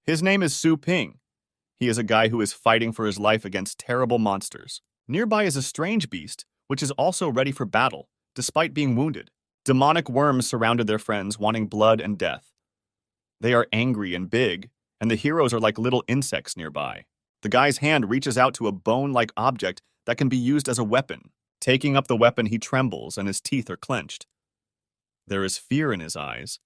His name is Su Ping. He is a guy who is fighting for his life against terrible monsters. Nearby is a strange beast, which is also ready for battle, despite being wounded. Demonic worms surrounded their friends, wanting blood and death. They are angry and big, and the heroes are like little insects nearby. The guy's hand reaches out to a bone-like object that can be used as a weapon. Taking up the weapon, he trembles and his teeth are clenched. There is fear in his eyes,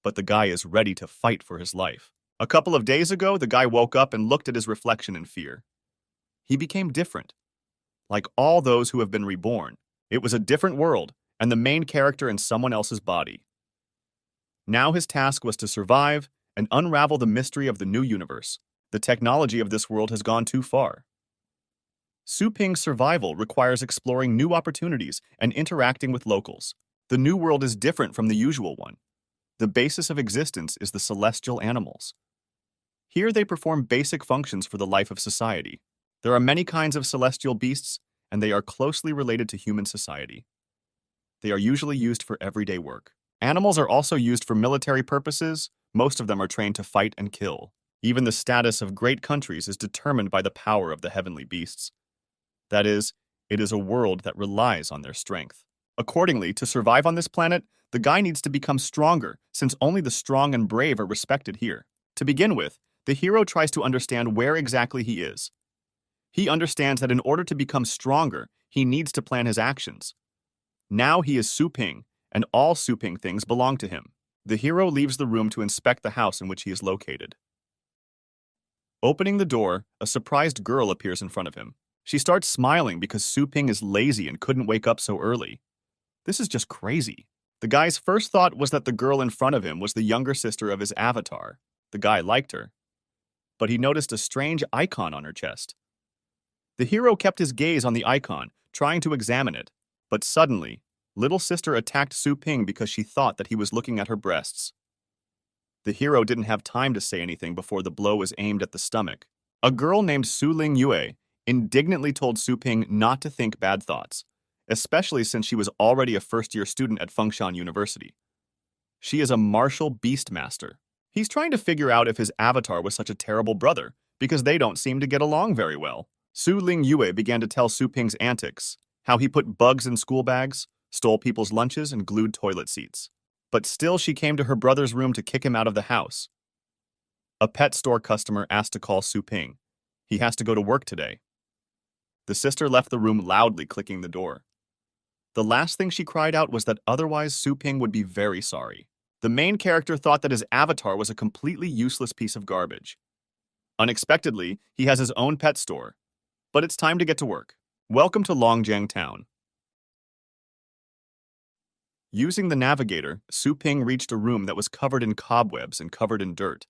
but the guy is ready to fight for his life. A couple of days ago, the guy woke up and looked at his reflection in fear. He became different. Like all those who have been reborn, it was a different world, and the main character in someone else's body. Now his task was to survive and unravel the mystery of the new universe. The technology of this world has gone too far. Su Ping's survival requires exploring new opportunities and interacting with locals. The new world is different from the usual one. The basis of existence is the celestial animals. Here they perform basic functions for the life of society. There are many kinds of celestial beasts, and they are closely related to human society. They are usually used for everyday work. Animals are also used for military purposes. Most of them are trained to fight and kill. Even the status of great countries is determined by the power of the heavenly beasts. That is, it is a world that relies on their strength. Accordingly, to survive on this planet, the guy needs to become stronger, since only the strong and brave are respected here. To begin with, the hero tries to understand where exactly he is. He understands that in order to become stronger, he needs to plan his actions. Now he is Su Ping, and all Su Ping things belong to him. The hero leaves the room to inspect the house in which he is located. Opening the door, a surprised girl appears in front of him. She starts smiling because Su Ping is lazy and couldn't wake up so early. This is just crazy. The guy's first thought was that the girl in front of him was the younger sister of his avatar. The guy liked her. But he noticed a strange icon on her chest. The hero kept his gaze on the icon, trying to examine it. But suddenly, little sister attacked Su Ping because she thought that he was looking at her breasts. The hero didn't have time to say anything before the blow was aimed at the stomach. A girl named Su Ling Yu indignantly told Su Ping not to think bad thoughts, especially since she was already a first-year student at Fengshan University. She is a martial beastmaster. He's trying to figure out if his avatar was such a terrible brother, because they don't seem to get along very well. Su Ling Yu began to tell Su Ping's antics, how he put bugs in school bags, stole people's lunches, and glued toilet seats. But still she came to her brother's room to kick him out of the house. A pet store customer asked to call Su Ping. He has to go to work today. The sister left the room loudly, clicking the door. The last thing she cried out was that otherwise Su Ping would be very sorry. The main character thought that his avatar was a completely useless piece of garbage. Unexpectedly, he has his own pet store. But it's time to get to work. Welcome to Longjiang Town. Using the navigator, Su Ping reached a room that was covered in cobwebs and covered in dirt.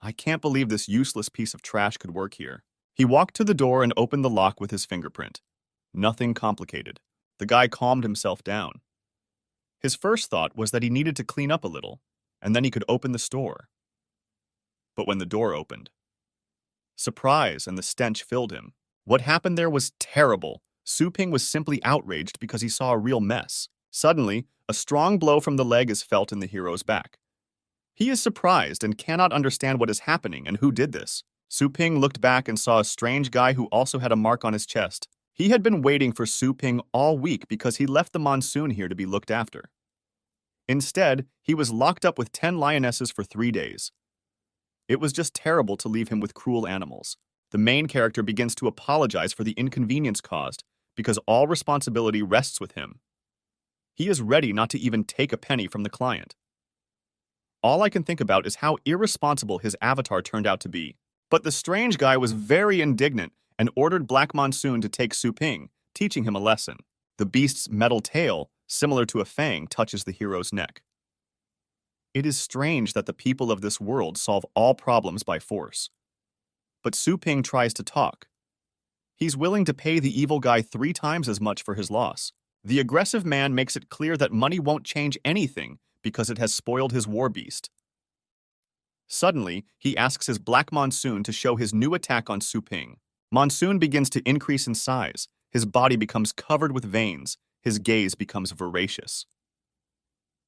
I can't believe this useless piece of trash could work here. He walked to the door and opened the lock with his fingerprint. Nothing complicated. The guy calmed himself down. His first thought was that he needed to clean up a little, and then he could open the store. But when the door opened, surprise and the stench filled him. What happened there was terrible. Su Ping was simply outraged because he saw a real mess. Suddenly, a strong blow from the leg is felt in the hero's back. He is surprised and cannot understand what is happening and who did this. Su Ping looked back and saw a strange guy who also had a mark on his chest. He had been waiting for Su Ping all week because he left the monsoon here to be looked after. Instead, he was locked up with 10 lionesses for 3 days. It was just terrible to leave him with cruel animals. The main character begins to apologize for the inconvenience caused because all responsibility rests with him. He is ready not to even take a penny from the client. All I can think about is how irresponsible his avatar turned out to be. But the strange guy was very indignant and ordered Black Monsoon to take Su Ping, teaching him a lesson. The beast's metal tail, similar to a fang, touches the hero's neck. It is strange that the people of this world solve all problems by force. But Su Ping tries to talk. He's willing to pay the evil guy 3 times as much for his loss. The aggressive man makes it clear that money won't change anything because it has spoiled his war beast. Suddenly, he asks his Black Monsoon to show his new attack on Su Ping. Monsoon begins to increase in size. His body becomes covered with veins. His gaze becomes voracious.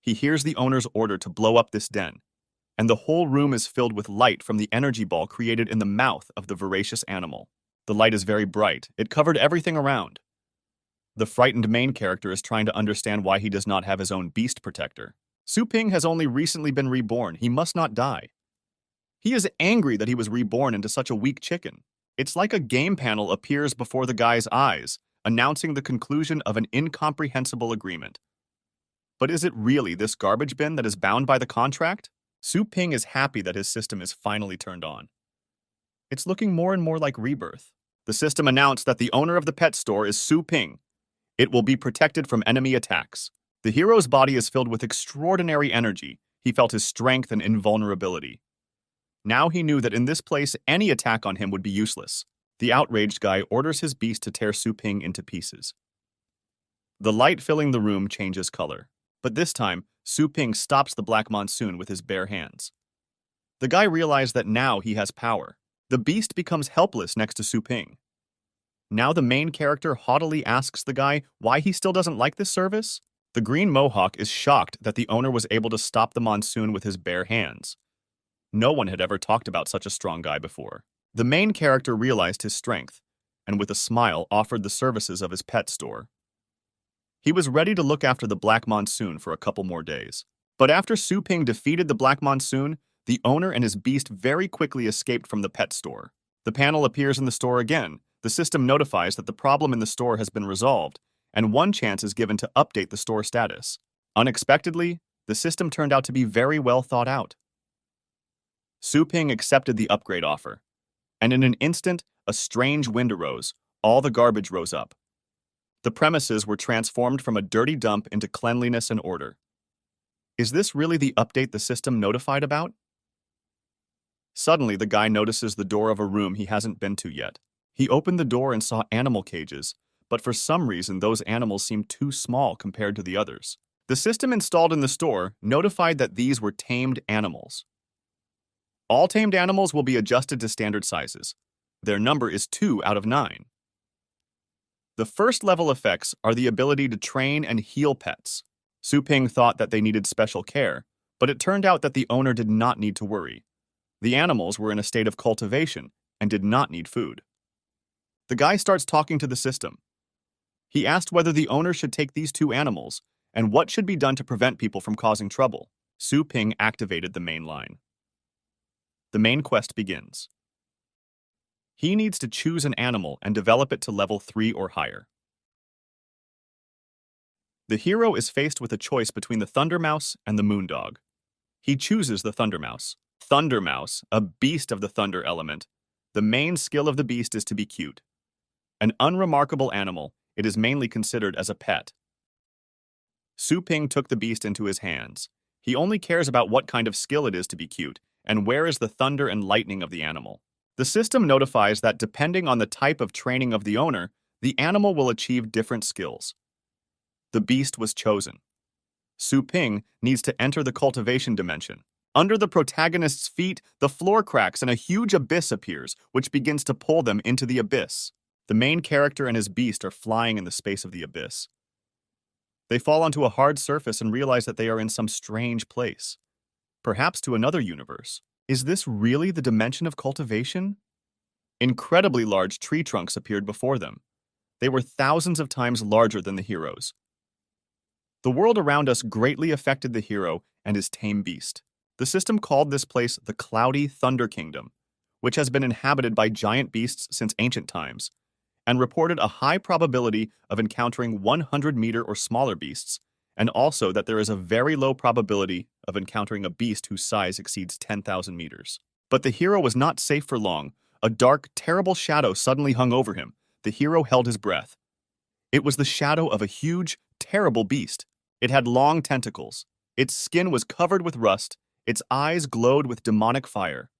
He hears the owner's order to blow up this den. and the whole room is filled with light from the energy ball created in the mouth of the voracious animal. The light is very bright. It covered everything around. The frightened main character is trying to understand why he does not have his own beast protector. Su Ping has only recently been reborn. He must not die. He is angry that he was reborn into such a weak chicken. It's like a game panel appears before the guy's eyes, announcing the conclusion of an incomprehensible agreement. But is it really this garbage bin that is bound by the contract? Su Ping is happy that his system is finally turned on. It's looking more and more like Rebirth. The system announced that the owner of the pet store is Su Ping. It will be protected from enemy attacks. The hero's body is filled with extraordinary energy. He felt his strength and invulnerability. Now he knew that in this place, any attack on him would be useless. The outraged guy orders his beast to tear Su Ping into pieces. The light filling the room changes color, but this time, Su Ping stops the black monsoon with his bare hands. The guy realized that now he has power. The beast becomes helpless next to Su Ping. Now the main character haughtily asks the guy why he still doesn't like this service. The green mohawk is shocked that the owner was able to stop the monsoon with his bare hands. No one had ever talked about such a strong guy before. The main character realized his strength, and with a smile offered the services of his pet store. He was ready to look after the Black Monsoon for a couple more days. But after Su Ping defeated the Black Monsoon, the owner and his beast very quickly escaped from the pet store. The panel appears in the store again. The system notifies that the problem in the store has been resolved, and one chance is given to update the store status. Unexpectedly, the system turned out to be very well thought out. Su Ping accepted the upgrade offer, and in an instant, a strange wind arose. All the garbage rose up. The premises were transformed from a dirty dump into cleanliness and order. Is this really the update the system notified about? Suddenly, the guy notices the door of a room he hasn't been to yet. He opened the door and saw animal cages, but for some reason those animals seemed too small compared to the others. The system installed in the store notified that these were tamed animals. All tamed animals will be adjusted to standard sizes. Their number is 2 out of 9. The first level effects are the ability to train and heal pets. Su Ping thought that they needed special care, but it turned out that the owner did not need to worry. The animals were in a state of cultivation and did not need food. The guy starts talking to the system. He asked whether the owner should take these 2 animals and what should be done to prevent people from causing trouble. Su Ping activated the main line. The main quest begins. He needs to choose an animal and develop it to level 3 or higher. The hero is faced with a choice between the Thunder Mouse and the Moon Dog. He chooses the Thunder Mouse. Thunder Mouse, a beast of the thunder element. The main skill of the beast is to be cute. An unremarkable animal, it is mainly considered as a pet. Su Ping took the beast into his hands. He only cares about what kind of skill it is to be cute, and where is the thunder and lightning of the animal. The system notifies that depending on the type of training of the owner, the animal will achieve different skills. The beast was chosen. Su Ping needs to enter the cultivation dimension. Under the protagonist's feet, the floor cracks and a huge abyss appears, which begins to pull them into the abyss. The main character and his beast are flying in the space of the abyss. They fall onto a hard surface and realize that they are in some strange place. Perhaps to another universe. Is this really the dimension of cultivation? Incredibly large tree trunks appeared before them. They were thousands of times larger than the heroes. The world around us greatly affected the hero and his tame beast. The system called this place the Cloudy Thunder Kingdom, which has been inhabited by giant beasts since ancient times, and reported a high probability of encountering 100-meter or smaller beasts, and also that there is a very low probability of encountering a beast whose size exceeds 10,000 meters. But the hero was not safe for long. A dark, terrible shadow suddenly hung over him. The hero held his breath. It was the shadow of a huge, terrible beast. It had long tentacles. Its skin was covered with rust. Its eyes glowed with demonic fire.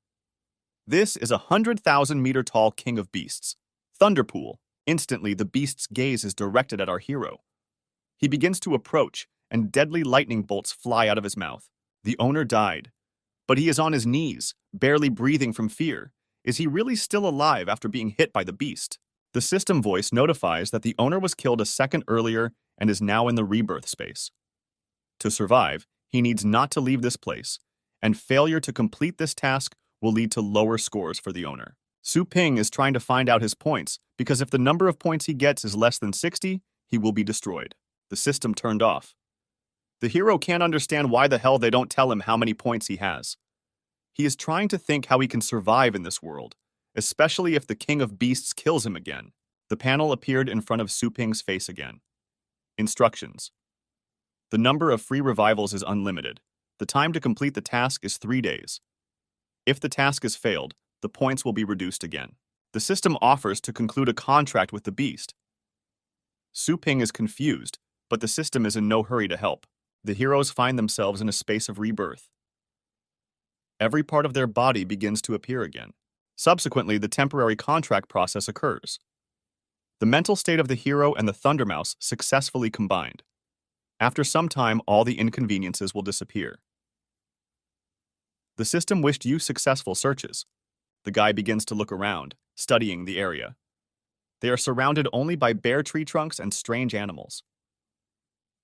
This is a 100,000-meter tall king of beasts. Thunderpool. Instantly, the beast's gaze is directed at our hero. He begins to approach, and deadly lightning bolts fly out of his mouth. The owner died. But he is on his knees, barely breathing from fear. Is he really still alive after being hit by the beast? The system voice notifies that the owner was killed a second earlier and is now in the rebirth space. To survive, he needs not to leave this place, and failure to complete this task will lead to lower scores for the owner. Su Ping is trying to find out his points, because if the number of points he gets is less than 60, he will be destroyed. The system turned off. The hero can't understand why the hell they don't tell him how many points he has. He is trying to think how he can survive in this world, especially if the King of Beasts kills him again. The panel appeared in front of Su Ping's face again. Instructions. The number of free revivals is unlimited. The time to complete the task is 3 days. If the task is failed, the points will be reduced again. The system offers to conclude a contract with the beast. Su Ping is confused, but the system is in no hurry to help. The heroes find themselves in a space of rebirth. Every part of their body begins to appear again. Subsequently, the temporary contract process occurs. The mental state of the hero and the Thundermouse successfully combined. After some time, all the inconveniences will disappear. The system wished you successful searches. The guy begins to look around, studying the area. They are surrounded only by bare tree trunks and strange animals.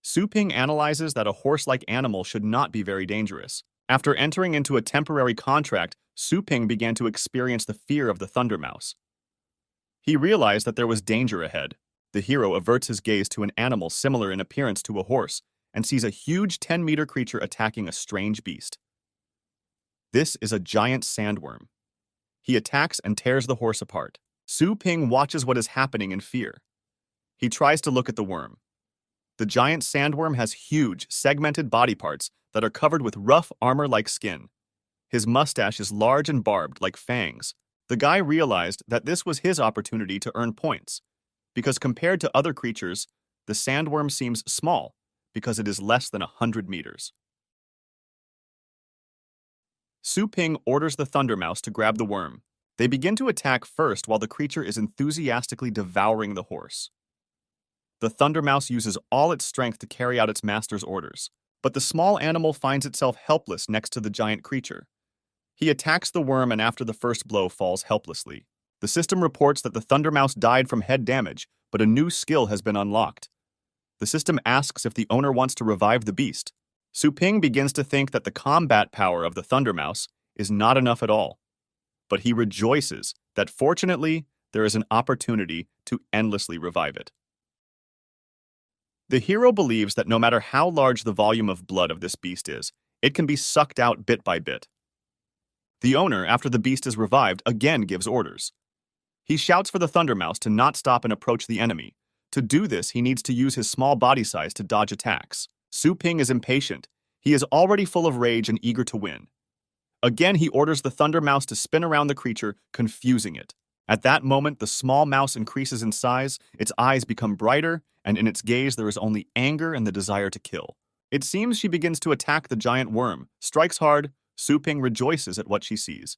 Su Ping analyzes that a horse-like animal should not be very dangerous. After entering into a temporary contract, Su Ping began to experience the fear of the Thundermouse. He realized that there was danger ahead. The hero averts his gaze to an animal similar in appearance to a horse and sees a huge 10-meter creature attacking a strange beast. This is a giant sandworm. He attacks and tears the horse apart. Su Ping watches what is happening in fear. He tries to look at the worm. The giant sandworm has huge, segmented body parts that are covered with rough, armor-like skin. His mustache is large and barbed like fangs. The guy realized that this was his opportunity to earn points, because compared to other creatures, the sandworm seems small because it is less than 100 meters. Su Ping orders the Thundermouse to grab the worm. They begin to attack first while the creature is enthusiastically devouring the horse. The Thundermouse uses all its strength to carry out its master's orders, but the small animal finds itself helpless next to the giant creature. He attacks the worm and after the first blow falls helplessly. The system reports that the Thundermouse died from head damage, but a new skill has been unlocked. The system asks if the owner wants to revive the beast. Su Ping begins to think that the combat power of the Thundermouse is not enough at all. But he rejoices that fortunately, there is an opportunity to endlessly revive it. The hero believes that no matter how large the volume of blood of this beast is, it can be sucked out bit by bit. The owner, after the beast is revived, again gives orders. He shouts for the Thundermouse to not stop and approach the enemy. To do this, he needs to use his small body size to dodge attacks. Su Ping is impatient. He is already full of rage and eager to win. Again, he orders the Thundermouse to spin around the creature, confusing it. At that moment, the small mouse increases in size, its eyes become brighter, and in its gaze there is only anger and the desire to kill. It seems she begins to attack the giant worm, strikes hard. Su Ping rejoices at what she sees.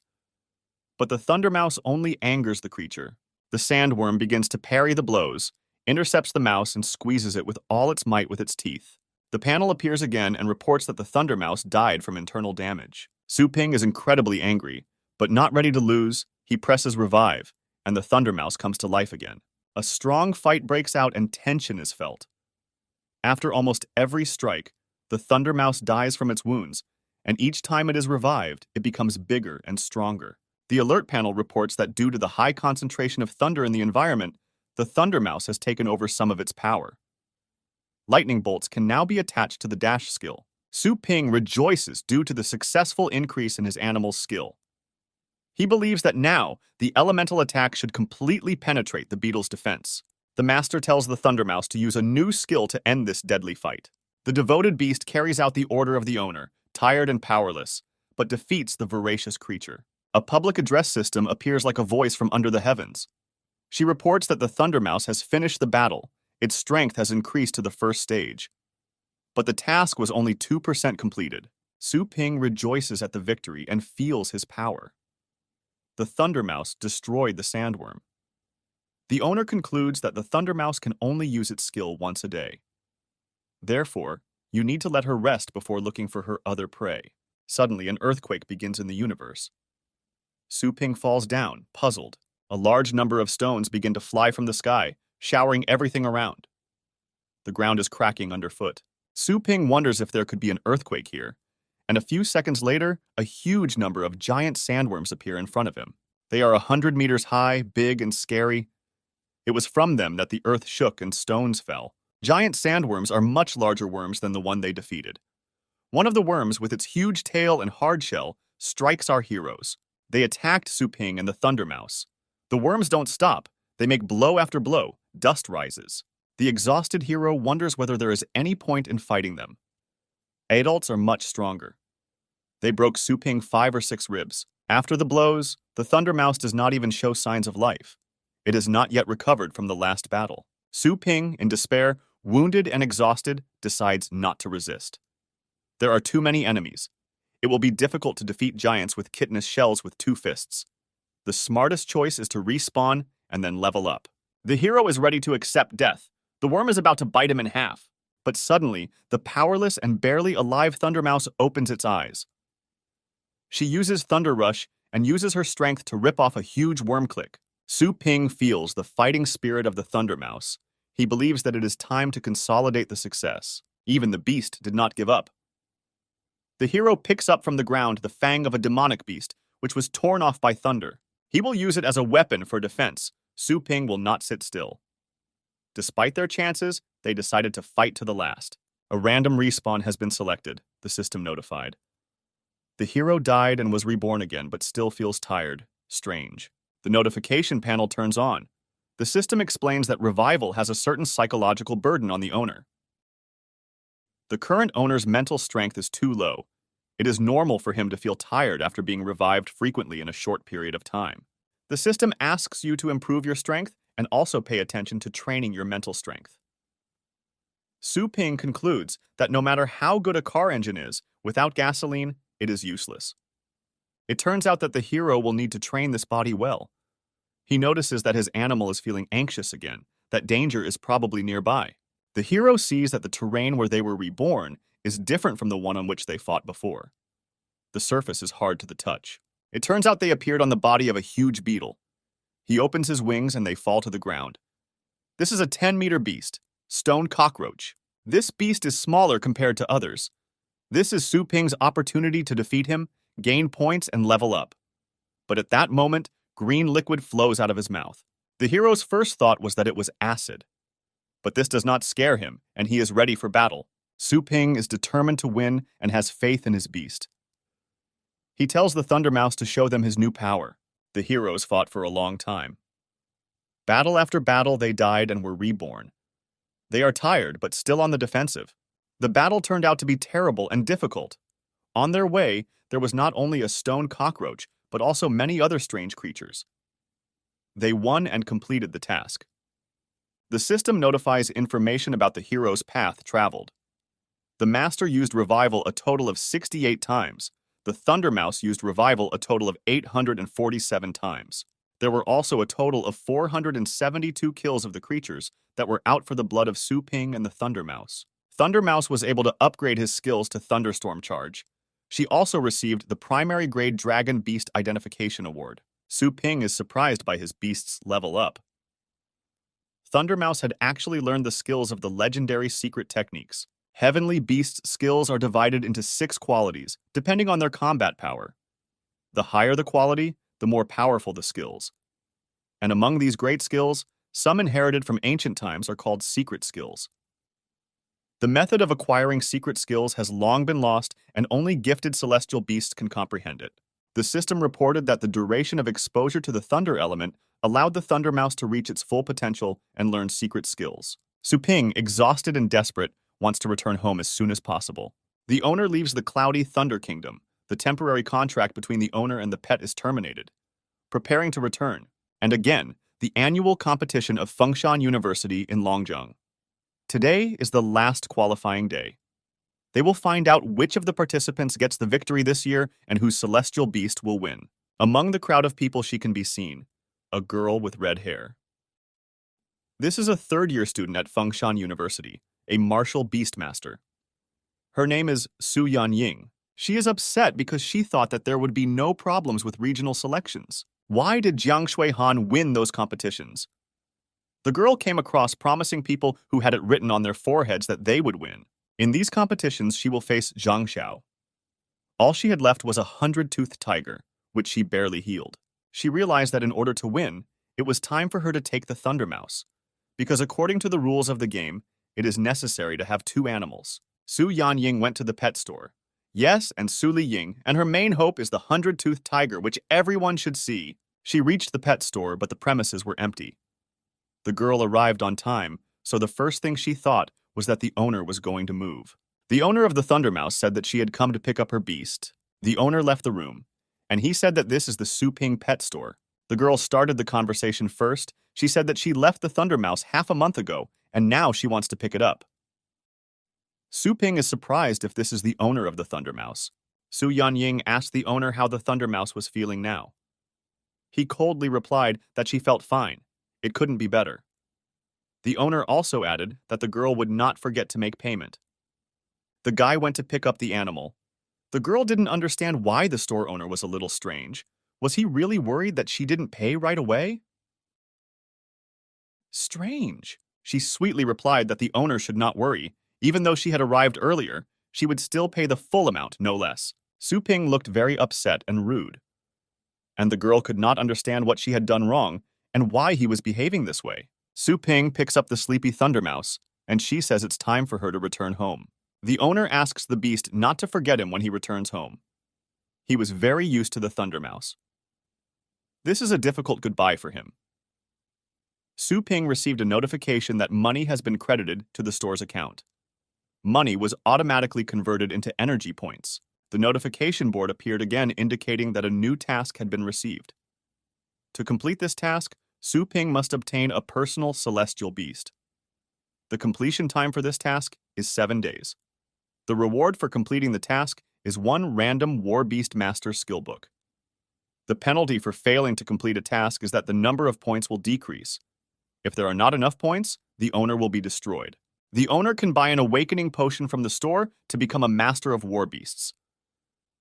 But the Thundermouse only angers the creature. The sandworm begins to parry the blows, intercepts the mouse, and squeezes it with all its might with its teeth. The panel appears again and reports that the Thundermouse died from internal damage. Su Ping is incredibly angry, but not ready to lose. He presses revive, and the Thundermouse comes to life again. A strong fight breaks out and tension is felt. After almost every strike, the Thundermouse dies from its wounds, and each time it is revived, it becomes bigger and stronger. The alert panel reports that due to the high concentration of thunder in the environment, the Thundermouse has taken over some of its power. Lightning bolts can now be attached to the dash skill. Su Ping rejoices due to the successful increase in his animal's skill. He believes that now, the elemental attack should completely penetrate the beetle's defense. The master tells the Thundermouse to use a new skill to end this deadly fight. The devoted beast carries out the order of the owner, tired and powerless, but defeats the voracious creature. A public address system appears like a voice from under the heavens. She reports that the Thundermouse has finished the battle. Its strength has increased to the first stage. But the task was only 2% completed. Su Ping rejoices at the victory and feels his power. The Thundermouse destroyed the sandworm. The owner concludes that the Thundermouse can only use its skill once a day. Therefore, you need to let her rest before looking for her other prey. Suddenly, an earthquake begins in the universe. Su Ping falls down, puzzled. A large number of stones begin to fly from the sky, showering everything around. The ground is cracking underfoot. Su Ping wonders if there could be an earthquake here, and a few seconds later, a huge number of giant sandworms appear in front of him. They are 100 meters high, big, and scary. It was from them that the earth shook and stones fell. Giant sandworms are much larger worms than the one they defeated. One of the worms, with its huge tail and hard shell, strikes our heroes. They attacked Su Ping and the Thunder Mouse. The worms don't stop. They make blow after blow. Dust rises. The exhausted hero wonders whether there is any point in fighting them. Adults are much stronger. They broke Su Ping 5 or 6 ribs. After the blows, the Thunder Mouse does not even show signs of life. It has not yet recovered from the last battle. Su Ping, in despair, wounded and exhausted, decides not to resist. There are too many enemies. It will be difficult to defeat giants with chitinous shells with 2 fists. The smartest choice is to respawn and then level up. The hero is ready to accept death. The worm is about to bite him in half. But suddenly, the powerless and barely alive Thunder Mouse opens its eyes. She uses Thunder Rush and uses her strength to rip off a huge worm click. Su Ping feels the fighting spirit of the Thunder Mouse. He believes that it is time to consolidate the success. Even the beast did not give up. The hero picks up from the ground the fang of a demonic beast, which was torn off by thunder. He will use it as a weapon for defense. Su Ping will not sit still. Despite their chances, they decided to fight to the last. A random respawn has been selected, the system notified. The hero died and was reborn again, but still feels tired. Strange. The notification panel turns on. The system explains that revival has a certain psychological burden on the owner. The current owner's mental strength is too low. It is normal for him to feel tired after being revived frequently in a short period of time. The system asks you to improve your strength and also pay attention to training your mental strength. Su Ping concludes that no matter how good a car engine is, without gasoline, it is useless. It turns out that the hero will need to train this body well. He notices that his animal is feeling anxious again, that danger is probably nearby. The hero sees that the terrain where they were reborn is different from the one on which they fought before. The surface is hard to the touch. It turns out they appeared on the body of a huge beetle. He opens his wings and they fall to the ground. This is a 10-meter beast, stone cockroach. This beast is smaller compared to others. This is Su Ping's opportunity to defeat him, gain points, and level up. But at that moment, green liquid flows out of his mouth. The hero's first thought was that it was acid. But this does not scare him, and he is ready for battle. Su Ping is determined to win and has faith in his beast. He tells the Thunder Mouse to show them his new power. The heroes fought for a long time. Battle after battle, they died and were reborn. They are tired, but still on the defensive. The battle turned out to be terrible and difficult. On their way, there was not only a stone cockroach, but also many other strange creatures. They won and completed the task. The system notifies information about the hero's path traveled. The Master used revival a total of 68 times. The Thunder Mouse used revival a total of 847 times. There were also a total of 472 kills of the creatures that were out for the blood of Su Ping and the Thunder Mouse. Thunder Mouse was able to upgrade his skills to Thunderstorm Charge. She also received the Primary Grade Dragon Beast Identification Award. Su Ping is surprised by his beast's level up. Thunder Mouse had actually learned the skills of the legendary secret techniques. Heavenly Beast skills are divided into 6 qualities, depending on their combat power. The higher the quality, the more powerful the skills. And among these great skills, some inherited from ancient times are called secret skills. The method of acquiring secret skills has long been lost, and only gifted celestial beasts can comprehend it. The system reported that the duration of exposure to the thunder element allowed the Thunder Mouse to reach its full potential and learn secret skills. Su Ping, exhausted and desperate, wants to return home as soon as possible. The owner leaves the cloudy Thunder Kingdom. The temporary contract between the owner and the pet is terminated. Preparing to return. And again, the annual competition of Fengshan University in Longzheng. Today is the last qualifying day. They will find out which of the participants gets the victory this year and whose celestial beast will win. Among the crowd of people she can be seen, a girl with red hair. This is a third-year student at Fengshan University, a martial beastmaster. Her name is Su Ying. She is upset because she thought that there would be no problems with regional selections. Why did Jiang Shuihan win those competitions? The girl came across promising people who had it written on their foreheads that they would win. In these competitions, she will face Zhang Xiao. All she had left was a 100-toothed tiger, which she barely healed. She realized that in order to win, it was time for her to take the Thunder Mouse, because according to the rules of the game, it is necessary to have two animals. Su Yanying went to the pet store. Yes, and Su Ling Yu, and her main hope is the 100-toothed tiger, which everyone should see. She reached the pet store, but the premises were empty. The girl arrived on time, so the first thing she thought was that the owner was going to move. The owner of the Thunder Mouse said that she had come to pick up her beast. The owner left the room, and he said that this is the Su Ping pet store. The girl started the conversation first. She said that she left the Thunder Mouse half a month ago, and now she wants to pick it up. Su Ping is surprised if this is the owner of the Thunder Mouse. Su Yanying asked the owner how the Thunder Mouse was feeling now. He coldly replied that she felt fine. It couldn't be better. The owner also added that the girl would not forget to make payment. The guy went to pick up the animal. The girl didn't understand why the store owner was a little strange. Was he really worried that she didn't pay right away? Strange. She sweetly replied that the owner should not worry. Even though she had arrived earlier, she would still pay the full amount, no less. Su Ping looked very upset and rude. And the girl could not understand what she had done wrong and why he was behaving this way. Su Ping picks up the sleepy Thunder Mouse, and she says it's time for her to return home. The owner asks the beast not to forget him when he returns home. He was very used to the Thunder Mouse. This is a difficult goodbye for him. Su Ping received a notification that money has been credited to the store's account. Money was automatically converted into energy points. The notification board appeared again, indicating that a new task had been received. To complete this task, Su Ping must obtain a personal celestial beast. The completion time for this task is 7 days. The reward for completing the task is one random War Beast Master skill book. The penalty for failing to complete a task is that the number of points will decrease. If there are not enough points, the owner will be destroyed. The owner can buy an awakening potion from the store to become a master of war beasts.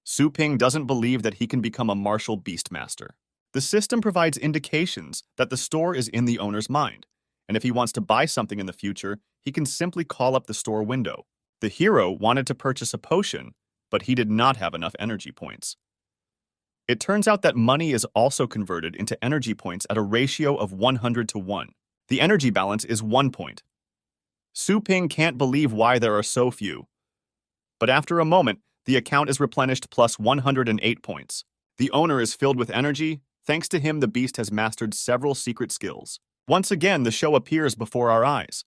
Su Ping doesn't believe that he can become a martial beast master. The system provides indications that the store is in the owner's mind, and if he wants to buy something in the future, he can simply call up the store window. The hero wanted to purchase a potion, but he did not have enough energy points. It turns out that money is also converted into energy points at a ratio of 100 to 1. The energy balance is 1 point. Su Ping can't believe why there are so few. But after a moment, the account is replenished plus 108 points. The owner is filled with energy. Thanks to him, the beast has mastered several secret skills. Once again, the show appears before our eyes.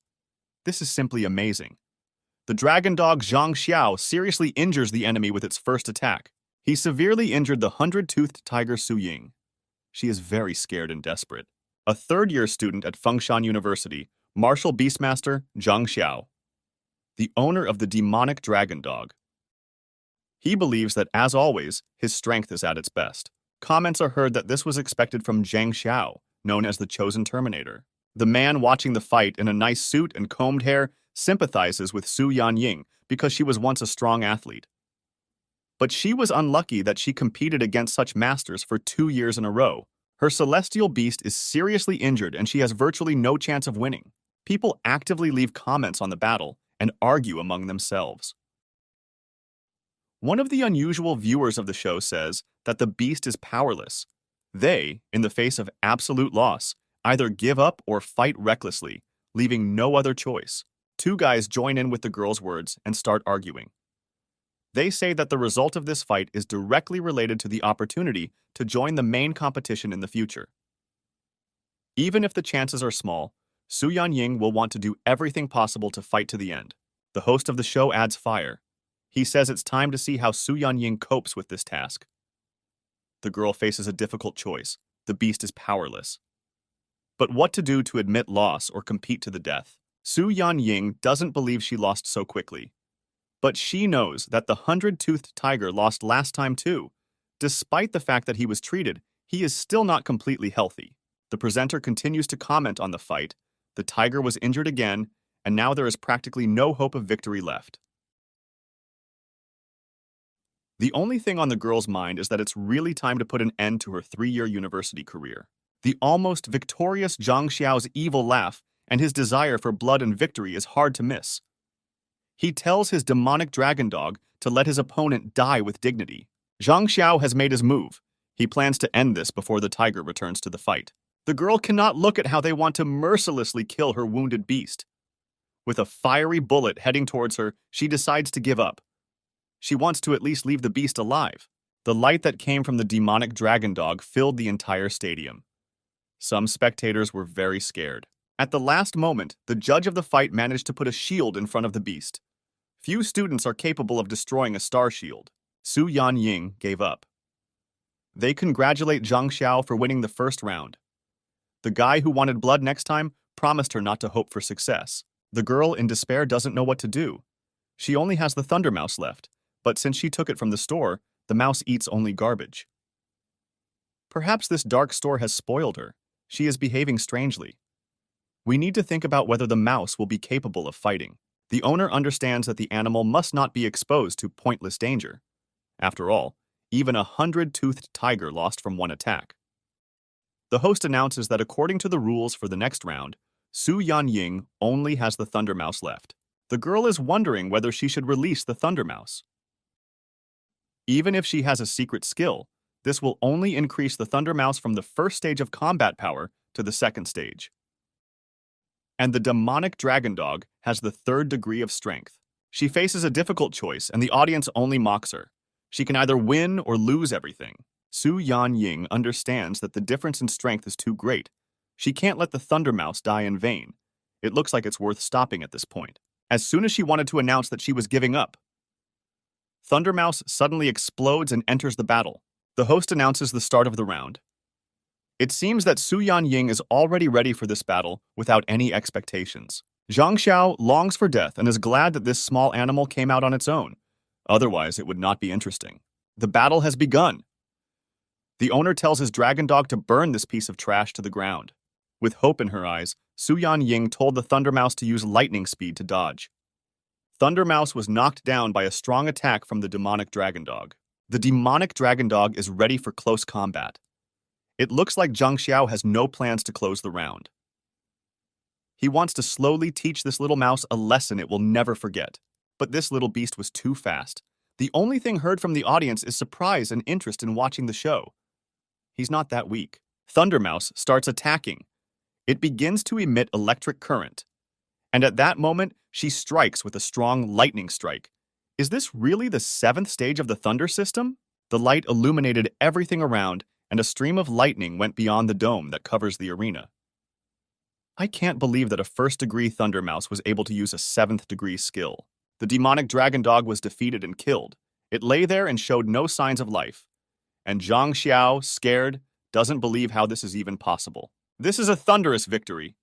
This is simply amazing. The dragon dog Zhang Xiao seriously injures the enemy with its first attack. He severely injured the 100-toothed tiger Su Ying. She is very scared and desperate. A third-year student at Fengshan University, Martial Beastmaster Zhang Xiao, the owner of the demonic dragon dog. He believes that, as always, his strength is at its best. Comments are heard that this was expected from Zhang Xiao, known as the Chosen Terminator. The man watching the fight in a nice suit and combed hair sympathizes with Su Yanying because she was once a strong athlete. But she was unlucky that she competed against such masters for 2 years in a row. Her celestial beast is seriously injured and she has virtually no chance of winning. People actively leave comments on the battle and argue among themselves. One of the unusual viewers of the show says that the beast is powerless. They, in the face of absolute loss, either give up or fight recklessly, leaving no other choice. Two guys join in with the girl's words and start arguing. They say that the result of this fight is directly related to the opportunity to join the main competition in the future. Even if the chances are small, Su Yanying will want to do everything possible to fight to the end. The host of the show adds fire. He says it's time to see how Su Yanying copes with this task. The girl faces a difficult choice. The beast is powerless. But what to do to admit loss or compete to the death? Su Yanying doesn't believe she lost so quickly. But she knows that the 100-toothed tiger lost last time too. Despite the fact that he was treated, he is still not completely healthy. The presenter continues to comment on the fight. The tiger was injured again, and now there is practically no hope of victory left. The only thing on the girl's mind is that it's really time to put an end to her 3-year university career. The almost victorious Zhang Xiao's evil laugh and his desire for blood and victory is hard to miss. He tells his demonic dragon dog to let his opponent die with dignity. Zhang Xiao has made his move. He plans to end this before the tiger returns to the fight. The girl cannot look at how they want to mercilessly kill her wounded beast. With a fiery bullet heading towards her, she decides to give up. She wants to at least leave the beast alive. The light that came from the demonic dragon dog filled the entire stadium. Some spectators were very scared. At the last moment, the judge of the fight managed to put a shield in front of the beast. Few students are capable of destroying a star shield. Su Ying gave up. They congratulate Zhang Xiao for winning the first round. The guy who wanted blood next time promised her not to hope for success. The girl, in despair, doesn't know what to do. She only has the Thunder Mouse left, but since she took it from the store, the mouse eats only garbage. Perhaps this dark store has spoiled her. She is behaving strangely. We need to think about whether the mouse will be capable of fighting. The owner understands that the animal must not be exposed to pointless danger. After all, even a 100-toothed tiger lost from one attack. The host announces that according to the rules for the next round, Su Ying only has the Thunder Mouse left. The girl is wondering whether she should release the Thunder Mouse. Even if she has a secret skill, this will only increase the Thunder Mouse from the first stage of combat power to the second stage. And the demonic dragon dog has the third degree of strength. She faces a difficult choice, and the audience only mocks her. She can either win or lose everything. Su Ying understands that the difference in strength is too great. She can't let the Thunder Mouse die in vain. It looks like it's worth stopping at this point. As soon as she wanted to announce that she was giving up, Thunder Mouse suddenly explodes and enters the battle. The host announces the start of the round. It seems that Su Ying is already ready for this battle without any expectations. Zhang Xiao longs for death and is glad that this small animal came out on its own. Otherwise, it would not be interesting. The battle has begun. The owner tells his dragon dog to burn this piece of trash to the ground. With hope in her eyes, Su Ying told the Thunder Mouse to use lightning speed to dodge. Thunder Mouse was knocked down by a strong attack from the demonic dragon dog. The demonic dragon dog is ready for close combat. It looks like Zhang Xiao has no plans to close the round. He wants to slowly teach this little mouse a lesson it will never forget. But this little beast was too fast. The only thing heard from the audience is surprise and interest in watching the show. He's not that weak. Thunder Mouse starts attacking. It begins to emit electric current. And at that moment, she strikes with a strong lightning strike. Is this really the 7th stage of the Thunder system? The light illuminated everything around, and a stream of lightning went beyond the dome that covers the arena. I can't believe that a first-degree Thunder Mouse was able to use a 7th-degree skill. The demonic dragon dog was defeated and killed. It lay there and showed no signs of life. And Zhang Xiao, scared, doesn't believe how this is even possible. This is a thunderous victory.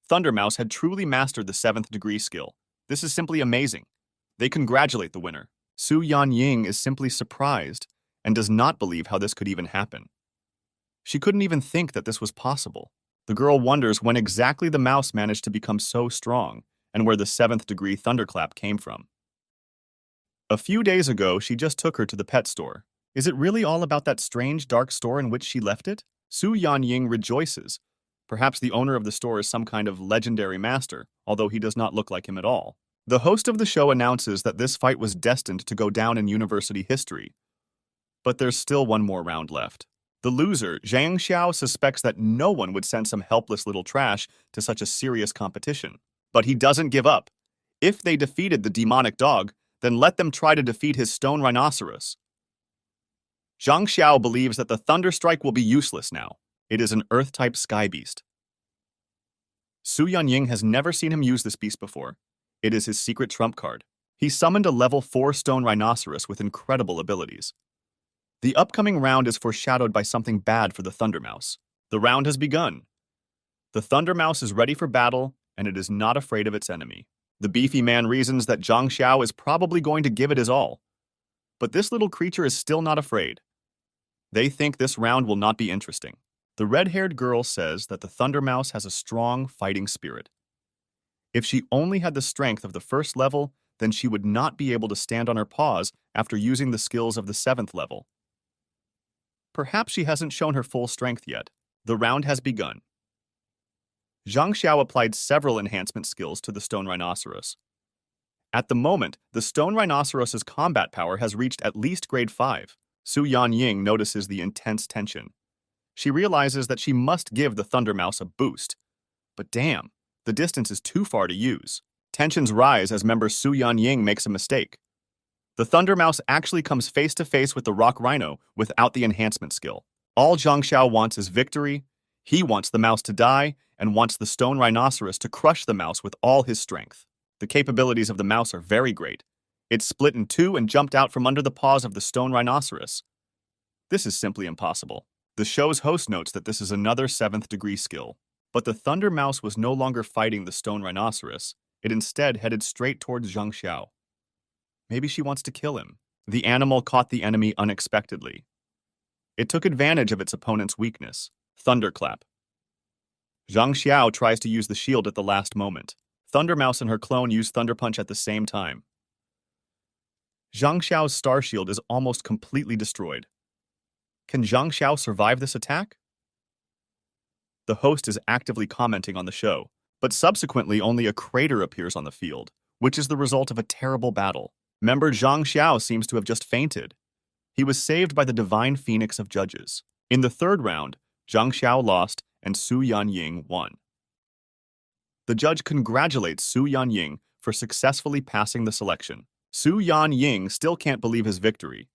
Thunder Mouse had truly mastered the 7th-degree skill. This is simply amazing. They congratulate the winner. Su Ying is simply surprised and does not believe how this could even happen. She couldn't even think that this was possible. The girl wonders when exactly the mouse managed to become so strong and where the 7th-degree thunderclap came from. A few days ago, she just took her to the pet store. Is it really all about that strange dark store in which she left it? Su Ying rejoices. Perhaps the owner of the store is some kind of legendary master, although he does not look like him at all. The host of the show announces that this fight was destined to go down in university history. But there's still one more round left. The loser, Zhang Xiao, suspects that no one would send some helpless little trash to such a serious competition. But he doesn't give up. If they defeated the demonic dog, then let them try to defeat his stone rhinoceros. Zhang Xiao believes that the thunder strike will be useless now. It is an earth-type sky beast. Su Ying has never seen him use this beast before. It is his secret trump card. He summoned a level 4 stone rhinoceros with incredible abilities. The upcoming round is foreshadowed by something bad for the Thunder Mouse. The round has begun. The Thunder Mouse is ready for battle, and it is not afraid of its enemy. The beefy man reasons that Zhang Xiao is probably going to give it his all. But this little creature is still not afraid. They think this round will not be interesting. The red-haired girl says that the Thunder Mouse has a strong fighting spirit. If she only had the strength of the 1st level, then she would not be able to stand on her paws after using the skills of the 7th level. Perhaps she hasn't shown her full strength yet. The round has begun. Zhang Xiao applied several enhancement skills to the stone rhinoceros. At the moment, the stone rhinoceros's combat power has reached at least grade 5. Su Ying notices the intense tension. She realizes that she must give the Thunder Mouse a boost. But damn, the distance is too far to use. Tensions rise as member Su Ying makes a mistake. The Thunder Mouse actually comes face to face with the Rock Rhino without the enhancement skill. All Zhang Xiao wants is victory. He wants the mouse to die and wants the stone rhinoceros to crush the mouse with all his strength. The capabilities of the mouse are very great. It split in two and jumped out from under the paws of the stone rhinoceros. This is simply impossible. The show's host notes that this is another 7th degree skill. But the Thunder Mouse was no longer fighting the stone rhinoceros. It instead headed straight towards Zhang Xiao. Maybe she wants to kill him. The animal caught the enemy unexpectedly. It took advantage of its opponent's weakness. Thunderclap. Zhang Xiao tries to use the shield at the last moment. Thunder Mouse and her clone use Thunder Punch at the same time. Zhang Xiao's star shield is almost completely destroyed. Can Zhang Xiao survive this attack? The host is actively commenting on the show, but subsequently only a crater appears on the field, which is the result of a terrible battle. Member Zhang Xiao seems to have just fainted. He was saved by the Divine Phoenix of Judges. In the 3rd round, Zhang Xiao lost and Su Ying won. The judge congratulates Su Ying for successfully passing the selection. Su Ying still can't believe his victory.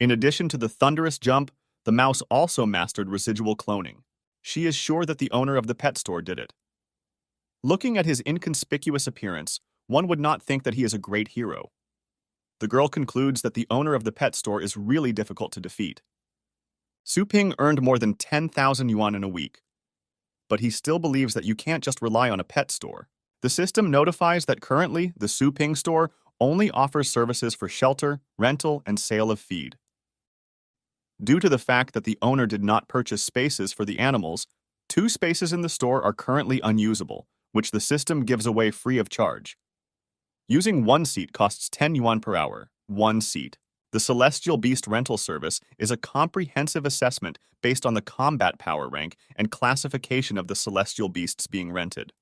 In addition to the thunderous jump, the mouse also mastered residual cloning. She is sure that the owner of the pet store did it. Looking at his inconspicuous appearance, one would not think that he is a great hero. The girl concludes that the owner of the pet store is really difficult to defeat. Su Ping earned more than 10,000 yuan in a week, but he still believes that you can't just rely on a pet store. The system notifies that currently the Su Ping store only offers services for shelter, rental, and sale of feed. Due to the fact that the owner did not purchase spaces for the animals, 2 spaces in the store are currently unusable, which the system gives away free of charge. Using 1 seat costs 10 yuan per hour. 1 seat. The Celestial Beast Rental Service is a comprehensive assessment based on the combat power rank and classification of the celestial beasts being rented.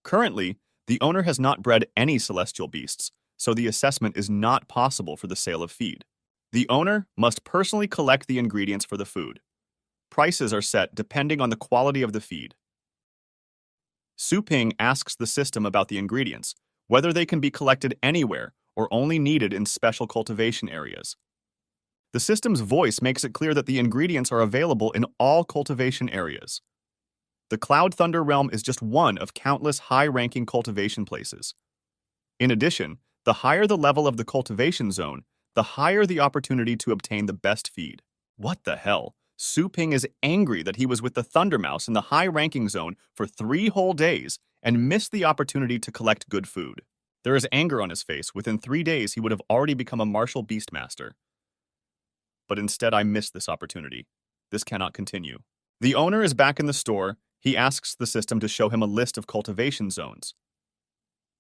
Currently, the owner has not bred any celestial beasts, so the assessment is not possible for the sale of feed. The owner must personally collect the ingredients for the food. Prices are set depending on the quality of the feed. Su Ping asks the system about the ingredients, whether they can be collected anywhere or only needed in special cultivation areas. The system's voice makes it clear that the ingredients are available in all cultivation areas. The Cloud Thunder Realm is just one of countless high-ranking cultivation places. In addition, the higher the level of the cultivation zone, the higher the opportunity to obtain the best feed. What the hell? Su Ping is angry that he was with the Thunder Mouse in the high-ranking zone for 3 whole days and missed the opportunity to collect good food. There is anger on his face. Within 3 days, he would have already become a martial beastmaster. But instead, I missed this opportunity. This cannot continue. The owner is back in the store. He asks the system to show him a list of cultivation zones.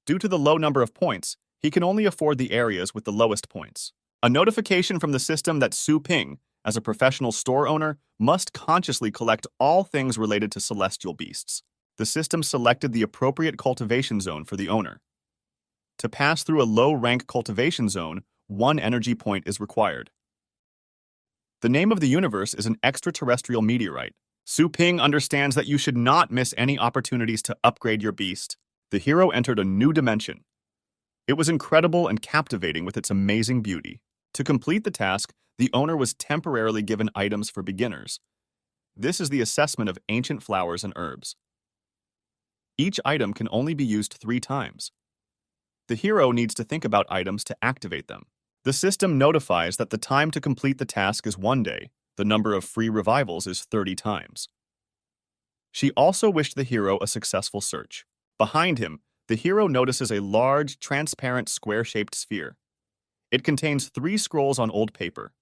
Due to the low number of points, he can only afford the areas with the lowest points. A notification from the system that Su Ping, as a professional store owner, must consciously collect all things related to celestial beasts. The system selected the appropriate cultivation zone for the owner. To pass through a low-rank cultivation zone, 1 energy point is required. The name of the universe is an extraterrestrial meteorite. Su Ping understands that you should not miss any opportunities to upgrade your beast. The hero entered a new dimension. It was incredible and captivating with its amazing beauty. To complete the task, the owner was temporarily given items for beginners. This is the assessment of ancient flowers and herbs. Each item can only be used 3 times. The hero needs to think about items to activate them. The system notifies that the time to complete the task is 1 day. The number of free revivals is 30 times. She also wished the hero a successful search. Behind him, the hero notices a large, transparent, square-shaped sphere. It contains 3 scrolls on old paper.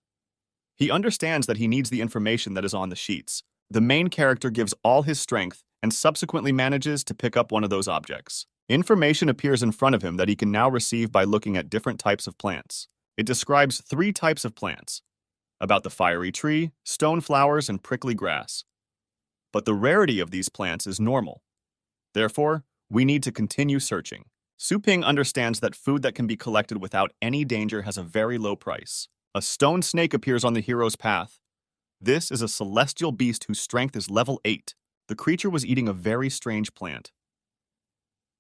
He understands that he needs the information that is on the sheets. The main character gives all his strength and subsequently manages to pick up one of those objects. Information appears in front of him that he can now receive by looking at different types of plants. It describes 3 types of plants, about the fiery tree, stone flowers, and prickly grass. But the rarity of these plants is normal. Therefore, we need to continue searching. Su Ping understands that food that can be collected without any danger has a very low price. A stone snake appears on the hero's path. This is a celestial beast whose strength is level 8. The creature was eating a very strange plant.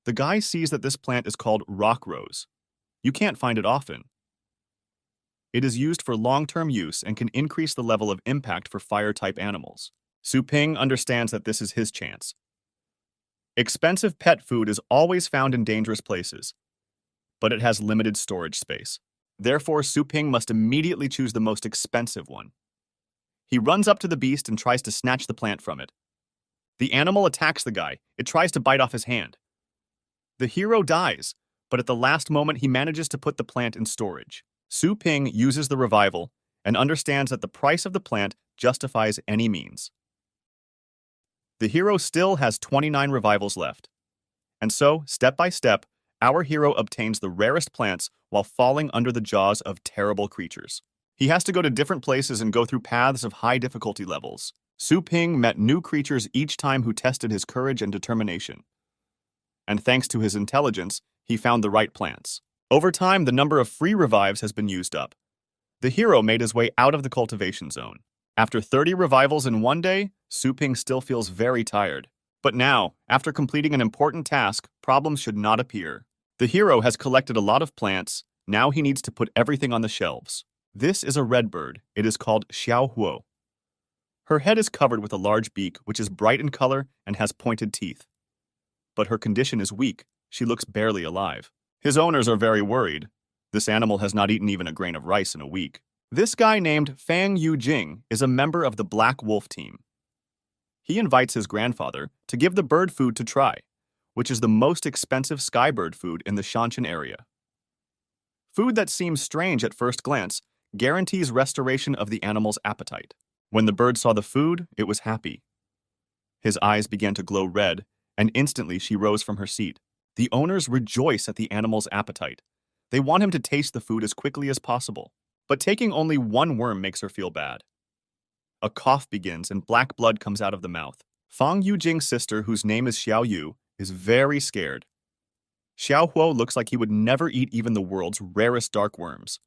The guy sees that this plant is called rock rose. You can't find it often. It is used for long-term use and can increase the level of impact for fire-type animals. Su Ping understands that this is his chance. Expensive pet food is always found in dangerous places, but it has limited storage space. Therefore, Su Ping must immediately choose the most expensive one. He runs up to the beast and tries to snatch the plant from it. The animal attacks the guy. It tries to bite off his hand. The hero dies, but at the last moment he manages to put the plant in storage. Su Ping uses the revival and understands that the price of the plant justifies any means. The hero still has 29 revivals left. And so, step by step, our hero obtains the rarest plants while falling under the jaws of terrible creatures. He has to go to different places and go through paths of high difficulty levels. Su Ping met new creatures each time who tested his courage and determination. And thanks to his intelligence, he found the right plants. Over time, the number of free revives has been used up. The hero made his way out of the cultivation zone. After 30 revivals in one day, Su Ping still feels very tired. But now, after completing an important task, problems should not appear. The hero has collected a lot of plants. Now he needs to put everything on the shelves. This is a red bird. It is called Xiao Huo. Her head is covered with a large beak, which is bright in color and has pointed teeth. But her condition is weak. She looks barely alive. His owners are very worried. This animal has not eaten even a grain of rice in a week. This guy named Fang Yu Jing is a member of the Black Wolf team. He invites his grandfather to give the bird food to try, which is the most expensive sky bird food in the Shanshan area. Food that seems strange at first glance guarantees restoration of the animal's appetite. When the bird saw the food, it was happy. His eyes began to glow red, and instantly she rose from her seat. The owners rejoice at the animal's appetite. They want him to taste the food as quickly as possible. But taking only one worm makes her feel bad. A cough begins and black blood comes out of the mouth. Fang Yujing's sister, whose name is Xiao Yu, is very scared. Xiao Huo looks like he would never eat even the world's rarest dark worms.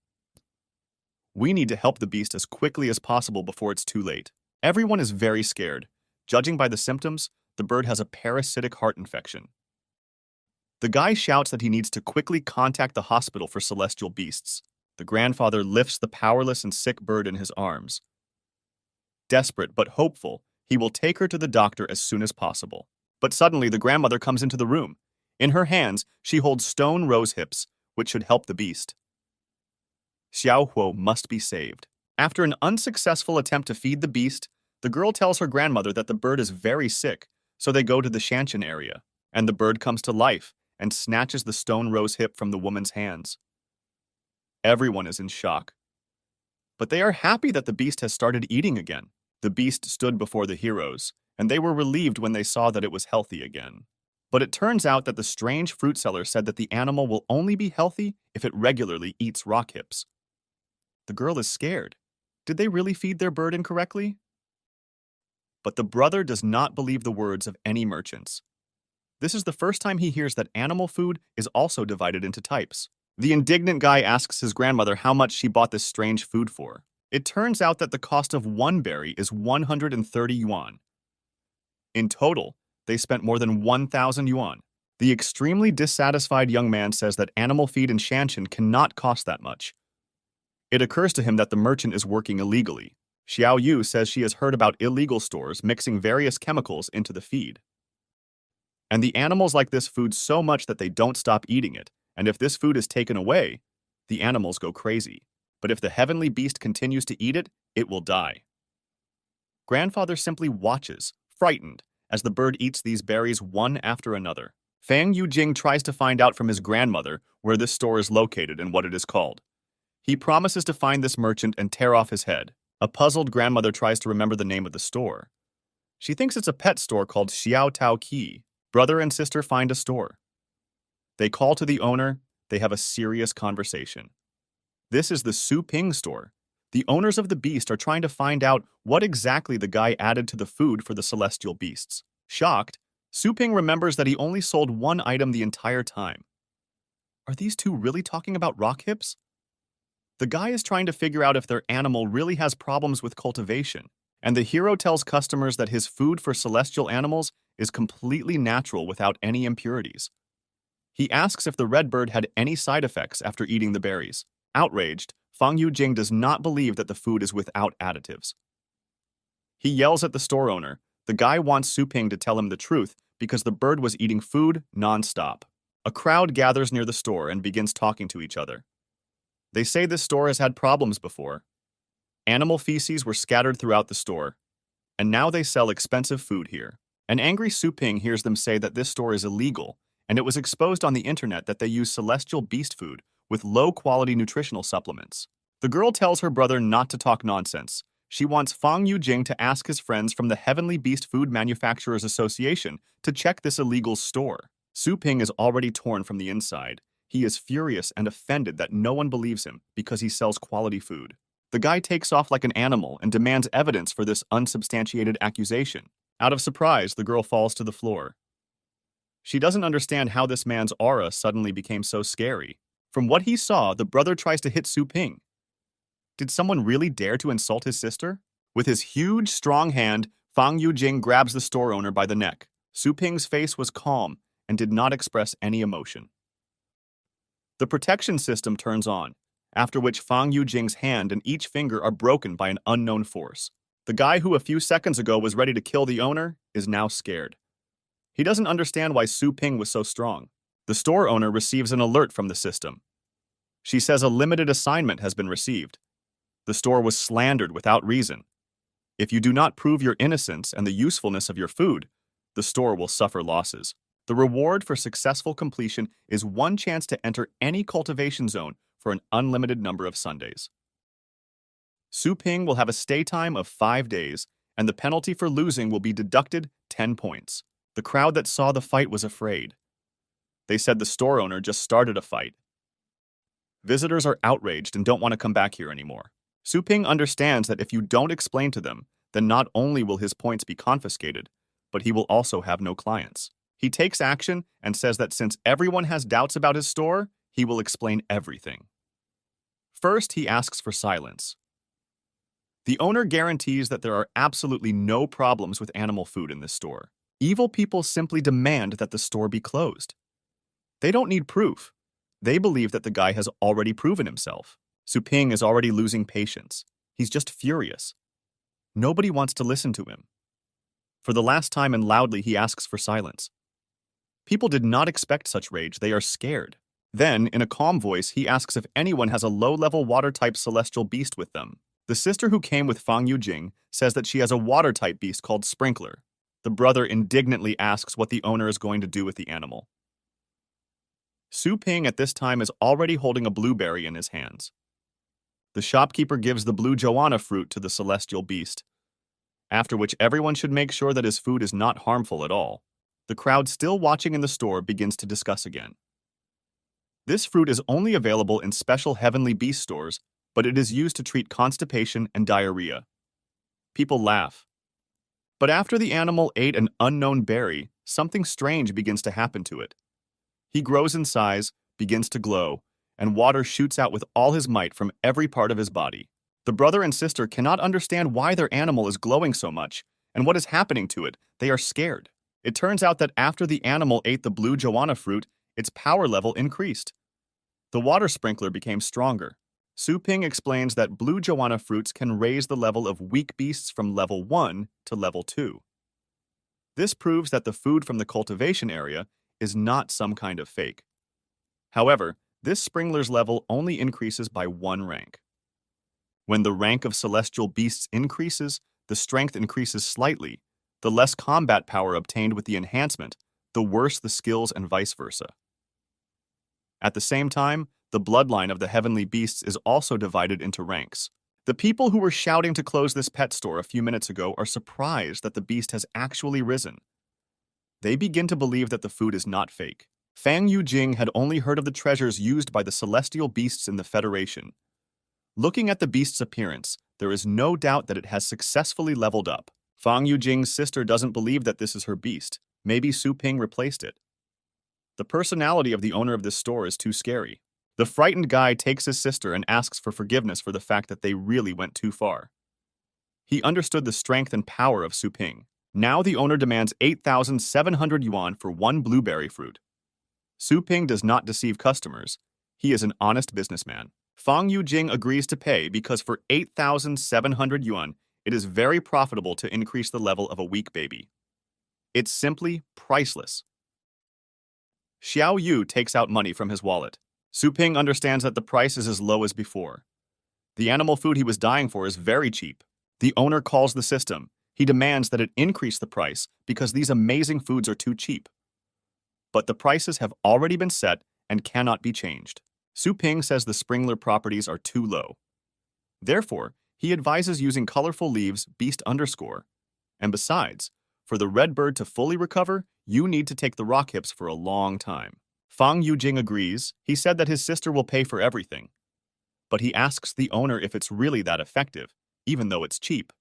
We need to help the beast as quickly as possible before it's too late. Everyone is very scared. Judging by the symptoms, the bird has a parasitic heart infection. The guy shouts that he needs to quickly contact the hospital for celestial beasts. The grandfather lifts the powerless and sick bird in his arms. Desperate but hopeful, he will take her to the doctor as soon as possible. But suddenly the grandmother comes into the room. In her hands, she holds stone rose hips, which should help the beast. Xiao Huo must be saved. After an unsuccessful attempt to feed the beast, the girl tells her grandmother that the bird is very sick, so they go to the Shanshan area, and the bird comes to life and snatches the stone rose hip from the woman's hands. Everyone is in shock. But they are happy that the beast has started eating again. The beast stood before the heroes, and they were relieved when they saw that it was healthy again. But it turns out that the strange fruit seller said that the animal will only be healthy if it regularly eats rock hips. The girl is scared. Did they really feed their bird incorrectly? But the brother does not believe the words of any merchants. This is the first time he hears that animal food is also divided into types. The indignant guy asks his grandmother how much she bought this strange food for. It turns out that the cost of one berry is 130 yuan. In total, they spent more than 1,000 yuan. The extremely dissatisfied young man says that animal feed in Shanshan cannot cost that much. It occurs to him that the merchant is working illegally. Xiao Yu says she has heard about illegal stores mixing various chemicals into the feed. And the animals like this food so much that they don't stop eating it, and if this food is taken away, the animals go crazy. But if the heavenly beast continues to eat it, it will die. Grandfather simply watches, frightened, as the bird eats these berries one after another. Fang Yujing tries to find out from his grandmother where this store is located and what it is called. He promises to find this merchant and tear off his head. A puzzled grandmother tries to remember the name of the store. She thinks it's a pet store called Xiao Tao Qi. Brother and sister find a store. They call to the owner. They have a serious conversation. This is the Su Ping store. The owners of the beast are trying to find out what exactly the guy added to the food for the celestial beasts. Shocked, Su Ping remembers that he only sold one item the entire time. Are these two really talking about rock hips? The guy is trying to figure out if their animal really has problems with cultivation, and the hero tells customers that his food for celestial animals is completely natural without any impurities. He asks if the redbird had any side effects after eating the berries. Outraged, Fang Yujing does not believe that the food is without additives. He yells at the store owner. The guy wants Su Ping to tell him the truth because the bird was eating food non-stop. A crowd gathers near the store and begins talking to each other. They say this store has had problems before. Animal feces were scattered throughout the store, and now they sell expensive food here. An angry Su Ping hears them say that this store is illegal, and it was exposed on the internet that they use celestial beast food with low-quality nutritional supplements. The girl tells her brother not to talk nonsense. She wants Fang Yujing to ask his friends from the Heavenly Beast Food Manufacturers Association to check this illegal store. Su Ping is already torn from the inside. He is furious and offended that no one believes him because he sells quality food. The guy takes off like an animal and demands evidence for this unsubstantiated accusation. Out of surprise, the girl falls to the floor. She doesn't understand how this man's aura suddenly became so scary. From what he saw, the brother tries to hit Su Ping. Did someone really dare to insult his sister? With his huge, strong hand, Fang Yujing grabs the store owner by the neck. Su Ping's face was calm and did not express any emotion. The protection system turns on, after which Fang Yujing's hand and each finger are broken by an unknown force. The guy who a few seconds ago was ready to kill the owner is now scared. He doesn't understand why Su Ping was so strong. The store owner receives an alert from the system. She says a limited assignment has been received. The store was slandered without reason. If you do not prove your innocence and the usefulness of your food, the store will suffer losses. The reward for successful completion is one chance to enter any cultivation zone for an unlimited number of Sundays. Su Ping will have a stay time of 5 days, and the penalty for losing will be deducted 10 points. The crowd that saw the fight was afraid. They said the store owner just started a fight. Visitors are outraged and don't want to come back here anymore. Su Ping understands that if you don't explain to them, then not only will his points be confiscated, but he will also have no clients. He takes action and says that since everyone has doubts about his store, he will explain everything. First, he asks for silence. The owner guarantees that there are absolutely no problems with animal food in this store. Evil people simply demand that the store be closed. They don't need proof. They believe that the guy has already proven himself. Su Ping is already losing patience. He's just furious. Nobody wants to listen to him. For the last time and loudly, he asks for silence. People did not expect such rage. They are scared. Then, in a calm voice, he asks if anyone has a low-level water-type celestial beast with them. The sister who came with Fang Yujing says that she has a water-type beast called Sprinkler. The brother indignantly asks what the owner is going to do with the animal. Su Ping at this time is already holding a blueberry in his hands. The shopkeeper gives the blue Joanna fruit to the celestial beast, after which everyone should make sure that his food is not harmful at all. The crowd still watching in the store begins to discuss again. This fruit is only available in special heavenly beast stores, but it is used to treat constipation and diarrhea. People laugh. But after the animal ate an unknown berry, something strange begins to happen to it. He grows in size, begins to glow, and water shoots out with all his might from every part of his body. The brother and sister cannot understand why their animal is glowing so much, and what is happening to it. They are scared. It turns out that after the animal ate the blue Joanna fruit, its power level increased. The water sprinkler became stronger. Su Ping explains that blue Joanna fruits can raise the level of weak beasts from level 1 to level 2. This proves that the food from the cultivation area is not some kind of fake. However, this sprinkler's level only increases by 1 rank. When the rank of celestial beasts increases, the strength increases slightly. The less combat power obtained with the enhancement, the worse the skills and vice versa. At the same time, the bloodline of the heavenly beasts is also divided into ranks. The people who were shouting to close this pet store a few minutes ago are surprised that the beast has actually risen. They begin to believe that the food is not fake. Fang Yujing had only heard of the treasures used by the celestial beasts in the Federation. Looking at the beast's appearance, there is no doubt that it has successfully leveled up. Fang Yujing's sister doesn't believe that this is her beast. Maybe Su Ping replaced it. The personality of the owner of this store is too scary. The frightened guy takes his sister and asks for forgiveness for the fact that they really went too far. He understood the strength and power of Su Ping. Now the owner demands 8,700 yuan for one blueberry fruit. Su Ping does not deceive customers. He is an honest businessman. Fang Yujing agrees to pay because for 8,700 yuan, it is very profitable to increase the level of a weak baby. It's simply priceless. Xiao Yu takes out money from his wallet. Su Ping understands that the price is as low as before. The animal food he was dying for is very cheap. The owner calls the system. He demands that it increase the price because these amazing foods are too cheap. But the prices have already been set and cannot be changed. Su Ping says the sprinkler properties are too low. Therefore, he advises using colorful leaves beast underscore. And besides, for the red bird to fully recover, you need to take the rock hips for a long time. Fang Yujing agrees. He said that his sister will pay for everything. But he asks the owner if it's really that effective, even though it's cheap.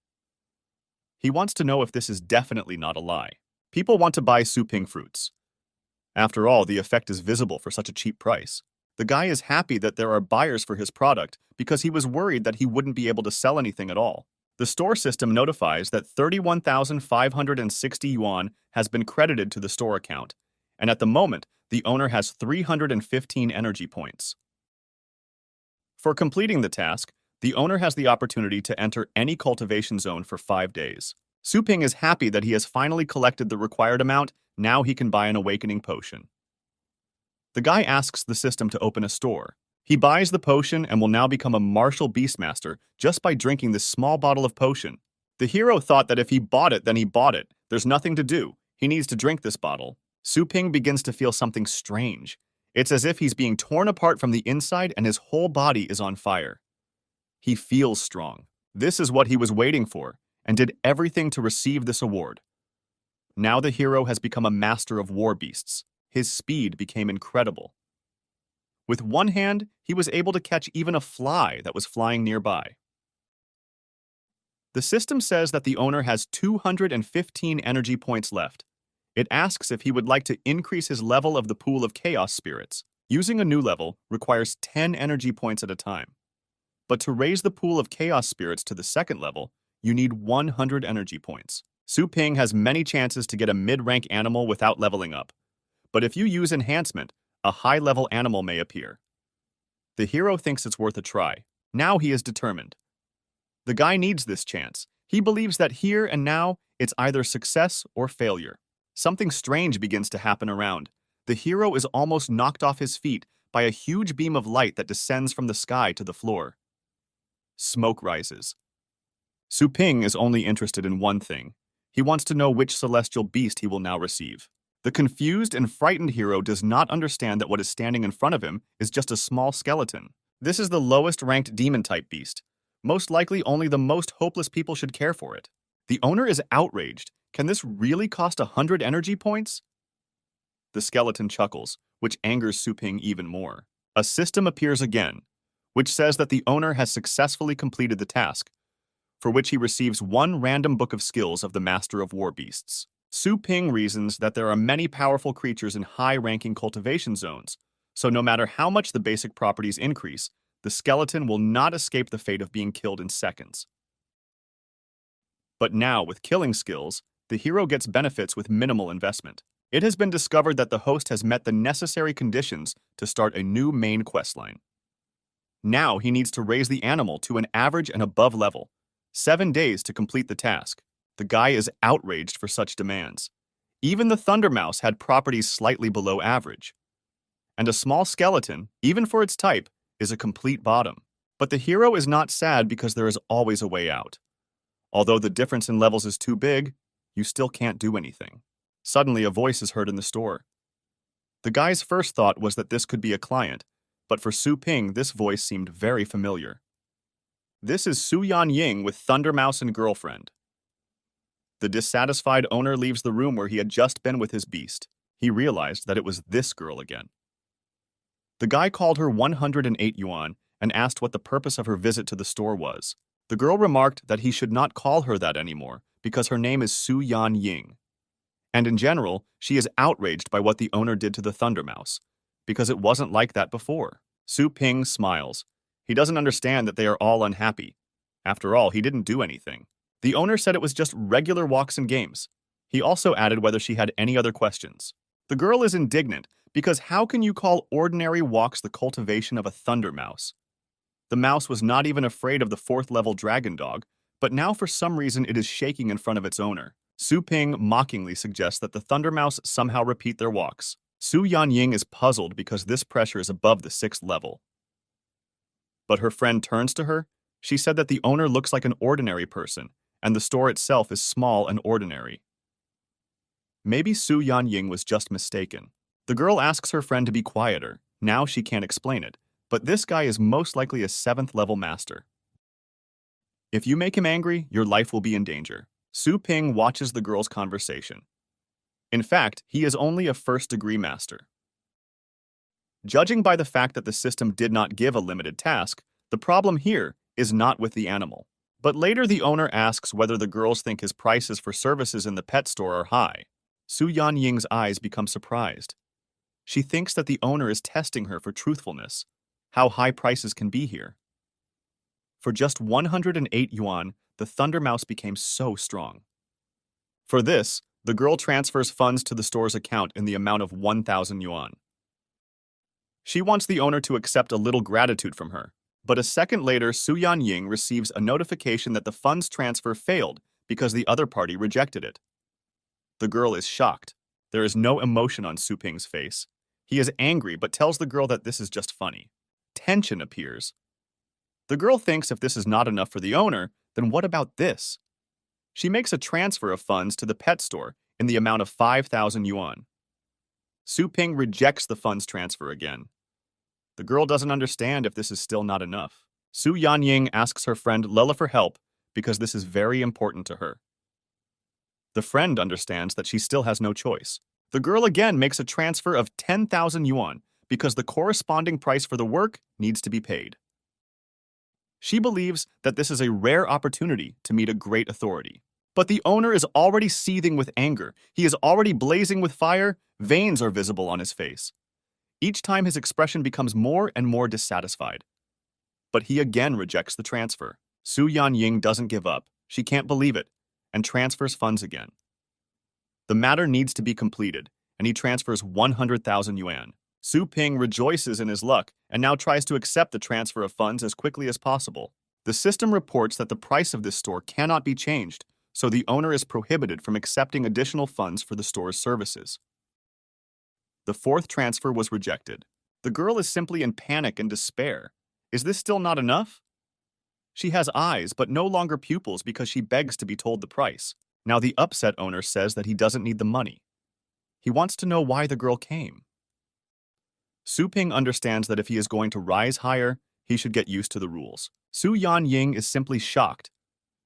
He wants to know if this is definitely not a lie. People want to buy Su Ping fruits. After all, the effect is visible for such a cheap price. The guy is happy that there are buyers for his product because he was worried that he wouldn't be able to sell anything at all. The store system notifies that 31,560 yuan has been credited to the store account, and at the moment, the owner has 315 energy points. For completing the task, the owner has the opportunity to enter any cultivation zone for 5 days. Su Ping is happy that he has finally collected the required amount. Now he can buy an awakening potion. The guy asks the system to open a store. He buys the potion and will now become a martial beastmaster just by drinking this small bottle of potion. The hero thought that if he bought it, then he bought it. There's nothing to do. He needs to drink this bottle. Su Ping begins to feel something strange. It's as if he's being torn apart from the inside and his whole body is on fire. He feels strong. This is what he was waiting for, and did everything to receive this award. Now the hero has become a master of war beasts. His speed became incredible. With one hand, he was able to catch even a fly that was flying nearby. The system says that the owner has 215 energy points left. It asks if he would like to increase his level of the pool of chaos spirits. Using a new level requires 10 energy points at a time. But to raise the pool of chaos spirits to the second level, you need 100 energy points. Su Ping has many chances to get a mid-rank animal without leveling up. But if you use enhancement, a high-level animal may appear. The hero thinks it's worth a try. Now he is determined. The guy needs this chance. He believes that here and now, it's either success or failure. Something strange begins to happen around. The hero is almost knocked off his feet by a huge beam of light that descends from the sky to the floor. Smoke rises. Su Ping is only interested in one thing. He wants to know which celestial beast he will now receive. The confused and frightened hero does not understand that what is standing in front of him is just a small skeleton. This is the lowest ranked demon-type beast. Most likely only the most hopeless people should care for it. The owner is outraged. Can this really cost 100 energy points? The skeleton chuckles, which angers Su Ping even more. A system appears again, which says that the owner has successfully completed the task, for which he receives one random book of skills of the Master of War Beasts. Su Ping reasons that there are many powerful creatures in high-ranking cultivation zones, so no matter how much the basic properties increase, the skeleton will not escape the fate of being killed in seconds. But now, with killing skills, the hero gets benefits with minimal investment. It has been discovered that the host has met the necessary conditions to start a new main questline. Now he needs to raise the animal to an average and above level. 7 days to complete the task. The guy is outraged for such demands. Even the Thunder Mouse had properties slightly below average. And a small skeleton, even for its type, is a complete bottom. But the hero is not sad because there is always a way out. Although the difference in levels is too big, you still can't do anything. Suddenly a voice is heard in the store. The guy's first thought was that this could be a client, but for Su Ping this voice seemed very familiar. This is Su Ying with Thunder Mouse and girlfriend. The dissatisfied owner leaves the room where he had just been with his beast. He realized that it was this girl again. The guy called her 108 yuan and asked what the purpose of her visit to the store was. The girl remarked that he should not call her that anymore because her name is Su Ying. And in general, she is outraged by what the owner did to the Thunder Mouse, because it wasn't like that before. Su Ping smiles. He doesn't understand that they are all unhappy. After all, he didn't do anything. The owner said it was just regular walks and games. He also added whether she had any other questions. The girl is indignant because how can you call ordinary walks the cultivation of a Thunder Mouse? The mouse was not even afraid of the 4th level dragon dog, but now for some reason it is shaking in front of its owner. Su Ping mockingly suggests that the Thunder Mouse somehow repeat their walks. Su Yanying is puzzled because this pressure is above the 6th level. But her friend turns to her. She said that the owner looks like an ordinary person, and the store itself is small and ordinary. Maybe Su Yanying was just mistaken. The girl asks her friend to be quieter. Now she can't explain it, but this guy is most likely a 7th level master. If you make him angry, your life will be in danger. Su Ping watches the girl's conversation. In fact, he is only a 1st-degree master. Judging by the fact that the system did not give a limited task, the problem here is not with the animal. But later the owner asks whether the girls think his prices for services in the pet store are high. Su Yanying's eyes become surprised. She thinks that the owner is testing her for truthfulness, how high prices can be here. For just 108 yuan, the Thunder Mouse became so strong. For this, the girl transfers funds to the store's account in the amount of 1,000 yuan. She wants the owner to accept a little gratitude from her, but a second later, Su Yanying receives a notification that the funds transfer failed because the other party rejected it. The girl is shocked. There is no emotion on Su Ping's face. He is angry but tells the girl that this is just funny. Tension appears. The girl thinks if this is not enough for the owner, then what about this? She makes a transfer of funds to the pet store in the amount of 5,000 yuan. Su Ping rejects the funds transfer again. The girl doesn't understand if this is still not enough. Su Yanying asks her friend Lela for help because this is very important to her. The friend understands that she still has no choice. The girl again makes a transfer of 10,000 yuan because the corresponding price for the work needs to be paid. She believes that this is a rare opportunity to meet a great authority. But the owner is already seething with anger. He is already blazing with fire. Veins are visible on his face. Each time his expression becomes more and more dissatisfied. But he again rejects the transfer. Su Yanying doesn't give up. She can't believe it, and transfers funds again. The matter needs to be completed, and he transfers 100,000 yuan. Su Ping rejoices in his luck and now tries to accept the transfer of funds as quickly as possible. The system reports that the price of this store cannot be changed, so the owner is prohibited from accepting additional funds for the store's services. The 4th transfer was rejected. The girl is simply in panic and despair. Is this still not enough? She has eyes but no longer pupils because she begs to be told the price. Now the upset owner says that he doesn't need the money. He wants to know why the girl came. Su Ping understands that if he is going to rise higher, he should get used to the rules. Su Yanying is simply shocked.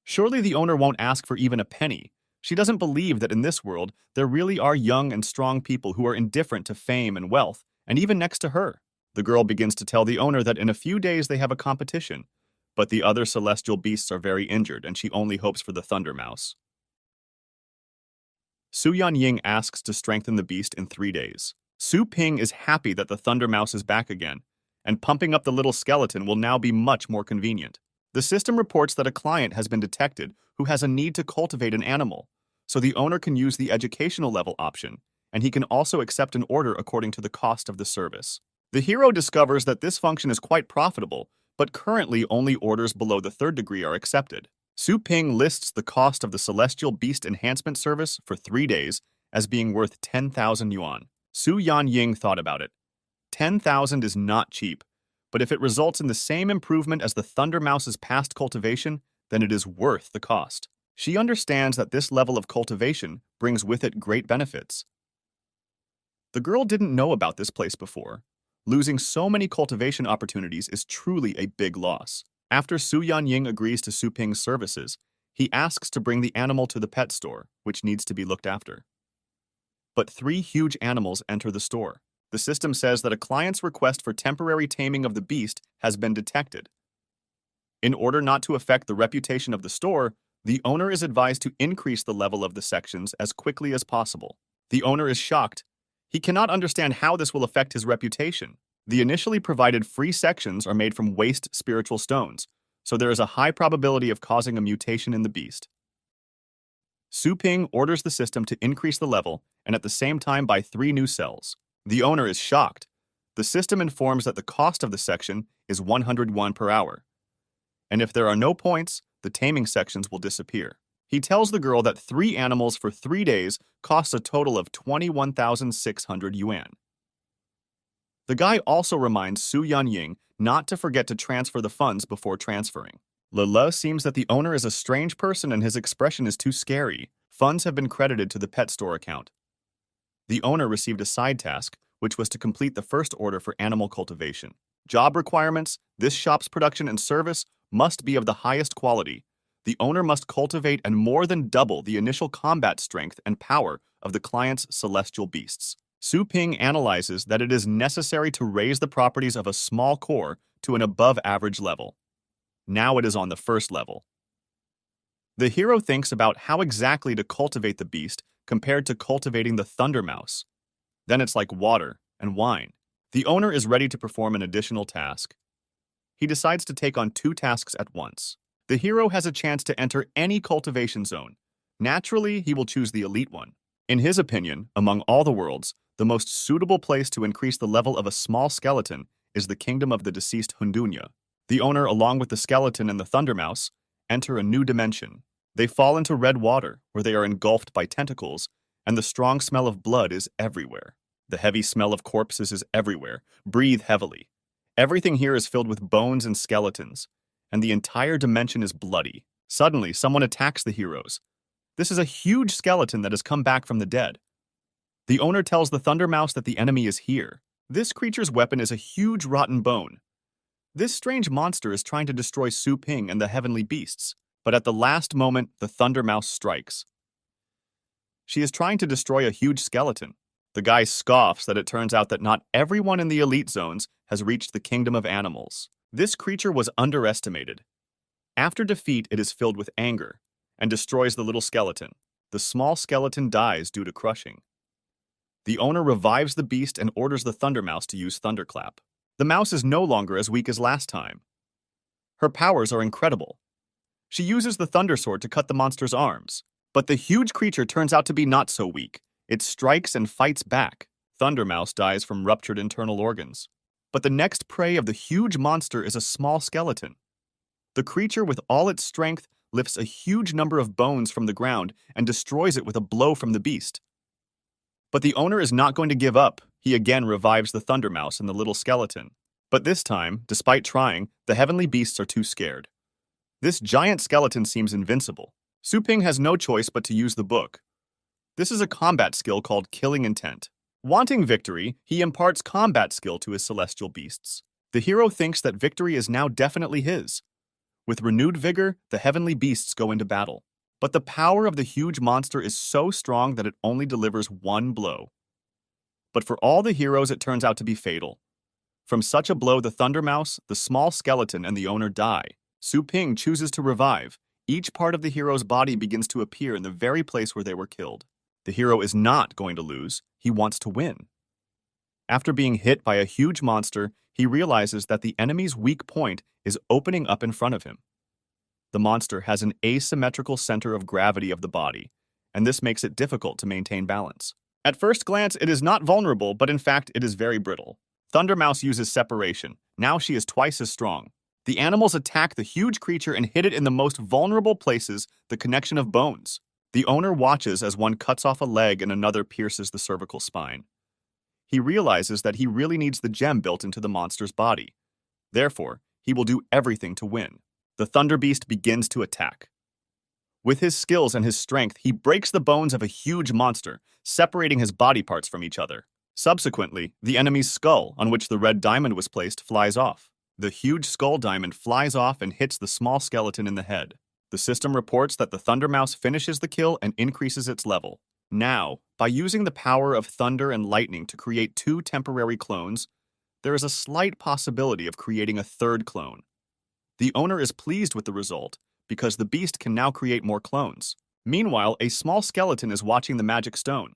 Surely the owner won't ask for even a penny. She doesn't believe that in this world, there really are young and strong people who are indifferent to fame and wealth, and even next to her. The girl begins to tell the owner that in a few days they have a competition, but the other celestial beasts are very injured and she only hopes for the Thunder Mouse. Su Yanying asks to strengthen the beast in 3 days. Su Ping is happy that the Thunder Mouse is back again, and pumping up the little skeleton will now be much more convenient. The system reports that a client has been detected who has a need to cultivate an animal, so the owner can use the educational level option, and he can also accept an order according to the cost of the service. The hero discovers that this function is quite profitable, but currently only orders below the 3rd degree are accepted. Su Ping lists the cost of the Celestial Beast Enhancement Service for 3 days as being worth 10,000 yuan. Su Yanying thought about it. 10,000 is not cheap, but if it results in the same improvement as the Thunder Mouse's past cultivation, then it is worth the cost. She understands that this level of cultivation brings with it great benefits. The girl didn't know about this place before. Losing so many cultivation opportunities is truly a big loss. After Su Yanying agrees to Su Ping's services, he asks to bring the animal to the pet store, which needs to be looked after. But 3 huge animals enter the store. The system says that a client's request for temporary taming of the beast has been detected. In order not to affect the reputation of the store, The owner is advised to increase the level of the sections as quickly as possible. The owner is shocked. He cannot understand how this will affect his reputation. The initially provided free sections are made from waste spiritual stones, so there is a high probability of causing a mutation in the beast. Su Ping orders the system to increase the level and at the same time buy 3 new cells. The owner is shocked. The system informs that the cost of the section is 101 per hour. And if there are no points, the taming sections will disappear. He tells the girl that 3 animals for 3 days costs a total of 21,600 yuan. The guy also reminds Su Ying not to forget to transfer the funds before transferring. Lele seems that the owner is a strange person and his expression is too scary. Funds have been credited to the pet store account. The owner received a side task, which was to complete the first order for animal cultivation. Job requirements: this shop's production and service must be of the highest quality. The owner must cultivate and more than double the initial combat strength and power of the client's celestial beasts. Su Ping analyzes that it is necessary to raise the properties of a small core to an above-average level. Now it is on the first level. The hero thinks about how exactly to cultivate the beast compared to cultivating the thunder mouse. Then it's like water and wine. The owner is ready to perform an additional task. He decides to take on 2 tasks at once. The hero has a chance to enter any cultivation zone. Naturally, he will choose the elite one. In his opinion, among all the worlds, the most suitable place to increase the level of a small skeleton is the kingdom of the deceased Hundunya. The owner, along with the skeleton and the thunder mouse, enter a new dimension. They fall into red water, where they are engulfed by tentacles, and the strong smell of blood is everywhere. The heavy smell of corpses is everywhere. Breathe heavily. Everything here is filled with bones and skeletons, and the entire dimension is bloody. Suddenly, someone attacks the heroes. This is a huge skeleton that has come back from the dead. The owner tells the thunder mouse that the enemy is here. This creature's weapon is a huge rotten bone. This strange monster is trying to destroy Su Ping and the heavenly beasts, but at the last moment, the thunder mouse strikes. She is trying to destroy a huge skeleton. The guy scoffs that it turns out that not everyone in the elite zones has reached the kingdom of animals. This creature was underestimated. After defeat, it is filled with anger and destroys the little skeleton. The small skeleton dies due to crushing. The owner revives the beast and orders the thunder mouse to use thunderclap. The mouse is no longer as weak as last time. Her powers are incredible. She uses the thunder sword to cut the monster's arms, but the huge creature turns out to be not so weak. It strikes and fights back. Thunder mouse dies from ruptured internal organs. But the next prey of the huge monster is a small skeleton. The creature, with all its strength, lifts a huge number of bones from the ground and destroys it with a blow from the beast. But the owner is not going to give up. He again revives the thunder mouse and the little skeleton. But this time, despite trying, the heavenly beasts are too scared. This giant skeleton seems invincible. Su Ping has no choice but to use the book. This is a combat skill called Killing Intent. Wanting victory, he imparts combat skill to his celestial beasts. The hero thinks that victory is now definitely his. With renewed vigor, the heavenly beasts go into battle. But the power of the huge monster is so strong that it only delivers 1 blow. But for all the heroes, it turns out to be fatal. From such a blow, the thunder mouse, the small skeleton, and the owner die. Su Ping chooses to revive. Each part of the hero's body begins to appear in the very place where they were killed. The hero is not going to lose. He wants to win. After being hit by a huge monster, he realizes that the enemy's weak point is opening up in front of him. The monster has an asymmetrical center of gravity of the body, and this makes it difficult to maintain balance. At first glance, it is not vulnerable, but in fact, it is very brittle. Thunder mouse uses separation. Now she is twice as strong. The animals attack the huge creature and hit it in the most vulnerable places, the connection of bones. The owner watches as one cuts off a leg and another pierces the cervical spine. He realizes that he really needs the gem built into the monster's body. Therefore, he will do everything to win. The Thunder Beast begins to attack. With his skills and his strength, he breaks the bones of a huge monster, separating his body parts from each other. Subsequently, the enemy's skull, on which the red diamond was placed, flies off. The huge skull diamond flies off and hits the small skeleton in the head. The system reports that the Thunder Mouse finishes the kill and increases its level. Now, by using the power of thunder and lightning to create 2 temporary clones, there is a slight possibility of creating a 3rd clone. The owner is pleased with the result, because the beast can now create more clones. Meanwhile, a small skeleton is watching the magic stone,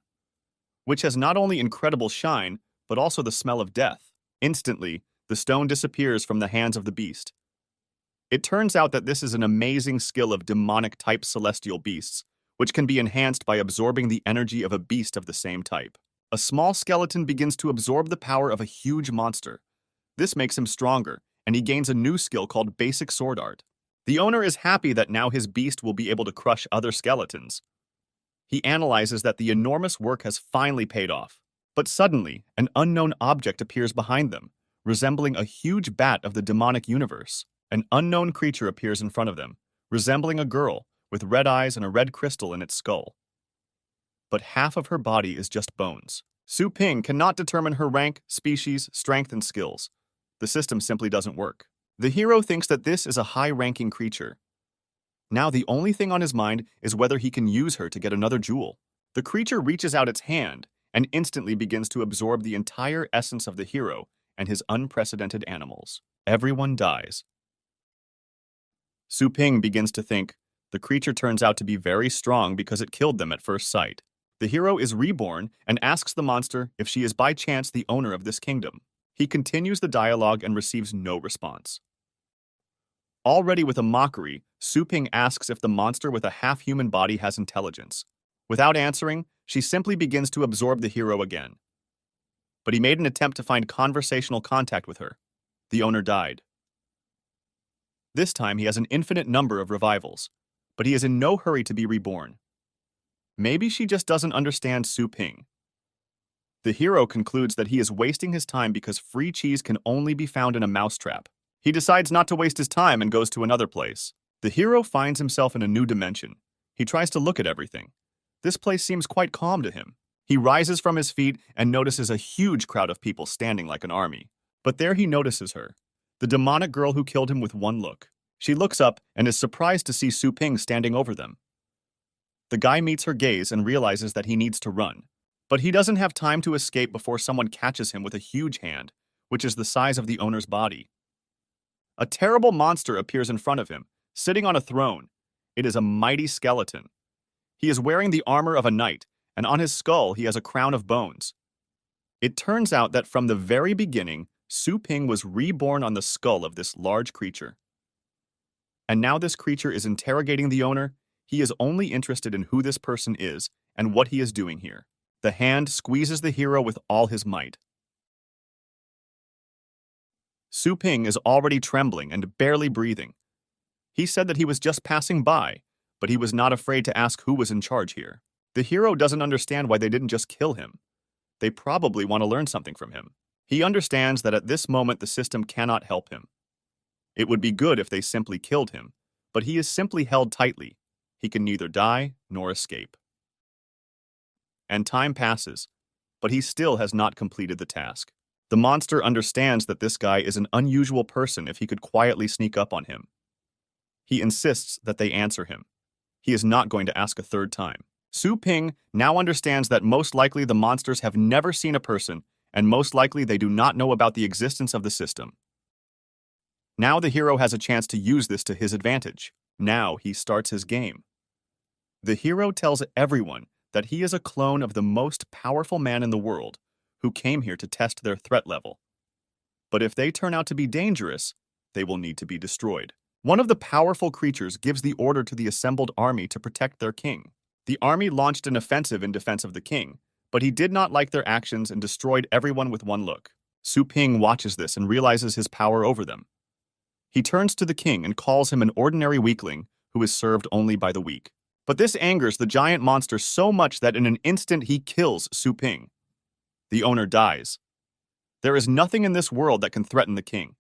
which has not only incredible shine, but also the smell of death. Instantly, the stone disappears from the hands of the beast. It turns out that this is an amazing skill of demonic-type celestial beasts, which can be enhanced by absorbing the energy of a beast of the same type. A small skeleton begins to absorb the power of a huge monster. This makes him stronger, and he gains a new skill called Basic Sword Art. The owner is happy that now his beast will be able to crush other skeletons. He analyzes that the enormous work has finally paid off. But suddenly, an unknown object appears behind them, resembling a huge bat of the demonic universe. An unknown creature appears in front of them, resembling a girl, with red eyes and a red crystal in its skull. But half of her body is just bones. Su Ping cannot determine her rank, species, strength, and skills. The system simply doesn't work. The hero thinks that this is a high-ranking creature. Now the only thing on his mind is whether he can use her to get another jewel. The creature reaches out its hand and instantly begins to absorb the entire essence of the hero and his unprecedented animals. Everyone dies. Su Ping begins to think, the creature turns out to be very strong because it killed them at first sight. The hero is reborn and asks the monster if she is by chance the owner of this kingdom. He continues the dialogue and receives no response. Already with a mockery, Su Ping asks if the monster with a half-human body has intelligence. Without answering, she simply begins to absorb the hero again. But he made an attempt to find conversational contact with her. The owner died. This time he has an infinite number of revivals, but he is in no hurry to be reborn. Maybe she just doesn't understand Su Ping. The hero concludes that he is wasting his time because free cheese can only be found in a mousetrap. He decides not to waste his time and goes to another place. The hero finds himself in a new dimension. He tries to look at everything. This place seems quite calm to him. He rises from his feet and notices a huge crowd of people standing like an army. But there he notices her, the demonic girl who killed him with one look. She looks up and is surprised to see Su Ping standing over them. The guy meets her gaze and realizes that he needs to run. But he doesn't have time to escape before someone catches him with a huge hand, which is the size of the owner's body. A terrible monster appears in front of him, sitting on a throne. It is a mighty skeleton. He is wearing the armor of a knight, and on his skull he has a crown of bones. It turns out that from the very beginning, Su Ping was reborn on the skull of this large creature. And now this creature is interrogating the owner. He is only interested in who this person is and what he is doing here. The hand squeezes the hero with all his might. Su Ping is already trembling and barely breathing. He said that he was just passing by, but he was not afraid to ask who was in charge here. The hero doesn't understand why they didn't just kill him. They probably want to learn something from him. He understands that at this moment the system cannot help him. It would be good if they simply killed him, but he is simply held tightly. He can neither die nor escape. And time passes, but he still has not completed the task. The monster understands that this guy is an unusual person if he could quietly sneak up on him. He insists that they answer him. He is not going to ask a third time. Su Ping now understands that most likely the monsters have never seen a person, and most likely they do not know about the existence of the system. Now the hero has a chance to use this to his advantage. Now he starts his game. The hero tells everyone that he is a clone of the most powerful man in the world, who came here to test their threat level. But if they turn out to be dangerous, they will need to be destroyed. One of the powerful creatures gives the order to the assembled army to protect their king. The army launched an offensive in defense of the king, but he did not like their actions and destroyed everyone with one look. Su Ping watches this and realizes his power over them. He turns to the king and calls him an ordinary weakling who is served only by the weak. But this angers the giant monster so much that in an instant he kills Su Ping. The owner dies. There is nothing in this world that can threaten the king.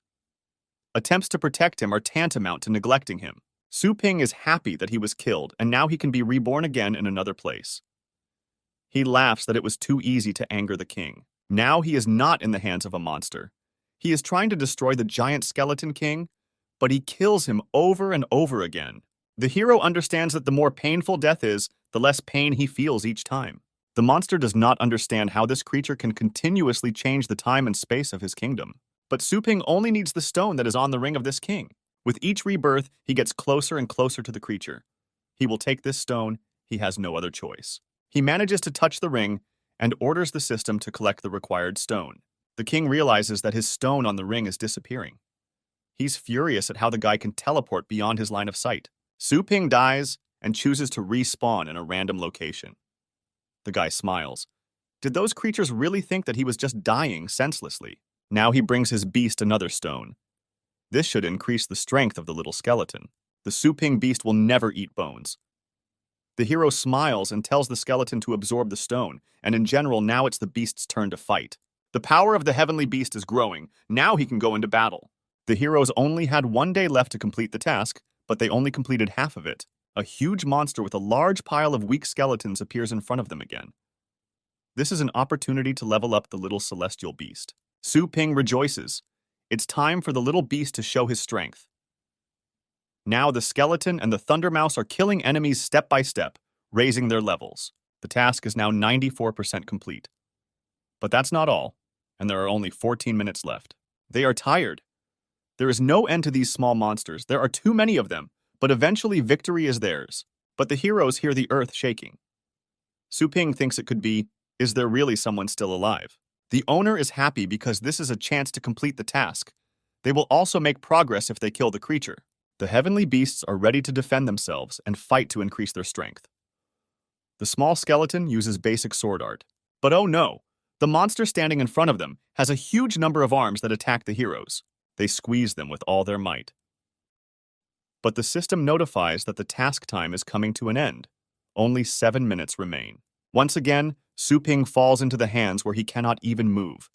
Attempts to protect him are tantamount to neglecting him. Su Ping is happy that he was killed, and now he can be reborn again in another place. He laughs that it was too easy to anger the king. Now he is not in the hands of a monster. He is trying to destroy the giant skeleton king, but he kills him over and over again. The hero understands that the more painful death is, the less pain he feels each time. The monster does not understand how this creature can continuously change the time and space of his kingdom. But Su Ping only needs the stone that is on the ring of this king. With each rebirth, he gets closer and closer to the creature. He will take this stone, he has no other choice. He manages to touch the ring and orders the system to collect the required stone. The king realizes that his stone on the ring is disappearing. He's furious at how the guy can teleport beyond his line of sight. Su Ping dies and chooses to respawn in a random location. The guy smiles. Did those creatures really think that he was just dying senselessly? Now he brings his beast another stone. This should increase the strength of the little skeleton. The Su Ping beast will never eat bones. The hero smiles and tells the skeleton to absorb the stone, and in general, now it's the beast's turn to fight. The power of the heavenly beast is growing. Now he can go into battle. The heroes only had 1 day left to complete the task, but they only completed half of it. A huge monster with a large pile of weak skeletons appears in front of them again. This is an opportunity to level up the little celestial beast. Su Ping rejoices. It's time for the little beast to show his strength. Now the skeleton and the thunder mouse are killing enemies step by step, raising their levels. The task is now 94% complete. But that's not all, and there are only 14 minutes left. They are tired. There is no end to these small monsters. There are too many of them, but eventually victory is theirs. But the heroes hear the earth shaking. Su Ping thinks it could be, is there really someone still alive? The owner is happy because this is a chance to complete the task. They will also make progress if they kill the creature. The heavenly beasts are ready to defend themselves and fight to increase their strength. The small skeleton uses basic sword art. But oh no! The monster standing in front of them has a huge number of arms that attack the heroes. They squeeze them with all their might. But the system notifies that the task time is coming to an end. Only 7 minutes remain. Once again, Su Ping falls into the hands where he cannot even move.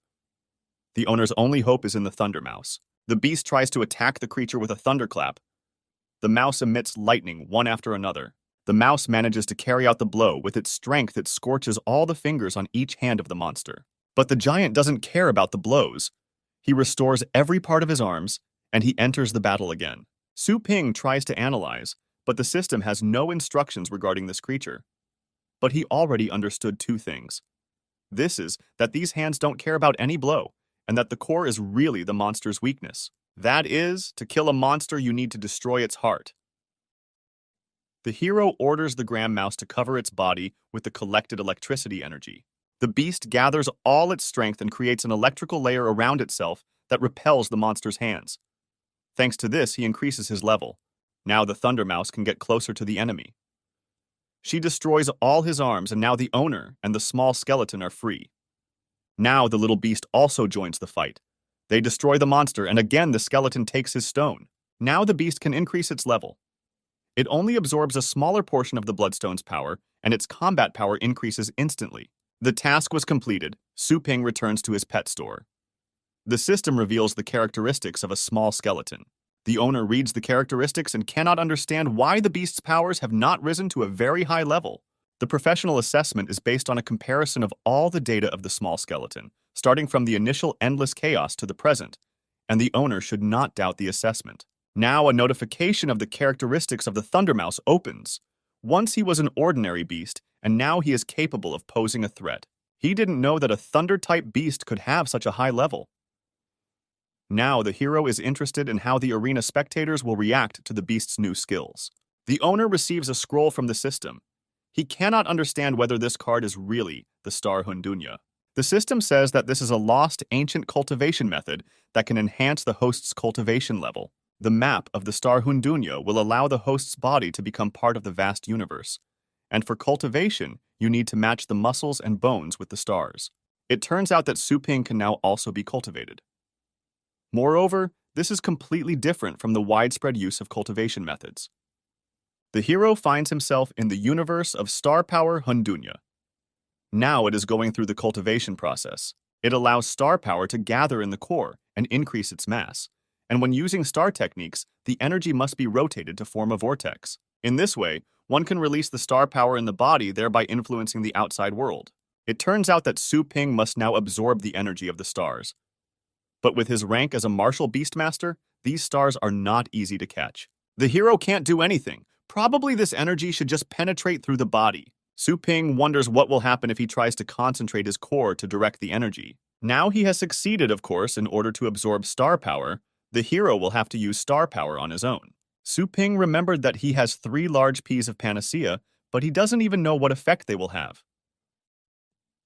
The owner's only hope is in the thunder mouse. The beast tries to attack the creature with a thunderclap. The mouse emits lightning one after another. The mouse manages to carry out the blow. With its strength, it scorches all the fingers on each hand of the monster. But the giant doesn't care about the blows. He restores every part of his arms, and he enters the battle again. Su Ping tries to analyze, but the system has no instructions regarding this creature. But he already understood 2 things. This is that these hands don't care about any blow, and that the core is really the monster's weakness. That is, to kill a monster, you need to destroy its heart. The hero orders the Gram Mouse to cover its body with the collected electricity energy. The beast gathers all its strength and creates an electrical layer around itself that repels the monster's hands. Thanks to this, he increases his level. Now the Thunder Mouse can get closer to the enemy. She destroys all his arms, and now the owner and the small skeleton are free. Now the little beast also joins the fight. They destroy the monster, and again the skeleton takes his stone. Now the beast can increase its level. It only absorbs a smaller portion of the Bloodstone's power, and its combat power increases instantly. The task was completed. Su Ping returns to his pet store. The system reveals the characteristics of a small skeleton. The owner reads the characteristics and cannot understand why the beast's powers have not risen to a very high level. The professional assessment is based on a comparison of all the data of the small skeleton, starting from the initial endless chaos to the present, and the owner should not doubt the assessment. Now a notification of the characteristics of the Thunder Mouse opens. Once he was an ordinary beast, and now he is capable of posing a threat. He didn't know that a Thunder-type beast could have such a high level. Now the hero is interested in how the arena spectators will react to the beast's new skills. The owner receives a scroll from the system. He cannot understand whether this card is really the Star Hundunya. The system says that this is a lost ancient cultivation method that can enhance the host's cultivation level. The map of the Star Hundunya will allow the host's body to become part of the vast universe. And for cultivation, you need to match the muscles and bones with the stars. It turns out that Su Ping can now also be cultivated. Moreover, this is completely different from the widespread use of cultivation methods. The hero finds himself in the universe of Star Power Hundunya. Now it is going through the cultivation process. It allows star power to gather in the core and increase its mass. And when using star techniques, the energy must be rotated to form a vortex. In this way, one can release the star power in the body, thereby influencing the outside world. It turns out that Su Ping must now absorb the energy of the stars. But with his rank as a martial beastmaster, these stars are not easy to catch. The hero can't do anything. Probably this energy should just penetrate through the body. Su Ping wonders what will happen if he tries to concentrate his core to direct the energy. Now he has succeeded, of course, in order to absorb star power, The hero will have to use star power on his own. Su Ping remembered that he has 3 large peas of panacea, but he doesn't even know what effect they will have.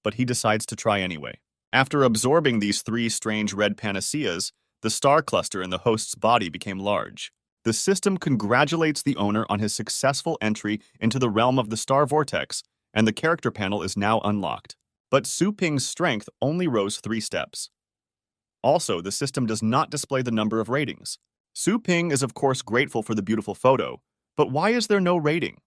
But he decides to try anyway. After absorbing these 3 strange red panaceas, the star cluster in the host's body became large. The system congratulates the owner on his successful entry into the realm of the star vortex, and the character panel is now unlocked. But Su Ping's strength only rose 3 steps. Also, the system does not display the number of ratings. Su Ping is of course grateful for the beautiful photo, but why is there no rating?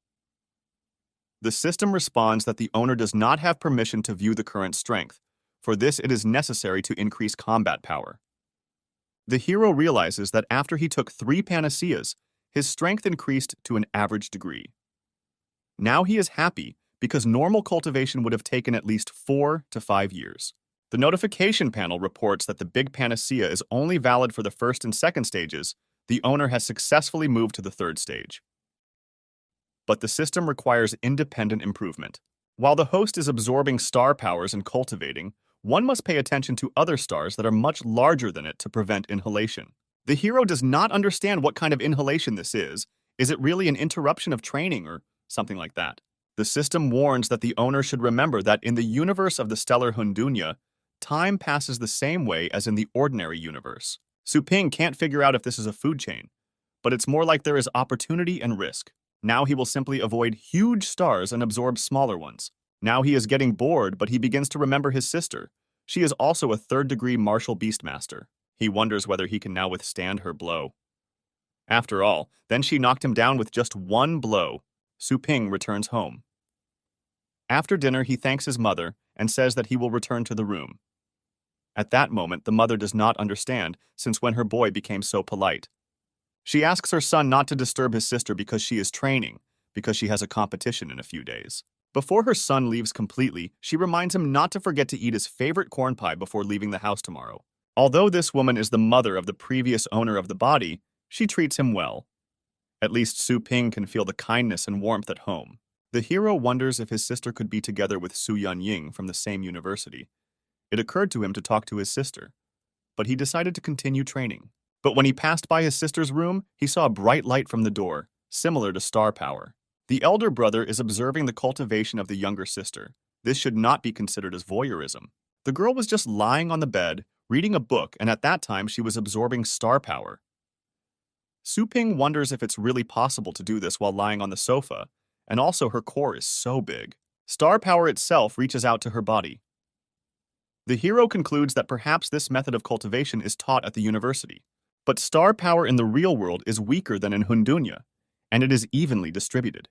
The system responds that the owner does not have permission to view the current strength. For this, it is necessary to increase combat power. The hero realizes that after he took 3 panaceas, his strength increased to an average degree. Now he is happy because normal cultivation would have taken at least 4 to 5 years. The notification panel reports that the big panacea is only valid for the first and second stages. The owner has successfully moved to the 3rd stage. But the system requires independent improvement. While the host is absorbing star powers and cultivating, one must pay attention to other stars that are much larger than it to prevent inhalation. The hero does not understand what kind of inhalation this is. Is it really an interruption of training or something like that? The system warns that the owner should remember that in the universe of the stellar Hundunya, time passes the same way as in the ordinary universe. Su Ping can't figure out if this is a food chain, but it's more like there is opportunity and risk. Now he will simply avoid huge stars and absorb smaller ones. Now he is getting bored, but he begins to remember his sister. She is also a 3rd-degree martial beastmaster. He wonders whether he can now withstand her blow. After all, then she knocked him down with just 1 blow. Su Ping returns home. After dinner, he thanks his mother and says that he will return to the room. At that moment, the mother does not understand, since when her boy became so polite. She asks her son not to disturb his sister because she is training, because she has a competition in a few days. Before her son leaves completely, she reminds him not to forget to eat his favorite corn pie before leaving the house tomorrow. Although this woman is the mother of the previous owner of the body, she treats him well. At least Su Ping can feel the kindness and warmth at home. The hero wonders if his sister could be together with Su Ying from the same university. It occurred to him to talk to his sister, but he decided to continue training. But when he passed by his sister's room, he saw a bright light from the door, similar to star power. The elder brother is observing the cultivation of the younger sister. This should not be considered as voyeurism. The girl was just lying on the bed, reading a book, and at that time she was absorbing star power. Su Ping wonders if it's really possible to do this while lying on the sofa, and also her core is so big. Star power itself reaches out to her body. The hero concludes that perhaps this method of cultivation is taught at the university. But star power in the real world is weaker than in Hundunya, and it is evenly distributed.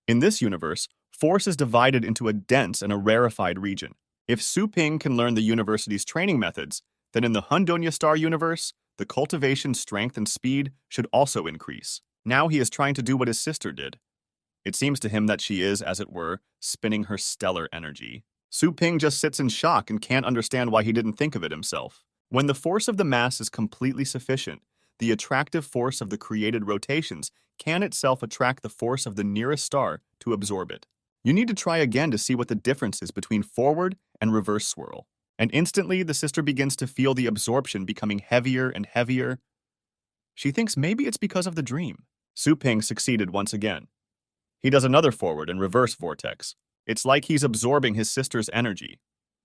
In this universe, force is divided into a dense and a rarefied region. If Su Ping can learn the university's training methods, then in the Hundunya star universe, the cultivation strength and speed should also increase. Now he is trying to do what his sister did. It seems to him that she is, as it were, spinning her stellar energy. Su Ping just sits in shock and can't understand why he didn't think of it himself. When the force of the mass is completely sufficient, the attractive force of the created rotations can itself attract the force of the nearest star to absorb it. You need to try again to see what the difference is between forward and reverse swirl. And instantly, the sister begins to feel the absorption becoming heavier and heavier. She thinks maybe it's because of the dream. Su Ping succeeded once again. He does another forward and reverse vortex. It's like he's absorbing his sister's energy.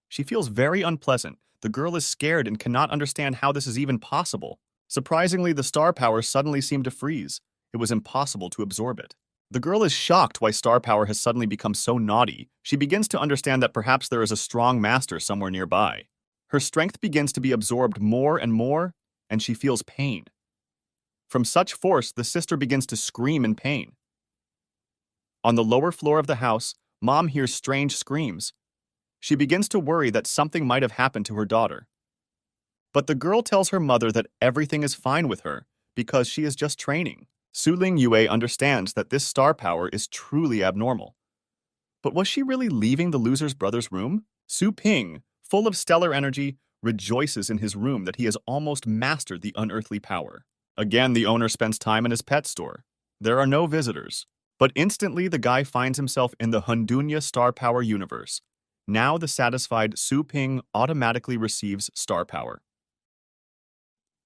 She feels very unpleasant. The girl is scared and cannot understand how this is even possible. Surprisingly, the star power suddenly seemed to freeze. It was impossible to absorb it. The girl is shocked why star power has suddenly become so naughty. She begins to understand that perhaps there is a strong master somewhere nearby. Her strength begins to be absorbed more, and she feels pain. From such force, the sister begins to scream in pain. On the lower floor of the house, Mom hears strange screams. She begins to worry that something might have happened to her daughter. But the girl tells her mother that everything is fine with her because she is just training. Su Ling Yu understands that this star power is truly abnormal. But was she really leaving the loser's brother's room? Su Ping, full of stellar energy, rejoices in his room that he has almost mastered the unearthly power. Again, the owner spends time in his pet store. There are no visitors. But instantly, the guy finds himself in the Hundunya star power universe. Now the satisfied Su Ping automatically receives star power.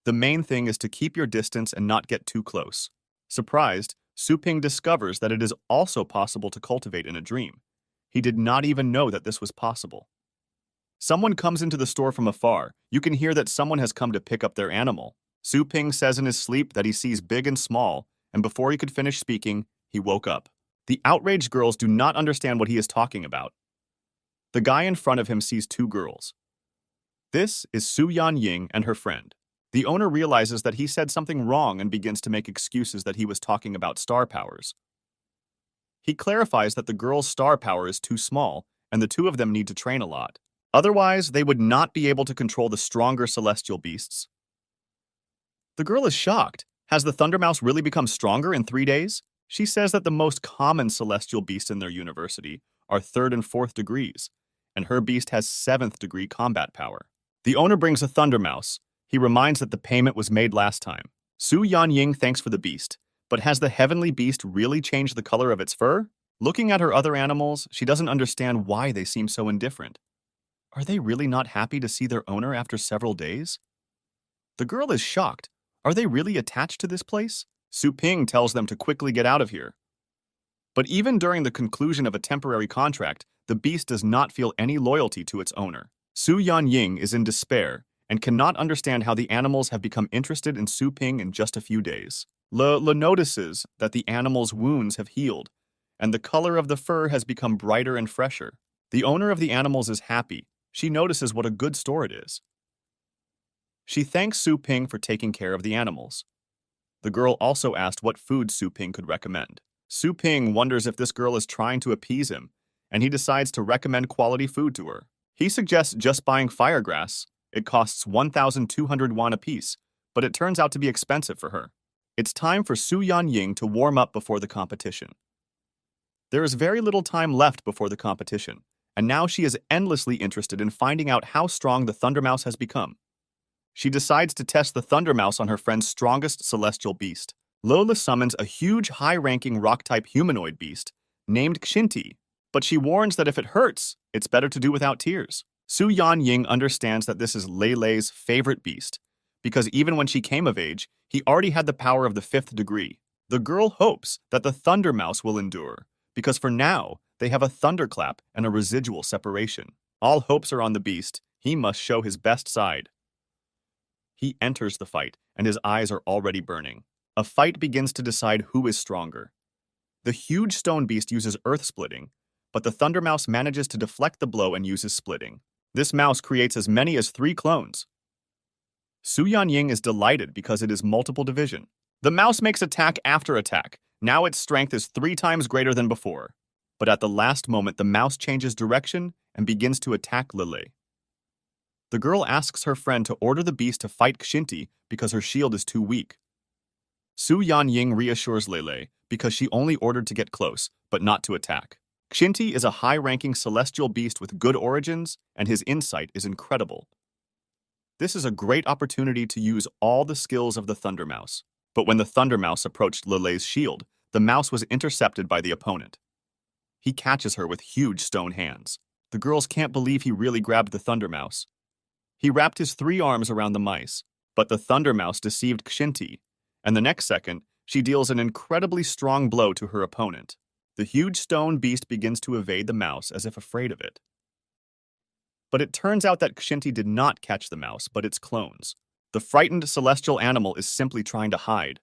The main thing is to keep your distance and not get too close. Surprised, Su Ping discovers that it is also possible to cultivate in a dream. He did not even know that this was possible. Someone comes into the store from afar. You can hear that someone has come to pick up their animal. Su Ping says in his sleep that he sees big and small, and before he could finish speaking, he woke up. The outraged girls do not understand what he is talking about. The guy in front of him sees two girls. This is Su Ying and her friend. The owner realizes that he said something wrong and begins to make excuses that he was talking about star powers. He clarifies that the girl's star power is too small, and the two of them need to train a lot. Otherwise, they would not be able to control the stronger celestial beasts. The girl is shocked. Has the Thundermouse really become stronger in 3 days? She says that the most common celestial beasts in their university are 3rd and 4th degrees, and her beast has 7th degree combat power. The owner brings a Thundermouse. He reminds that the payment was made last time. Su Ying thanks for the beast, but has the heavenly beast really changed the color of its fur? Looking at her other animals, she doesn't understand why they seem so indifferent. Are they really not happy to see their owner after several days? The girl is shocked. Are they really attached to this place? Su Ping tells them to quickly get out of here. But even during the conclusion of a temporary contract, the beast does not feel any loyalty to its owner. Su Ying is in despair and cannot understand how the animals have become interested in Su Ping in just a few days. Le notices that the animals' wounds have healed, and the color of the fur has become brighter and fresher. The owner of the animals is happy. She notices what a good store it is. She thanks Su Ping for taking care of the animals. The girl also asked what food Su Ping could recommend. Su Ping wonders if this girl is trying to appease him, and he decides to recommend quality food to her. He suggests just buying firegrass. It costs 1,200 won apiece, but it turns out to be expensive for her. It's time for Su Ying to warm up before the competition. There is very little time left before the competition, and now she is endlessly interested in finding out how strong the Thundermouse has become. She decides to test the Thundermouse on her friend's strongest celestial beast. Lola summons a huge, high-ranking rock-type humanoid beast named Xinti, but she warns that if it hurts, it's better to do without tears. Su Ying understands that this is Lei's favorite beast, because even when she came of age, he already had the power of the 5th degree. The girl hopes that the Thundermouse will endure, because for now, they have a thunderclap and a residual separation. All hopes are on the beast. He must show his best side. He enters the fight, and his eyes are already burning. A fight begins to decide who is stronger. The huge stone beast uses earth splitting, but the Thundermouse manages to deflect the blow and uses splitting. This mouse creates as many as 3 clones. Su Ying is delighted because it is multiple division. The mouse makes attack after attack. Now its strength is 3 times greater than before. But at the last moment, the mouse changes direction and begins to attack Lele. The girl asks her friend to order the beast to fight Xinti because her shield is too weak. Su Ying reassures Lele because she only ordered to get close, but not to attack. Xinti is a high-ranking celestial beast with good origins, and his insight is incredible. This is a great opportunity to use all the skills of the Thundermouse. But when the Thundermouse approached Lele's shield, the mouse was intercepted by the opponent. He catches her with huge stone hands. The girls can't believe he really grabbed the Thundermouse. He wrapped his 3 arms around the mice, but the Thundermouse deceived Xinti, and the next second, she deals an incredibly strong blow to her opponent. The huge stone beast begins to evade the mouse as if afraid of it. But it turns out that Xinti did not catch the mouse, but its clones. The frightened celestial animal is simply trying to hide.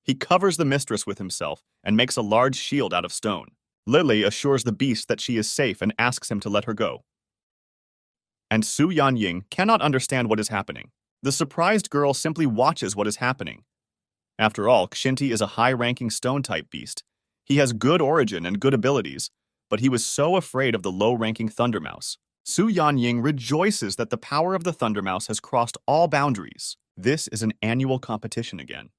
He covers the mistress with himself and makes a large shield out of stone. Lily assures the beast that she is safe and asks him to let her go. And Su Ying cannot understand what is happening. The surprised girl simply watches what is happening. After all, Xinti is a high-ranking stone-type beast. He has good origin and good abilities, but he was so afraid of the low-ranking Thundermouse. Su Ying rejoices that the power of the Thundermouse has crossed all boundaries. This is an annual competition again.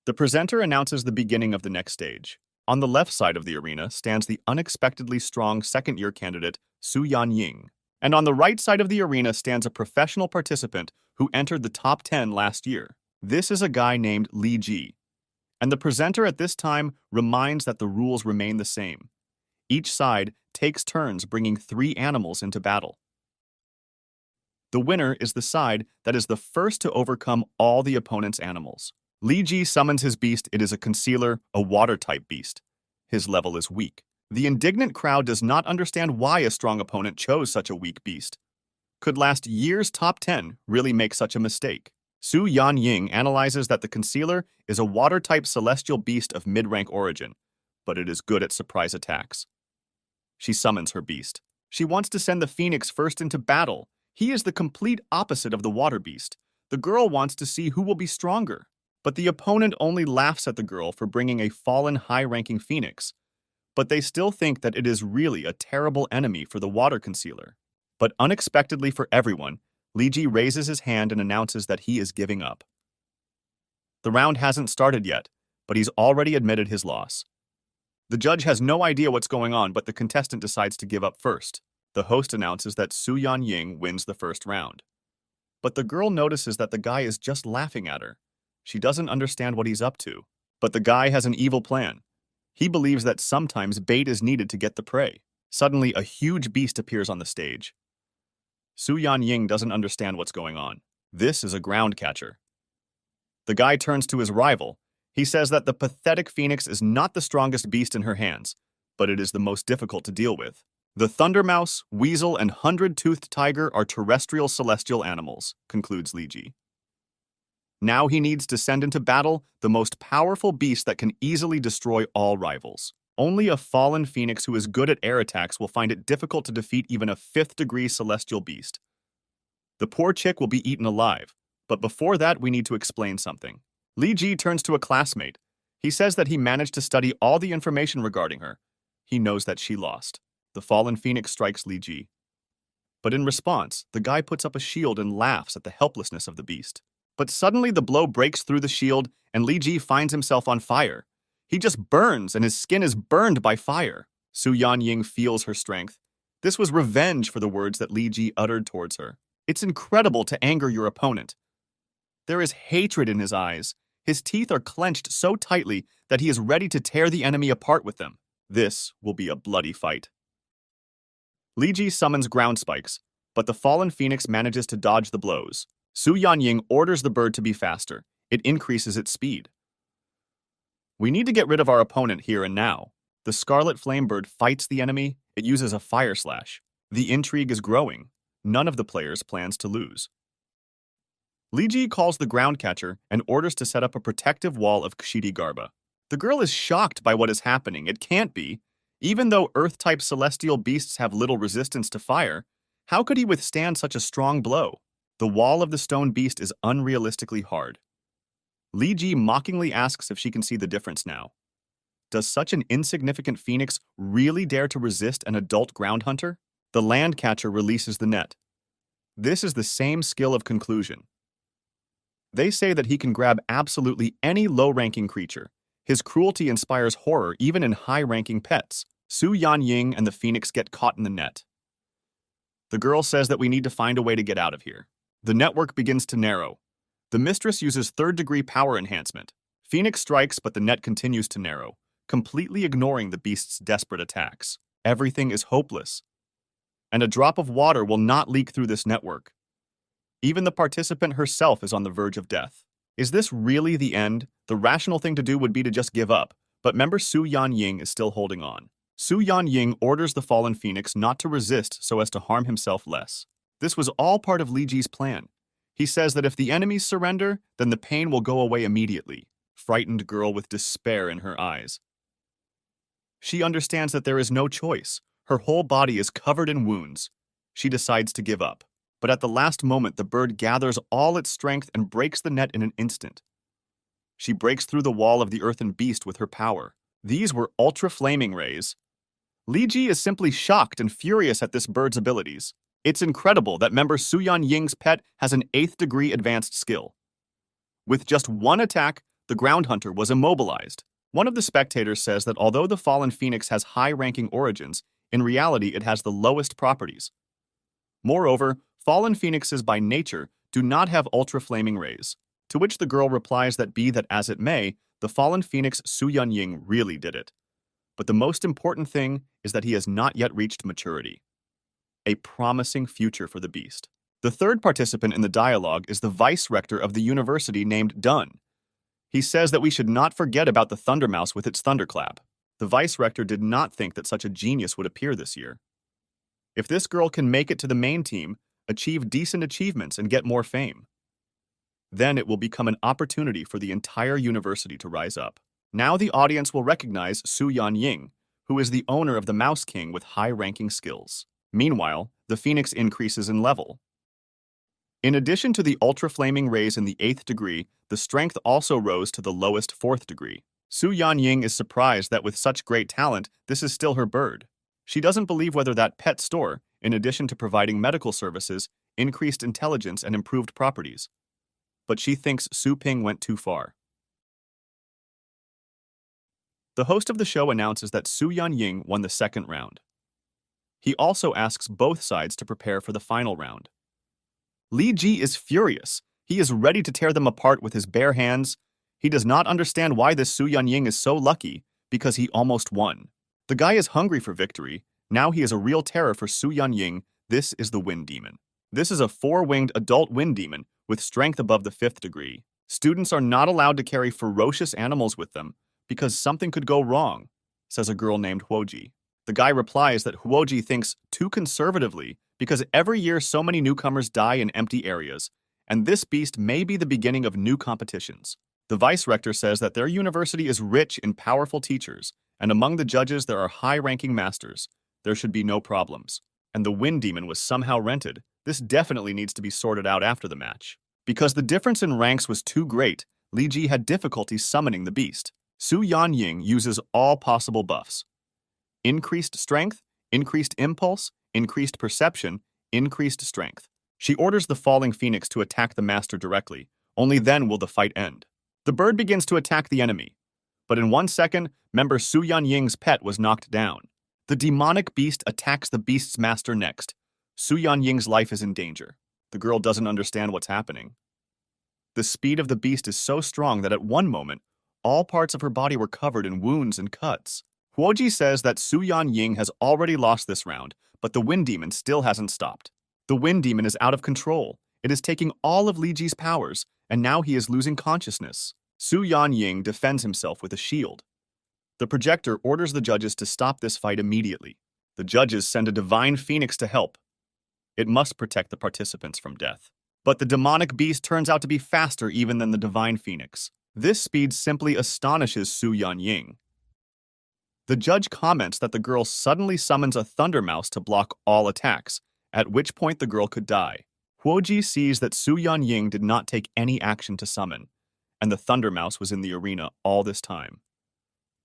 The presenter announces the beginning of the next stage. On the left side of the arena stands the unexpectedly strong second-year candidate, Su Ying. And on the right side of the arena stands a professional participant who entered the top 10 last year. This is a guy named Li Ji. And the presenter at this time reminds that the rules remain the same. Each side takes turns bringing 3 animals into battle. The winner is the side that is the first to overcome all the opponent's animals. Li Ji summons his beast. It is a concealer, a water-type beast. His level is weak. The indignant crowd does not understand why a strong opponent chose such a weak beast. Could last year's top 10 really make such a mistake? Su Ying analyzes that the concealer is a water-type celestial beast of mid-rank origin, but it is good at surprise attacks. She summons her beast. She wants to send the phoenix first into battle. He is the complete opposite of the water beast. The girl wants to see who will be stronger. But the opponent only laughs at the girl for bringing a fallen high-ranking phoenix. But they still think that it is really a terrible enemy for the water concealer. But unexpectedly for everyone, Li Ji raises his hand and announces that he is giving up. The round hasn't started yet, but he's already admitted his loss. The judge has no idea what's going on, but the contestant decides to give up first. The host announces that Su Ying wins the first round. But the girl notices that the guy is just laughing at her. She doesn't understand what he's up to. But the guy has an evil plan. He believes that sometimes bait is needed to get the prey. Suddenly, a huge beast appears on the stage. Su Ying doesn't understand what's going on. This is a ground catcher. The guy turns to his rival. He says that the pathetic phoenix is not the strongest beast in her hands, but it is the most difficult to deal with. The thunder mouse, weasel, and hundred-toothed tiger are terrestrial celestial animals, concludes Li Ji. Now he needs to send into battle the most powerful beast that can easily destroy all rivals. Only a fallen phoenix who is good at air attacks will find it difficult to defeat even a 5th-degree celestial beast. The poor chick will be eaten alive, but before that we need to explain something. Li Ji turns to a classmate. He says that he managed to study all the information regarding her. He knows that she lost. The fallen phoenix strikes Li Ji. But in response, the guy puts up a shield and laughs at the helplessness of the beast. But suddenly the blow breaks through the shield and Li Ji finds himself on fire. He just burns and his skin is burned by fire. Su Ying feels her strength. This was revenge for the words that Li Ji uttered towards her. It's incredible to anger your opponent. There is hatred in his eyes. His teeth are clenched so tightly that he is ready to tear the enemy apart with them. This will be a bloody fight. Li Ji summons ground spikes, but the fallen phoenix manages to dodge the blows. Su Ying orders the bird to be faster. It increases its speed. We need to get rid of our opponent here and now. The scarlet flame bird fights the enemy. It uses a fire slash. The intrigue is growing. None of the players plans to lose. Li Ji calls the ground catcher and orders to set up a protective wall of Kshiti Garba. The girl is shocked by what is happening. It can't be. Even though Earth-type celestial beasts have little resistance to fire, how could he withstand such a strong blow? The wall of the stone beast is unrealistically hard. Li Ji mockingly asks if she can see the difference now. Does such an insignificant phoenix really dare to resist an adult ground hunter? The land catcher releases the net. This is the same skill of conclusion. They say that he can grab absolutely any low-ranking creature. His cruelty inspires horror even in high-ranking pets. Su Ying and the phoenix get caught in the net. The girl says that we need to find a way to get out of here. The network begins to narrow. The mistress uses 3rd-degree power enhancement. Phoenix strikes, but the net continues to narrow, completely ignoring the beast's desperate attacks. Everything is hopeless. And a drop of water will not leak through this network. Even the participant herself is on the verge of death. Is this really the end? The rational thing to do would be to just give up, but member Su Ying is still holding on. Su Ying orders the fallen phoenix not to resist so as to harm himself less. This was all part of Li Ji's plan. He says that if the enemies surrender, then the pain will go away immediately. Frightened girl with despair in her eyes. She understands that there is no choice. Her whole body is covered in wounds. She decides to give up. But at the last moment, the bird gathers all its strength and breaks the net in an instant. She breaks through the wall of the earthen beast with her power. These were ultra-flaming rays. Li Ji is simply shocked and furious at this bird's abilities. It's incredible that member Su Ying's pet has an 8th-degree advanced skill. With just one attack, the ground hunter was immobilized. One of the spectators says that although the fallen phoenix has high-ranking origins, in reality it has the lowest properties. Moreover, fallen phoenixes by nature do not have ultra-flaming rays. To which the girl replies that be that as it may, the fallen phoenix Su Ying really did it. But the most important thing is that he has not yet reached maturity. A promising future for the beast. The third participant in the dialogue is the vice rector of the university named Dunn. He says that we should not forget about the Thundermouse with its thunderclap. The vice rector did not think that such a genius would appear this year. If this girl can make it to the main team, achieve decent achievements, and get more fame, then it will become an opportunity for the entire university to rise up. Now the audience will recognize Su Ling, who is the owner of the Mouse King with high-ranking skills. Meanwhile, the Phoenix increases in level. In addition to the ultra-flaming rays in the 8th degree, the strength also rose to the lowest 4th degree. Su Ling is surprised that with such great talent, this is still her bird. She doesn't believe whether that pet store, in addition to providing medical services, increased intelligence and improved properties. But she thinks Su Ping went too far. The host of the show announces that Su Ling won the second round. He also asks both sides to prepare for the final round. Li Ji is furious. He is ready to tear them apart with his bare hands. He does not understand why this Su Ling is so lucky, because he almost won. The guy is hungry for victory. Now he is a real terror for Su Ling. This is the Wind Demon. This is a 4-winged adult wind demon with strength above the 5th degree. Students are not allowed to carry ferocious animals with them because something could go wrong, says a girl named Huoji. The guy replies that Huoji thinks too conservatively because every year so many newcomers die in empty areas, and this beast may be the beginning of new competitions. The vice rector says that their university is rich in powerful teachers, and among the judges there are high-ranking masters. There should be no problems. And the wind demon was somehow rented. This definitely needs to be sorted out after the match. Because the difference in ranks was too great, Li Ji had difficulty summoning the beast. Su Ling uses all possible buffs. Increased strength, increased impulse, increased perception, increased strength. She orders the falling phoenix to attack the master directly. Only then will the fight end. The bird begins to attack the enemy. But in 1 second, member Su Ying's pet was knocked down. The demonic beast attacks the beast's master next. Su Ying's life is in danger. The girl doesn't understand what's happening. The speed of the beast is so strong that at one moment, all parts of her body were covered in wounds and cuts. Huoji says that Su Ying has already lost this round, but the wind demon still hasn't stopped. The wind demon is out of control. It is taking all of Li Ji's powers, and now he is losing consciousness. Su Ying defends himself with a shield. The projector orders the judges to stop this fight immediately. The judges send a divine phoenix to help. It must protect the participants from death. But the demonic beast turns out to be faster even than the divine phoenix. This speed simply astonishes Su Ying. The judge comments that the girl suddenly summons a thunder mouse to block all attacks, at which point the girl could die. Huoji sees that Su Ying did not take any action to summon, and the thunder mouse was in the arena all this time.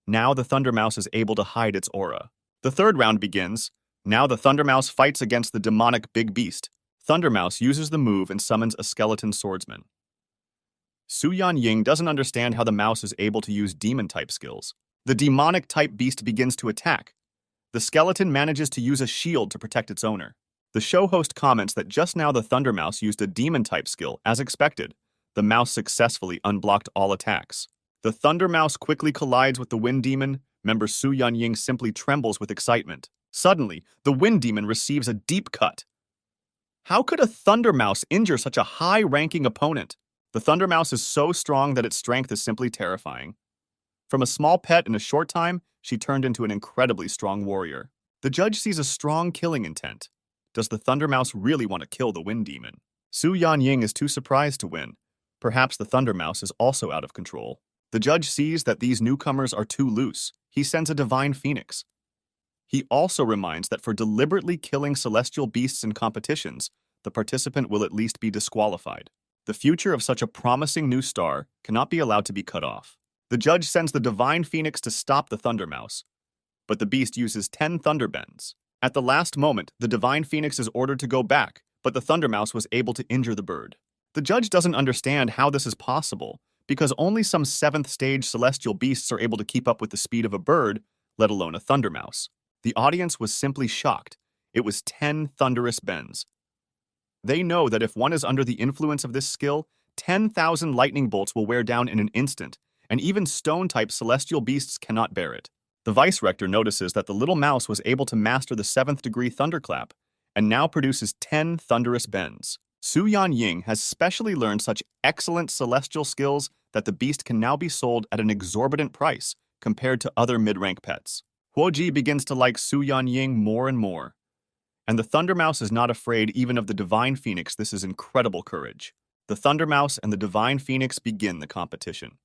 Now the thunder mouse is able to hide its aura. The third round begins. Now the thunder mouse fights against the demonic big beast. Thunder mouse uses the move and summons a skeleton swordsman. Su Ying doesn't understand how the mouse is able to use demon-type skills. The demonic-type beast begins to attack. The skeleton manages to use a shield to protect its owner. The show host comments that just now the thunder mouse used a demon-type skill, as expected. The mouse successfully unblocked all attacks. The thunder mouse quickly collides with the wind demon. Member Su Ying simply trembles with excitement. Suddenly, the wind demon receives a deep cut. How could a thunder mouse injure such a high-ranking opponent? The thunder mouse is so strong that its strength is simply terrifying. From a small pet in a short time, she turned into an incredibly strong warrior. The judge sees a strong killing intent. Does the thunder mouse really want to kill the wind demon? Su Ying is too surprised to win. Perhaps the thunder mouse is also out of control. The judge sees that these newcomers are too loose. He sends a divine phoenix. He also reminds that for deliberately killing celestial beasts in competitions, the participant will at least be disqualified. The future of such a promising new star cannot be allowed to be cut off. The judge sends the divine phoenix to stop the thunder mouse, but the beast uses 10 thunder bends. At the last moment, the divine phoenix is ordered to go back, but the thunder mouse was able to injure the bird. The judge doesn't understand how this is possible, because only some 7th stage celestial beasts are able to keep up with the speed of a bird, let alone a thunder mouse. The audience was simply shocked. It was 10 thunderous bends. They know that if one is under the influence of this skill, 10,000 lightning bolts will wear down in an instant, and even stone-type celestial beasts cannot bear it. The vice rector notices that the little mouse was able to master the 7th degree thunderclap, and now produces 10 thunderous bends. Su Ying has specially learned such excellent celestial skills that the beast can now be sold at an exorbitant price compared to other mid-rank pets. Huoji begins to like Su Ying more and more. And the Thunder Mouse is not afraid even of the Divine Phoenix. This is incredible courage. The Thunder Mouse and the Divine Phoenix begin the competition.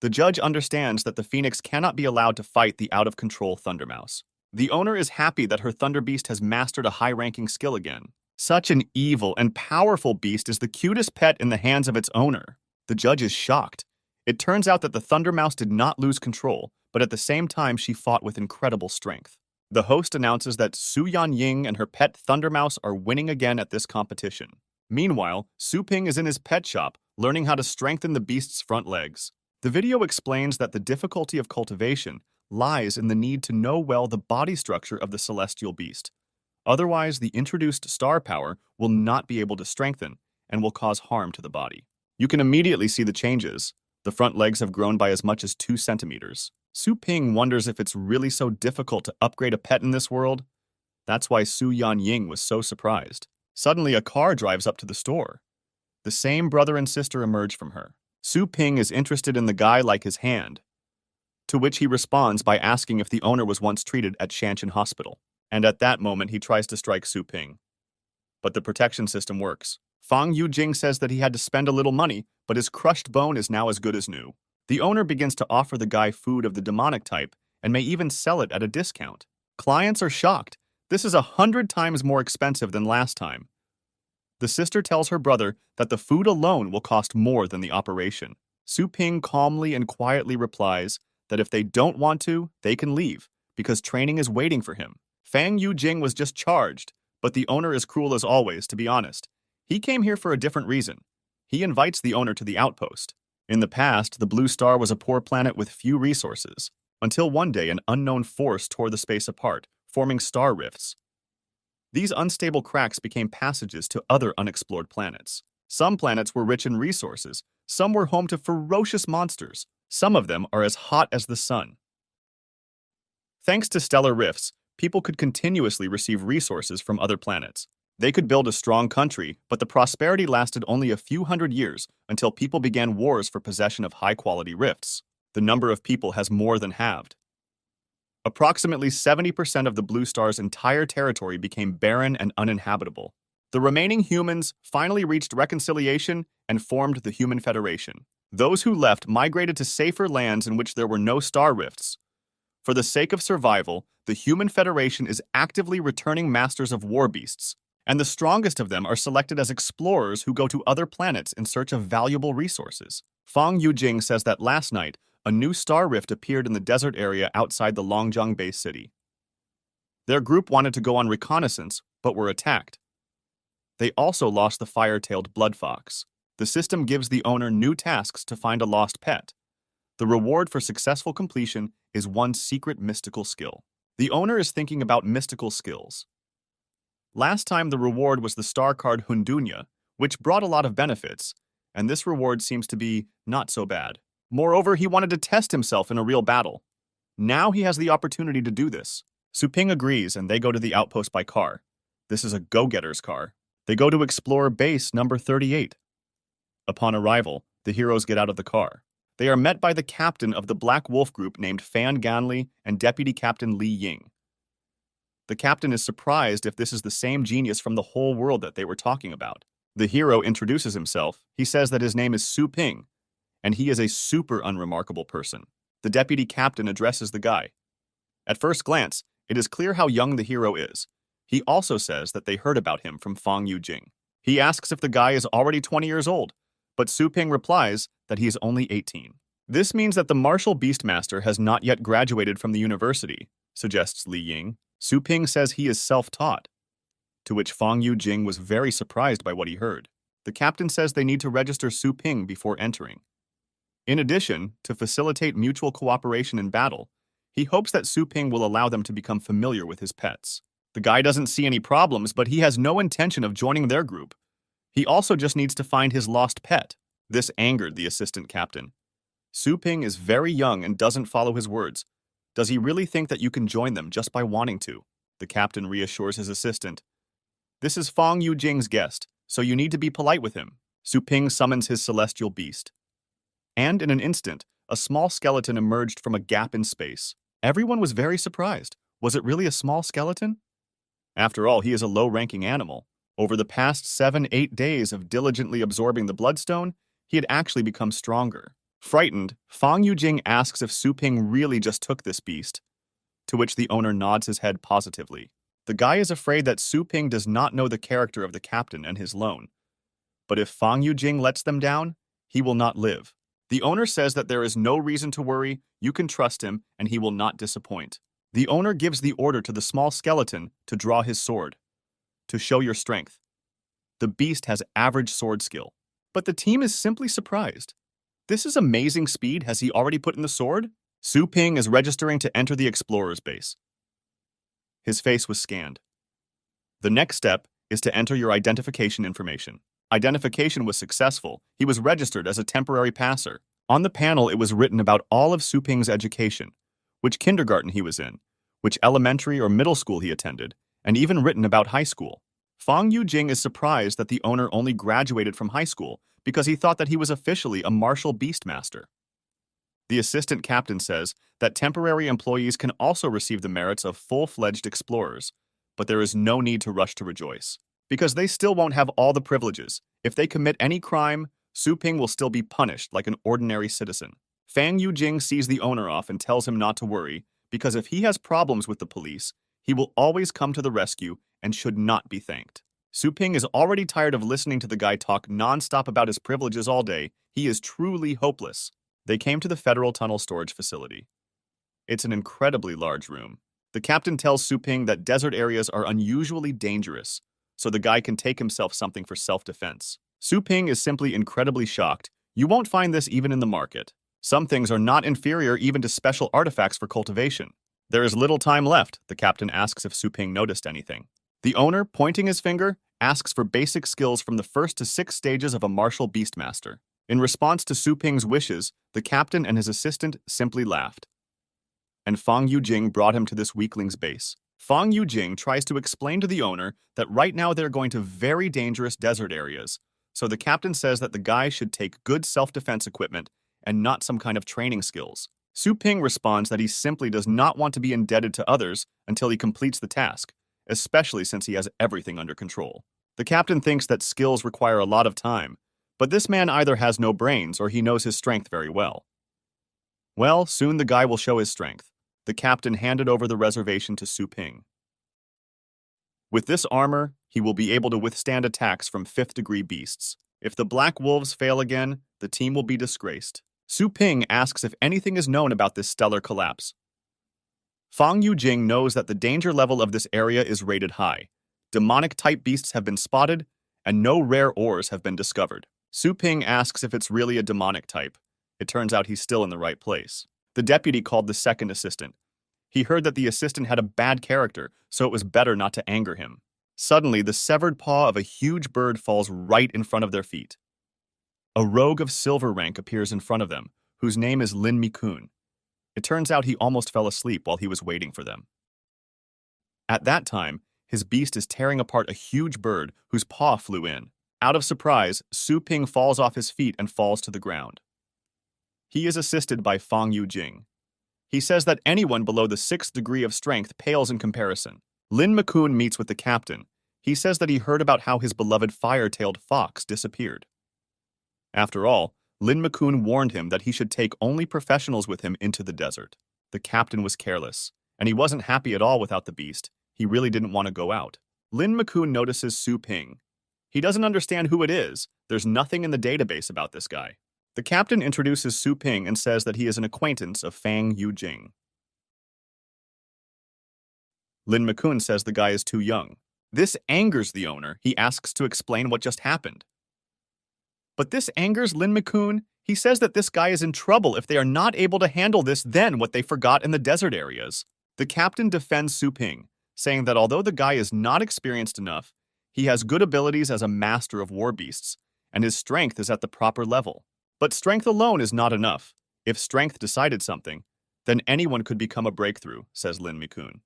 The judge understands that the Phoenix cannot be allowed to fight the out-of-control Thunder Mouse. The owner is happy that her Thunder Beast has mastered a high-ranking skill again. Such an evil and powerful beast is the cutest pet in the hands of its owner. The judge is shocked. It turns out that the Thunder Mouse did not lose control, but at the same time she fought with incredible strength. The host announces that Su Ying and her pet Thunder Mouse are winning again at this competition. Meanwhile, Su Ping is in his pet shop, learning how to strengthen the beast's front legs. The video explains that the difficulty of cultivation lies in the need to know well the body structure of the celestial beast. Otherwise, the introduced star power will not be able to strengthen and will cause harm to the body. You can immediately see the changes. The front legs have grown by as much as 2 centimeters. Su Ping wonders if it's really so difficult to upgrade a pet in this world. That's why Su Ying was so surprised. Suddenly, a car drives up to the store. The same brother and sister emerge from her. Su Ping is interested in the guy like his hand, to which he responds by asking if the owner was once treated at Shanshan Hospital. And at that moment, he tries to strike Su Ping. But the protection system works. Fang Yujing says that he had to spend a little money, but his crushed bone is now as good as new. The owner begins to offer the guy food of the demonic type and may even sell it at a discount. Clients are shocked. This is 100 times more expensive than last time. The sister tells her brother that the food alone will cost more than the operation. Su Ping calmly and quietly replies that if they don't want to, they can leave, because training is waiting for him. Fang Yujing was just charged, but the owner is cruel as always, to be honest. He came here for a different reason. He invites the owner to the outpost. In the past, the Blue Star was a poor planet with few resources, until one day an unknown force tore the space apart, forming star rifts. These unstable cracks became passages to other unexplored planets. Some planets were rich in resources, some were home to ferocious monsters, some of them are as hot as the sun. Thanks to stellar rifts, people could continuously receive resources from other planets. They could build a strong country, but the prosperity lasted only a few hundred years until people began wars for possession of high-quality rifts. The number of people has more than halved. Approximately 70% of the Blue Star's entire territory became barren and uninhabitable. The remaining humans finally reached reconciliation and formed the Human Federation. Those who left migrated to safer lands in which there were no star rifts. For the sake of survival, the Human Federation is actively returning masters of war beasts, and the strongest of them are selected as explorers who go to other planets in search of valuable resources. Fang Yujing says that last night, a new star rift appeared in the desert area outside the Longjiang base city. Their group wanted to go on reconnaissance, but were attacked. They also lost the fire-tailed blood fox. The system gives the owner new tasks to find a lost pet. The reward for successful completion is one secret mystical skill. The owner is thinking about mystical skills. Last time the reward was the star card Hundunya, which brought a lot of benefits, and this reward seems to be not so bad. Moreover, he wanted to test himself in a real battle. Now he has the opportunity to do this. Su Ping agrees and they go to the outpost by car. This is a go-getter's car. They go to explore base number 38. Upon arrival, the heroes get out of the car. They are met by the captain of the Black Wolf group named Fan Ganli and Deputy Captain Li Ying. The captain is surprised if this is the same genius from the whole world that they were talking about. The hero introduces himself. He says that his name is Su Ping, and he is a super unremarkable person. The deputy captain addresses the guy. At first glance, it is clear how young the hero is. He also says that they heard about him from Fang Yujing. He asks if the guy is already 20 years old, but Su Ping replies that he is only 18. This means that the martial beastmaster has not yet graduated from the university, suggests Li Ying. Su Ping says he is self-taught, to which Fang Yujing was very surprised by what he heard. The captain says they need to register Su Ping before entering. In addition, to facilitate mutual cooperation in battle, he hopes that Su Ping will allow them to become familiar with his pets. The guy doesn't see any problems, but he has no intention of joining their group. He also just needs to find his lost pet. This angered the assistant captain. Su Ping is very young and doesn't follow his words. Does he really think that you can join them just by wanting to? The captain reassures his assistant. This is Fong Yujing's guest, so you need to be polite with him. Su Ping summons his celestial beast. And in an instant, a small skeleton emerged from a gap in space. Everyone was very surprised. Was it really a small skeleton? After all, he is a low-ranking animal. Over the past 7-8 days of diligently absorbing the bloodstone, he had actually become stronger. Frightened, Fong Yujing asks if Su Ping really just took this beast, to which the owner nods his head positively. The guy is afraid that Su Ping does not know the character of the captain and his loan. But if Fong Yujing lets them down, he will not live. The owner says that there is no reason to worry, you can trust him, and he will not disappoint. The owner gives the order to the small skeleton to draw his sword, to show your strength. The beast has average sword skill, but the team is simply surprised. This is amazing speed. Has he already put in the sword? Su Ping is registering to enter the explorer's base. His face was scanned. The next step is to enter your identification information. Identification was successful. He was registered as a temporary passer. On the panel, it was written about all of Su Ping's education, which kindergarten he was in, which elementary or middle school he attended, and even written about high school. Fong Yujing is surprised that the owner only graduated from high school because he thought that he was officially a martial beastmaster. The assistant captain says that temporary employees can also receive the merits of full-fledged explorers, but there is no need to rush to rejoice, because they still won't have all the privileges. If they commit any crime, Su Ping will still be punished like an ordinary citizen. Fang Yujing sees the owner off and tells him not to worry, because if he has problems with the police, he will always come to the rescue and should not be thanked. Su Ping is already tired of listening to the guy talk non-stop about his privileges all day. He is truly hopeless. They came to the Federal Tunnel Storage Facility. It's an incredibly large room. The captain tells Su Ping that desert areas are unusually dangerous, so the guy can take himself something for self-defense. Su Ping is simply incredibly shocked. You won't find this even in the market. Some things are not inferior even to special artifacts for cultivation. There is little time left. The captain asks if Su Ping noticed anything. The owner, pointing his finger, asks for basic skills from the 1st to 6th stages of a martial beastmaster. In response to Su Ping's wishes, the captain and his assistant simply laughed. And Fong Yujing brought him to this weakling's base. Fong Yujing tries to explain to the owner that right now they're going to very dangerous desert areas, so the captain says that the guy should take good self-defense equipment and not some kind of training skills. Su Ping responds that he simply does not want to be indebted to others until he completes the task, especially since he has everything under control. The captain thinks that skills require a lot of time, but this man either has no brains or he knows his strength very well. Well, soon the guy will show his strength. The captain handed over the reservation to Su Ping. With this armor, he will be able to withstand attacks from 5th-degree beasts. If the Black Wolves fail again, the team will be disgraced. Su Ping asks if anything is known about this stellar collapse. Fong Yujing knows that the danger level of this area is rated high. Demonic-type beasts have been spotted, and no rare ores have been discovered. Su Ping asks if it's really a demonic type. It turns out he's still in the right place. The deputy called the second assistant. He heard that the assistant had a bad character, so it was better not to anger him. Suddenly, the severed paw of a huge bird falls right in front of their feet. A rogue of silver rank appears in front of them, whose name is Lin Mi-kun. It turns out he almost fell asleep while he was waiting for them. At that time, his beast is tearing apart a huge bird whose paw flew in. Out of surprise, Su Ping falls off his feet and falls to the ground. He is assisted by Fong Yujing. He says that anyone below the 6th degree of strength pales in comparison. Lin Mi-kun meets with the captain. He says that he heard about how his beloved fire-tailed fox disappeared. After all, Lin Mi-kun warned him that he should take only professionals with him into the desert. The captain was careless, and he wasn't happy at all without the beast. He really didn't want to go out. Lin Mi-kun notices Su Ping. He doesn't understand who it is. There's nothing in the database about this guy. The captain introduces Su Ping and says that he is an acquaintance of Fang Yujing. Lin Mi-kun says the guy is too young. This angers the owner. He asks to explain what just happened. But this angers Lin Mi-kun. He says that this guy is in trouble if they are not able to handle this then what they forgot in the desert areas. The captain defends Su Ping, saying that although the guy is not experienced enough, he has good abilities as a master of war beasts, and his strength is at the proper level. But strength alone is not enough. If strength decided something, then anyone could become a breakthrough, says Lin Mi-kun.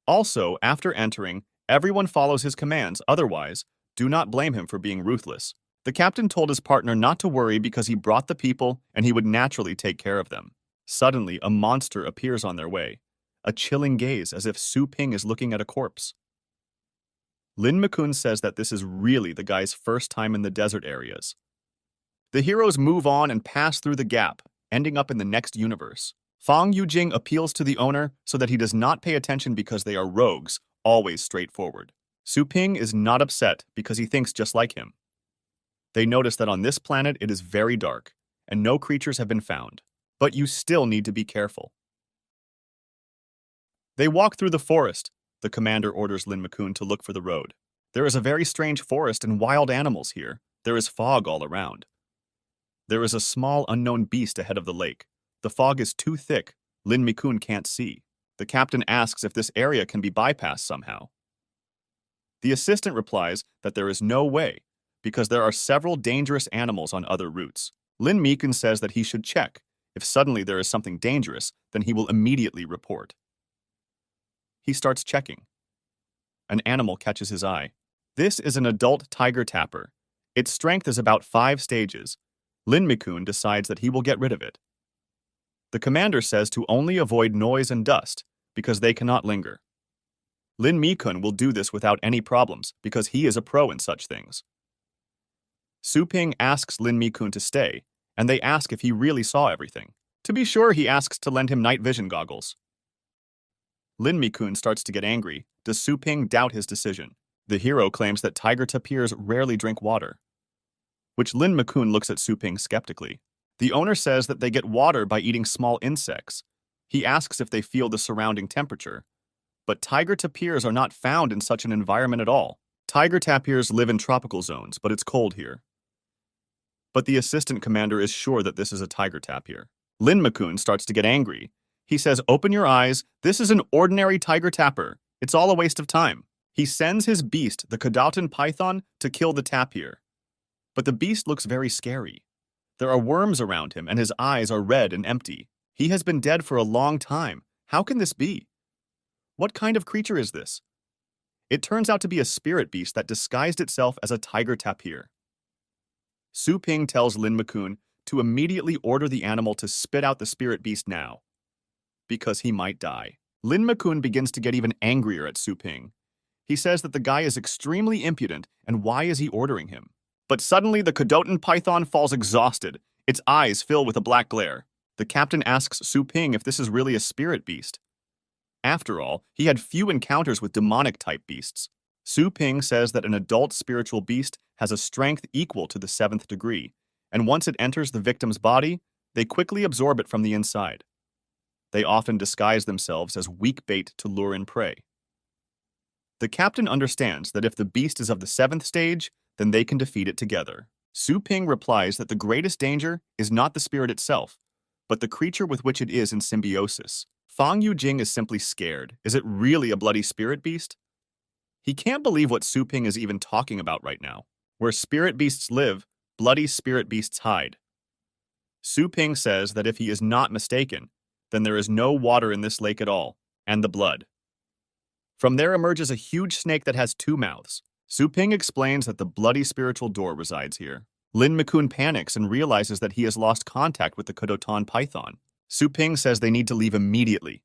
Also, after entering, everyone follows his commands, otherwise, do not blame him for being ruthless. The captain told his partner not to worry because he brought the people and he would naturally take care of them. Suddenly, a monster appears on their way, a chilling gaze as if Su Ping is looking at a corpse. Lin Mikun says that this is really the guy's first time in the desert areas. The heroes move on and pass through the gap, ending up in the next universe. Fang Yujing appeals to the owner so that he does not pay attention because they are rogues, always straightforward. Su Ping is not upset because he thinks just like him. They notice that on this planet it is very dark, and no creatures have been found. But you still need to be careful. They walk through the forest. The commander orders Lin Mikun to look for the road. There is a very strange forest and wild animals here. There is fog all around. There is a small unknown beast ahead of the lake. The fog is too thick. Lin Mikun can't see. The captain asks if this area can be bypassed somehow. The assistant replies that there is no way, because there are several dangerous animals on other routes. Lin Mikun says that he should check. If suddenly there is something dangerous, then he will immediately report. He starts checking. An animal catches his eye. This is an adult tiger tapir. Its strength is about 5 stages. Lin Mikun decides that he will get rid of it. The commander says to only avoid noise and dust, because they cannot linger. Lin Mikun will do this without any problems, because he is a pro in such things. Su Ping asks Lin Mikun to stay, and they ask if he really saw everything. To be sure, he asks to lend him night vision goggles. Lin Mikun starts to get angry. Does Su Ping doubt his decision? The hero claims that tiger tapirs rarely drink water, which Lin Mikun looks at Su Ping skeptically. The owner says that they get water by eating small insects. He asks if they feel the surrounding temperature. But tiger tapirs are not found in such an environment at all. Tiger tapirs live in tropical zones, but it's cold here. But the assistant commander is sure that this is a tiger tapir. Lin Mikun starts to get angry. He says, "Open your eyes. This is an ordinary tiger tapir. It's all a waste of time." He sends his beast, the Cadotan python, to kill the tapir. But the beast looks very scary. There are worms around him, and his eyes are red and empty. He has been dead for a long time. How can this be? What kind of creature is this? It turns out to be a spirit beast that disguised itself as a tiger tapir. Su Ping tells Lin Mikun to immediately order the animal to spit out the spirit beast now, because he might die. Lin Mikun begins to get even angrier at Su Ping. He says that the guy is extremely impudent, and why is he ordering him? But suddenly the Cadotan python falls exhausted. Its eyes fill with a black glare. The captain asks Su Ping if this is really a spirit beast. After all, he had few encounters with demonic-type beasts. Su Ping says that an adult spiritual beast has a strength equal to the 7th degree, and once it enters the victim's body, they quickly absorb it from the inside. They often disguise themselves as weak bait to lure in prey. The captain understands that if the beast is of the 7th stage, then they can defeat it together. Su Ping replies that the greatest danger is not the spirit itself, but the creature with which it is in symbiosis. Fang Yujing is simply scared. Is it really a bloody spirit beast? He can't believe what Su Ping is even talking about right now. Where spirit beasts live, bloody spirit beasts hide. Su Ping says that if he is not mistaken, then there is no water in this lake at all, and the blood. From there emerges a huge snake that has 2 mouths. Su Ping explains that the bloody spiritual door resides here. Lin Mikun panics and realizes that he has lost contact with the Cadotan python. Su Ping says they need to leave immediately.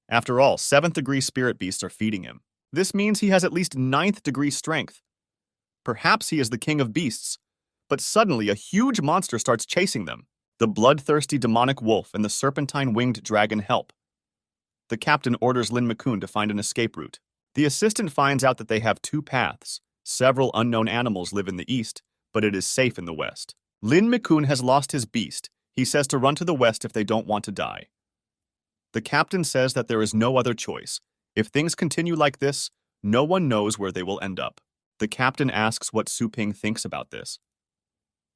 After all, 7th degree spirit beasts are feeding him. This means he has at least 9th degree strength. Perhaps he is the king of beasts, but suddenly a huge monster starts chasing them. The bloodthirsty demonic wolf and the serpentine-winged dragon help. The captain orders Lin Mikun to find an escape route. The assistant finds out that they have 2 paths. Several unknown animals live in the east, but it is safe in the west. Lin Mikun has lost his beast. He says to run to the west if they don't want to die. The captain says that there is no other choice. If things continue like this, no one knows where they will end up. The captain asks what Su Ping thinks about this.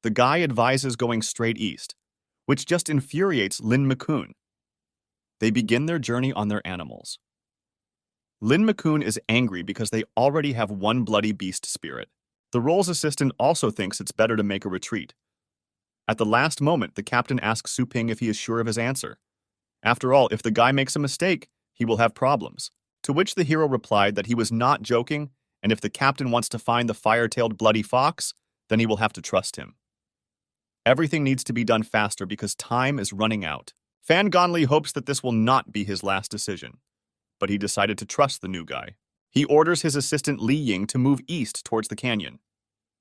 The guy advises going straight east, which just infuriates Lin Mikun. They begin their journey on their animals. Lin Mikun is angry because they already have 1 bloody beast spirit. The role's assistant also thinks it's better to make a retreat. At the last moment, the captain asks Su Ping if he is sure of his answer. After all, if the guy makes a mistake, he will have problems. To which the hero replied that he was not joking, and if the captain wants to find the fire-tailed bloody fox, then he will have to trust him. Everything needs to be done faster because time is running out. Fan Gonli hopes that this will not be his last decision, but he decided to trust the new guy. He orders his assistant Li Ying to move east towards the canyon.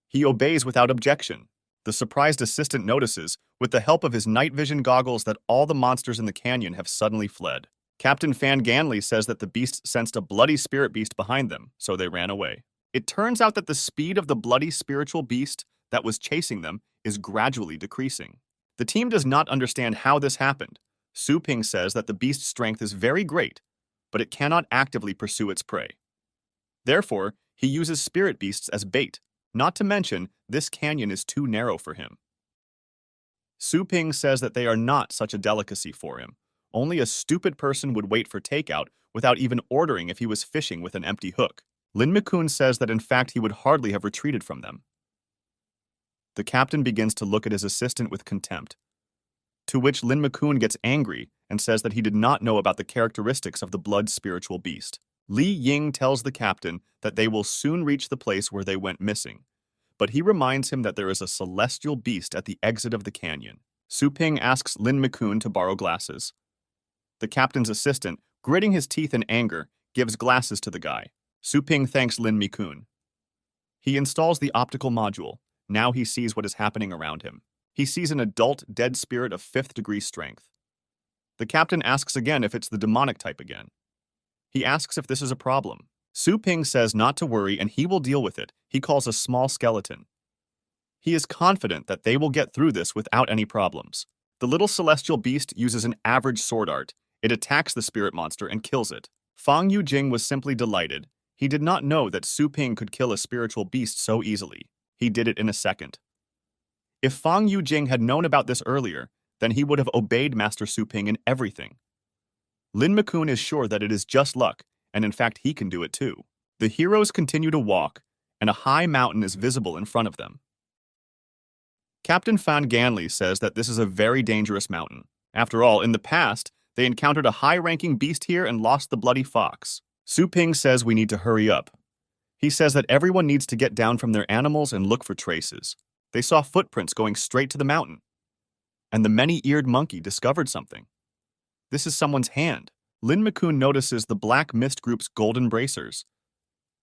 He obeys without objection. The surprised assistant notices, with the help of his night vision goggles, that all the monsters in the canyon have suddenly fled. Captain Fan Ganley says that the beasts sensed a bloody spirit beast behind them, so they ran away. It turns out that the speed of the bloody spiritual beast that was chasing them is gradually decreasing. The team does not understand how this happened. Su Ping says that the beast's strength is very great, but it cannot actively pursue its prey. Therefore, he uses spirit beasts as bait. Not to mention, this canyon is too narrow for him. Su Ping says that they are not such a delicacy for him. Only a stupid person would wait for takeout without even ordering if he was fishing with an empty hook. Lin Mikun says that in fact he would hardly have retreated from them. The captain begins to look at his assistant with contempt, to which Lin Mikun gets angry and says that he did not know about the characteristics of the blood spiritual beast. Li Ying tells the captain that they will soon reach the place where they went missing, but he reminds him that there is a celestial beast at the exit of the canyon. Su Ping asks Lin Mikun to borrow glasses. The captain's assistant, gritting his teeth in anger, gives glasses to the guy. Su Ping thanks Lin Mikun. He installs the optical module. Now he sees what is happening around him. He sees an adult dead spirit of 5th degree strength. The captain asks again if it's the demonic type again. He asks if this is a problem. Su Ping says not to worry and he will deal with it. He calls a small skeleton. He is confident that they will get through this without any problems. The little celestial beast uses an average sword art. It attacks the spirit monster and kills it. Fang Yujing was simply delighted. He did not know that Su Ping could kill a spiritual beast so easily. He did it in a second. If Fang Yujing had known about this earlier, then he would have obeyed Master Su Ping in everything. Lin Mikun is sure that it is just luck, and in fact he can do it too. The heroes continue to walk, and a high mountain is visible in front of them. Captain Fan Ganley says that this is a very dangerous mountain. After all, in the past, they encountered a high-ranking beast here and lost the bloody fox. Su Ping says we need to hurry up. He says that everyone needs to get down from their animals and look for traces. They saw footprints going straight to the mountain. And the many-eared monkey discovered something. This is someone's hand. Lin Mikun notices the Black Mist Group's golden bracers.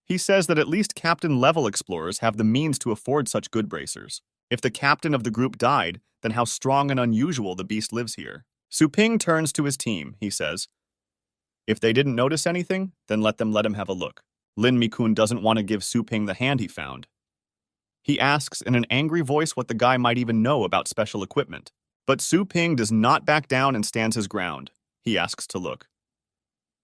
He says that at least captain-level explorers have the means to afford such good bracers. If the captain of the group died, then how strong and unusual the beast lives here. Su Ping turns to his team, he says. If they didn't notice anything, then let him have a look. Lin Mikun doesn't want to give Su Ping the hand he found. He asks in an angry voice what the guy might even know about special equipment. But Su Ping does not back down and stands his ground. He asks to look.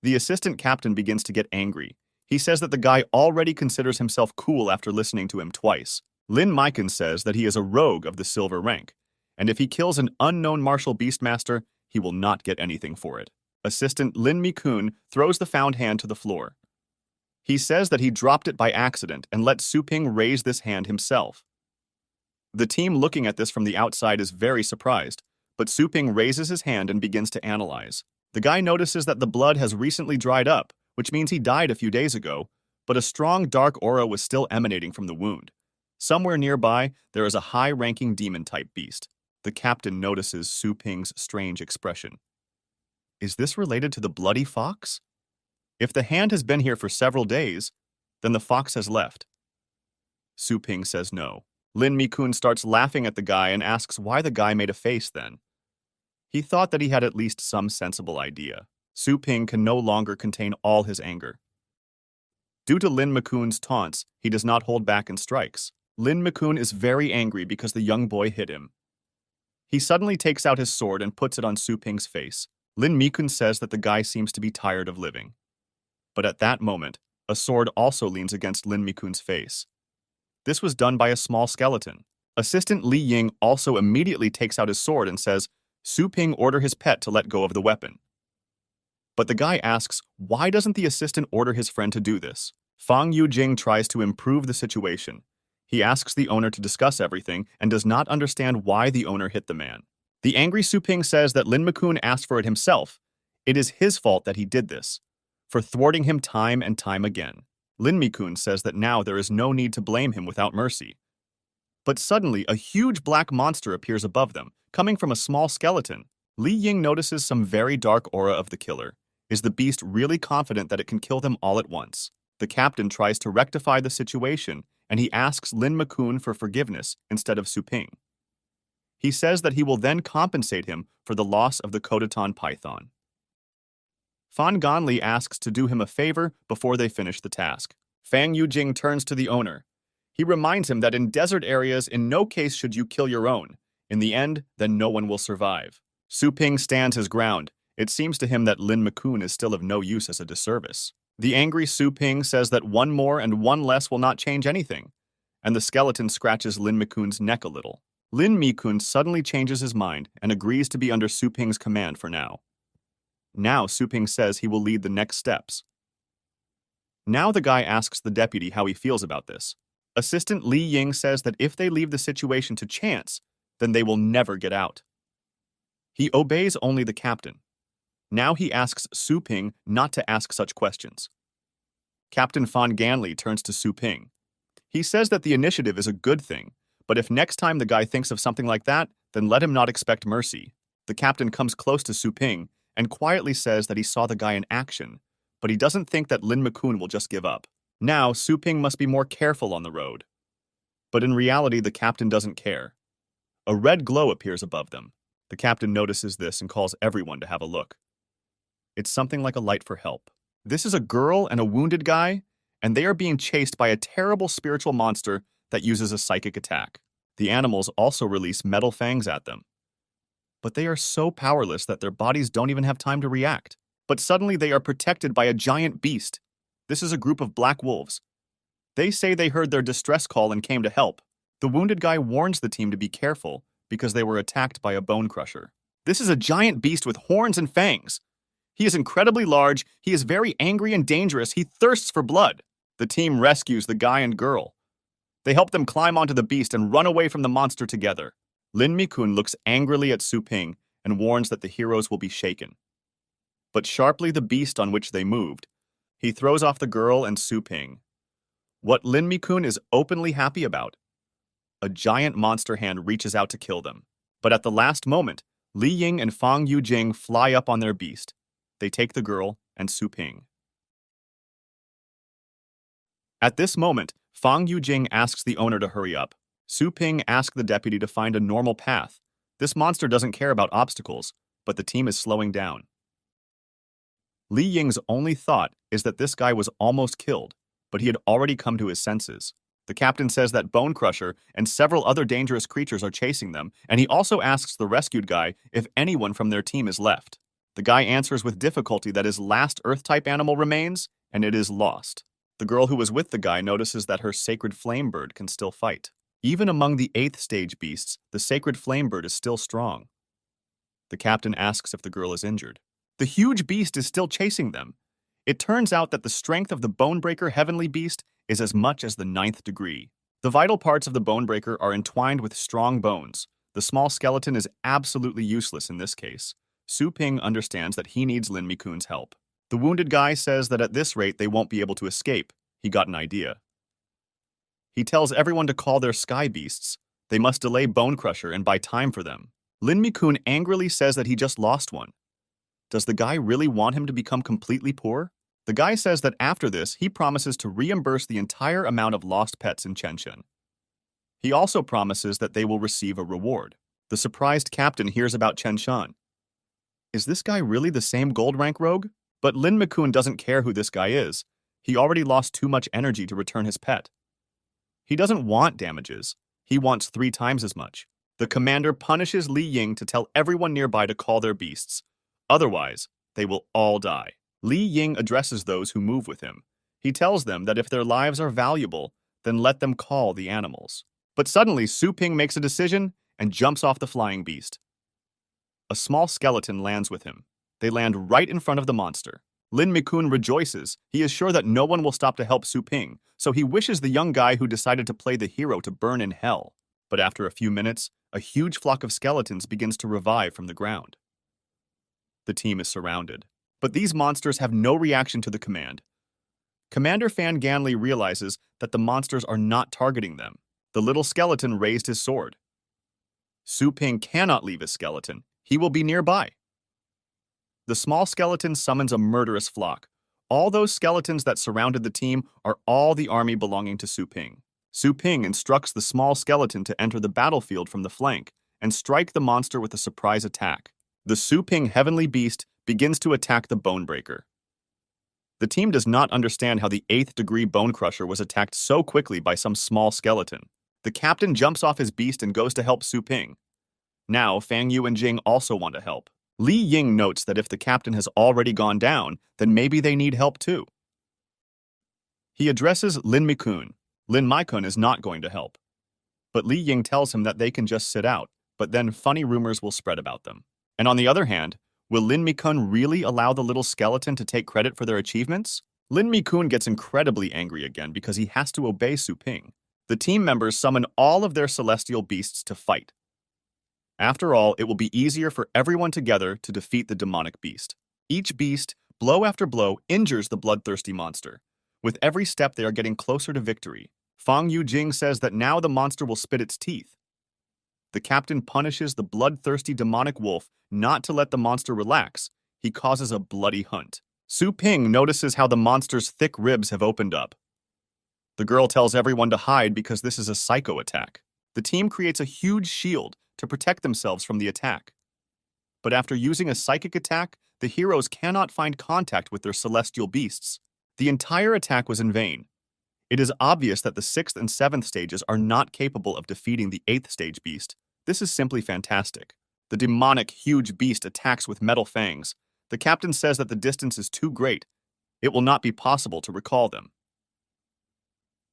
The assistant captain begins to get angry. He says that the guy already considers himself cool after listening to him twice. Lin Mikan says that he is a rogue of the silver rank, and if he kills an unknown martial beastmaster, he will not get anything for it. Assistant Lin Mikun throws the found hand to the floor. He says that he dropped it by accident and let Su Ping raise this hand himself. The team looking at this from the outside is very surprised, but Su Ping raises his hand and begins to analyze. The guy notices that the blood has recently dried up, which means he died a few days ago, but a strong dark aura was still emanating from the wound. Somewhere nearby, there is a high-ranking demon-type beast. The captain notices Su Ping's strange expression. Is this related to the bloody fox? If the hand has been here for several days, then the fox has left. Su Ping says no. Lin Mikun starts laughing at the guy and asks why the guy made a face then. He thought that he had at least some sensible idea. Su Ping can no longer contain all his anger. Due to Lin Mikun's taunts, he does not hold back and strikes. Lin Mikun is very angry because the young boy hit him. He suddenly takes out his sword and puts it on Su Ping's face. Lin Mikun says that the guy seems to be tired of living. But at that moment, a sword also leans against Lin Mikun's face. This was done by a small skeleton. Assistant Li Ying also immediately takes out his sword and says, Su Ping order his pet to let go of the weapon. But the guy asks, why doesn't the assistant order his friend to do this? Fang Yujing tries to improve the situation. He asks the owner to discuss everything and does not understand why the owner hit the man. The angry Su Ping says that Lin Mikun asked for it himself. It is his fault that he did this. for thwarting him time and time again. Lin Mi-kun says that now there is no need to blame him without mercy. But suddenly, a huge black monster appears above them, coming from a small skeleton. Li Ying notices some very dark aura of the killer. Is the beast really confident that it can kill them all at once? The captain tries to rectify the situation, and he asks Lin Mi-kun for forgiveness instead of Su Ping. He says that he will then compensate him for the loss of the Kodaton python. Fan Ganli asks to do him a favor before they finish the task. Fang Yujing turns to the owner. He reminds him that in desert areas, in no case should you kill your own. In the end, then no one will survive. Su Ping stands his ground. It seems to him that Lin Mi-kun is still of no use as a disservice. The angry Su Ping says that one more and one less will not change anything, and the skeleton scratches Lin Mi-kun's neck a little. Lin Mi-kun suddenly changes his mind and agrees to be under Su Ping's command for now. Now Su Ping says he will lead the next steps. Now the guy asks the deputy how he feels about this. Assistant Li Ying says that if they leave the situation to chance, then they will never get out. He obeys only the captain. Now he asks Su Ping not to ask such questions. Captain Fan Ganli turns to Su Ping. He says that the initiative is a good thing, but if next time the guy thinks of something like that, then let him not expect mercy. The captain comes close to Su Ping and quietly says that he saw the guy in action, but he doesn't think that Lin Mi-kun will just give up. Now, Su Ping must be more careful on the road. But in reality, the captain doesn't care. A red glow appears above them. The captain notices this and calls everyone to have a look. It's something like a light for help. This is a girl and a wounded guy, and they are being chased by a terrible spiritual monster that uses a psychic attack. The animals also release metal fangs at them. But they are so powerless that their bodies don't even have time to react. But suddenly they are protected by a giant beast. This is a group of black wolves. They say they heard their distress call and came to help. The wounded guy warns the team to be careful because they were attacked by a bone crusher. This is a giant beast with horns and fangs. He is incredibly large, he is very angry and dangerous, he thirsts for blood. The team rescues the guy and girl. They help them climb onto the beast and run away from the monster together. Lin Mi-kun looks angrily at Su Ping and warns that the heroes will be shaken. But sharply the beast on which they moved, he throws off the girl and Su Ping. What Lin Mi-kun is openly happy about. A giant monster hand reaches out to kill them. But at the last moment, Li Ying and Fang Yujing fly up on their beast. They take the girl and Su Ping. At this moment, Fang Yujing asks the owner to hurry up. Su Ping asks the deputy to find a normal path. This monster doesn't care about obstacles, but the team is slowing down. Li Ying's only thought is that this guy was almost killed, but he had already come to his senses. The captain says that Bone Crusher and several other dangerous creatures are chasing them, and he also asks the rescued guy if anyone from their team is left. The guy answers with difficulty that his last Earth-type animal remains, and it is lost. The girl who was with the guy notices that her sacred flame bird can still fight. Even among the 8th stage beasts, the sacred flame bird is still strong. The captain asks if the girl is injured. The huge beast is still chasing them. It turns out that the strength of the Bonebreaker heavenly beast is as much as the 9th degree. The vital parts of the Bonebreaker are entwined with strong bones. The small skeleton is absolutely useless in this case. Su Ping understands that he needs Lin Mi-kun's help. The wounded guy says that at this rate they won't be able to escape. He got an idea. He tells everyone to call their sky beasts. They must delay Bone Crusher and buy time for them. Lin Mi-kun angrily says that he just lost one. Does the guy really want him to become completely poor? The guy says that after this, he promises to reimburse the entire amount of lost pets in Chenshen. He also promises that they will receive a reward. The surprised captain hears about Chenshan. Is this guy really the same gold rank rogue? But Lin Mi-kun doesn't care who this guy is. He already lost too much energy to return his pet. He doesn't want damages. He wants 3 times as much. The commander punishes Li Ying to tell everyone nearby to call their beasts. Otherwise, they will all die. Li Ying addresses those who move with him. He tells them that if their lives are valuable, then let them call the animals. But suddenly, Su Ping makes a decision and jumps off the flying beast. A small skeleton lands with him. They land right in front of the monster. Lin Mi-kun rejoices. He is sure that no one will stop to help Su Ping, so he wishes the young guy who decided to play the hero to burn in hell. But after a few minutes, a huge flock of skeletons begins to revive from the ground. The team is surrounded. But these monsters have no reaction to the command. Commander Fan Ganli realizes that the monsters are not targeting them. The little skeleton raised his sword. Su Ping cannot leave his skeleton. He will be nearby. The small skeleton summons a murderous flock. All those skeletons that surrounded the team are all the army belonging to Su Ping. Su Ping instructs the small skeleton to enter the battlefield from the flank and strike the monster with a surprise attack. The Su Ping heavenly beast begins to attack the Bonebreaker. The team does not understand how the 8th degree Bone Crusher was attacked so quickly by some small skeleton. The captain jumps off his beast and goes to help Su Ping. Now, Fang Yu and Jing also want to help. Li Ying notes that if the captain has already gone down, then maybe they need help too. He addresses Lin Mikun. Lin Mikun is not going to help. But Li Ying tells him that they can just sit out, but then funny rumors will spread about them. And on the other hand, will Lin Mikun really allow the little skeleton to take credit for their achievements? Lin Mikun gets incredibly angry again because he has to obey Su Ping. The team members summon all of their celestial beasts to fight. After all, it will be easier for everyone together to defeat the demonic beast. Each beast, blow after blow, injures the bloodthirsty monster. With every step, they are getting closer to victory. Fang Yu Jing says that now the monster will spit its teeth. The captain punishes the bloodthirsty demonic wolf not to let the monster relax. He causes a bloody hunt. Su Ping notices how the monster's thick ribs have opened up. The girl tells everyone to hide because this is a psycho attack. The team creates a huge shield to protect themselves from the attack. But after using a psychic attack, the heroes cannot find contact with their celestial beasts. The entire attack was in vain. It is obvious that the 6th and 7th stages are not capable of defeating the 8th stage beast. This is simply fantastic. The demonic, huge beast attacks with metal fangs. The captain says that the distance is too great. It will not be possible to recall them.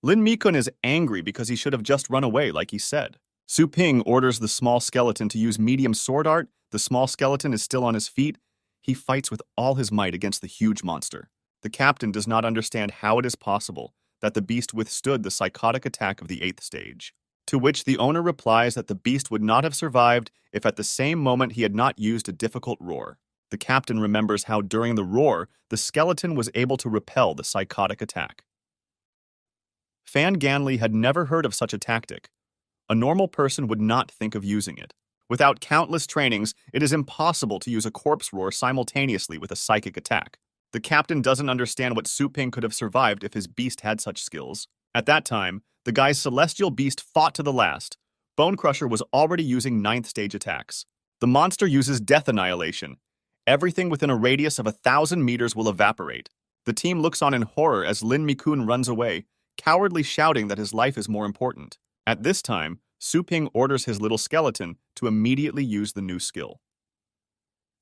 Lin Mikun is angry because he should have just run away like he said. Su Ping orders the small skeleton to use medium sword art. The small skeleton is still on his feet. He fights with all his might against the huge monster. The captain does not understand how it is possible that the beast withstood the psychotic attack of the 8th stage. To which the owner replies that the beast would not have survived if at the same moment he had not used a difficult roar. The captain remembers how during the roar, the skeleton was able to repel the psychotic attack. Fan Ganli had never heard of such a tactic. A normal person would not think of using it. Without countless trainings, it is impossible to use a corpse roar simultaneously with a psychic attack. The captain doesn't understand what Su Ping could have survived if his beast had such skills. At that time, the guy's celestial beast fought to the last. Bone Crusher was already using 9th stage attacks. The monster uses death annihilation. Everything within a radius of 1,000 meters will evaporate. The team looks on in horror as Lin Mikun runs away, cowardly shouting that his life is more important. At this time, Su Ping orders his little skeleton to immediately use the new skill.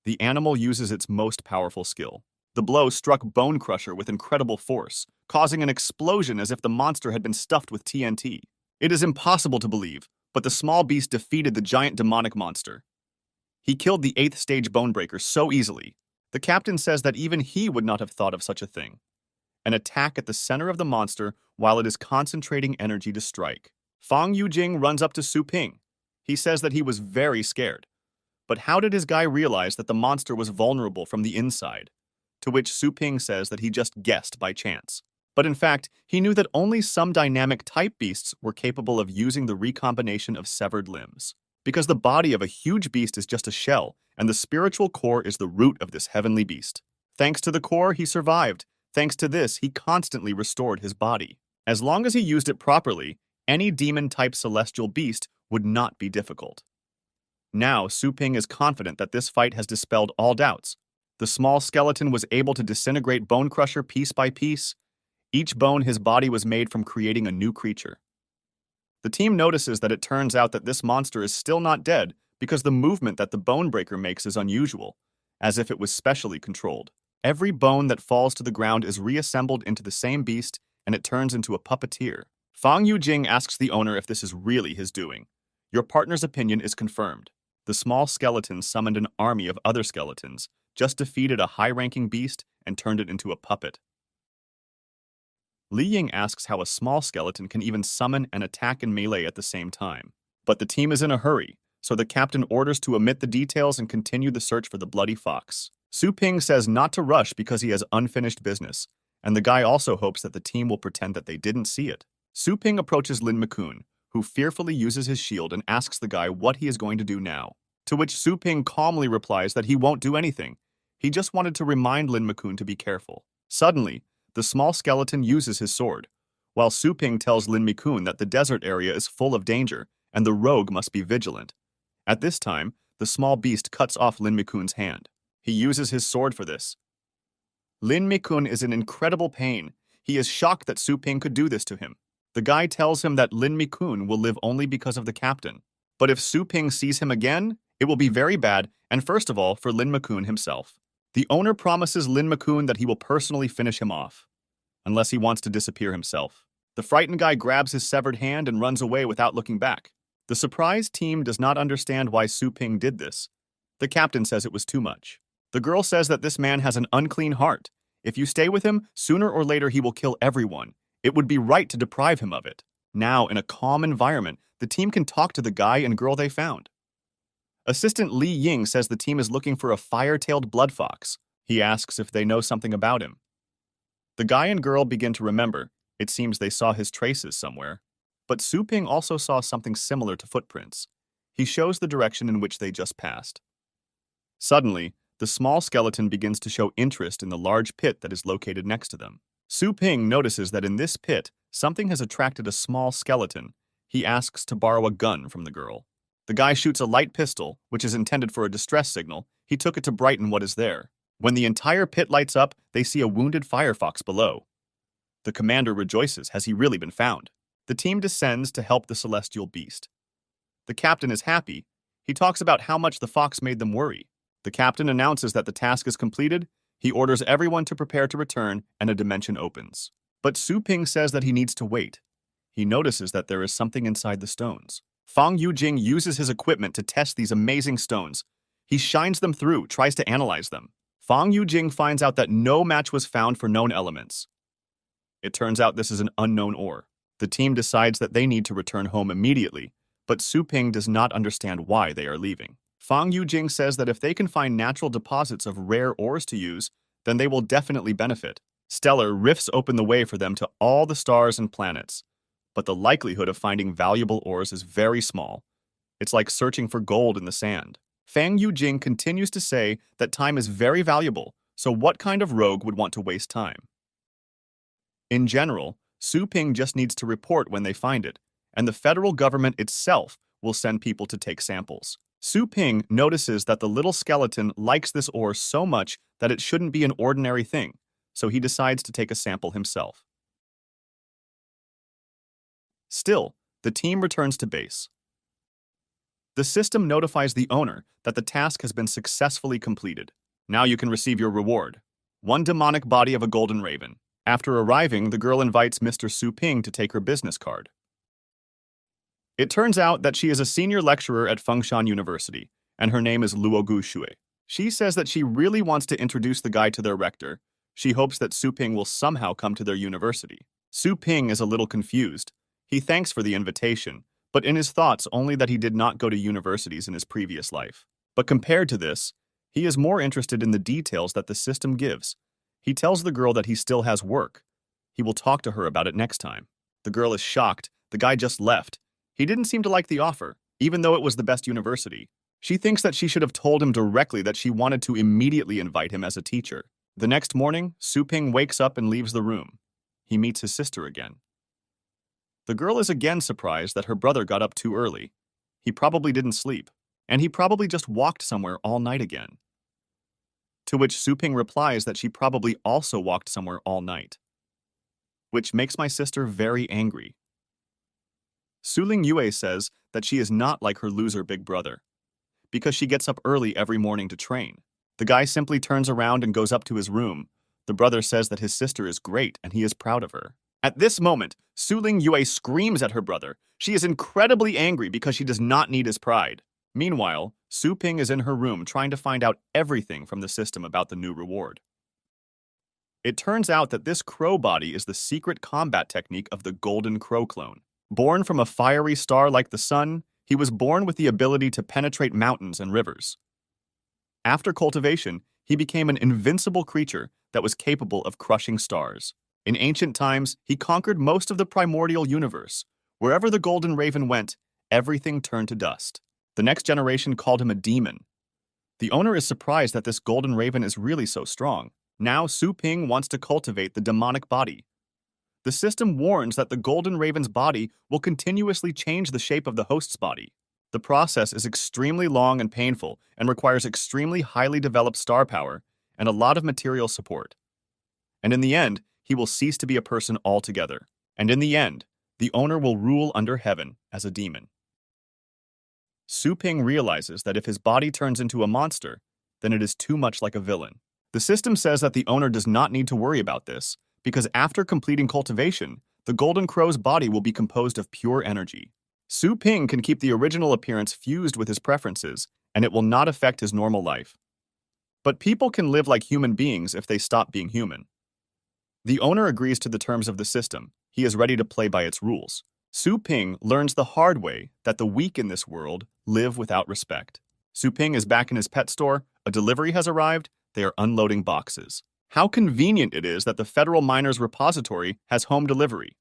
The animal uses its most powerful skill. The blow struck Bone Crusher with incredible force, causing an explosion as if the monster had been stuffed with TNT. It is impossible to believe, but the small beast defeated the giant demonic monster. He killed the 8th stage Bonebreaker so easily. The captain says that even he would not have thought of such a thing. An attack at the center of the monster while it is concentrating energy to strike. Fang Yu Jing runs up to Su Ping. He says that he was very scared. But how did his guy realize that the monster was vulnerable from the inside? To which Su Ping says that he just guessed by chance. But in fact, he knew that only some dynamic type beasts were capable of using the recombination of severed limbs. Because the body of a huge beast is just a shell, and the spiritual core is the root of this heavenly beast. Thanks to the core, he survived. Thanks to this, he constantly restored his body. As long as he used it properly, any demon-type celestial beast would not be difficult. Now, Su Ping is confident that this fight has dispelled all doubts. The small skeleton was able to disintegrate Bone Crusher piece by piece. Each bone his body was made from creating a new creature. The team notices that it turns out that this monster is still not dead because the movement that the Bonebreaker makes is unusual, as if it was specially controlled. Every bone that falls to the ground is reassembled into the same beast, and it turns into a puppeteer. Fang Yu Jing asks the owner if this is really his doing. Your partner's opinion is confirmed. The small skeleton summoned an army of other skeletons, just defeated a high-ranking beast, and turned it into a puppet. Li Ying asks how a small skeleton can even summon and attack in melee at the same time. But the team is in a hurry, so the captain orders to omit the details and continue the search for the bloody fox. Su Ping says not to rush because he has unfinished business, and the guy also hopes that the team will pretend that they didn't see it. Su Ping approaches Lin Makun, who fearfully uses his shield and asks the guy what he is going to do now. To which Su Ping calmly replies that he won't do anything. He just wanted to remind Lin Makun to be careful. Suddenly, the small skeleton uses his sword, while Su Ping tells Lin Makun that the desert area is full of danger and the rogue must be vigilant. At this time, the small beast cuts off Lin Makun's hand. He uses his sword for this. Lin Makun is in incredible pain. He is shocked that Su Ping could do this to him. The guy tells him that Lin Makun will live only because of the captain. But if Su Ping sees him again, it will be very bad, and first of all, for Lin Makun himself. The owner promises Lin Makun that he will personally finish him off, unless he wants to disappear himself. The frightened guy grabs his severed hand and runs away without looking back. The surprised team does not understand why Su Ping did this. The captain says it was too much. The girl says that this man has an unclean heart. If you stay with him, sooner or later he will kill everyone. It would be right to deprive him of it. Now, in a calm environment, the team can talk to the guy and girl they found. Assistant Li Ying says the team is looking for a fire-tailed blood fox. He asks if they know something about him. The guy and girl begin to remember. It seems they saw his traces somewhere. But Su Ping also saw something similar to footprints. He shows the direction in which they just passed. Suddenly, the small skeleton begins to show interest in the large pit that is located next to them. Su Ping notices that in this pit, something has attracted a small skeleton. He asks to borrow a gun from the girl. The guy shoots a light pistol, which is intended for a distress signal. He took it to brighten what is there. When the entire pit lights up, they see a wounded firefox below. The commander rejoices. Has he really been found? The team descends to help the celestial beast. The captain is happy. He talks about how much the fox made them worry. The captain announces that the task is completed. He orders everyone to prepare to return, and a dimension opens. But Su Ping says that he needs to wait. He notices that there is something inside the stones. Fang Yujing uses his equipment to test these amazing stones. He shines them through, tries to analyze them. Fang Yujing finds out that no match was found for known elements. It turns out this is an unknown ore. The team decides that they need to return home immediately, but Su Ping does not understand why they are leaving. Fang Yujing says that if they can find natural deposits of rare ores to use, then they will definitely benefit. Stellar rifts open the way for them to all the stars and planets, but the likelihood of finding valuable ores is very small. It's like searching for gold in the sand. Fang Yujing continues to say that time is very valuable, so what kind of rogue would want to waste time? In general, Su Ping just needs to report when they find it, and the federal government itself will send people to take samples. Su Ping notices that the little skeleton likes this ore so much that it shouldn't be an ordinary thing, so he decides to take a sample himself. Still, the team returns to base. The system notifies the owner that the task has been successfully completed. Now you can receive your reward. One demonic body of a golden raven. After arriving, the girl invites Mr. Su Ping to take her business card. It turns out that she is a senior lecturer at Fengshan University, and her name is Luogu Shui. She says that she really wants to introduce the guy to their rector. She hopes that Su Ping will somehow come to their university. Su Ping is a little confused. He thanks for the invitation, but in his thoughts only that he did not go to universities in his previous life. But compared to this, he is more interested in the details that the system gives. He tells the girl that he still has work. He will talk to her about it next time. The girl is shocked. The guy just left. He didn't seem to like the offer, even though it was the best university. She thinks that she should have told him directly that she wanted to immediately invite him as a teacher. The next morning, Su Ping wakes up and leaves the room. He meets his sister again. The girl is again surprised that her brother got up too early. He probably didn't sleep, and he probably just walked somewhere all night again. To which Su Ping replies that she probably also walked somewhere all night, which makes my sister very angry. Su Ling Yu says that she is not like her loser big brother, because she gets up early every morning to train. The guy simply turns around and goes up to his room. The brother says that his sister is great and he is proud of her. At this moment, Su Ling Yu screams at her brother. She is incredibly angry because she does not need his pride. Meanwhile, Su Ping is in her room trying to find out everything from the system about the new reward. It turns out that this crow body is the secret combat technique of the Golden Crow clone. Born from a fiery star like the sun, he was born with the ability to penetrate mountains and rivers. After cultivation, He became an invincible creature that was capable of crushing stars. In ancient times, he conquered most of the primordial universe. Wherever the golden raven went, everything turned to dust. The next generation called him a demon. The owner is surprised that this golden raven is really so strong. Now Su Ping wants to cultivate the demonic body. The system warns that the golden raven's body will continuously change the shape of the host's body. The process is extremely long and painful and requires extremely highly developed star power and a lot of material support. And in the end, he will cease to be a person altogether. And in the end, the owner will rule under heaven as a demon. Su Ping realizes that if his body turns into a monster, then it is too much like a villain. The system says that the owner does not need to worry about this, because after completing cultivation, the golden crow's body will be composed of pure energy. Su Ping can keep the original appearance fused with his preferences, and it will not affect his normal life. But people can live like human beings if they stop being human. The owner agrees to the terms of the system. He is ready to play by its rules. Su Ping learns the hard way that the weak in this world live without respect. Su Ping is back in his pet store. A delivery has arrived. They are unloading boxes. How convenient it is that the Federal Miners Repository has home delivery.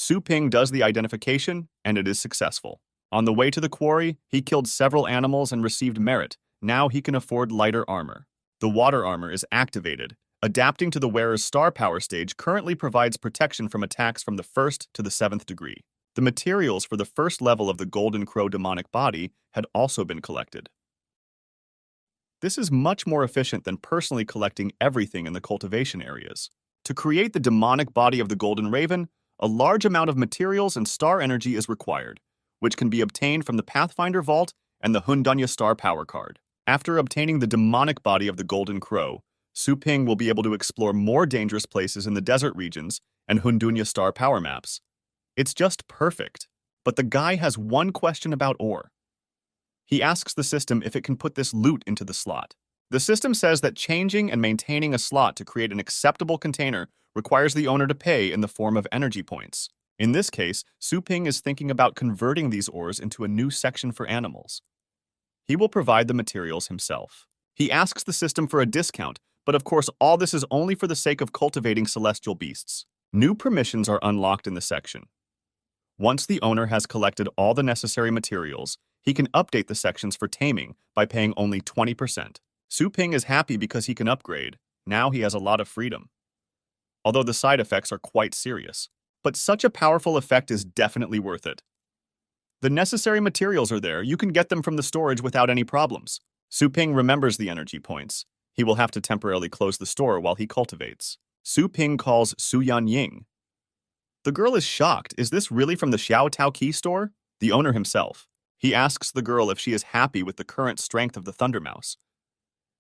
Su Ping does the identification, and it is successful. On the way to the quarry, he killed several animals and received merit. Now he can afford lighter armor. The water armor is activated. Adapting to the wearer's star power stage currently provides protection from attacks from the 1st to the 7th degree. The materials for the first level of the Golden Crow demonic body had also been collected. This is much more efficient than personally collecting everything in the cultivation areas. To create the demonic body of the Golden Raven, a large amount of materials and star energy is required, which can be obtained from the Pathfinder Vault and the Hundunya Star Power Card. After obtaining the demonic body of the Golden Crow, Su Ping will be able to explore more dangerous places in the desert regions and Hundunya Star Power Maps. It's just perfect. But the guy has one question about ore. He asks the system if it can put this loot into the slot. The system says that changing and maintaining a slot to create an acceptable container requires the owner to pay in the form of energy points. In this case, Su Ping is thinking about converting these ores into a new section for animals. He will provide the materials himself. He asks the system for a discount, but of course all this is only for the sake of cultivating celestial beasts. New permissions are unlocked in the section. Once the owner has collected all the necessary materials, he can update the sections for taming by paying only 20%. Su Ping is happy because he can upgrade. Now he has a lot of freedom. Although the side effects are quite serious. But such a powerful effect is definitely worth it. The necessary materials are there. You can get them from the storage without any problems. Su Ping remembers the energy points. He will have to temporarily close the store while he cultivates. Su Ping calls Su Ying. The girl is shocked. Is this really from the Xiao Tao Key store? The owner himself. He asks the girl if she is happy with the current strength of the Thunder Mouse.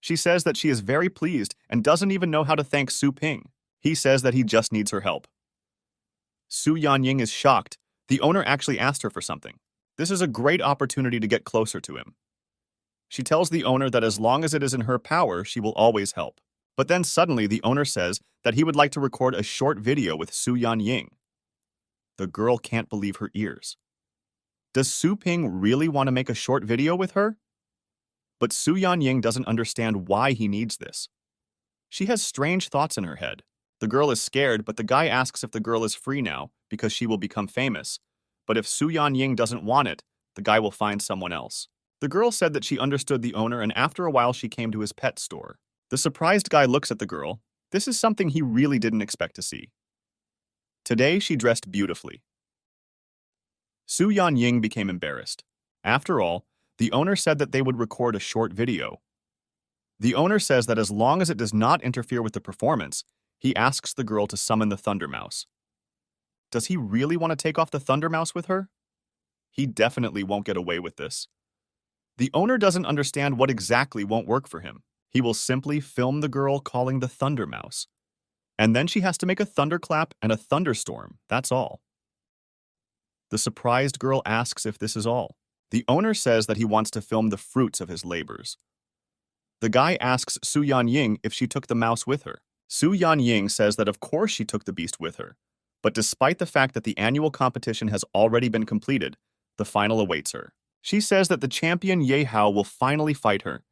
She says that she is very pleased and doesn't even know how to thank Su Ping. He says that he just needs her help. Su Ying is shocked. The owner actually asked her for something. This is a great opportunity to get closer to him. She tells the owner that as long as it is in her power, she will always help. But then suddenly the owner says that he would like to record a short video with Su Ying. The girl can't believe her ears. Does Su Ping really want to make a short video with her? But Su Ying doesn't understand why he needs this. She has strange thoughts in her head. The girl is scared, but the guy asks if the girl is free now because she will become famous. But if Su Ying doesn't want it, the guy will find someone else. The girl said that she understood the owner, and after a while she came to his pet store. The surprised guy looks at the girl. This is something he really didn't expect to see. Today she dressed beautifully. Su Ying became embarrassed. After all, the owner said that they would record a short video. The owner says that as long as it does not interfere with the performance, he asks the girl to summon the Thunder Mouse. Does he really want to take off the Thunder Mouse with her? He definitely won't get away with this. The owner doesn't understand what exactly won't work for him. He will simply film the girl calling the Thunder Mouse. And then she has to make a thunderclap and a thunderstorm, that's all. The surprised girl asks if this is all. The owner says that he wants to film the fruits of his labors. The guy asks Su Ying if she took the mouse with her. Su Ying says that of course she took the beast with her. But despite the fact that the annual competition has already been completed, the final awaits her. She says that the champion Ye Hao will finally fight her,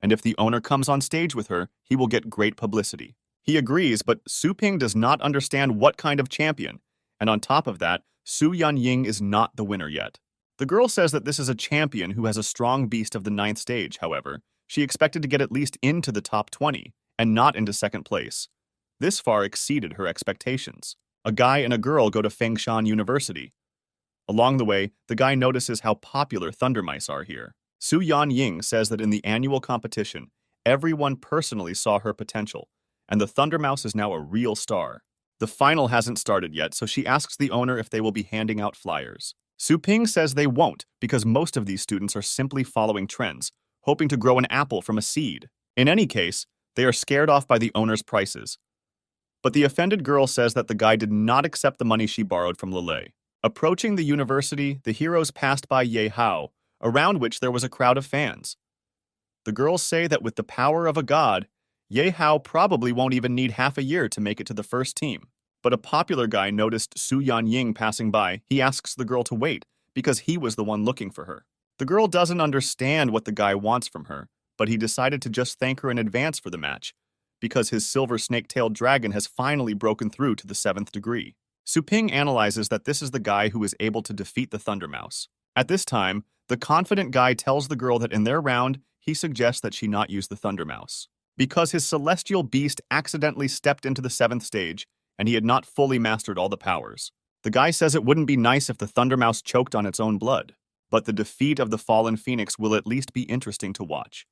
and if the owner comes on stage with her, he will get great publicity. He agrees, but Su Ping does not understand what kind of champion, and on top of that, Su Ying is not the winner yet. The girl says that this is a champion who has a strong beast of the ninth stage, however. She expected to get at least into the top 20, and not into second place. This far exceeded her expectations. A guy and a girl go to Fengshan University. Along the way, the guy notices how popular thunder mice are here. Su Ying says that in the annual competition, everyone personally saw her potential, and the thunder mouse is now a real star. The final hasn't started yet, so she asks the owner if they will be handing out flyers. Su Ping says they won't, because most of these students are simply following trends, hoping to grow an apple from a seed. In any case, they are scared off by the owner's prices. But the offended girl says that the guy did not accept the money she borrowed from Lele. Approaching the university, the heroes passed by Ye Hao, around which there was a crowd of fans. The girls say that with the power of a god, Ye Hao probably won't even need half a year to make it to the first team. But a popular guy noticed Su Ying passing by. He asks the girl to wait, because he was the one looking for her. The girl doesn't understand what the guy wants from her, but he decided to just thank her in advance for the match, because his silver snake-tailed dragon has finally broken through to the 7th degree. Su Ping analyzes that this is the guy who is able to defeat the Thunder Mouse. At this time, the confident guy tells the girl that in their round, he suggests that she not use the Thunder Mouse, because his celestial beast accidentally stepped into the 7th stage, and he had not fully mastered all the powers. The guy says it wouldn't be nice if the Thunder Mouse choked on its own blood, but the defeat of the fallen phoenix will at least be interesting to watch.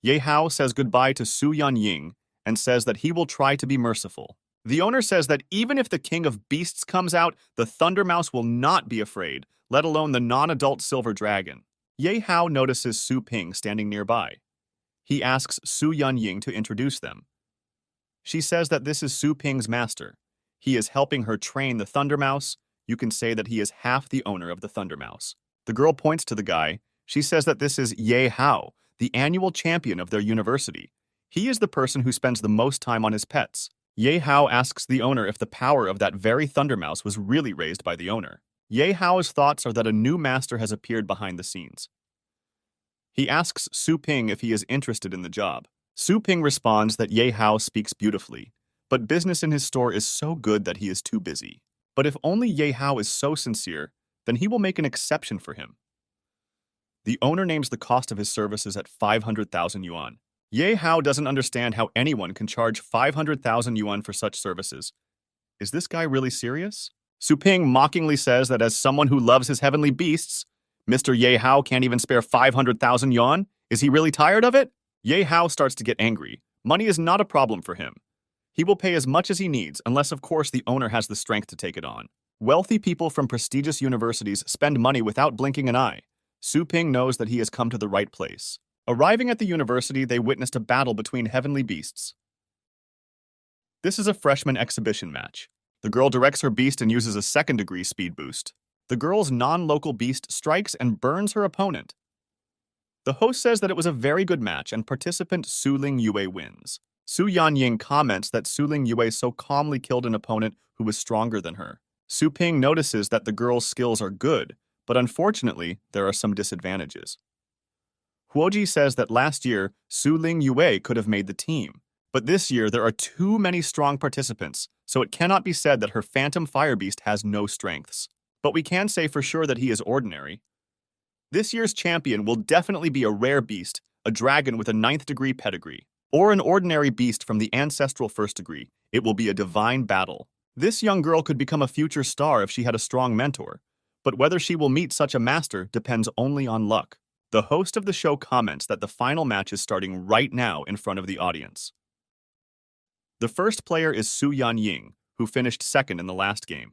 Ye Hao says goodbye to Su Ying and says that he will try to be merciful. The owner says that even if the King of Beasts comes out, the Thunder Mouse will not be afraid, let alone the non-adult Silver Dragon. Ye Hao notices Su Ping standing nearby. He asks Su Ying to introduce them. She says that this is Su Ping's master. He is helping her train the Thunder Mouse. You can say that he is half the owner of the Thunder Mouse. The girl points to the guy. She says that this is Ye Hao, the annual champion of their university. He is the person who spends the most time on his pets. Ye Hao asks the owner if the power of that very Thunder Mouse was really raised by the owner. Ye Hao's thoughts are that a new master has appeared behind the scenes. He asks Su Ping if he is interested in the job. Su Ping responds that Ye Hao speaks beautifully, but business in his store is so good that he is too busy. But if only Ye Hao is so sincere, then he will make an exception for him. The owner names the cost of his services at 500,000 yuan. Ye Hao doesn't understand how anyone can charge 500,000 yuan for such services. Is this guy really serious? Su Ping mockingly says that as someone who loves his heavenly beasts, Mr. Ye Hao can't even spare 500,000 yuan? Is he really tired of it? Ye Hao starts to get angry. Money is not a problem for him. He will pay as much as he needs, unless of course the owner has the strength to take it on. Wealthy people from prestigious universities spend money without blinking an eye. Su Ping knows that he has come to the right place. Arriving at the university, they witnessed a battle between heavenly beasts. This is a freshman exhibition match. The girl directs her beast and uses a 2nd degree speed boost. The girl's non-local beast strikes and burns her opponent. The host says that it was a very good match and participant Su Ling Yu wins. Su Ying comments that Su Ling Yu so calmly killed an opponent who was stronger than her. Su Ping notices that the girl's skills are good, but unfortunately, there are some disadvantages. Huoji says that last year, Su Ling Yu could have made the team, but this year there are too many strong participants, so it cannot be said that her Phantom Fire Beast has no strengths. But we can say for sure that he is ordinary. This year's champion will definitely be a rare beast, a dragon with a 9th degree pedigree, or an ordinary beast from the ancestral 1st degree. It will be a divine battle. This young girl could become a future star if she had a strong mentor, but whether she will meet such a master depends only on luck. The host of the show comments that the final match is starting right now in front of the audience. The first player is Su Ying, who finished 2nd in the last game.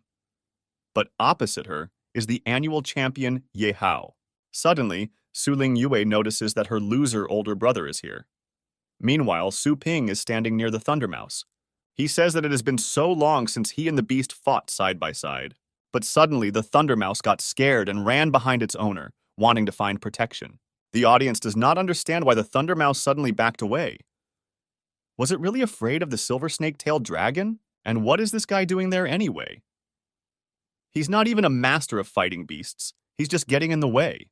But opposite her is the annual champion Ye Hao. Suddenly, Su Ling Yu notices that her loser older brother is here. Meanwhile, Su Ping is standing near the Thunder Mouse. He says that it has been so long since he and the beast fought side by side. But suddenly, the Thunder Mouse got scared and ran behind its owner, wanting to find protection. The audience does not understand why the Thunder Mouse suddenly backed away. Was it really afraid of the silver snake-tailed dragon? And what is this guy doing there anyway? He's not even a master of fighting beasts. He's just getting in the way.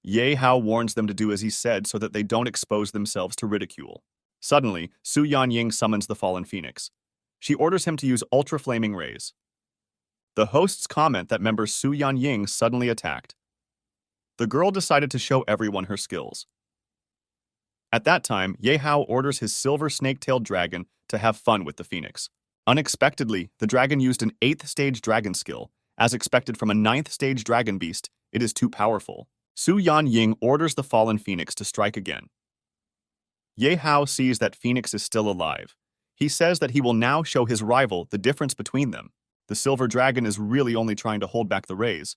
Ye Hao warns them to do as he said so that they don't expose themselves to ridicule. Suddenly, Su Ying summons the fallen phoenix. She orders him to use ultra-flaming rays. The hosts comment that member Su Ying suddenly attacked. The girl decided to show everyone her skills. At that time, Ye Hao orders his silver snake-tailed dragon to have fun with the phoenix. Unexpectedly, the dragon used an 8th stage dragon skill. As expected from a 9th stage dragon beast, it is too powerful. Su Ying orders the fallen phoenix to strike again. Ye Hao sees that Phoenix is still alive. He says that he will now show his rival the difference between them. The silver dragon is really only trying to hold back the rays.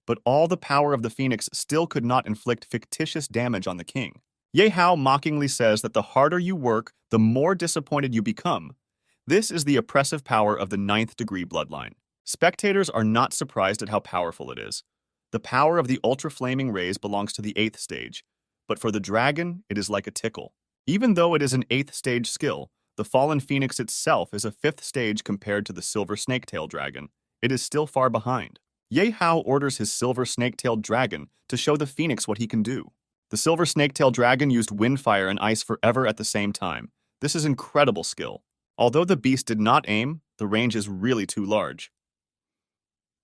But all the power of the phoenix still could not inflict fictitious damage on the king. Ye Hao mockingly says that the harder you work, the more disappointed you become. This is the oppressive power of the 9th degree bloodline. Spectators are not surprised at how powerful it is. The power of the ultra-flaming rays belongs to the 8th stage, but for the dragon, it is like a tickle. Even though it is an 8th stage skill, the fallen phoenix itself is a 5th stage compared to the silver snake-tailed dragon. It is still far behind. Ye Hao orders his silver snake-tailed dragon to show the phoenix what he can do. The silver snake-tailed dragon used wind, fire, and ice forever at the same time. This is incredible skill. Although the beast did not aim, the range is really too large.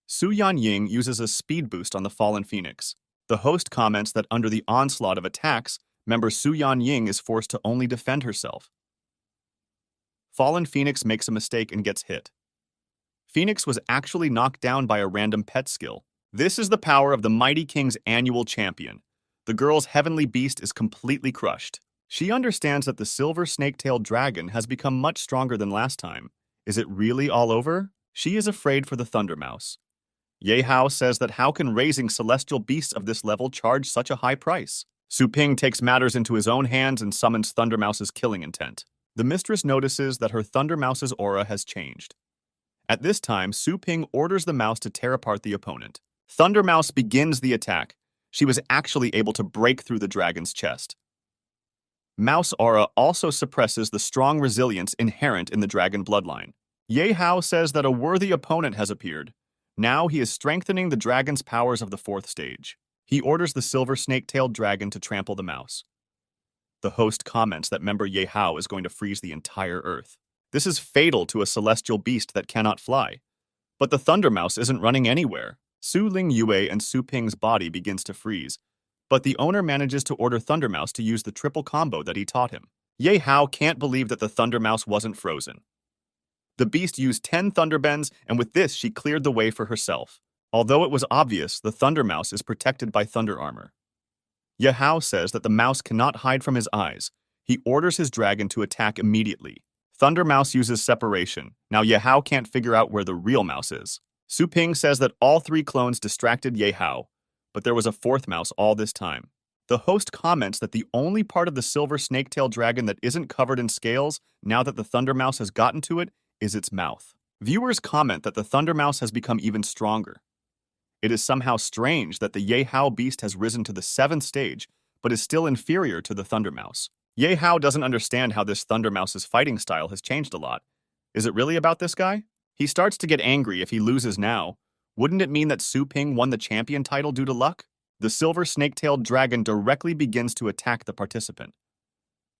Su Ying uses a speed boost on the fallen phoenix. The host comments that under the onslaught of attacks, member Su Ying is forced to only defend herself. Fallen Phoenix makes a mistake and gets hit. Phoenix was actually knocked down by a random pet skill. This is the power of the Mighty King's annual champion. The girl's heavenly beast is completely crushed. She understands that the silver snake-tailed dragon has become much stronger than last time. Is it really all over? She is afraid for the Thunder Mouse. Ye Hao says that how can raising celestial beasts of this level charge such a high price? Su Ping takes matters into his own hands and summons Thunder Mouse's killing intent. The mistress notices that her Thunder Mouse's aura has changed. At this time, Su Ping orders the mouse to tear apart the opponent. Thunder Mouse begins the attack. She was actually able to break through the dragon's chest. Mouse aura also suppresses the strong resilience inherent in the dragon bloodline. Ye Hao says that a worthy opponent has appeared. Now he is strengthening the dragon's powers of the 4th stage. He orders the silver snake-tailed dragon to trample the mouse. The host comments that member Ye Hao is going to freeze the entire earth. This is fatal to a celestial beast that cannot fly. But the Thunder Mouse isn't running anywhere. Su Ling Yu and Su Ping's body begins to freeze, but the owner manages to order Thunder Mouse to use the triple combo that he taught him. Ye Hao can't believe that the Thunder Mouse wasn't frozen. The beast used 10 Thunderbends, and with this she cleared the way for herself. Although it was obvious, the Thunder Mouse is protected by thunder armor. Ye Hao says that the mouse cannot hide from his eyes. He orders his dragon to attack immediately. Thunder Mouse uses separation. Now Ye Hao can't figure out where the real mouse is. Su Ping says that all 3 clones distracted Ye Hao, but there was a 4th mouse all this time. The host comments that the only part of the silver snake-tailed dragon that isn't covered in scales, now that the Thunder Mouse has gotten to it, is its mouth. Viewers comment that the Thunder Mouse has become even stronger. It is somehow strange that the Ye Hao beast has risen to the 7th stage, but is still inferior to the Thunder Mouse. Ye Hao doesn't understand how this Thunder Mouse's fighting style has changed a lot. Is it really about this guy? He starts to get angry if he loses now. Wouldn't it mean that Su Ping won the champion title due to luck? The silver snake-tailed dragon directly begins to attack the participant.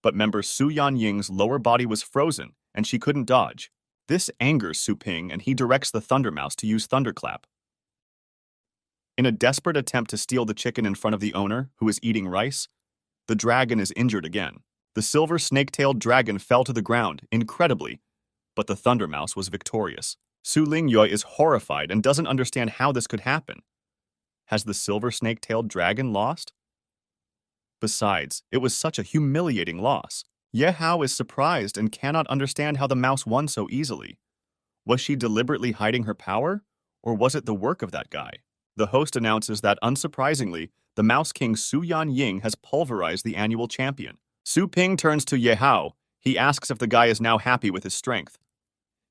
But member Su Ying's lower body was frozen, and she couldn't dodge. This angers Su Ping, and he directs the Thunder Mouse to use Thunderclap. In a desperate attempt to steal the chicken in front of the owner, who is eating rice, the dragon is injured again. The silver snake-tailed dragon fell to the ground, incredibly, but the Thunder Mouse was victorious. Su Ling Yu is horrified and doesn't understand how this could happen. Has the silver snake-tailed dragon lost? Besides, it was such a humiliating loss. Ye Hao is surprised and cannot understand how the mouse won so easily. Was she deliberately hiding her power, or was it the work of that guy? The host announces that, unsurprisingly, the Mouse King Su Ying has pulverized the annual champion. Su Ping turns to Ye Hao. He asks if the guy is now happy with his strength.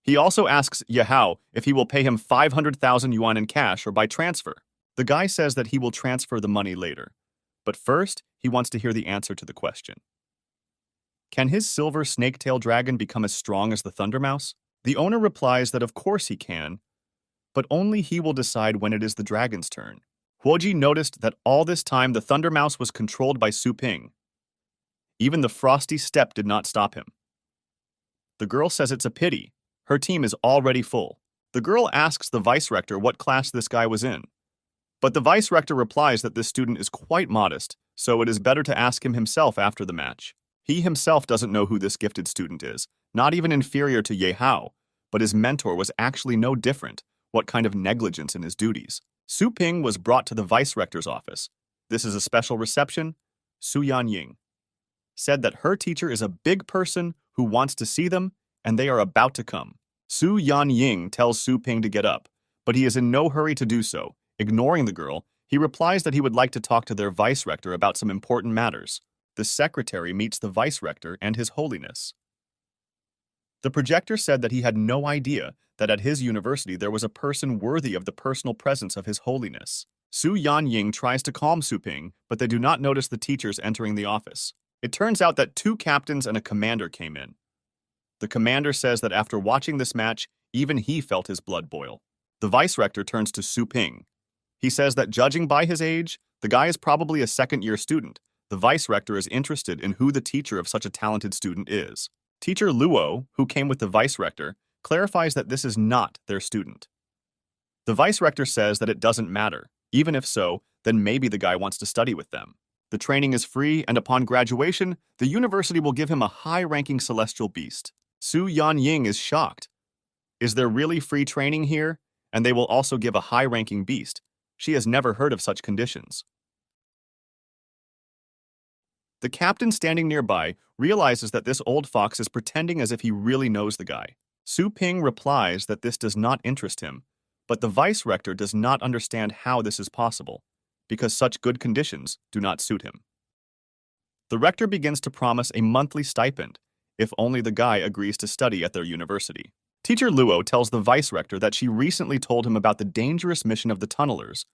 He also asks Ye Hao if he will pay him 500,000 yuan in cash or by transfer. The guy says that he will transfer the money later. But first, he wants to hear the answer to the question. Can his silver snake-tailed dragon become as strong as the Thunder Mouse? The owner replies that of course he can, but only he will decide when it is the dragon's turn. Huoji noticed that all this time the Thunder Mouse was controlled by Su Ping. Even the frosty steppe did not stop him. The girl says it's a pity. Her team is already full. The girl asks the vice-rector what class this guy was in. But the vice-rector replies that this student is quite modest, so it is better to ask him himself after the match. He himself doesn't know who this gifted student is, not even inferior to Ye Hao, but his mentor was actually no different. What kind of negligence in his duties? Su Ping was brought to the vice-rector's office. This is a special reception. Su Ying said that her teacher is a big person who wants to see them, and they are about to come. Su Ying tells Su Ping to get up, but he is in no hurry to do so. Ignoring the girl, he replies that he would like to talk to their vice-rector about some important matters. The secretary meets the vice-rector and His Holiness. The projector said that he had no idea that at his university there was a person worthy of the personal presence of His Holiness. Su Ying tries to calm Su Ping, but they do not notice the teachers entering the office. It turns out that 2 captains and a commander came in. The commander says that after watching this match, even he felt his blood boil. The vice-rector turns to Su Ping. He says that judging by his age, the guy is probably a second-year student. The vice-rector is interested in who the teacher of such a talented student is. Teacher Luo, who came with the vice-rector, clarifies that this is not their student. The vice-rector says that it doesn't matter. Even if so, then maybe the guy wants to study with them. The training is free, and upon graduation, the university will give him a high-ranking celestial beast. Su Ying is shocked. Is there really free training here? And they will also give a high-ranking beast. She has never heard of such conditions. The captain standing nearby realizes that this old fox is pretending as if he really knows the guy. Su Ping replies that this does not interest him, but the vice-rector does not understand how this is possible, because such good conditions do not suit him. The rector begins to promise a monthly stipend, if only the guy agrees to study at their university. Teacher Luo tells the vice-rector that she recently told him about the dangerous mission of the tunnelers,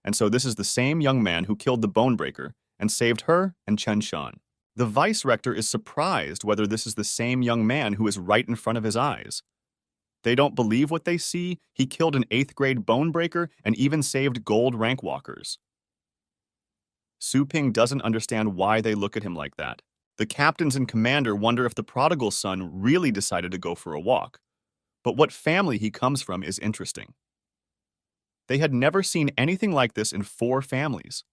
and so this is the same young man who killed the Bonebreaker and saved her and Chen Shan. The vice-rector is surprised whether this is the same young man who is right in front of his eyes. They don't believe what they see. He killed an 8th-grade Bonebreaker and even saved gold rank walkers. Su Ping doesn't understand why they look at him like that. The captains and commander wonder if the prodigal son really decided to go for a walk. But what family he comes from is interesting. They had never seen anything like this in 4 families.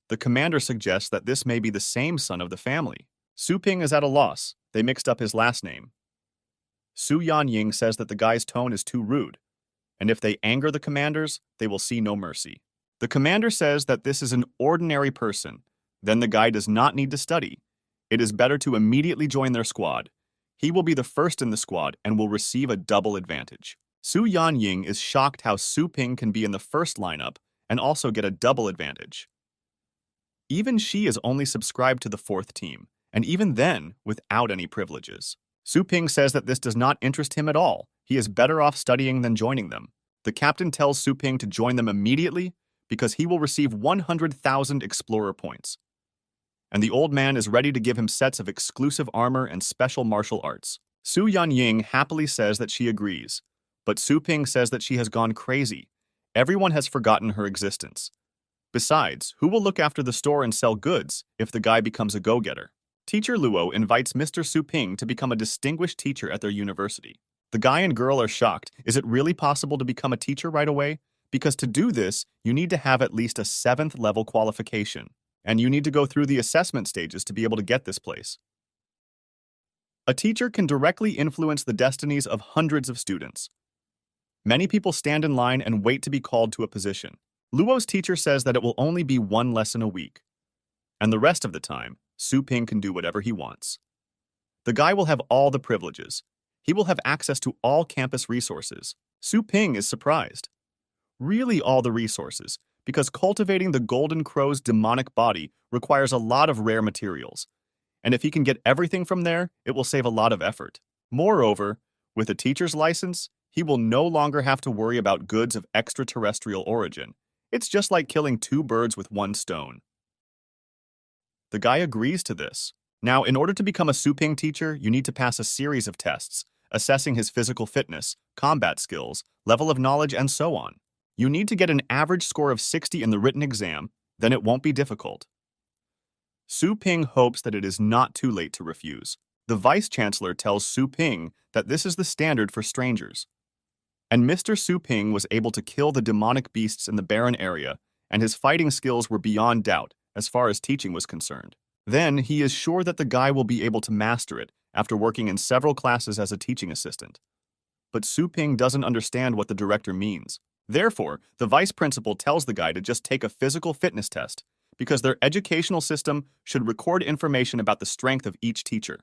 The commander suggests that this may be the same son of the family. Su Ping is at a loss. They mixed up his last name. Su Ying says that the guy's tone is too rude, and if they anger the commanders, they will see no mercy. The commander says that this is an ordinary person. Then the guy does not need to study. It is better to immediately join their squad. He will be the first in the squad and will receive a double advantage. Su Ying is shocked how Su Ping can be in the first lineup and also get a double advantage. Even she is only subscribed to the 4th team, and even then, without any privileges. Su Ping says that this does not interest him at all. He is better off studying than joining them. The captain tells Su Ping to join them immediately because he will receive 100,000 explorer points. And the old man is ready to give him sets of exclusive armor and special martial arts. Su Ying happily says that she agrees, but Su Ping says that she has gone crazy. Everyone has forgotten her existence. Besides, who will look after the store and sell goods if the guy becomes a go-getter? Teacher Luo invites Mr. Su Ping to become a distinguished teacher at their university. The guy and girl are shocked. Is it really possible to become a teacher right away? Because to do this, you need to have at least a 7th level qualification, and you need to go through the assessment stages to be able to get this place. A teacher can directly influence the destinies of hundreds of students. Many people stand in line and wait to be called to a position. Luo's teacher says that it will only be 1 lesson a week, and the rest of the time, Su Ping can do whatever he wants. The guy will have all the privileges. He will have access to all campus resources. Su Ping is surprised. Really all the resources, because cultivating the Golden Crow's demonic body requires a lot of rare materials, and if he can get everything from there, it will save a lot of effort. Moreover, with a teacher's license, he will no longer have to worry about goods of extraterrestrial origin. It's just like killing 2 birds with 1 stone. The guy agrees to this. Now, in order to become a Su Ping teacher, you need to pass a series of tests, assessing his physical fitness, combat skills, level of knowledge, and so on. You need to get an average score of 60 in the written exam, then it won't be difficult. Su Ping hopes that it is not too late to refuse. The vice-chancellor tells Su Ping that this is the standard for strangers. And Mr. Su Ping was able to kill the demonic beasts in the barren area, and his fighting skills were beyond doubt as far as teaching was concerned. Then he is sure that the guy will be able to master it after working in several classes as a teaching assistant. But Su Ping doesn't understand what the director means. Therefore, the vice principal tells the guy to just take a physical fitness test, because their educational system should record information about the strength of each teacher.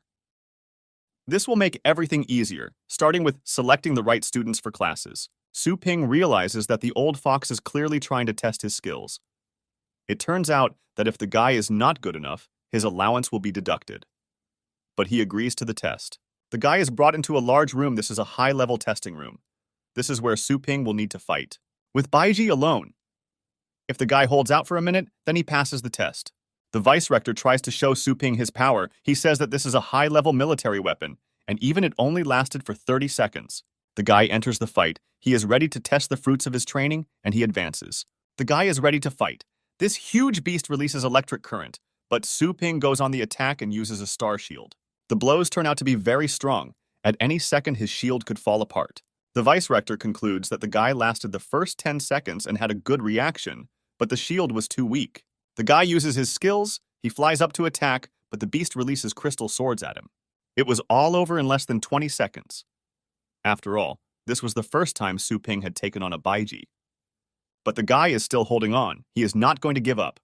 This will make everything easier, starting with selecting the right students for classes. Su Ping realizes that the old fox is clearly trying to test his skills. It turns out that if the guy is not good enough, his allowance will be deducted. But he agrees to the test. The guy is brought into a large room. This is a high-level testing room. This is where Su Ping will need to fight. With Baiji alone. If the guy holds out for a minute, then he passes the test. The vice-rector tries to show Su Ping his power. He says that this is a high-level military weapon, and even it only lasted for 30 seconds. The guy enters the fight. He is ready to test the fruits of his training, and he advances. The guy is ready to fight. This huge beast releases electric current, but Su Ping goes on the attack and uses a star shield. The blows turn out to be very strong. At any second, his shield could fall apart. The vice-rector concludes that the guy lasted the first 10 seconds and had a good reaction, but the shield was too weak. The guy uses his skills, he flies up to attack, but the beast releases crystal swords at him. It was all over in less than 20 seconds. After all, this was the first time Su Ping had taken on a Baiji. But the guy is still holding on. He is not going to give up.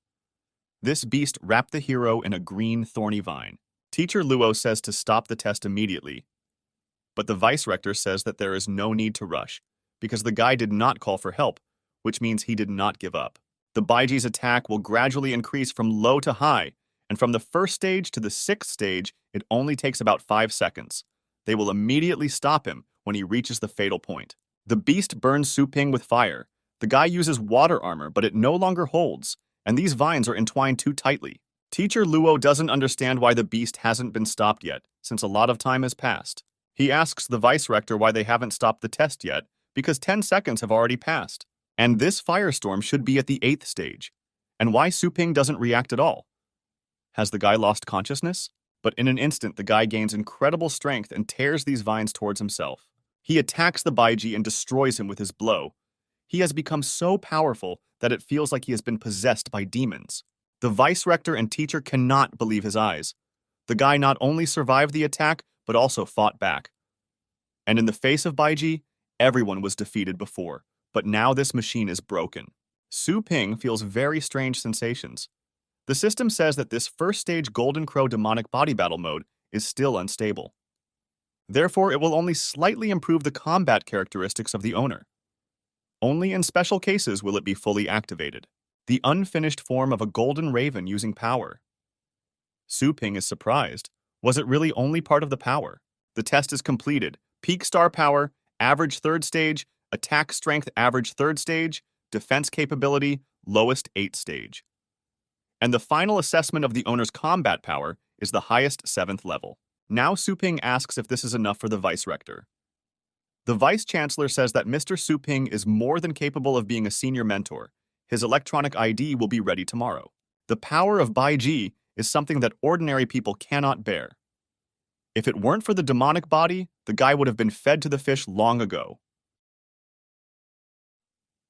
This beast wrapped the hero in a green thorny vine. Teacher Luo says to stop the test immediately. But the vice-rector says that there is no need to rush, because the guy did not call for help, which means he did not give up. The Baiji's attack will gradually increase from low to high, and from the first stage to the 6th stage, it only takes about 5 seconds. They will immediately stop him when he reaches the fatal point. The beast burns Su Ping with fire. The guy uses water armor, but it no longer holds, and these vines are entwined too tightly. Teacher Luo doesn't understand why the beast hasn't been stopped yet, since a lot of time has passed. He asks the vice-rector why they haven't stopped the test yet, because 10 seconds have already passed. And this firestorm should be at the 8th stage. And why Su Ping doesn't react at all? Has the guy lost consciousness? But in an instant, the guy gains incredible strength and tears these vines towards himself. He attacks the Baiji and destroys him with his blow. He has become so powerful that it feels like he has been possessed by demons. The vice-rector and teacher cannot believe his eyes. The guy not only survived the attack, but also fought back. And in the face of Baiji, everyone was defeated before. But now this machine is broken. Su Ping feels very strange sensations. The system says that this first stage Golden Crow demonic body battle mode is still unstable. Therefore, it will only slightly improve the combat characteristics of the owner. Only in special cases will it be fully activated. The unfinished form of a golden raven using power. Su Ping is surprised. Was it really only part of the power? The test is completed. Peak star power, average 3rd stage, attack strength average 3rd stage, defense capability lowest 8th stage. And the final assessment of the owner's combat power is the highest 7th level. Now Su Ping asks if this is enough for the vice-rector. The vice-chancellor says that Mr. Su Ping is more than capable of being a senior mentor. His electronic ID will be ready tomorrow. The power of Baiji is something that ordinary people cannot bear. If it weren't for the demonic body, the guy would have been fed to the fish long ago.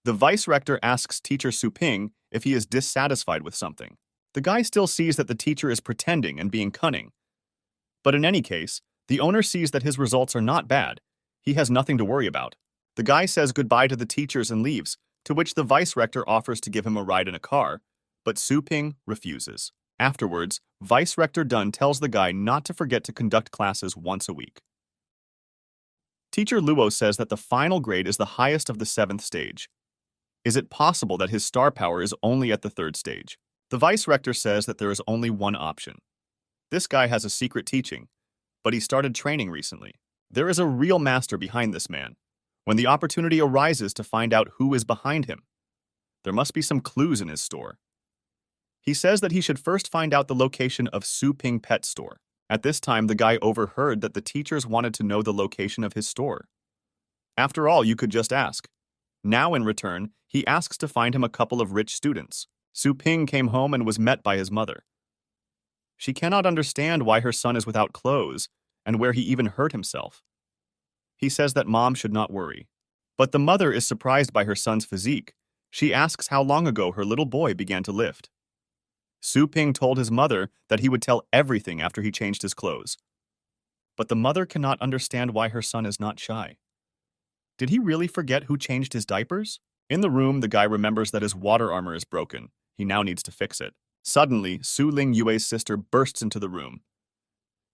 The vice-rector asks teacher Su Ping if he is dissatisfied with something. The guy still sees that the teacher is pretending and being cunning. But in any case, the owner sees that his results are not bad. He has nothing to worry about. The guy says goodbye to the teachers and leaves, to which the vice-rector offers to give him a ride in a car, but Su Ping refuses. Afterwards, Vice-Rector Dunn tells the guy not to forget to conduct classes once a week. Teacher Luo says that the final grade is the highest of the 7th stage. Is it possible that his star power is only at the 3rd stage? The Vice-Rector says that there is only one option. This guy has a secret teaching, but he started training recently. There is a real master behind this man. When the opportunity arises to find out who is behind him, there must be some clues in his store. He says that he should first find out the location of Su Ping Pet Store. At this time, the guy overheard that the teachers wanted to know the location of his store. After all, you could just ask. Now, in return, he asks to find him a couple of rich students. Su Ping came home and was met by his mother. She cannot understand why her son is without clothes and where he even hurt himself. He says that mom should not worry. But the mother is surprised by her son's physique. She asks how long ago her little boy began to lift. Su Ping told his mother that he would tell everything after he changed his clothes. But the mother cannot understand why her son is not shy. Did he really forget who changed his diapers? In the room, the guy remembers that his water armor is broken. He now needs to fix it. Suddenly, Su Ling Yu's sister bursts into the room.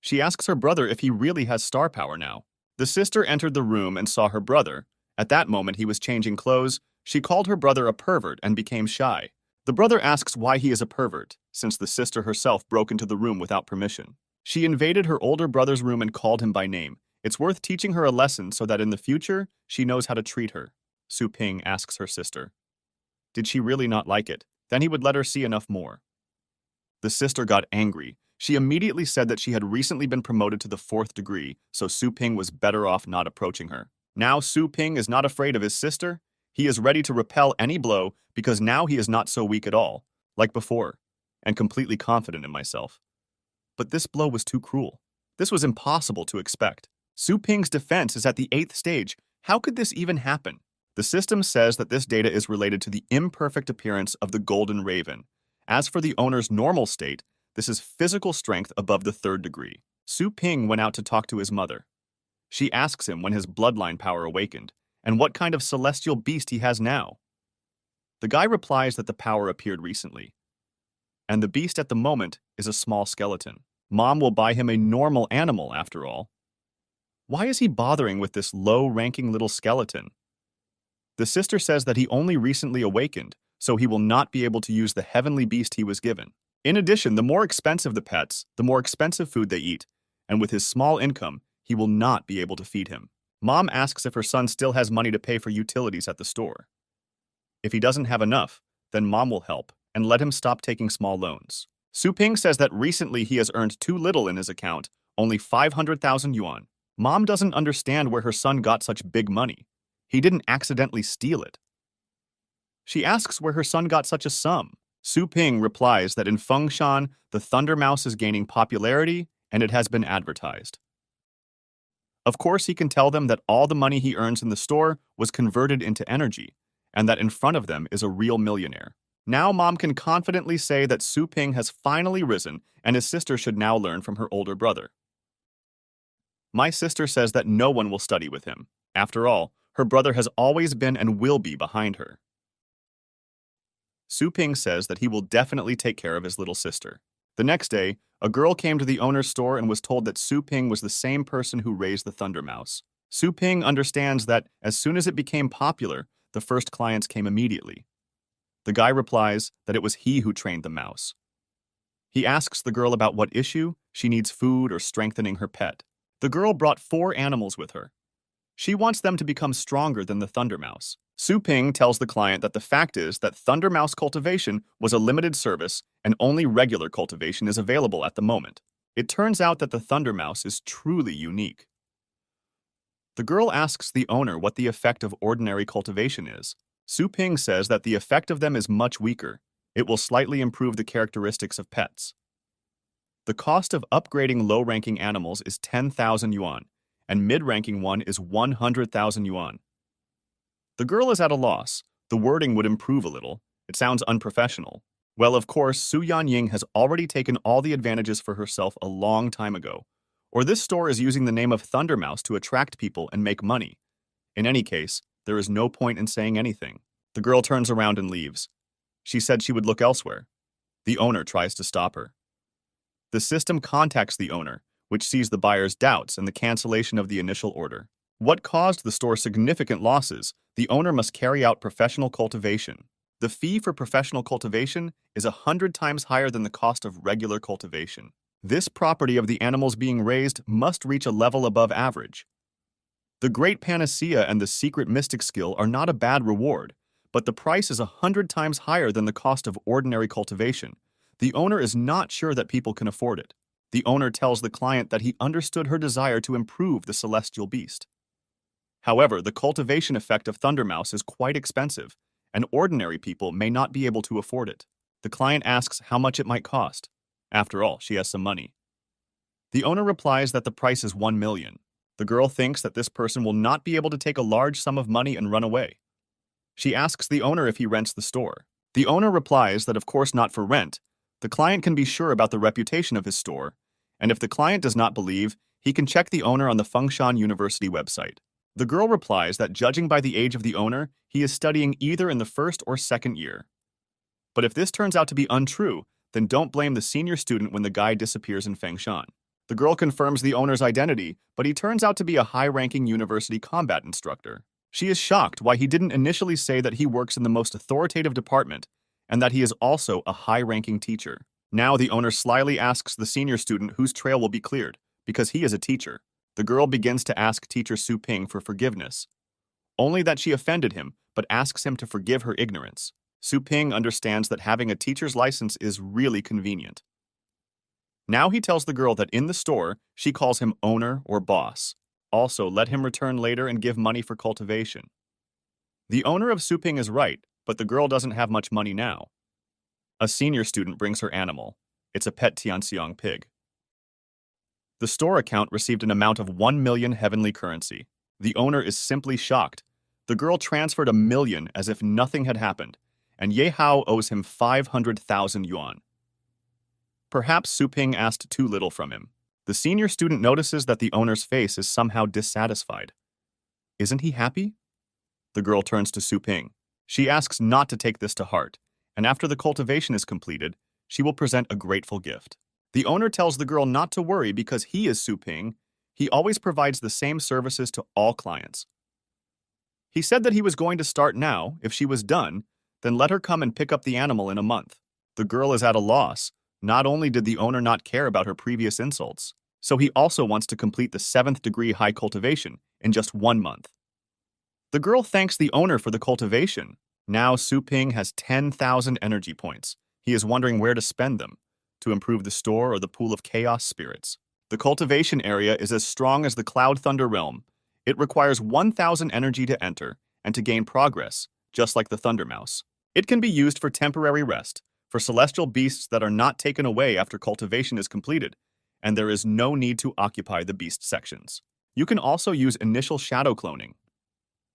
She asks her brother if he really has star power now. The sister entered the room and saw her brother. At that moment, he was changing clothes. She called her brother a pervert and became shy. The brother asks why he is a pervert, since the sister herself broke into the room without permission. She invaded her older brother's room and called him by name. It's worth teaching her a lesson so that in the future, she knows how to treat her. Su Ping asks her sister. Did she really not like it? Then he would let her see enough more. The sister got angry. She immediately said that she had recently been promoted to the 4th degree, so Su Ping was better off not approaching her. Now Su Ping is not afraid of his sister. He is ready to repel any blow because now he is not so weak at all, like before, and completely confident in myself. But this blow was too cruel. This was impossible to expect. Su Ping's defense is at the 8th stage. How could this even happen? The system says that this data is related to the imperfect appearance of the golden raven. As for the owner's normal state, this is physical strength above the 3rd degree. Su Ping went out to talk to his mother. She asks him when his bloodline power awakened, and what kind of celestial beast he has now. The guy replies that the power appeared recently, and the beast at the moment is a small skeleton. Mom will buy him a normal animal after all. Why is he bothering with this low-ranking little skeleton? The sister says that he only recently awakened, so he will not be able to use the heavenly beast he was given. In addition, the more expensive the pets, the more expensive food they eat, and with his small income, he will not be able to feed him. Mom asks if her son still has money to pay for utilities at the store. If he doesn't have enough, then mom will help and let him stop taking small loans. Su Ping says that recently he has earned too little in his account, only 500,000 yuan. Mom doesn't understand where her son got such big money. He didn't accidentally steal it. She asks where her son got such a sum. Su Ping replies that in Fengshan, the Thunder Mouse is gaining popularity and it has been advertised. Of course, he can tell them that all the money he earns in the store was converted into energy, and that in front of them is a real millionaire. Now mom can confidently say that Su Ping has finally risen and his sister should now learn from her older brother. My sister says that no one will study with him. After all, her brother has always been and will be behind her. Su Ping says that he will definitely take care of his little sister. The next day, a girl came to the owner's store and was told that Su Ping was the same person who raised the Thunder Mouse. Su Ping understands that as soon as it became popular, the first clients came immediately. The guy replies that it was he who trained the mouse. He asks the girl about what issue, she needs food or strengthening her pet. The girl brought 4 animals with her. She wants them to become stronger than the Thunder Mouse. Su Ping tells the client that the fact is that Thunder Mouse cultivation was a limited service and only regular cultivation is available at the moment. It turns out that the Thunder Mouse is truly unique. The girl asks the owner what the effect of ordinary cultivation is. Su Ping says that the effect of them is much weaker. It will slightly improve the characteristics of pets. The cost of upgrading low-ranking animals is 10,000 yuan, and mid-ranking one is 100,000 yuan. The girl is at a loss. The wording would improve a little. It sounds unprofessional. Well, of course, Su Yanying has already taken all the advantages for herself a long time ago. Or this store is using the name of Thunder Mouse to attract people and make money. In any case, there is no point in saying anything. The girl turns around and leaves. She said she would look elsewhere. The owner tries to stop her. The system contacts the owner, which sees the buyer's doubts and the cancellation of the initial order. What caused the store significant losses? The owner must carry out professional cultivation. The fee for professional cultivation is 100 times higher than the cost of regular cultivation. This property of the animals being raised must reach a level above average. The Great Panacea and the Secret Mystic Skill are not a bad reward, but the price is 100 times higher than the cost of ordinary cultivation. The owner is not sure that people can afford it. The owner tells the client that he understood her desire to improve the celestial beast. However, the cultivation effect of Thundermouse is quite expensive, and ordinary people may not be able to afford it. The client asks how much it might cost. After all, she has some money. The owner replies that the price is 1 million. The girl thinks that this person will not be able to take a large sum of money and run away. She asks the owner if he rents the store. The owner replies that of course not for rent. The client can be sure about the reputation of his store, and if the client does not believe, he can check the owner on the Fengshan University website. The girl replies that judging by the age of the owner, he is studying either in the first or second year. But if this turns out to be untrue, then don't blame the senior student when the guy disappears in Fengshan. The girl confirms the owner's identity, but he turns out to be a high-ranking university combat instructor. She is shocked why he didn't initially say that he works in the most authoritative department and that he is also a high-ranking teacher. Now the owner slyly asks the senior student whose trail will be cleared, because he is a teacher. The girl begins to ask teacher Su Ping for forgiveness. Only that she offended him, but asks him to forgive her ignorance. Su Ping understands that having a teacher's license is really convenient. Now he tells the girl that in the store, she calls him owner or boss. Also, let him return later and give money for cultivation. The owner of Su Ping is right, but the girl doesn't have much money now. A senior student brings her animal. It's a pet Tianxiang pig. The store account received an amount of 1 million heavenly currency. The owner is simply shocked. The girl transferred 1 million as if nothing had happened, and Ye Hao owes him 500,000 yuan. Perhaps Su Ping asked too little from him. The senior student notices that the owner's face is somehow dissatisfied. Isn't he happy? The girl turns to Su Ping. She asks not to take this to heart, and after the cultivation is completed, she will present a grateful gift. The owner tells the girl not to worry because he is Su Ping. He always provides the same services to all clients. He said that he was going to start now. If she was done, then let her come and pick up the animal in a month. The girl is at a loss. Not only did the owner not care about her previous insults, so he also wants to complete the 7th degree high cultivation in just 1 month. The girl thanks the owner for the cultivation. Now Su Ping has 10,000 energy points. He is wondering where to spend them, to improve the store or the pool of chaos spirits. The cultivation area is as strong as the Cloud Thunder Realm. It requires 1,000 energy to enter and to gain progress, just like the Thunder Mouse. It can be used for temporary rest, for celestial beasts that are not taken away after cultivation is completed, and there is no need to occupy the beast sections. You can also use initial shadow cloning.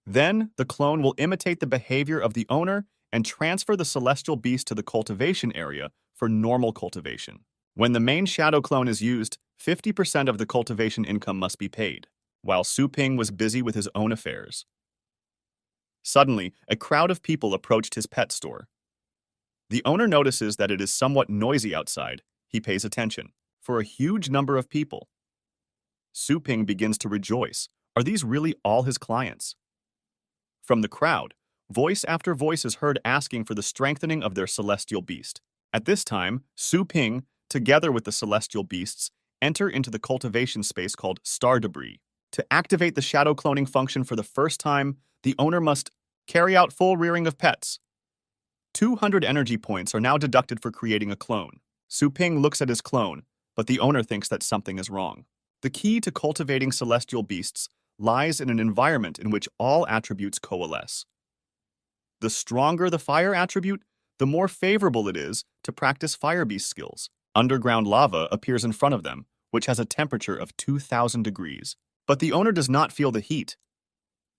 Then, the clone will imitate the behavior of the owner and transfer the celestial beast to the cultivation area for normal cultivation. When the main shadow clone is used, 50% of the cultivation income must be paid, while Su Ping was busy with his own affairs. Suddenly, a crowd of people approached his pet store. The owner notices that it is somewhat noisy outside. He pays attention. For a huge number of people. Su Ping begins to rejoice. Are these really all his clients? From the crowd, voice after voice is heard asking for the strengthening of their celestial beast. At this time, Su Ping, together with the celestial beasts, enter into the cultivation space called Star Debris. To activate the shadow cloning function for the first time, the owner must carry out full rearing of pets. 200 energy points are now deducted for creating a clone. Su Ping looks at his clone, but the owner thinks that something is wrong. The key to cultivating celestial beasts lies in an environment in which all attributes coalesce. The stronger the fire attribute, the more favorable it is to practice fire beast skills. Underground lava appears in front of them, which has a temperature of 2,000 degrees. But the owner does not feel the heat.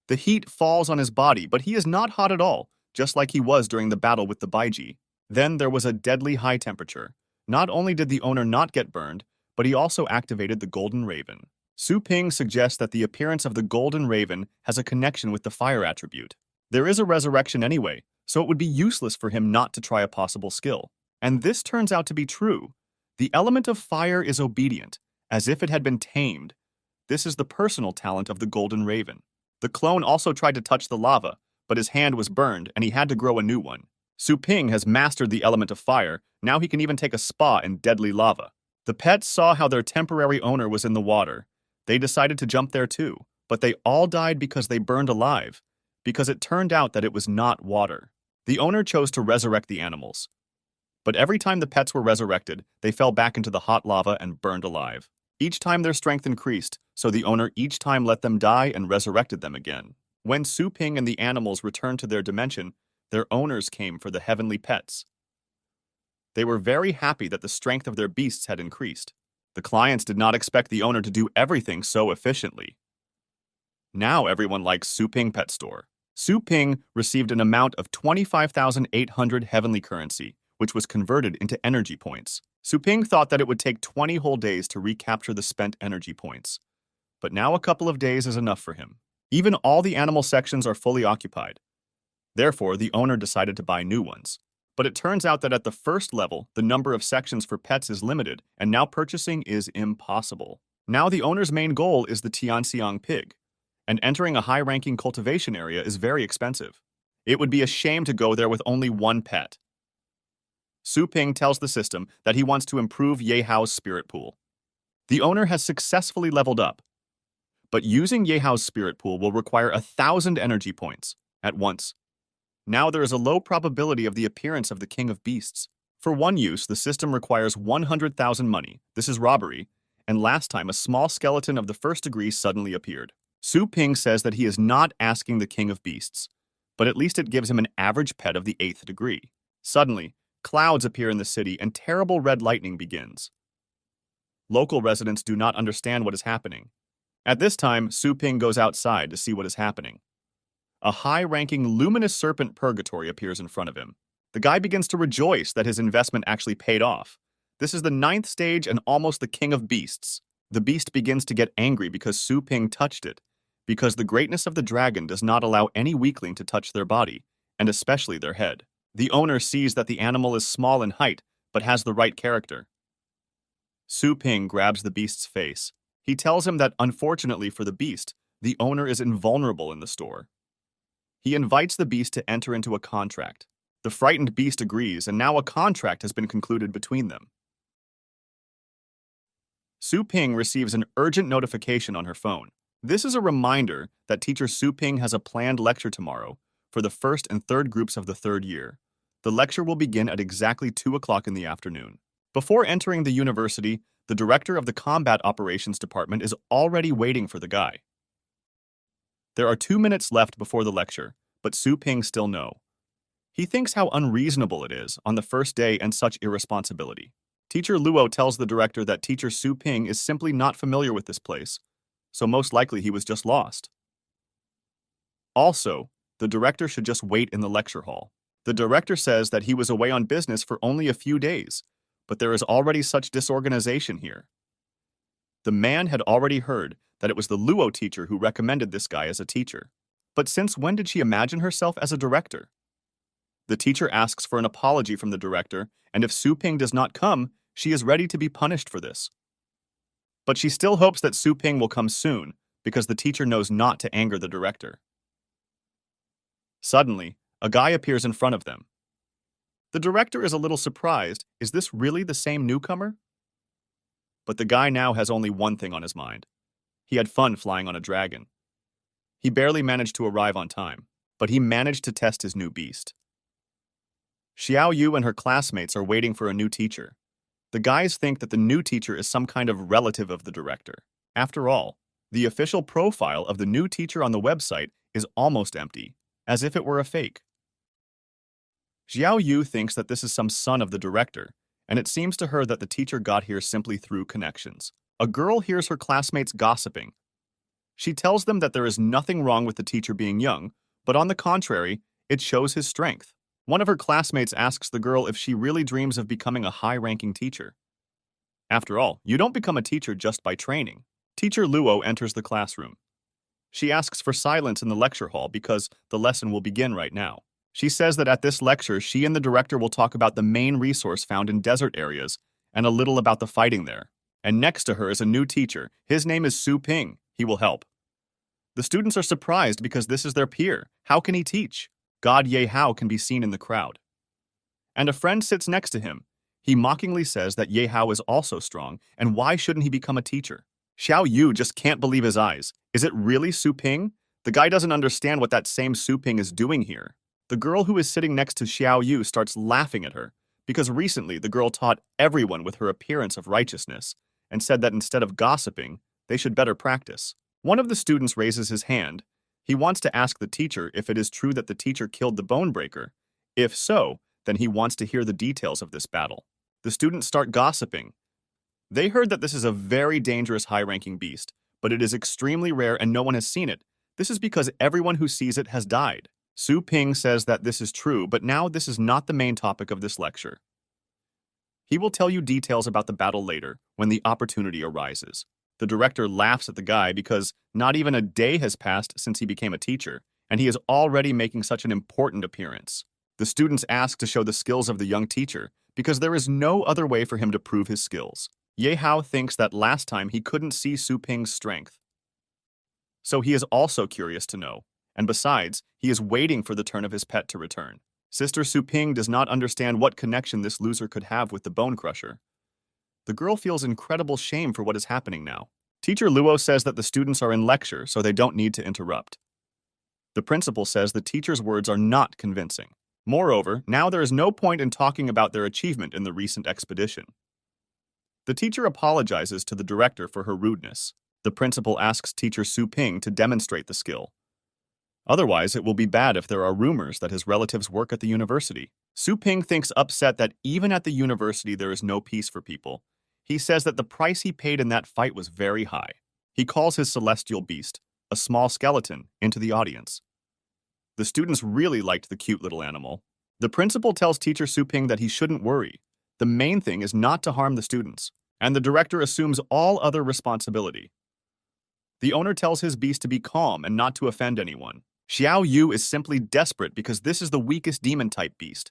The heat falls on his body, but he is not hot at all, just like he was during the battle with the Baiji. Then there was a deadly high temperature. Not only did the owner not get burned, but he also activated the Golden Raven. Su Ping suggests that the appearance of the Golden Raven has a connection with the fire attribute. There is a resurrection anyway, so it would be useless for him not to try a possible skill. And this turns out to be true. The element of fire is obedient, as if it had been tamed. This is the personal talent of the Golden Raven. The clone also tried to touch the lava, but his hand was burned and he had to grow a new one. Su Ping has mastered the element of fire. Now he can even take a spa in deadly lava. The pets saw how their temporary owner was in the water. They decided to jump there too, but they all died because they burned alive, because it turned out that it was not water. The owner chose to resurrect the animals. But every time the pets were resurrected, they fell back into the hot lava and burned alive. Each time their strength increased, so the owner each time let them die and resurrected them again. When Su Ping and the animals returned to their dimension, their owners came for the heavenly pets. They were very happy that the strength of their beasts had increased. The clients did not expect the owner to do everything so efficiently. Now everyone likes Su Ping Pet Store. Su Ping received an amount of 25,800 heavenly currency, which was converted into energy points. Su Ping thought that it would take 20 whole days to recapture the spent energy points. But now a couple of days is enough for him. Even all the animal sections are fully occupied. Therefore, the owner decided to buy new ones. But it turns out that at the first level, the number of sections for pets is limited, and now purchasing is impossible. Now the owner's main goal is the Tianxiang pig, and entering a high-ranking cultivation area is very expensive. It would be a shame to go there with only one pet. Su Ping tells the system that he wants to improve Ye Hao's spirit pool. The owner has successfully leveled up, but using Ye Hao's spirit pool will require 1,000 energy points at once. Now there is a low probability of the appearance of the King of Beasts. For one use, the system requires 100,000 money. This is robbery, and last time a small skeleton of the first degree suddenly appeared. Su Ping says that he is not asking the King of Beasts, but at least it gives him an average pet of the 8th degree. Suddenly, clouds appear in the city and terrible red lightning begins. Local residents do not understand what is happening. At this time, Su Ping goes outside to see what is happening. A high-ranking luminous serpent purgatory appears in front of him. The guy begins to rejoice that his investment actually paid off. This is the 9th stage and almost the King of Beasts. The beast begins to get angry because Su Ping touched it, because the greatness of the dragon does not allow any weakling to touch their body, and especially their head. The owner sees that the animal is small in height, but has the right character. Su Ping grabs the beast's face. He tells him that, unfortunately for the beast, the owner is invulnerable in the store. He invites the beast to enter into a contract. The frightened beast agrees, and now a contract has been concluded between them. Su Ping receives an urgent notification on her phone. This is a reminder that teacher Su Ping has a planned lecture tomorrow for the first and third groups of the 3rd year. The lecture will begin at exactly 2 o'clock in the afternoon. Before entering the university, the director of the combat operations department is already waiting for the guy. There are 2 minutes left before the lecture, but Su Ping still no. He thinks how unreasonable it is on the first day and such irresponsibility. Teacher Luo tells the director that teacher Su Ping is simply not familiar with this place, so most likely he was just lost. Also, the director should just wait in the lecture hall. The director says that he was away on business for only a few days, but there is already such disorganization here. The man had already heard that it was the Luo teacher who recommended this guy as a teacher. But since when did she imagine herself as a director? The teacher asks for an apology from the director, and if Su Ping does not come, she is ready to be punished for this. But she still hopes that Su Ping will come soon, because the teacher knows not to anger the director. Suddenly, a guy appears in front of them. The director is a little surprised. Is this really the same newcomer? But the guy now has only one thing on his mind. He had fun flying on a dragon. He barely managed to arrive on time, but he managed to test his new beast. Xiao Yu and her classmates are waiting for a new teacher. The guys think that the new teacher is some kind of relative of the director. After all, the official profile of the new teacher on the website is almost empty, as if it were a fake. Xiao Yu thinks that this is some son of the director, and it seems to her that the teacher got here simply through connections. A girl hears her classmates gossiping. She tells them that there is nothing wrong with the teacher being young, but on the contrary, it shows his strength. One of her classmates asks the girl if she really dreams of becoming a high-ranking teacher. After all, you don't become a teacher just by training. Teacher Luo enters the classroom. She asks for silence in the lecture hall because the lesson will begin right now. She says that at this lecture, she and the director will talk about the main resource found in desert areas and a little about the fighting there. And next to her is a new teacher. His name is Su Ping. He will help. The students are surprised because this is their peer. How can he teach? God Ye Hao can be seen in the crowd. And a friend sits next to him. He mockingly says that Ye Hao is also strong, and why shouldn't he become a teacher? Xiao Yu just can't believe his eyes. Is it really Su Ping? The guy doesn't understand what that same Su Ping is doing here. The girl who is sitting next to Xiao Yu starts laughing at her, because recently the girl taught everyone with her appearance of righteousness, and said that instead of gossiping, they should better practice. One of the students raises his hand. He wants to ask the teacher if it is true that the teacher killed the bone breaker. If so, then he wants to hear the details of this battle. The students start gossiping. They heard that this is a very dangerous high-ranking beast, but it is extremely rare and no one has seen it. This is because everyone who sees it has died. Su Ping says that this is true, but now this is not the main topic of this lecture. He will tell you details about the battle later, when the opportunity arises. The director laughs at the guy because not even a day has passed since he became a teacher, and he is already making such an important appearance. The students ask to show the skills of the young teacher, because there is no other way for him to prove his skills. Ye Hao thinks that last time he couldn't see Su Ping's strength. So he is also curious to know, and besides, he is waiting for the turn of his pet to return. Sister Su Ping does not understand what connection this loser could have with the bone crusher. The girl feels incredible shame for what is happening now. Teacher Luo says that the students are in lecture, so they don't need to interrupt. The principal says the teacher's words are not convincing. Moreover, now there is no point in talking about their achievement in the recent expedition. The teacher apologizes to the director for her rudeness. The principal asks teacher Su Ping to demonstrate the skill. Otherwise, it will be bad if there are rumors that his relatives work at the university. Su Ping thinks upset that even at the university there is no peace for people. He says that the price he paid in that fight was very high. He calls his celestial beast, a small skeleton, into the audience. The students really liked the cute little animal. The principal tells teacher Su Ping that he shouldn't worry. The main thing is not to harm the students, and the director assumes all other responsibility. The owner tells his beast to be calm and not to offend anyone. Xiao Yu is simply desperate because this is the weakest demon-type beast.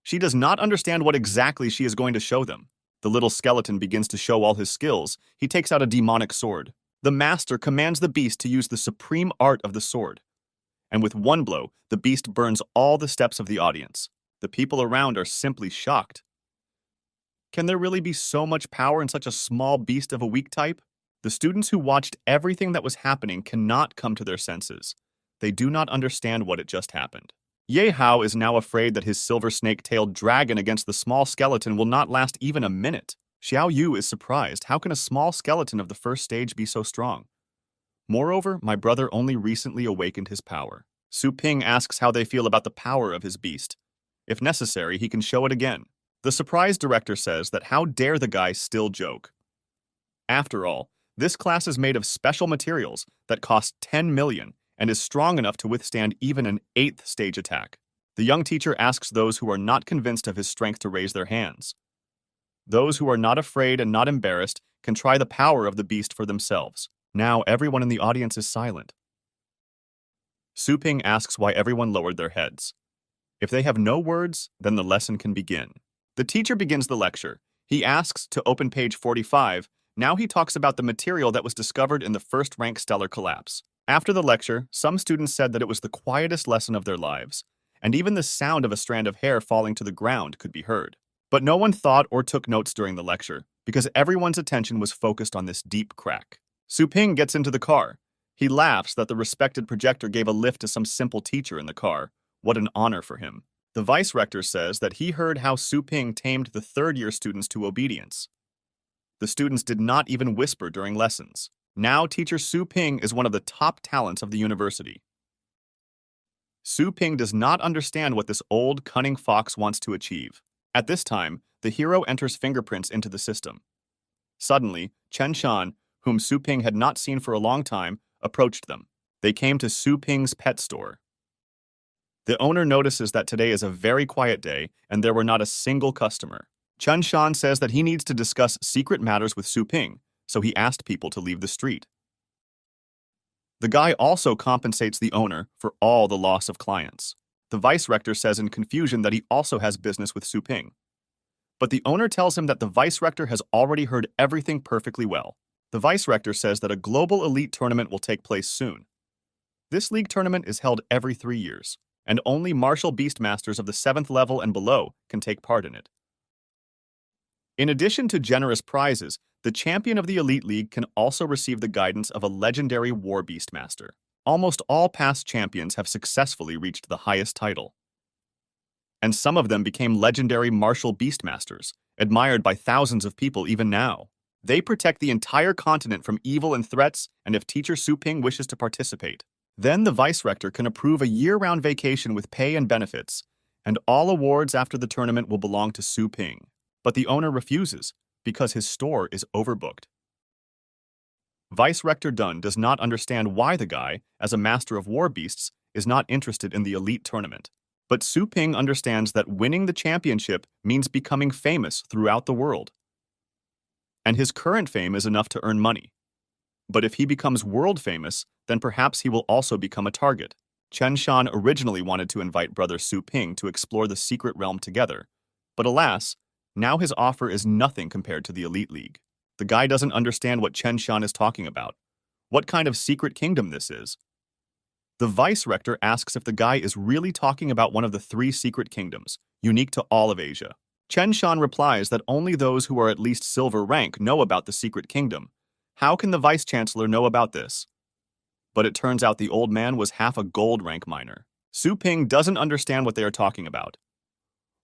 She does not understand what exactly she is going to show them. The little skeleton begins to show all his skills. He takes out a demonic sword. The master commands the beast to use the supreme art of the sword. And with one blow, the beast burns all the steps of the audience. The people around are simply shocked. Can there really be so much power in such a small beast of a weak type? The students who watched everything that was happening cannot come to their senses. They do not understand what had just happened. Ye Hao is now afraid that his silver snake-tailed dragon against the small skeleton will not last even a minute. Xiao Yu is surprised. How can a small skeleton of the first stage be so strong? Moreover, my brother only recently awakened his power. Su Ping asks how they feel about the power of his beast. If necessary, he can show it again. The surprised director says that how dare the guy still joke. After all, this class is made of special materials that cost 10 million and is strong enough to withstand even an 8th stage attack. The young teacher asks those who are not convinced of his strength to raise their hands. Those who are not afraid and not embarrassed can try the power of the beast for themselves. Now everyone in the audience is silent. Su Ping asks why everyone lowered their heads. If they have no words, then the lesson can begin. The teacher begins the lecture. He asks to open page 45. Now he talks about the material that was discovered in the first rank stellar collapse. After the lecture, some students said that it was the quietest lesson of their lives, and even the sound of a strand of hair falling to the ground could be heard. But no one thought or took notes during the lecture, because everyone's attention was focused on this deep crack. Su Ping gets into the car. He laughs that the respected projector gave a lift to some simple teacher in the car. What an honor for him. The vice-rector says that he heard how Su Ping tamed the third-year students to obedience. The students did not even whisper during lessons. Now teacher Su Ping is one of the top talents of the university. Su Ping does not understand what this old, cunning fox wants to achieve. At this time, the hero enters fingerprints into the system. Suddenly, Chen Shan, whom Su Ping had not seen for a long time, approached them. They came to Su Ping's pet store. The owner notices that today is a very quiet day and there were not a single customer. Chen Shan says that he needs to discuss secret matters with Su Ping, so he asked people to leave the street. The guy also compensates the owner for all the loss of clients. The vice-rector says in confusion that he also has business with Su Ping. But the owner tells him that the vice-rector has already heard everything perfectly well. The vice-rector says that a global elite tournament will take place soon. This league tournament is held every 3 years, and only martial beastmasters of the 7th level and below can take part in it. In addition to generous prizes, the champion of the Elite League can also receive the guidance of a legendary war beastmaster. Almost all past champions have successfully reached the highest title. And some of them became legendary martial beastmasters, admired by thousands of people even now. They protect the entire continent from evil and threats, and if teacher Su Ping wishes to participate, then the vice-rector can approve a year-round vacation with pay and benefits, and all awards after the tournament will belong to Su Ping. But the owner refuses, because his store is overbooked. Vice-rector Dun does not understand why the guy, as a master of war beasts, is not interested in the elite tournament. But Su Ping understands that winning the championship means becoming famous throughout the world. And his current fame is enough to earn money. But if he becomes world famous, then perhaps he will also become a target. Chen Shan originally wanted to invite brother Su Ping to explore the secret realm together, but alas, now his offer is nothing compared to the Elite League. The guy doesn't understand what Chen Shan is talking about. What kind of secret kingdom this is? The vice-rector asks if the guy is really talking about one of the 3 secret kingdoms, unique to all of Asia. Chen Shan replies that only those who are at least silver rank know about the secret kingdom. How can the vice-chancellor know about this? But it turns out the old man was half a gold rank miner. Su Ping doesn't understand what they are talking about.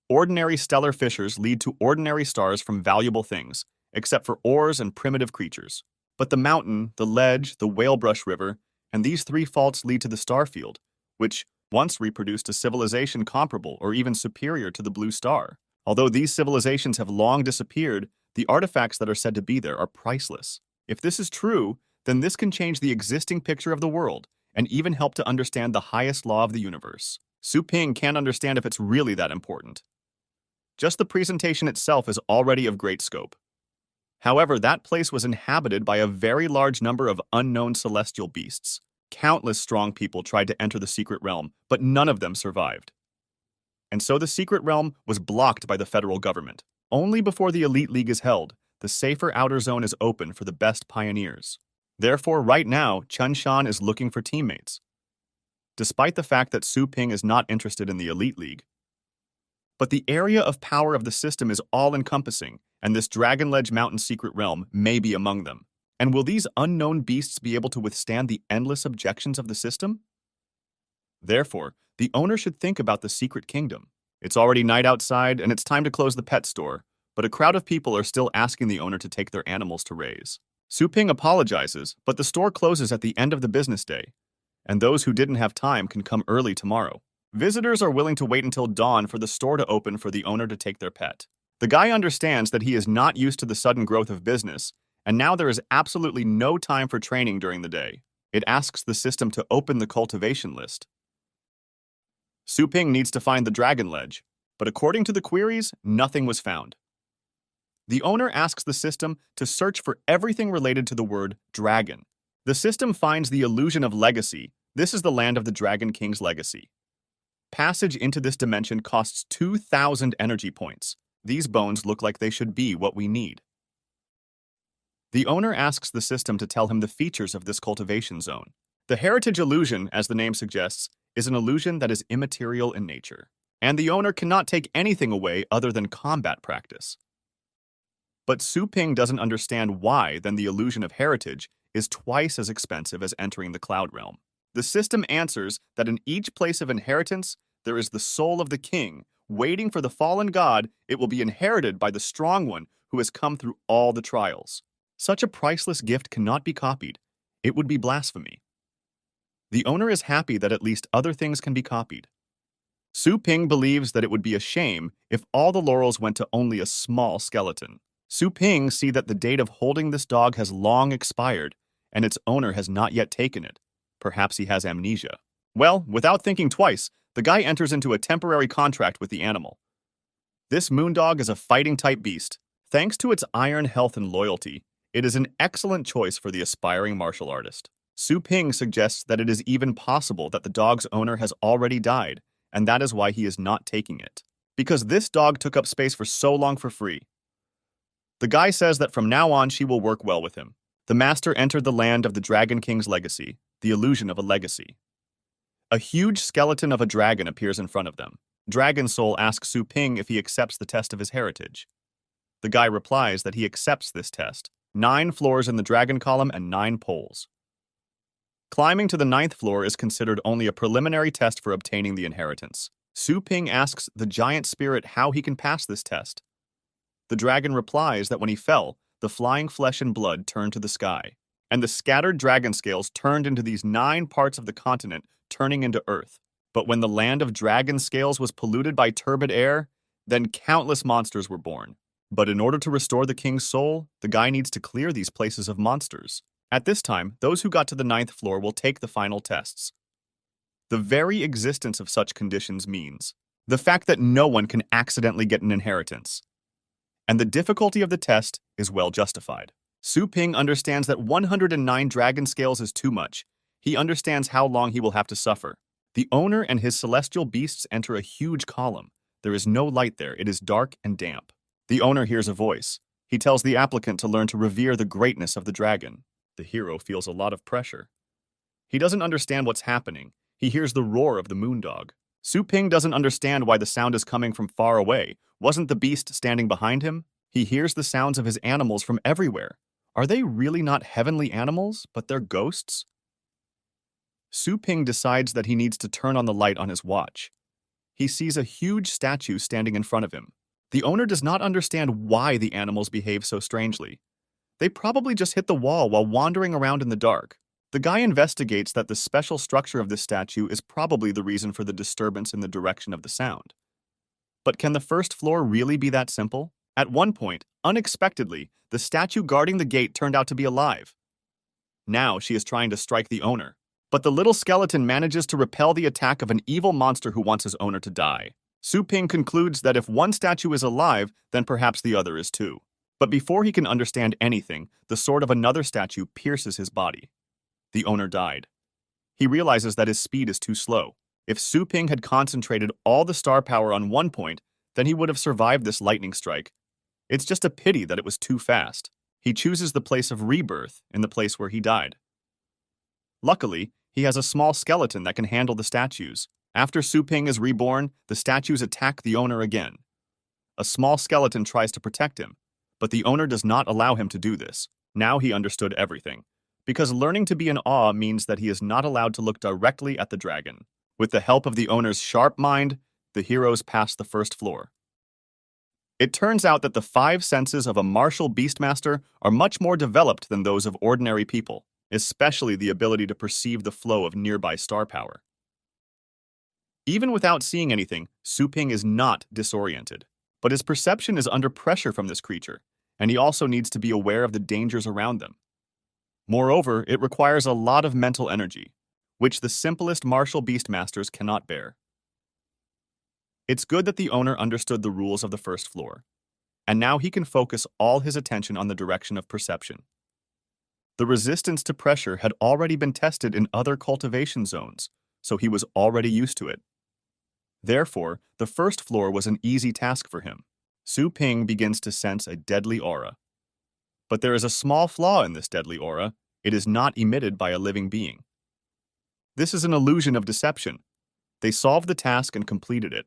Ordinary stellar fissures lead to ordinary stars from valuable things, except for ores and primitive creatures. But the mountain, the ledge, the Whalebrush River, and these 3 faults lead to the star field, which once reproduced a civilization comparable or even superior to the blue star. Although these civilizations have long disappeared, the artifacts that are said to be there are priceless. If this is true, then this can change the existing picture of the world and even help to understand the highest law of the universe. Su Ping can't understand if it's really that important. Just the presentation itself is already of great scope. However, that place was inhabited by a very large number of unknown celestial beasts. Countless strong people tried to enter the secret realm, but none of them survived. And so the secret realm was blocked by the federal government. Only before the Elite League is held, the safer outer zone is open for the best pioneers. Therefore, right now, Chen Shan is looking for teammates, despite the fact that Su Ping is not interested in the Elite League. But the area of power of the system is all-encompassing, and this Dragon Ledge Mountain secret realm may be among them. And will these unknown beasts be able to withstand the endless objections of the system? Therefore, the owner should think about the secret kingdom. It's already night outside, and it's time to close the pet store, but a crowd of people are still asking the owner to take their animals to raise. Su Ping apologizes, but the store closes at the end of the business day, and those who didn't have time can come early tomorrow. Visitors are willing to wait until dawn for the store to open for the owner to take their pet. The guy understands that he is not used to the sudden growth of business, and now there is absolutely no time for training during the day. It asks the system to open the cultivation list. Su Ping needs to find the Dragon Ledge, but according to the queries, nothing was found. The owner asks the system to search for everything related to the word dragon. The system finds the illusion of legacy. This is the land of the Dragon King's legacy. Passage into this dimension costs 2,000 energy points. These bones look like they should be what we need. The owner asks the system to tell him the features of this cultivation zone. The heritage illusion, as the name suggests, is an illusion that is immaterial in nature, and the owner cannot take anything away other than combat practice. But Su Ping doesn't understand why then the illusion of heritage is twice as expensive as entering the Cloud Realm. The system answers that in each place of inheritance, there is the soul of the king, waiting for the fallen god. It will be inherited by the strong one who has come through all the trials. Such a priceless gift cannot be copied. It would be blasphemy. The owner is happy that at least other things can be copied. Su Ping believes that it would be a shame if all the laurels went to only a small skeleton. Su Ping sees that the date of holding this dog has long expired, and its owner has not yet taken it. Perhaps he has amnesia. Well, without thinking twice, the guy enters into a temporary contract with the animal. This moondog is a fighting-type beast. Thanks to its iron health and loyalty, it is an excellent choice for the aspiring martial artist. Su Ping suggests that it is even possible that the dog's owner has already died, and that is why he is not taking it. Because this dog took up space for so long for free. The guy says that from now on she will work well with him. The master entered the land of the Dragon King's legacy, the illusion of a legacy. A huge skeleton of a dragon appears in front of them. Dragon Soul asks Su Ping if he accepts the test of his heritage. The guy replies that he accepts this test. 9 floors in the dragon column and 9 poles. Climbing to the 9th floor is considered only a preliminary test for obtaining the inheritance. Su Ping asks the giant spirit how he can pass this test. The dragon replies that when he fell, the flying flesh and blood turned to the sky, and the scattered dragon scales turned into these 9 parts of the continent, turning into earth. But when the land of dragon scales was polluted by turbid air, then countless monsters were born. But in order to restore the king's soul, the guy needs to clear these places of monsters. At this time, those who got to the 9th floor will take the final tests. The very existence of such conditions means the fact that no one can accidentally get an inheritance. And the difficulty of the test is well justified. Su Ping understands that 109 dragon scales is too much. He understands how long he will have to suffer. The owner and his celestial beasts enter a huge column. There is no light there. It is dark and damp. The owner hears a voice. He tells the applicant to learn to revere the greatness of the dragon. The hero feels a lot of pressure. He doesn't understand what's happening. He hears the roar of the moondog. Su Ping doesn't understand why the sound is coming from far away. Wasn't the beast standing behind him? He hears the sounds of his animals from everywhere. Are they really not heavenly animals, but they're ghosts? Su Ping decides that he needs to turn on the light on his watch. He sees a huge statue standing in front of him. The owner does not understand why the animals behave so strangely. They probably just hit the wall while wandering around in the dark. The guy investigates that the special structure of this statue is probably the reason for the disturbance in the direction of the sound. But can the 1st floor really be that simple? At one point, unexpectedly, the statue guarding the gate turned out to be alive. Now she is trying to strike the owner. But the little skeleton manages to repel the attack of an evil monster who wants his owner to die. Su Ping concludes that if one statue is alive, then perhaps the other is too. But before he can understand anything, the sword of another statue pierces his body. The owner died. He realizes that his speed is too slow. If Su Ping had concentrated all the star power on one point, then he would have survived this lightning strike. It's just a pity that it was too fast. He chooses the place of rebirth in the place where he died. Luckily, he has a small skeleton that can handle the statues. After Su Ping is reborn, the statues attack the owner again. A small skeleton tries to protect him, but the owner does not allow him to do this. Now he understood everything, because learning to be in awe means that he is not allowed to look directly at the dragon. With the help of the owner's sharp mind, the heroes pass the 1st floor. It turns out that the 5 senses of a martial beastmaster are much more developed than those of ordinary people, especially the ability to perceive the flow of nearby star power. Even without seeing anything, Su Ping is not disoriented, but his perception is under pressure from this creature, and he also needs to be aware of the dangers around them. Moreover, it requires a lot of mental energy, which the simplest martial beastmasters cannot bear. It's good that the owner understood the rules of the 1st floor, and now he can focus all his attention on the direction of perception. The resistance to pressure had already been tested in other cultivation zones, so he was already used to it. Therefore, the 1st floor was an easy task for him. Su Ping begins to sense a deadly aura. But there is a small flaw in this deadly aura. It is not emitted by a living being. This is an illusion of deception. They solved the task and completed it.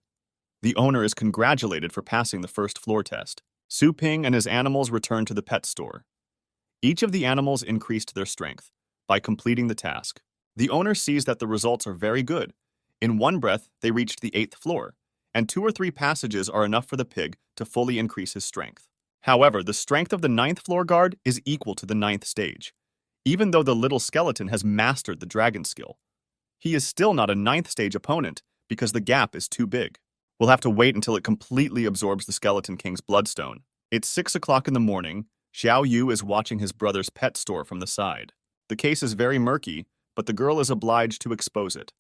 The owner is congratulated for passing the 1st floor test. Su Ping and his animals return to the pet store. Each of the animals increased their strength by completing the task. The owner sees that the results are very good. In one breath, they reached the 8th floor, and 2 or 3 passages are enough for the pig to fully increase his strength. However, the strength of the 9th floor guard is equal to the 9th stage, even though the little skeleton has mastered the dragon skill. He is still not a 9th stage opponent because the gap is too big. We'll have to wait until it completely absorbs the Skeleton King's bloodstone. It's 6 o'clock in the morning. Xiao Yu is watching his brother's pet store from the side. The case is very murky, but the girl is obliged to expose it.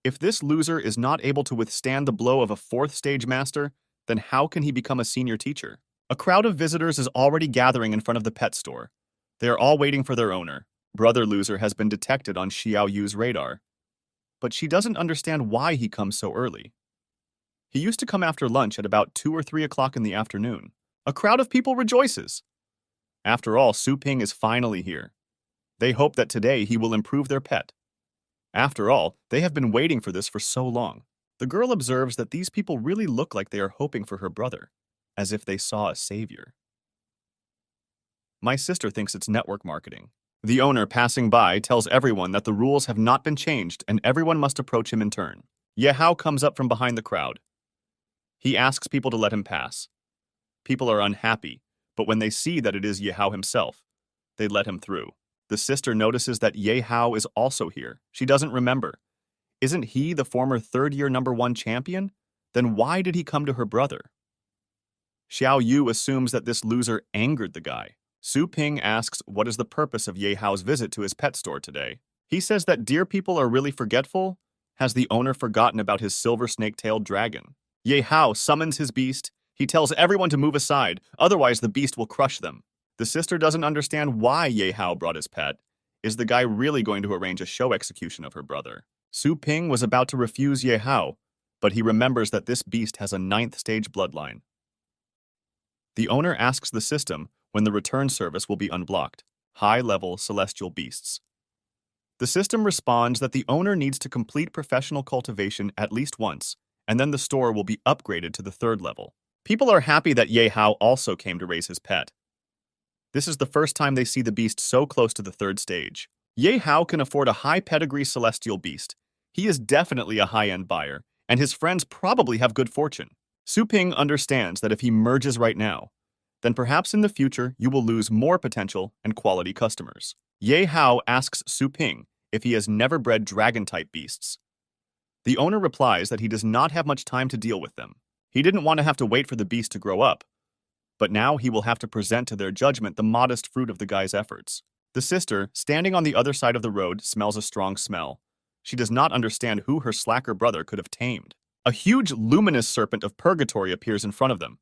If this loser is not able to withstand the blow of a 4th stage master, then how can he become a senior teacher? A crowd of visitors is already gathering in front of the pet store. They are all waiting for their owner. Brother Loser has been detected on Xiao Yu's radar, but she doesn't understand why he comes so early. He used to come after lunch at about 2 or 3 o'clock in the afternoon. A crowd of people rejoices. After all, Su Ping is finally here. They hope that today he will improve their pet. After all, they have been waiting for this for so long. The girl observes that these people really look like they are hoping for her brother, as if they saw a savior. My sister thinks it's network marketing. The owner, passing by, tells everyone that the rules have not been changed and everyone must approach him in turn. Ye Hao comes up from behind the crowd. He asks people to let him pass. People are unhappy, but when they see that it is Ye Hao himself, they let him through. The sister notices that Ye Hao is also here. She doesn't remember. Isn't he the former third-year #1 champion? Then why did he come to her brother? Xiao Yu assumes that this loser angered the guy. Su Ping asks what is the purpose of Ye Hao's visit to his pet store today. He says that deer people are really forgetful. Has the owner forgotten about his silver snake-tailed dragon? Ye Hao summons his beast. He tells everyone to move aside, otherwise the beast will crush them. The sister doesn't understand why Ye Hao brought his pet. Is the guy really going to arrange a show execution of her brother? Su Ping was about to refuse Ye Hao, but he remembers that this beast has a 9th stage bloodline. The owner asks the system when the return service will be unblocked. High-level celestial beasts. The system responds that the owner needs to complete professional cultivation at least once, and then the store will be upgraded to the 3rd level. People are happy that Ye Hao also came to raise his pet. This is the first time they see the beast so close to the 3rd stage. Ye Hao can afford a high-pedigree celestial beast. He is definitely a high-end buyer, and his friends probably have good fortune. Su Ping understands that if he merges right now, then perhaps in the future you will lose more potential and quality customers. Ye Hao asks Su Ping if he has never bred dragon-type beasts. The owner replies that he does not have much time to deal with them. He didn't want to have to wait for the beast to grow up, but now he will have to present to their judgment the modest fruit of the guy's efforts. The sister, standing on the other side of the road, smells a strong smell. She does not understand who her slacker brother could have tamed. A huge luminous serpent of purgatory appears in front of them.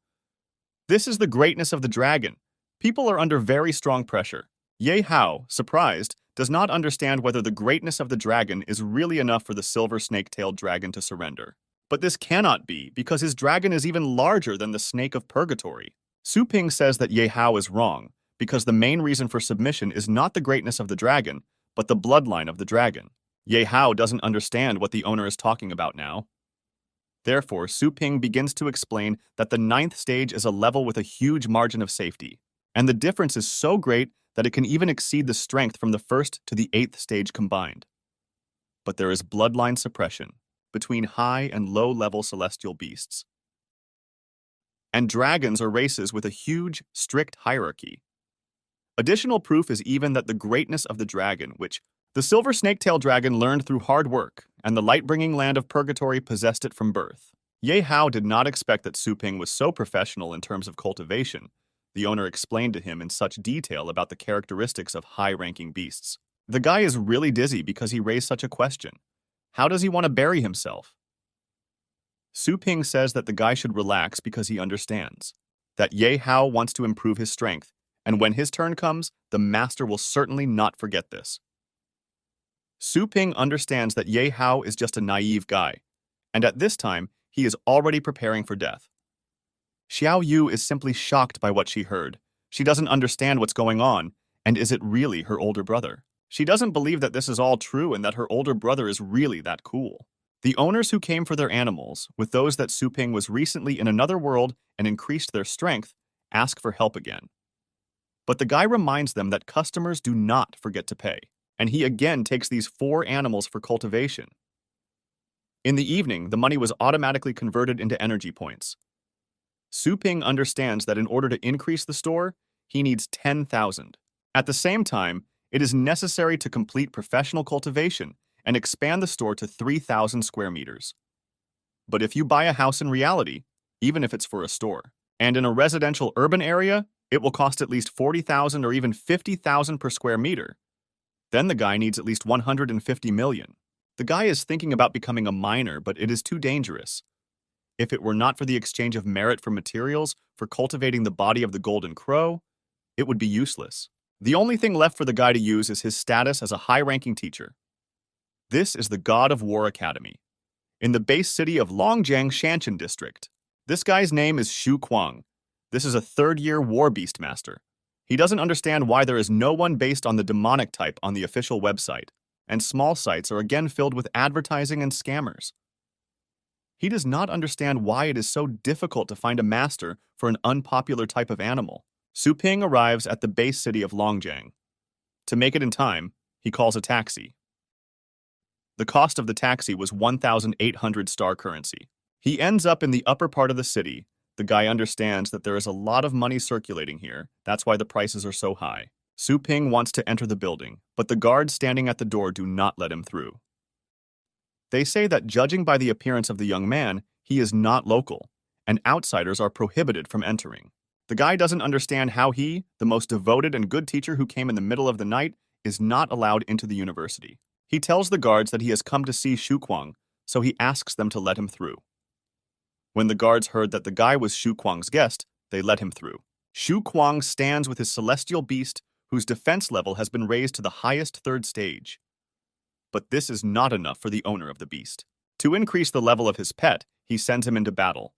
This is the greatness of the dragon. People are under very strong pressure. Ye Hao, surprised, does not understand whether the greatness of the dragon is really enough for the silver snake-tailed dragon to surrender. But this cannot be, because his dragon is even larger than the snake of purgatory. Su Ping says that Ye Hao is wrong, because the main reason for submission is not the greatness of the dragon, but the bloodline of the dragon. Ye Hao doesn't understand what the owner is talking about now. Therefore, Su Ping begins to explain that the 9th stage is a level with a huge margin of safety, and the difference is so great that it can even exceed the strength from the 1st to the 8th stage combined. But there is bloodline suppression between high and low-level celestial beasts. And dragons are races with a huge, strict hierarchy. Additional proof is even that the greatness of the dragon, which the silver snake-tailed dragon learned through hard work, and the light-bringing land of purgatory possessed it from birth. Ye Hao did not expect that Su Ping was so professional in terms of cultivation. The owner explained to him in such detail about the characteristics of high-ranking beasts. The guy is really dizzy because he raised such a question. How does he want to bury himself? Su Ping says that the guy should relax because he understands that Ye Hao wants to improve his strength, and when his turn comes, the master will certainly not forget this. Su Ping understands that Ye Hao is just a naive guy, and at this time, he is already preparing for death. Xiao Yu is simply shocked by what she heard. She doesn't understand what's going on, and is it really her older brother? She doesn't believe that this is all true and that her older brother is really that cool. The owners who came for their animals, with those that Su Ping was recently in another world and increased their strength, ask for help again. But the guy reminds them that customers do not forget to pay, and he again takes these 4 animals for cultivation. In the evening, the money was automatically converted into energy points. Su Ping understands that in order to increase the store, he needs 10,000. At the same time, it is necessary to complete professional cultivation and expand the store to 3,000 square meters. But if you buy a house in reality, even if it's for a store, and in a residential urban area, it will cost at least 40,000 or even 50,000 per square meter. Then the guy needs at least 150 million. The guy is thinking about becoming a miner, but it is too dangerous. If it were not for the exchange of merit for materials for cultivating the body of the golden crow, it would be useless. The only thing left for the guy to use is his status as a high-ranking teacher. This is the God of War Academy, in the base city of Longjiang Shanshan District. This guy's name is Xu Kuang. This is a 3rd-year war beast master. He doesn't understand why there is no one based on the demonic type on the official website, and small sites are again filled with advertising and scammers. He does not understand why it is so difficult to find a master for an unpopular type of animal. Su Ping arrives at the base city of Longjiang. To make it in time, he calls a taxi. The cost of the taxi was 1,800 star currency. He ends up in the upper part of the city, The guy understands that there is a lot of money circulating here. That's why the prices are so high. Su Ping wants to enter the building, but the guards standing at the door do not let him through. They say that judging by the appearance of the young man, he is not local, and outsiders are prohibited from entering. The guy doesn't understand how he, the most devoted and good teacher who came in the middle of the night, is not allowed into the university. He tells the guards that he has come to see Shu Kuang, so he asks them to let him through. When the guards heard that the guy was Shu Kuang's guest, they let him through. Shu Kuang stands with his celestial beast, whose defense level has been raised to the highest 3rd stage. But this is not enough for the owner of the beast. To increase the level of his pet, he sends him into battle.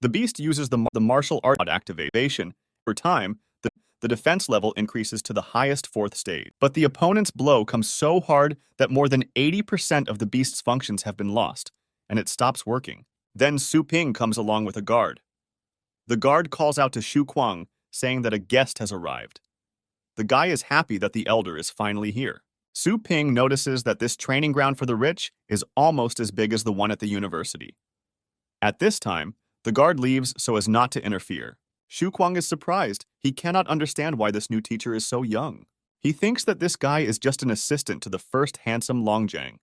The beast uses the martial art activation. For time, the defense level increases to the highest 4th stage. But the opponent's blow comes so hard that more than 80% of the beast's functions have been lost, and it stops working. Then Su Ping comes along with a guard. The guard calls out to Shu Kuang, saying that a guest has arrived. The guy is happy that the elder is finally here. Su Ping notices that this training ground for the rich is almost as big as the one at the university. At this time, the guard leaves so as not to interfere. Shu Kuang is surprised. He cannot understand why this new teacher is so young. He thinks that this guy is just an assistant to the first handsome Longjiang.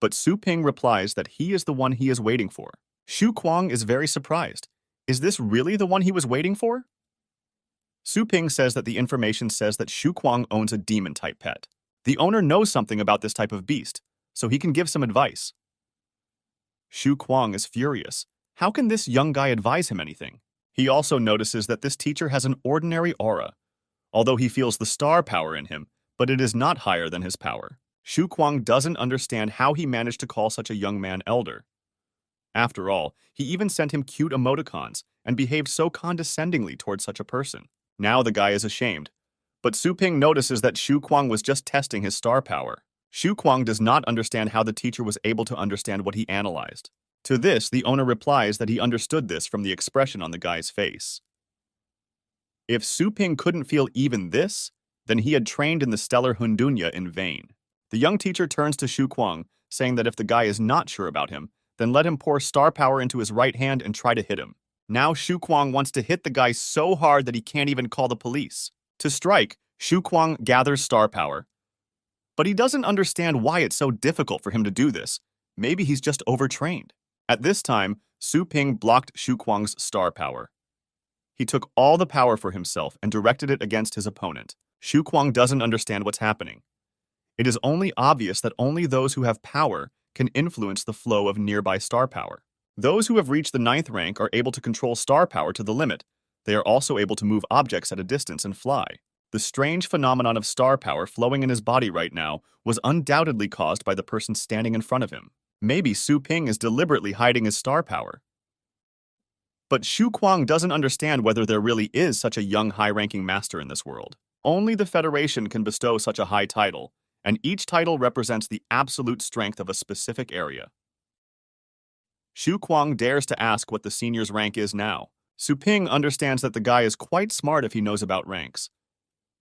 But Su Ping replies that he is the one he is waiting for. Shu Kuang is very surprised. Is this really the one he was waiting for? Su Ping says that the information says that Shu Kuang owns a demon-type pet. The owner knows something about this type of beast, so he can give some advice. Shu Kuang is furious. How can this young guy advise him anything? He also notices that this teacher has an ordinary aura, although he feels the star power in him, but it is not higher than his power. Shu Kuang doesn't understand how he managed to call such a young man elder. After all, he even sent him cute emoticons and behaved so condescendingly towards such a person. Now the guy is ashamed. But Su Ping notices that Shu Kuang was just testing his star power. Shu Kuang does not understand how the teacher was able to understand what he analyzed. To this, the owner replies that he understood this from the expression on the guy's face. If Su Ping couldn't feel even this, then he had trained in the stellar Hundunya in vain. The young teacher turns to Shu Kuang, saying that if the guy is not sure about him, then let him pour star power into his right hand and try to hit him. Now Shu Kuang wants to hit the guy so hard that he can't even call the police. To strike, Shu Kuang gathers star power. But he doesn't understand why it's so difficult for him to do this. Maybe he's just overtrained. At this time, Su Ping blocked Shu Kuang's star power. He took all the power for himself and directed it against his opponent. Shu Kuang doesn't understand what's happening. It is only obvious that only those who have power can influence the flow of nearby star power. Those who have reached the 9th rank are able to control star power to the limit. They are also able to move objects at a distance and fly. The strange phenomenon of star power flowing in his body right now was undoubtedly caused by the person standing in front of him. Maybe Su Ping is deliberately hiding his star power. But Shu Kuang doesn't understand whether there really is such a young high-ranking master in this world. Only the Federation can bestow such a high title, and each title represents the absolute strength of a specific area. Shu Kuang dares to ask what the senior's rank is now. Su Ping understands that the guy is quite smart if he knows about ranks,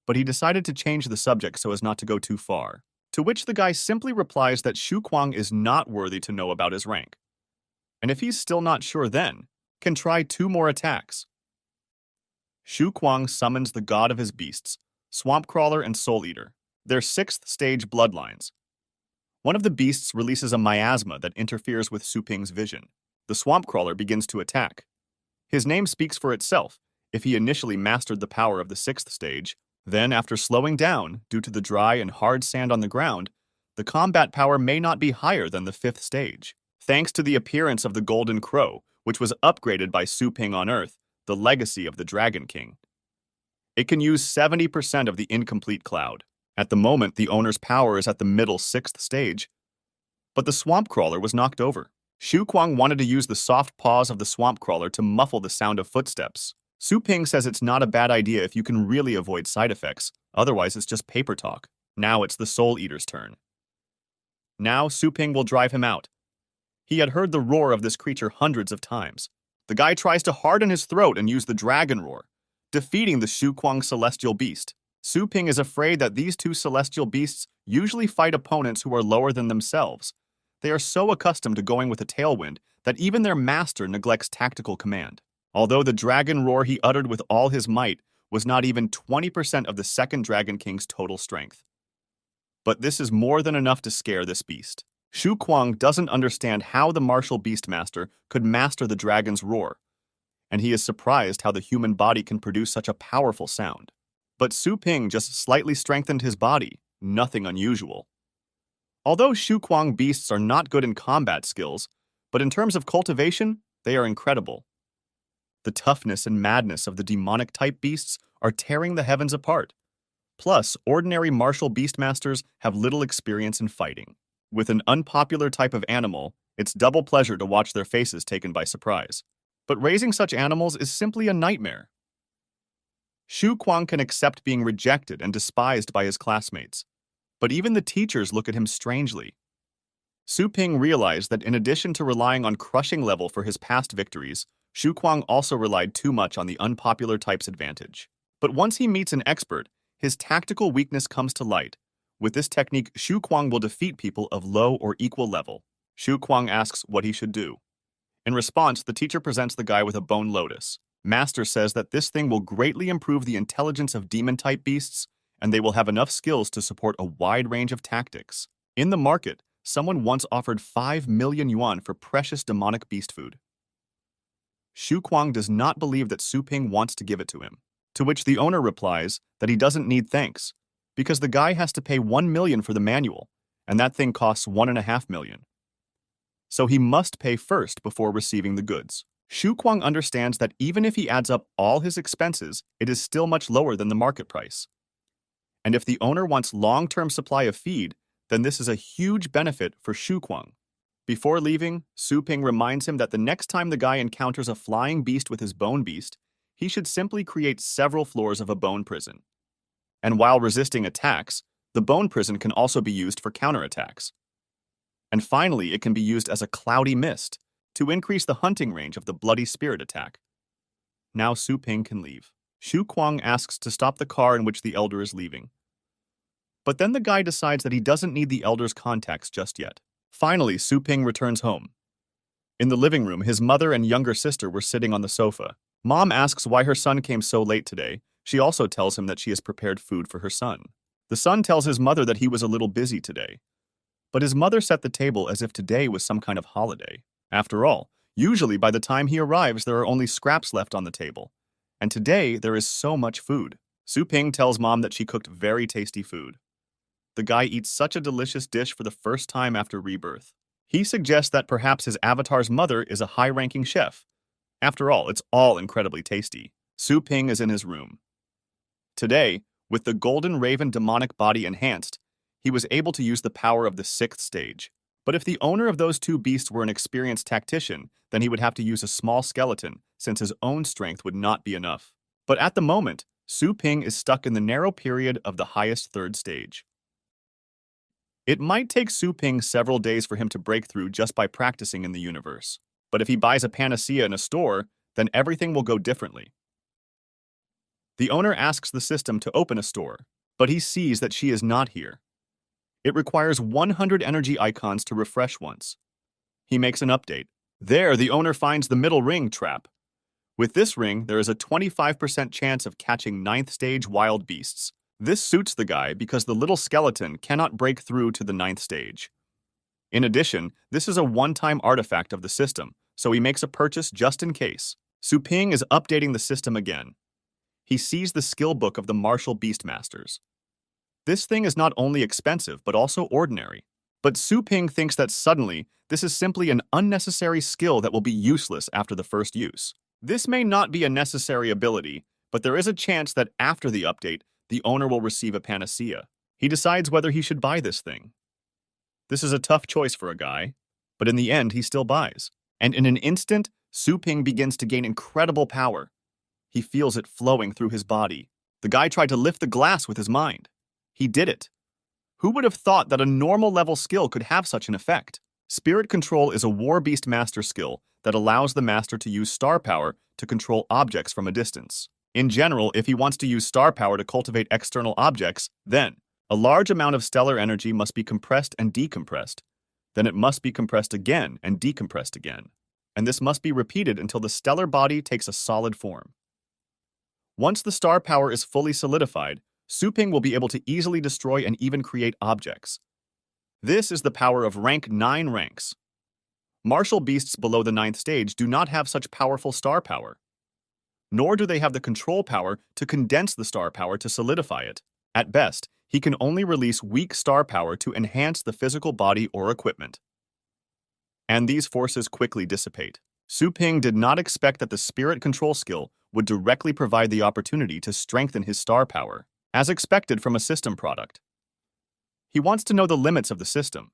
but he decided to change the subject so as not to go too far, to which the guy simply replies that Shu Kuang is not worthy to know about his rank. And if he's still not sure then, can try 2 more attacks. Shu Kuang summons the god of his beasts, Swamp Crawler and Soul Eater, their 6th stage bloodlines. One of the beasts releases a miasma that interferes with Su Ping's vision. The Swamp Crawler begins to attack. His name speaks for itself. If he initially mastered the power of the 6th stage, then after slowing down due to the dry and hard sand on the ground, the combat power may not be higher than the 5th stage. Thanks to the appearance of the Golden Crow, which was upgraded by Su Ping on Earth, the legacy of the Dragon King. It can use 70% of the incomplete cloud. At the moment, the owner's power is at the middle 6th stage, but the Swamp Crawler was knocked over. Shu Kuang wanted to use the soft paws of the Swamp Crawler to muffle the sound of footsteps. Su Ping says it's not a bad idea if you can really avoid side effects, otherwise it's just paper talk. Now it's the Soul Eater's turn. Now Su Ping will drive him out. He had heard the roar of this creature hundreds of times. The guy tries to harden his throat and use the dragon roar, defeating the Shu Kuang celestial beast. Su Ping is afraid that these 2 celestial beasts usually fight opponents who are lower than themselves, They are so accustomed to going with a tailwind that even their master neglects tactical command. Although the dragon roar he uttered with all his might was not even 20% of the second Dragon King's total strength. But this is more than enough to scare this beast. Shu Kuang doesn't understand how the martial beastmaster could master the dragon's roar, and he is surprised how the human body can produce such a powerful sound. But Su Ping just slightly strengthened his body, nothing unusual. Although Shu Kuang beasts are not good in combat skills, but in terms of cultivation, they are incredible. The toughness and madness of the demonic-type beasts are tearing the heavens apart. Plus, ordinary martial beastmasters have little experience in fighting. With an unpopular type of animal, it's double pleasure to watch their faces taken by surprise. But raising such animals is simply a nightmare. Shu Kuang can accept being rejected and despised by his classmates, but even the teachers look at him strangely. Su Ping realized that in addition to relying on crushing level for his past victories, Shu Kuang also relied too much on the unpopular type's advantage. But once he meets an expert, his tactical weakness comes to light. With this technique, Shu Kuang will defeat people of low or equal level. Shu Kuang asks what he should do. In response, the teacher presents the guy with a bone lotus. Master says that this thing will greatly improve the intelligence of demon-type beasts, and they will have enough skills to support a wide range of tactics. In the market, someone once offered 5 million yuan for precious demonic beast food. Shu Kuang does not believe that Su Ping wants to give it to him, to which the owner replies that he doesn't need thanks, because the guy has to pay 1 million for the manual, and that thing costs 1.5 million. So he must pay first before receiving the goods. Shu Kuang understands that even if he adds up all his expenses, it is still much lower than the market price. And if the owner wants long-term supply of feed, then this is a huge benefit for Shu Kuang. Before leaving, Su Ping reminds him that the next time the guy encounters a flying beast with his bone beast, he should simply create several floors of a bone prison. And while resisting attacks, the bone prison can also be used for counterattacks. And finally, it can be used as a cloudy mist to increase the hunting range of the bloody spirit attack. Now Su Ping can leave. Shu Kuang asks to stop the car in which the elder is leaving. But then the guy decides that he doesn't need the elder's contacts just yet. Finally, Su Ping returns home. In the living room, his mother and younger sister were sitting on the sofa. Mom asks why her son came so late today. She also tells him that she has prepared food for her son. The son tells his mother that he was a little busy today. But his mother set the table as if today was some kind of holiday. After all, usually by the time he arrives, there are only scraps left on the table. And today, there is so much food. Su Ping tells Mom that she cooked very tasty food. The guy eats such a delicious dish for the first time after rebirth. He suggests that perhaps his avatar's mother is a high-ranking chef. After all, it's all incredibly tasty. Su Ping is in his room. Today, with the golden raven demonic body enhanced, he was able to use the power of the 6th stage. But if the owner of those two beasts were an experienced tactician, then he would have to use a small skeleton, since his own strength would not be enough. But at the moment, Su Ping is stuck in the narrow period of the highest 3rd stage. It might take Su Ping several days for him to break through just by practicing in the universe. But if he buys a panacea in a store, then everything will go differently. The owner asks the system to open a store, but he sees that she is not here. It requires 100 energy icons to refresh once. He makes an update. There, the owner finds the middle ring trap. With this ring, there is a 25% chance of catching 9th stage wild beasts. This suits the guy because the little skeleton cannot break through to the 9th stage. In addition, this is a one-time artifact of the system, so he makes a purchase just in case. Su Ping is updating the system again. He sees the skill book of the martial beastmasters. This thing is not only expensive, but also ordinary. But Su Ping thinks that suddenly, this is simply an unnecessary skill that will be useless after the first use. This may not be a necessary ability, but there is a chance that after the update, the owner will receive a panacea. He decides whether he should buy this thing. This is a tough choice for a guy, but in the end, he still buys. And in an instant, Su Ping begins to gain incredible power. He feels it flowing through his body. The guy tried to lift the glass with his mind. He did it. Who would have thought that a normal level skill could have such an effect? Spirit Control is a War Beast Master skill that allows the master to use star power to control objects from a distance. In general, if he wants to use star power to cultivate external objects, then a large amount of stellar energy must be compressed and decompressed. then it must be compressed again and decompressed again. And this must be repeated until the stellar body takes a solid form. Once the star power is fully solidified, Su Ping will be able to easily destroy and even create objects. This is the power of rank 9 ranks. Martial beasts below the 9th stage do not have such powerful star power, nor do they have the control power to condense the star power to solidify it. At best, he can only release weak star power to enhance the physical body or equipment. And these forces quickly dissipate. Su Ping did not expect that the spirit control skill would directly provide the opportunity to strengthen his star power, as expected from a system product. He wants to know the limits of the system.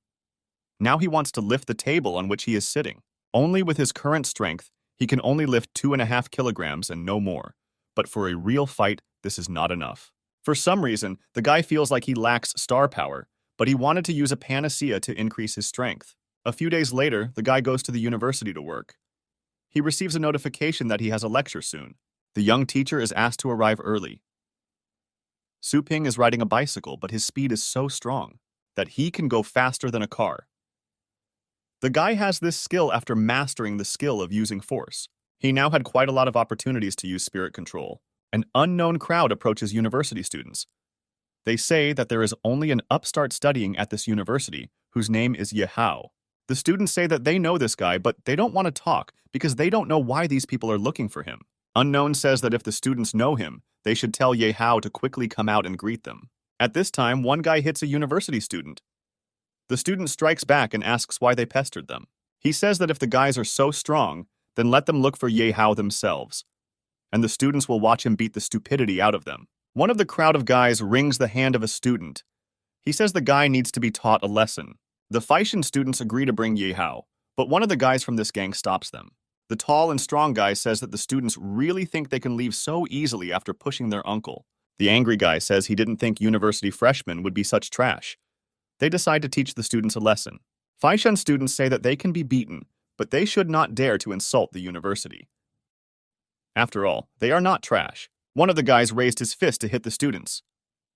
Now he wants to lift the table on which he is sitting. Only with his current strength, he can only lift 2.5 kilograms and no more. But for a real fight, this is not enough. For some reason, the guy feels like he lacks star power, but he wanted to use a panacea to increase his strength. A few days later, the guy goes to the university to work. He receives a notification that he has a lecture soon. The young teacher is asked to arrive early. Su Ping is riding a bicycle, but his speed is so strong that he can go faster than a car. The guy has this skill after mastering the skill of using force. He now had quite a lot of opportunities to use spirit control. An unknown crowd approaches university students. They say that there is only an upstart studying at this university whose name is Ye Hao. The students say that they know this guy, but they don't want to talk because they don't know why these people are looking for him. Unknown says that if the students know him, they should tell Ye Hao to quickly come out and greet them. At this time, one guy hits a university student. The student strikes back and asks why they pestered them. He says that if the guys are so strong, then let them look for Ye Hao themselves, and the students will watch him beat the stupidity out of them. One of the crowd of guys wrings the hand of a student. He says the guy needs to be taught a lesson. The Faishan students agree to bring Ye Hao, but one of the guys from this gang stops them. The tall and strong guy says that the students really think they can leave so easily after pushing their uncle. The angry guy says he didn't think university freshmen would be such trash. They decide to teach the students a lesson. Faishan students say that they can be beaten, but they should not dare to insult the university. After all, they are not trash. One of the guys raised his fist to hit the students.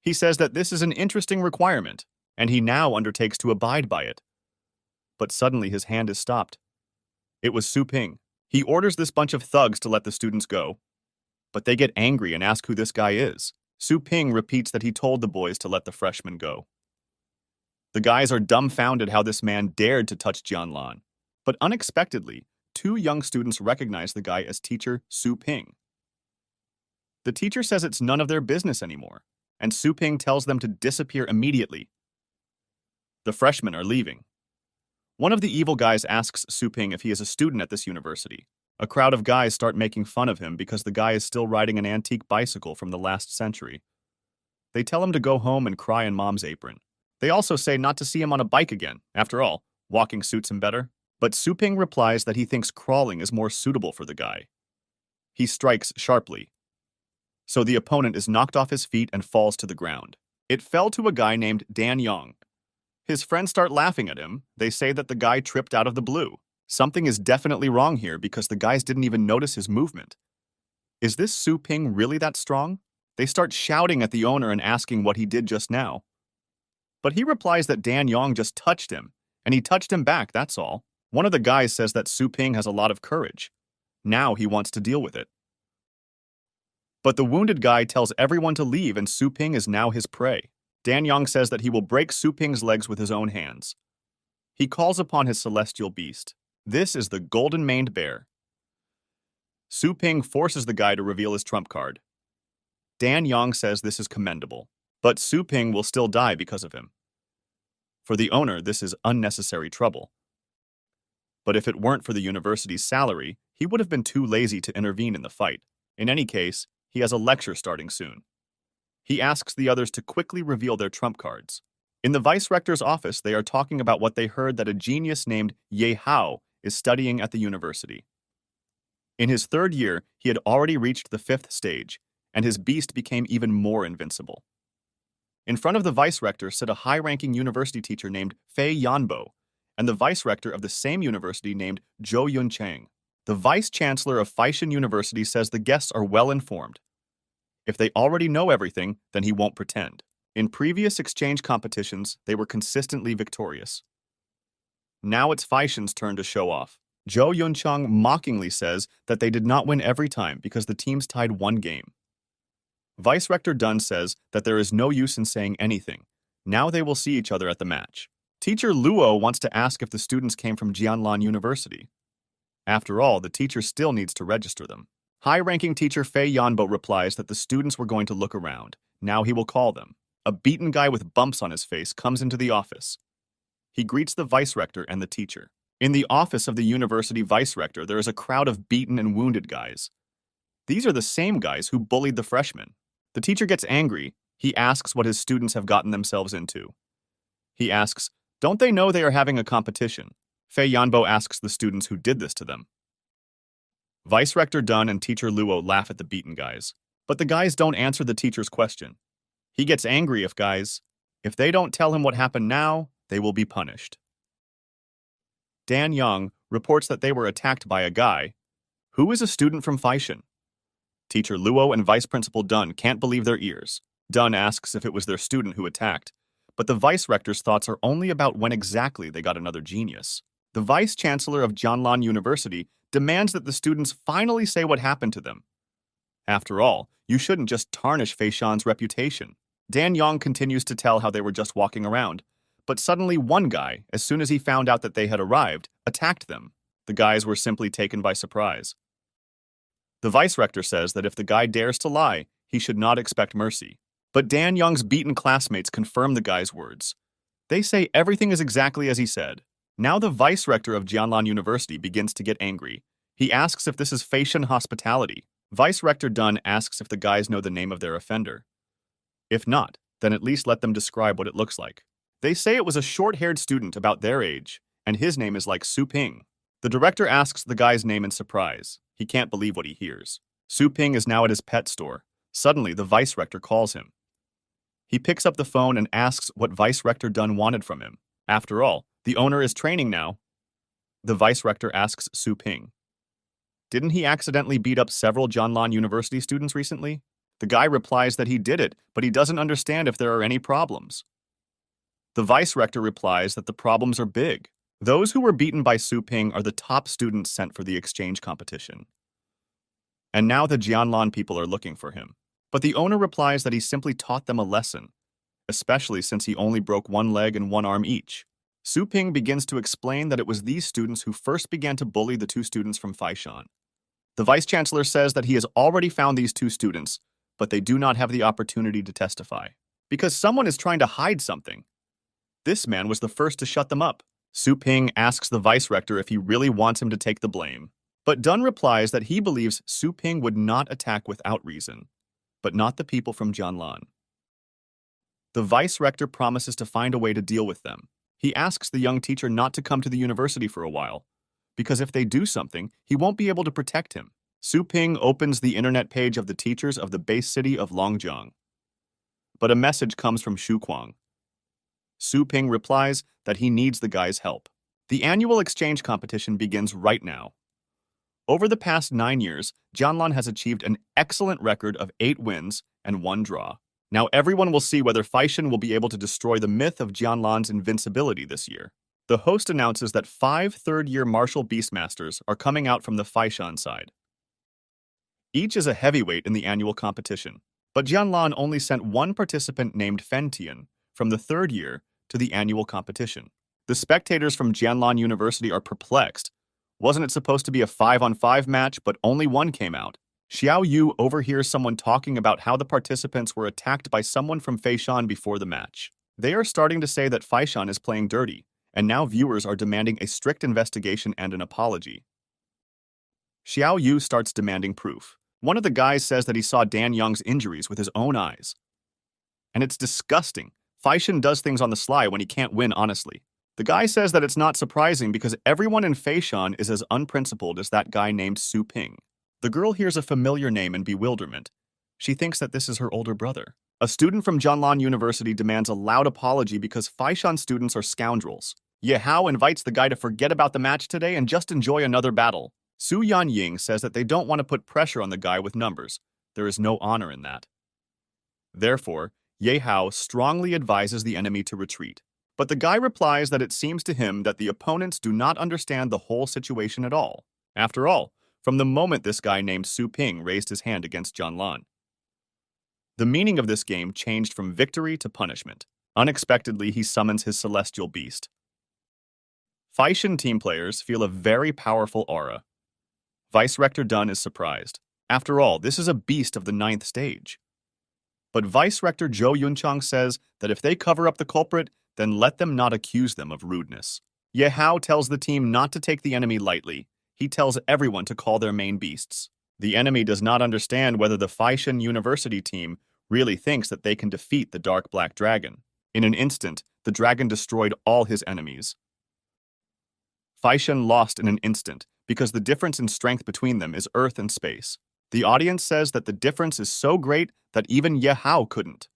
He says that this is an interesting requirement, and he now undertakes to abide by it. But suddenly his hand is stopped. It was Su Ping. He orders this bunch of thugs to let the students go, but they get angry and ask who this guy is. Su Ping repeats that he told the boys to let the freshmen go. The guys are dumbfounded how this man dared to touch Jianlan, but unexpectedly, 2 young students recognize the guy as teacher Su Ping. The teacher says it's none of their business anymore, and Su Ping tells them to disappear immediately. The freshmen are leaving. One of the evil guys asks Su Ping if he is a student at this university. A crowd of guys start making fun of him because the guy is still riding an antique bicycle from the last century. They tell him to go home and cry in mom's apron. They also say not to see him on a bike again. After all, walking suits him better. But Su Ping replies that he thinks crawling is more suitable for the guy. He strikes sharply, so the opponent is knocked off his feet and falls to the ground. It fell to a guy named Dan Yong. His friends start laughing at him. They say that the guy tripped out of the blue. Something is definitely wrong here because the guys didn't even notice his movement. Is this Su Ping really that strong? They start shouting at the owner and asking what he did just now. But he replies that Dan Yong just touched him, and he touched him back, that's all. One of the guys says that Su Ping has a lot of courage. Now he wants to deal with it. But the wounded guy tells everyone to leave and Su Ping is now his prey. Dan Yong says that he will break Su Ping's legs with his own hands. He calls upon his celestial beast. This is the golden-maned bear. Su Ping forces the guy to reveal his trump card. Dan Yong says this is commendable, but Su Ping will still die because of him. For the owner, this is unnecessary trouble. But if it weren't for the university's salary, he would have been too lazy to intervene in the fight. In any case, he has a lecture starting soon. He asks the others to quickly reveal their trump cards. In the vice-rector's office, they are talking about what they heard that a genius named Ye Hao is studying at the university. In his 3rd year, he had already reached the 5th stage, and his beast became even more invincible. In front of the vice-rector sit a high-ranking university teacher named Fei Yanbo, and the vice-rector of the same university named Zhou Yunchang. The vice-chancellor of Faishan University says the guests are well-informed. If they already know everything, then he won't pretend. In previous exchange competitions, they were consistently victorious. Now it's Faishan's turn to show off. Zhou Yunchang mockingly says that they did not win every time because the teams tied one game. Vice Rector Dunn says that there is no use in saying anything. Now they will see each other at the match. Teacher Luo wants to ask if the students came from Jianlan University. After all, the teacher still needs to register them. High-ranking teacher Fei Yanbo replies that the students were going to look around. Now he will call them. A beaten guy with bumps on his face comes into the office. He greets the vice rector and the teacher. In the office of the university vice rector, there is a crowd of beaten and wounded guys. These are the same guys who bullied the freshmen. The teacher gets angry. He asks what his students have gotten themselves into. He asks, don't they know they are having a competition? Fei Yanbo asks the students who did this to them. Vice Rector Dunn and Teacher Luo laugh at the beaten guys. But the guys don't answer the teacher's question. He gets angry if they don't tell him what happened now, they will be punished. Dan Young reports that they were attacked by a guy who is a student from Faishan. Teacher Luo and Vice Principal Dunn can't believe their ears. Dunn asks if it was their student who attacked, but the Vice Rector's thoughts are only about when exactly they got another genius. The Vice Chancellor of Jianlan University demands that the students finally say what happened to them. After all, you shouldn't just tarnish Faishan's reputation. Dan Yong continues to tell how they were just walking around, but suddenly one guy, as soon as he found out that they had arrived, attacked them. The guys were simply taken by surprise. The Vice Rector says that if the guy dares to lie, he should not expect mercy. But Dan Young's beaten classmates confirm the guy's words. They say everything is exactly as he said. Now the Vice Rector of Jianlan University begins to get angry. He asks if this is Faishan hospitality. Vice Rector Dunn asks if the guys know the name of their offender. If not, then at least let them describe what it looks like. They say it was a short-haired student about their age, and his name is like Su Ping. The director asks the guy's name in surprise. He can't believe what he hears. Su Ping is now at his pet store. Suddenly, the Vice Rector calls him. He picks up the phone and asks what Vice Rector Dunn wanted from him. After all, the owner is training now. The Vice Rector asks Su Ping. Didn't he accidentally beat up several Jianlan University students recently? The guy replies that he did it, but he doesn't understand if there are any problems. The Vice Rector replies that the problems are big. Those who were beaten by Su Ping are the top students sent for the exchange competition. And now the Jianlan people are looking for him. But the owner replies that he simply taught them a lesson, especially since he only broke one leg and one arm each. Su Ping begins to explain that it was these students who first began to bully the two students from Faishan. The Vice Chancellor says that he has already found these two students, but they do not have the opportunity to testify, because someone is trying to hide something. This man was the first to shut them up. Su Ping asks the Vice Rector if he really wants him to take the blame, but Dunn replies that he believes Su Ping would not attack without reason, but not the people from Jianlan. The Vice Rector promises to find a way to deal with them. He asks the young teacher not to come to the university for a while, because if they do something, he won't be able to protect him. Su Ping opens the internet page of the teachers of the base city of Longjiang. But a message comes from Shu Kuang. Su Ping replies that he needs the guy's help. The annual exchange competition begins right now. Over the past 9 years, Jianlan has achieved an excellent record of 8 wins and 1 draw. Now everyone will see whether Faishan will be able to destroy the myth of Jianlan's invincibility this year. The host announces that 5 third-year martial beastmasters are coming out from the Faishan side. Each is a heavyweight in the annual competition, but Jianlan only sent one participant named Fen Tian from the 3rd year to the annual competition. The spectators from Jianlan University are perplexed. Wasn't it supposed to be a 5-on-5 match, but only one came out? Xiao Yu overhears someone talking about how the participants were attacked by someone from Faishan before the match. They are starting to say that Faishan is playing dirty, and now viewers are demanding a strict investigation and an apology. Xiao Yu starts demanding proof. One of the guys says that he saw Dan Young's injuries with his own eyes. And it's disgusting. Faishan does things on the sly when he can't win honestly. The guy says that it's not surprising because everyone in Faishan is as unprincipled as that guy named Su Ping. The girl hears a familiar name in bewilderment. She thinks that this is her older brother. A student from Jianlan University demands a loud apology because Faishan students are scoundrels. Ye Hao invites the guy to forget about the match today and just enjoy another battle. Su Yanying says that they don't want to put pressure on the guy with numbers. There is no honor in that. Therefore, Ye Hao strongly advises the enemy to retreat. But the guy replies that it seems to him that the opponents do not understand the whole situation at all. After all, from the moment this guy named Su Ping raised his hand against Jianlan, the meaning of this game changed from victory to punishment. Unexpectedly, he summons his celestial beast. Feishan team players feel a very powerful aura. Vice Rector Dunn is surprised. After all, this is a beast of the 9th stage. But Vice Rector Zhou Yunchang says that if they cover up the culprit, then let them not accuse them of rudeness. Ye Hao tells the team not to take the enemy lightly. He tells everyone to call their main beasts. The enemy does not understand whether the Feishan University team really thinks that they can defeat the Dark Black Dragon. In an instant, the dragon destroyed all his enemies. Feishan lost in an instant because the difference in strength between them is earth and space. The audience says that the difference is so great that even Ye Hao couldn't.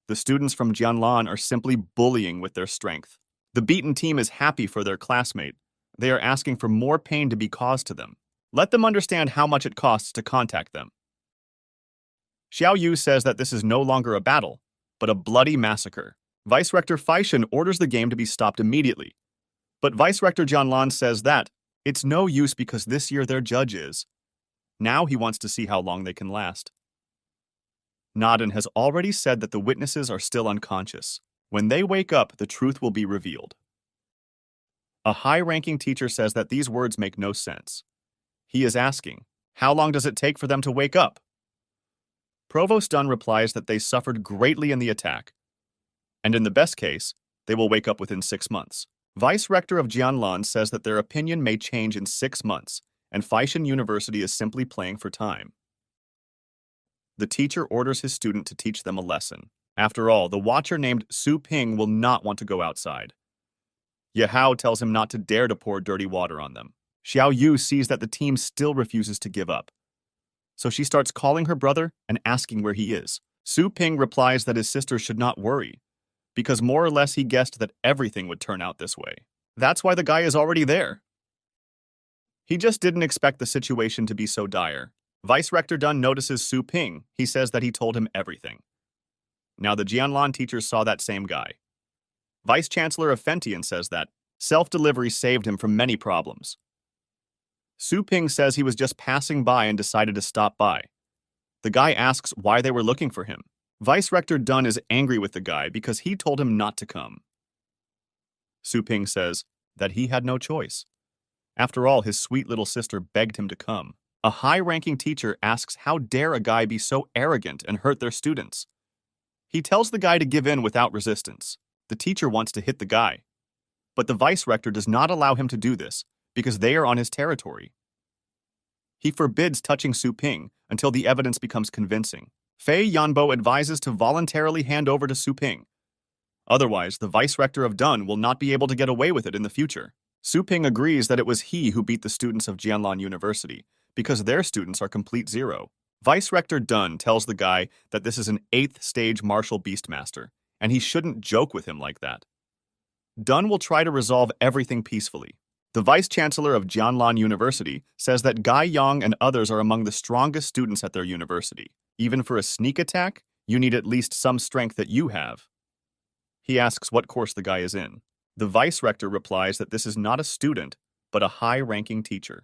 The students from Jianlan are simply bullying with their strength. The beaten team is happy for their classmate. They are asking for more pain to be caused to them. Let them understand how much it costs to contact them. Xiao Yu says that this is no longer a battle, but a bloody massacre. Vice Rector Feishan orders the game to be stopped immediately. But Vice Rector Jianlan says that it's no use because this year their judge is. Now he wants to see how long they can last. Naden has already said that the witnesses are still unconscious. When they wake up, the truth will be revealed. A high-ranking teacher says that these words make no sense. He is asking, how long does it take for them to wake up? Provost Dunn replies that they suffered greatly in the attack, and in the best case, they will wake up within 6 months. Vice Rector of Jianlan says that their opinion may change in 6 months, and Feishan University is simply playing for time. The teacher orders his student to teach them a lesson. After all, the watcher named Su Ping will not want to go outside. Ye Hao tells him not to dare to pour dirty water on them. Xiao Yu sees that the team still refuses to give up. So she starts calling her brother and asking where he is. Su Ping replies that his sister should not worry, because more or less he guessed that everything would turn out this way. That's why the guy is already there. He just didn't expect the situation to be so dire. Vice Rector Dunn notices Su Ping. He says that he told him everything. Now the Jianlan teachers saw that same guy. Vice Chancellor of Fentian says that self-delivery saved him from many problems. Su Ping says he was just passing by and decided to stop by. The guy asks why they were looking for him. Vice Rector Dunn is angry with the guy because he told him not to come. Su Ping says that he had no choice. After all, his sweet little sister begged him to come. A high-ranking teacher asks how dare a guy be so arrogant and hurt their students. He tells the guy to give in without resistance. The teacher wants to hit the guy, but the vice rector does not allow him to do this because they are on his territory. He forbids touching Su Ping until the evidence becomes convincing. Fei Yanbo advises to voluntarily hand over to Su Ping. Otherwise, the vice rector of Dun will not be able to get away with it in the future. Su Ping agrees that it was he who beat the students of Jianlan University because their students are complete zero. Vice Rector Dunn tells the guy that this is an 8th stage martial beastmaster, and he shouldn't joke with him like that. Dunn will try to resolve everything peacefully. The Vice Chancellor of Jianlan University says that Gai Yang and others are among the strongest students at their university. Even for a sneak attack, you need at least some strength that you have. He asks what course the guy is in. The Vice Rector replies that this is not a student, but a high-ranking teacher.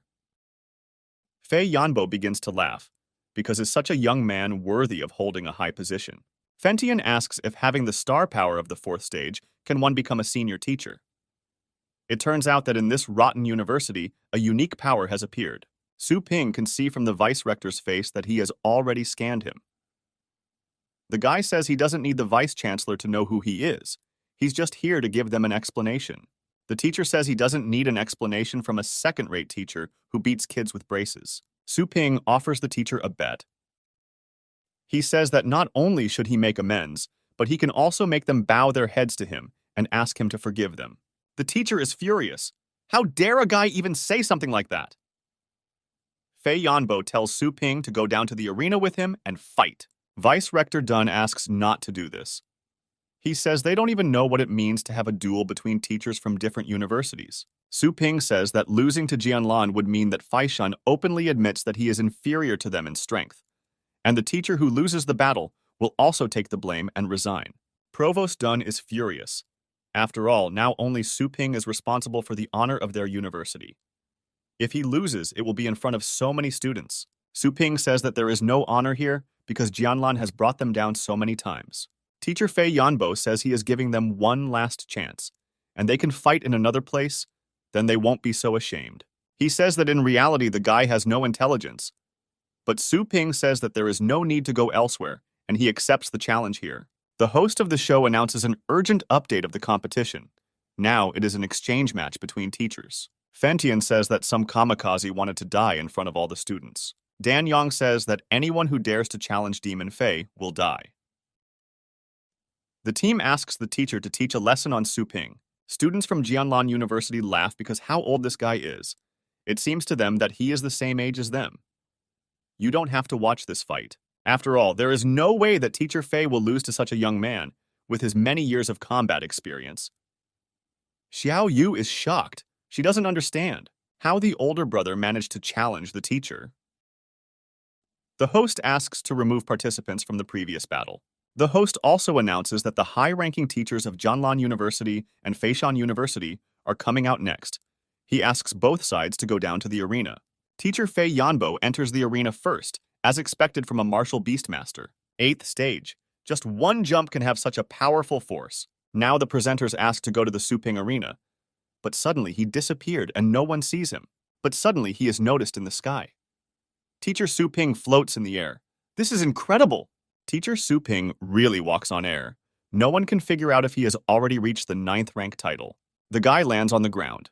Fei Yanbo begins to laugh, because is such a young man worthy of holding a high position? Fentian asks if having the star power of the 4th stage, can one become a senior teacher? It turns out that in this rotten university, a unique power has appeared. Su Ping can see from the vice rector's face that he has already scanned him. The guy says he doesn't need the vice chancellor to know who he is. He's just here to give them an explanation. The teacher says he doesn't need an explanation from a second-rate teacher who beats kids with braces. Su Ping offers the teacher a bet. He says that not only should he make amends, but he can also make them bow their heads to him and ask him to forgive them. The teacher is furious. How dare a guy even say something like that? Fei Yanbo tells Su Ping to go down to the arena with him and fight. Vice Rector Dunn asks not to do this. He says they don't even know what it means to have a duel between teachers from different universities. Su Ping says that losing to Jianlan would mean that Feishan openly admits that he is inferior to them in strength, and the teacher who loses the battle will also take the blame and resign. Provost Dunn is furious. After all, now only Su Ping is responsible for the honor of their university. If he loses, it will be in front of so many students. Su Ping says that there is no honor here because Jianlan has brought them down so many times. Teacher Fei Yanbo says he is giving them one last chance, and they can fight in another place, then they won't be so ashamed. He says that in reality the guy has no intelligence, but Su Ping says that there is no need to go elsewhere, and he accepts the challenge here. The host of the show announces an urgent update of the competition. Now it is an exchange match between teachers. Fentian says that some kamikaze wanted to die in front of all the students. Dan Yang says that anyone who dares to challenge Demon Fei will die. The team asks the teacher to teach a lesson on Su Ping. Students from Jianlan University laugh because how old this guy is. It seems to them that he is the same age as them. You don't have to watch this fight. After all, there is no way that Teacher Fei will lose to such a young man with his many years of combat experience. Xiao Yu is shocked. She doesn't understand how the older brother managed to challenge the teacher. The host asks to remove participants from the previous battle. The host also announces that the high-ranking teachers of Jianlan University and Feishan University are coming out next. He asks both sides to go down to the arena. Teacher Fei Yanbo enters the arena first, as expected from a martial beastmaster. 8th stage. Just one jump can have such a powerful force. Now the presenters ask to go to the Su Ping arena. But suddenly he disappeared and no one sees him. But suddenly he is noticed in the sky. Teacher Su Ping floats in the air. This is incredible! Teacher Su Ping really walks on air. No one can figure out if he has already reached the 9th rank title. The guy lands on the ground.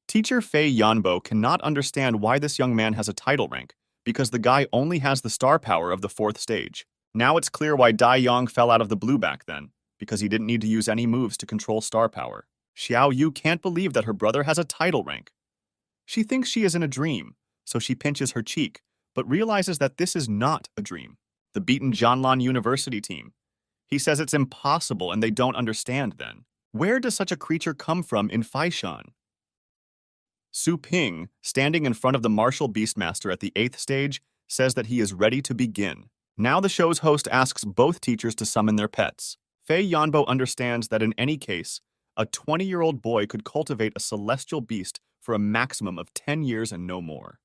Teacher Fei Yanbo cannot understand why this young man has a title rank, because the guy only has the star power of the 4th stage. Now it's clear why Dai Yong fell out of the blue back then, because he didn't need to use any moves to control star power. Xiao Yu can't believe that her brother has a title rank. She thinks she is in a dream, so she pinches her cheek, but realizes that this is not a dream. The beaten Jianlan University team. He says it's impossible and they don't understand then. Where does such a creature come from in Feishan? Su Ping, standing in front of the martial beastmaster at the 8th stage, says that he is ready to begin. Now the show's host asks both teachers to summon their pets. Fei Yanbo understands that in any case, a 20-year-old boy could cultivate a celestial beast for a maximum of 10 years and no more.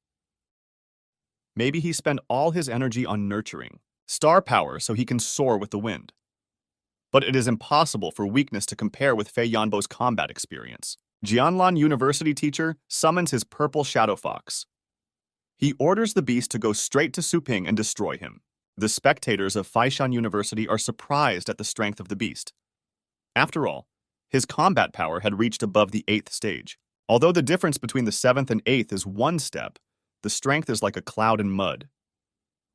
Maybe he spent all his energy on nurturing star power so he can soar with the wind. But it is impossible for weakness to compare with Fei Yanbo's combat experience. Jianlan University teacher summons his purple shadow fox. He orders the beast to go straight to Su Ping and destroy him. The spectators of Feishan University are surprised at the strength of the beast. After all, his combat power had reached above the 8th stage. Although the difference between the 7th and 8th is one step, the strength is like a cloud in mud.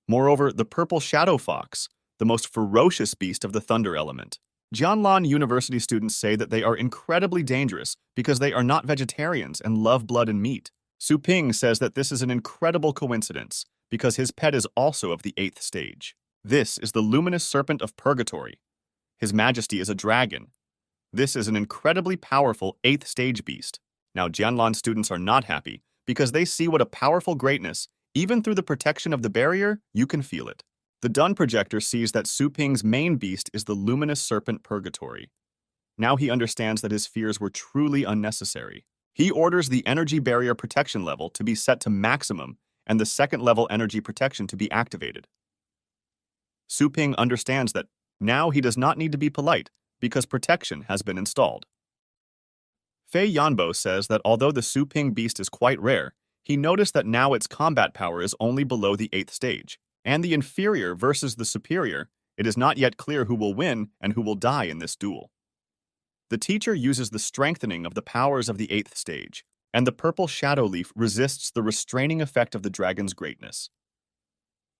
Moreover, the purple shadow fox, the most ferocious beast of the thunder element. Jianlan University students say that they are incredibly dangerous because they are not vegetarians and love blood and meat. Su Ping says that this is an incredible coincidence because his pet is also of the 8th stage. This is the luminous serpent of purgatory. His majesty is a dragon. This is an incredibly powerful 8th stage beast. Now Jianlan students are not happy because they see what a powerful greatness, even through the protection of the barrier, you can feel it. The Dun projector sees that Su Ping's main beast is the luminous serpent purgatory. Now he understands that his fears were truly unnecessary. He orders the energy barrier protection level to be set to maximum and the 2nd level energy protection to be activated. Su Ping understands that now he does not need to be polite because protection has been installed. Fei Yanbo says that although the Su Ping beast is quite rare, he noticed that now its combat power is only below the 8th stage. And the inferior versus the superior, it is not yet clear who will win and who will die in this duel. The teacher uses the strengthening of the powers of the 8th stage, and the purple shadow leaf resists the restraining effect of the dragon's greatness.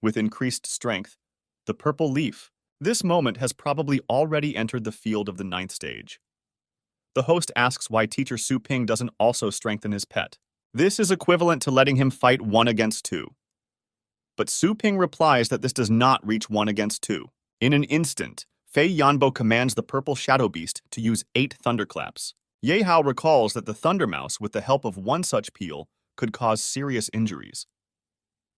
With increased strength, the purple leaf, this moment has probably already entered the field of the 9th stage. The host asks why teacher Su Ping doesn't also strengthen his pet. This is equivalent to letting him fight 1 against 2. But Su Ping replies that this does not reach 1 against 2. In an instant, Fei Yanbo commands the purple shadow beast to use 8 thunderclaps. Ye Hao recalls that the Thunder Mouse, with the help of one such peel, could cause serious injuries.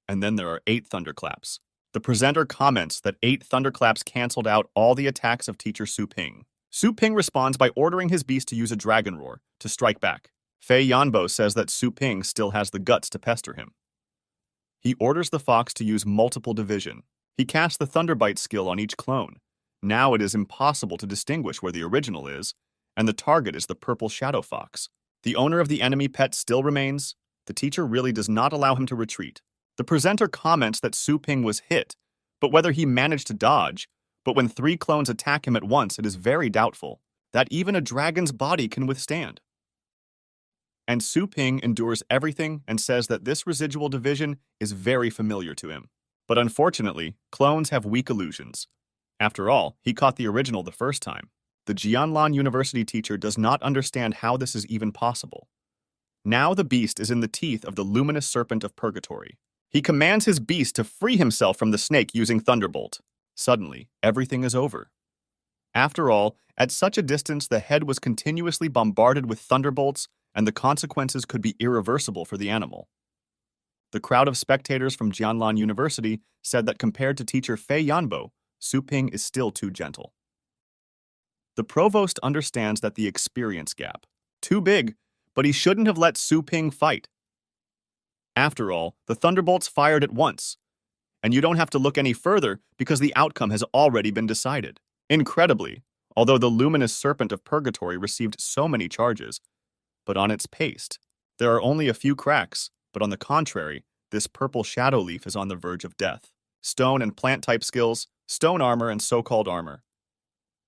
And then there are 8 thunderclaps. The presenter comments that 8 thunderclaps canceled out all the attacks of teacher Su Ping. Su Ping responds by ordering his beast to use a dragon roar to strike back. Fei Yanbo says that Su Ping still has the guts to pester him. He orders the fox to use multiple division. He casts the Thunderbite skill on each clone. Now it is impossible to distinguish where the original is, and the target is the purple shadow fox. The owner of the enemy pet still remains. The teacher really does not allow him to retreat. The presenter comments that Su Ping was hit, but whether he managed to dodge, but when 3 clones attack him at once, it is very doubtful that even a dragon's body can withstand. And Su Ping endures everything and says that this residual division is very familiar to him. But unfortunately, clones have weak illusions. After all, he caught the original the first time. The Jianlan University teacher does not understand how this is even possible. Now the beast is in the teeth of the luminous serpent of purgatory. He commands his beast to free himself from the snake using Thunderbolt. Suddenly, everything is over. After all, at such a distance, the head was continuously bombarded with thunderbolts, and the consequences could be irreversible for the animal. The crowd of spectators from Jianlan University said that compared to teacher Fei Yanbo, Su Ping is still too gentle. The provost understands that the experience gap. Too big, but he shouldn't have let Su Ping fight. After all, the thunderbolts fired at once, and you don't have to look any further because the outcome has already been decided. Incredibly, although the luminous serpent of purgatory received so many charges, but on its paste, there are only a few cracks, but on the contrary, this purple shadow leaf is on the verge of death. Stone and plant type skills, stone armor and so-called armor.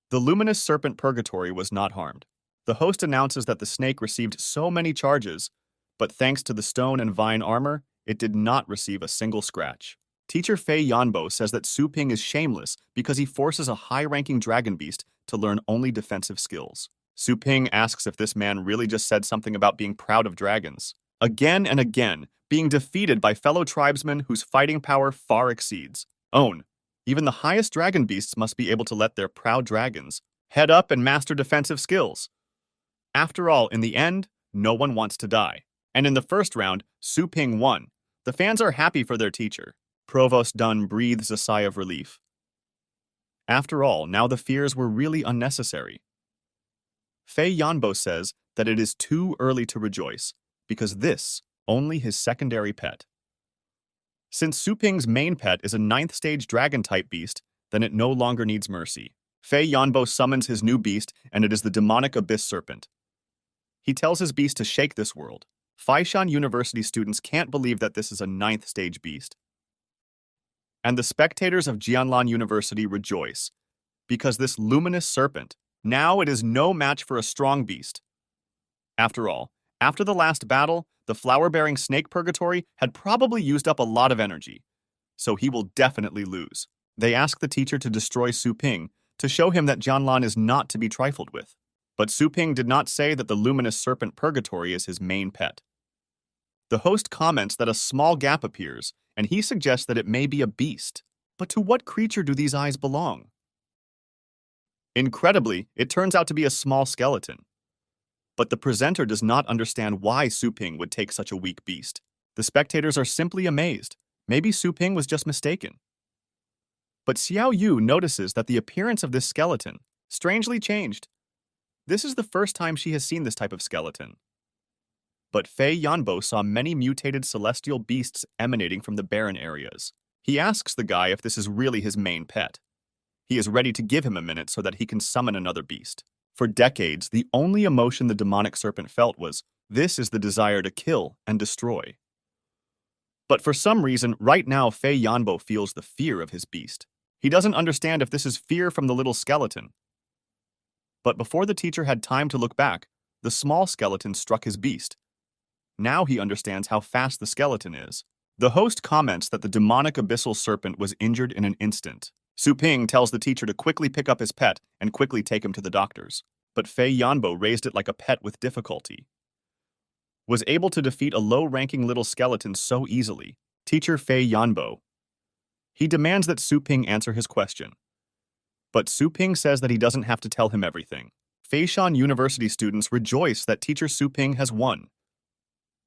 The luminous serpent purgatory was not harmed. The host announces that the snake received so many charges, but thanks to the stone and vine armor, it did not receive a single scratch. Teacher Fei Yanbo says that Su Ping is shameless because he forces a high-ranking dragon beast to learn only defensive skills. Su Ping asks if this man really just said something about being proud of dragons. Again and again, being defeated by fellow tribesmen whose fighting power far exceeds own. Even the highest dragon beasts must be able to let their proud dragons head up and master defensive skills. After all, in the end, no one wants to die. And in the first round, Su Ping won. The fans are happy for their teacher. Provost Dunn breathes a sigh of relief. After all, now the fears were really unnecessary. Fei Yanbo says that it is too early to rejoice, because this only his secondary pet. Since Su Ping's main pet is a 9th stage dragon-type beast, then it no longer needs mercy. Fei Yanbo summons his new beast, and it is the demonic abyss serpent. He tells his beast to shake this world. Faishan University students can't believe that this is a 9th stage beast. And the spectators of Jianlan University rejoice, because this luminous serpent, now it is no match for a strong beast. After all, after the last battle, the flower-bearing snake purgatory had probably used up a lot of energy, so he will definitely lose. They ask the teacher to destroy Su Ping to show him that Jianlan is not to be trifled with. But Su Ping did not say that the luminous serpent purgatory is his main pet. The host comments that a small gap appears, and he suggests that it may be a beast. But to what creature do these eyes belong? Incredibly, it turns out to be a small skeleton. But the presenter does not understand why Su Ping would take such a weak beast. The spectators are simply amazed. Maybe Su Ping was just mistaken. But Xiao Yu notices that the appearance of this skeleton strangely changed. This is the first time she has seen this type of skeleton. But Fei Yanbo saw many mutated celestial beasts emanating from the barren areas. He asks the guy if this is really his main pet. He is ready to give him a minute so that he can summon another beast. For decades, the only emotion the demonic serpent felt was, this is the desire to kill and destroy. But for some reason, right now Fei Yanbo feels the fear of his beast. He doesn't understand if this is fear from the little skeleton. But before the teacher had time to look back, the small skeleton struck his beast. Now he understands how fast the skeleton is. The host comments that the demonic abyssal serpent was injured in an instant. Su Ping tells the teacher to quickly pick up his pet and quickly take him to the doctors. But Fei Yanbo raised it like a pet with difficulty. Was able to defeat a low-ranking little skeleton so easily. Teacher Fei Yanbo. He demands that Su Ping answer his question. But Su Ping says that he doesn't have to tell him everything. Faishan University students rejoice that teacher Su Ping has won.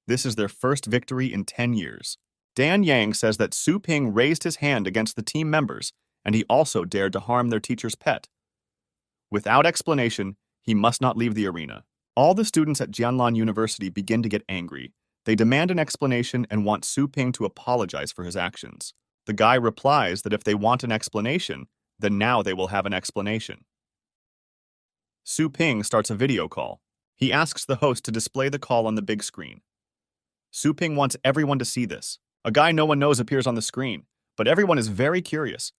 This is their first victory in 10 years. Dan Yang says that Su Ping raised his hand against the team members, and he also dared to harm their teacher's pet. Without explanation, he must not leave the arena. All the students at Jianlan University begin to get angry. They demand an explanation and want Su Ping to apologize for his actions. The guy replies that if they want an explanation, then now they will have an explanation. Su Ping starts a video call. He asks the host to display the call on the big screen. Su Ping wants everyone to see this. A guy no one knows appears on the screen, but everyone is very curious.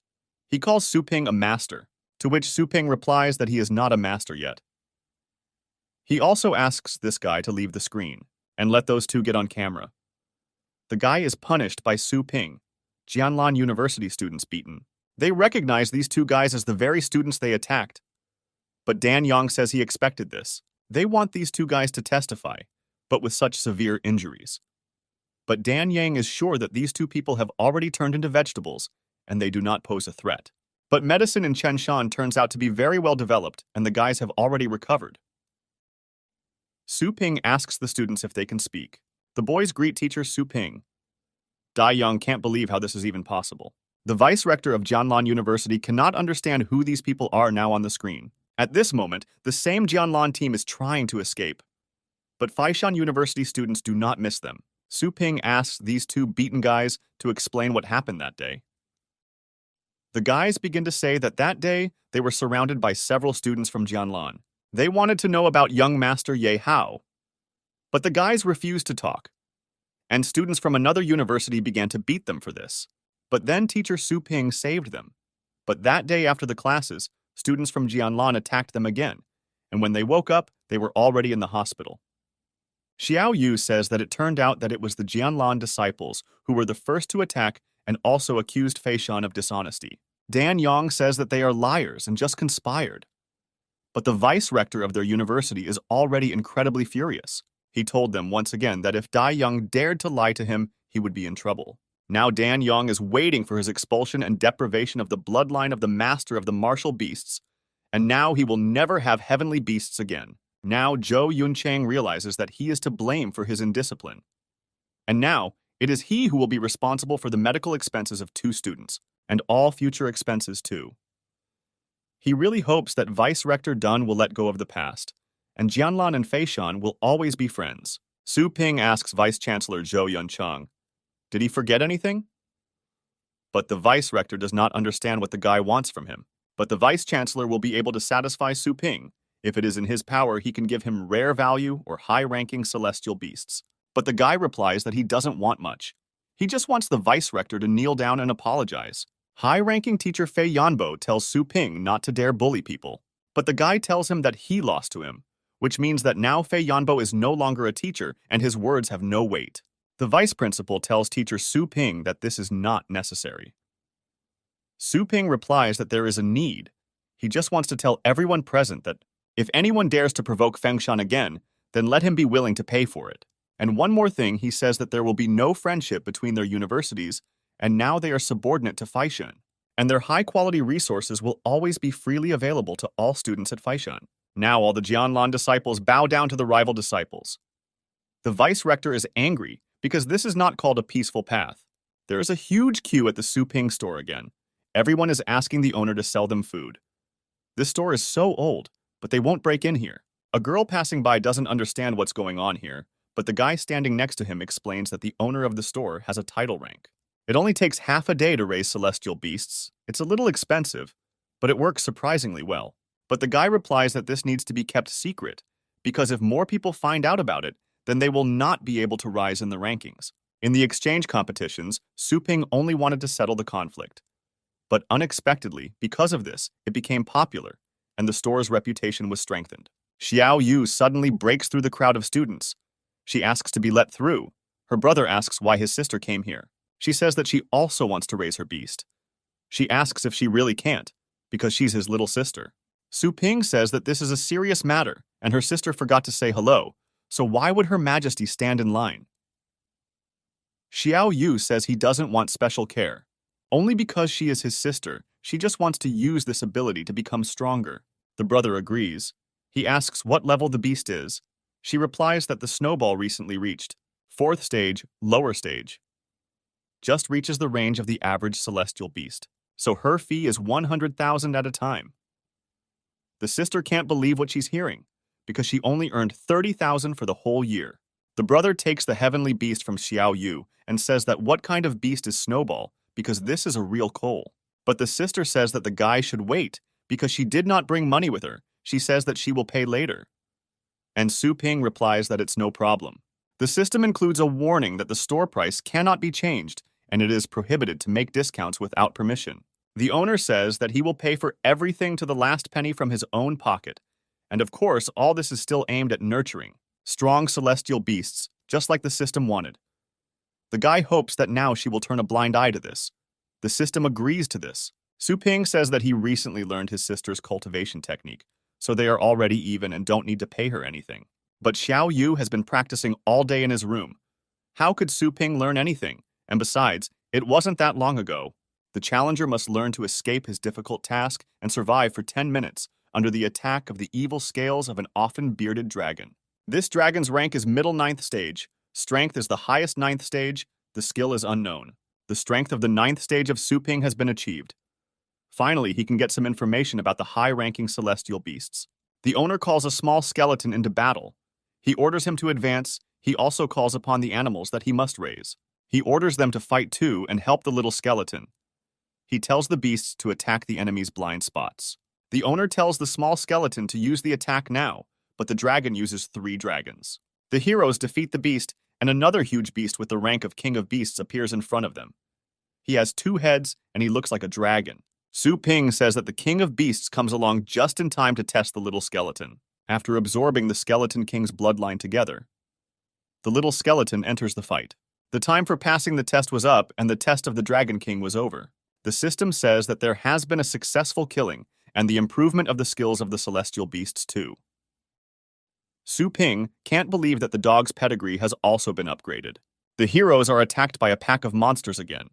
He calls Su Ping a master, to which Su Ping replies that he is not a master yet. He also asks this guy to leave the screen and let those two get on camera. The guy is punished by Su Ping. Jianlan University students beaten. They recognize these two guys as the very students they attacked. But Dan Yang says he expected this. They want these two guys to testify, but with such severe injuries. But Dan Yang is sure that these two people have already turned into vegetables, and they do not pose a threat. But medicine in Chenshan turns out to be very well developed, and the guys have already recovered. Su Ping asks the students if they can speak. The boys greet teacher Su Ping. Dai Young can't believe how this is even possible. The vice-rector of Jianlan University cannot understand who these people are now on the screen. At this moment, the same Jianlan team is trying to escape. But Faishan University students do not miss them. Su Ping asks these two beaten guys to explain what happened that day. The guys begin to say that day they were surrounded by several students from Jianlan. They wanted to know about young master Ye Hao. But the guys refused to talk. And students from another university began to beat them for this. But then teacher Su Ping saved them. But that day after the classes, students from Jianlan attacked them again, and when they woke up, they were already in the hospital. Xiao Yu says that it turned out that it was the Jianlan disciples who were the first to attack and also accused Feishan of dishonesty. Dan Yang says that they are liars and just conspired. But the vice-rector of their university is already incredibly furious. He told them once again that if Dai Young dared to lie to him, he would be in trouble. Now Dan Yang is waiting for his expulsion and deprivation of the bloodline of the master of the martial beasts, and now he will never have heavenly beasts again. Now Zhou Yunchang realizes that he is to blame for his indiscipline. And now, it is he who will be responsible for the medical expenses of two students, and all future expenses too. He really hopes that Vice-Rector Dun will let go of the past, and Jianlan and Feishan will always be friends. Su Ping asks Vice-Chancellor Zhou Yunchang, "Did he forget anything?" But the Vice-Rector does not understand what the guy wants from him. But the Vice-Chancellor will be able to satisfy Su Ping. If it is in his power, he can give him rare value or high-ranking celestial beasts. But the guy replies that he doesn't want much. He just wants the Vice-Rector to kneel down and apologize. High-ranking teacher Fei Yanbo tells Su Ping not to dare bully people. But the guy tells him that he lost to him, which means that now Fei Yanbo is no longer a teacher and his words have no weight. The vice principal tells teacher Su Ping that this is not necessary. Su Ping replies that there is a need. He just wants to tell everyone present that if anyone dares to provoke Fengshan again, then let him be willing to pay for it. And one more thing, he says that there will be no friendship between their universities, and now they are subordinate to Faishan. And their high-quality resources will always be freely available to all students at Faishan. Now all the Jianlan disciples bow down to the rival disciples. The vice-rector is angry because this is not called a peaceful path. There is a huge queue at the Su Ping store again. Everyone is asking the owner to sell them food. This store is so old, but they won't break in here. A girl passing by doesn't understand what's going on here, but the guy standing next to him explains that the owner of the store has a title rank. It only takes half a day to raise celestial beasts. It's a little expensive, but it works surprisingly well. But the guy replies that this needs to be kept secret, because if more people find out about it, then they will not be able to rise in the rankings. In the exchange competitions, Su Ping only wanted to settle the conflict. But unexpectedly, because of this, it became popular, and the store's reputation was strengthened. Xiao Yu suddenly breaks through the crowd of students. She asks to be let through. Her brother asks why his sister came here. She says that she also wants to raise her beast. She asks if she really can't, because she's his little sister. Su Ping says that this is a serious matter, and her sister forgot to say hello, so why would Her Majesty stand in line? Xiao Yu says he doesn't want special care. Only because she is his sister, she just wants to use this ability to become stronger. The brother agrees. He asks what level the beast is. She replies that the snowball recently reached 4th stage, lower stage. Just reaches the range of the average celestial beast. So her fee is 100,000 at a time. The sister can't believe what she's hearing, because she only earned 30,000 for the whole year. The brother takes the heavenly beast from Xiao Yu and says that what kind of beast is Snowball, because this is a real coal. But the sister says that the guy should wait, because she did not bring money with her. She says that she will pay later. And Su Ping replies that it's no problem. The system includes a warning that the store price cannot be changed, and it is prohibited to make discounts without permission. The owner says that he will pay for everything to the last penny from his own pocket. And of course, all this is still aimed at nurturing strong celestial beasts, just like the system wanted. The guy hopes that now she will turn a blind eye to this. The system agrees to this. Su Ping says that he recently learned his sister's cultivation technique, so they are already even and don't need to pay her anything. But Xiao Yu has been practicing all day in his room. How could Su Ping learn anything? And besides, it wasn't that long ago. The challenger must learn to escape his difficult task and survive for 10 minutes under the attack of the evil scales of an often bearded dragon. This dragon's rank is middle 9th stage. Strength is the highest 9th stage. The skill is unknown. The strength of the 9th stage of Su Ping has been achieved. Finally, he can get some information about the high-ranking celestial beasts. The owner calls a small skeleton into battle. He orders him to advance. He also calls upon the animals that he must raise. He orders them to fight too and help the little skeleton. He tells the beasts to attack the enemy's blind spots. The owner tells the small skeleton to use the attack now, but the dragon uses 3 dragons. The heroes defeat the beast, and another huge beast with the rank of King of Beasts appears in front of them. He has 2 heads, and he looks like a dragon. Su Ping says that the King of Beasts comes along just in time to test the little skeleton. After absorbing the Skeleton King's bloodline together, the little skeleton enters the fight. The time for passing the test was up, and the test of the Dragon King was over. The system says that there has been a successful killing, and the improvement of the skills of the celestial beasts too. Su Ping can't believe that the dog's pedigree has also been upgraded. The heroes are attacked by a pack of monsters again.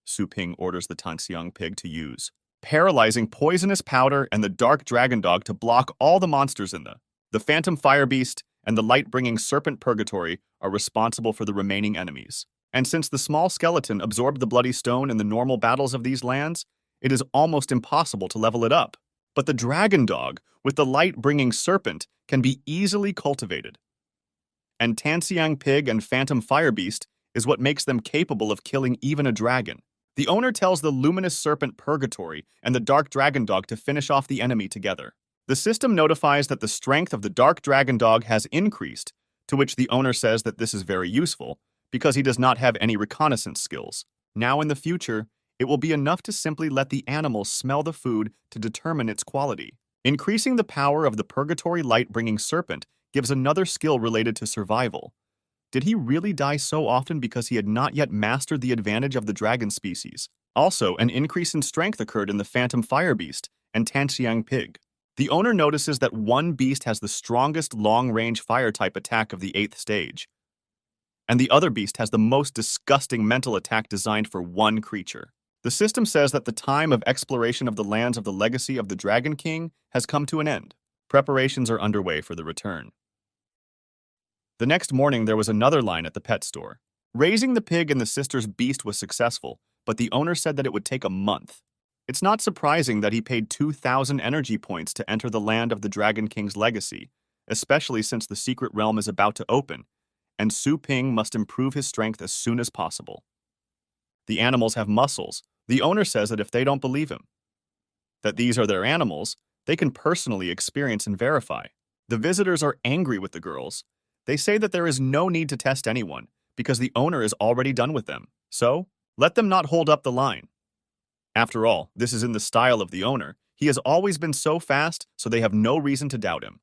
Su Ping orders the Tanxiang pig to use paralyzing poisonous powder and the dark dragon dog to block all the monsters in the phantom fire beast and the light-bringing serpent purgatory are responsible for the remaining enemies. And since the small skeleton absorbed the bloody stone in the normal battles of these lands, it is almost impossible to level it up. But the dragon dog, with the light-bringing serpent, can be easily cultivated. And Tanxiang pig and phantom fire beast is what makes them capable of killing even a dragon. The owner tells the luminous serpent purgatory and the dark dragon dog to finish off the enemy together. The system notifies that the strength of the dark dragon dog has increased, to which the owner says that this is very useful, because he does not have any reconnaissance skills. Now in the future, it will be enough to simply let the animal smell the food to determine its quality. Increasing the power of the purgatory light-bringing serpent gives another skill related to survival. Did he really die so often because he had not yet mastered the advantage of the dragon species? Also, an increase in strength occurred in the phantom fire beast and Tanxiang pig. The owner notices that one beast has the strongest long-range fire-type attack of the 8th stage, and the other beast has the most disgusting mental attack designed for one creature. The system says that the time of exploration of the lands of the legacy of the Dragon King has come to an end. Preparations are underway for the return. The next morning, there was another line at the pet store. Raising the pig and the sister's beast was successful, but the owner said that it would take a month. It's not surprising that he paid 2,000 energy points to enter the land of the Dragon King's legacy, especially since the secret realm is about to open, and Su Ping must improve his strength as soon as possible. The animals have muscles. The owner says that if they don't believe him, that these are their animals, they can personally experience and verify. The visitors are angry with the girls. They say that there is no need to test anyone, because the owner is already done with them. So, let them not hold up the line. After all, this is in the style of the owner. He has always been so fast, so they have no reason to doubt him.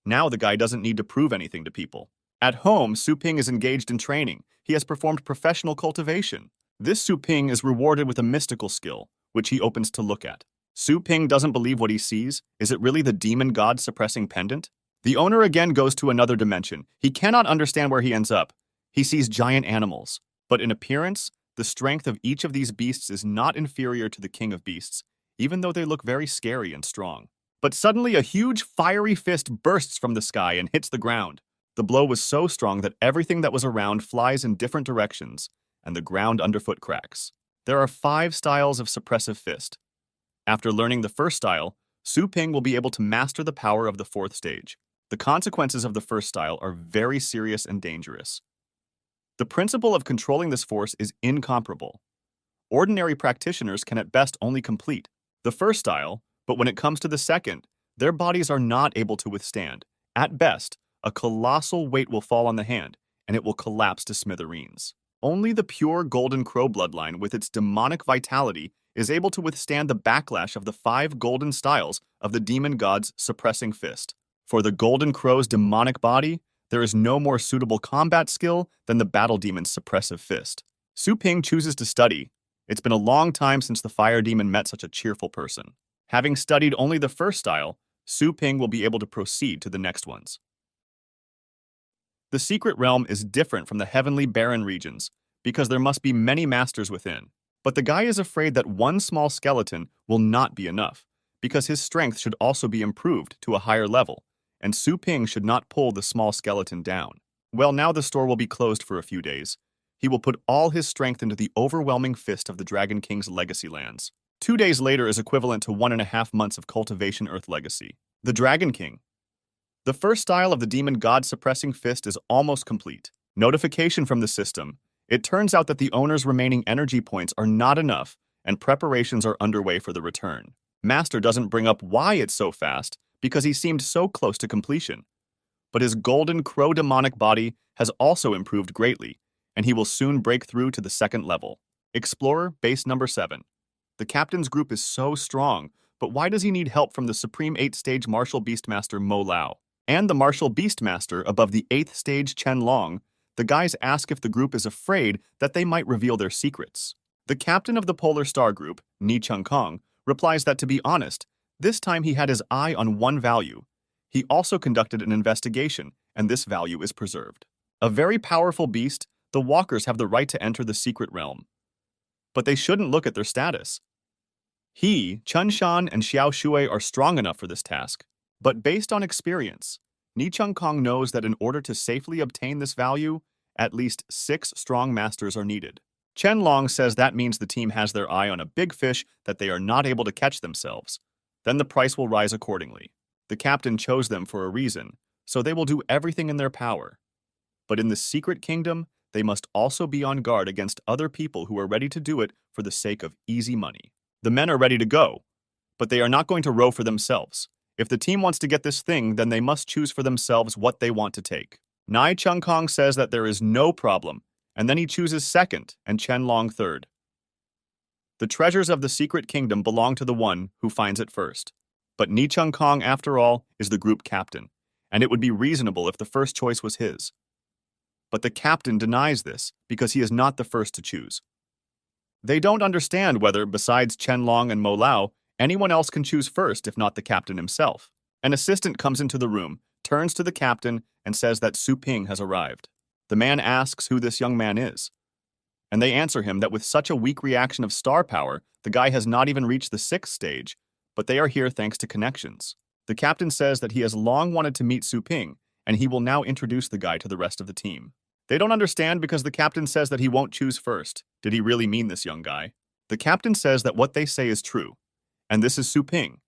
Now the guy doesn't need to prove anything to people. At home, Su Ping is engaged in training. He has performed professional cultivation. This Su Ping is rewarded with a mystical skill, which he opens to look at. Su Ping doesn't believe what he sees. Is it really the demon god suppressing pendant? The owner again goes to another dimension. He cannot understand where he ends up. He sees giant animals. But in appearance, the strength of each of these beasts is not inferior to the King of Beasts, even though they look very scary and strong. But suddenly a huge fiery fist bursts from the sky and hits the ground. The blow was so strong that everything that was around flies in different directions, and the ground underfoot cracks. There are 5 styles of suppressive fist. After learning the first style, Su Ping will be able to master the power of the fourth stage. The consequences of the first style are very serious and dangerous. The principle of controlling this force is incomparable. Ordinary practitioners can at best only complete the first style, but when it comes to the second, their bodies are not able to withstand. At best, a colossal weight will fall on the hand, and it will collapse to smithereens. Only the pure Golden Crow bloodline with its demonic vitality is able to withstand the backlash of the 5 golden styles of the demon god's suppressing fist. For the Golden Crow's demonic body, there is no more suitable combat skill than the battle demon's suppressive fist. Su Ping chooses to study. It's been a long time since the fire demon met such a cheerful person. Having studied only the first style, Su Ping will be able to proceed to the next ones. The secret realm is different from the heavenly barren regions because there must be many masters within. But the guy is afraid that one small skeleton will not be enough because his strength should also be improved to a higher level, and Su Ping should not pull the small skeleton down. Well, now the store will be closed for a few days. He will put all his strength into the overwhelming fist of the Dragon King's legacy lands. 2 days later is equivalent to 1.5 months of cultivation Earth legacy. The Dragon King. The first style of the demon god suppressing fist is almost complete. Notification from the system. It turns out that the owner's remaining energy points are not enough, and preparations are underway for the return. Master doesn't bring up why it's so fast, because he seemed so close to completion. But his Golden Crow demonic body has also improved greatly, and he will soon break through to the second level. Explorer, base number 7. The captain's group is so strong, but why does he need help from the Supreme 8th-stage Martial Beastmaster Mo Lao? And the Martial Beastmaster above the 8th stage Chen Long? The guys ask if the group is afraid that they might reveal their secrets. The captain of the Polar Star Group, Ni Chung Kong, replies that to be honest, this time he had his eye on one value. He also conducted an investigation, and this value is preserved. A very powerful beast, the walkers have the right to enter the secret realm. But they shouldn't look at their status. He, Chun Shan, and Xiao Shui are strong enough for this task. But based on experience, Ni Chung Kong knows that in order to safely obtain this value, at least 6 strong masters are needed. Chen Long says that means the team has their eye on a big fish that they are not able to catch themselves. Then the price will rise accordingly. The captain chose them for a reason, so they will do everything in their power. But in the secret kingdom, they must also be on guard against other people who are ready to do it for the sake of easy money. The men are ready to go, but they are not going to row for themselves. If the team wants to get this thing, then they must choose for themselves what they want to take. Ni Chung Kong says that there is no problem, and then he chooses second and Chen Long third. The treasures of the secret kingdom belong to the one who finds it first. But Ni Chung Kong, after all, is the group captain, and it would be reasonable if the first choice was his. But the captain denies this because he is not the first to choose. They don't understand whether, besides Chen Long and Mo Lao, anyone else can choose first if not the captain himself. An assistant comes into the room, turns to the captain, and says that Su Ping has arrived. The man asks who this young man is. And they answer him that with such a weak reaction of star power, the guy has not even reached the 6th stage, but they are here thanks to connections. The captain says that he has long wanted to meet Su Ping, and he will now introduce the guy to the rest of the team. They don't understand because the captain says that he won't choose first. Did he really mean this young guy? The captain says that what they say is true, and this is Su Ping.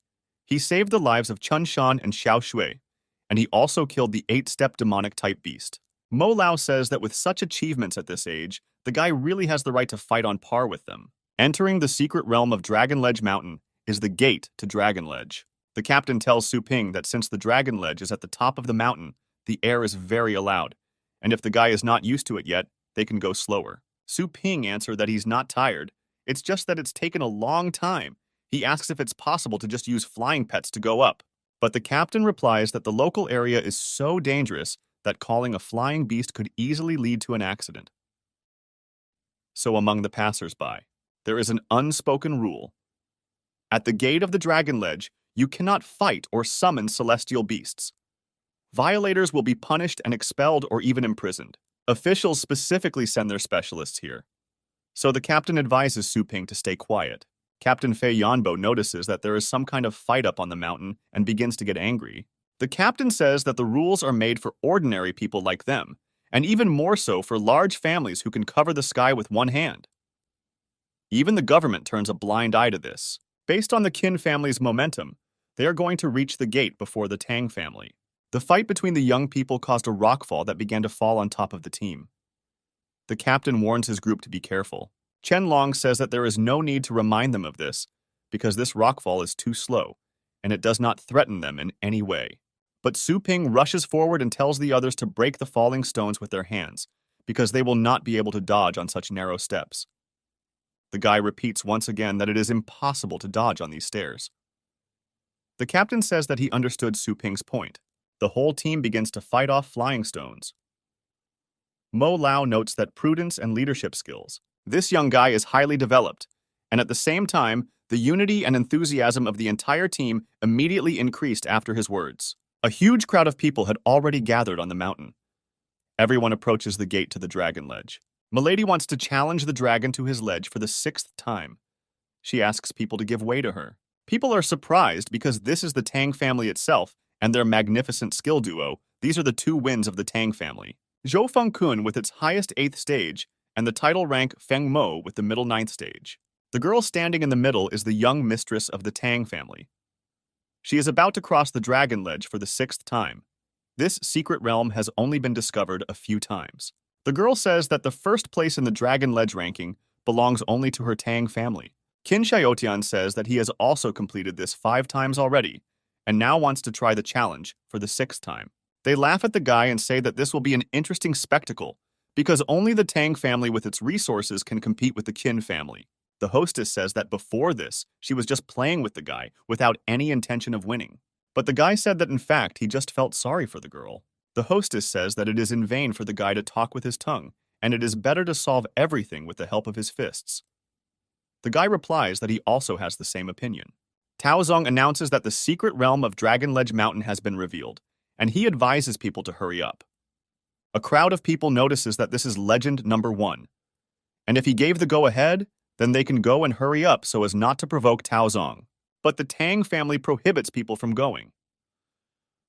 He saved the lives of Chun Shan and Xiao Shui, and he also killed the 8-step demonic-type beast. Mo Lao says that with such achievements at this age, the guy really has the right to fight on par with them. Entering the secret realm of Dragon Ledge Mountain is the gate to Dragon Ledge. The captain tells Su Ping that since the Dragon Ledge is at the top of the mountain, the air is very loud, and if the guy is not used to it yet, they can go slower. Su Ping answers that he's not tired. It's just that it's taken a long time. He asks if it's possible to just use flying pets to go up. But the captain replies that the local area is so dangerous that calling a flying beast could easily lead to an accident. So among the passers-by, there is an unspoken rule. At the gate of the Dragon Ledge, you cannot fight or summon celestial beasts. Violators will be punished and expelled or even imprisoned. Officials specifically send their specialists here. So the captain advises Su Ping to stay quiet. Captain Fei Yanbo notices that there is some kind of fight up on the mountain and begins to get angry. The captain says that the rules are made for ordinary people like them, and even more so for large families who can cover the sky with one hand. Even the government turns a blind eye to this. Based on the Qin family's momentum, They are going to reach the gate before the Tang family. The fight between the young people caused a rockfall that began to fall on top of the team. The captain warns his group to be careful. Qianlong says that there is no need to remind them of this, because this rockfall is too slow, and it does not threaten them in any way. But Su Ping rushes forward and tells the others to break the falling stones with their hands, because they will not be able to dodge on such narrow steps. The guy repeats once again that it is impossible to dodge on these stairs. The captain says that he understood Su Ping's point. The whole team begins to fight off flying stones. Mo Lao notes that prudence and leadership skills. This young guy is highly developed, and at the same time, the unity and enthusiasm of the entire team immediately increased after his words. A huge crowd of people had already gathered on the mountain. Everyone approaches the gate to the dragon ledge. Milady wants to challenge the dragon to his ledge for the 6th time. She asks people to give way to her. People are surprised because this is the Tang family itself and their magnificent skill duo. These are the 2 wins of the Tang family. Zhou Fengkun with its highest 8th stage, and the title rank Feng Mo with the middle 9th stage. The girl standing in the middle is the young mistress of the Tang family. She is about to cross the dragon ledge for the 6th time. This secret realm has only been discovered a few times. The girl says that the first place in the dragon ledge ranking belongs only to her Tang family. Qin Xiaotian says that he has also completed this 5 times already, and now wants to try the challenge for the 6th time. They laugh at the guy and say that this will be an interesting spectacle, because only the Tang family with its resources can compete with the Qin family. The hostess says that before this, she was just playing with the guy without any intention of winning. But the guy said that in fact he just felt sorry for the girl. The hostess says that it is in vain for the guy to talk with his tongue, and it is better to solve everything with the help of his fists. The guy replies that he also has the same opinion. Tao Zong announces that the secret realm of Dragon Ledge Mountain has been revealed, and he advises people to hurry up. A crowd of people notices that this is legend number 1, and if he gave the go-ahead, then they can go and hurry up so as not to provoke Tao Zong. But the Tang family prohibits people from going.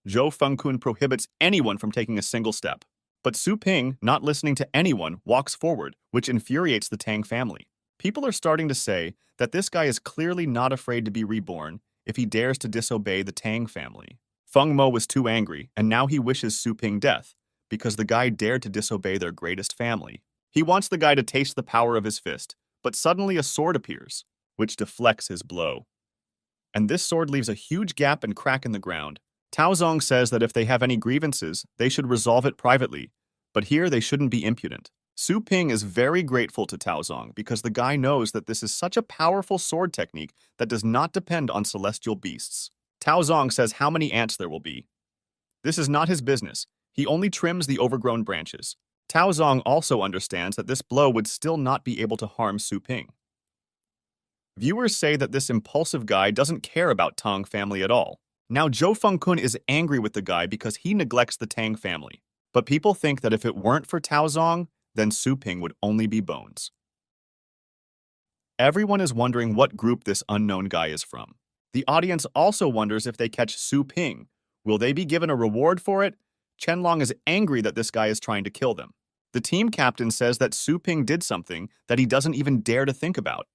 Zhou Fengkun prohibits anyone from taking a single step. But Su Ping, not listening to anyone, walks forward, which infuriates the Tang family. People are starting to say that this guy is clearly not afraid to be reborn if he dares to disobey the Tang family. Feng Mo was too angry, and now he wishes Su Ping death, because the guy dared to disobey their greatest family. He wants the guy to taste the power of his fist, but suddenly a sword appears, which deflects his blow. And this sword leaves a huge gap and crack in the ground. Tao Zong says that if they have any grievances, they should resolve it privately, but here they shouldn't be impudent. Su Ping is very grateful to Tao Zong because the guy knows that this is such a powerful sword technique that does not depend on celestial beasts. Tao Zong says how many ants there will be. This is not his business. He only trims the overgrown branches. Tao Zong also understands that this blow would still not be able to harm Su Ping. Viewers say that this impulsive guy doesn't care about Tang family at all. Now Zhou Fengkun is angry with the guy because he neglects the Tang family. But people think that if it weren't for Tao Zong, then Su Ping would only be bones. Everyone is wondering what group this unknown guy is from. The audience also wonders if they catch Su Ping. Will they be given a reward for it? Qianlong is angry that this guy is trying to kill them. The team captain says that Su Ping did something that he doesn't even dare to think about.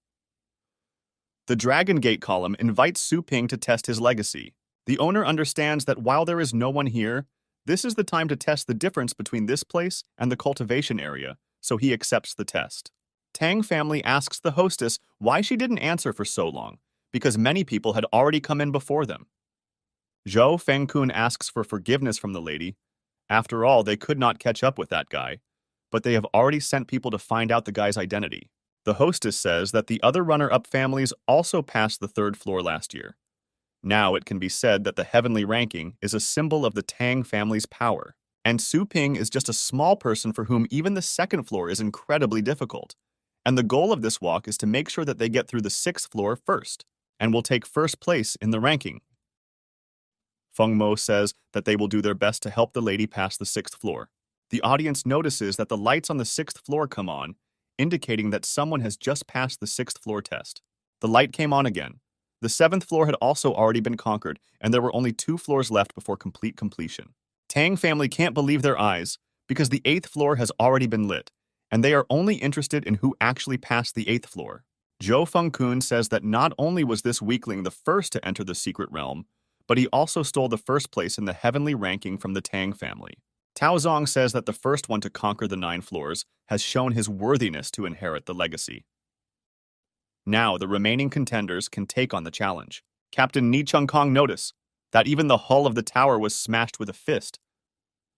The Dragon Gate column invites Su Ping to test his legacy. The owner understands that while there is no one here, this is the time to test the difference between this place and the cultivation area, so he accepts the test. Tang family asks the hostess why she didn't answer for so long, because many people had already come in before them. Zhou Fengkun asks for forgiveness from the lady. After all, they could not catch up with that guy, but they have already sent people to find out the guy's identity. The hostess says that the other runner-up families also passed the 3rd floor last year. Now it can be said that the heavenly ranking is a symbol of the Tang family's power, and Su Ping is just a small person for whom even the 2nd floor is incredibly difficult. And the goal of this walk is to make sure that they get through the 6th floor first, and will take 1st place in the ranking. Feng Mo says that they will do their best to help the lady pass the 6th floor. The audience notices that the lights on the 6th floor come on, indicating that someone has just passed the 6th floor test. The light came on again. The 7th floor had also already been conquered, and there were only 2 floors left before completion. Tang family can't believe their eyes, because the 8th floor has already been lit, and they are only interested in who actually passed the 8th floor. Zhou Fengkun says that not only was this weakling the first to enter the secret realm, but he also stole the first place in the heavenly ranking from the Tang family. Taozong says that the first one to conquer the 9 floors has shown his worthiness to inherit the legacy. Now, the remaining contenders can take on the challenge. Captain Ni Chung Kong noticed that even the hull of the tower was smashed with a fist.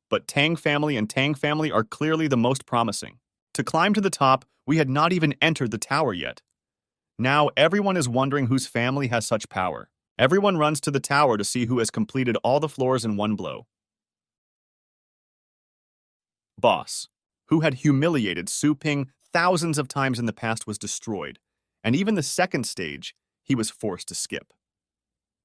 But Tang family and Tang family are clearly the most promising. To climb to the top, we had not even entered the tower yet. Now, everyone is wondering whose family has such power. Everyone runs to the tower to see who has completed all the floors in one blow. Boss, who had humiliated Su Ping thousands of times in the past, was destroyed, and even the second stage, he was forced to skip.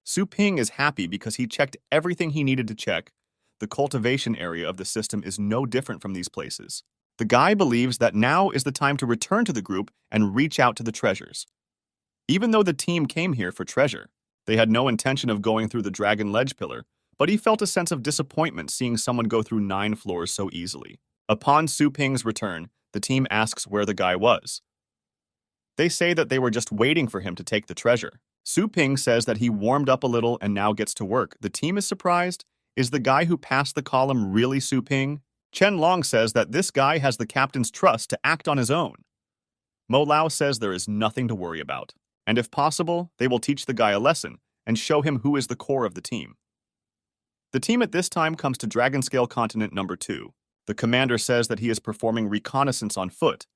Su Ping is happy because he checked everything he needed to check. The cultivation area of the system is no different from these places. The guy believes that now is the time to return to the group and reach out to the treasures. Even though the team came here for treasure, they had no intention of going through the dragon ledge pillar, but he felt a sense of disappointment seeing someone go through 9 floors so easily. Upon Su Ping's return, the team asks where the guy was. They say that they were just waiting for him to take the treasure. Su Ping says that he warmed up a little and now gets to work. The team is surprised. Is the guy who passed the column really Su Ping? Chen Long says that this guy has the captain's trust to act on his own. Mo Lao says there is nothing to worry about, and if possible, they will teach the guy a lesson and show him who is the core of the team. The team at this time comes to Dragonscale Continent number 2. The commander says that he is performing reconnaissance on foot,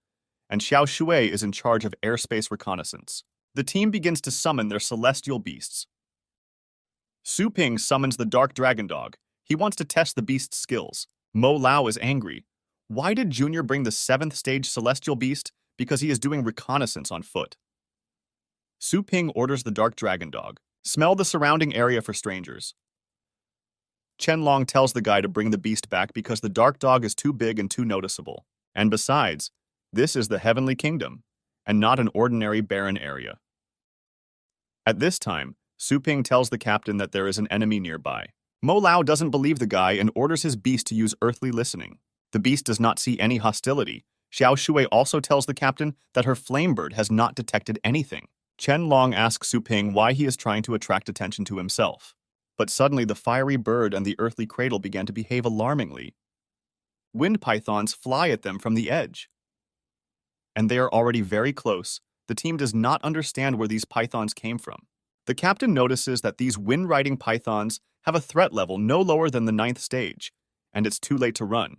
and Xiao Shui is in charge of airspace reconnaissance. The team begins to summon their celestial beasts. Su Ping summons the Dark Dragon Dog. He wants to test the beast's skills. Mo Lao is angry. Why did Junior bring the 7th stage celestial beast? Because he is doing reconnaissance on foot. Su Ping orders the Dark Dragon Dog. Smell the surrounding area for strangers. Chen Long tells the guy to bring the beast back because the dark dog is too big and too noticeable. And besides, this is the Heavenly Kingdom, and not an ordinary barren area. At this time, Su Ping tells the captain that there is an enemy nearby. Mo Lao doesn't believe the guy and orders his beast to use earthly listening. The beast does not see any hostility. Xiao Shui also tells the captain that her flame bird has not detected anything. Chen Long asks Su Ping why he is trying to attract attention to himself. But suddenly the fiery bird and the earthly cradle began to behave alarmingly. Wind pythons fly at them from the edge. And they are already very close. The team does not understand where these pythons came from. The captain notices that these wind-riding pythons have a threat level no lower than the 9th stage, and it's too late to run.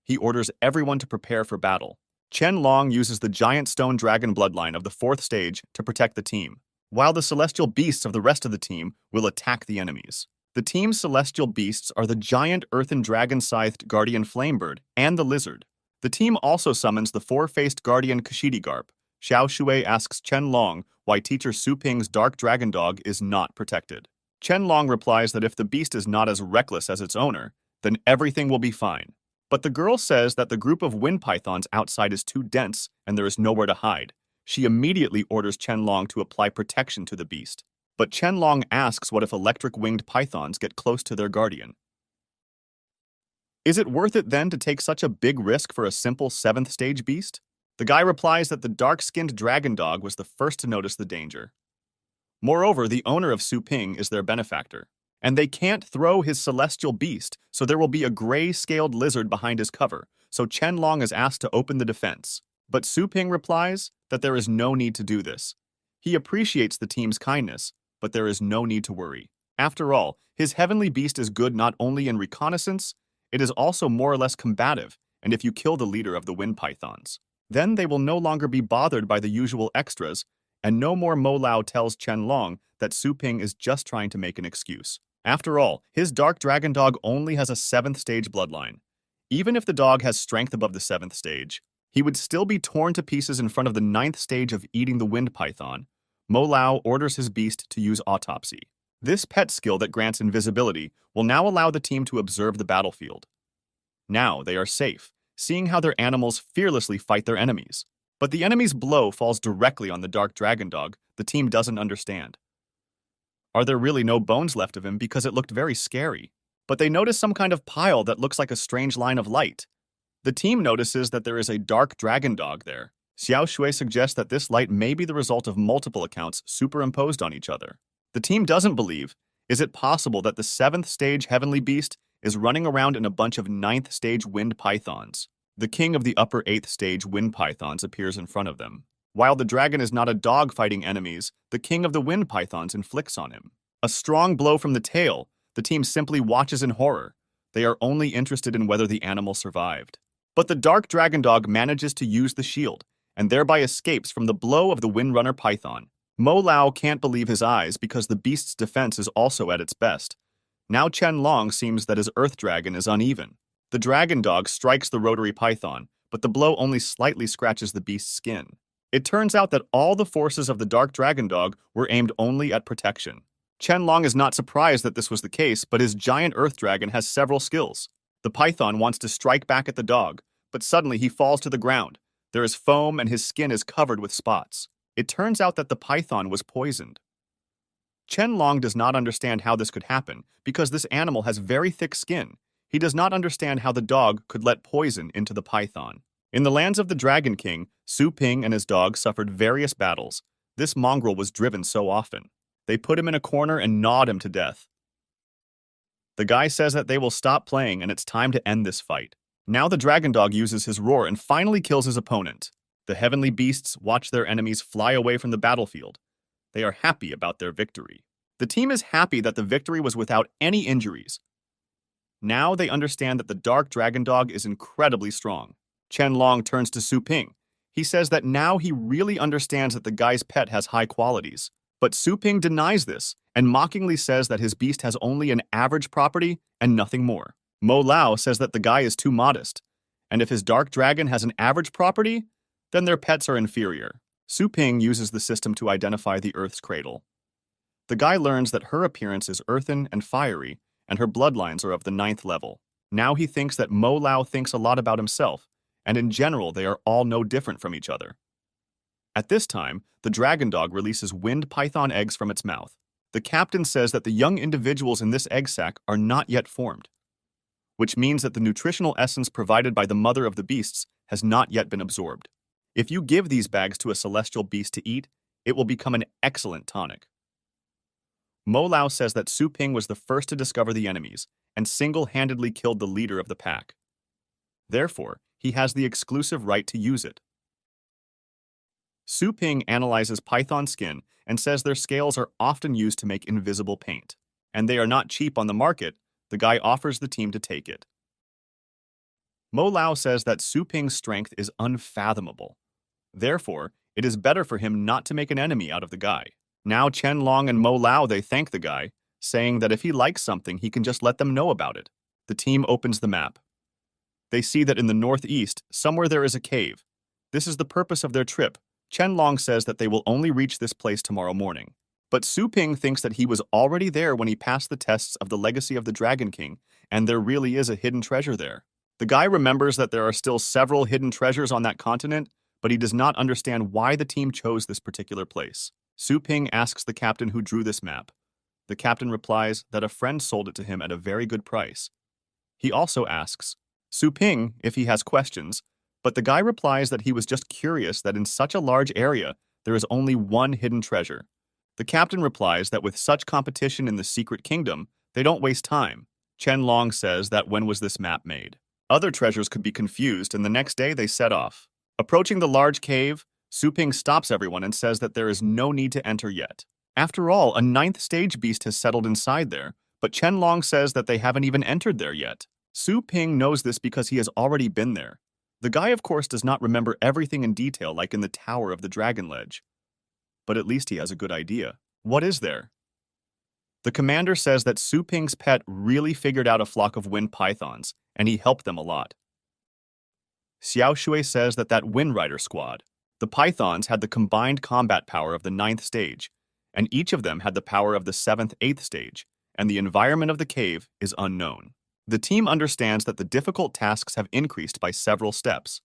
He orders everyone to prepare for battle. Chen Long uses the giant stone dragon bloodline of the 4th stage to protect the team, while the celestial beasts of the rest of the team will attack the enemies. The team's celestial beasts are the giant earthen dragon-scythed guardian flamebird and the lizard. The team also summons the 4-faced guardian Kashidigarp. Xiao Shui asks Chen Long why teacher Su Ping's dark dragon dog is not protected. Chen Long replies that if the beast is not as reckless as its owner, then everything will be fine. But the girl says that the group of wind pythons outside is too dense and there is nowhere to hide. She immediately orders Chen Long to apply protection to the beast. But Chen Long asks what if electric-winged pythons get close to their guardian. Is it worth it then to take such a big risk for a simple 7th stage beast? The guy replies that the dark-skinned dragon dog was the first to notice the danger. Moreover, the owner of Su Ping is their benefactor, and they can't throw his celestial beast, so there will be a gray-scaled lizard behind his cover, so Chen Long is asked to open the defense. But Su Ping replies that there is no need to do this. He appreciates the team's kindness, but there is no need to worry. After all, his heavenly beast is good not only in reconnaissance, it is also more or less combative, and if you kill the leader of the wind pythons, then they will no longer be bothered by the usual extras, and no more. Mo Lao tells Chen Long that Su Ping is just trying to make an excuse. After all, his dark dragon dog only has a 7th stage bloodline. Even if the dog has strength above the 7th stage, he would still be torn to pieces in front of the 9th stage of eating the wind python. Mo Lao orders his beast to use autopsy. This pet skill that grants invisibility will now allow the team to observe the battlefield. Now they are safe, seeing how their animals fearlessly fight their enemies. But the enemy's blow falls directly on the dark dragon dog. The team doesn't understand. Are there really no bones left of him because it looked very scary? But they notice some kind of pile that looks like a strange line of light. The team notices that there is a dark dragon dog there. Xiao Shui suggests that this light may be the result of multiple accounts superimposed on each other. The team doesn't believe, Is it possible that the 7th stage heavenly beast is running around in a bunch of 9th stage wind pythons? The king of the upper 8th stage wind pythons appears in front of them. While the dragon is not a dog fighting enemies, the king of the wind pythons inflicts on him a strong blow from the tail. The team simply watches in horror. They are only interested in whether the animal survived. But the dark dragon dog manages to use the shield, and thereby escapes from the blow of the windrunner python. Mo Lao can't believe his eyes because the beast's defense is also at its best. Now Chen Long seems that his earth dragon is uneven. The dragon dog strikes the rotary python, but the blow only slightly scratches the beast's skin. It turns out that all the forces of the dark dragon dog were aimed only at protection. Chen Long is not surprised that this was the case, but his giant earth dragon has several skills. The python wants to strike back at the dog, but suddenly he falls to the ground. There is foam and his skin is covered with spots. It turns out that the python was poisoned. Chen Long does not understand how this could happen because this animal has very thick skin. He does not understand how the dog could let poison into the python. In the lands of the Dragon King, Su Ping and his dog suffered various battles. This mongrel was driven so often. They put him in a corner and gnawed him to death. The guy says that they will stop playing and it's time to end this fight. Now the dragon dog uses his roar and finally kills his opponent. The heavenly beasts watch their enemies fly away from the battlefield. They are happy about their victory. The team is happy that the victory was without any injuries. Now they understand that the dark dragon dog is incredibly strong. Chen Long turns to Su Ping. He says that now he really understands that the guy's pet has high qualities. But Su Ping denies this and mockingly says that his beast has only an average property and nothing more. Mo Lao says that the guy is too modest, and if his dark dragon has an average property, then their pets are inferior. Su Ping uses the system to identify the Earth's cradle. The guy learns that her appearance is earthen and fiery, and her bloodlines are of the 9th level. Now he thinks that Mo Lao thinks a lot about himself, and in general they are all no different from each other. At this time, the dragon dog releases wind python eggs from its mouth. The captain says that the young individuals in this egg sac are not yet formed, which means that the nutritional essence provided by the mother of the beasts has not yet been absorbed. If you give these bags to a celestial beast to eat, it will become an excellent tonic. Mo Lao says that Su Ping was the first to discover the enemies and single-handedly killed the leader of the pack. Therefore, he has the exclusive right to use it. Su Ping analyzes python skin and says their scales are often used to make invisible paint, and they are not cheap on the market. The guy offers the team to take it. Mo Lao says that Su Ping's strength is unfathomable. Therefore, it is better for him not to make an enemy out of the guy. Now Chen Long and Mo Lao, they thank the guy, saying that if he likes something, he can just let them know about it. The team opens the map. They see that in the northeast, somewhere there is a cave. This is the purpose of their trip. Chen Long says that they will only reach this place tomorrow morning. But Su Ping thinks that he was already there when he passed the tests of the Legacy of the Dragon King, and there really is a hidden treasure there. The guy remembers that there are still several hidden treasures on that continent, but he does not understand why the team chose this particular place. Su Ping asks the captain who drew this map. The captain replies that a friend sold it to him at a very good price. He also asks Su Ping if he has questions, but the guy replies that he was just curious that in such a large area, there is only one hidden treasure. The captain replies that with such competition in the secret kingdom, they don't waste time. Chen Long says that when was this map made? Other treasures could be confused, and the next day they set off. Approaching the large cave, Su Ping stops everyone and says that there is no need to enter yet. After all, a 9th stage beast has settled inside there, but Chen Long says that they haven't even entered there yet. Su Ping knows this because he has already been there. The guy, of course, does not remember everything in detail like in the Tower of the Dragon Ledge. But at least he has a good idea. What is there? The commander says that Su Ping's pet really figured out a flock of wind pythons, and he helped them a lot. Xiao Shui says that Wind Rider squad, the pythons had the combined combat power of the 9th stage, and each of them had the power of the 7th, 8th stage, and the environment of the cave is unknown. The team understands that the difficult tasks have increased by several steps.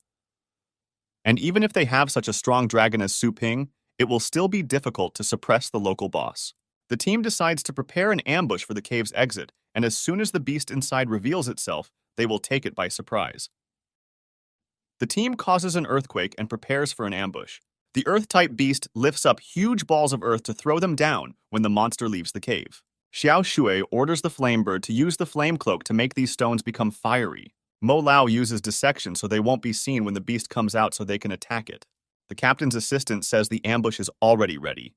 And even if they have such a strong dragon as Su Ping, it will still be difficult to suppress the local boss. The team decides to prepare an ambush for the cave's exit, and as soon as the beast inside reveals itself, they will take it by surprise. The team causes an earthquake and prepares for an ambush. The Earth-type beast lifts up huge balls of earth to throw them down when the monster leaves the cave. Xiao Shui orders the Flamebird to use the Flame Cloak to make these stones become fiery. Mo Lao uses dissection so they won't be seen when the beast comes out so they can attack it. The captain's assistant says the ambush is already ready.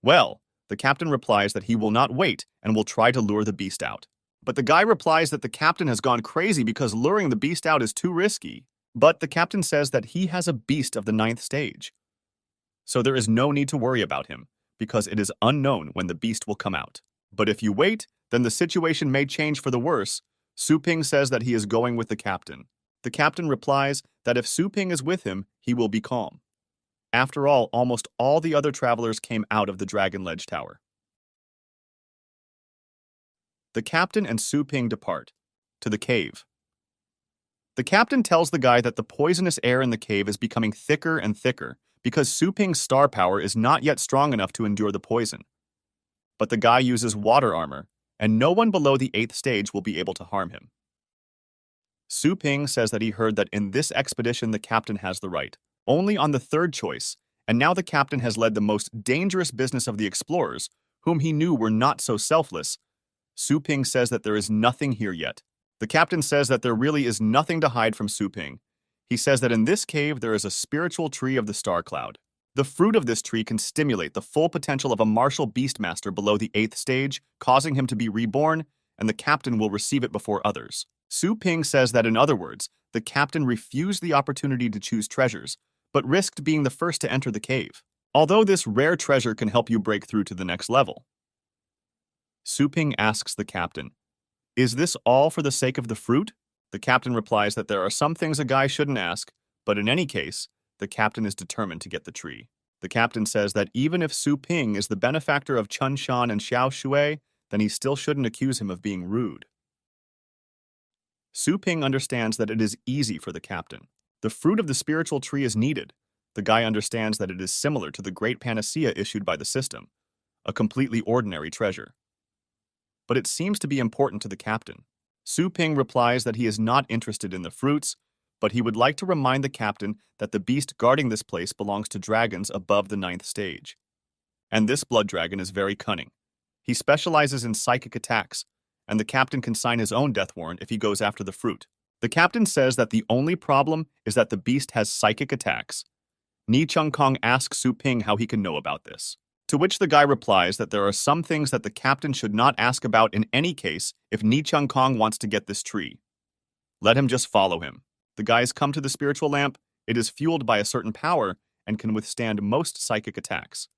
Well, the captain replies that he will not wait and will try to lure the beast out. But the guy replies that the captain has gone crazy because luring the beast out is too risky. But the captain says that he has a beast of the 9th stage. So there is no need to worry about him, because it is unknown when the beast will come out. But if you wait, then the situation may change for the worse. Su Ping says that he is going with the captain. The captain replies that if Su Ping is with him, he will be calm. After all, almost all the other travelers came out of the Dragon Ledge Tower. The captain and Su Ping depart to the cave. The captain tells the guy that the poisonous air in the cave is becoming thicker and thicker because Su Ping's star power is not yet strong enough to endure the poison. But the guy uses water armor, and no one below the 8th stage will be able to harm him. Su Ping says that he heard that in this expedition the captain has the right, only on the 3rd choice, and now the captain has led the most dangerous business of the explorers, whom he knew were not so selfless. Su Ping says that there is nothing here yet. The captain says that there really is nothing to hide from Su Ping. He says that in this cave there is a spiritual tree of the star cloud. The fruit of this tree can stimulate the full potential of a martial beastmaster below the 8th stage, causing him to be reborn, and the captain will receive it before others. Su Ping says that in other words, the captain refused the opportunity to choose treasures, but risked being the first to enter the cave. Although this rare treasure can help you break through to the next level. Su Ping asks the captain, "Is this all for the sake of the fruit?" The captain replies that there are some things a guy shouldn't ask, but in any case, the captain is determined to get the tree. The captain says that even if Su Ping is the benefactor of Chun Shan and Xiao Shui, then he still shouldn't accuse him of being rude. Su Ping understands that it is easy for the captain. The fruit of the spiritual tree is needed. The guy understands that it is similar to the great panacea issued by the system, a completely ordinary treasure. But it seems to be important to the captain. Su Ping replies that he is not interested in the fruits, but he would like to remind the captain that the beast guarding this place belongs to dragons above the 9th stage. And this blood dragon is very cunning. He specializes in psychic attacks, and the captain can sign his own death warrant if he goes after the fruit. The captain says that the only problem is that the beast has psychic attacks. Ni Chung Kong asks Su Ping how he can know about this. To which the guy replies that there are some things that the captain should not ask about in any case if Ni Chung Kong wants to get this tree. Let him just follow him. The guys come to the spiritual lamp. It is fueled by a certain power and can withstand most psychic attacks.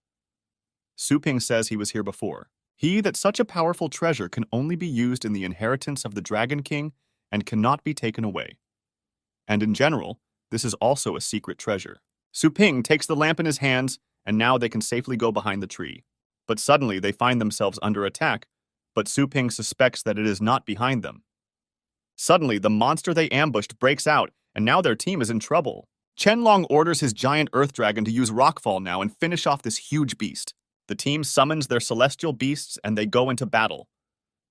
Su Ping says he was here before. That such a powerful treasure can only be used in the inheritance of the Dragon King and cannot be taken away. And in general, this is also a secret treasure. Su Ping takes the lamp in his hands, and now they can safely go behind the tree. But suddenly they find themselves under attack, but Su Ping suspects that it is not behind them. Suddenly, the monster they ambushed breaks out, and now their team is in trouble. Qianlong orders his giant earth dragon to use rockfall now and finish off this huge beast. The team summons their celestial beasts and they go into battle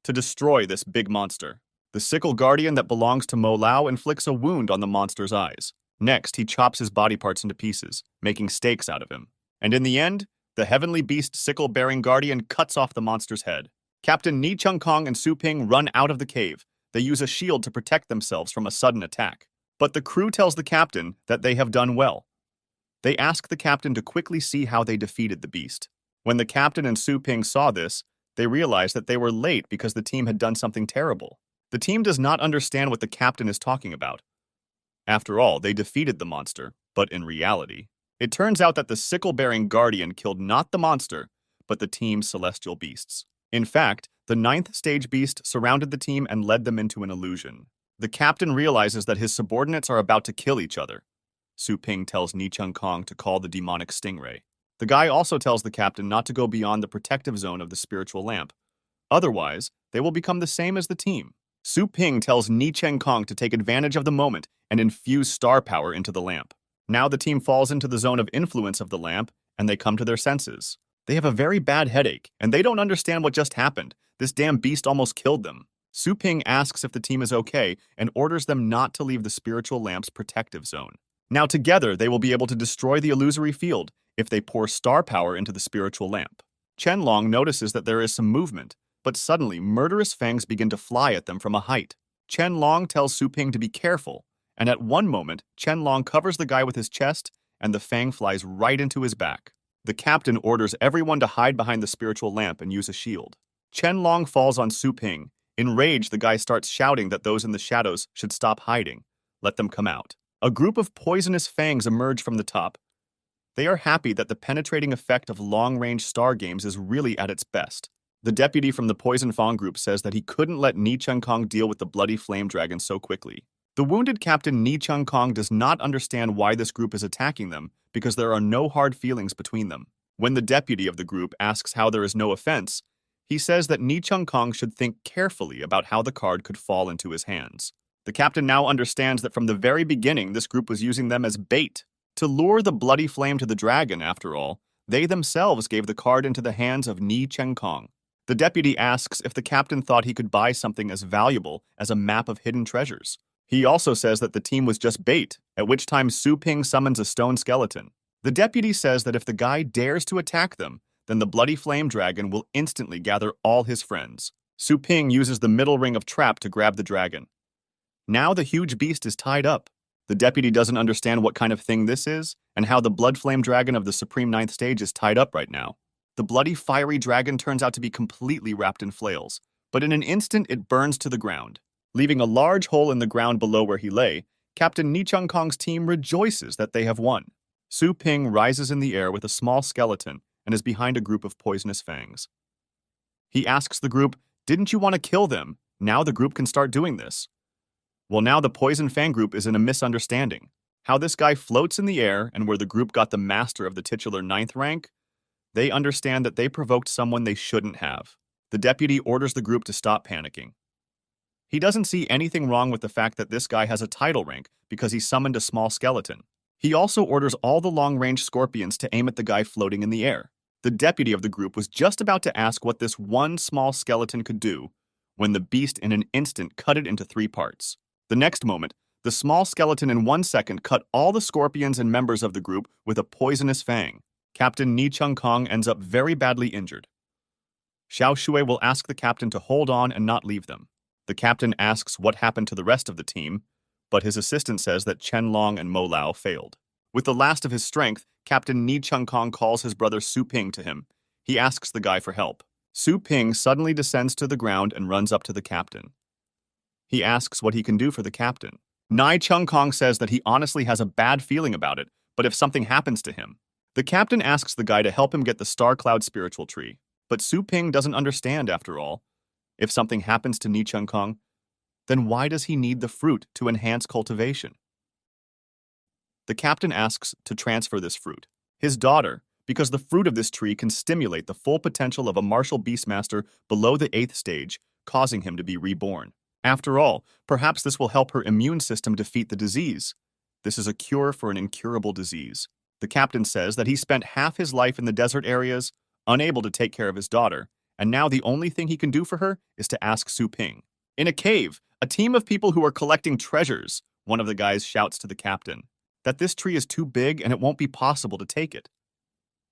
to destroy this big monster. The sickle guardian that belongs to Mo Lao inflicts a wound on the monster's eyes. Next, he chops his body parts into pieces, making steaks out of him. And in the end, the heavenly beast sickle-bearing guardian cuts off the monster's head. Captain Ni Chung Kong and Su Ping run out of the cave. They use a shield to protect themselves from a sudden attack. But the crew tells the captain that they have done well. They ask the captain to quickly see how they defeated the beast. When the captain and Su Ping saw this, they realized that they were late because the team had done something terrible. The team does not understand what the captain is talking about. After all, they defeated the monster, but in reality, it turns out that the sickle-bearing guardian killed not the monster, but the team's celestial beasts. In fact, the 9th stage beast surrounded the team and led them into an illusion. The captain realizes that his subordinates are about to kill each other. Su Ping tells Ni Chung Kong to call the demonic stingray. The guy also tells the captain not to go beyond the protective zone of the spiritual lamp. Otherwise, they will become the same as the team. Su Ping tells Ni Chung Kong to take advantage of the moment and infuse star power into the lamp. Now the team falls into the zone of influence of the lamp, and they come to their senses. They have a very bad headache, and they don't understand what just happened. This damn beast almost killed them. Su Ping asks if the team is okay and orders them not to leave the spiritual lamp's protective zone. Now together, they will be able to destroy the illusory field if they pour star power into the spiritual lamp. Qianlong notices that there is some movement. but suddenly murderous fangs begin to fly at them from a height. Chen Long tells Su Ping to be careful, and at one moment, Chen Long covers the guy with his chest, and the fang flies right into his back. The captain orders everyone to hide behind the spiritual lamp and use a shield. Chen Long falls on Su Ping. Enraged, the guy starts shouting that those in the shadows should stop hiding. Let them come out. A group of poisonous fangs emerge from the top. They are happy that the penetrating effect of long-range star games is really at its best. The deputy from the Poison Fang group says that he couldn't let Ni Chung Kong deal with the bloody flame dragon so quickly. The wounded captain Ni Chung Kong does not understand why this group is attacking them because there are no hard feelings between them. When the deputy of the group asks how there is no offense, he says that Ni Chung Kong should think carefully about how the card could fall into his hands. The captain now understands that from the very beginning this group was using them as bait. To lure the bloody flame to the dragon, after all, they themselves gave the card into the hands of Ni Chung Kong. The deputy asks if the captain thought he could buy something as valuable as a map of hidden treasures. He also says that the team was just bait, at which time Su Ping summons a stone skeleton. The deputy says that if the guy dares to attack them, then the bloody flame dragon will instantly gather all his friends. Su Ping uses the middle ring of trap to grab the dragon. Now the huge beast is tied up. The deputy doesn't understand what kind of thing this is, and how the blood flame dragon of the Supreme Ninth Stage is tied up right now. The bloody fiery dragon turns out to be completely wrapped in flails, but in an instant it burns to the ground. Leaving a large hole in the ground below where he lay, Captain Ni Chung Kong's team rejoices that they have won. Su Ping rises in the air with a small skeleton and is behind a group of poisonous fangs. He asks the group, "Didn't you want to kill them? Now the group can start doing this." Well, now the Poison Fang group is in a misunderstanding. How this guy floats in the air and where the group got the master of the titular 9th rank, they understand that they provoked someone they shouldn't have. The deputy orders the group to stop panicking. He doesn't see anything wrong with the fact that this guy has a title rank because he summoned a small skeleton. He also orders all the long-range scorpions to aim at the guy floating in the air. The deputy of the group was just about to ask what this one small skeleton could do when the beast in an instant cut it into 3 parts. The next moment, the small skeleton in 1 second cut all the scorpions and members of the group with a poisonous fang. Captain Ni Chung Kong ends up very badly injured. Xiao Shui will ask the captain to hold on and not leave them. The captain asks what happened to the rest of the team, but his assistant says that Chen Long and Mo Lao failed. With the last of his strength, Captain Ni Chung Kong calls his brother Su Ping to him. He asks the guy for help. Su Ping suddenly descends to the ground and runs up to the captain. He asks what he can do for the captain. Ni Chung Kong says that he honestly has a bad feeling about it, but if something happens to him. The captain asks the guy to help him get the Star Cloud spiritual tree, but Su Ping doesn't understand after all. If something happens to Ni Chung Kong, then why does he need the fruit to enhance cultivation? The captain asks to transfer this fruit. His daughter, because the fruit of this tree can stimulate the full potential of a martial beastmaster below the 8th stage, causing him to be reborn. After all, perhaps this will help her immune system defeat the disease. This is a cure for an incurable disease. The captain says that he spent half his life in the desert areas, unable to take care of his daughter, and now the only thing he can do for her is to ask Su Ping. In a cave, a team of people who are collecting treasures, one of the guys shouts to the captain that this tree is too big and it won't be possible to take it.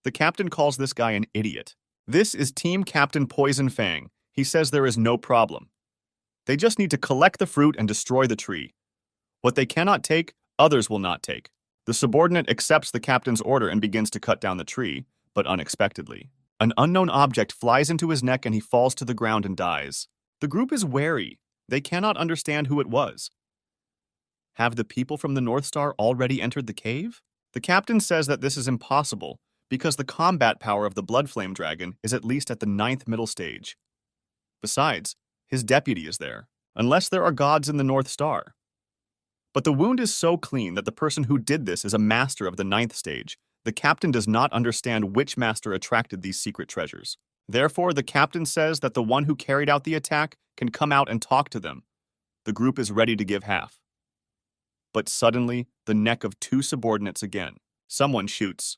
The captain calls this guy an idiot. This is Team Captain Poison Fang. He says there is no problem. They just need to collect the fruit and destroy the tree. What they cannot take, others will not take. The subordinate accepts the captain's order and begins to cut down the tree, but unexpectedly. An unknown object flies into his neck and he falls to the ground and dies. The group is wary. They cannot understand who it was. Have the people from the North Star already entered the cave? The captain says that this is impossible because the combat power of the Blood Flame Dragon is at least at the 9th middle stage. Besides, his deputy is there, unless there are gods in the North Star. But the wound is so clean that the person who did this is a master of the 9th stage. The captain does not understand which master attracted these secret treasures. Therefore, the captain says that the one who carried out the attack can come out and talk to them. The group is ready to give half. But suddenly, the neck of 2 subordinates again. Someone shoots.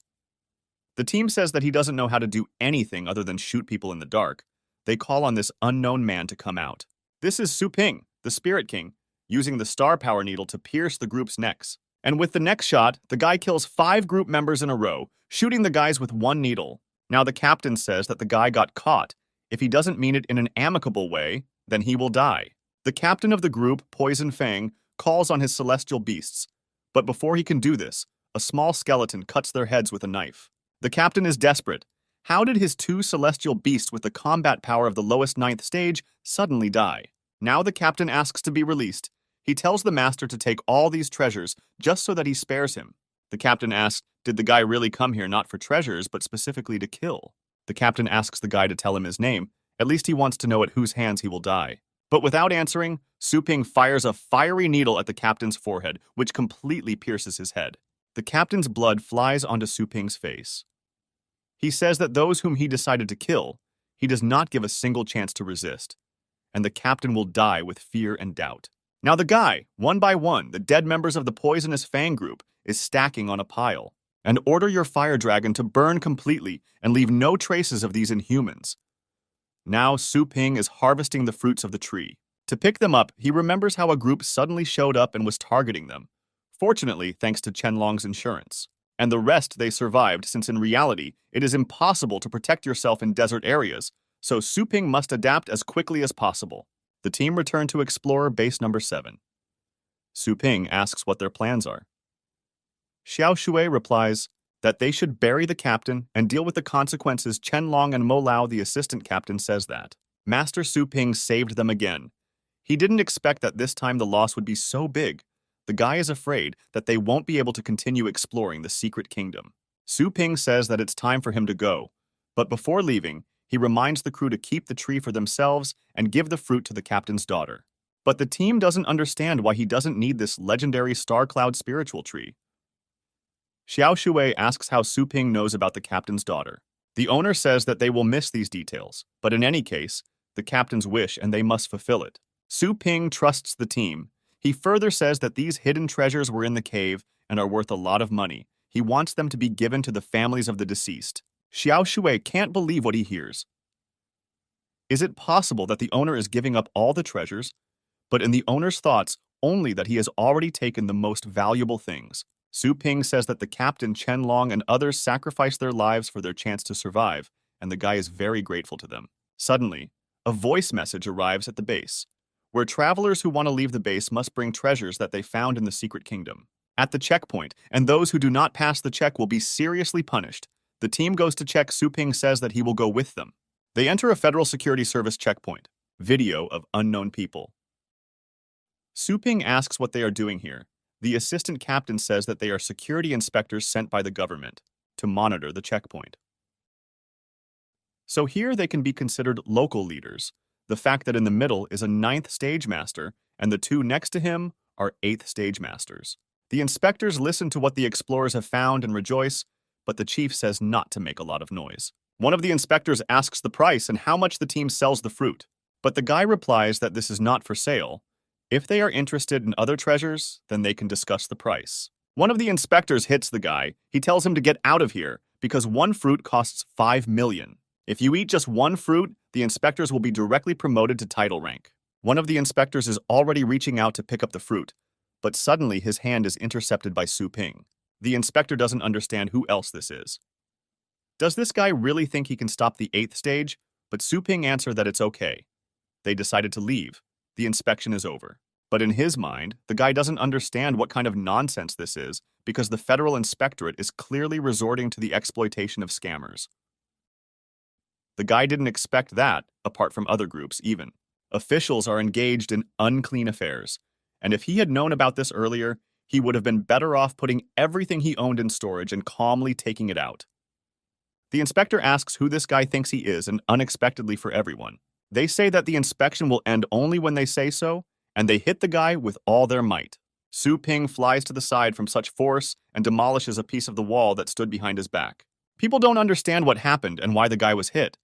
The team says that he doesn't know how to do anything other than shoot people in the dark. They call on this unknown man to come out. This is Su Ping, the Spirit King, using the Star Power Needle to pierce the group's necks. And with the next shot, the guy kills 5 group members in a row, shooting the guys with 1 needle. Now the captain says that the guy got caught If he doesn't mean it in an amicable way, then he will die. The captain of the group, Poison Fang, calls on his celestial beasts, but before he can do this, a small skeleton cuts their heads with a knife. The captain is desperate. How did his two celestial beasts with the combat power of the lowest ninth stage suddenly die? Now the captain asks to be released. He tells the master to take all these treasures just so that he spares him. The captain asks, did the guy really come here not for treasures, but specifically to kill? The captain asks the guy to tell him his name. At least he wants to know at whose hands he will die. But without answering, Su Ping fires a fiery needle at the captain's forehead, which completely pierces his head. The captain's blood flies onto Su Ping's face. He says that those whom he decided to kill, he does not give a single chance to resist, and the captain will die with fear and doubt. Now the guy, one by one, the dead members of the poisonous Fang group, is stacking on a pile. And order your fire dragon to burn completely and leave no traces of these inhumans. Now Su Ping is harvesting the fruits of the tree. To pick them up, he remembers how a group suddenly showed up and was targeting them. Fortunately, thanks to Chenlong's insurance. And the rest they survived, since in reality, it is impossible to protect yourself in desert areas, so Su Ping must adapt as quickly as possible. The team return to Explorer Base Number 7. Su Ping asks what their plans are. Xiao Shui replies that they should bury the captain and deal with the consequences. Chenlong and Mo Lao, the assistant captain, says that. Master Su Ping saved them again. He didn't expect that this time the loss would be so big. The guy is afraid that they won't be able to continue exploring the secret kingdom. Su Ping says that it's time for him to go, but before leaving, he reminds the crew to keep the tree for themselves and give the fruit to the captain's daughter. But the team doesn't understand why he doesn't need this legendary Star Cloud spiritual tree. Xiao Shui asks how Su Ping knows about the captain's daughter. The owner says that they will miss these details, but in any case, the captain's wish and they must fulfill it. Su Ping trusts the team. He further says that these hidden treasures were in the cave and are worth a lot of money. He wants them to be given to the families of the deceased. Xiao Shui can't believe what he hears. Is it possible that the owner is giving up all the treasures, but in the owner's thoughts, only that he has already taken the most valuable things? Su Ping says that the captain, Chenlong, and others sacrificed their lives for their chance to survive, and the guy is very grateful to them. Suddenly, a voice message arrives at the base, where travelers who want to leave the base must bring treasures that they found in the secret kingdom. At the checkpoint, and those who do not pass the check will be seriously punished. The team goes to check. Su Ping says that he will go with them. They enter a Federal Security Service checkpoint. Video of unknown people. Su Ping asks what they are doing here. The assistant captain says that they are security inspectors sent by the government to monitor the checkpoint. So here they can be considered local leaders. The fact that in the middle is a 9th stage master and the two next to him are 8th stage masters. The inspectors listen to what the explorers have found and rejoice, but the chief says not to make a lot of noise. One of the inspectors asks the price and how much the team sells the fruit, but the guy replies that this is not for sale. If they are interested in other treasures, then they can discuss the price. One of the inspectors hits the guy. He tells him to get out of here because one fruit costs 5 million. If you eat just one fruit, the inspectors will be directly promoted to title rank. One of the inspectors is already reaching out to pick up the fruit, but suddenly his hand is intercepted by Su Ping. The inspector doesn't understand who else this is. Does this guy really think he can stop the 8th stage? But Su Ping answered that it's okay. They decided to leave. The inspection is over. But in his mind, the guy doesn't understand what kind of nonsense this is because the Federal Inspectorate is clearly resorting to the exploitation of scammers. The guy didn't expect that, apart from other groups even. Officials are engaged in unclean affairs, and if he had known about this earlier, he would have been better off putting everything he owned in storage and calmly taking it out. The inspector asks who this guy thinks he is, and unexpectedly for everyone, they say that the inspection will end only when they say so, and they hit the guy with all their might. Su Ping flies to the side from such force and demolishes a piece of the wall that stood behind his back. People don't understand what happened and why the guy was hit,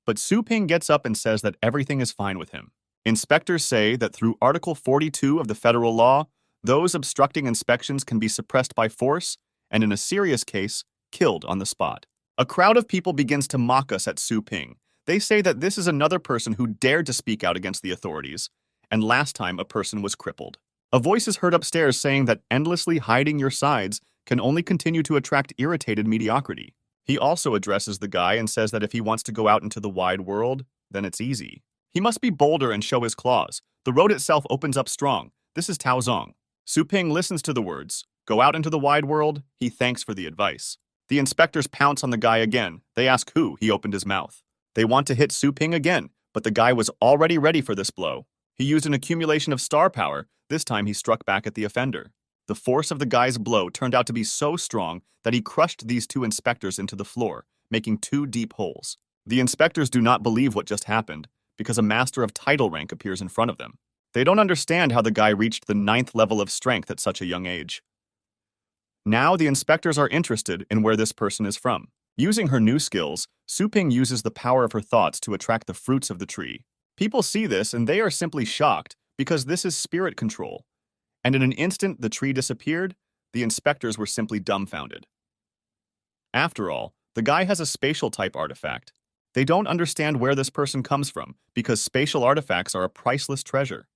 but Su Ping gets up and says that everything is fine with him. Inspectors say that through Article 42 of the federal law, those obstructing inspections can be suppressed by force and, in a serious case, killed on the spot. A crowd of people begins to mock us at Su Ping. They say that this is another person who dared to speak out against the authorities, and last time a person was crippled. A voice is heard upstairs saying that endlessly hiding your sides can only continue to attract irritated mediocrity. He also addresses the guy and says that if he wants to go out into the wide world, then it's easy. He must be bolder and show his claws. The road itself opens up strong. This is Taozong. Su Ping listens to the words. Go out into the wide world. He thanks for the advice. The inspectors pounce on the guy again. They ask who. He opened his mouth. They want to hit Su Ping again, but the guy was already ready for this blow. He used an accumulation of star power. This time he struck back at the offender. The force of the guy's blow turned out to be so strong that he crushed these two inspectors into the floor, making 2 deep holes. The inspectors do not believe what just happened, because a master of title rank appears in front of them. They don't understand how the guy reached the 9th level of strength at such a young age. Now the inspectors are interested in where this person is from. Using her new skills, Su Ping uses the power of her thoughts to attract the fruits of the tree. People see this and they are simply shocked because this is spirit control. And in an instant the tree disappeared, the inspectors were simply dumbfounded. After all, the guy has a spatial type artifact. They don't understand where this person comes from because spatial artifacts are a priceless treasure.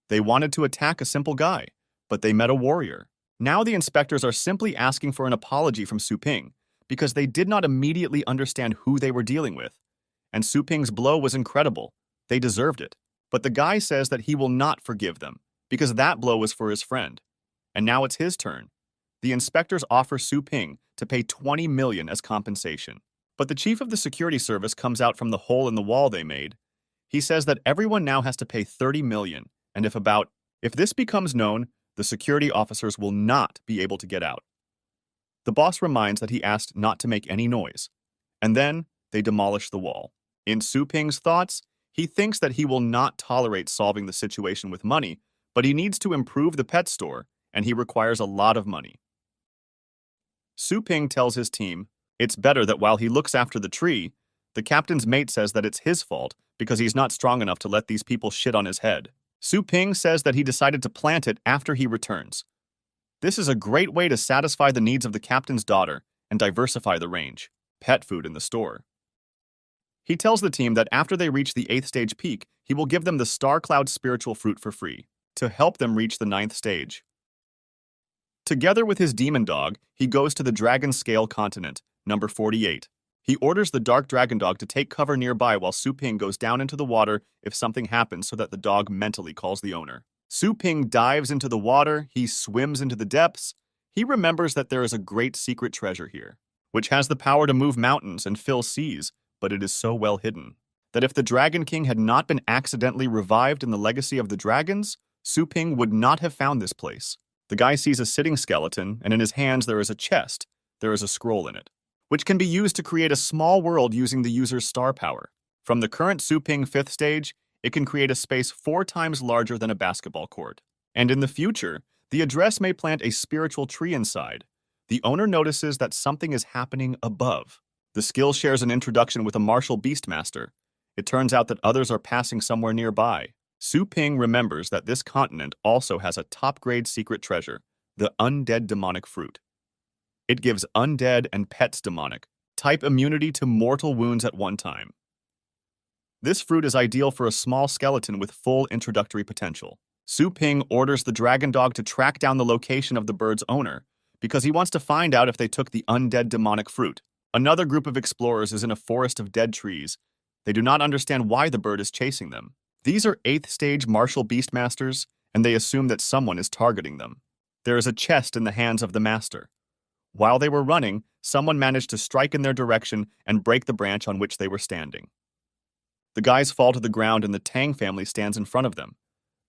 They wanted to attack a simple guy, but they met a warrior. Now the inspectors are simply asking for an apology from Su Ping because they did not immediately understand who they were dealing with. And Su Ping's blow was incredible. They deserved it. But the guy says that he will not forgive them because that blow was for his friend. And now it's his turn. The inspectors offer Su Ping to pay 20 million as compensation. But the chief of the security service comes out from the hole in the wall they made. He says that everyone now has to pay 30 million, and if this becomes known, the security officers will not be able to get out. The boss reminds that he asked not to make any noise, and then they demolish the wall. In Su Ping's thoughts, he thinks that he will not tolerate solving the situation with money, but he needs to improve the pet store, and he requires a lot of money. Su Ping tells his team, it's better that while he looks after the tree, the captain's mate says that it's his fault because he's not strong enough to let these people shit on his head. Su Ping says that he decided to plant it after he returns. This is a great way to satisfy the needs of the captain's daughter and diversify the range. Pet food in the store. He tells the team that after they reach the 8th stage peak, he will give them the Star Cloud spiritual fruit for free to help them reach the 9th stage. Together with his demon dog, he goes to the Dragon Scale continent, number 48. He orders the dark dragon dog to take cover nearby while Su Ping goes down into the water if something happens so that the dog mentally calls the owner. Su Ping dives into the water, he swims into the depths. He remembers that there is a great secret treasure here, which has the power to move mountains and fill seas, but it is so well hidden that if the Dragon King had not been accidentally revived in the Legacy of the Dragons, Su Ping would not have found this place. The guy sees a sitting skeleton, and in his hands there is a chest. There is a scroll in it, which can be used to create a small world using the user's star power. From the current Su Ping 5th stage, it can create a space 4 times larger than a basketball court. And in the future, the address may plant a spiritual tree inside. The owner notices that something is happening above. The skill shares an introduction with a martial beastmaster. It turns out that others are passing somewhere nearby. Su Ping remembers that this continent also has a top-grade secret treasure, the undead demonic fruit. It gives undead and pets demonic type immunity to mortal wounds at one time. This fruit is ideal for a small skeleton with full introductory potential. Su Ping orders the dragon dog to track down the location of the bird's owner because he wants to find out if they took the undead demonic fruit. Another group of explorers is in a forest of dead trees. They do not understand why the bird is chasing them. These are 8th stage martial beastmasters, and they assume that someone is targeting them. There is a chest in the hands of the master. While they were running, someone managed to strike in their direction and break the branch on which they were standing. The guys fall to the ground and the Tang family stands in front of them.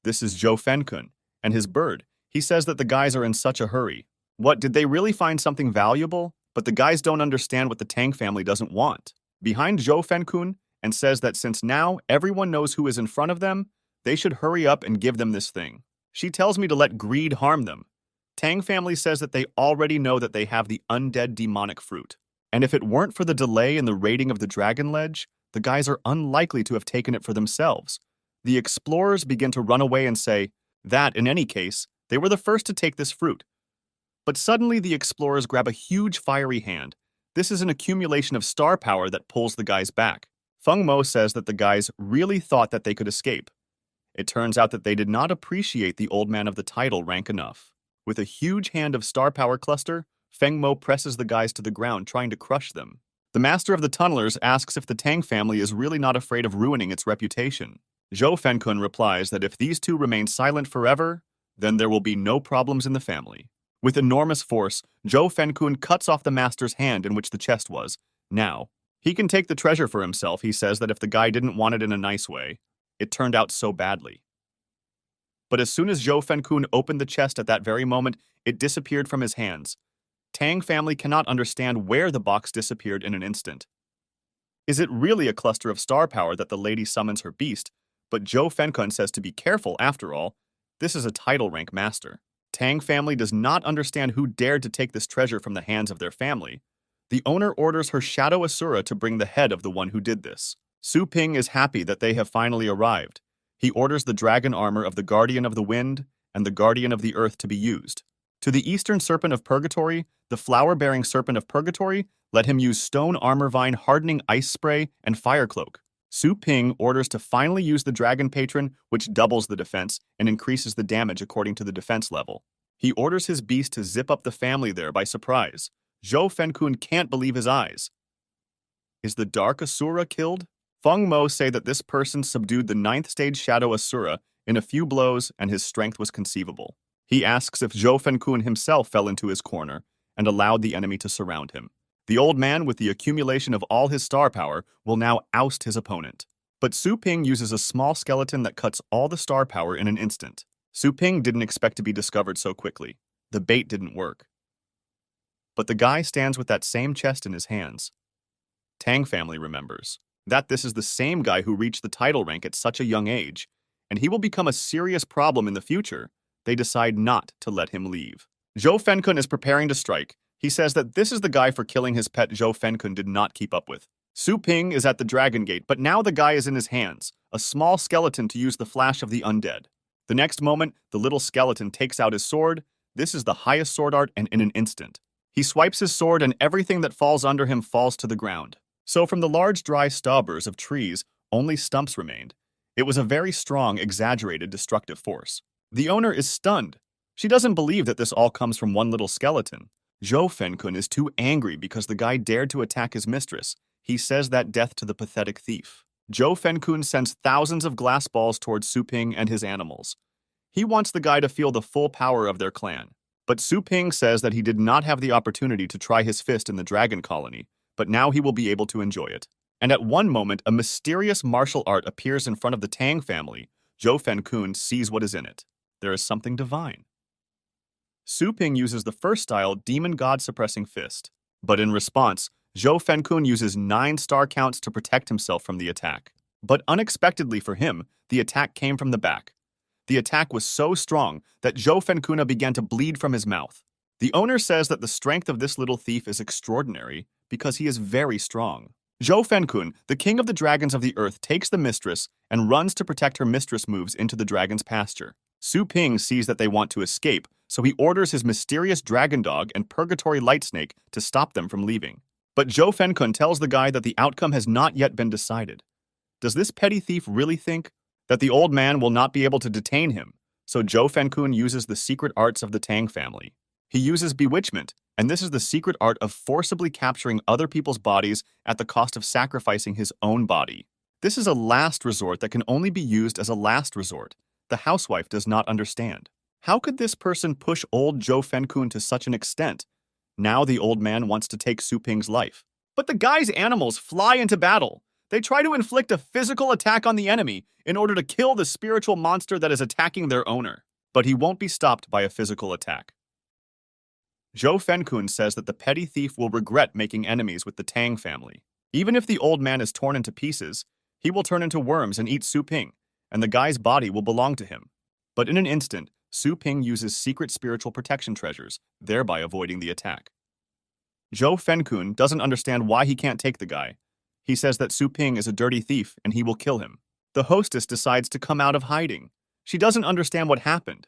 This is Zhou Fenkun and his bird. He says that the guys are in such a hurry. What, did they really find something valuable? But the guys don't understand what the Tang family doesn't want. Behind Zhou Fenkun and says that since now everyone knows who is in front of them, they should hurry up and give them this thing. She tells me to let greed harm them. Tang family says that they already know that they have the undead demonic fruit. And if it weren't for the delay in the raiding of the Dragon Ledge, the guys are unlikely to have taken it for themselves. The explorers begin to run away and say that, in any case, they were the first to take this fruit. But suddenly the explorers grab a huge fiery hand. This is an accumulation of star power that pulls the guys back. Feng Mo says that the guys really thought that they could escape. It turns out that they did not appreciate the old man of the title rank enough. With a huge hand of star power cluster, Feng Mo presses the guys to the ground, trying to crush them. The master of the tunnelers asks if the Tang family is really not afraid of ruining its reputation. Zhou Fenkun replies that if these two remain silent forever, then there will be no problems in the family. With enormous force, Zhou Fenkun cuts off the master's hand in which the chest was. Now, he can take the treasure for himself. He says that if the guy didn't want it in a nice way, it turned out so badly. But as soon as Zhou Fenkun opened the chest at that very moment, it disappeared from his hands. Tang family cannot understand where the box disappeared in an instant. Is it really a cluster of star power that the lady summons her beast? But Zhou Fenkun says to be careful, after all. This is a title rank master. Tang family does not understand who dared to take this treasure from the hands of their family. The owner orders her shadow Asura to bring the head of the one who did this. Su Ping is happy that they have finally arrived. He orders the dragon armor of the Guardian of the Wind and the Guardian of the Earth to be used. To the Eastern Serpent of Purgatory, the flower-bearing Serpent of Purgatory, let him use stone armor vine hardening ice spray and fire cloak. Su Ping orders to finally use the dragon patron, which doubles the defense and increases the damage according to the defense level. He orders his beast to zip up the family there by surprise. Zhou Fenkun can't believe his eyes. Is the Dark Asura killed? Feng Mo say that this person subdued the 9th stage Shadow Asura in a few blows and his strength was conceivable. He asks if Zhou Fenkun himself fell into his corner and allowed the enemy to surround him. The old man, with the accumulation of all his star power, will now oust his opponent. But Su Ping uses a small skeleton that cuts all the star power in an instant. Su Ping didn't expect to be discovered so quickly. The bait didn't work. But the guy stands with that same chest in his hands. Tang family remembers that this is the same guy who reached the title rank at such a young age, and he will become a serious problem in the future. They decide not to let him leave. Zhou Fenkun is preparing to strike. He says that this is the guy for killing his pet Zhou Fenkun did not keep up with. Su Ping is at the Dragon Gate, but now the guy is in his hands, a small skeleton to use the flash of the undead. The next moment, the little skeleton takes out his sword. This is the highest sword art, and in an instant, he swipes his sword and everything that falls under him falls to the ground. So from the large dry stubbles of trees, only stumps remained. It was a very strong, exaggerated, destructive force. The owner is stunned. She doesn't believe that this all comes from one little skeleton. Zhou Fenkun is too angry because the guy dared to attack his mistress. He says that death to the pathetic thief. Zhou Fenkun sends thousands of glass balls towards Su Ping and his animals. He wants the guy to feel the full power of their clan. But Su Ping says that he did not have the opportunity to try his fist in the dragon colony, but now he will be able to enjoy it. And at one moment, a mysterious martial art appears in front of the Tang family. Zhou Fenkun sees what is in it. There is something divine. Su Ping uses the first style demon god suppressing fist. But in response, Zhou Fenkun uses 9 star counts to protect himself from the attack. But unexpectedly for him, the attack came from the back. The attack was so strong that Zhou Fenkun began to bleed from his mouth. The owner says that the strength of this little thief is extraordinary because he is very strong. Zhou Fenkun, the king of the dragons of the earth, takes the mistress and runs to protect her mistress moves into the dragon's pasture. Su Ping sees that they want to escape, so he orders his mysterious dragon dog and purgatory light snake to stop them from leaving. But Zhou Fenkun tells the guy that the outcome has not yet been decided. Does this petty thief really think that the old man will not be able to detain him? So Zhou Fenkun uses the secret arts of the Tang family. He uses bewitchment, and this is the secret art of forcibly capturing other people's bodies at the cost of sacrificing his own body. This is a last resort that can only be used as a last resort. The housewife does not understand. How could this person push old Zhou Fenkun to such an extent? Now the old man wants to take Su Ping's life. But the guy's animals fly into battle. They try to inflict a physical attack on the enemy in order to kill the spiritual monster that is attacking their owner. But he won't be stopped by a physical attack. Zhou Fenkun says that the petty thief will regret making enemies with the Tang family. Even if the old man is torn into pieces, he will turn into worms and eat Su Ping, and the guy's body will belong to him. But in an instant, Su Ping uses secret spiritual protection treasures, thereby avoiding the attack. Zhou Fenkun doesn't understand why he can't take the guy. He says that Su Ping is a dirty thief and he will kill him. The hostess decides to come out of hiding. She doesn't understand what happened.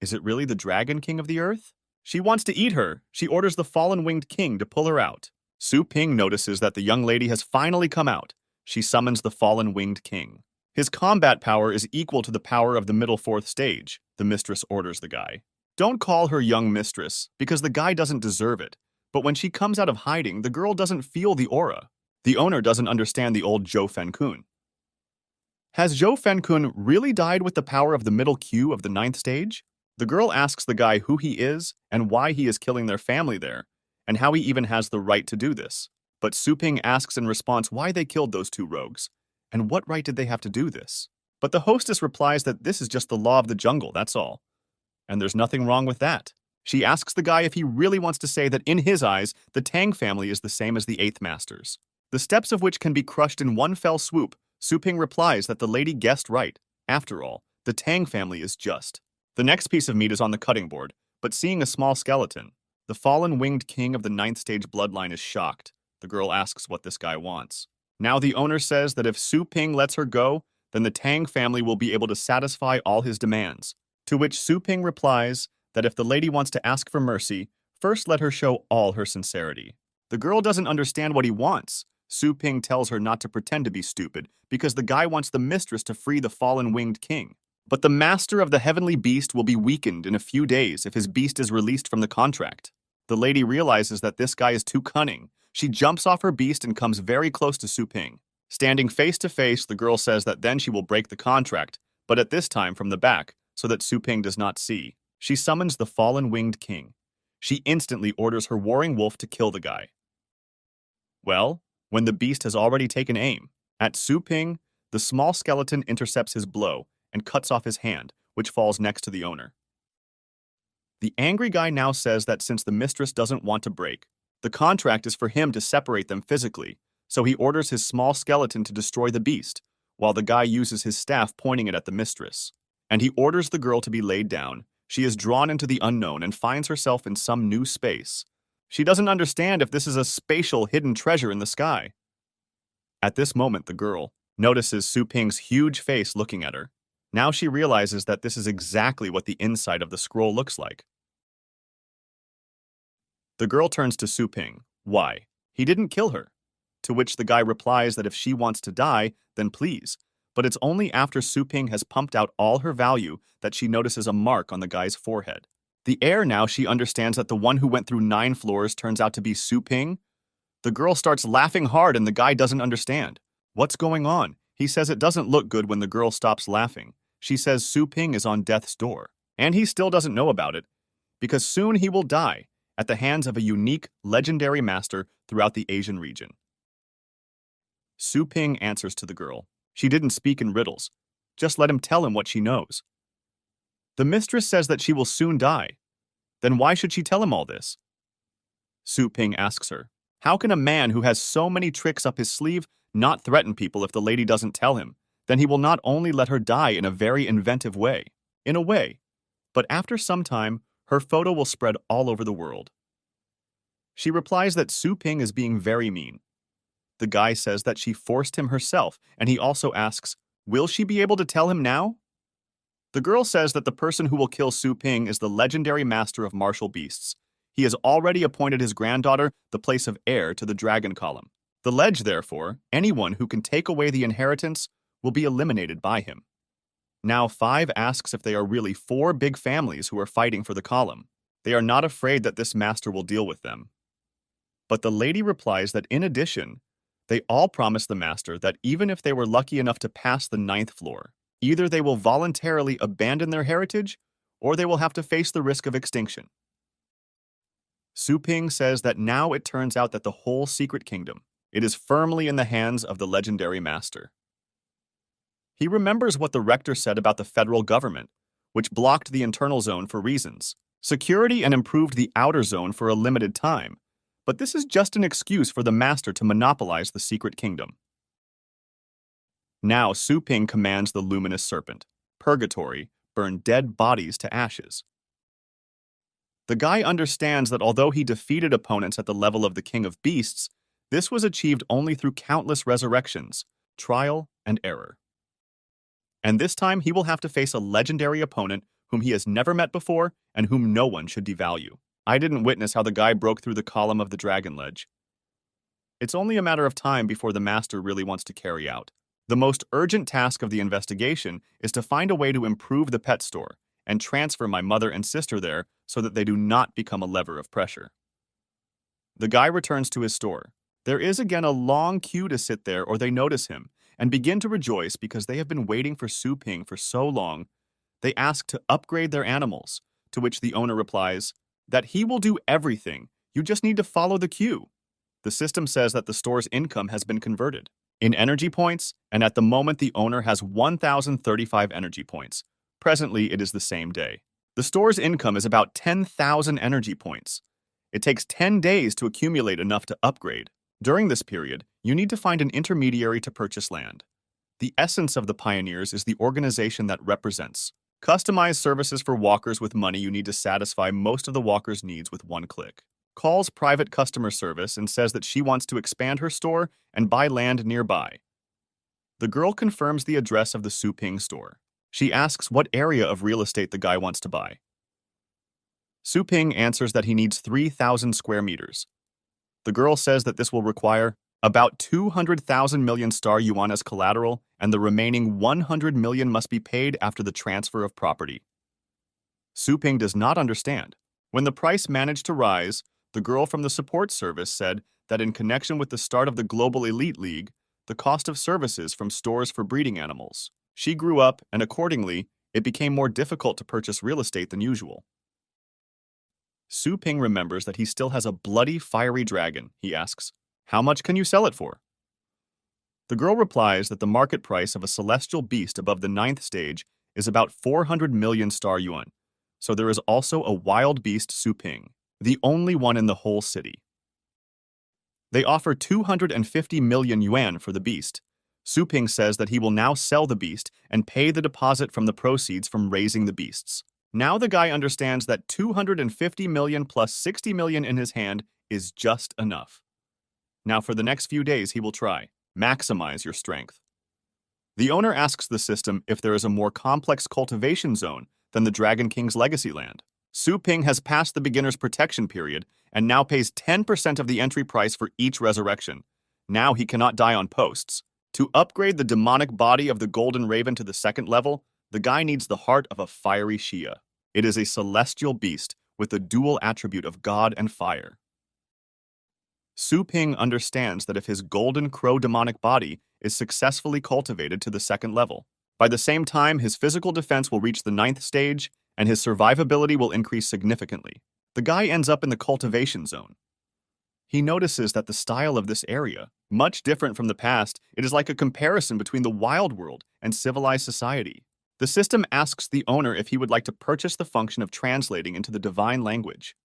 Is it really the Dragon King of the Earth? She wants to eat her. She orders the fallen winged king to pull her out. Su Ping notices that the young lady has finally come out. She summons the fallen winged king. His combat power is equal to the power of the middle 4th stage. The mistress orders the guy. Don't call her young mistress, because the guy doesn't deserve it. But when she comes out of hiding, the girl doesn't feel the aura. The owner doesn't understand the old Zhou Fenkun. Has Zhou Fenkun really died with the power of the middle Q of the ninth stage? The girl asks the guy who he is and why he is killing their family there, and how he even has the right to do this. But Su Ping asks in response why they killed those two rogues, and what right did they have to do this? But the hostess replies that this is just the law of the jungle, that's all. And there's nothing wrong with that. She asks the guy if he really wants to say that in his eyes, the Tang family is the same as the Eighth Masters, the steps of which can be crushed in one fell swoop. Su Ping replies that the lady guessed right. After all, the Tang family is just. The next piece of meat is on the cutting board, but seeing a small skeleton, the fallen winged king of the ninth stage bloodline is shocked. The girl asks what this guy wants. Now the owner says that if Su Ping lets her go, then the Tang family will be able to satisfy all his demands. To which Su Ping replies that if the lady wants to ask for mercy, first let her show all her sincerity. The girl doesn't understand what he wants. Su Ping tells her not to pretend to be stupid because the guy wants the mistress to free the fallen winged king. But the master of the heavenly beast will be weakened in a few days if his beast is released from the contract. The lady realizes that this guy is too cunning. She jumps off her beast and comes very close to Su Ping. Standing face to face, the girl says that then she will break the contract, but at this time from the back, so that Su Ping does not see. She summons the fallen winged king. She instantly orders her warring wolf to kill the guy. Well, when the beast has already taken aim at Su Ping, the small skeleton intercepts his blow and cuts off his hand, which falls next to the owner. The angry guy now says that since the mistress doesn't want to break, the contract is for him to separate them physically, so he orders his small skeleton to destroy the beast, while the guy uses his staff pointing it at the mistress. And he orders the girl to be laid down. She is drawn into the unknown and finds herself in some new space. She doesn't understand if this is a spatial hidden treasure in the sky. At this moment, the girl notices Su Ping's huge face looking at her. Now she realizes that this is exactly what the inside of the scroll looks like. The girl turns to Su Ping. Why? He didn't kill her. To which the guy replies that if she wants to die, then please. But it's only after Su Ping has pumped out all her value that she notices a mark on the guy's forehead. The heir now she understands that the one who went through 9 floors turns out to be Su Ping. The girl starts laughing hard and the guy doesn't understand. What's going on? He says it doesn't look good when the girl stops laughing. She says Su Ping is on death's door. And he still doesn't know about it, because soon he will die at the hands of a unique, legendary master throughout the Asian region. Su Ping answers to the girl. She didn't speak in riddles. Just let him tell him what she knows. The mistress says that she will soon die. Then why should she tell him all this? Su Ping asks her, how can a man who has so many tricks up his sleeve not threaten people if the lady doesn't tell him? Then he will not only let her die in a very inventive way, but after some time, her photo will spread all over the world. She replies that Su Ping is being very mean. The guy says that she forced him herself, and he also asks, will she be able to tell him now? The girl says that the person who will kill Su Ping is the legendary master of martial beasts. He has already appointed his granddaughter the place of heir to the dragon column. The ledge, therefore, anyone who can take away the inheritance will be eliminated by him. Now 5 asks if they are really 4 big families who are fighting for the column. They are not afraid that this master will deal with them. But the lady replies that in addition, they all promise the master that even if they were lucky enough to pass the 9th floor, either they will voluntarily abandon their heritage or they will have to face the risk of extinction. Su Ping says that now it turns out that the whole secret kingdom, it is firmly in the hands of the legendary master. He remembers what the rector said about the federal government, which blocked the internal zone for reasons, security, and improved the outer zone for a limited time. But this is just an excuse for the master to monopolize the secret kingdom. Now Su Ping commands the luminous serpent, Purgatory, burn dead bodies to ashes. The guy understands that although he defeated opponents at the level of the King of Beasts, this was achieved only through countless resurrections, trial, and error. And this time he will have to face a legendary opponent whom he has never met before and whom no one should devalue. I didn't witness how the guy broke through the column of the dragon ledge. It's only a matter of time before the master really wants to carry out. The most urgent task of the investigation is to find a way to improve the pet store and transfer my mother and sister there so that they do not become a lever of pressure. The guy returns to his store. There is again a long queue to sit there or they notice him and begin to rejoice because they have been waiting for Su Ping for so long. They ask to upgrade their animals, to which the owner replies that he will do everything. You just need to follow the queue. The system says that the store's income has been converted in energy points, and at the moment the owner has 1,035 energy points. Presently, it is the same day. The store's income is about 10,000 energy points. It takes 10 days to accumulate enough to upgrade. During this period, you need to find an intermediary to purchase land. The essence of the pioneers is the organization that represents. Customized services for walkers with money. You need to satisfy most of the walkers' needs with one click. Calls private customer service and says that she wants to expand her store and buy land nearby. The girl confirms the address of the Su Ping store. She asks what area of real estate the guy wants to buy. Su Ping answers that he needs 3,000 square meters. The girl says that this will require about 200,000 million star yuan as collateral, and the remaining 100 million must be paid after the transfer of property. Su Ping does not understand. When the price managed to rise, the girl from the support service said that in connection with the start of the Global Elite League, the cost of services from stores for breeding animals. She grew up, and accordingly, it became more difficult to purchase real estate than usual. Su Ping remembers that he still has a bloody, fiery dragon. He asks, "How much can you sell it for?" The girl replies that the market price of a celestial beast above the 9th stage is about 400 million star yuan. So there is also a wild beast Su Ping, the only one in the whole city. They offer 250 million yuan for the beast. Su Ping says that he will now sell the beast and pay the deposit from the proceeds from raising the beasts. Now the guy understands that 250 million plus 60 million in his hand is just enough. Now for the next few days he will try. Maximize your strength. The owner asks the system if there is a more complex cultivation zone than the Dragon King's legacy land. Su Ping has passed the beginner's protection period and now pays 10% of the entry price for each resurrection. Now he cannot die on posts. To upgrade the demonic body of the Golden Raven to the 2nd level, the guy needs the heart of a fiery Shia. It is a celestial beast with the dual attribute of God and fire. Su Ping understands that if his golden crow demonic body is successfully cultivated to the 2nd level, by the same time his physical defense will reach the 9th stage and his survivability will increase significantly. The guy ends up in the cultivation zone. He notices that the style of this area, much different from the past, it is like a comparison between the wild world and civilized society. The system asks the owner if he would like to purchase the function of translating into the divine language.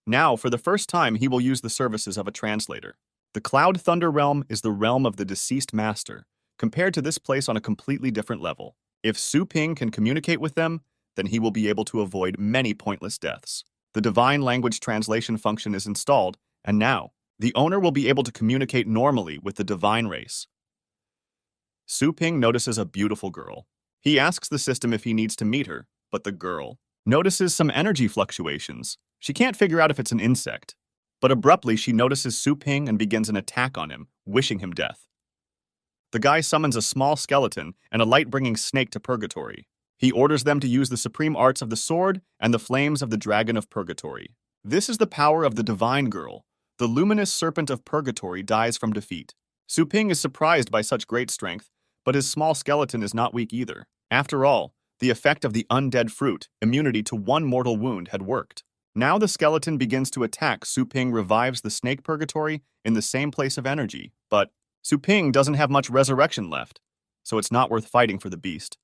Now, for the first time, he will use the services of a translator. The Cloud Thunder Realm is the realm of the deceased master, compared to this place on a completely different level. If Su Ping can communicate with them, then he will be able to avoid many pointless deaths. The divine language translation function is installed, and now, the owner will be able to communicate normally with the divine race. Su Ping notices a beautiful girl. He asks the system if he needs to meet her, but the girl notices some energy fluctuations. She can't figure out if it's an insect. But abruptly, she notices Su Ping and begins an attack on him, wishing him death. The guy summons a small skeleton and a light-bringing snake to purgatory. He orders them to use the supreme arts of the sword and the flames of the dragon of purgatory. This is the power of the divine girl. The luminous serpent of purgatory dies from defeat. Su Ping is surprised by such great strength, but his small skeleton is not weak either. After all, the effect of the undead fruit, immunity to one mortal wound, had worked. Now the skeleton begins to attack. Su Ping revives the snake purgatory in the same place of energy, but Su Ping doesn't have much resurrection left, so it's not worth fighting for the beast.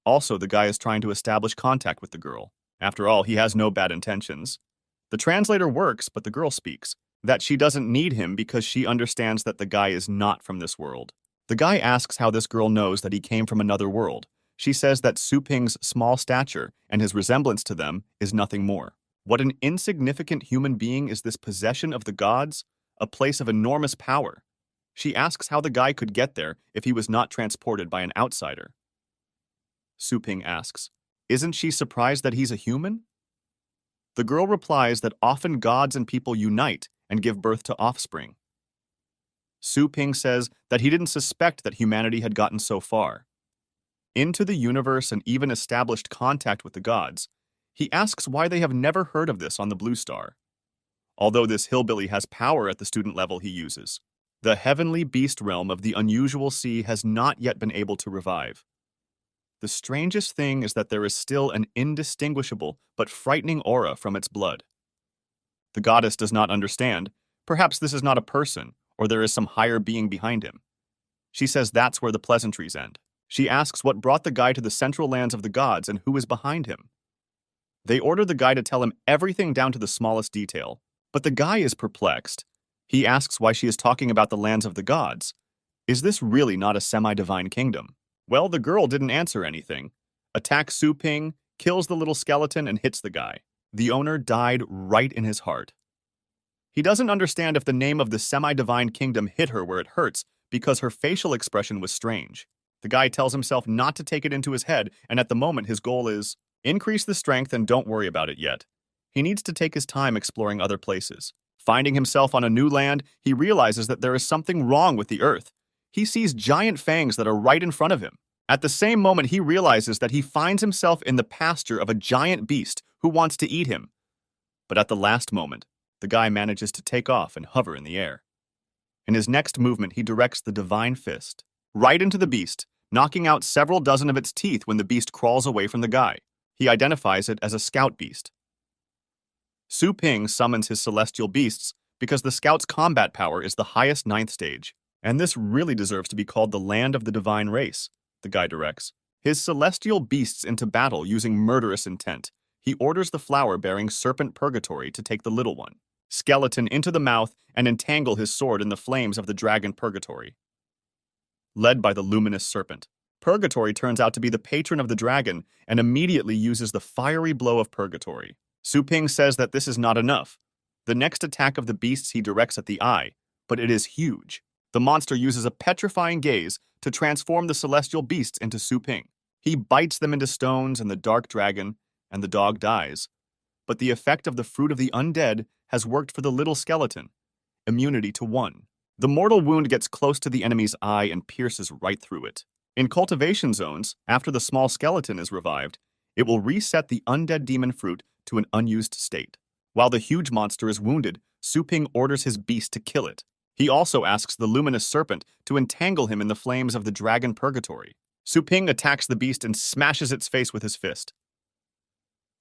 Also, the guy is trying to establish contact with the girl. After all, he has no bad intentions. The translator works, but the girl speaks that she doesn't need him because she understands that the guy is not from this world. The guy asks how this girl knows that he came from another world. She says that Su Ping's small stature and his resemblance to them is nothing more. What an insignificant human being is this possession of the gods, a place of enormous power. She asks how the guy could get there if he was not transported by an outsider. Su Ping asks, isn't she surprised that he's a human? The girl replies that often gods and people unite and give birth to offspring. Su Ping says that he didn't suspect that humanity had gotten so far. Into the universe and even established contact with the gods, he asks why they have never heard of this on the Blue Star. although this hillbilly has power at the student level he uses. The heavenly beast realm of the unusual sea has not yet been able to revive. The strangest thing is that there is still an indistinguishable but frightening aura from its blood. The goddess does not understand. Perhaps this is not a person, or there is some higher being behind him. She says that's where the pleasantries end. She asks what brought the guy to the central lands of the gods and who is behind him. They order the guy to tell him everything down to the smallest detail, but the guy is perplexed. He asks why she is talking about the lands of the gods. Is this really not a semi-divine kingdom? Well, the girl didn't answer anything. Attacks Su Ping, kills the little skeleton, and hits the guy. The owner died right in his heart. He doesn't understand if the name of the semi-divine kingdom hit her where it hurts because her facial expression was strange. The guy tells himself not to take it into his head, and at the moment his goal is increase the strength and don't worry about it yet. He needs to take his time exploring other places. Finding himself on a new land, he realizes that there is something wrong with the earth. He sees giant fangs that are right in front of him. At the same moment, he realizes that he finds himself in the pasture of a giant beast who wants to eat him. But at the last moment, the guy manages to take off and hover in the air. In his next movement, he directs the divine fist right into the beast, knocking out several dozen of its teeth when the beast crawls away from the guy. He identifies it as a scout beast. Su Ping summons his celestial beasts because the scout's combat power is the highest 9th stage. And this really deserves to be called the land of the divine race, the guy directs. His celestial beasts into battle using murderous intent. He orders the flower-bearing serpent Purgatory to take the little one, skeleton into the mouth and entangle his sword in the flames of the dragon Purgatory. Led by the luminous serpent, Purgatory turns out to be the patron of the dragon and immediately uses the fiery blow of Purgatory. Su Ping says that this is not enough. The next attack of the beasts he directs at the eye, but it is huge. The monster uses a petrifying gaze to transform the celestial beasts into Su Ping. He bites them into stones and the dark dragon, and the dog dies. But the effect of the fruit of the undead has worked for the little skeleton. Immunity to 1. The mortal wound gets close to the enemy's eye and pierces right through it. In cultivation zones, after the small skeleton is revived, it will reset the undead demon fruit to an unused state. While the huge monster is wounded, Su Ping orders his beast to kill it. He also asks the luminous serpent to entangle him in the flames of the dragon Purgatory. Su Ping attacks the beast and smashes its face with his fist.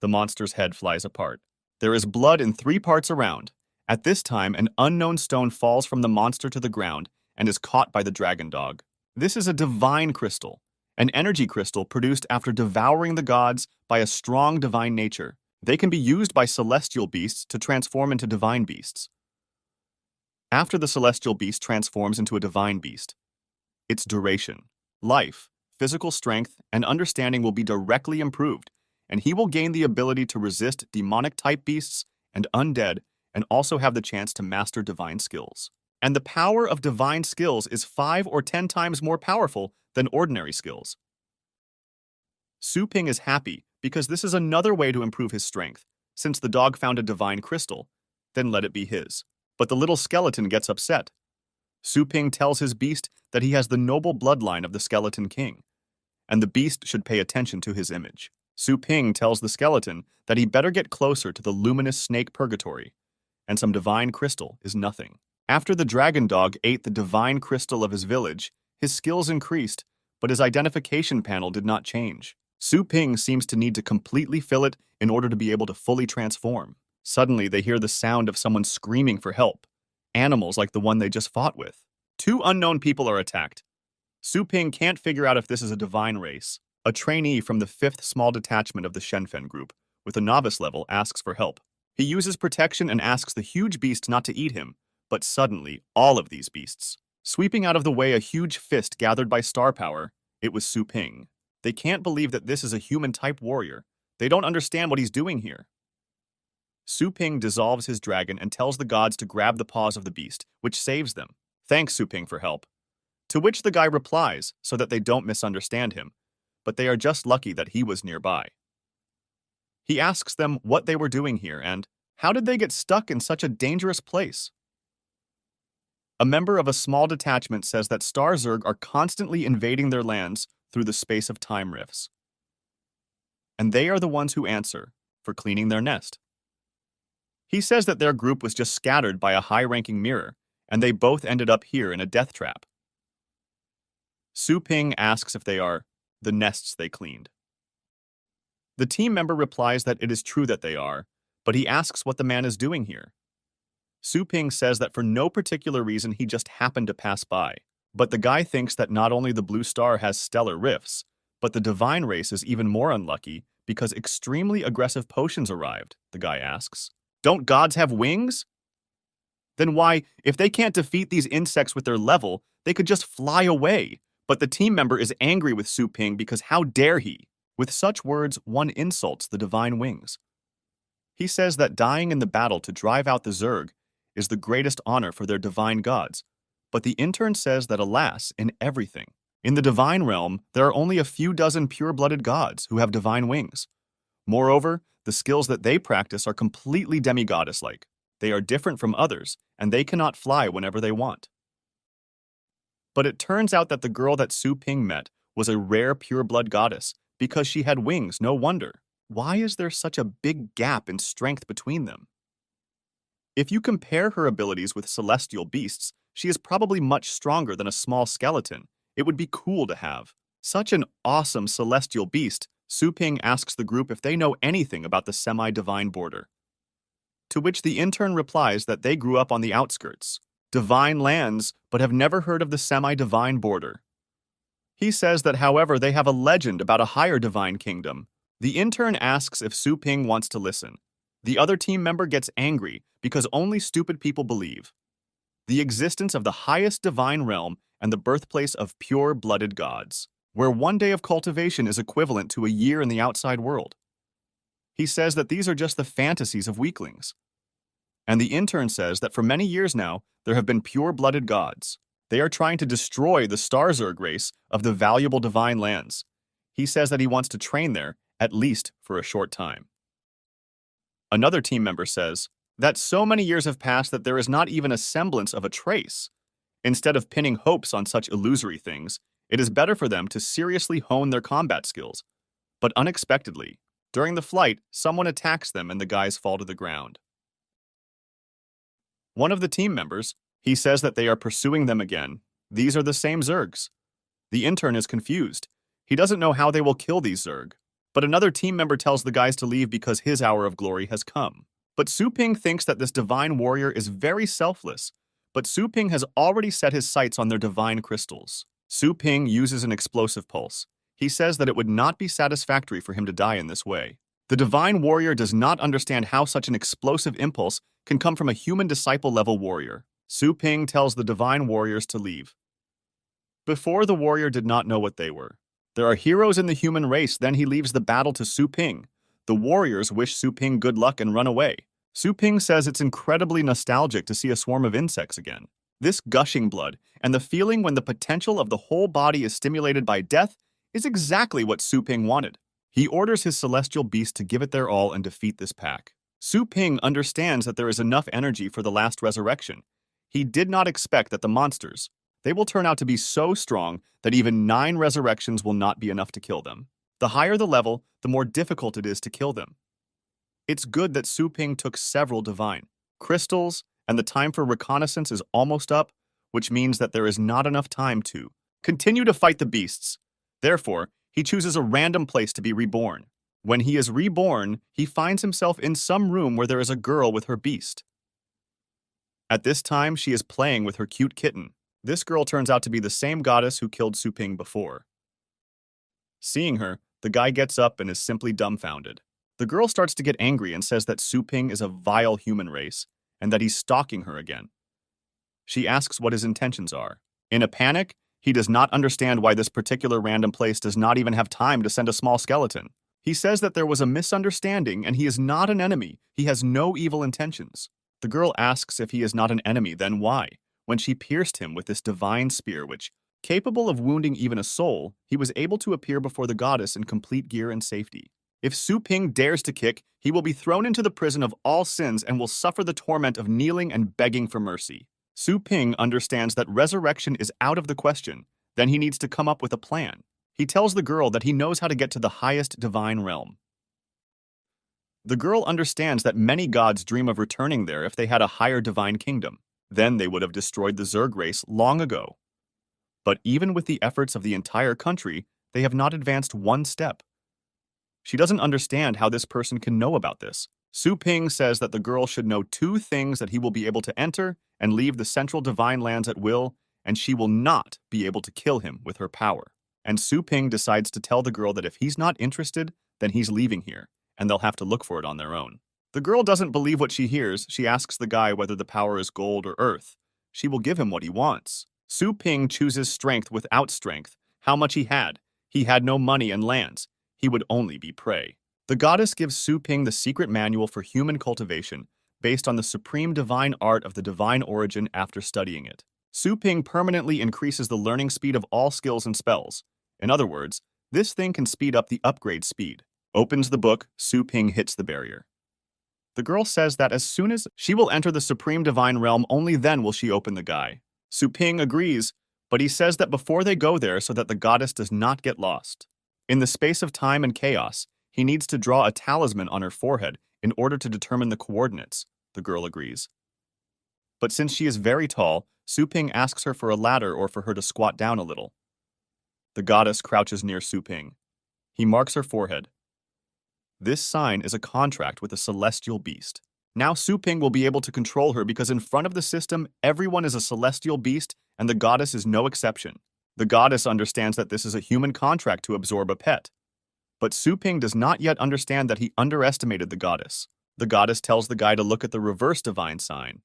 The monster's head flies apart. There is blood in 3 parts around. At this time, an unknown stone falls from the monster to the ground and is caught by the dragon dog. This is a divine crystal, an energy crystal produced after devouring the gods by a strong divine nature. They can be used by celestial beasts to transform into divine beasts. After the celestial beast transforms into a divine beast, its duration, life, physical strength, and understanding will be directly improved, and he will gain the ability to resist demonic-type beasts and undead, and also have the chance to master divine skills. And the power of divine skills is 5 or 10 times more powerful than ordinary skills. Su Ping is happy because this is another way to improve his strength. Since the dog found a divine crystal, then let it be his. But the little skeleton gets upset. Su Ping tells his beast that he has the noble bloodline of the skeleton king, and the beast should pay attention to his image. Su Ping tells the skeleton that he better get closer to the luminous snake Purgatory, and some divine crystal is nothing. After the dragon dog ate the divine crystal of his village, his skills increased, but his identification panel did not change. Su Ping seems to need to completely fill it in order to be able to fully transform. Suddenly, they hear the sound of someone screaming for help. Animals like the one they just fought with. 2 unknown people are attacked. Su Ping can't figure out if this is a divine race. A trainee from the 5th small detachment of the Shenfen group, with a novice level, asks for help. He uses protection and asks the huge beast not to eat him, but suddenly, all of these beasts. Sweeping out of the way a huge fist gathered by star power, it was Su Ping. They can't believe that this is a human-type warrior. They don't understand what he's doing here. Su Ping dissolves his dragon and tells the gods to grab the paws of the beast, which saves them. Thanks, Su Ping, for help. To which the guy replies, so that they don't misunderstand him, but they are just lucky that he was nearby. He asks them what they were doing here and how did they get stuck in such a dangerous place? A member of a small detachment says that Star Zerg are constantly invading their lands through the space of time rifts. And they are the ones who answer for cleaning their nest. He says that their group was just scattered by a high-ranking mirror, and they both ended up here in a death trap. Su Ping asks if they are the nests they cleaned. The team member replies that it is true that they are, but he asks what the man is doing here. Su Ping says that for no particular reason he just happened to pass by, but the guy thinks that not only the blue star has stellar rifts, but the divine race is even more unlucky because extremely aggressive potions arrived, the guy asks. Don't gods have wings? Then why, if they can't defeat these insects with their level, they could just fly away. But the team member is angry with Su Ping because how dare he? With such words, one insults the divine wings. He says that dying in the battle to drive out the Zerg is the greatest honor for their divine gods, but the intern says that alas, in everything. In the divine realm, there are only a few dozen pure-blooded gods who have divine wings. Moreover, the skills that they practice are completely demigoddess-like. They are different from others, and they cannot fly whenever they want. But it turns out that the girl that Su Ping met was a rare pure-blood goddess, because she had wings, no wonder. Why is there such a big gap in strength between them? If you compare her abilities with celestial beasts, she is probably much stronger than a small skeleton. It would be cool to have. Such an awesome celestial beast, Su Ping asks the group if they know anything about the semi-divine border. To which the intern replies that they grew up on the outskirts, divine lands, but have never heard of the semi-divine border. He says that, however, they have a legend about a higher divine kingdom. The intern asks if Su Ping wants to listen. The other team member gets angry because only stupid people believe the existence of the highest divine realm and the birthplace of pure-blooded gods, where one day of cultivation is equivalent to a year in the outside world. He says that these are just the fantasies of weaklings. And the intern says that for many years now, there have been pure-blooded gods. They are trying to destroy the Star Zerg race of the valuable divine lands. He says that he wants to train there, at least for a short time. Another team member says that so many years have passed that there is not even a semblance of a trace. Instead of pinning hopes on such illusory things, it is better for them to seriously hone their combat skills. But unexpectedly, during the flight, someone attacks them and the guys fall to the ground. One of the team members, he says that they are pursuing them again. These are the same Zergs. The intern is confused. He doesn't know how they will kill these Zerg. But another team member tells the guys to leave because his hour of glory has come. But Su Ping thinks that this divine warrior is very selfless. But Su Ping has already set his sights on their divine crystals. Su Ping uses an explosive pulse. He says that it would not be satisfactory for him to die in this way. The divine warrior does not understand how such an explosive impulse can come from a human disciple-level warrior. Su Ping tells the divine warriors to leave. Before, the warrior did not know what they were. There are heroes in the human race, then he leaves the battle to Su Ping. The warriors wish Su Ping good luck and run away. Su Ping says it's incredibly nostalgic to see a swarm of insects again. This gushing blood, and the feeling when the potential of the whole body is stimulated by death, is exactly what Su Ping wanted. He orders his celestial beast to give it their all and defeat this pack. Su Ping understands that there is enough energy for the last resurrection. He did not expect that the monsters, they will turn out to be so strong that even 9 resurrections will not be enough to kill them. The higher the level, the more difficult it is to kill them. It's good that Su Ping took several divine crystals, and the time for reconnaissance is almost up, which means that there is not enough time to continue to fight the beasts. Therefore, he chooses a random place to be reborn. When he is reborn, he finds himself in some room where there is a girl with her beast. At this time, she is playing with her cute kitten. This girl turns out to be the same goddess who killed Su Ping before. Seeing her, the guy gets up and is simply dumbfounded. The girl starts to get angry and says that Su Ping is a vile human race and that he's stalking her again. She asks what his intentions are. In a panic, he does not understand why this particular random place does not even have time to send a small skeleton. He says that there was a misunderstanding and he is not an enemy. He has no evil intentions. The girl asks if he is not an enemy, then why? When she pierced him with this divine spear which, capable of wounding even a soul, he was able to appear before the goddess in complete gear and safety. If Su Ping dares to kick, he will be thrown into the prison of all sins and will suffer the torment of kneeling and begging for mercy. Su Ping understands that resurrection is out of the question. Then he needs to come up with a plan. He tells the girl that he knows how to get to the highest divine realm. The girl understands that many gods dream of returning there if they had a higher divine kingdom. Then they would have destroyed the Zerg race long ago. But even with the efforts of the entire country, they have not advanced one step. She doesn't understand how this person can know about this. Su Ping says that the girl should know two things: that he will be able to enter and leave the central divine lands at will, and she will not be able to kill him with her power. And Su Ping decides to tell the girl that if he's not interested, then he's leaving here, and they'll have to look for it on their own. The girl doesn't believe what she hears. She asks the guy whether the power is gold or earth. She will give him what he wants. Su Ping chooses strength without strength. How much he had? He had no money and lands. He would only be prey. The goddess gives Su Ping the secret manual for human cultivation, based on the supreme divine art of the divine origin after studying it. Su Ping permanently increases the learning speed of all skills and spells. In other words, this thing can speed up the upgrade speed. Opens the book, Su Ping hits the barrier. The girl says that as soon as she will enter the supreme divine realm, only then will she open the guy. Su Ping agrees, but he says that before they go there so that the goddess does not get lost. In the space of time and chaos, he needs to draw a talisman on her forehead in order to determine the coordinates. The girl agrees. But since she is very tall, Su Ping asks her for a ladder or for her to squat down a little. The goddess crouches near Su Ping. He marks her forehead. This sign is a contract with a celestial beast. Now Su Ping will be able to control her because in front of the system, everyone is a celestial beast and the goddess is no exception. The goddess understands that this is a human contract to absorb a pet. But Su Ping does not yet understand that he underestimated the goddess. The goddess tells the guy to look at the reverse divine sign.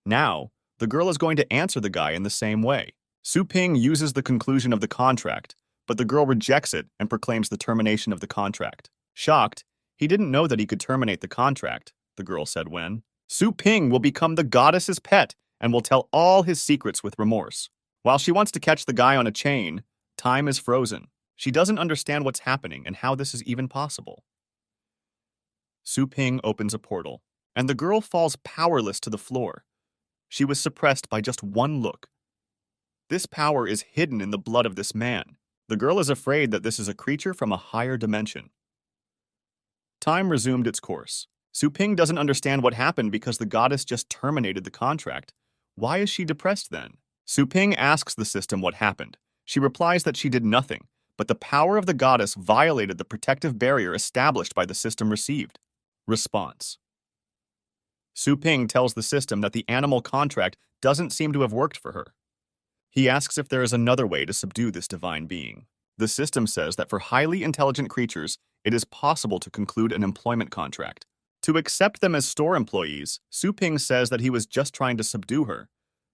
Now, the girl is going to answer the guy in the same way. Su Ping uses the conclusion of the contract, but the girl rejects it and proclaims the termination of the contract. Shocked, he didn't know that he could terminate the contract, the girl said when. Su Ping will become the goddess's pet and will tell all his secrets with remorse. While she wants to catch the guy on a chain, time is frozen. She doesn't understand what's happening and how this is even possible. Su Ping opens a portal, and the girl falls powerless to the floor. She was suppressed by just one look. This power is hidden in the blood of this man. The girl is afraid that this is a creature from a higher dimension. Time resumed its course. Su Ping doesn't understand what happened because the goddess just terminated the contract. Why is she depressed then? Su Ping asks the system what happened. She replies that she did nothing, but the power of the goddess violated the protective barrier established by the system received. Response. Su Ping tells the system that the animal contract doesn't seem to have worked for her. He asks if there is another way to subdue this divine being. The system says that for highly intelligent creatures, it is possible to conclude an employment contract. To accept them as store employees, Su Ping says that he was just trying to subdue her.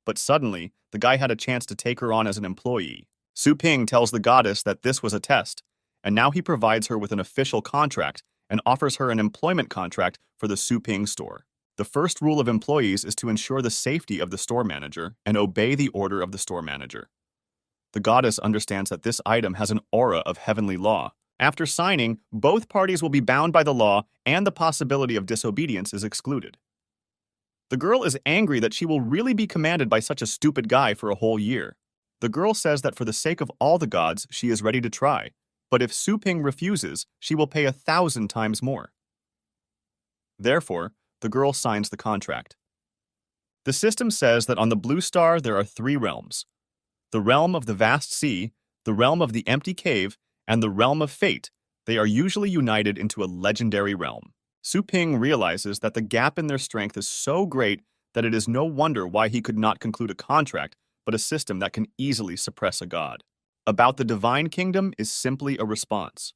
But suddenly, the guy had a chance to take her on as an employee. Su Ping tells the goddess that this was a test, and now he provides her with an official contract and offers her an employment contract for the Su Ping store. The first rule of employees is to ensure the safety of the store manager and obey the order of the store manager. The goddess understands that this item has an aura of heavenly law. After signing, both parties will be bound by the law and the possibility of disobedience is excluded. The girl is angry that she will really be commanded by such a stupid guy for a whole year. The girl says that for the sake of all the gods, she is ready to try, but if Su Ping refuses, she will pay 1,000 times more. Therefore, the girl signs the contract. The system says that on the blue star there are 3 realms: the realm of the vast sea, the realm of the empty cave, and the realm of fate. They are usually united into a legendary realm. Su Ping realizes that the gap in their strength is so great that it is no wonder why he could not conclude a contract, but a system that can easily suppress a god. About the divine kingdom is simply a response.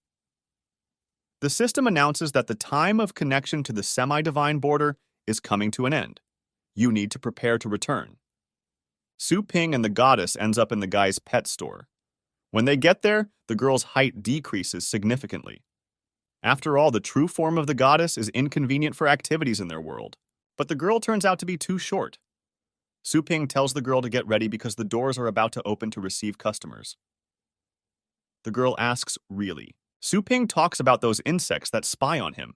The system announces that the time of connection to the semi-divine border is coming to an end. You need to prepare to return. Su Ping and the goddess ends up in the guy's pet store. When they get there, the girl's height decreases significantly. After all, the true form of the goddess is inconvenient for activities in their world. But the girl turns out to be too short. Su Ping tells the girl to get ready because the doors are about to open to receive customers. The girl asks, really? Su Ping talks about those insects that spy on him.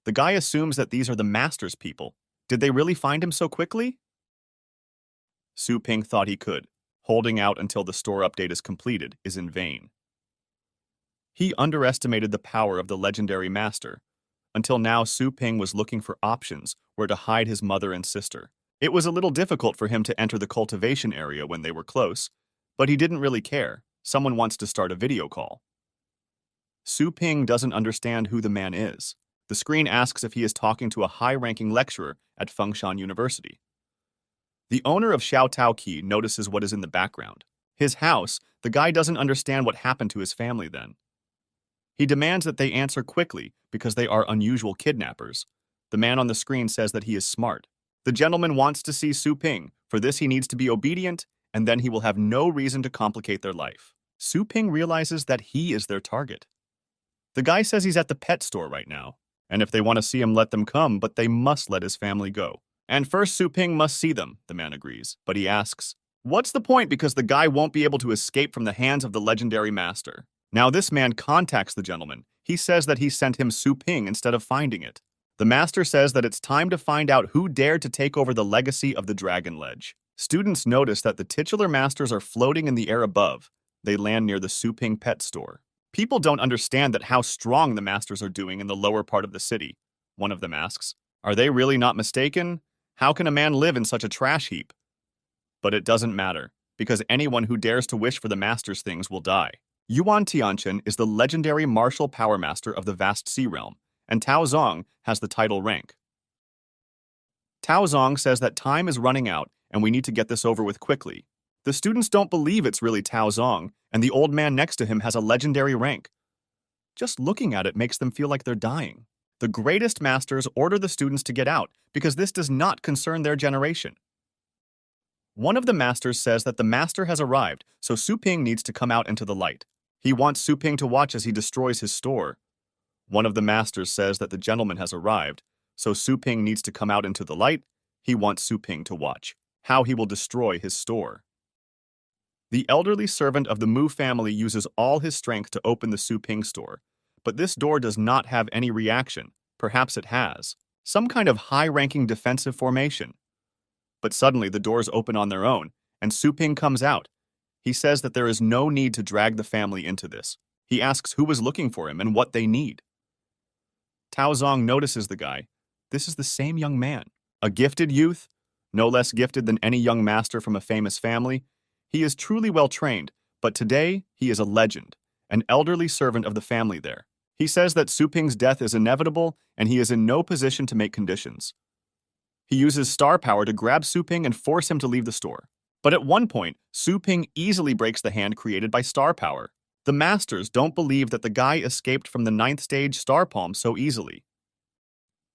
The guy assumes that these are the master's people. Did they really find him so quickly? Su Ping thought he could. Holding out until the store update is completed is in vain. He underestimated the power of the legendary master. Until now, Su Ping was looking for options where to hide his mother and sister. It was a little difficult for him to enter the cultivation area when they were close, but he didn't really care. Someone wants to start a video call. Su Ping doesn't understand who the man is. The screen asks if he is talking to a high-ranking lecturer at Fengshan University. The owner of Xiao Tao Qi notices what is in the background. His house. The guy doesn't understand what happened to his family then. He demands that they answer quickly because they are unusual kidnappers. The man on the screen says that he is smart. The gentleman wants to see Su Ping. For this, he needs to be obedient, and then he will have no reason to complicate their life. Su Ping realizes that he is their target. The guy says he's at the pet store right now, and if they want to see him, let them come, but they must let his family go. And first, Su Ping must see them, the man agrees, but he asks, what's the point because the guy won't be able to escape from the hands of the legendary master? Now this man contacts the gentleman. He says that he sent him Su Ping instead of finding it. The master says that it's time to find out who dared to take over the legacy of the Dragon Ledge. Students notice that the titular masters are floating in the air above. They land near the Su Ping pet store. People don't understand that how strong the masters are doing in the lower part of the city. One of them asks, are they really not mistaken? How can a man live in such a trash heap? But it doesn't matter, because anyone who dares to wish for the master's things will die. Yuan Tianchen is the legendary martial power master of the vast sea realm, and Tao Zong has the title rank. Tao Zong says that time is running out and we need to get this over with quickly. The students don't believe it's really Tao Zong, and the old man next to him has a legendary rank. Just looking at it makes them feel like they're dying. The greatest masters order the students to get out because this does not concern their generation. One of the masters says that the master has arrived, so Su Ping needs to come out into the light. He wants Su Ping to watch as he destroys his store. One of the masters says that the gentleman has arrived, so Su Ping needs to come out into the light. He wants Su Ping to watch how he will destroy his store. The elderly servant of the Mu family uses all his strength to open the Su Ping store, but this door does not have any reaction. Perhaps it has some kind of high-ranking defensive formation. But suddenly the doors open on their own, and Su Ping comes out. He says that there is no need to drag the family into this. He asks who was looking for him and what they need. Tao Zong notices the guy. This is the same young man, a gifted youth, no less gifted than any young master from a famous family. He is truly well trained, but today he is a legend, an elderly servant of the family there. He says that Su Ping's death is inevitable and he is in no position to make conditions. He uses star power to grab Su Ping and force him to leave the store. But at one point, Su Ping easily breaks the hand created by star power. The masters don't believe that the guy escaped from the 9th stage star palm so easily.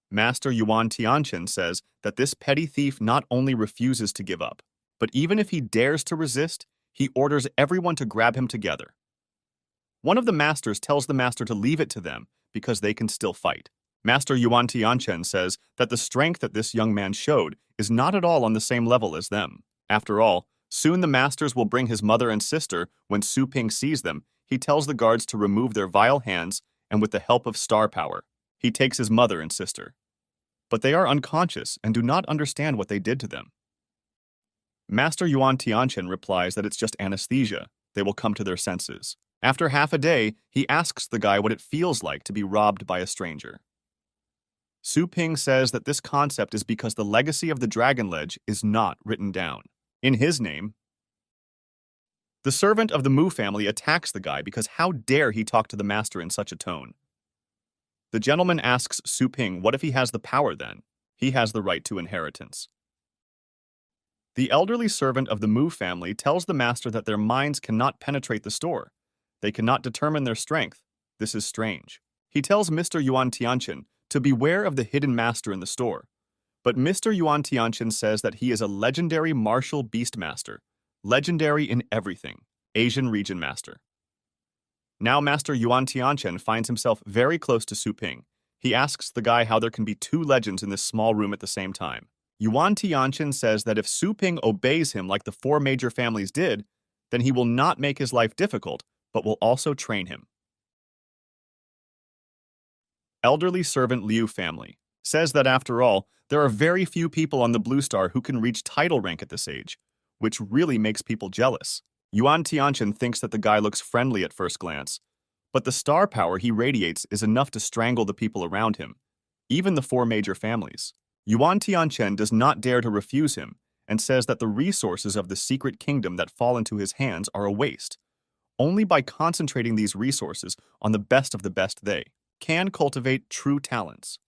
Master Yuan Tianchen says that this petty thief not only refuses to give up, but even if he dares to resist, he orders everyone to grab him together. One of the masters tells the master to leave it to them because they can still fight. Master Yuan Tianchen says that the strength that this young man showed is not at all on the same level as them. After all, soon the masters will bring his mother and sister. When Su Ping sees them, he tells the guards to remove their vile hands, and with the help of star power, he takes his mother and sister. But they are unconscious and do not understand what they did to them. Master Yuan Tianchen replies that it's just anesthesia. They will come to their senses. After half a day, he asks the guy what it feels like to be robbed by a stranger. Su Ping says that this concept is because the legacy of the Dragon Ledge is not written down in his name. The servant of the Mu family attacks the guy because how dare he talk to the master in such a tone. The gentleman asks Su Ping what if he has the power then? He has the right to inheritance. The elderly servant of the Mu family tells the master that their minds cannot penetrate the store. They cannot determine their strength. This is strange. He tells Mr. Yuan Tianchen to beware of the hidden master in the store. But Mr. Yuan Tianchen says that he is a legendary martial beast master, legendary in everything, Asian region master. Now Master Yuan Tianchen finds himself very close to Su Ping. He asks the guy how there can be two legends in this small room at the same time. Yuan Tianchen says that if Su Ping obeys him like the 4 major families did, then he will not make his life difficult, but will also train him. Elderly servant Liu family says that after all, there are very few people on the Blue Star who can reach title rank at this age, which really makes people jealous. Yuan Tianchen thinks that the guy looks friendly at first glance, but the star power he radiates is enough to strangle the people around him. even the four major families. Yuan Tianchen does not dare to refuse him and says that the resources of the secret kingdom that fall into his hands are a waste. Only by concentrating these resources on the best of the best they can cultivate true talents.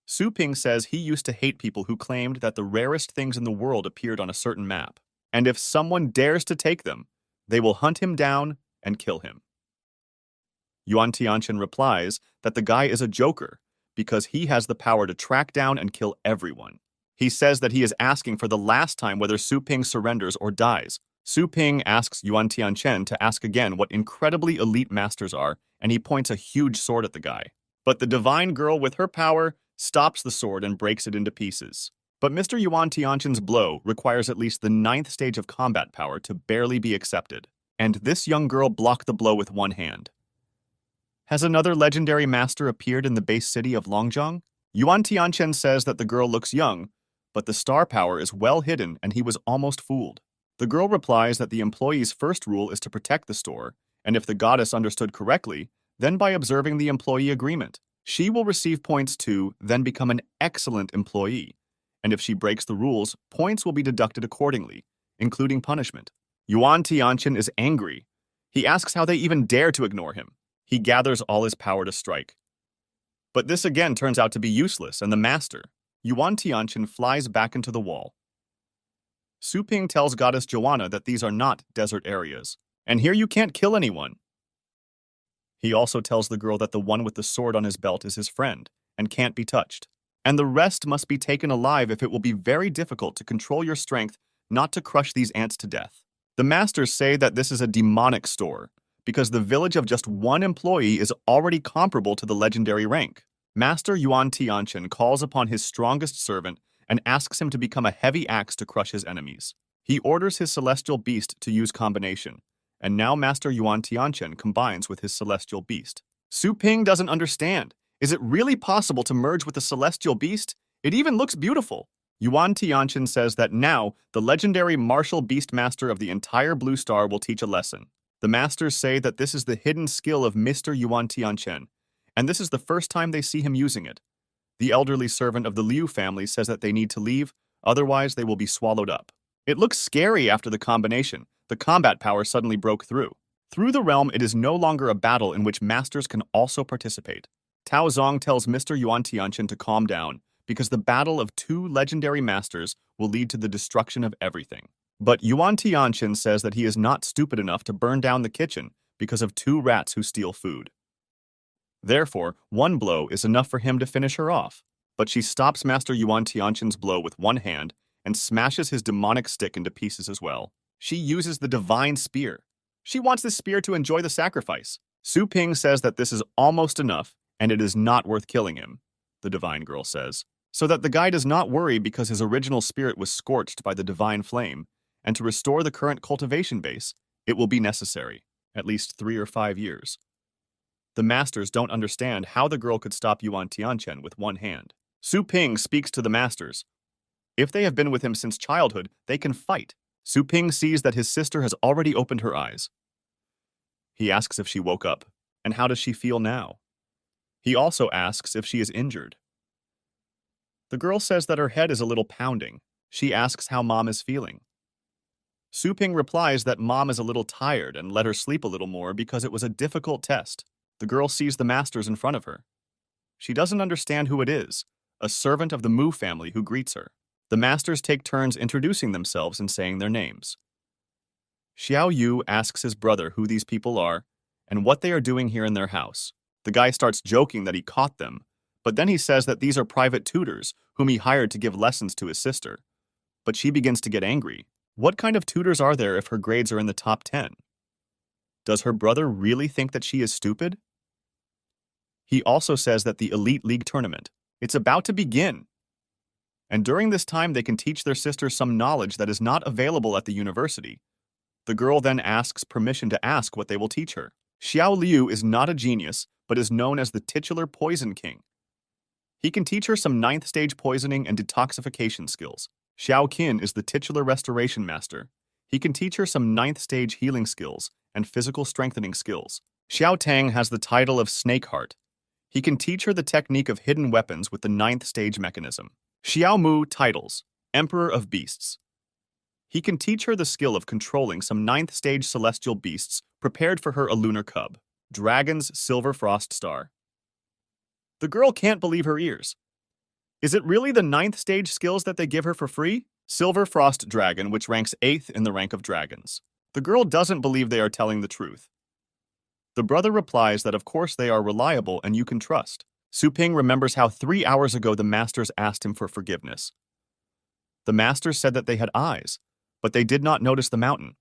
Su Ping says he used to hate people who claimed that the rarest things in the world appeared on a certain map, and if someone dares to take them, they will hunt him down and kill him. Yuan Tianchen replies that the guy is a joker because he has the power to track down and kill everyone. He says that he is asking for the last time whether Su Ping surrenders or dies. Su Ping asks Yuan Tianchen to ask again what incredibly elite masters are, and he points a huge sword at the guy. But the divine girl with her power stops the sword and breaks it into pieces. But Mr. Yuan Tianchen's blow requires at least the 9th stage of combat power to barely be accepted, and this young girl blocked the blow with one hand. Has another legendary master appeared in the base city of Longjiang? Yuan Tianchen says that the girl looks young, but the star power is well hidden and he was almost fooled. The girl replies that the employee's first rule is to protect the store, and if the goddess understood correctly, then by observing the employee agreement, she will receive points to then become an excellent employee, and if she breaks the rules, points will be deducted accordingly, including punishment. Yuan Tianchen is angry. He asks how they even dare to ignore him. He gathers all his power to strike. But this again turns out to be useless, and the master, Yuan Tianchen, flies back into the wall. Su Ping tells Goddess Joanna that these are not desert areas, and here you can't kill anyone. He also tells the girl that the one with the sword on his belt is his friend, and can't be touched, and the rest must be taken alive if it will be very difficult to control your strength not to crush these ants to death. The masters say that this is a demonic store, because the village of just one employee is already comparable to the legendary rank. Master Yuan Tianchen calls upon his strongest servant and asks him to become a heavy axe to crush his enemies. He orders his celestial beast to use combination, and now Master Yuan Tianchen combines with his celestial beast. Su Ping doesn't understand. Is it really possible to merge with the celestial beast? It even looks beautiful. Yuan Tianchen says that now the legendary martial beast master of the entire Blue Star will teach a lesson. The masters say that this is the hidden skill of Mr. Yuan Tianchen, and this is the first time they see him using it. The elderly servant of the Liu family says that they need to leave, otherwise they will be swallowed up. It looks scary after the combination. The combat power suddenly broke through. Through the realm, it is no longer a battle in which masters can also participate. Tao Zong tells Mr. Yuan Tianchen to calm down, because the battle of two legendary masters will lead to the destruction of everything. But Yuan Tianchen says that he is not stupid enough to burn down the kitchen because of two rats who steal food. Therefore, one blow is enough for him to finish her off. But she stops Master Yuan Tianchen's blow with one hand and smashes his demonic stick into pieces as well. She uses the divine spear. She wants this spear to enjoy the sacrifice. Su Ping says that this is almost enough, and it is not worth killing him, the divine girl says, so that the guy does not worry because his original spirit was scorched by the divine flame, and to restore the current cultivation base, it will be necessary, at least 3 or 5 years. The masters don't understand how the girl could stop Yuan Tianchen with one hand. Su Ping speaks to the masters. If they have been with him since childhood, they can fight. Su Ping sees that his sister has already opened her eyes. He asks if she woke up, and how does she feel now? He also asks if she is injured. The girl says that her head is a little pounding. She asks how Mom is feeling. Su Ping replies that Mom is a little tired and let her sleep a little more because it was a difficult test. The girl sees the masters in front of her. She doesn't understand who it is, a servant of the Mu family who greets her. The masters take turns introducing themselves and saying their names. Xiao Yu asks his brother who these people are and what they are doing here in their house. The guy starts joking that he caught them, but then he says that these are private tutors whom he hired to give lessons to his sister. But she begins to get angry. What kind of tutors are there if her grades are in the top 10? Does her brother really think that she is stupid? He also says that the Elite League tournament, it's about to begin. And during this time, they can teach their sister some knowledge that is not available at the university. The girl then asks permission to ask what they will teach her. Xiao Liu is not a genius, but is known as the titular Poison King. He can teach her some 9th stage poisoning and detoxification skills. Xiao Qin is the titular Restoration Master. He can teach her some 9th stage healing skills and physical strengthening skills. Xiao Tang has the title of Snakeheart. He can teach her the technique of hidden weapons with the 9th stage mechanism. Xiao Mu titles, Emperor of Beasts. He can teach her the skill of controlling some 9th stage celestial beasts prepared for her a lunar cub, Dragon's Silver Frost Star. The girl can't believe her ears. Is it really the 9th stage skills that they give her for free? Silver Frost Dragon, which ranks 8th in the rank of dragons. The girl doesn't believe they are telling the truth. The brother replies that of course they are reliable and you can trust. Su Ping remembers how 3 hours ago the masters asked him for forgiveness. The masters said that they had eyes, but they did not notice the mountain.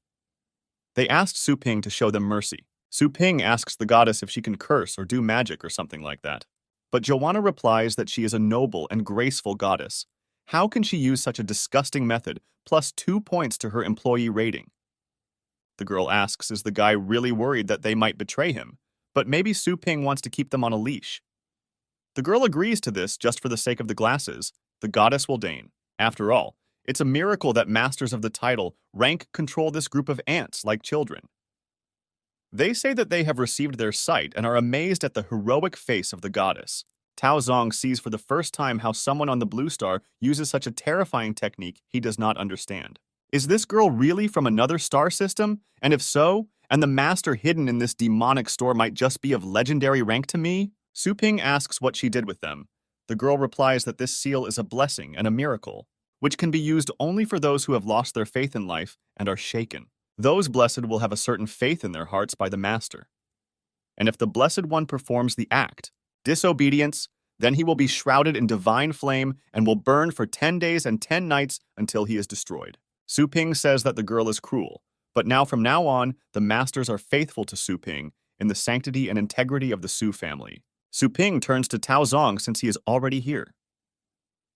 They asked Su Ping to show them mercy. Su Ping asks the goddess if she can curse or do magic or something like that. But Joanna replies that she is a noble and graceful goddess. How can she use such a disgusting method, plus 2 points to her employee rating? The girl asks, is the guy really worried that they might betray him? But maybe Su Ping wants to keep them on a leash. The girl agrees to this just for the sake of the glasses. The goddess will deign. After all, it's a miracle that masters of the title rank control this group of ants like children. They say that they have received their sight and are amazed at the heroic face of the goddess. Tao Zong sees for the first time how someone on the blue star uses such a terrifying technique he does not understand. Is this girl really from another star system? And if so, and the master hidden in this demonic store might just be of legendary rank to me? Su Ping asks what she did with them. The girl replies that this seal is a blessing and a miracle, which can be used only for those who have lost their faith in life and are shaken. Those blessed will have a certain faith in their hearts by the master. And if the blessed one performs the act, disobedience, then he will be shrouded in divine flame and will burn for 10 days and 10 nights until he is destroyed. Su Ping says that the girl is cruel, but from now on, the masters are faithful to Su Ping in the sanctity and integrity of the Su family. Su Ping turns to Tao Zong since he is already here.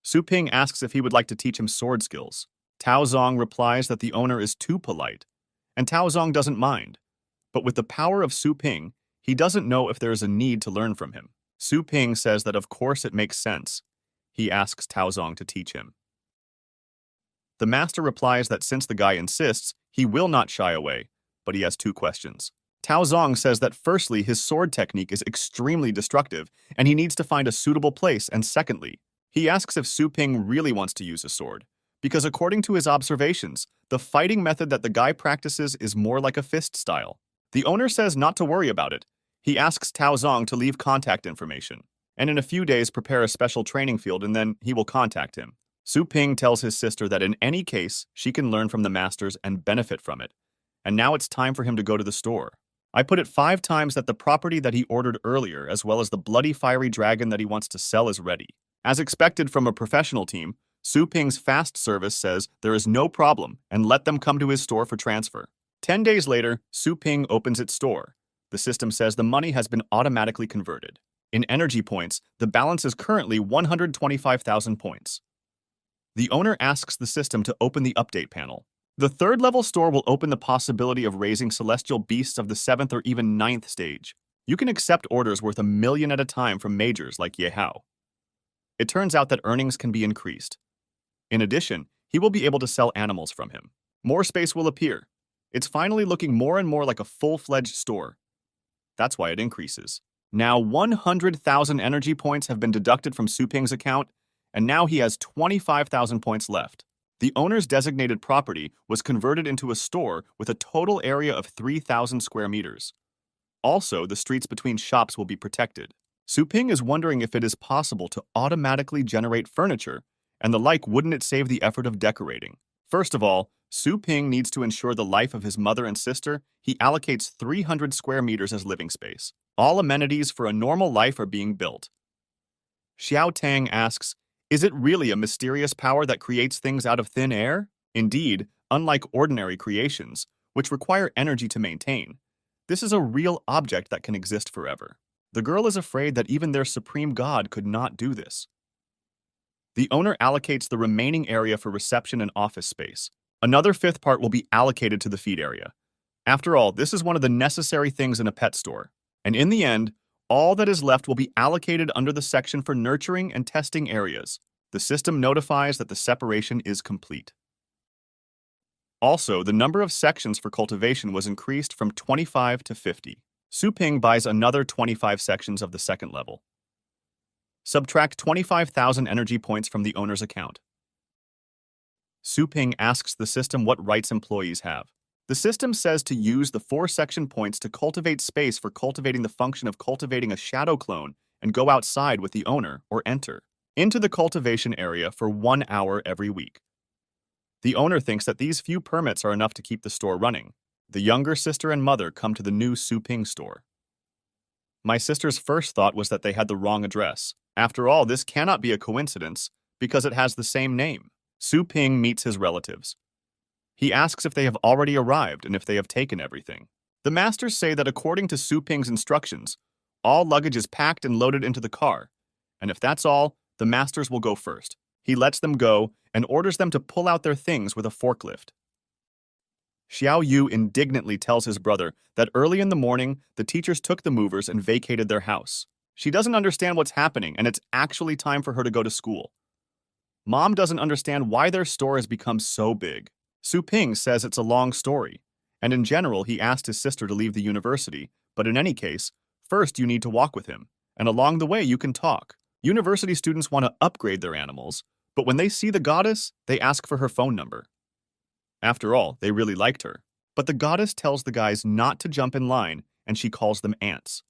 Su Ping asks if he would like to teach him sword skills. Tao Zong replies that the owner is too polite, and Tao Zong doesn't mind. But with the power of Su Ping, he doesn't know if there is a need to learn from him. Su Ping says that of course it makes sense. He asks Tao Zong to teach him. The master replies that since the guy insists, he will not shy away, but he has 2 questions. Tao Zong says that firstly, his sword technique is extremely destructive, and he needs to find a suitable place, and secondly, he asks if Su Ping really wants to use a sword, because according to his observations, the fighting method that the guy practices is more like a fist style. The owner says not to worry about it. He asks Tao Zong to leave contact information, and in a few days prepare a special training field and then he will contact him. Su Ping tells his sister that in any case, she can learn from the masters and benefit from it. And now it's time for him to go to the store. I put it 5 times that the property that he ordered earlier, as well as the bloody fiery dragon that he wants to sell, is ready. As expected from a professional team, Su Ping's fast service says there is no problem and let them come to his store for transfer. 10 days later, Su Ping opens its store. The system says the money has been automatically converted. In energy points, the balance is currently 125,000 points. The owner asks the system to open the update panel. The 3rd level store will open the possibility of raising celestial beasts of the 7th or even 9th stage. You can accept orders worth 1 million at a time from majors like Yehao. It turns out that earnings can be increased. In addition, he will be able to sell animals from him. More space will appear. It's finally looking more and more like a full-fledged store. That's why it increases. Now 100,000 energy points have been deducted from Su Ping's account, and now he has 25,000 points left. The owner's designated property was converted into a store with a total area of 3,000 square meters. Also, the streets between shops will be protected. Su Ping is wondering if it is possible to automatically generate furniture, and the like, wouldn't it save the effort of decorating? First of all, Su Ping needs to ensure the life of his mother and sister. He allocates 300 square meters as living space. All amenities for a normal life are being built. Xiao Tang asks, is it really a mysterious power that creates things out of thin air? Indeed, unlike ordinary creations, which require energy to maintain, this is a real object that can exist forever. The girl is afraid that even their supreme god could not do this. The owner allocates the remaining area for reception and office space. Another 5th part will be allocated to the feed area. After all, this is one of the necessary things in a pet store. And in the end, all that is left will be allocated under the section for nurturing and testing areas. The system notifies that the separation is complete. Also, the number of sections for cultivation was increased from 25 to 50. Su Ping buys another 25 sections of the 2nd level. Subtract 25,000 energy points from the owner's account. Su Ping asks the system what rights employees have. The system says to use the 4 section points to cultivate space for cultivating the function of cultivating a shadow clone and go outside with the owner or enter into the cultivation area for 1 hour every week. The owner thinks that these few permits are enough to keep the store running. The younger sister and mother come to the new Su Ping store. My sister's first thought was that they had the wrong address. After all, this cannot be a coincidence because it has the same name. Su Ping meets his relatives. He asks if they have already arrived and if they have taken everything. The masters say that according to Su Ping's instructions, all luggage is packed and loaded into the car, and if that's all, the masters will go first. He lets them go and orders them to pull out their things with a forklift. Xiao Yu indignantly tells his brother that early in the morning, the teachers took the movers and vacated their house. She doesn't understand what's happening, and it's actually time for her to go to school. Mom doesn't understand why their store has become so big. Su Ping says it's a long story, and in general, he asked his sister to leave the university, but in any case, first you need to walk with him, and along the way you can talk. University students want to upgrade their animals, but when they see the goddess, they ask for her phone number. After all, they really liked her. But the goddess tells the guys not to jump in line, and she calls them ants.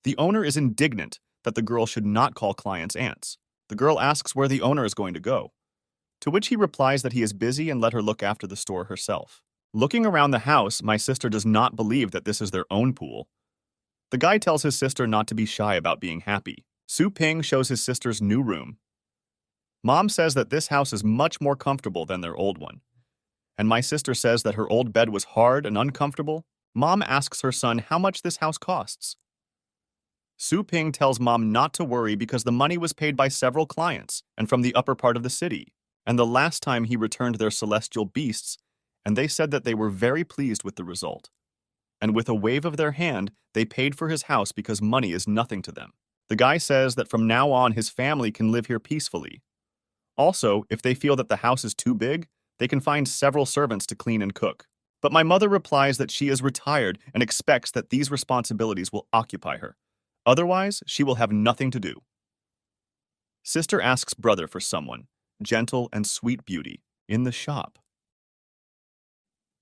The owner is indignant that the girl should not call clients ants. The girl asks where the owner is going to go, to which he replies that he is busy and let her look after the store herself. Looking around the house, my sister does not believe that this is their own pool. The guy tells his sister not to be shy about being happy. Su Ping shows his sister's new room. Mom says that this house is much more comfortable than their old one. And my sister says that her old bed was hard and uncomfortable. Mom asks her son how much this house costs. Su Ping tells Mom not to worry because the money was paid by several clients and from the upper part of the city. And the last time he returned their celestial beasts, and they said that they were very pleased with the result. And with a wave of their hand, they paid for his house because money is nothing to them. The guy says that from now on his family can live here peacefully. Also, if they feel that the house is too big, they can find several servants to clean and cook. But my mother replies that she is retired and expects that these responsibilities will occupy her. Otherwise, she will have nothing to do. Sister asks brother for someone, gentle and sweet beauty, in the shop.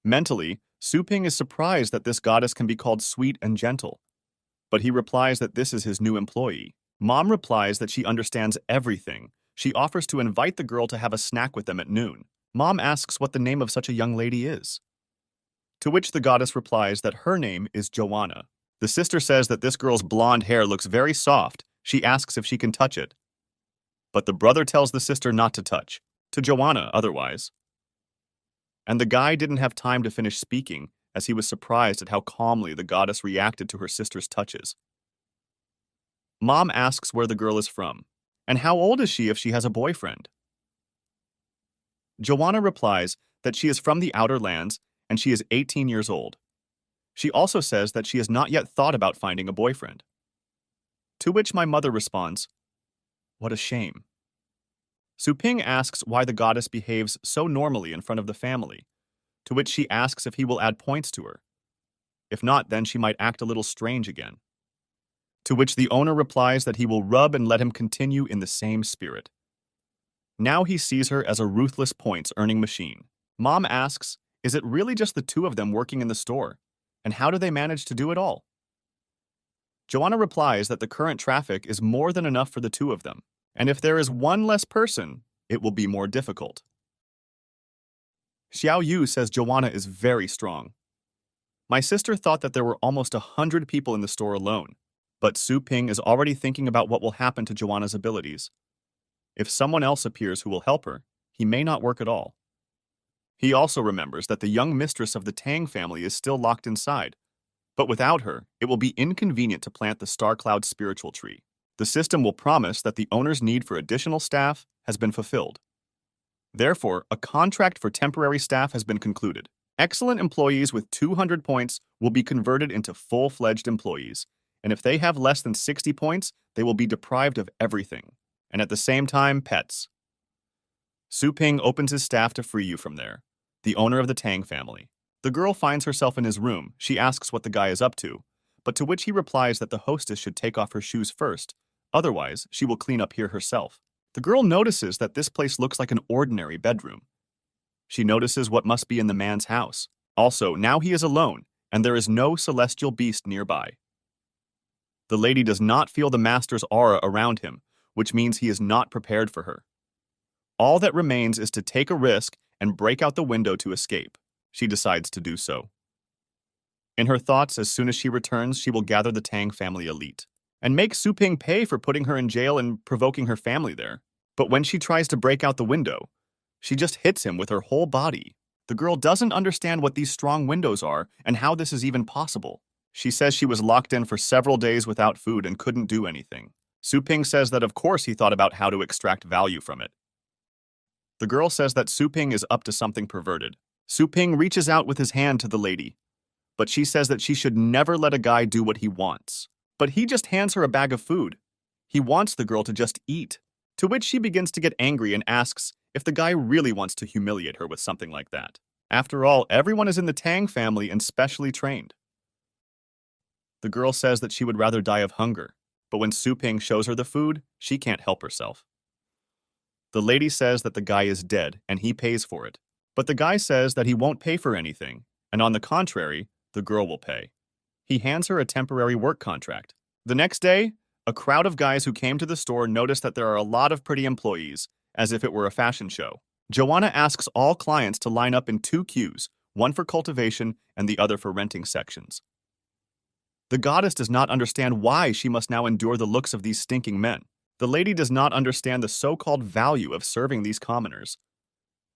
Mentally, Su Ping is surprised that this goddess can be called sweet and gentle. But he replies that this is his new employee. Mom replies that she understands everything. She offers to invite the girl to have a snack with them at noon. Mom asks what the name of such a young lady is. To which the goddess replies that her name is Joanna. The sister says that this girl's blonde hair looks very soft. She asks if she can touch it. But the brother tells the sister not to touch, to Joanna otherwise. And the guy didn't have time to finish speaking, as he was surprised at how calmly the goddess reacted to her sister's touches. Mom asks where the girl is from, and how old is she if she has a boyfriend. Joanna replies that she is from the outer lands and she is 18 years old. She also says that she has not yet thought about finding a boyfriend. To which my mother responds, "What a shame." Su Ping asks why the goddess behaves so normally in front of the family, to which she asks if he will add points to her. If not, then she might act a little strange again. To which the owner replies that he will rub and let him continue in the same spirit. Now he sees her as a ruthless points-earning machine. Mom asks, is it really just the two of them working in the store? And how do they manage to do it all? Joanna replies that the current traffic is more than enough for the two of them, and if there is one less person, it will be more difficult. Xiao Yu says Joanna is very strong. My sister thought that there were almost 100 people in the store alone, but Su Ping is already thinking about what will happen to Joanna's abilities. If someone else appears who will help her, he may not work at all. He also remembers that the young mistress of the Tang family is still locked inside, but without her, it will be inconvenient to plant the Star Cloud spiritual tree. The system will promise that the owner's need for additional staff has been fulfilled. Therefore, a contract for temporary staff has been concluded. Excellent employees with 200 points will be converted into full-fledged employees, and if they have less than 60 points, they will be deprived of everything, and at the same time, pets. Su Ping opens his staff to free you from there, the owner of the Tang family. The girl finds herself in his room. She asks what the guy is up to, but to which he replies that the hostess should take off her shoes first, Otherwise, she will clean up here herself. The girl notices that this place looks like an ordinary bedroom. She notices what must be in the man's house. Also, now he is alone, and there is no celestial beast nearby. The lady does not feel the master's aura around him, which means he is not prepared for her. All that remains is to take a risk and break out the window to escape. She decides to do so. In her thoughts, as soon as she returns, she will gather the Tang family elite and make Su Ping pay for putting her in jail and provoking her family there. But when she tries to break out the window, she just hits him with her whole body. The girl doesn't understand what these strong windows are and how this is even possible. She says she was locked in for several days without food and couldn't do anything. Su Ping says that of course he thought about how to extract value from it. The girl says that Su Ping is up to something perverted. Su Ping reaches out with his hand to the lady, but she says that she should never let a guy do what he wants. But he just hands her a bag of food. He wants the girl to just eat, to which she begins to get angry and asks if the guy really wants to humiliate her with something like that. After all, everyone is in the Tang family and specially trained. The girl says that she would rather die of hunger, but when Su Ping shows her the food, she can't help herself. The lady says that the guy is dead and he pays for it, but the guy says that he won't pay for anything, and on the contrary, the girl will pay. He hands her a temporary work contract. The next day, a crowd of guys who came to the store notice that there are a lot of pretty employees, as if it were a fashion show. Joanna asks all clients to line up in 2 queues, one for cultivation and the other for renting sections. The goddess does not understand why she must now endure the looks of these stinking men. The lady does not understand the so-called value of serving these commoners.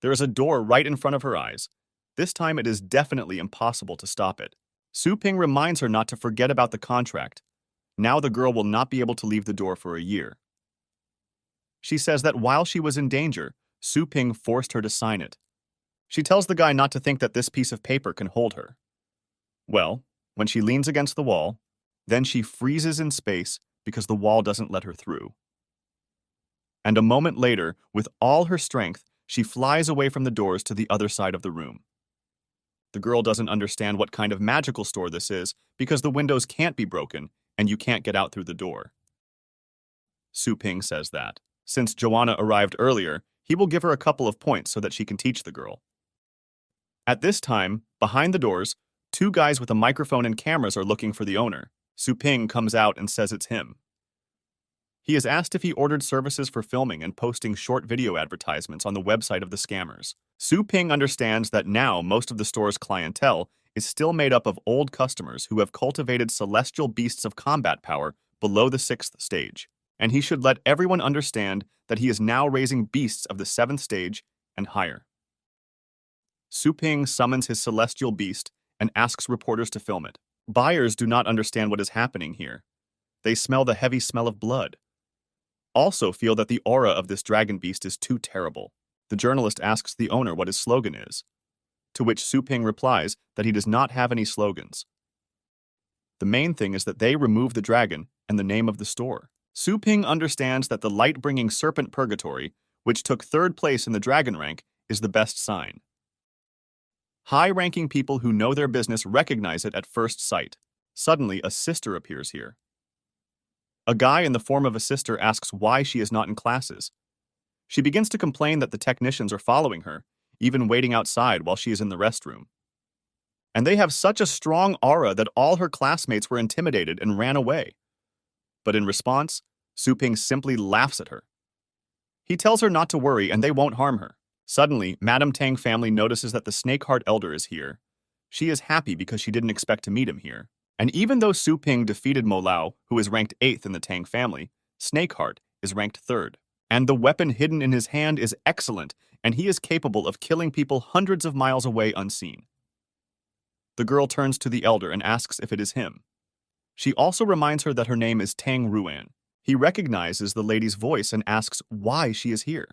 There is a door right in front of her eyes. This time it is definitely impossible to stop it. Su Ping reminds her not to forget about the contract. Now the girl will not be able to leave the door for a year. She says that while she was in danger, Su Ping forced her to sign it. She tells the guy not to think that this piece of paper can hold her. Well, when she leans against the wall, then she freezes in space because the wall doesn't let her through. And a moment later, with all her strength, she flies away from the doors to the other side of the room. The girl doesn't understand what kind of magical store this is because the windows can't be broken and you can't get out through the door. Su Ping says that, since Joanna arrived earlier, he will give her a couple of points so that she can teach the girl. At this time, behind the doors, 2 guys with a microphone and cameras are looking for the owner. Su Ping comes out and says it's him. He is asked if he ordered services for filming and posting short video advertisements on the website of the scammers. Su Ping understands that now most of the store's clientele is still made up of old customers who have cultivated celestial beasts of combat power below the 6th stage, and he should let everyone understand that he is now raising beasts of the 7th stage and higher. Su Ping summons his celestial beast and asks reporters to film it. Buyers do not understand what is happening here. They smell the heavy smell of blood. Also feel that the aura of this dragon beast is too terrible. The journalist asks the owner what his slogan is, to which Su Ping replies that he does not have any slogans. The main thing is that they remove the dragon and the name of the store. Su Ping understands that the light-bringing serpent purgatory, which took 3rd place in the dragon rank, is the best sign. High-ranking people who know their business recognize it at first sight. Suddenly, a sister appears here. A guy in the form of a sister asks why she is not in classes. She begins to complain that the technicians are following her, even waiting outside while she is in the restroom. And they have such a strong aura that all her classmates were intimidated and ran away. But in response, Su Ping simply laughs at her. He tells her not to worry and they won't harm her. Suddenly, Madame Tang family notices that the Snakeheart Elder is here. She is happy because she didn't expect to meet him here. And even though Su Ping defeated Mo Lao, who is ranked 8th in the Tang family, Snakeheart is ranked 3rd. And the weapon hidden in his hand is excellent, and he is capable of killing people hundreds of miles away unseen. The girl turns to the elder and asks if it is him. She also reminds her that her name is Tang Ruan. He recognizes the lady's voice and asks why she is here.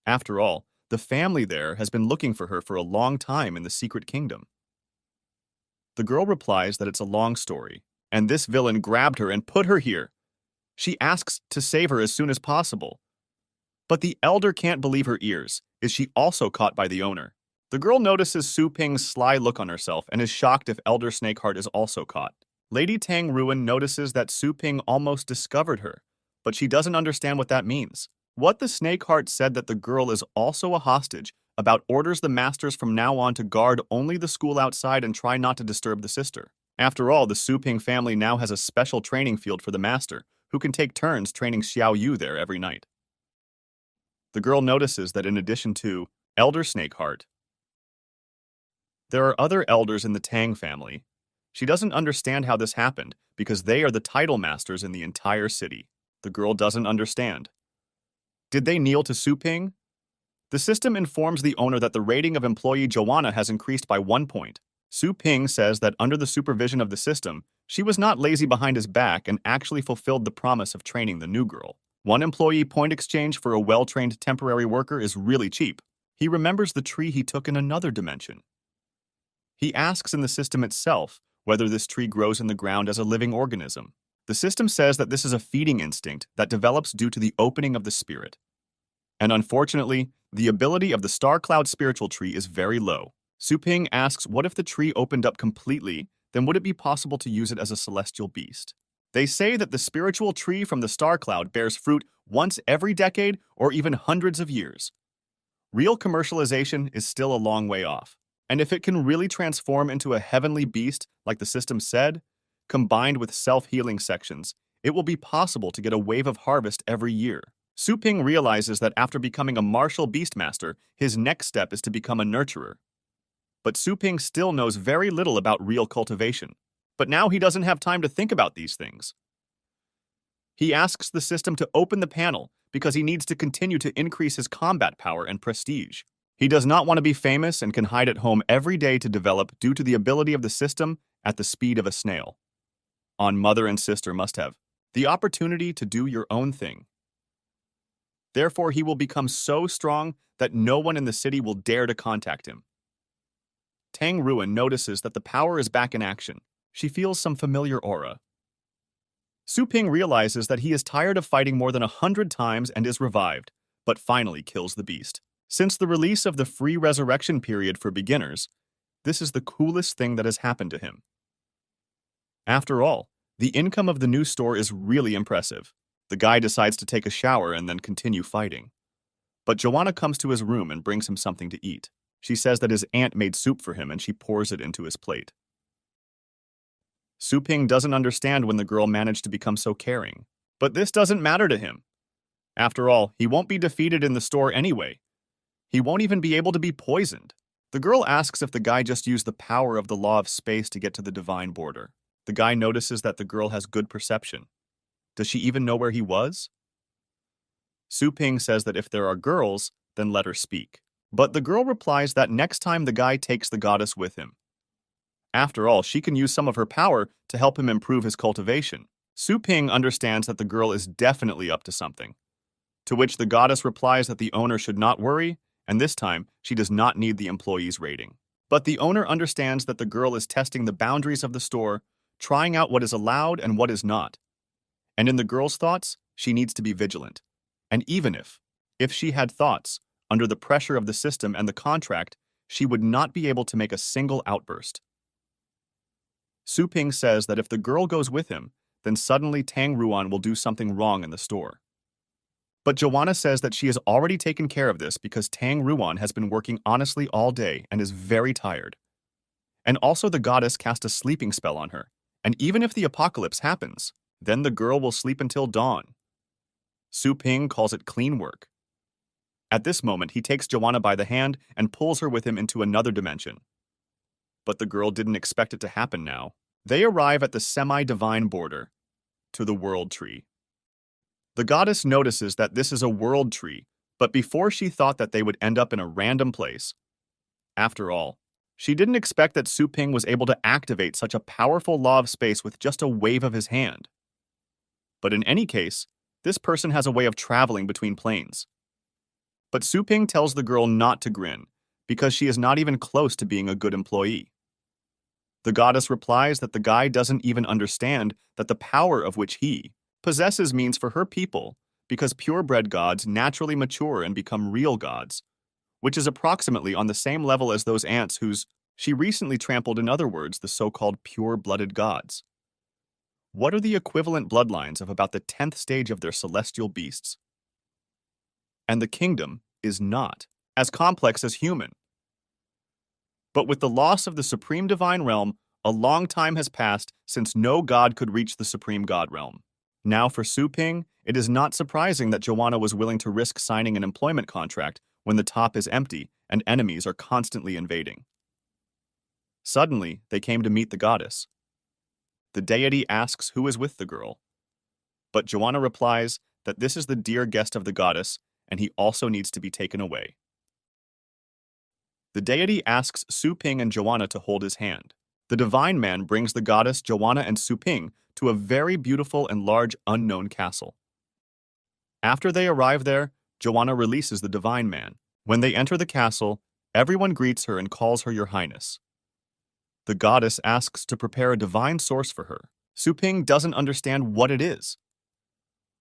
After all, the family there has been looking for her for a long time in the secret kingdom. The girl replies that it's a long story, and this villain grabbed her and put her here. She asks to save her as soon as possible. But the elder can't believe her ears. Is she also caught by the owner? The girl notices Su Ping's sly look on herself and is shocked if Elder Snakeheart is also caught. Lady Tang Ruan notices that Su Ping almost discovered her, but she doesn't understand what that means. What the snake heart said that the girl is also a hostage about orders the masters from now on to guard only the school outside and try not to disturb the sister. After all, the Su Ping family now has a special training field for the master, who can take turns training Xiao Yu there every night. The girl notices that in addition to Elder Snakeheart, there are other elders in the Tang family. She doesn't understand how this happened because they are the title masters in the entire city. The girl doesn't understand. Did they kneel to Su Ping? The system informs the owner that the rating of employee Joanna has increased by 1 point. Su Ping says that under the supervision of the system, she was not lazy behind his back and actually fulfilled the promise of training the new girl. 1 employee point exchange for a well-trained temporary worker is really cheap. He remembers the tree he took in another dimension. He asks in the system itself whether this tree grows in the ground as a living organism. The system says that this is a feeding instinct that develops due to the opening of the spirit. And unfortunately, the ability of the Star Cloud spiritual tree is very low. Su Ping asks what if the tree opened up completely, then would it be possible to use it as a celestial beast? They say that the spiritual tree from the Star Cloud bears fruit once every decade or even hundreds of years. Real commercialization is still a long way off. And if it can really transform into a heavenly beast, like the system said, combined with self-healing sections, it will be possible to get a wave of harvest every year. Su Ping realizes that after becoming a martial beastmaster, his next step is to become a nurturer. But Su Ping still knows very little about real cultivation. But now he doesn't have time to think about these things. He asks the system to open the panel because he needs to continue to increase his combat power and prestige. He does not want to be famous and can hide at home every day to develop due to the ability of the system at the speed of a snail. On mother and sister must have the opportunity to do your own thing. Therefore, he will become so strong that no one in the city will dare to contact him. Tang Ruan notices that the power is back in action. She feels some familiar aura. Su Ping realizes that he is tired of fighting more than 100 times and is revived, but finally kills the beast. Since the release of the free resurrection period for beginners, this is the coolest thing that has happened to him. After all, the income of the new store is really impressive. The guy decides to take a shower and then continue fighting. But Joanna comes to his room and brings him something to eat. She says that his aunt made soup for him and she pours it into his plate. Su Ping doesn't understand when the girl managed to become so caring. But this doesn't matter to him. After all, he won't be defeated in the store anyway. He won't even be able to be poisoned. The girl asks if the guy just used the power of the law of space to get to the divine border. The guy notices that the girl has good perception. Does she even know where he was? Su Ping says that if there are girls, then let her speak. But the girl replies that next time the guy takes the goddess with him. After all, she can use some of her power to help him improve his cultivation. Su Ping understands that the girl is definitely up to something. To which the goddess replies that the owner should not worry, and this time, she does not need the employee's rating. But the owner understands that the girl is testing the boundaries of the store, trying out what is allowed and what is not. And in the girl's thoughts, she needs to be vigilant. And even if she had thoughts, under the pressure of the system and the contract, she would not be able to make a single outburst. Su Ping says that if the girl goes with him, then suddenly Tang Ruan will do something wrong in the store. But Joanna says that she has already taken care of this because Tang Ruan has been working honestly all day and is very tired. And also the goddess cast a sleeping spell on her, and even if the apocalypse happens, then the girl will sleep until dawn. Su Ping calls it clean work. At this moment, he takes Joanna by the hand and pulls her with him into another dimension. But the girl didn't expect it to happen now. They arrive at the semi-divine border, to the world tree. The goddess notices that this is a world tree, but before she thought that they would end up in a random place. After all, she didn't expect that Su Ping was able to activate such a powerful law of space with just a wave of his hand. But in any case, this person has a way of traveling between planes. But Su Ping tells the girl not to grin, because she is not even close to being a good employee. The goddess replies that the guy doesn't even understand that the power of which he possesses means for her people, because purebred gods naturally mature and become real gods, which is approximately on the same level as those ants whose she recently trampled, in other words, the so-called pure-blooded gods. What are the equivalent bloodlines of about the 10th stage of their celestial beasts? And the kingdom is not as complex as human. But with the loss of the supreme divine realm, a long time has passed since no god could reach the supreme god realm. Now for Su Ping, it is not surprising that Joanna was willing to risk signing an employment contract when the top is empty and enemies are constantly invading. Suddenly, they came to meet the goddess. The deity asks who is with the girl, but Joanna replies that this is the dear guest of the goddess and he also needs to be taken away. The deity asks Su Ping and Joanna to hold his hand. The divine man brings the goddess, Joanna, and Su Ping to a very beautiful and large unknown castle. After they arrive there, Joanna releases the divine man. When they enter the castle, everyone greets her and calls her Your Highness. The goddess asks to prepare a divine source for her. Su Ping doesn't understand what it is.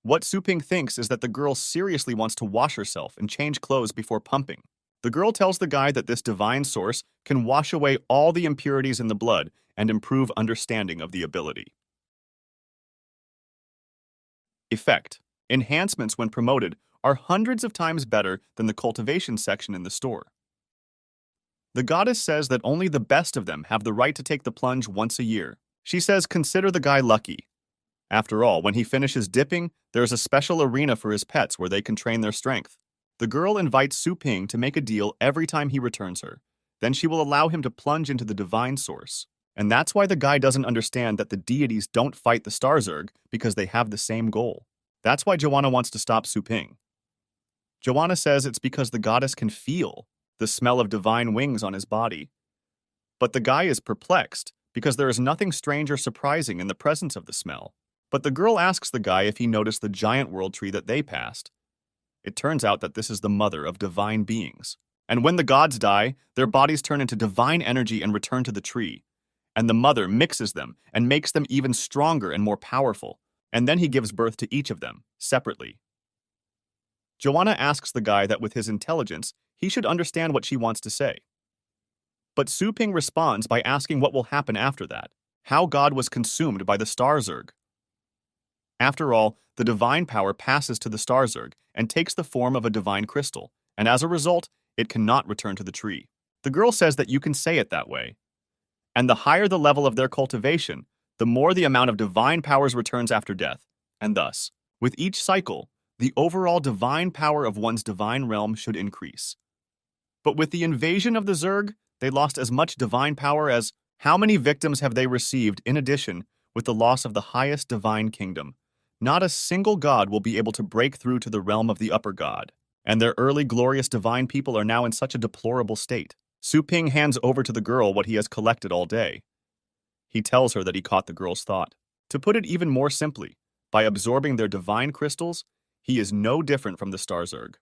What Su Ping thinks is that the girl seriously wants to wash herself and change clothes before pumping. The girl tells the guy that this divine source can wash away all the impurities in the blood and improve understanding of the ability. Effect. Enhancements when promoted are hundreds of times better than the cultivation section in the store. The goddess says that only the best of them have the right to take the plunge once a year. She says consider the guy lucky. After all, when he finishes dipping, there is a special arena for his pets where they can train their strength. The girl invites Su Ping to make a deal every time he returns her. Then she will allow him to plunge into the divine source. And that's why the guy doesn't understand that the deities don't fight the Star Zerg because they have the same goal. That's why Joanna wants to stop Su Ping. Joanna says it's because the goddess can feel the smell of divine wings on his body. But the guy is perplexed because there is nothing strange or surprising in the presence of the smell. But the girl asks the guy if he noticed the giant world tree that they passed. It turns out that this is the mother of divine beings. And when the gods die, their bodies turn into divine energy and return to the tree. And the mother mixes them and makes them even stronger and more powerful. And then he gives birth to each of them, separately. Joanna asks the guy that with his intelligence, he should understand what she wants to say. But Su Ping responds by asking what will happen after that, how God was consumed by the Star Zerg. After all, the divine power passes to the Star Zerg and takes the form of a divine crystal, and as a result, it cannot return to the tree. The girl says that you can say it that way. And the higher the level of their cultivation, the more the amount of divine powers returns after death, and thus, with each cycle, the overall divine power of one's divine realm should increase. But with the invasion of the Zerg, they lost as much divine power as how many victims have they received in addition with the loss of the highest divine kingdom. Not a single god will be able to break through to the realm of the upper god, and their early glorious divine people are now in such a deplorable state. Su Ping hands over to the girl what he has collected all day. He tells her that he caught the girl's thought. To put it even more simply, by absorbing their divine crystals, he is no different from the Star Zerg.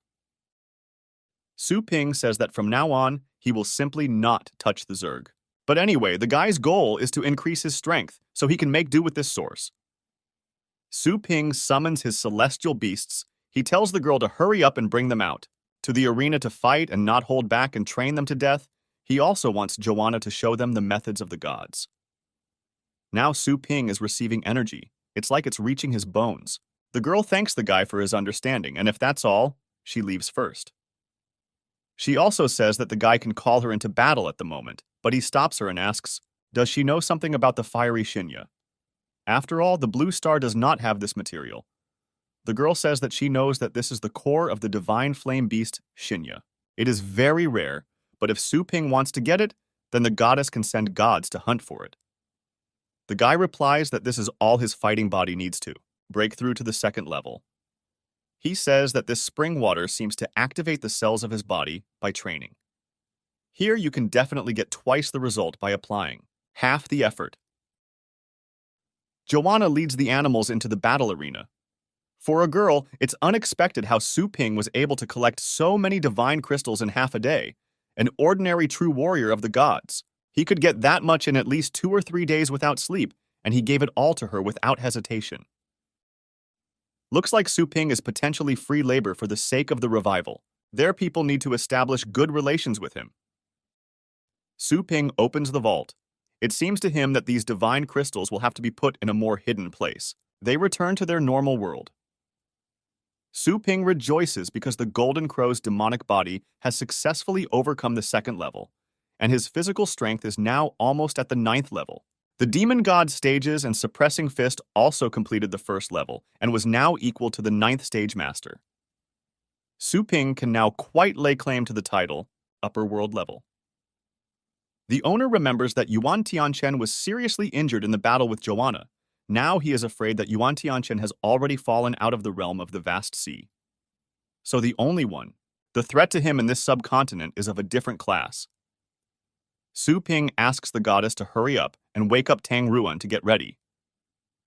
Su Ping says that from now on, he will simply not touch the Zerg. But anyway, the guy's goal is to increase his strength so he can make do with this source. Su Ping summons his celestial beasts. He tells the girl to hurry up and bring them out to the arena to fight and not hold back and train them to death. He also wants Joanna to show them the methods of the gods. Now Su Ping is receiving energy. It's like it's reaching his bones. The girl thanks the guy for his understanding, and if that's all, she leaves first. She also says that the guy can call her into battle at the moment, but he stops her and asks, does she know something about the fiery Shinya? After all, the blue star does not have this material. The girl says that she knows that this is the core of the divine flame beast, Shinya. It is very rare, but if Su Ping wants to get it, then the goddess can send gods to hunt for it. The guy replies that this is all his fighting body needs to break through to the second level. He says that this spring water seems to activate the cells of his body by training. Here you can definitely get twice the result by applying half the effort. Joanna leads the animals into the battle arena. For a girl, it's unexpected how Su Ping was able to collect so many divine crystals in half a day, an ordinary true warrior of the gods. He could get that much in at least 2 or 3 days without sleep, and he gave it all to her without hesitation. Looks like Su Ping is potentially free labor for the sake of the revival. Their people need to establish good relations with him. Su Ping opens the vault. It seems to him that these divine crystals will have to be put in a more hidden place. They return to their normal world. Su Ping rejoices because the Golden Crow's demonic body has successfully overcome the second level, and his physical strength is now almost at the 9th level. The Demon God stages and Suppressing Fist also completed the first level and was now equal to the 9th stage master. Su Ping can now quite lay claim to the title, Upper World Level. The owner remembers that Yuan Tianchen was seriously injured in the battle with Joanna. Now he is afraid that Yuan Tianchen has already fallen out of the realm of the vast sea. So the only one, the threat to him in this subcontinent, is of a different class. Su Ping asks the goddess to hurry up and wake up Tang Ruan to get ready.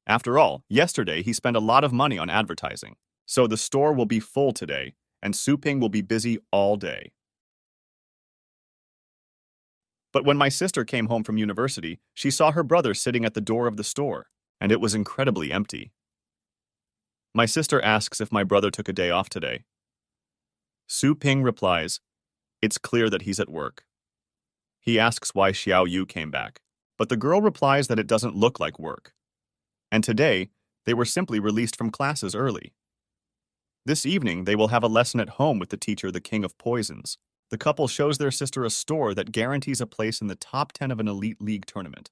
After all, yesterday he spent a lot of money on advertising, so the store will be full today, and Su Ping will be busy all day. But when my sister came home from university, she saw her brother sitting at the door of the store, and it was incredibly empty. My sister asks if my brother took a day off today. Su Ping replies, "It's clear that he's at work." He asks why Xiao Yu came back, but the girl replies that it doesn't look like work. And today, they were simply released from classes early. This evening, they will have a lesson at home with the teacher, the King of Poisons. The couple shows their sister a store that guarantees a place in the top 10 of an elite league tournament.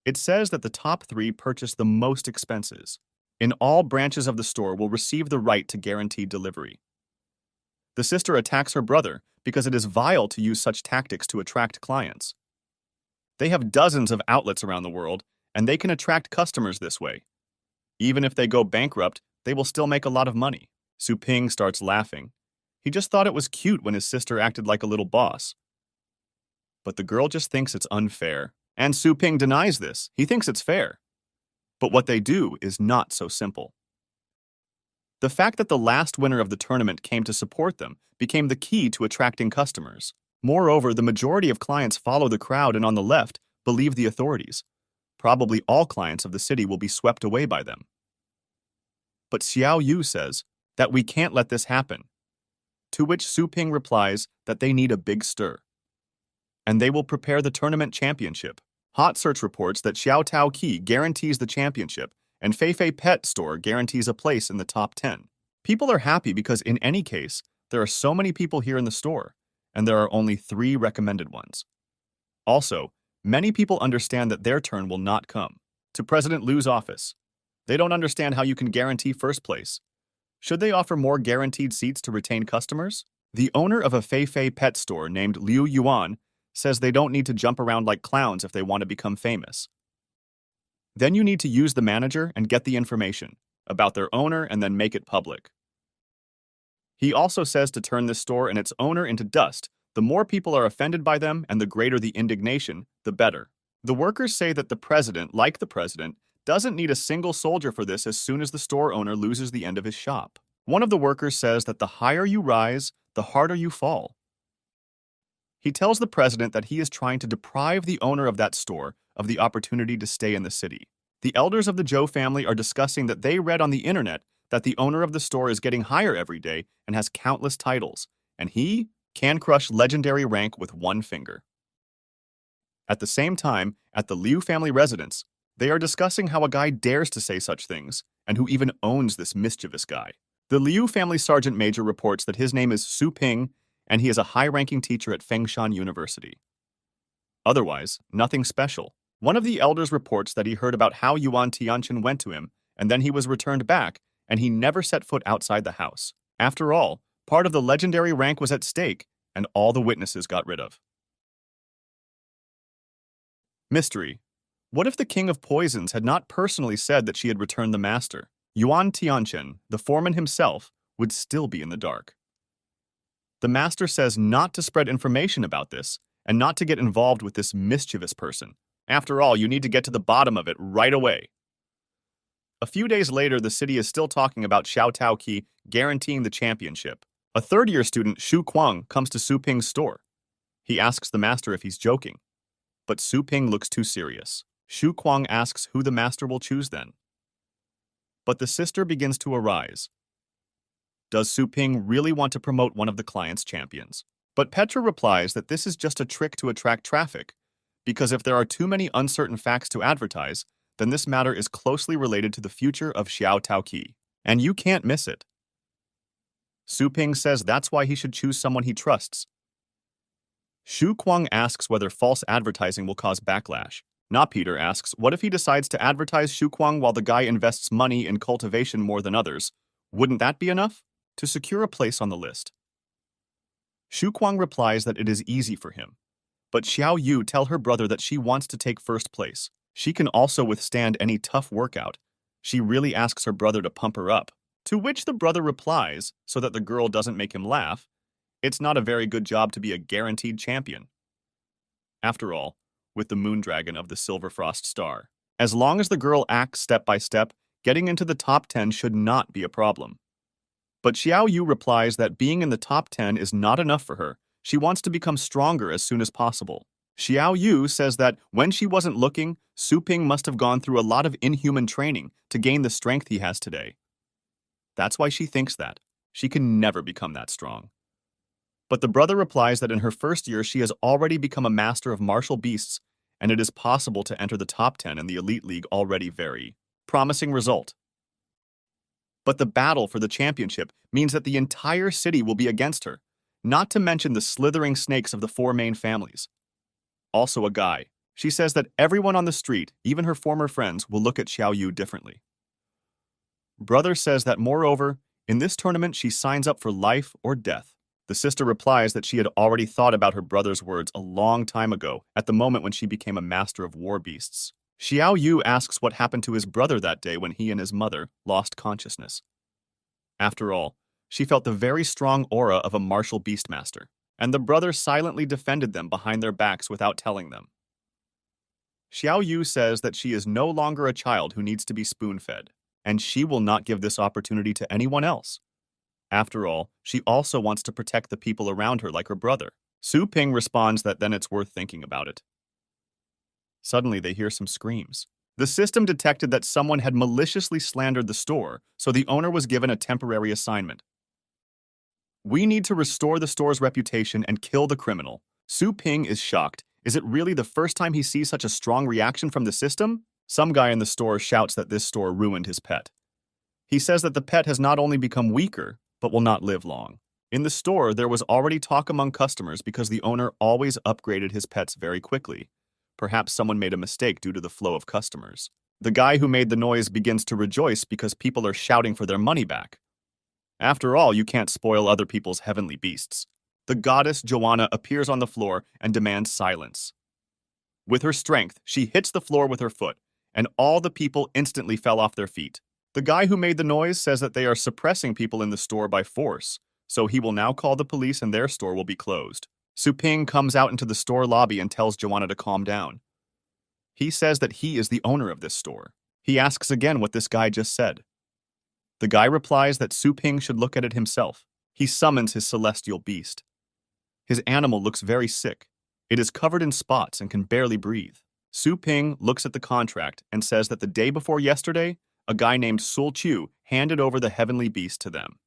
It says that the top 3 purchase the most expenses. In all branches of the store will receive the right to guaranteed delivery. The sister attacks her brother because it is vile to use such tactics to attract clients. They have dozens of outlets around the world, and they can attract customers this way. Even if they go bankrupt, they will still make a lot of money. Su Ping starts laughing. He just thought it was cute when his sister acted like a little boss. But the girl just thinks it's unfair. And Su Ping denies this. He thinks it's fair. But what they do is not so simple. The fact that the last winner of the tournament came to support them became the key to attracting customers. Moreover, the majority of clients follow the crowd and on the left believe the authorities. Probably all clients of the city will be swept away by them. But Xiao Yu says that we can't let this happen. To which Su Ping replies that they need a big stir. And they will prepare the tournament championship. Hot Search reports that Xiao Tao Qi guarantees the championship, and Fei Fei Pet Store guarantees a place in the top 10. People are happy because in any case, there are so many people here in the store, and there are only 3 recommended ones. Also, many people understand that their turn will not come. To President Liu's office. They don't understand how you can guarantee first place. Should they offer more guaranteed seats to retain customers? The owner of a Fei Fei Pet Store named Liu Yuan says they don't need to jump around like clowns if they want to become famous. Then you need to use the manager and get the information about their owner and then make it public. He also says to turn this store and its owner into dust. The more people are offended by them and the greater the indignation, the better. The workers say that the president, like the president, doesn't need a single soldier for this as soon as the store owner loses the end of his shop. One of the workers says that the higher you rise, the harder you fall. He tells the president that he is trying to deprive the owner of that store of the opportunity to stay in the city. The elders of the Zhou family are discussing that they read on the internet that the owner of the store is getting higher every day and has countless titles, and he can crush legendary rank with one finger. At the same time, at the Liu family residence, they are discussing how a guy dares to say such things, and who even owns this mischievous guy. The Liu family sergeant major reports that his name is Su Ping, and he is a high-ranking teacher at Fengshan University. Otherwise, nothing special. One of the elders reports that he heard about how Yuan Tianchen went to him, and then he was returned back, and he never set foot outside the house. After all, part of the legendary rank was at stake, and all the witnesses got rid of. Mystery. What if the King of Poisons had not personally said that she had returned the master? Yuan Tianchen, the foreman himself, would still be in the dark. The master says not to spread information about this, and not to get involved with this mischievous person. After all, you need to get to the bottom of it right away. A few days later, the city is still talking about Xiao Tao Qi guaranteeing the championship. A third-year student, Shu Kuang, comes to Su Ping's store. He asks the master if he's joking, but Su Ping looks too serious. Shu Kuang asks who the master will choose then. But the sister begins to arise. Does Su Ping really want to promote one of the client's champions? But Petra replies that this is just a trick to attract traffic, because if there are too many uncertain facts to advertise, then this matter is closely related to the future of Xiao Taoqi, and you can't miss it. Su Ping says that's why he should choose someone he trusts. Shu Kuang asks whether false advertising will cause backlash. Na Peter asks, what if he decides to advertise Shu Kuang while the guy invests money in cultivation more than others? Wouldn't that be enough to secure a place on the list? Shu Kuang replies that it is easy for him. But Xiao Yu tells her brother that she wants to take first place. She can also withstand any tough workout. She really asks her brother to pump her up, to which the brother replies, so that the girl doesn't make him laugh, it's not a very good job to be a guaranteed champion. After all, with the moon dragon of the Silver Frost Star, as long as the girl acts step by step, getting into the top 10 should not be a problem. But Xiao Yu replies that being in the top 10 is not enough for her. She wants to become stronger as soon as possible. Xiao Yu says that when she wasn't looking, Su Ping must have gone through a lot of inhuman training to gain the strength he has today. That's why she thinks that. She can never become that strong. But the brother replies that in her first year she has already become a master of martial beasts, and it is possible to enter the top 10 in the Elite League already. Very promising result. But the battle for the championship means that the entire city will be against her, not to mention the slithering snakes of the four main families. Also a guy. She says that everyone on the street, even her former friends, will look at Xiao Yu differently. Brother says that moreover, in this tournament she signs up for life or death. The sister replies that she had already thought about her brother's words a long time ago, at the moment when she became a master of war beasts. Xiao Yu asks what happened to his brother that day when he and his mother lost consciousness. After all, she felt the very strong aura of a martial beastmaster, and the brother silently defended them behind their backs without telling them. Xiao Yu says that she is no longer a child who needs to be spoon-fed, and she will not give this opportunity to anyone else. After all, she also wants to protect the people around her like her brother. Su Ping responds that then it's worth thinking about it. Suddenly, they hear some screams. The system detected that someone had maliciously slandered the store, so the owner was given a temporary assignment. We need to restore the store's reputation and kill the criminal. Su Ping is shocked. Is it really the first time he sees such a strong reaction from the system? Some guy in the store shouts that this store ruined his pet. He says that the pet has not only become weaker, but will not live long. In the store, there was already talk among customers because the owner always upgraded his pets very quickly. Perhaps someone made a mistake due to the flow of customers. The guy who made the noise begins to rejoice because people are shouting for their money back. After all, you can't spoil other people's heavenly beasts. The goddess Joanna appears on the floor and demands silence. With her strength, she hits the floor with her foot, and all the people instantly fell off their feet. The guy who made the noise says that they are suppressing people in the store by force, so he will now call the police and their store will be closed. Su Ping comes out into the store lobby and tells Joanna to calm down. He says that he is the owner of this store. He asks again what this guy just said. The guy replies that Su Ping should look at it himself. He summons his celestial beast. His animal looks very sick. It is covered in spots and can barely breathe. Su Ping looks at the contract and says that the day before yesterday, a guy named Sul Chu handed over the heavenly beast to them.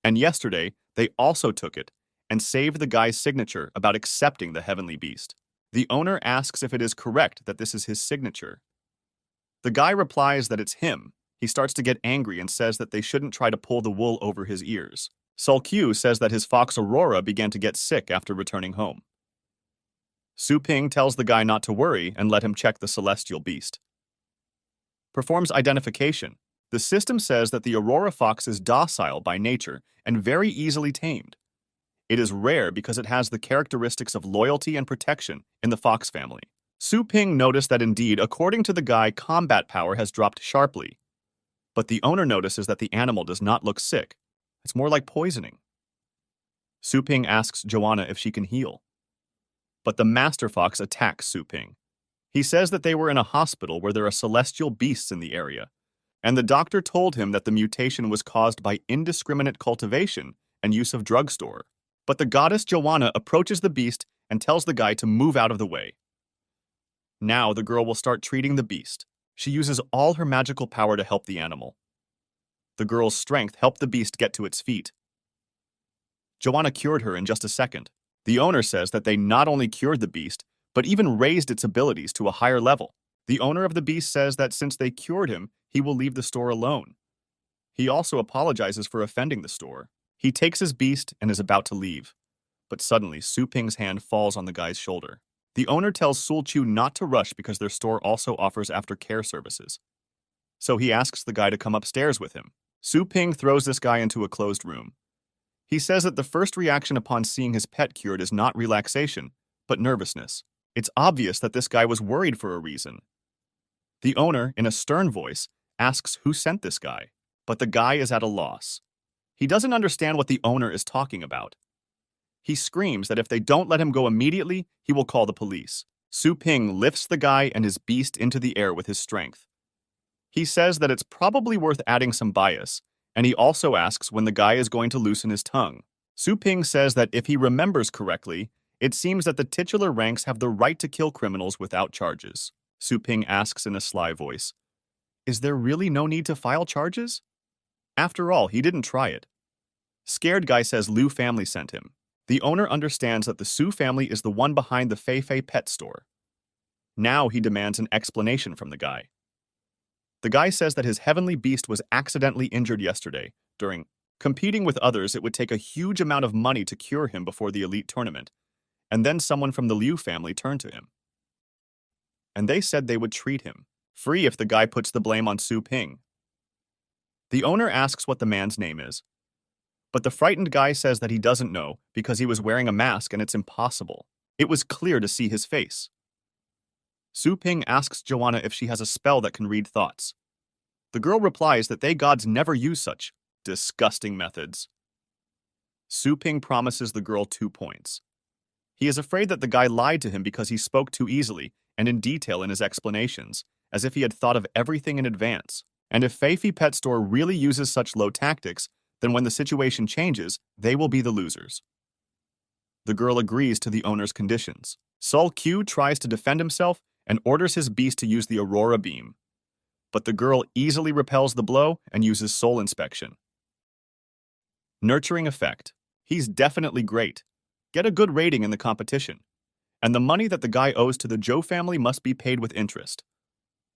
And yesterday, they also took it and saved the guy's signature about accepting the heavenly beast. The owner asks if it is correct that this is his signature. The guy replies that it's him. He starts to get angry and says that they shouldn't try to pull the wool over his ears. Sul Q says that his fox Aurora began to get sick after returning home. Su Ping tells the guy not to worry and let him check the celestial beast. Performs identification. The system says that the Aurora fox is docile by nature and very easily tamed. It is rare because it has the characteristics of loyalty and protection in the fox family. Su Ping noticed that indeed, according to the guy, combat power has dropped sharply. But the owner notices that the animal does not look sick. It's more like poisoning. Su Ping asks Joanna if she can heal. But the master fox attacks Su Ping. He says that they were in a hospital where there are celestial beasts in the area, and the doctor told him that the mutation was caused by indiscriminate cultivation and use of drugstore. But the goddess Joanna approaches the beast and tells the guy to move out of the way. Now the girl will start treating the beast. She uses all her magical power to help the animal. The girl's strength helped the beast get to its feet. Joanna cured her in just a second. The owner says that they not only cured the beast, but even raised its abilities to a higher level. The owner of the beast says that since they cured him, he will leave the store alone. He also apologizes for offending the store. He takes his beast and is about to leave. But suddenly, Su Ping's hand falls on the guy's shoulder. The owner tells Sul Chu not to rush because their store also offers aftercare services. So he asks the guy to come upstairs with him. Su Ping throws this guy into a closed room. He says that the first reaction upon seeing his pet cured is not relaxation, but nervousness. It's obvious that this guy was worried for a reason. The owner, in a stern voice, asks who sent this guy, but the guy is at a loss. He doesn't understand what the owner is talking about. He screams that if they don't let him go immediately, he will call the police. Su Ping lifts the guy and his beast into the air with his strength. He says that it's probably worth adding some bias, and he also asks when the guy is going to loosen his tongue. Su Ping says that if he remembers correctly, it seems that the titular ranks have the right to kill criminals without charges. Su Ping asks in a sly voice, "Is there really no need to file charges?" After all, he didn't try it. Scared guy says Liu family sent him. The owner understands that the Su family is the one behind the Fei Fei pet store. Now he demands an explanation from the guy. The guy says that his heavenly beast was accidentally injured yesterday. During competing with others, it would take a huge amount of money to cure him before the elite tournament, and then someone from the Liu family turned to him. And they said they would treat him free if the guy puts the blame on Su Ping. The owner asks what the man's name is, but the frightened guy says that he doesn't know because he was wearing a mask and it's impossible. It was clear to see his face. Su Ping asks Joanna if she has a spell that can read thoughts. The girl replies that they gods never use such disgusting methods. Su Ping promises the girl 2 points. He is afraid that the guy lied to him because he spoke too easily and in detail in his explanations, as if he had thought of everything in advance. And if Fei Fei Pet Store really uses such low tactics, then when the situation changes, they will be the losers. The girl agrees to the owner's conditions. Sul Q tries to defend himself and orders his beast to use the Aurora Beam. But the girl easily repels the blow and uses Soul Inspection. Nurturing effect. He's definitely great. Get a good rating in the competition. And the money that the guy owes to the Zhou family must be paid with interest.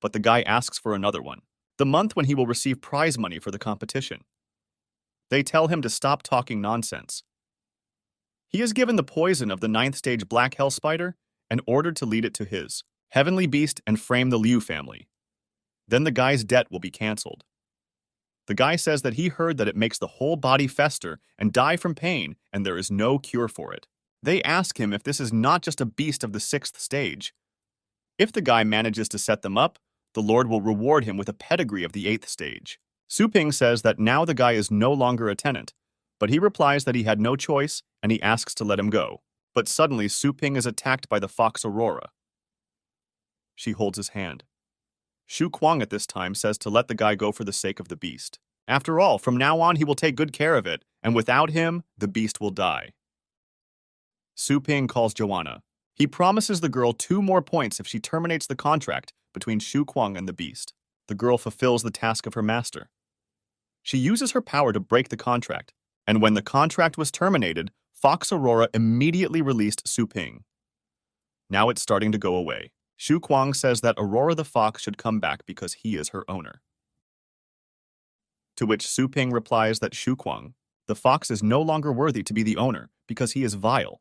But the guy asks for another one, the month when he will receive prize money for the competition. They tell him to stop talking nonsense. He is given the poison of the 9th stage Black Hell Spider and ordered to lead it to his heavenly beast and frame the Liu family. Then the guy's debt will be cancelled. The guy says that he heard that it makes the whole body fester and die from pain, and there is no cure for it. They ask him if this is not just a beast of the 6th stage. If the guy manages to set them up, the Lord will reward him with a pedigree of the 8th stage. Su Ping says that now the guy is no longer a tenant, but he replies that he had no choice and he asks to let him go. But suddenly Su Ping is attacked by the fox Aurora. She holds his hand. Shu Kuang at this time says to let the guy go for the sake of the beast. After all, from now on he will take good care of it, and without him, the beast will die. Su Ping calls Joanna. He promises the girl 2 more points if she terminates the contract between Shu Kuang and the beast. The girl fulfills the task of her master. She uses her power to break the contract, and when the contract was terminated, Fox Aurora immediately released Su Ping. Now it's starting to go away. Shu Kuang says that Aurora the Fox should come back because he is her owner. To which Su Ping replies that Shu Kuang, the fox, is no longer worthy to be the owner because he is vile.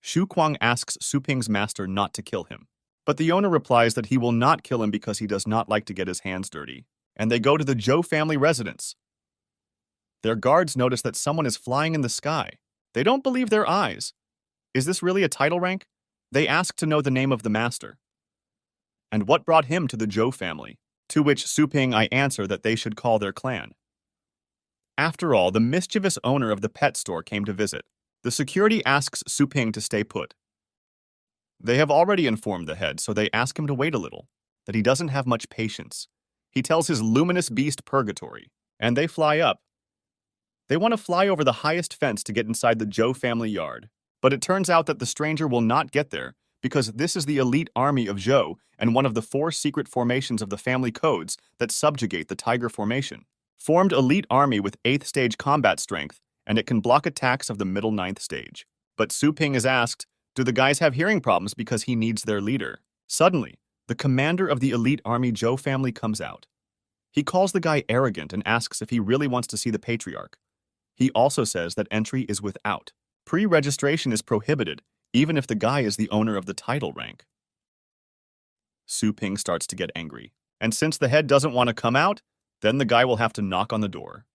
Shu Kuang asks Su Ping's master not to kill him, but the owner replies that he will not kill him because he does not like to get his hands dirty, and they go to the Zhou family residence. Their guards notice that someone is flying in the sky. They don't believe their eyes. Is this really a title rank? They ask to know the name of the master. And what brought him to the Zhou family? To which Su Ping I answer that they should call their clan. After all, the mischievous owner of the pet store came to visit. The security asks Su Ping to stay put. They have already informed the head, so they ask him to wait a little, that he doesn't have much patience. He tells his luminous beast purgatory, and they fly up. They want to fly over the highest fence to get inside the Zhou family yard, but it turns out that the stranger will not get there because this is the elite army of Zhou and one of the 4 secret formations of the family codes that subjugate the Tiger Formation. Formed elite army with 8th stage combat strength, and it can block attacks of the middle 9th stage. But Su Ping is asked, Do the guys have hearing problems because he needs their leader? Suddenly, the commander of the elite army Zhou family comes out. He calls the guy arrogant and asks if he really wants to see the patriarch. He also says that entry is without. Pre-registration is prohibited, even if the guy is the owner of the title rank. Su Ping starts to get angry. And since the head doesn't want to come out, then the guy will have to knock on the door.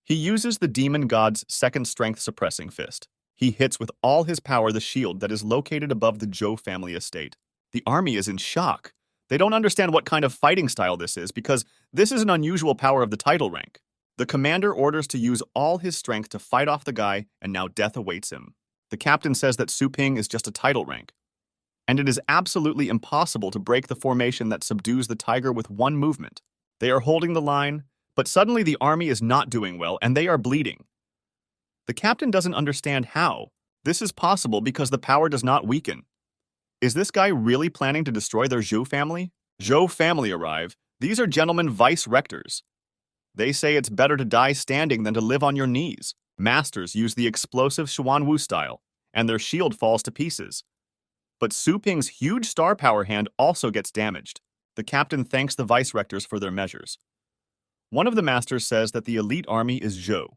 He uses the demon god's second strength suppressing fist. He hits with all his power the shield that is located above the Zhou family estate. The army is in shock. They don't understand what kind of fighting style this is because this is an unusual power of the title rank. The commander orders to use all his strength to fight off the guy, and now death awaits him. The captain says that Su Ping is just a title rank, and it is absolutely impossible to break the formation that subdues the tiger with one movement. They are holding the line, but suddenly the army is not doing well, and they are bleeding. The captain doesn't understand how. This is possible because the power does not weaken. Is this guy really planning to destroy their Zhou family? Zhou family arrive. These are gentlemen vice-rectors. They say it's better to die standing than to live on your knees. Masters use the explosive Xuanwu style, and their shield falls to pieces. But Su Ping's huge star power hand also gets damaged. The captain thanks the vice-rectors for their measures. One of the masters says that the elite army is Zhou,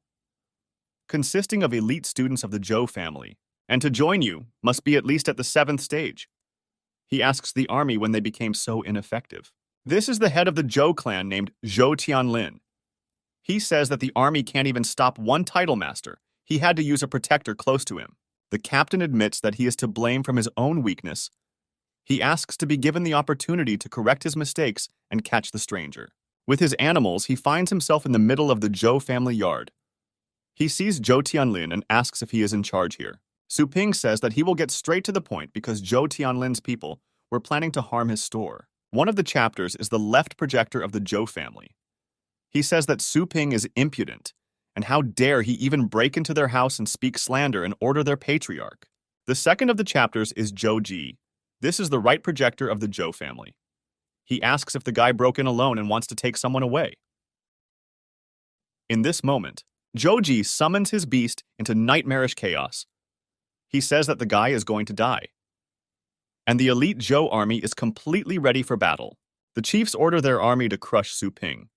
consisting of elite students of the Zhou family, and to join you must be at least at the 7th stage. He asks the army when they became so ineffective. This is the head of the Zhou clan named Zhou Tianlin. He says that the army can't even stop one title master. He had to use a protector close to him. The captain admits that he is to blame from his own weakness. He asks to be given the opportunity to correct his mistakes and catch the stranger. With his animals, he finds himself in the middle of the Zhou family yard. He sees Zhou Tianlin and asks if he is in charge here. Su Ping says that he will get straight to the point because Zhou Tianlin's people were planning to harm his store. One of the chapters is the left projector of the Zhou family. He says that Su Ping is impudent, and how dare he even break into their house and speak slander and order their patriarch. The second of the chapters is Zhou Ji. This is the right projector of the Zhou family. He asks if the guy broke in alone and wants to take someone away. In this moment, Zhou Ji summons his beast into nightmarish chaos. He says that the guy is going to die. And the elite Zhou army is completely ready for battle. The chiefs order their army to crush Su Ping.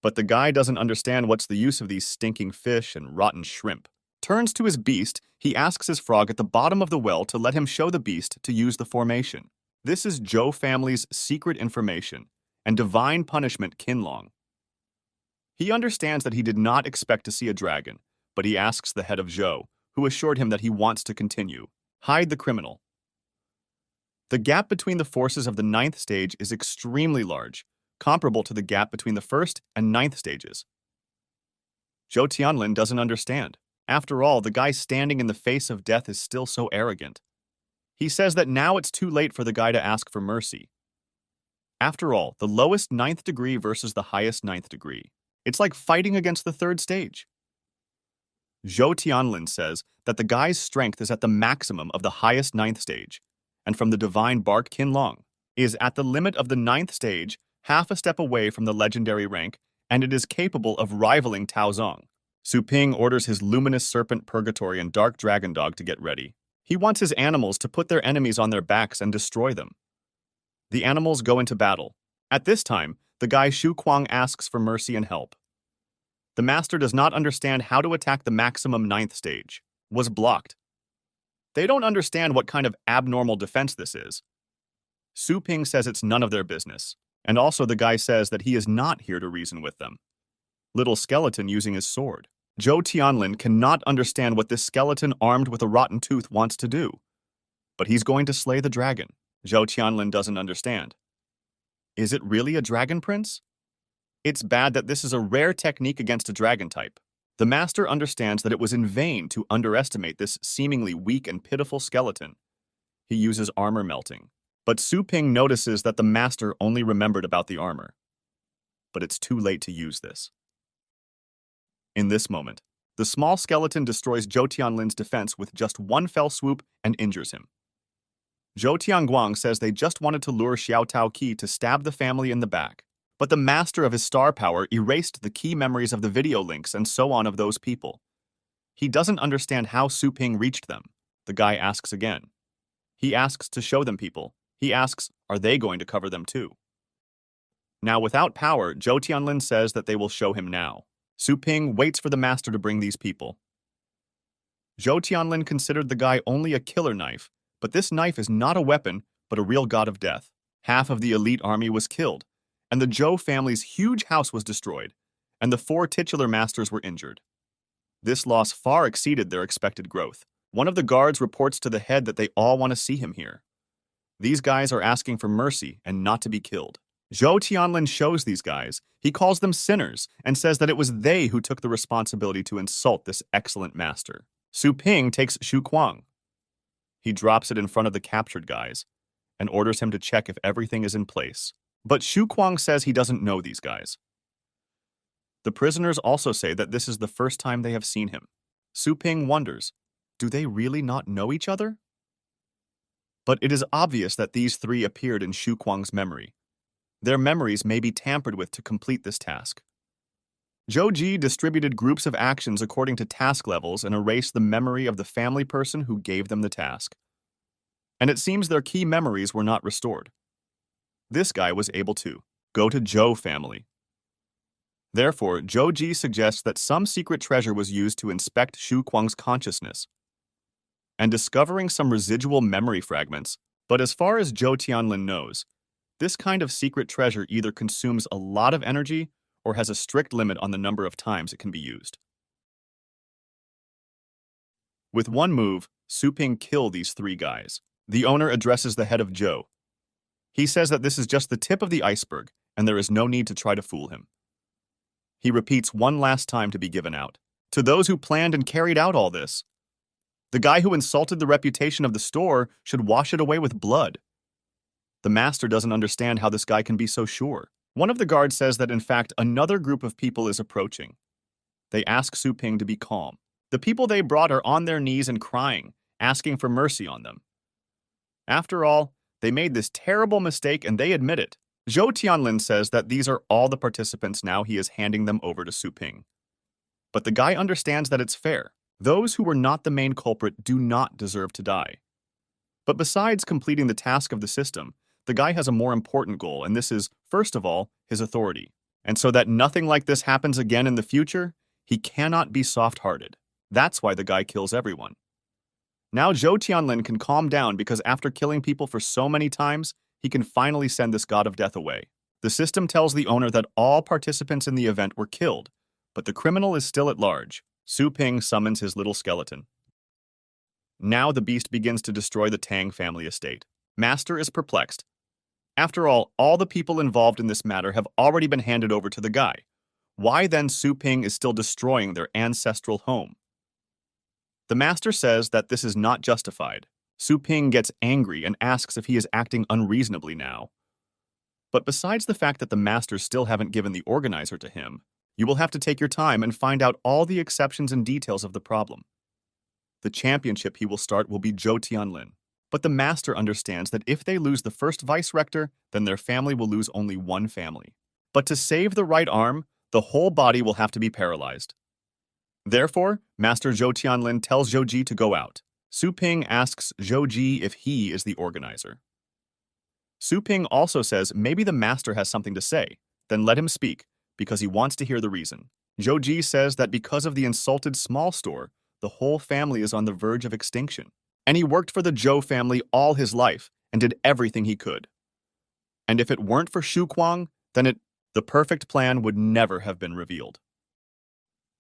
But the guy doesn't understand what's the use of these stinking fish and rotten shrimp. Turns to his beast, he asks his frog at the bottom of the well to let him show the beast to use the formation. This is Zhou family's secret information and divine punishment Qinlong. He understands that he did not expect to see a dragon, but he asks the head of Zhou, who assured him that he wants to continue. Hide the criminal. The gap between the forces of the 9th stage is extremely large, comparable to the gap between the 1st and 9th stages. Zhou Tianlin doesn't understand. After all, the guy standing in the face of death is still so arrogant. He says that now it's too late for the guy to ask for mercy. After all, the lowest 9th degree versus the highest 9th degree. It's like fighting against the 3rd stage. Zhou Tianlin says that the guy's strength is at the maximum of the highest 9th stage, and from the divine bark Qinlong is at the limit of the 9th stage, half a step away from the legendary rank, and it is capable of rivaling Taozong. Su Ping orders his luminous serpent purgatory and dark dragon dog to get ready. He wants his animals to put their enemies on their backs and destroy them. The animals go into battle. At this time, the guy Shu Kuang asks for mercy and help. The master does not understand how to attack the maximum 9th stage. Was blocked. They don't understand what kind of abnormal defense this is. Su Ping says it's none of their business. And also the guy says that he is not here to reason with them. Little skeleton using his sword. Zhou Tianlin cannot understand what this skeleton armed with a rotten tooth wants to do. But he's going to slay the dragon. Zhou Tianlin doesn't understand. Is it really a dragon prince? It's bad that this is a rare technique against a dragon type. The master understands that it was in vain to underestimate this seemingly weak and pitiful skeleton. He uses armor melting. But Su Ping notices that the master only remembered about the armor. But it's too late to use this. In this moment, the small skeleton destroys Zhou Tianlin's defense with just one fell swoop and injures him. Zhou Tianguang says they just wanted to lure Xiao Tao Qi to stab the family in the back. But the master of his star power erased the key memories of the video links and so on of those people. He doesn't understand how Su Ping reached them. The guy asks again. He asks to show them people. He asks, are they going to cover them too? Now, without power, Zhou Tianlin says that they will show him now. Su Ping waits for the master to bring these people. Zhou Tianlin considered the guy only a killer knife, but this knife is not a weapon, but a real god of death. Half of the elite army was killed, and the Zhou family's huge house was destroyed, and the 4 titular masters were injured. This loss far exceeded their expected growth. One of the guards reports to the head that they all want to see him here. These guys are asking for mercy and not to be killed. Zhou Tianlin shows these guys. He calls them sinners and says that it was they who took the responsibility to insult this excellent master. Su Ping takes Xu Kuang. He drops it in front of the captured guys and orders him to check if everything is in place. But Xu Kuang says he doesn't know these guys. The prisoners also say that this is the first time they have seen him. Su Ping wonders, do they really not know each other? But it is obvious that these 3 appeared in Xu Kuang's memory. Their memories may be tampered with to complete this task. Zhou Ji distributed groups of actions according to task levels and erased the memory of the family person who gave them the task. And it seems their key memories were not restored. This guy was able to go to Zhou family. Therefore, Zhou Ji suggests that some secret treasure was used to inspect Xu Kuang's consciousness and discovering some residual memory fragments. But as far as Zhou Tianlin knows, this kind of secret treasure either consumes a lot of energy or has a strict limit on the number of times it can be used. With one move, Su Ping killed these 3 guys. The owner addresses the head of Zhou. He says that this is just the tip of the iceberg and there is no need to try to fool him. He repeats one last time to be given out. To those who planned and carried out all this, the guy who insulted the reputation of the store should wash it away with blood. The master doesn't understand how this guy can be so sure. One of the guards says that in fact another group of people is approaching. They ask Su Ping to be calm. The people they brought are on their knees and crying, asking for mercy on them. After all, they made this terrible mistake and they admit it. Zhou Tianlin says that these are all the participants now. He is handing them over to Su Ping. But the guy understands that it's fair. Those who were not the main culprit do not deserve to die. But besides completing the task of the system, the guy has a more important goal, and this is, first of all, his authority. And so that nothing like this happens again in the future, he cannot be soft-hearted. That's why the guy kills everyone. Now Zhou Tianlin can calm down because after killing people for so many times, he can finally send this god of death away. The system tells the owner that all participants in the event were killed, but the criminal is still at large. Su Ping summons his little skeleton. Now the beast begins to destroy the Tang family estate. Master is perplexed. After all the people involved in this matter have already been handed over to the guy. Why then Su Ping is still destroying their ancestral home? The master says that this is not justified. Su Ping gets angry and asks if he is acting unreasonably now. But besides the fact that the masters still haven't given the organizer to him, you will have to take your time and find out all the exceptions and details of the problem. The championship he will start will be Zhou Tianlin. But the master understands that if they lose the first vice-rector, then their family will lose only one family. But to save the right arm, the whole body will have to be paralyzed. Therefore, Master Zhou Tianlin tells Zhou Ji to go out. Su Ping asks Zhou Ji if he is the organizer. Su Ping also says maybe the master has something to say, then let him speak, because he wants to hear the reason. Zhou Ji says that because of the insulted small store, the whole family is on the verge of extinction. And he worked for the Zhou family all his life and did everything he could. And if it weren't for Xu Kuang, then the perfect plan would never have been revealed.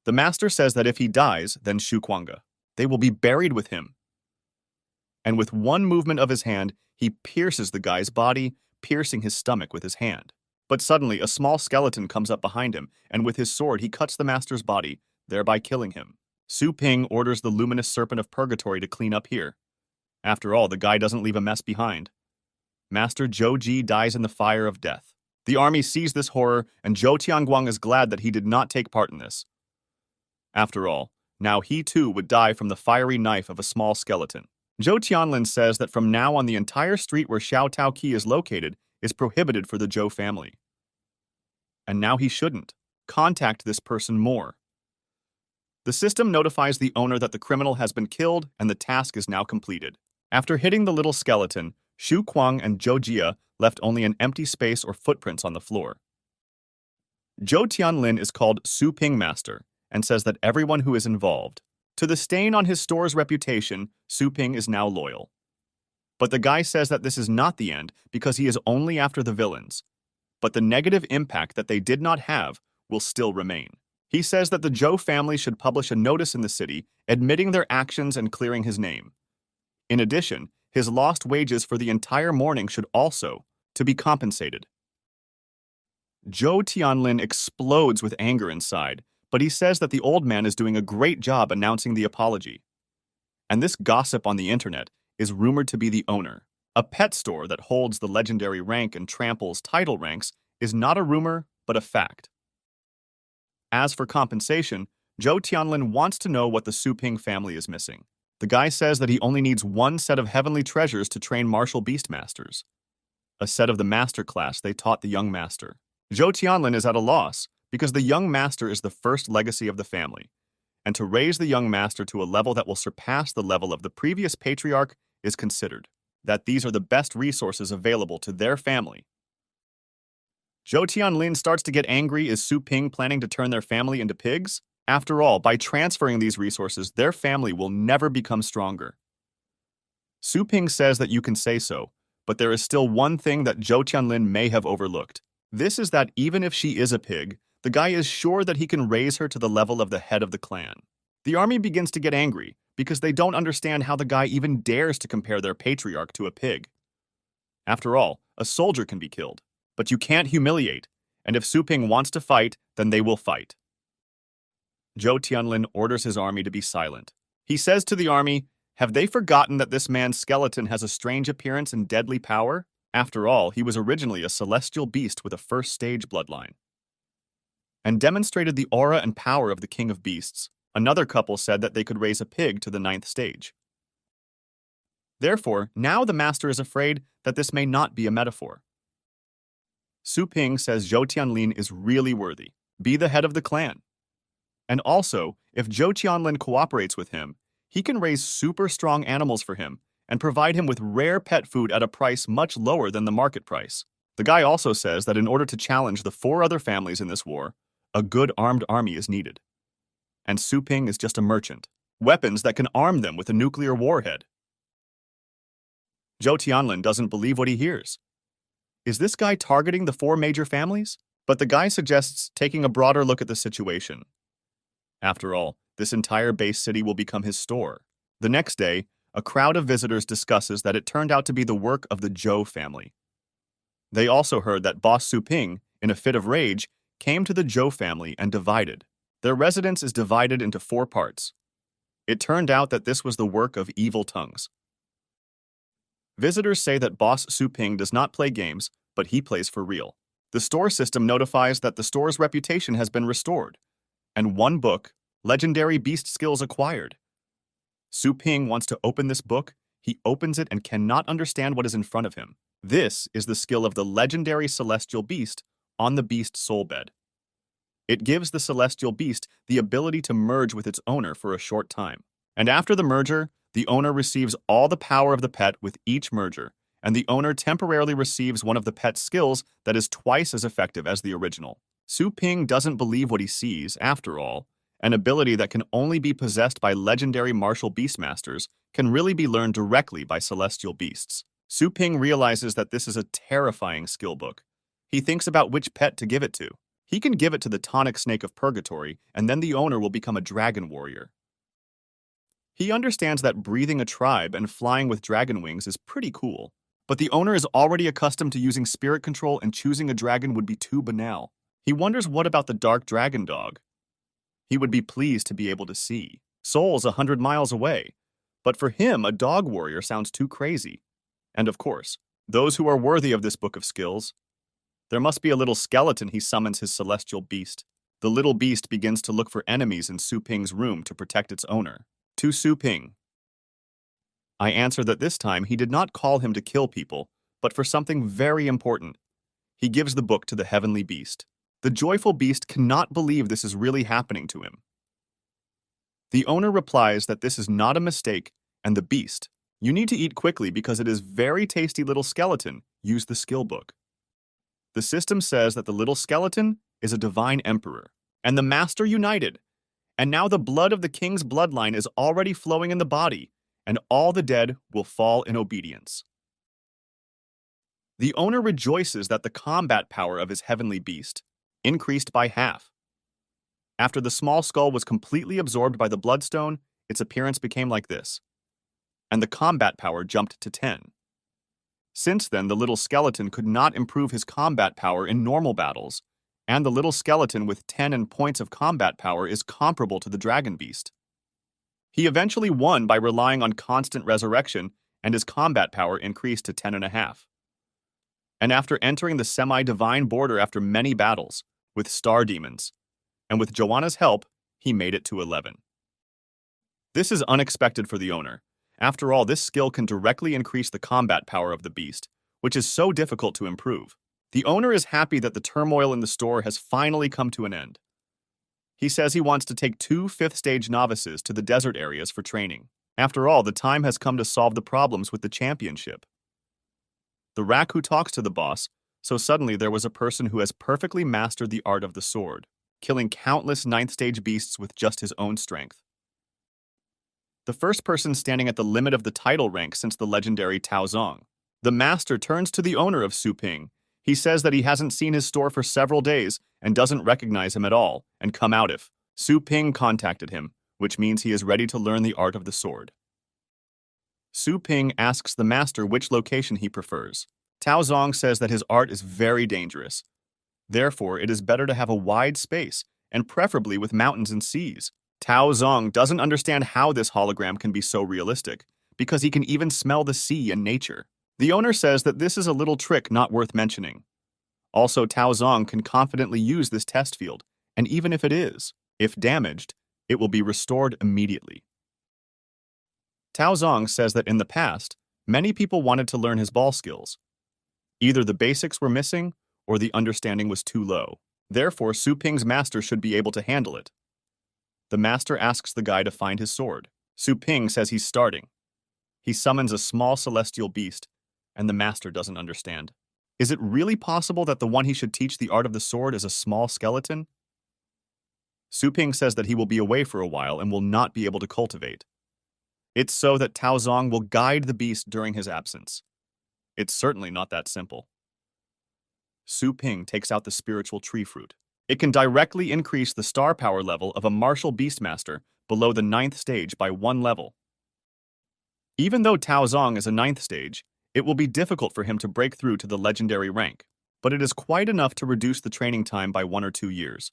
The master says that if he dies, then Xu Kuanga. They will be buried with him. And with one movement of his hand, he pierces the guy's body, piercing his stomach with his hand. But suddenly, a small skeleton comes up behind him, and with his sword, he cuts the master's body, thereby killing him. Su Ping orders the luminous serpent of purgatory to clean up here. After all, the guy doesn't leave a mess behind. Master Zhou Ji dies in the fire of death. The army sees this horror, and Zhou Tianguang is glad that he did not take part in this. After all, now he too would die from the fiery knife of a small skeleton. Zhou Tianlin says that from now on the entire street where Xiao Tao Qi is located is prohibited for the Zhou family. And now he shouldn't contact this person more. The system notifies the owner that the criminal has been killed and the task is now completed. After hitting the little skeleton, Shu Kuang and Zhou Jia left only an empty space or footprints on the floor. Zhou Tianlin is called Su Ping Master and says that everyone who is involved. To the stain on his store's reputation, Su Ping is now loyal. But the guy says that this is not the end because he is only after the villains. But the negative impact that they did not have will still remain. He says that the Zhou family should publish a notice in the city admitting their actions and clearing his name. In addition, his lost wages for the entire morning should also to be compensated. Zhou Tianlin explodes with anger inside, but he says that the old man is doing a great job announcing the apology. And this gossip on the internet is rumored to be the owner. A pet store that holds the legendary rank and tramples title ranks is not a rumor, but a fact. As for compensation, Zhou Tianlin wants to know what the Su Ping family is missing. The guy says that he only needs one set of heavenly treasures to train martial beastmasters. A set of the master class they taught the young master. Zhou Tianlin is at a loss because the young master is the first legacy of the family, and to raise the young master to a level that will surpass the level of the previous patriarch is considered that these are the best resources available to their family. Zhou Tianlin starts to get angry. Is Su Ping planning to turn their family into pigs? After all, by transferring these resources, their family will never become stronger. Su Ping says that you can say so, but there is still one thing that Zhou Tianlin may have overlooked. This is that even if she is a pig, the guy is sure that he can raise her to the level of the head of the clan. The army begins to get angry because they don't understand how the guy even dares to compare their patriarch to a pig. After all, a soldier can be killed, but you can't humiliate, and if Su Ping wants to fight, then they will fight. Zhou Tianlin orders his army to be silent. He says to the army, have they forgotten that this man's skeleton has a strange appearance and deadly power? After all, he was originally a celestial beast with a first-stage bloodline, and demonstrated the aura and power of the king of beasts. Another couple said that they could raise a pig to the 9th stage. Therefore, now the master is afraid that this may not be a metaphor. Su Ping says Zhou Tianlin is really worthy. Be the head of the clan. And also, if Zhou Tianlin cooperates with him, he can raise super strong animals for him and provide him with rare pet food at a price much lower than the market price. The guy also says that in order to challenge the 4 other families in this war, a good armed army is needed. And Su Ping is just a merchant. Weapons that can arm them with a nuclear warhead. Zhou Tianlin doesn't believe what he hears. Is this guy targeting the 4 major families? But the guy suggests taking a broader look at the situation. After all, this entire base city will become his store. The next day, a crowd of visitors discusses that it turned out to be the work of the Zhou family. They also heard that boss Su Ping, in a fit of rage, came to the Zhou family and divided. Their residence is divided into 4 parts. It turned out that this was the work of evil tongues. Visitors say that boss Su Ping does not play games, but he plays for real. The store system notifies that the store's reputation has been restored, and 1 book, Legendary Beast Skills Acquired. Su Ping wants to open this book. He opens it and cannot understand what is in front of him. This is the skill of the legendary celestial beast on the beast soul bed. It gives the celestial beast the ability to merge with its owner for a short time. And after the merger, the owner receives all the power of the pet with each merger, and the owner temporarily receives one of the pet's skills that is twice as effective as the original. Su Ping doesn't believe what he sees. After all, an ability that can only be possessed by legendary martial beastmasters can really be learned directly by celestial beasts. Su Ping realizes that this is a terrifying skill book. He thinks about which pet to give it to. He can give it to the tonic snake of purgatory, and then the owner will become a dragon warrior. He understands that breathing a tribe and flying with dragon wings is pretty cool, but the owner is already accustomed to using spirit control, and choosing a dragon would be too banal. He wonders what about the dark dragon dog. He would be pleased to be able to see souls 100 miles away, but for him, a dog warrior sounds too crazy. And of course, those who are worthy of this book of skills. There must be a little skeleton. He summons his celestial beast. The little beast begins to look for enemies in Su Ping's room to protect its owner. To Su Ping, I answer that this time he did not call him to kill people, but for something very important. He gives the book to the heavenly beast. The joyful beast cannot believe this is really happening to him. The owner replies that this is not a mistake and the beast. You need to eat quickly because it is very tasty little skeleton. Use the skill book. The system says that the little skeleton is a divine emperor and the master united. And now the blood of the king's bloodline is already flowing in the body, and all the dead will fall in obedience. The owner rejoices that the combat power of his heavenly beast increased by half. After the small skull was completely absorbed by the bloodstone, its appearance became like this, and the combat power jumped to 10. Since then, the little skeleton could not improve his combat power in normal battles, and the little skeleton with 10 points of combat power is comparable to the dragon beast. He eventually won by relying on constant resurrection, and his combat power increased to 10.5. And after entering the semi-divine border after many battles, with star demons, and with Joanna's help, he made it to 11. This is unexpected for the owner. After all, this skill can directly increase the combat power of the beast, which is so difficult to improve. The owner is happy that the turmoil in the store has finally come to an end. He says he wants to take 2 5th-stage novices to the desert areas for training. After all, the time has come to solve the problems with the championship. The Raku talks to the boss, so suddenly there was a person who has perfectly mastered the art of the sword, killing countless 9th-stage beasts with just his own strength. The first person standing at the limit of the title rank since the legendary Tao Zong. The master turns to the owner of Su Ping. He says that he hasn't seen his store for several days and doesn't recognize him at all, and come out if Su Ping contacted him, which means he is ready to learn the art of the sword. Su Ping asks the master which location he prefers. Tao Zong says that his art is very dangerous. Therefore, it is better to have a wide space, and preferably with mountains and seas. Tao Zong doesn't understand how this hologram can be so realistic, because he can even smell the sea and nature. The owner says that this is a little trick not worth mentioning. Also, Tao Zong can confidently use this test field, and even if it is, if damaged, it will be restored immediately. Tao Zong says that in the past, many people wanted to learn his ball skills. Either the basics were missing, or the understanding was too low. Therefore, Su Ping's master should be able to handle it. The master asks the guy to find his sword. Su Ping says he's starting. He summons a small celestial beast, and the master doesn't understand. Is it really possible that the one he should teach the art of the sword is a small skeleton? Su Ping says that he will be away for a while and will not be able to cultivate. It's so that Tao Zong will guide the beast during his absence. It's certainly not that simple. Su Ping takes out the spiritual tree fruit. It can directly increase the star power level of a martial beastmaster below the 9th stage by 1 level. Even though Tao Zong is a 9th stage, it will be difficult for him to break through to the legendary rank, but it is quite enough to reduce the training time by 1 or 2 years.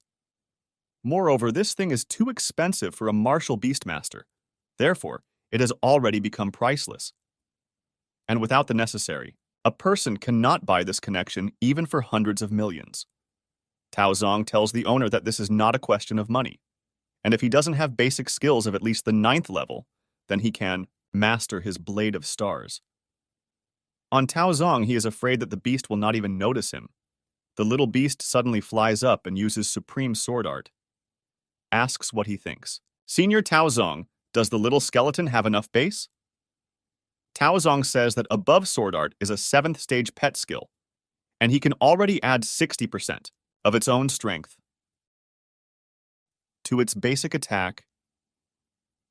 Moreover, this thing is too expensive for a martial beastmaster. Therefore, it has already become priceless. And without the necessary, a person cannot buy this connection even for hundreds of millions. Tao Zong tells the owner that this is not a question of money, and if he doesn't have basic skills of at least the 9th level, then he can master his blade of stars. On Tao Zong, he is afraid that the beast will not even notice him. The little beast suddenly flies up and uses supreme sword art. Asks what he thinks. Senior Tao Zong, does the little skeleton have enough base? Tao Zong says that above sword art is a 7th stage pet skill, and he can already add 60% of its own strength to its basic attack.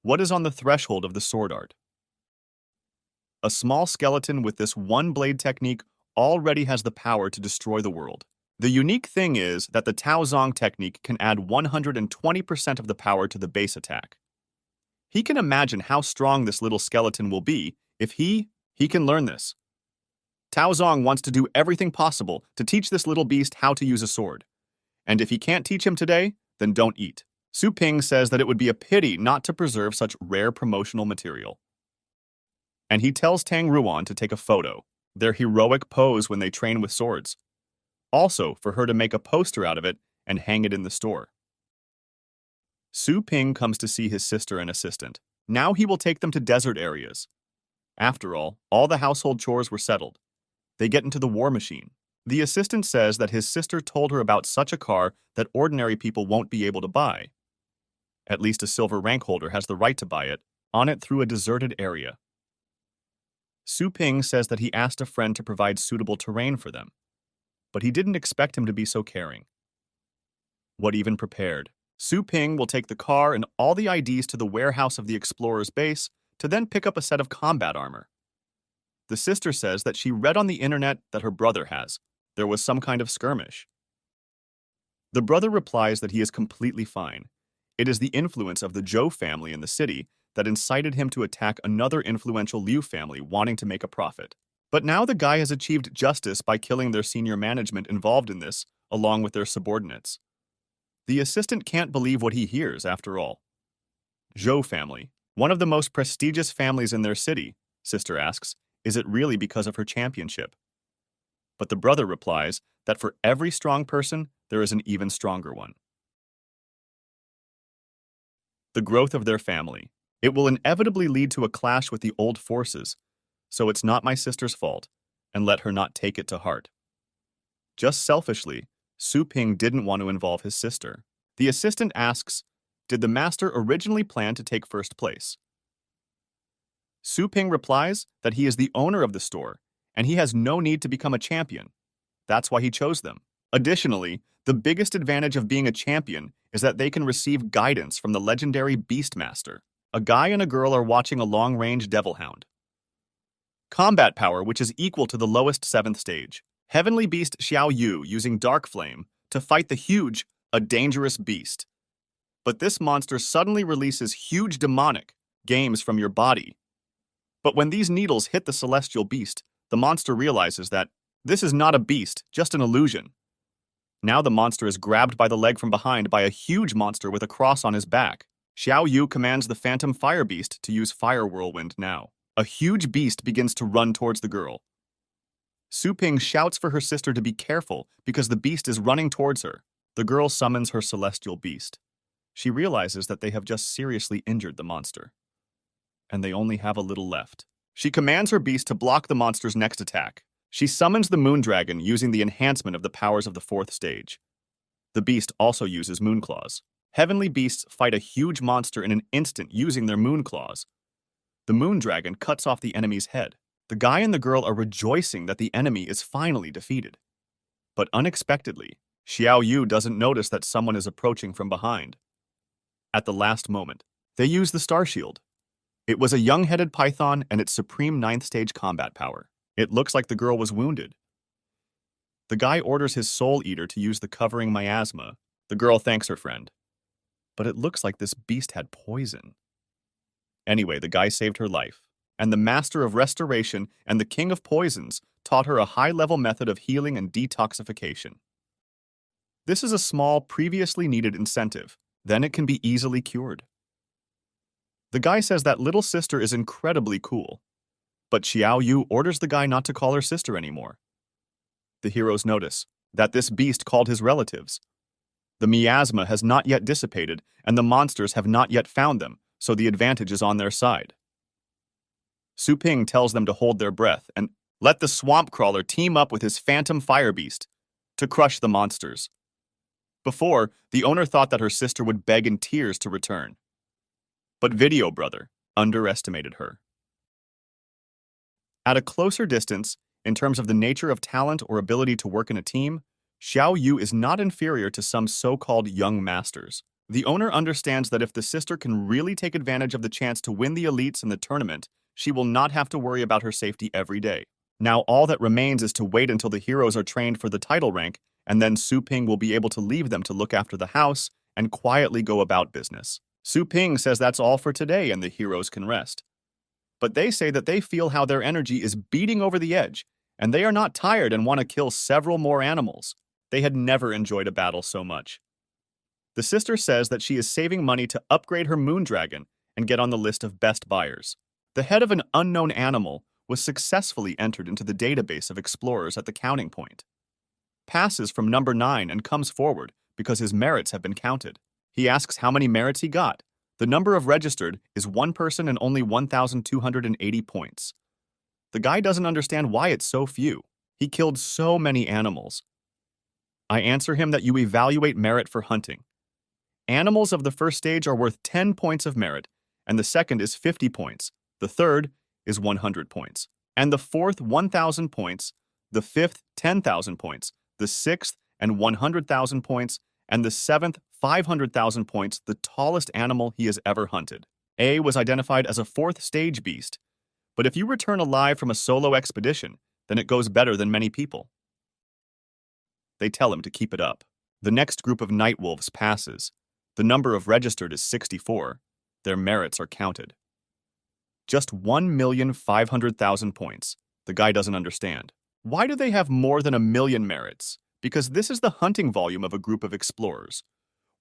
What is on the threshold of the sword art? A small skeleton with this one blade technique already has the power to destroy the world. The unique thing is that the Tao Zong technique can add 120% of the power to the base attack. He can imagine how strong this little skeleton will be if he can learn this. Tao Zong wants to do everything possible to teach this little beast how to use a sword. And if he can't teach him today, then don't eat. Su Ping says that it would be a pity not to preserve such rare promotional material. And he tells Tang Ruan to take a photo, their heroic pose when they train with swords. Also, for her to make a poster out of it and hang it in the store. Su Ping comes to see his sister and assistant. Now he will take them to desert areas. After all the household chores were settled. They get into the war machine. The assistant says that his sister told her about such a car that ordinary people won't be able to buy. At least a silver rank holder has the right to buy it, on it through a deserted area. Su Ping says that he asked a friend to provide suitable terrain for them, but he didn't expect him to be so caring. What even prepared? Su Ping will take the car and all the IDs to the warehouse of the explorer's base to then pick up a set of combat armor. The sister says that she read on the internet that her brother has. There was some kind of skirmish. The brother replies that he is completely fine. It is the influence of the Zhou family in the city that incited him to attack another influential Liu family wanting to make a profit. But now the guy has achieved justice by killing their senior management involved in this, along with their subordinates. The assistant can't believe what he hears, after all. Zhou family, one of the most prestigious families in their city, sister asks, is it really because of her championship? But the brother replies that for every strong person, there is an even stronger one. The growth of their family. It will inevitably lead to a clash with the old forces, so it's not my sister's fault, and let her not take it to heart. Just selfishly, Su Ping didn't want to involve his sister. The assistant asks, did the master originally plan to take first place? Su Ping replies that he is the owner of the store, and he has no need to become a champion. That's why he chose them. Additionally, the biggest advantage of being a champion is that they can receive guidance from the legendary Beastmaster. A guy and a girl are watching a long-range devil hound. Combat power, which is equal to the lowest 7th stage. Heavenly Beast Xiao Yu using Dark Flame to fight the huge, a dangerous beast. But this monster suddenly releases huge demonic games from your body. But when these needles hit the celestial beast, the monster realizes that this is not a beast, just an illusion. Now the monster is grabbed by the leg from behind by a huge monster with a cross on his back. Xiao Yu commands the phantom fire beast to use fire whirlwind now. A huge beast begins to run towards the girl. Su Ping shouts for her sister to be careful because the beast is running towards her. The girl summons her celestial beast. She realizes that they have just seriously injured the monster, and they only have a little left. She commands her beast to block the monster's next attack. She summons the moon dragon using the enhancement of the powers of the 4th stage. The beast also uses moon claws. Heavenly beasts fight a huge monster in an instant using their moon claws. The moon dragon cuts off the enemy's head. The guy and the girl are rejoicing that the enemy is finally defeated. But unexpectedly, Xiao Yu doesn't notice that someone is approaching from behind. At the last moment, they use the Star Shield. It was a young-headed python and its supreme 9th stage combat power. It looks like the girl was wounded. The guy orders his Soul Eater to use the covering miasma. The girl thanks her friend. But it looks like this beast had poison. Anyway, the guy saved her life, and the Master of Restoration and the King of Poisons taught her a high-level method of healing and detoxification. This is a small, previously needed incentive. Then it can be easily cured. The guy says that little sister is incredibly cool, but Xiao Yu orders the guy not to call her sister anymore. The heroes notice that this beast called his relatives. The miasma has not yet dissipated, and the monsters have not yet found them, so the advantage is on their side. Su Ping tells them to hold their breath and let the swamp crawler team up with his phantom fire beast to crush the monsters. Before, the owner thought that her sister would beg in tears to return. But Video Brother underestimated her. At a closer distance, in terms of the nature of talent or ability to work in a team, Xiao Yu is not inferior to some so-called young masters. The owner understands that if the sister can really take advantage of the chance to win the elites in the tournament, she will not have to worry about her safety every day. Now all that remains is to wait until the heroes are trained for the title rank, and then Su Ping will be able to leave them to look after the house and quietly go about business. Su Ping says that's all for today and the heroes can rest. But they say that they feel how their energy is beating over the edge, and they are not tired and want to kill several more animals. They had never enjoyed a battle so much. The sister says that she is saving money to upgrade her moon dragon and get on the list of best buyers. The head of an unknown animal was successfully entered into the database of explorers at the counting point. Passes from number 9 and comes forward because his merits have been counted. He asks how many merits he got. The number of registered is one person and only 1,280 points. The guy doesn't understand why it's so few. He killed so many animals. I answer him that you evaluate merit for hunting. Animals of the first stage are worth 10 points of merit, and the second is 50 points. The third is 100 points. And the fourth, 1,000 points. The fifth, 10,000 points. The sixth, and 100,000 points. And the seventh, 500,000 points, the tallest animal he has ever hunted. A was identified as a fourth stage beast, but if you return alive from a solo expedition, then it goes better than many people. They tell him to keep it up. The next group of night wolves passes. The number of registered is 64. Their merits are counted. Just 1,500,000 points. The guy doesn't understand. Why do they have more than 1,000,000 merits? Because this is the hunting volume of a group of explorers.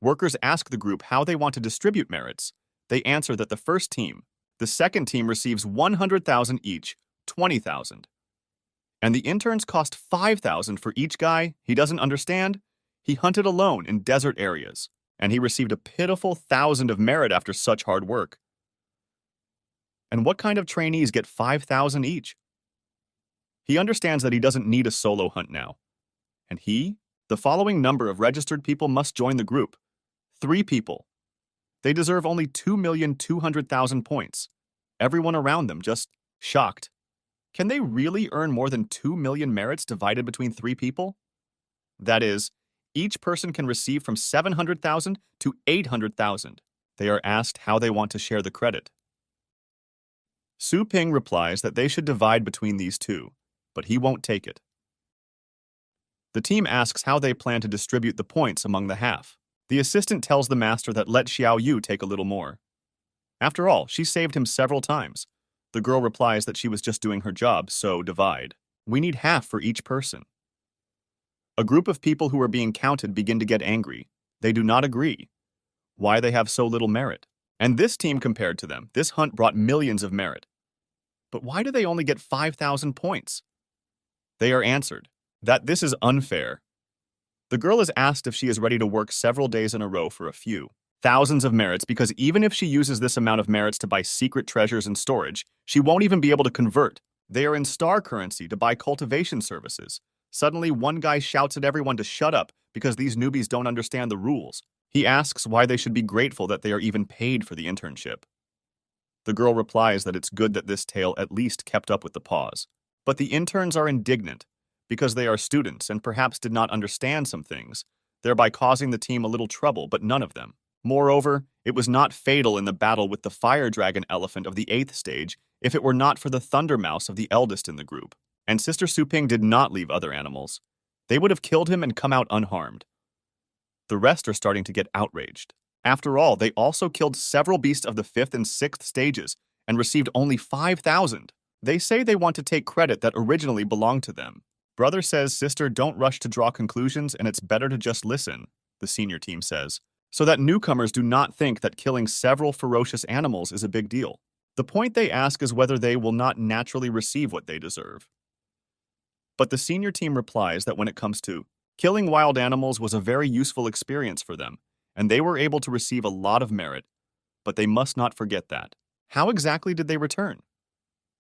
Workers ask the group how they want to distribute merits. They answer that the first team, the second team receives 100,000 each, 20,000. And the interns cost 5,000 for each guy. He doesn't understand. He hunted alone in desert areas, and he received a pitiful 1,000 of merit after such hard work. And what kind of trainees get 5,000 each? He understands that he doesn't need a solo hunt now. And the following number of registered people must join the group. 3 people. They deserve only 2,200,000 points. Everyone around them just shocked. Can they really earn more than 2 million merits divided between 3 people? That is, each person can receive from 700,000 to 800,000. They are asked how they want to share the credit. Su Ping replies that they should divide between these two, but he won't take it. The team asks how they plan to distribute the points among the half. The assistant tells the master that let Xiao Yu take a little more. After all, she saved him several times. The girl replies that she was just doing her job, so divide. We need half for each person. A group of people who are being counted begin to get angry. They do not agree. Why they have so little merit? And this team compared to them, this hunt brought millions of merit. But why do they only get 5,000 points? They are answered that this is unfair. The girl is asked if she is ready to work several days in a row for a few thousands of merits, because even if she uses this amount of merits to buy secret treasures and storage, she won't even be able to convert. They are in star currency to buy cultivation services. Suddenly, one guy shouts at everyone to shut up because these newbies don't understand the rules. He asks why they should be grateful that they are even paid for the internship. The girl replies that it's good that this tale at least kept up with the pause. But the interns are indignant because they are students and perhaps did not understand some things, thereby causing the team a little trouble, but none of them. Moreover, it was not fatal in the battle with the fire dragon elephant of the 8th stage if it were not for the thunder mouse of the eldest in the group. And Sister Su Ping did not leave other animals. They would have killed him and come out unharmed. The rest are starting to get outraged. After all, they also killed several beasts of the 5th and 6th stages and received only 5,000. They say they want to take credit that originally belonged to them. Brother says, sister, don't rush to draw conclusions and it's better to just listen, the senior team says, so that newcomers do not think that killing several ferocious animals is a big deal. The point they ask is whether they will not naturally receive what they deserve. But the senior team replies that when it comes to killing wild animals was a very useful experience for them, and they were able to receive a lot of merit, but they must not forget that. How exactly did they return?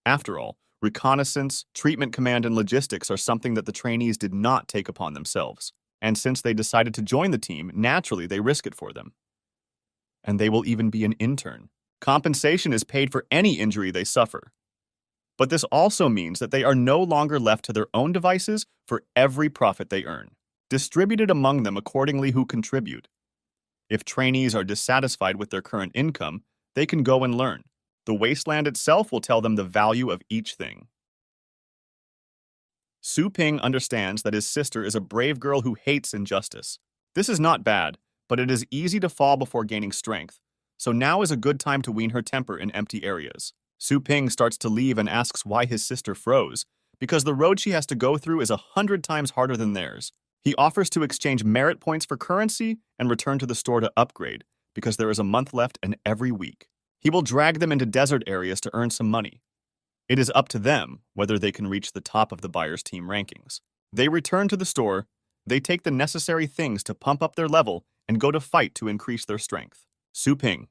After all, reconnaissance, treatment command, and logistics are something that the trainees did not take upon themselves. And since they decided to join the team, naturally they risk it for them. And they will even be an intern. Compensation is paid for any injury they suffer. But this also means that they are no longer left to their own devices for every profit they earn, distributed among them accordingly who contribute. If trainees are dissatisfied with their current income, they can go and learn. The wasteland itself will tell them the value of each thing. Su Ping understands that his sister is a brave girl who hates injustice. This is not bad, but it is easy to fall before gaining strength, so now is a good time to wean her temper in empty areas. Su Ping starts to leave and asks why his sister froze, because the road she has to go through is 100 times harder than theirs. He offers to exchange merit points for currency and return to the store to upgrade, because there is a month left and every week. He will drag them into desert areas to earn some money. It is up to them whether they can reach the top of the buyer's team rankings. They return to the store, they take the necessary things to pump up their level and go to fight to increase their strength. Su Ping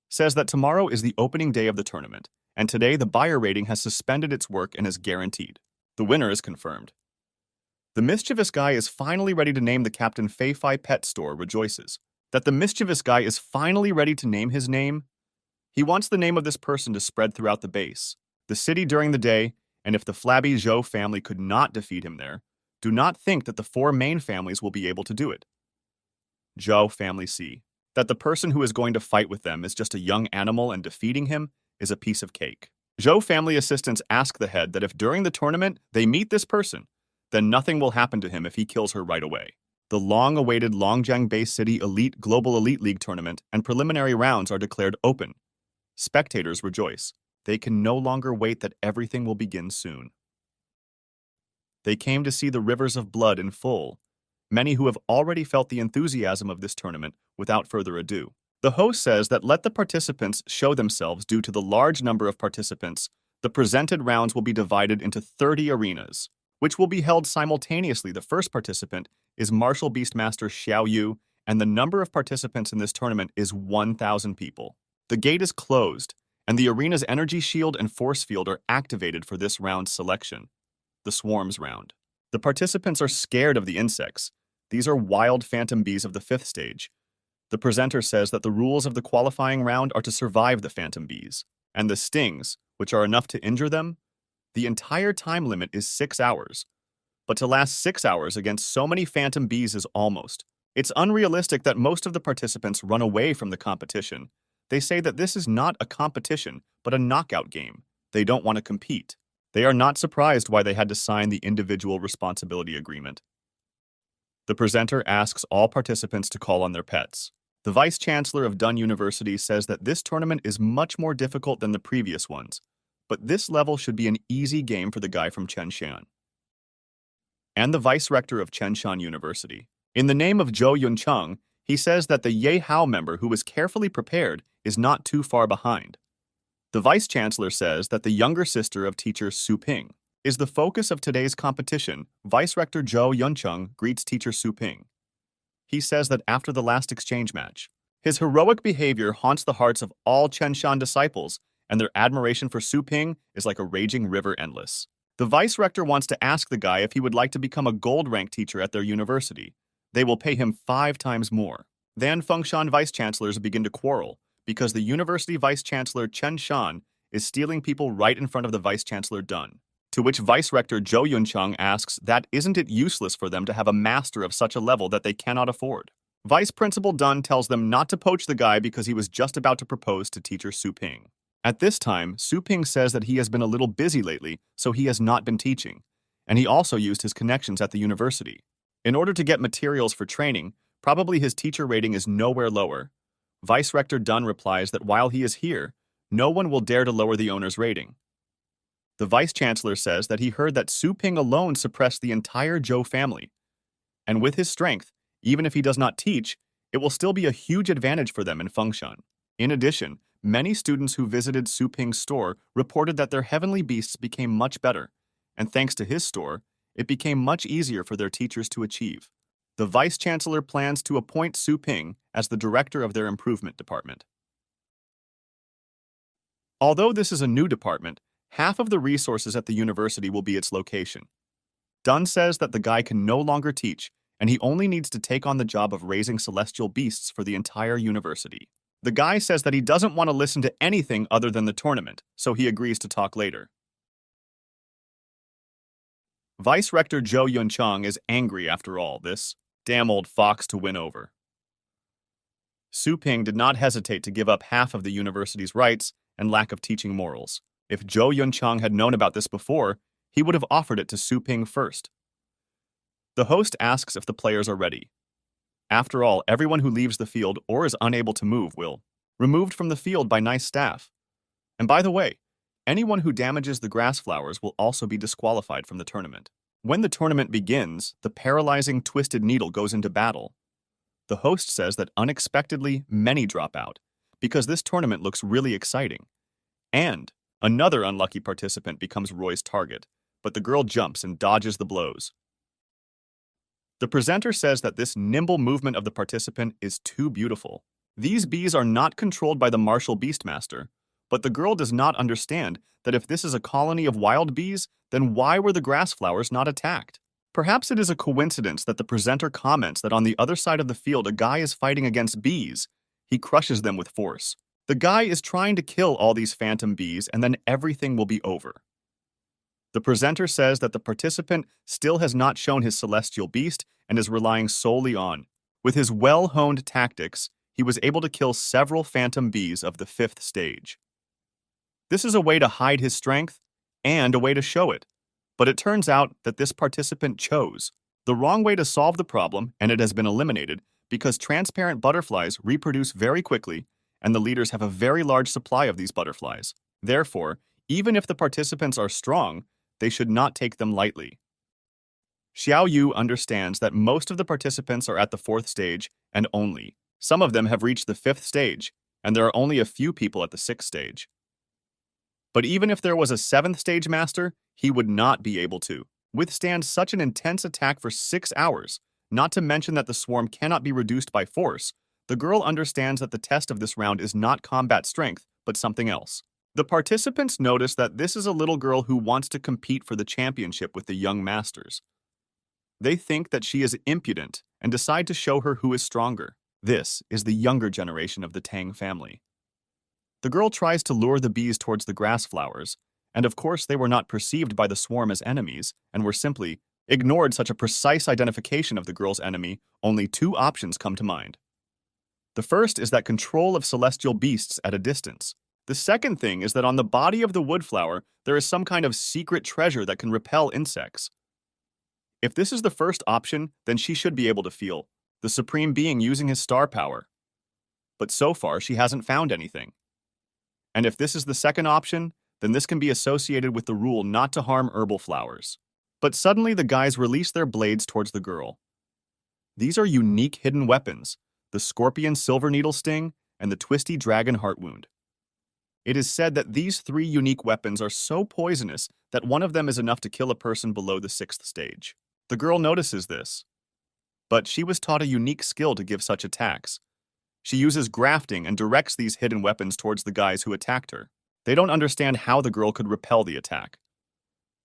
says that tomorrow is the opening day of the tournament, and today the buyer rating has suspended its work and is guaranteed. The winner is confirmed. The mischievous guy is finally ready to name the Captain Fei Fai pet store rejoices. that the mischievous guy is finally ready to name his name. He wants the name of this person to spread throughout the base, the city during the day, and if the flabby Zhou family could not defeat him there, do not think that the four main families will be able to do it. Zhou family see that the person who is going to fight with them is just a young animal and defeating him is a piece of cake. Zhou family assistants ask the head that if during the tournament they meet this person, then nothing will happen to him if he kills her right away. The long-awaited Longjiang Base City Global Elite League tournament and preliminary rounds are declared open. Spectators rejoice. They can no longer wait that everything will begin soon. They came to see the rivers of blood in full, many who have already felt the enthusiasm of this tournament without further ado. The host says that let the participants show themselves. Due to the large number of participants, the presented rounds will be divided into 30 arenas, which will be held simultaneously. The first participant is Martial Beastmaster Xiao Yu, and the number of participants in this tournament is 1,000 people. The gate is closed, and the arena's energy shield and force field are activated for this round's selection, the Swarms round. The participants are scared of the insects. These are wild phantom bees of the 5th stage. The presenter says that the rules of the qualifying round are to survive the phantom bees, and the stings, which are enough to injure them. The entire time limit is 6 hours, but to last 6 hours against so many phantom bees is almost. It's unrealistic that most of the participants run away from the competition. They say that this is not a competition, but a knockout game. They don't want to compete. They are not surprised why they had to sign the individual responsibility agreement. The presenter asks all participants to call on their pets. The vice-chancellor of Dun University says that this tournament is much more difficult than the previous ones, but this level should be an easy game for the guy from Chenshan. And the vice-rector of Chenshan University. In the name of Zhou Yuncheng, he says that the Ye Hao member who was carefully prepared is not too far behind. The vice-chancellor says that the younger sister of teacher Su Ping is the focus of today's competition. Vice-rector Zhou Yuncheng greets teacher Su Ping. He says that after the last exchange match, his heroic behavior haunts the hearts of all Chenshan disciples, and their admiration for Su Ping is like a raging river endless. The vice-rector wants to ask the guy if he would like to become a gold-rank teacher at their university. They will pay him 5 times more. Then Fengshan vice-chancellors begin to quarrel because the university vice-chancellor Chen Shan is stealing people right in front of the vice-chancellor Dun. To which vice-rector Zhou Yuncheng asks that isn't it useless for them to have a master of such a level that they cannot afford. Vice-principal Dun tells them not to poach the guy because he was just about to propose to teacher Su Ping. At this time, Su Ping says that he has been a little busy lately, so he has not been teaching, and he also used his connections at the university. In order to get materials for training, probably his teacher rating is nowhere lower. Vice-rector Dun replies that while he is here, no one will dare to lower the owner's rating. The vice-chancellor says that he heard that Su Ping alone suppressed the entire Zhou family, and with his strength, even if he does not teach, it will still be a huge advantage for them in Fengshan. In addition, many students who visited Su Ping's store reported that their heavenly beasts became much better, and thanks to his store, it became much easier for their teachers to achieve. The vice-chancellor plans to appoint Su Ping as the director of their improvement department. Although this is a new department, half of the resources at the university will be its location. Dun says that the guy can no longer teach, and he only needs to take on the job of raising celestial beasts for the entire university. The guy says that he doesn't want to listen to anything other than the tournament, so he agrees to talk later. Vice-rector Zhou Yuncheng is angry after all this. Damn old fox to win over. Su Ping did not hesitate to give up half of the university's rights and lack of teaching morals. If Zhou Yuncheng had known about this before, he would have offered it to Su Ping first. The host asks if the players are ready. After all, everyone who leaves the field or is unable to move will removed from the field by nice staff. And by the way, anyone who damages the grass flowers will also be disqualified from the tournament. When the tournament begins, the paralyzing twisted needle goes into battle. The host says that unexpectedly many drop out because this tournament looks really exciting. And another unlucky participant becomes Roy's target, but the girl jumps and dodges the blows. The presenter says that this nimble movement of the participant is too beautiful. These bees are not controlled by the martial beastmaster, but the girl does not understand that if this is a colony of wild bees, then why were the grass flowers not attacked? Perhaps it is a coincidence that the presenter comments that on the other side of the field a guy is fighting against bees. He crushes them with force. The guy is trying to kill all these phantom bees and then everything will be over. The presenter says that the participant still has not shown his celestial beast and is relying solely on. With his well-honed tactics, he was able to kill several phantom bees of the 5th stage. This is a way to hide his strength and a way to show it. But it turns out that this participant chose the wrong way to solve the problem, and it has been eliminated because transparent butterflies reproduce very quickly and the leaders have a very large supply of these butterflies. Therefore, even if the participants are strong, they should not take them lightly. Xiao Yu understands that most of the participants are at the 4th stage and only. Some of them have reached the 5th stage, and there are only a few people at the 6th stage. But even if there was a 7th stage master, he would not be able to withstand such an intense attack for 6 hours, not to mention that the swarm cannot be reduced by force. The girl understands that the test of this round is not combat strength, but something else. The participants notice that this is a little girl who wants to compete for the championship with the young masters. They think that she is impudent and decide to show her who is stronger. This is the younger generation of the Tang family. The girl tries to lure the bees towards the grass flowers, and of course they were not perceived by the swarm as enemies and were simply ignored. Such a precise identification of the girl's enemy, only 2 options come to mind. The first is that control of celestial beasts at a distance. The second thing is that on the body of the woodflower, there is some kind of secret treasure that can repel insects. If this is the first option, then she should be able to feel the supreme being using his star power. But so far, she hasn't found anything. And if this is the second option, then this can be associated with the rule not to harm herbal flowers. But suddenly the guys release their blades towards the girl. These are unique hidden weapons, the scorpion silver needle sting and the twisty dragon heart wound. It is said that these 3 unique weapons are so poisonous that one of them is enough to kill a person below the 6th stage. The girl notices this, but she was taught a unique skill to give such attacks. She uses grafting and directs these hidden weapons towards the guys who attacked her. They don't understand how the girl could repel the attack.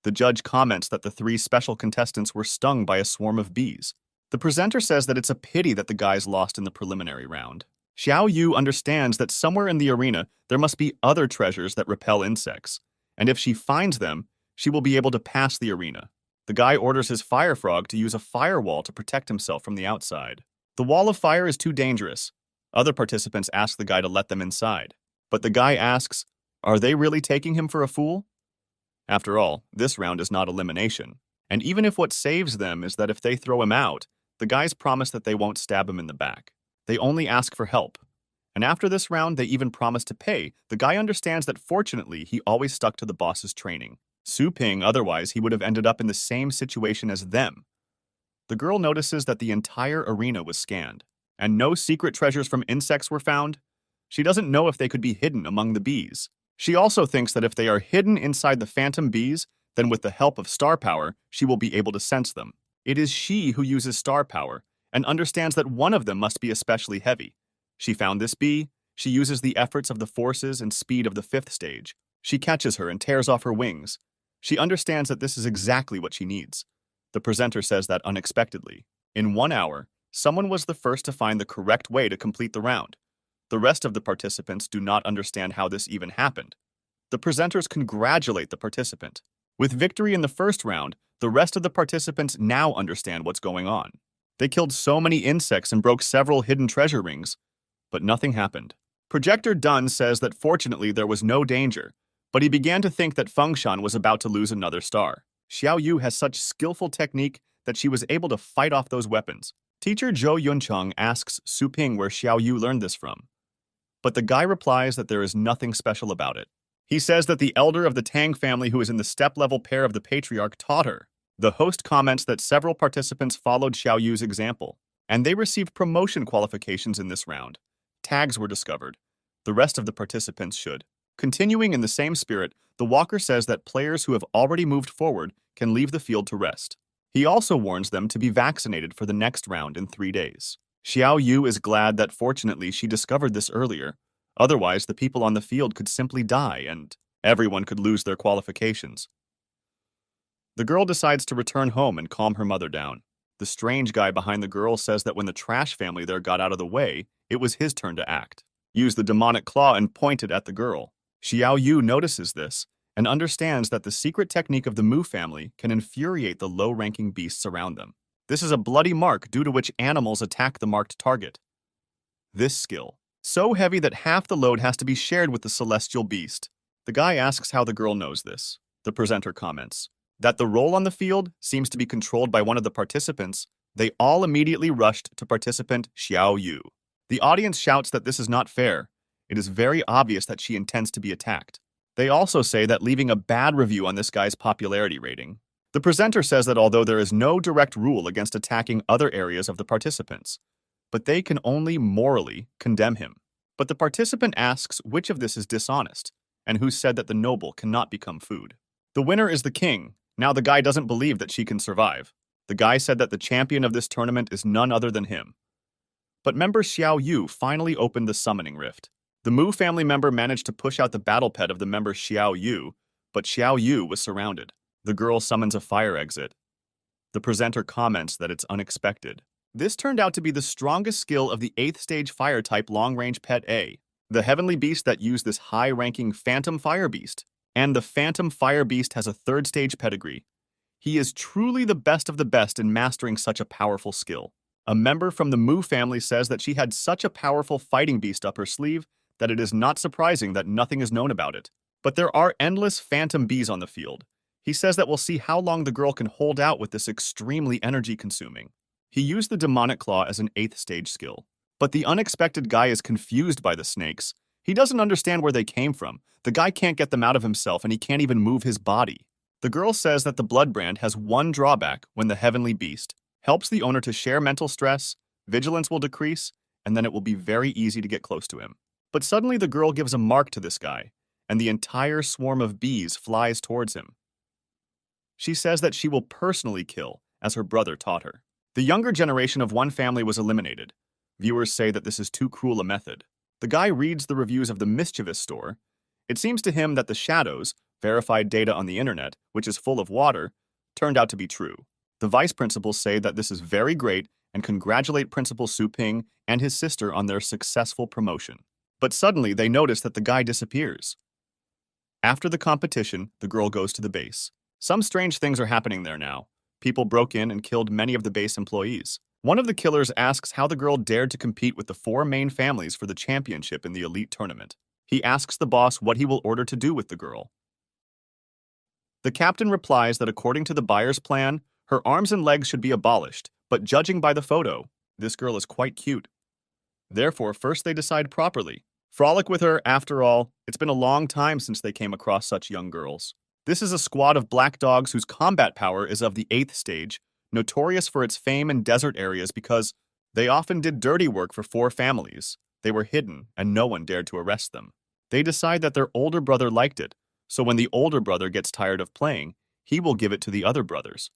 The judge comments that the 3 special contestants were stung by a swarm of bees. The presenter says that it's a pity that the guys lost in the preliminary round. Xiao Yu understands that somewhere in the arena there must be other treasures that repel insects, and if she finds them, she will be able to pass the arena. The guy orders his fire frog to use a firewall to protect himself from the outside. The wall of fire is too dangerous. Other participants ask the guy to let them inside, but the guy asks, are they really taking him for a fool? After all, this round is not elimination, and even if what saves them is that if they throw him out, the guys promise that they won't stab him in the back. They only ask for help. And after this round, they even promise to pay. The guy understands that fortunately, he always stuck to the boss's training. Su Ping, otherwise, he would have ended up in the same situation as them. The girl notices that the entire arena was scanned, and no secret treasures from insects were found. She doesn't know if they could be hidden among the bees. She also thinks that if they are hidden inside the phantom bees, then with the help of star power, she will be able to sense them. It is she who uses star power, and understands that one of them must be especially heavy. She found this bee. She uses the efforts of the forces and speed of the 5th stage. She catches her and tears off her wings. She understands that this is exactly what she needs. The presenter says that unexpectedly. In 1 hour, someone was the first to find the correct way to complete the round. The rest of the participants do not understand how this even happened. The presenters congratulate the participant. With victory in the first round, the rest of the participants now understand what's going on. They killed so many insects and broke several hidden treasure rings, but nothing happened. Projector Dun says that fortunately there was no danger, but he began to think that Fengshan was about to lose another star. Xiao Yu has such skillful technique that she was able to fight off those weapons. Teacher Zhou Yuncheng asks Su Ping where Xiao Yu learned this from, but the guy replies that there is nothing special about it. He says that the elder of the Tang family who is in the step-level pair of the patriarch taught her. The host comments that several participants followed Xiao Yu's example, and they received promotion qualifications in this round. Tags were discovered. The rest of the participants should. Continuing in the same spirit, the walker says that players who have already moved forward can leave the field to rest. He also warns them to be vaccinated for the next round in 3 days. Xiao Yu is glad that fortunately she discovered this earlier. Otherwise, the people on the field could simply die and everyone could lose their qualifications. The girl decides to return home and calm her mother down. The strange guy behind the girl says that when the trash family there got out of the way, it was his turn to act. Use the demonic claw and pointed at the girl. Xiao Yu notices this and understands that the secret technique of the Mu family can infuriate the low-ranking beasts around them. This is a bloody mark due to which animals attack the marked target. This skill, so heavy that half the load has to be shared with the celestial beast. The guy asks how the girl knows this. The presenter comments that the role on the field seems to be controlled by one of the participants. They all immediately rushed to participant Xiao Yu. The audience shouts that this is not fair. It is very obvious that she intends to be attacked. They also say that leaving a bad review on this guy's popularity rating. The presenter says that although there is no direct rule against attacking other areas of the participants, but they can only morally condemn him. But the participant asks which of this is dishonest, and who said that the noble cannot become food. The winner is the king. Now the guy doesn't believe that she can survive. The guy said that the champion of this tournament is none other than him. But member Xiao Yu finally opened the summoning rift. The Mu family member managed to push out the battle pet of the member Xiao Yu, but Xiao Yu was surrounded. The girl summons a fire exit. The presenter comments that it's unexpected. This turned out to be the strongest skill of the 8th stage fire type long-range pet A, the heavenly beast that used this high-ranking Phantom Fire Beast. And the Phantom Fire Beast has a 3rd stage pedigree. He is truly the best of the best in mastering such a powerful skill. A member from the Mu family says that she had such a powerful fighting beast up her sleeve that it is not surprising that nothing is known about it. But there are endless phantom bees on the field. He says that we'll see how long the girl can hold out with this extremely energy-consuming. He used the demonic claw as an 8th stage skill. But the unexpected guy is confused by the snakes. He doesn't understand where they came from. The guy can't get them out of himself, and he can't even move his body. The girl says that the blood brand has one drawback when the heavenly beast helps the owner to share mental stress, vigilance will decrease, and then it will be very easy to get close to him. But suddenly the girl gives a mark to this guy, and the entire swarm of bees flies towards him. She says that she will personally kill, as her brother taught her. The younger generation of one family was eliminated. Viewers say that this is too cruel a method. The guy reads the reviews of the mischievous store. It seems to him that the shadows, verified data on the internet, which is full of water, turned out to be true. The vice principals say that this is very great and congratulate Principal Su Ping and his sister on their successful promotion. But suddenly they notice that the guy disappears. After the competition, the girl goes to the base. Some strange things are happening there now. People broke in and killed many of the base employees. One of the killers asks how the girl dared to compete with the 4 main families for the championship in the elite tournament. He asks the boss what he will order to do with the girl. The captain replies that according to the buyer's plan, her arms and legs should be abolished, but judging by the photo, this girl is quite cute. Therefore, first they decide properly. Frolic with her, after all, it's been a long time since they came across such young girls. This is a squad of black dogs whose combat power is of the 8th stage, notorious for its fame in desert areas because they often did dirty work for 4 families. They were hidden, and no one dared to arrest them. They decide that their older brother liked it, so when the older brother gets tired of playing, he will give it to the other brothers.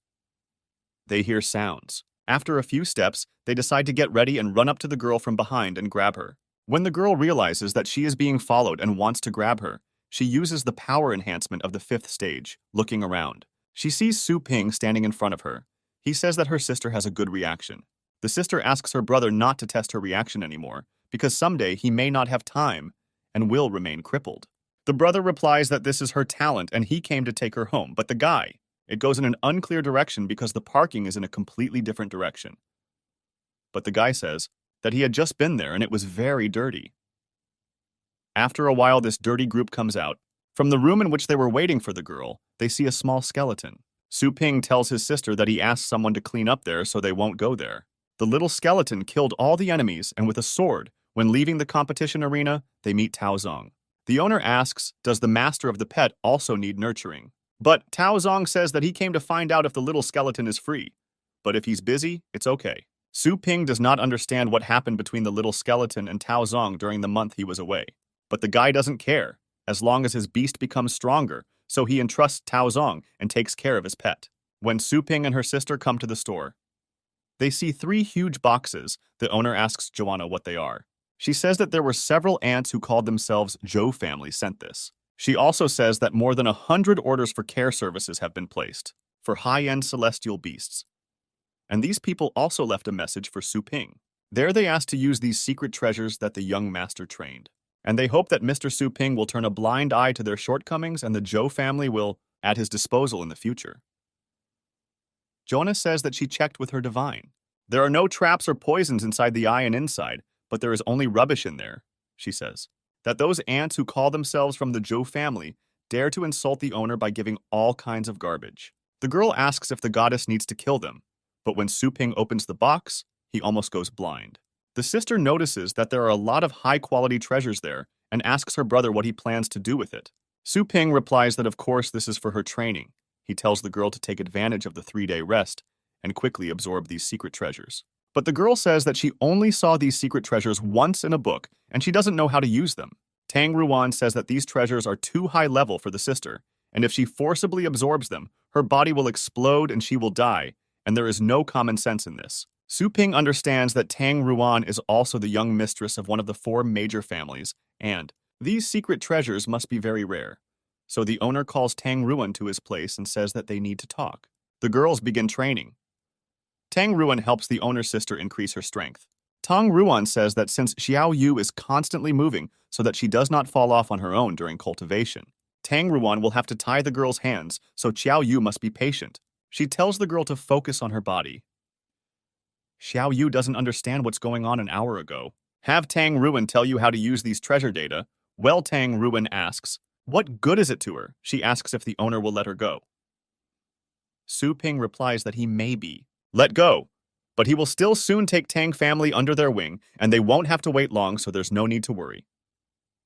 They hear sounds. After a few steps, they decide to get ready and run up to the girl from behind and grab her. When the girl realizes that she is being followed and wants to grab her, she uses the power enhancement of the 5th stage, looking around. She sees Su Ping standing in front of her. He says that her sister has a good reaction. The sister asks her brother not to test her reaction anymore, because someday he may not have time and will remain crippled. The brother replies that this is her talent and he came to take her home, but the guy, it goes in an unclear direction because the parking is in a completely different direction. But the guy says that he had just been there and it was very dirty. After a while, this dirty group comes out. From the room in which they were waiting for the girl, they see a small skeleton. Su Ping tells his sister that he asked someone to clean up there so they won't go there. The little skeleton killed all the enemies, and with a sword, when leaving the competition arena, they meet Tao Zong. The owner asks, does the master of the pet also need nurturing? But Tao Zong says that he came to find out if the little skeleton is free. But if he's busy, it's okay. Su Ping does not understand what happened between the little skeleton and Tao Zong during the month he was away. But the guy doesn't care, as long as his beast becomes stronger, so he entrusts Tao Zong and takes care of his pet. When Su Ping and her sister come to the store, they see 3 huge boxes. The owner asks Joanna what they are. She says that there were several aunts who called themselves Zhou family sent this. She also says that more than 100 orders for care services have been placed. for high-end celestial beasts. And these people also left a message for Su Ping. There they asked to use these secret treasures that the young master trained. And they hope that Mr. Su Ping will turn a blind eye to their shortcomings and the Zhou family will at his disposal in the future. Joanna says that she checked with her divine. There are no traps or poisons inside the eye and inside, but there is only rubbish in there, she says. That those ants who call themselves from the Zhou family dare to insult the owner by giving all kinds of garbage. The girl asks if the goddess needs to kill them, but when Su Ping opens the box, he almost goes blind. The sister notices that there are a lot of high-quality treasures there and asks her brother what he plans to do with it. Su Ping replies that of course this is for her training. He tells the girl to take advantage of the 3-day rest and quickly absorb these secret treasures. But the girl says that she only saw these secret treasures once in a book and she doesn't know how to use them. Tang Ruan says that these treasures are too high level for the sister, and if she forcibly absorbs them, her body will explode and she will die, and there is no common sense in this. Su Ping understands that Tang Ruan is also the young mistress of one of the 4 major families, and these secret treasures must be very rare. So the owner calls Tang Ruan to his place and says that they need to talk. The girls begin training. Tang Ruan helps the owner's sister increase her strength. Tang Ruan says that since Xiao Yu is constantly moving so that she does not fall off on her own during cultivation, Tang Ruan will have to tie the girl's hands, so Xiao Yu must be patient. She tells the girl to focus on her body. Xiao Yu doesn't understand what's going on an hour ago. Have Tang Ruan tell you how to use these treasure data? Well, Tang Ruan asks, what good is it to her? She asks if the owner will let her go. Su Ping replies that he may be let go, but he will still soon take Tang family under their wing, and they won't have to wait long, so there's no need to worry.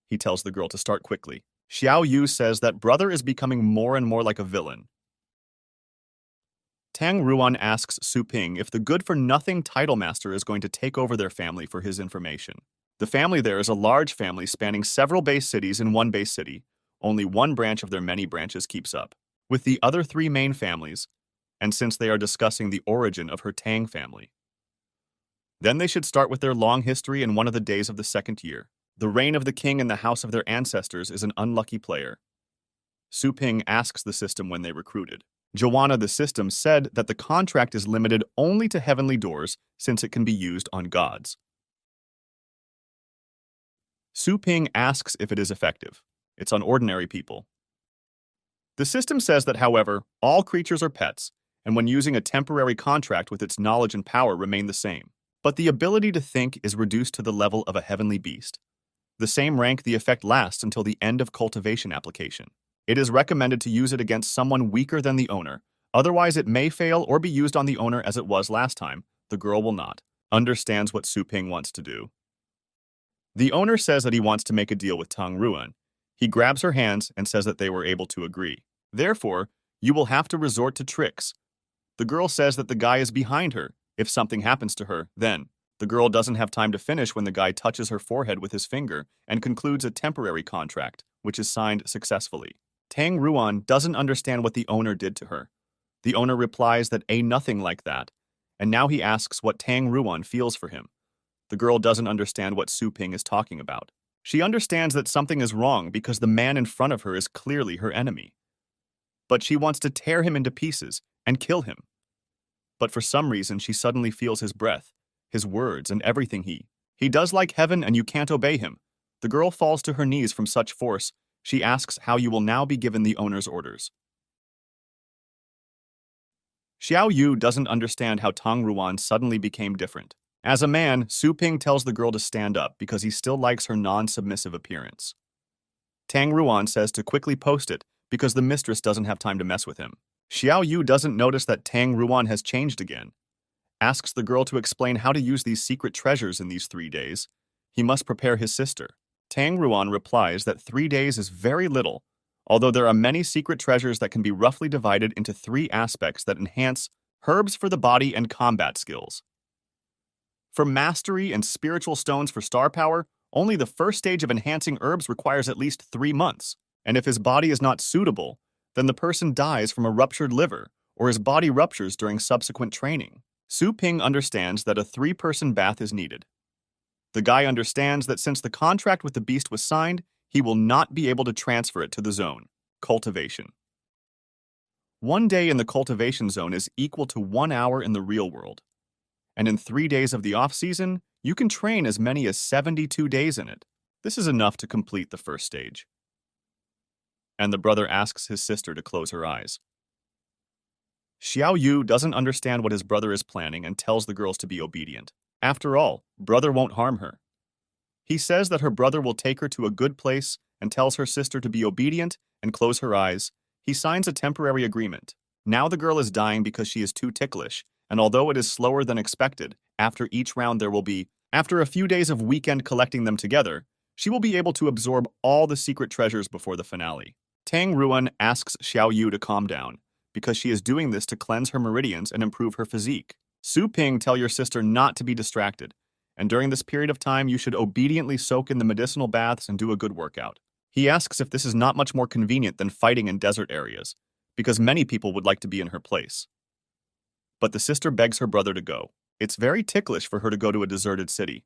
He tells the girl to start quickly. Xiao Yu says that brother is becoming more and more like a villain. Tang Ruan asks Su Ping if the good-for-nothing title master is going to take over their family for his information. The family there is a large family spanning several base cities in one base city. Only one branch of their many branches keeps up with the other 3 main families, and since they are discussing the origin of her Tang family. Then they should start with their long history in one of the days of the 2nd year. The reign of the king in the house of their ancestors is an unlucky player. Su Ping asks the system when they recruited. Joanna, the system, said that the contract is limited only to heavenly doors since it can be used on gods. Su Ping asks if it is effective. It's on ordinary people. The system says that, however, all creatures are pets, and when using a temporary contract with its knowledge and power remain the same. But the ability to think is reduced to the level of a heavenly beast. The same rank the effect lasts until the end of cultivation application. It is recommended to use it against someone weaker than the owner, otherwise it may fail or be used on the owner as it was last time. The girl will not. Understands what Su Ping wants to do. The owner says that he wants to make a deal with Tang Ruan. He grabs her hands and says that they were able to agree. Therefore, you will have to resort to tricks. The girl says that the guy is behind her. If something happens to her, then. The girl doesn't have time to finish when the guy touches her forehead with his finger and concludes a temporary contract, which is signed successfully. Tang Ruan doesn't understand what the owner did to her. The owner replies that nothing like that, and now he asks what Tang Ruan feels for him. The girl doesn't understand what Su Ping is talking about. She understands that something is wrong because the man in front of her is clearly her enemy. But she wants to tear him into pieces and kill him. But for some reason, she suddenly feels his breath, his words, and everything he does like heaven, and you can't obey him. The girl falls to her knees from such force. She asks how you will now be given the owner's orders. Xiao Yu doesn't understand how Tang Ruan suddenly became different. As a man, Su Ping tells the girl to stand up because he still likes her non-submissive appearance. Tang Ruan says to quickly post it because the mistress doesn't have time to mess with him. Xiao Yu doesn't notice that Tang Ruan has changed again. Asks the girl to explain how to use these secret treasures in these 3 days. He must prepare his sister. Tang Ruan replies that 3 days is very little, although there are many secret treasures that can be roughly divided into 3 aspects that enhance herbs for the body and combat skills. For mastery and spiritual stones for star power, only the first stage of enhancing herbs requires at least 3 months, and if his body is not suitable, then the person dies from a ruptured liver, or his body ruptures during subsequent training. Su Ping understands that a 3-person bath is needed. The guy understands that since the contract with the beast was signed, he will not be able to transfer it to the zone. Cultivation. 1 day in the cultivation zone is equal to 1 hour in the real world. And in 3 days of the off-season, you can train as many as 72 days in it. This is enough to complete the first stage. And the brother asks his sister to close her eyes. Xiao Yu doesn't understand what his brother is planning and tells the girls to be obedient. After all, brother won't harm her. He says that her brother will take her to a good place and tells her sister to be obedient and close her eyes. He signs a temporary agreement. Now the girl is dying because she is too ticklish, and although it is slower than expected, after each round there will be, after a few days of weekend collecting them together, she will be able to absorb all the secret treasures before the finale. Tang Ruan asks Xiao Yu to calm down, because she is doing this to cleanse her meridians and improve her physique. Su Ping tell your sister not to be distracted, and during this period of time you should obediently soak in the medicinal baths and do a good workout. He asks if this is not much more convenient than fighting in desert areas, because many people would like to be in her place. But the sister begs her brother to go. It's very ticklish for her to go to a deserted city.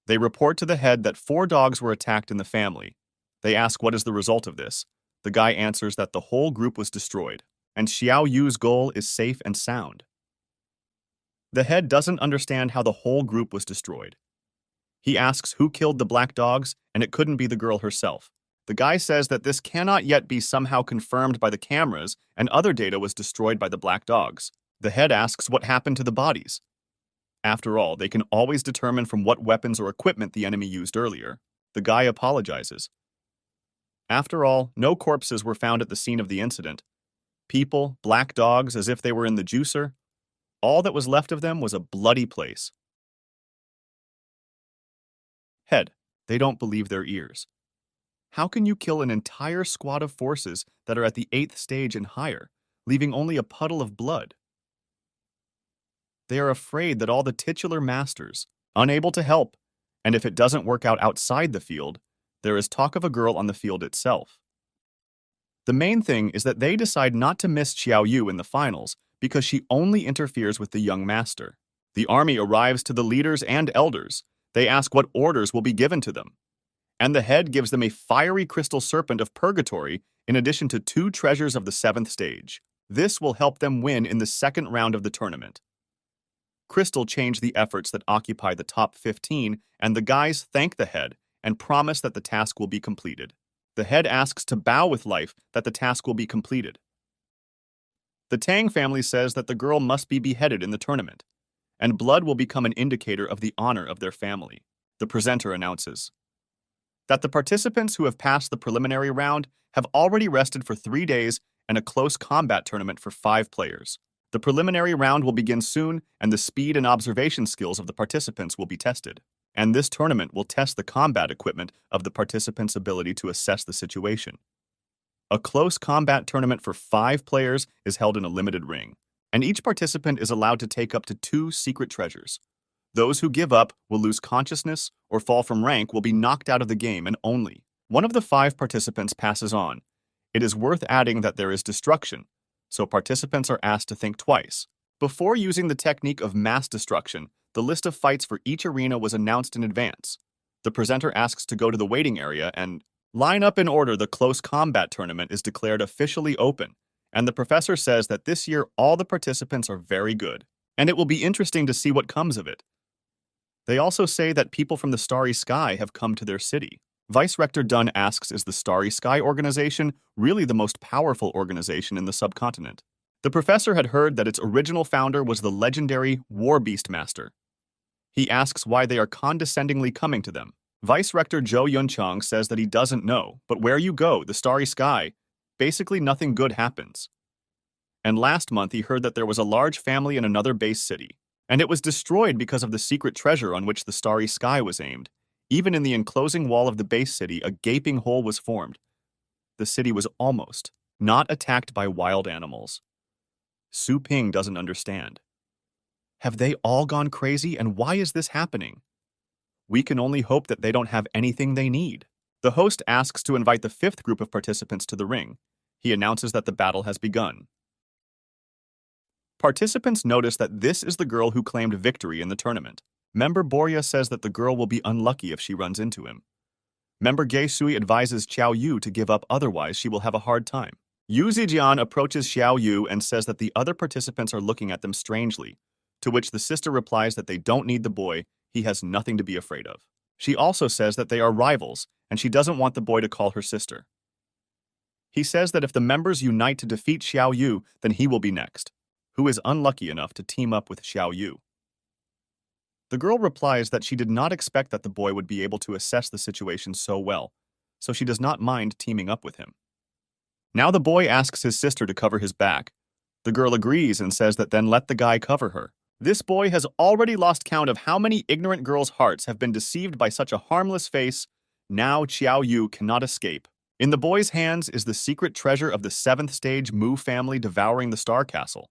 They report to the head that 4 dogs were attacked in the family. They ask what is the result of this. The guy answers that the whole group was destroyed, and Xiao Yu's goal is safe and sound. The head doesn't understand how the whole group was destroyed. He asks who killed the black dogs, and it couldn't be the girl herself. The guy says that this cannot yet be somehow confirmed by the cameras, and other data was destroyed by the black dogs. The head asks what happened to the bodies. After all, they can always determine from what weapons or equipment the enemy used earlier. The guy apologizes. After all, no corpses were found at the scene of the incident. People, black dogs, as if they were in the juicer. All that was left of them was a bloody place. Head, they don't believe their ears. How can you kill an entire squad of forces that are at the 8th stage and higher, leaving only a puddle of blood? They are afraid that all the titular masters, unable to help, and if it doesn't work out outside the field, there is talk of a girl on the field itself. The main thing is that they decide not to miss Xiao Yu in the finals because she only interferes with the young master. The army arrives to the leaders and elders. They ask what orders will be given to them. And the head gives them a fiery crystal serpent of purgatory in addition to 2 treasures of the 7th stage. This will help them win in the second round of the tournament. Crystal changed the efforts that occupy the top 15, and the guys thank the head and promise that the task will be completed. The head asks to bow with life that the task will be completed. The Tang family says that the girl must be beheaded in the tournament, and blood will become an indicator of the honor of their family. The presenter announces that the participants who have passed the preliminary round have already rested for 3 days and a close combat tournament for 5 players. The preliminary round will begin soon, and the speed and observation skills of the participants will be tested. And this tournament will test the combat equipment of the participants' ability to assess the situation. A close combat tournament for 5 players is held in a limited ring, and each participant is allowed to take up to 2 secret treasures. Those who give up will lose consciousness or fall from rank will be knocked out of the game, and only one of the 5 participants passes on. It is worth adding that there is destruction, so participants are asked to think twice. Before using the technique of mass destruction, the list of fights for each arena was announced in advance. The presenter asks to go to the waiting area and line up in order. The close combat tournament is declared officially open, and the professor says that this year all the participants are very good, and it will be interesting to see what comes of it. They also say that people from the Starry Sky have come to their city. Vice Rector Dunn asks, is the Starry Sky organization really the most powerful organization in the subcontinent? The professor had heard that its original founder was the legendary War Beast Master. He asks why they are condescendingly coming to them. Vice Rector Zhou Yunchang says that he doesn't know, but where you go, the Starry Sky, basically nothing good happens. And last month he heard that there was a large family in another base city, and it was destroyed because of the secret treasure on which the Starry Sky was aimed. Even in the enclosing wall of the base city, a gaping hole was formed. The city was almost not attacked by wild animals. Su Ping doesn't understand. Have they all gone crazy, and why is this happening? We can only hope that they don't have anything they need. The host asks to invite the 5th group of participants to the ring. He announces that the battle has begun. Participants notice that this is the girl who claimed victory in the tournament. Member Borya says that the girl will be unlucky if she runs into him. Member Gay Sui advises Xiao Yu to give up, otherwise she will have a hard time. Yu Zijian approaches Xiao Yu and says that the other participants are looking at them strangely, to which the sister replies that they don't need the boy, he has nothing to be afraid of. She also says that they are rivals, and she doesn't want the boy to call her sister. He says that if the members unite to defeat Xiao Yu, then he will be next, who is unlucky enough to team up with Xiao Yu. The girl replies that she did not expect that the boy would be able to assess the situation so well, so she does not mind teaming up with him. Now the boy asks his sister to cover his back. The girl agrees and says that then let the guy cover her. This boy has already lost count of how many ignorant girls' hearts have been deceived by such a harmless face. Now Xiao Yu cannot escape. In the boy's hands is the secret treasure of the 7th stage Mu family devouring the Star Castle.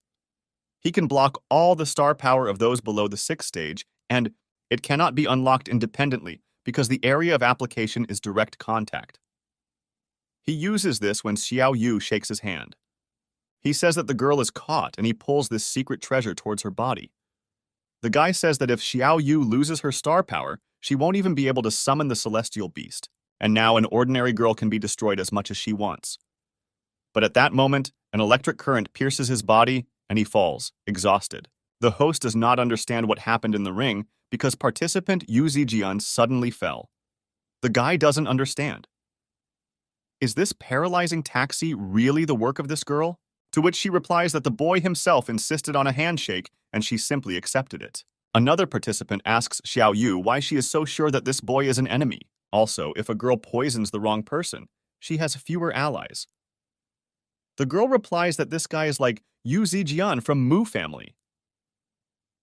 He can block all the star power of those below the 6th stage, and it cannot be unlocked independently because the area of application is direct contact. He uses this when Xiao Yu shakes his hand. He says that the girl is caught and he pulls this secret treasure towards her body. The guy says that if Xiao Yu loses her star power, she won't even be able to summon the celestial beast, and now an ordinary girl can be destroyed as much as she wants. But at that moment, an electric current pierces his body and he falls, exhausted. The host does not understand what happened in the ring because participant Yu Zijian suddenly fell. The guy doesn't understand. Is this paralyzing taxi really the work of this girl? To which she replies that the boy himself insisted on a handshake and she simply accepted it. Another participant asks Xiao Yu why she is so sure that this boy is an enemy. Also, if a girl poisons the wrong person, she has fewer allies. The girl replies that this guy is like Yu Zijian from Mu family.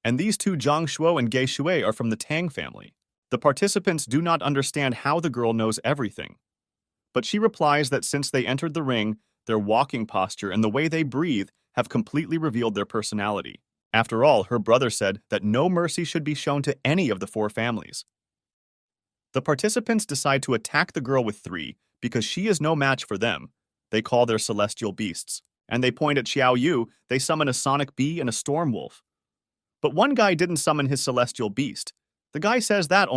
And these two Zhang Shuo and Ge Shui are from the Tang family. The participants do not understand how the girl knows everything. But she replies that since they entered the ring, their walking posture and the way they breathe have completely revealed their personality. After all, her brother said that no mercy should be shown to any of the 4 families. The participants decide to attack the girl with 3 because she is no match for them. They call their celestial beasts, and they point at Xiao Yu. They summon a sonic bee and a storm wolf. But one guy didn't summon his celestial beast. The guy says that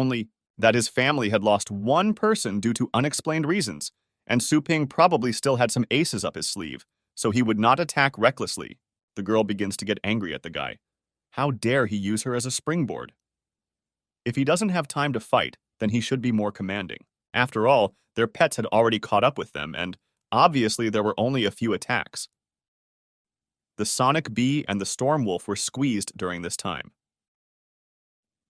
his family had lost 1 person due to unexplained reasons, and Su Ping probably still had some aces up his sleeve, so he would not attack recklessly. The girl begins to get angry at the guy. How dare he use her as a springboard? If he doesn't have time to fight, then he should be more commanding. After all, their pets had already caught up with them, and obviously there were only a few attacks. The sonic bee and the storm wolf were squeezed during this time.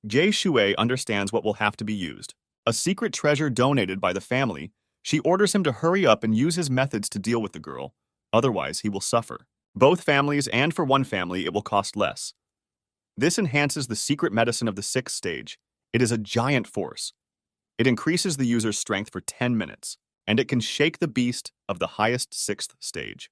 Ge Shui understands what will have to be used. A secret treasure donated by the family. She orders him to hurry up and use his methods to deal with the girl. Otherwise, he will suffer. Both families, and for one family, it will cost less. This enhances the secret medicine of the 6th stage. It is a giant force. It increases the user's strength for 10 minutes, and it can shake the beast of the highest 6th stage.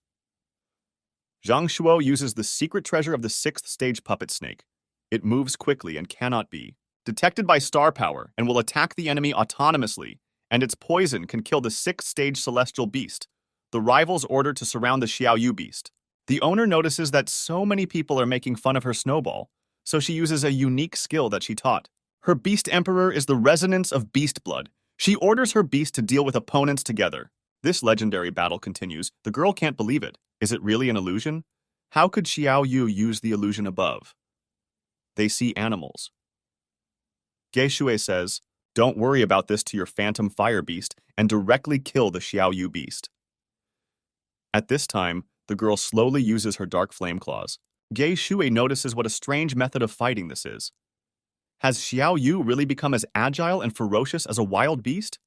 Zhang Shuo uses the secret treasure of the 6th stage puppet snake. It moves quickly and cannot be detected by star power and will attack the enemy autonomously, and its poison can kill the 6th stage celestial beast. The rivals order to surround the Xiao Yu beast. The owner notices that so many people are making fun of her snowball, so she uses a unique skill that she taught. Her beast emperor is the resonance of beast blood. She orders her beast to deal with opponents together. This legendary battle continues. The girl can't believe it. Is it really an illusion? How could Xiao Yu use the illusion above? They see animals. Ge Shui says, "Don't worry about this to your phantom fire beast and directly kill the Xiao Yu beast." At this time, the girl slowly uses her dark flame claws. Ge Shui notices what a strange method of fighting this is. Has Xiao Yu really become as agile and ferocious as a wild beast?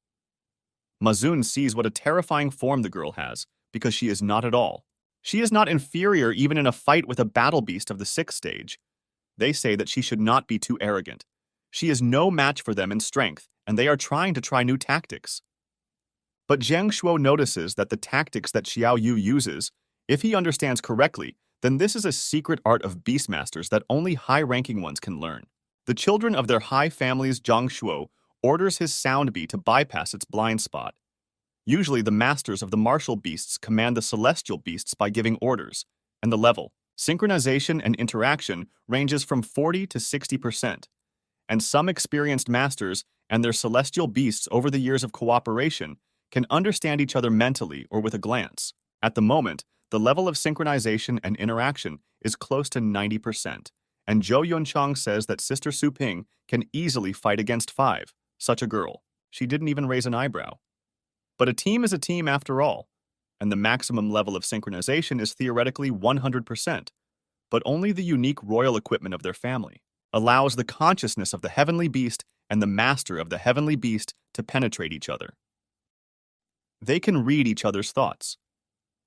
Mazun sees what a terrifying form the girl has, because she is not at all. She is not inferior even in a fight with a battle beast of the 6th stage. They say that she should not be too arrogant. She is no match for them in strength, and they are trying to try new tactics. But Zhang Shuo notices that the tactics that Xiao Yu uses, if he understands correctly, then this is a secret art of beastmasters that only high-ranking ones can learn. The children of their high families Zhang Shuo orders his sound bee to bypass its blind spot. Usually the masters of the martial beasts command the celestial beasts by giving orders, and the level, synchronization and interaction ranges from 40 to 60%, and some experienced masters and their celestial beasts over the years of cooperation can understand each other mentally or with a glance. At the moment, the level of synchronization and interaction is close to 90%, and Zhou Yunchang says that Sister Su Ping can easily fight against 5. Such a girl. She didn't even raise an eyebrow. But a team is a team after all, and the maximum level of synchronization is theoretically 100%, but only the unique royal equipment of their family allows the consciousness of the heavenly beast and the master of the heavenly beast to penetrate each other. They can read each other's thoughts.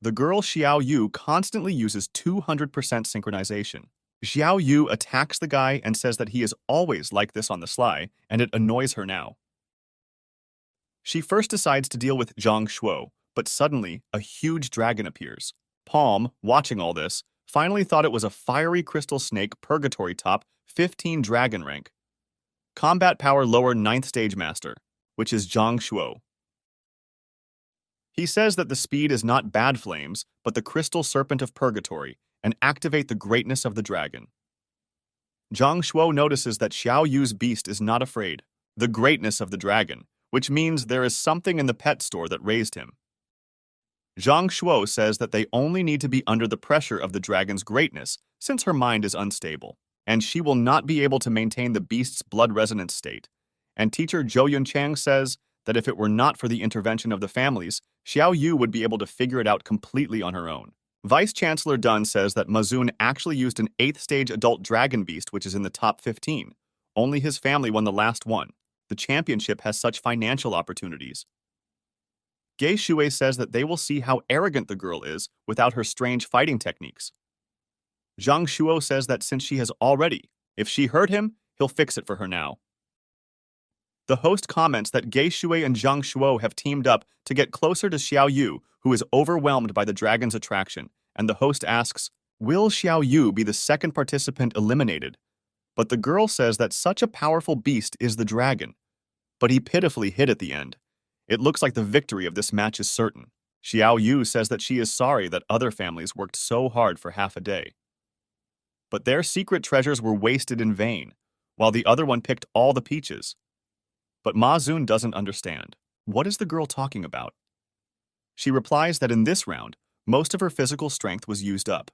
The girl Xiao Yu constantly uses 200% synchronization. Xiao Yu attacks the guy and says that he is always like this on the sly, and it annoys her now. She first decides to deal with Zhang Shuo, but suddenly a huge dragon appears. Palm, watching all this, finally thought it was a fiery crystal snake purgatory top 15 dragon rank. Combat power lower 9th stage master, which is Zhang Shuo. He says that the speed is not bad flames, but the crystal serpent of purgatory, and activate the greatness of the dragon. Zhang Shuo notices that Xiao Yu's beast is not afraid. The greatness of the dragon, which means there is something in the pet store that raised him. Zhang Shuo says that they only need to be under the pressure of the dragon's greatness, since her mind is unstable, and she will not be able to maintain the beast's blood resonance state. And teacher Zhou Yunchang says that if it were not for the intervention of the families, Xiao Yu would be able to figure it out completely on her own. Vice-Chancellor Dun says that Mazun actually used an 8th stage adult dragon beast which is in the top 15. Only his family won the last one. The championship has such financial opportunities. Gei Shui says that they will see how arrogant the girl is without her strange fighting techniques. Zhang Shuo says that since she has already, if she hurt him, he'll fix it for her now. The host comments that Gei Shui and Zhang Shuo have teamed up to get closer to Xiao Yu, who is overwhelmed by the dragon's attraction, and the host asks, will Xiao Yu be the second participant eliminated? But the girl says that such a powerful beast is the dragon. But he pitifully hit at the end. It looks like the victory of this match is certain. Xiao Yu says that she is sorry that other families worked so hard for half a day. But their secret treasures were wasted in vain, while the other one picked all the peaches. But Ma Zun doesn't understand. What is the girl talking about? She replies that in this round, most of her physical strength was used up.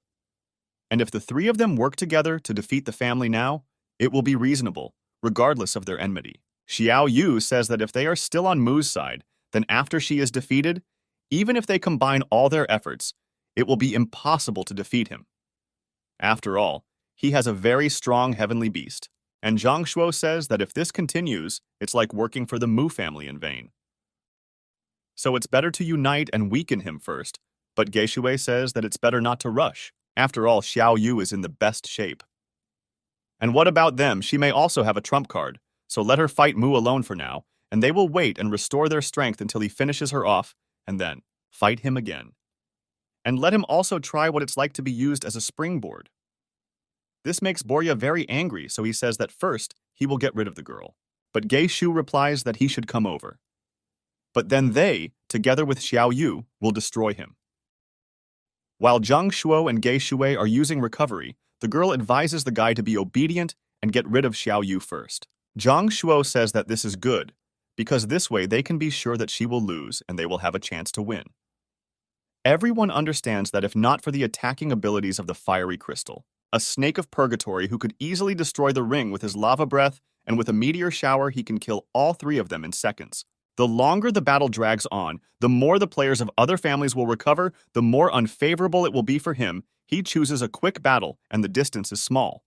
And if the 3 of them work together to defeat the family now, it will be reasonable, regardless of their enmity. Xiao Yu says that if they are still on Mu's side, then after she is defeated, even if they combine all their efforts, it will be impossible to defeat him. After all, he has a very strong heavenly beast, and Zhang Shuo says that if this continues, it's like working for the Mu family in vain. So it's better to unite and weaken him first, but Gei Shui says that it's better not to rush. After all, Xiao Yu is in the best shape. And what about them? She may also have a trump card, so let her fight Mu alone for now, and they will wait and restore their strength until he finishes her off, and then fight him again. And let him also try what it's like to be used as a springboard. This makes Borya very angry, so he says that first, he will get rid of the girl. But Gei Shu replies that he should come over. But then they, together with Xiao Yu, will destroy him. While Zhang Shuo and Gei Shui are using recovery, the girl advises the guy to be obedient and get rid of Xiao Yu first. Zhang Shuo says that this is good, because this way they can be sure that she will lose and they will have a chance to win. Everyone understands that if not for the attacking abilities of the fiery crystal, a snake of purgatory who could easily destroy the ring with his lava breath, and with a meteor shower he can kill all 3 of them in seconds. The longer the battle drags on, the more the players of other families will recover, the more unfavorable it will be for him. He chooses a quick battle and the distance is small.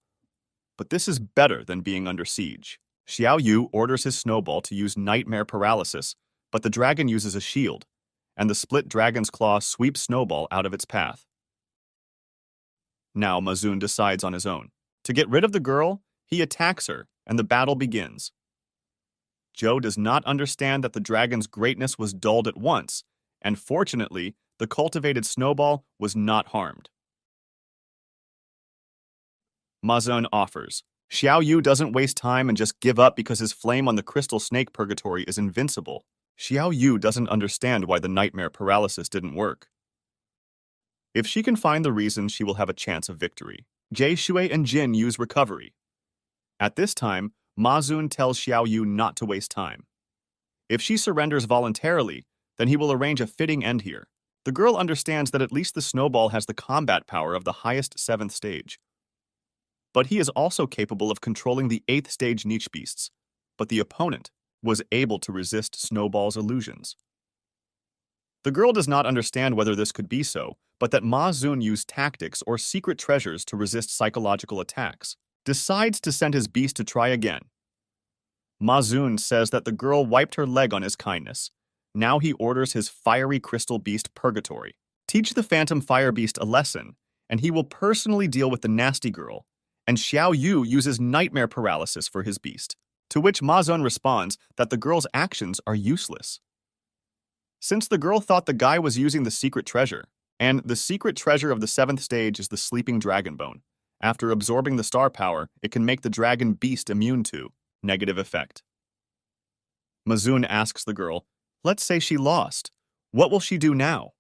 But this is better than being under siege. Xiao Yu orders his snowball to use nightmare paralysis, but the dragon uses a shield, and the split dragon's claw sweeps Snowball out of its path. Now Mazun decides on his own. To get rid of the girl, he attacks her, and the battle begins. Zhou does not understand that the dragon's greatness was dulled at once, and fortunately, the cultivated Snowball was not harmed. Mazun offers. Xiao Yu doesn't waste time and just give up because his flame on the crystal snake purgatory is invincible. Xiao Yu doesn't understand why the nightmare paralysis didn't work. If she can find the reason, she will have a chance of victory. Jie Shui and Jin use recovery. At this time, Mazun tells Xiao Yu not to waste time. If she surrenders voluntarily, then he will arrange a fitting end here. The girl understands that at least the snowball has the combat power of the highest 7th stage. But he is also capable of controlling the 8th stage niche beasts, but the opponent was able to resist Snowball's illusions. The girl does not understand whether this could be so, but that Ma Zun used tactics or secret treasures to resist psychological attacks, decides to send his beast to try again. Ma Zun says that the girl wiped her leg on his kindness. Now he orders his fiery crystal beast Purgatory. Teach the phantom fire beast a lesson, and he will personally deal with the nasty girl, and Xiao Yu uses nightmare paralysis for his beast, to which Ma Zun responds that the girl's actions are useless. Since the girl thought the guy was using the secret treasure, and the secret treasure of the 7th stage is the sleeping dragon bone, after absorbing the star power, it can make the dragon beast immune to negative effect. Ma Zun asks the girl, let's say she lost. What will she do now?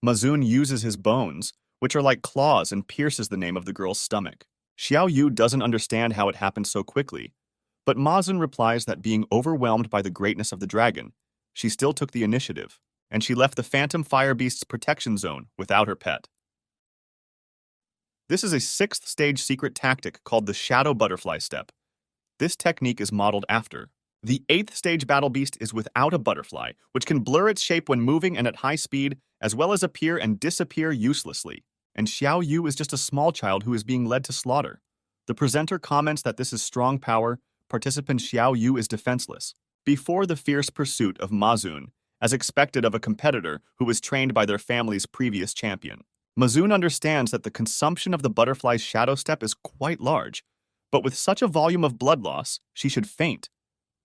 Ma Zun uses his bones, which are like claws, and pierces the name of the girl's stomach. Xiao Yu doesn't understand how it happened so quickly, but Ma Zun replies that being overwhelmed by the greatness of the dragon, she still took the initiative, and she left the Phantom Fire Beast's protection zone without her pet. This is a 6th stage secret tactic called the Shadow Butterfly Step. This technique is modeled after. The 8th stage battle beast is without a butterfly, which can blur its shape when moving and at high speed, as well as appear and disappear uselessly. And Xiao Yu is just a small child who is being led to slaughter. The presenter comments that this is strong power. Participant Xiao Yu is defenseless before the fierce pursuit of Ma Zun, as expected of a competitor who was trained by their family's previous champion. Ma Zun understands that the consumption of the butterfly's shadow step is quite large, but with such a volume of blood loss, she should faint.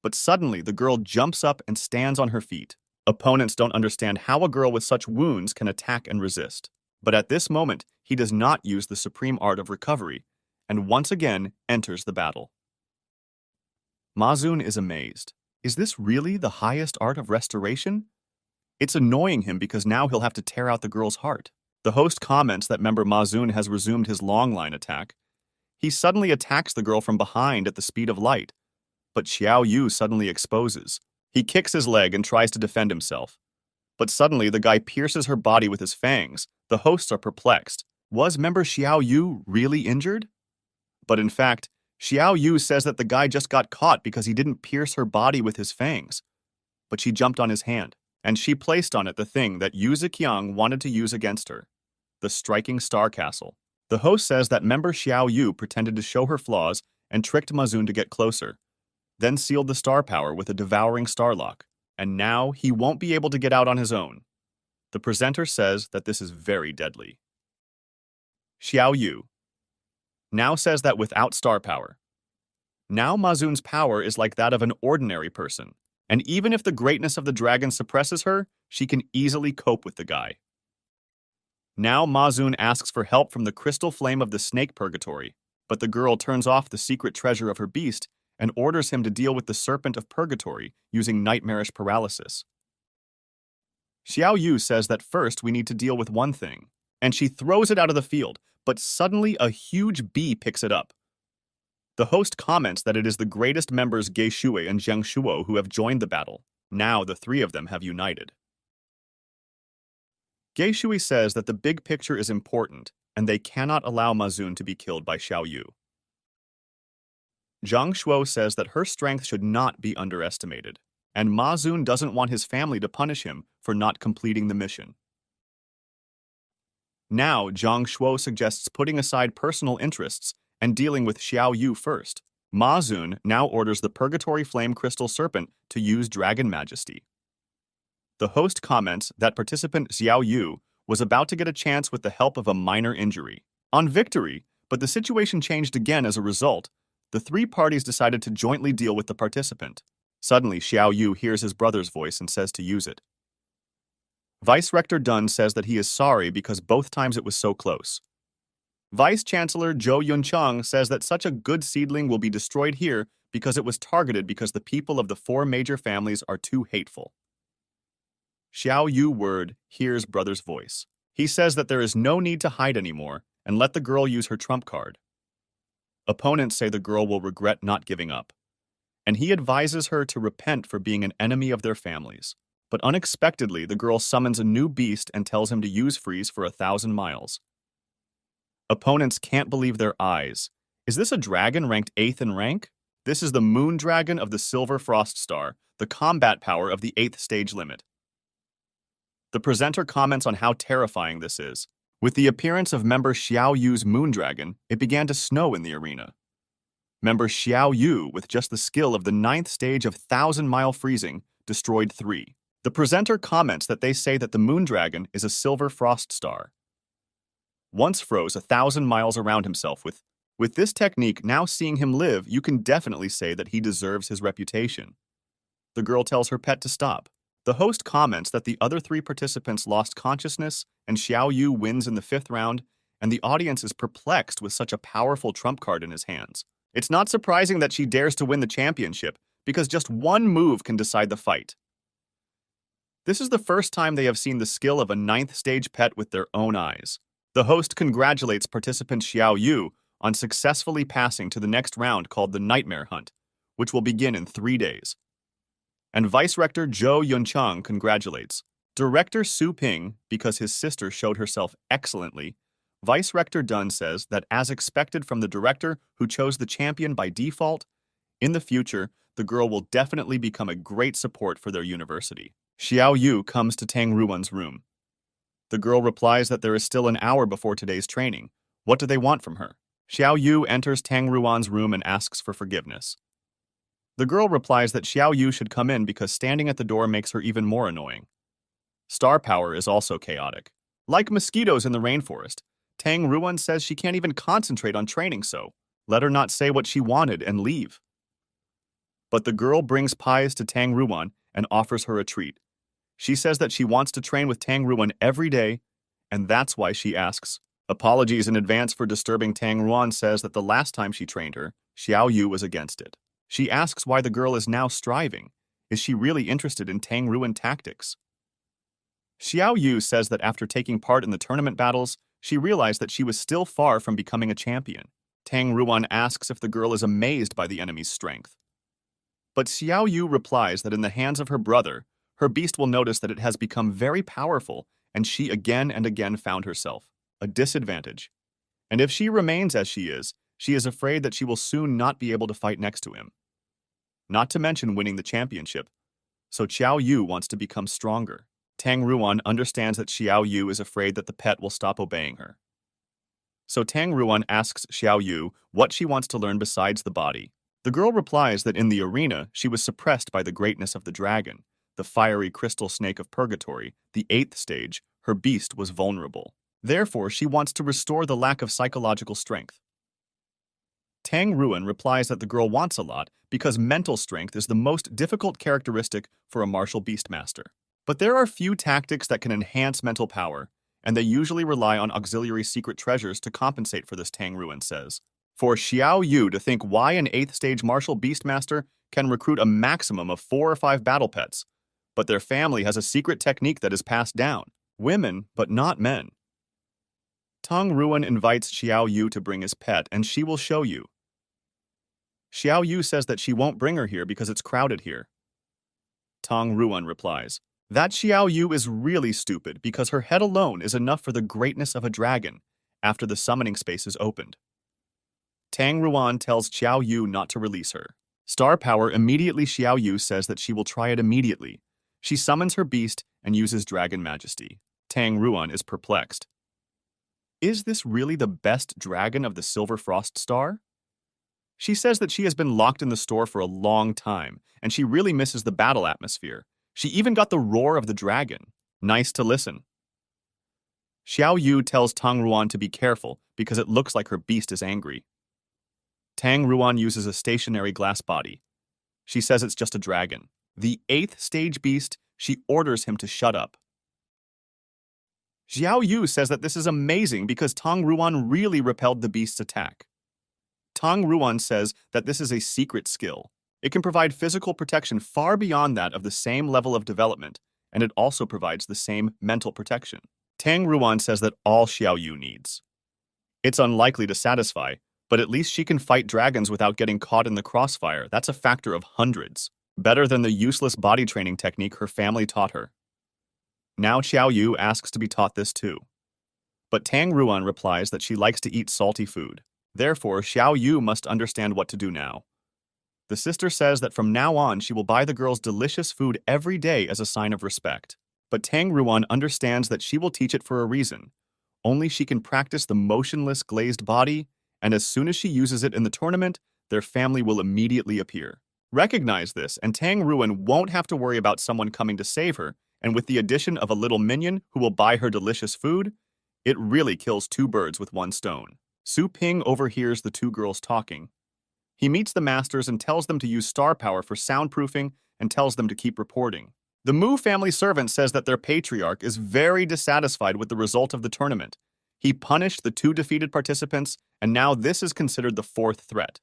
But suddenly, the girl jumps up and stands on her feet. Opponents don't understand how a girl with such wounds can attack and resist. But at this moment, he does not use the supreme art of recovery, and once again enters the battle. Ma Zun is amazed. Is this really the highest art of restoration? It's annoying him because now he'll have to tear out the girl's heart. The host comments that member Ma Zun has resumed his long line attack. He suddenly attacks the girl from behind at the speed of light, but Xiao Yu suddenly exposes. He kicks his leg and tries to defend himself. But suddenly the guy pierces her body with his fangs. The hosts are perplexed. Was member Xiao Yu really injured? But in fact, Xiao Yu says that the guy just got caught because he didn't pierce her body with his fangs. But she jumped on his hand, and she placed on it the thing that Yu Ziqiang wanted to use against her, the striking star castle. The host says that member Xiao Yu pretended to show her flaws and tricked Ma Zun to get closer, then sealed the star power with a devouring starlock, and now he won't be able to get out on his own. The presenter says that this is very deadly. Xiao Yu now says that without star power, now Ma Zun's power is like that of an ordinary person, and even if the greatness of the dragon suppresses her, she can easily cope with the guy. Now Ma Zun asks for help from the crystal flame of the snake purgatory, but the girl turns off the secret treasure of her beast and orders him to deal with the serpent of purgatory using nightmarish paralysis. Xiao Yu says that first we need to deal with one thing, and she throws it out of the field, but suddenly a huge bee picks it up. The host comments that it is the greatest members Ge Shui and Zheng Shuo who have joined the battle. Now the three of them have united. Ge Shui says that the big picture is important, and they cannot allow Ma Zun to be killed by Xiao Yu. Zhang Shuo says that her strength should not be underestimated, and Ma Zun doesn't want his family to punish him for not completing the mission. Now, Zhang Shuo suggests putting aside personal interests and dealing with Xiao Yu first. Ma Zun now orders the Purgatory Flame Crystal Serpent to use Dragon Majesty. The host comments that participant Xiao Yu was about to get a chance with the help of a minor injury on victory, but the situation changed again as a result. The three parties decided to jointly deal with the participant. Suddenly, Xiao Yu hears his brother's voice and says to use it. Vice Rector Dun says that he is sorry because both times it was so close. Vice Chancellor Zhou Yuncheng says that such a good seedling will be destroyed here because it was targeted because the people of the 4 major families are too hateful. Xiao Yu word hears brother's voice. He says that there is no need to hide anymore and let the girl use her trump card. Opponents say the girl will regret not giving up, and he advises her to repent for being an enemy of their families. But unexpectedly, the girl summons a new beast and tells him to use freeze for 1,000 miles. Opponents can't believe their eyes. Is this a dragon ranked 8th in rank? This is the moon dragon of the Silver Frost Star, the combat power of the 8th stage limit. The presenter comments on how terrifying this is. With the appearance of member Xiao Yu's moon dragon, it began to snow in the arena. Member Xiao Yu, with just the skill of the 9th stage of 1,000-mile freezing, destroyed 3. The presenter comments that they say that the moon dragon is a silver frost star. Once froze 1,000 miles around himself with this technique. Now seeing him live, you can definitely say that he deserves his reputation. The girl tells her pet to stop. The host comments that the other 3 participants lost consciousness and Xiao Yu wins in the 5th round, and the audience is perplexed with such a powerful trump card in his hands. It's not surprising that she dares to win the championship, because just one move can decide the fight. This is the first time they have seen the skill of a 9th stage pet with their own eyes. The host congratulates participant Xiao Yu on successfully passing to the next round called the Nightmare Hunt, which will begin in 3 days. And Vice Rector Zhou Yuncheng congratulates Director Su Ping because his sister showed herself excellently. Vice Rector Dun says that as expected from the director who chose the champion by default, in the future, the girl will definitely become a great support for their university. Xiao Yu comes to Tang Ruan's room. The girl replies that there is still an hour before today's training. What do they want from her? Xiao Yu enters Tang Ruan's room and asks for forgiveness. The girl replies that Xiao Yu should come in because standing at the door makes her even more annoying. Star power is also chaotic. Like mosquitoes in the rainforest, Tang Ruan says she can't even concentrate on training, so let her not say what she wanted and leave. But the girl brings pies to Tang Ruan and offers her a treat. She says that she wants to train with Tang Ruan every day, and that's why she asks. Apologies in advance for disturbing. Tang Ruan says that the last time she trained her, Xiao Yu was against it. She asks why the girl is now striving. Is she really interested in Tang Ruan tactics? Xiao Yu says that after taking part in the tournament battles, she realized that she was still far from becoming a champion. Tang Ruan asks if the girl is amazed by the enemy's strength. But Xiao Yu replies that in the hands of her brother, her beast will notice that it has become very powerful, and she again and again found herself a disadvantage. And if she remains as she is afraid that she will soon not be able to fight next to him. Not to mention winning the championship. So Xiao Yu wants to become stronger. Tang Ruan understands that Xiao Yu is afraid that the pet will stop obeying her. So Tang Ruan asks Xiao Yu what she wants to learn besides the body. The girl replies that in the arena, she was suppressed by the greatness of the dragon, the fiery crystal snake of purgatory, the 8th stage. Her beast was vulnerable. Therefore, she wants to restore the lack of psychological strength. Tang Ruan replies that the girl wants a lot because mental strength is the most difficult characteristic for a martial beastmaster. But there are few tactics that can enhance mental power, and they usually rely on auxiliary secret treasures to compensate for this, Tang Ruan says. For Xiao Yu to think why an 8th stage martial beastmaster can recruit a maximum of 4 or 5 battle pets, but their family has a secret technique that is passed down. Women, but not men. Tang Ruan invites Xiao Yu to bring his pet, and she will show you. Xiao Yu says that she won't bring her here because it's crowded here. Tang Ruan replies that Xiao Yu is really stupid because her head alone is enough for the greatness of a dragon after the summoning space is opened. Tang Ruan tells Xiao Yu not to release her. Star power immediately. Xiao Yu says that she will try it immediately. She summons her beast and uses Dragon Majesty. Tang Ruan is perplexed. Is this really the best dragon of the Silver Frost Star? She says that she has been locked in the store for a long time, and she really misses the battle atmosphere. She even got the roar of the dragon. Nice to listen. Xiao Yu tells Tang Ruan to be careful because it looks like her beast is angry. Tang Ruan uses a stationary glass body. She says it's just a dragon. The 8th stage beast, she orders him to shut up. Xiao Yu says that this is amazing because Tang Ruan really repelled the beast's attack. Tang Ruan says that this is a secret skill. It can provide physical protection far beyond that of the same level of development, and it also provides the same mental protection. Tang Ruan says that all Xiao Yu needs. It's unlikely to satisfy, but at least she can fight dragons without getting caught in the crossfire. That's a factor of hundreds. better than the useless body training technique her family taught her. Now Xiao Yu asks to be taught this too. But Tang Ruan replies that she likes to eat salty food. Therefore, Xiao Yu must understand what to do now. The sister says that from now on she will buy the girls delicious food every day as a sign of respect. But Tang Ruan understands that she will teach it for a reason. Only she can practice the motionless glazed body, and as soon as she uses it in the tournament, their family will immediately appear. Recognize this, and Tang Ruan won't have to worry about someone coming to save her, and with the addition of a little minion who will buy her delicious food, it really kills two birds with one stone. Su Ping overhears the two girls talking. He meets the masters and tells them to use star power for soundproofing and tells them to keep reporting. The Mu family servant says that their patriarch is very dissatisfied with the result of the tournament. He punished the two defeated participants, and now this is considered the fourth threat.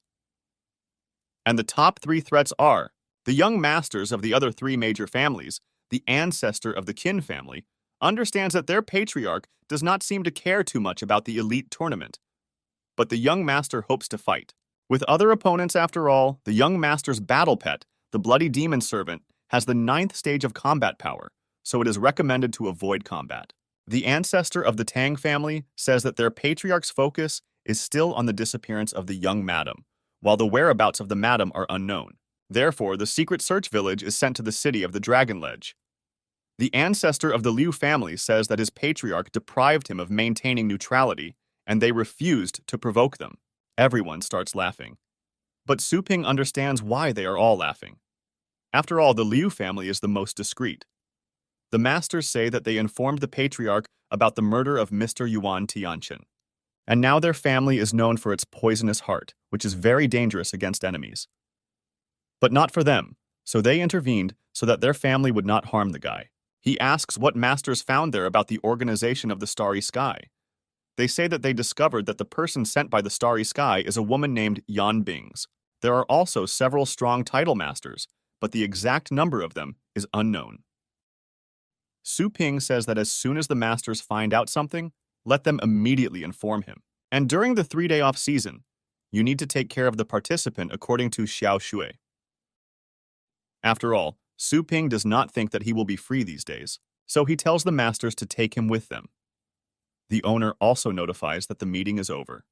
And the top three threats are the young masters of the other three major families, the ancestor of the Qin family, understands that their patriarch does not seem to care too much about the elite tournament. But the young master hopes to fight. With other opponents, after all, the young master's battle pet, the bloody demon servant, has the 9th stage of combat power, so it is recommended to avoid combat. The ancestor of the Tang family says that their patriarch's focus is still on the disappearance of the young madam, while the whereabouts of the madam are unknown. Therefore, the secret search village is sent to the city of the Dragon Ledge. The ancestor of the Liu family says that his patriarch deprived him of maintaining neutrality, and they refused to provoke them. Everyone starts laughing. But Su Ping understands why they are all laughing. After all, the Liu family is the most discreet. The masters say that they informed the patriarch about the murder of Mr. Yuan Tianqian. And now their family is known for its poisonous heart, which is very dangerous against enemies. But not for them, so they intervened so that their family would not harm the guy. He asks what masters found there about the organization of the Starry Sky. They say that they discovered that the person sent by the Starry Sky is a woman named Yan Bings. There are also several strong title masters, but the exact number of them is unknown. Su Ping says that as soon as the masters find out something, let them immediately inform him. And during the 3-day off-season, you need to take care of the participant according to Xiao Shui. After all, Su Ping does not think that he will be free these days, so he tells the masters to take him with them. The owner also notifies that the meeting is over.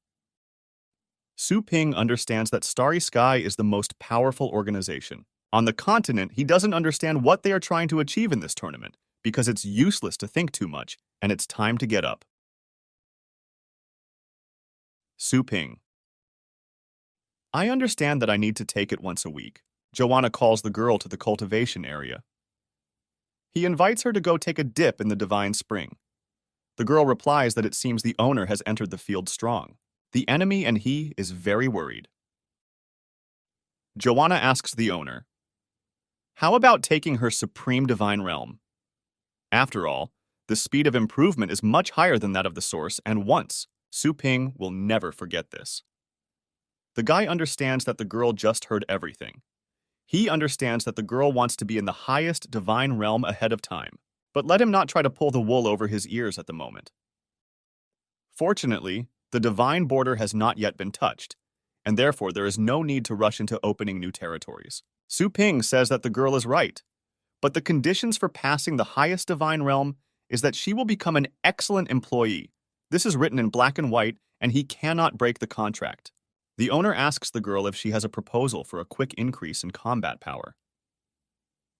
Su Ping understands that Starry Sky is the most powerful organization. On the continent, he doesn't understand what they are trying to achieve in this tournament, because it's useless to think too much, and it's time to get up. Su Ping. I understand that I need to take it once a week. Joanna calls the girl to the cultivation area. He invites her to go take a dip in the divine spring. The girl replies that it seems the owner has entered the field strong. The enemy and he is very worried. Joanna asks the owner, how about taking her supreme divine realm? After all, the speed of improvement is much higher than that of the source, and once, Su Ping will never forget this. The guy understands that the girl just heard everything. He understands that the girl wants to be in the highest divine realm ahead of time, but let him not try to pull the wool over his ears at the moment. Fortunately, the divine border has not yet been touched, and therefore there is no need to rush into opening new territories. Su Ping says that the girl is right, but the conditions for passing the highest divine realm is that she will become an excellent employee. This is written in black and white, and he cannot break the contract. The owner asks the girl if she has a proposal for a quick increase in combat power.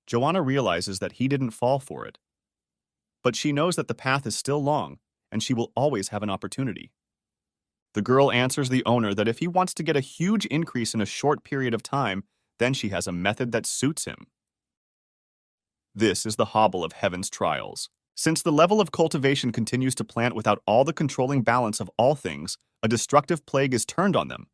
Joanna realizes that he didn't fall for it. But she knows that the path is still long, and she will always have an opportunity. The girl answers the owner that if he wants to get a huge increase in a short period of time, then she has a method that suits him. This is the hobble of heaven's trials. Since the level of cultivation continues to plant without all the controlling balance of all things, a destructive plague is turned on them.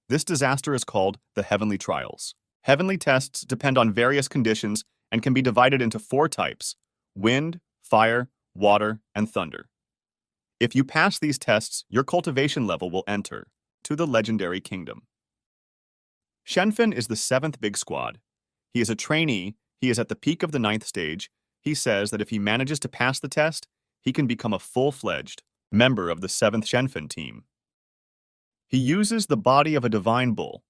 This disaster is called the heavenly trials. Heavenly tests depend on various conditions and can be divided into 4 types: wind, fire, water, and thunder. If you pass these tests, your cultivation level will enter to the legendary kingdom. Shenfen is the 7th big squad. He is a trainee, he is at the peak of the 9th stage. He says that if he manages to pass the test, he can become a full-fledged member of the 7th Shenfen team. He uses the body of a divine bull,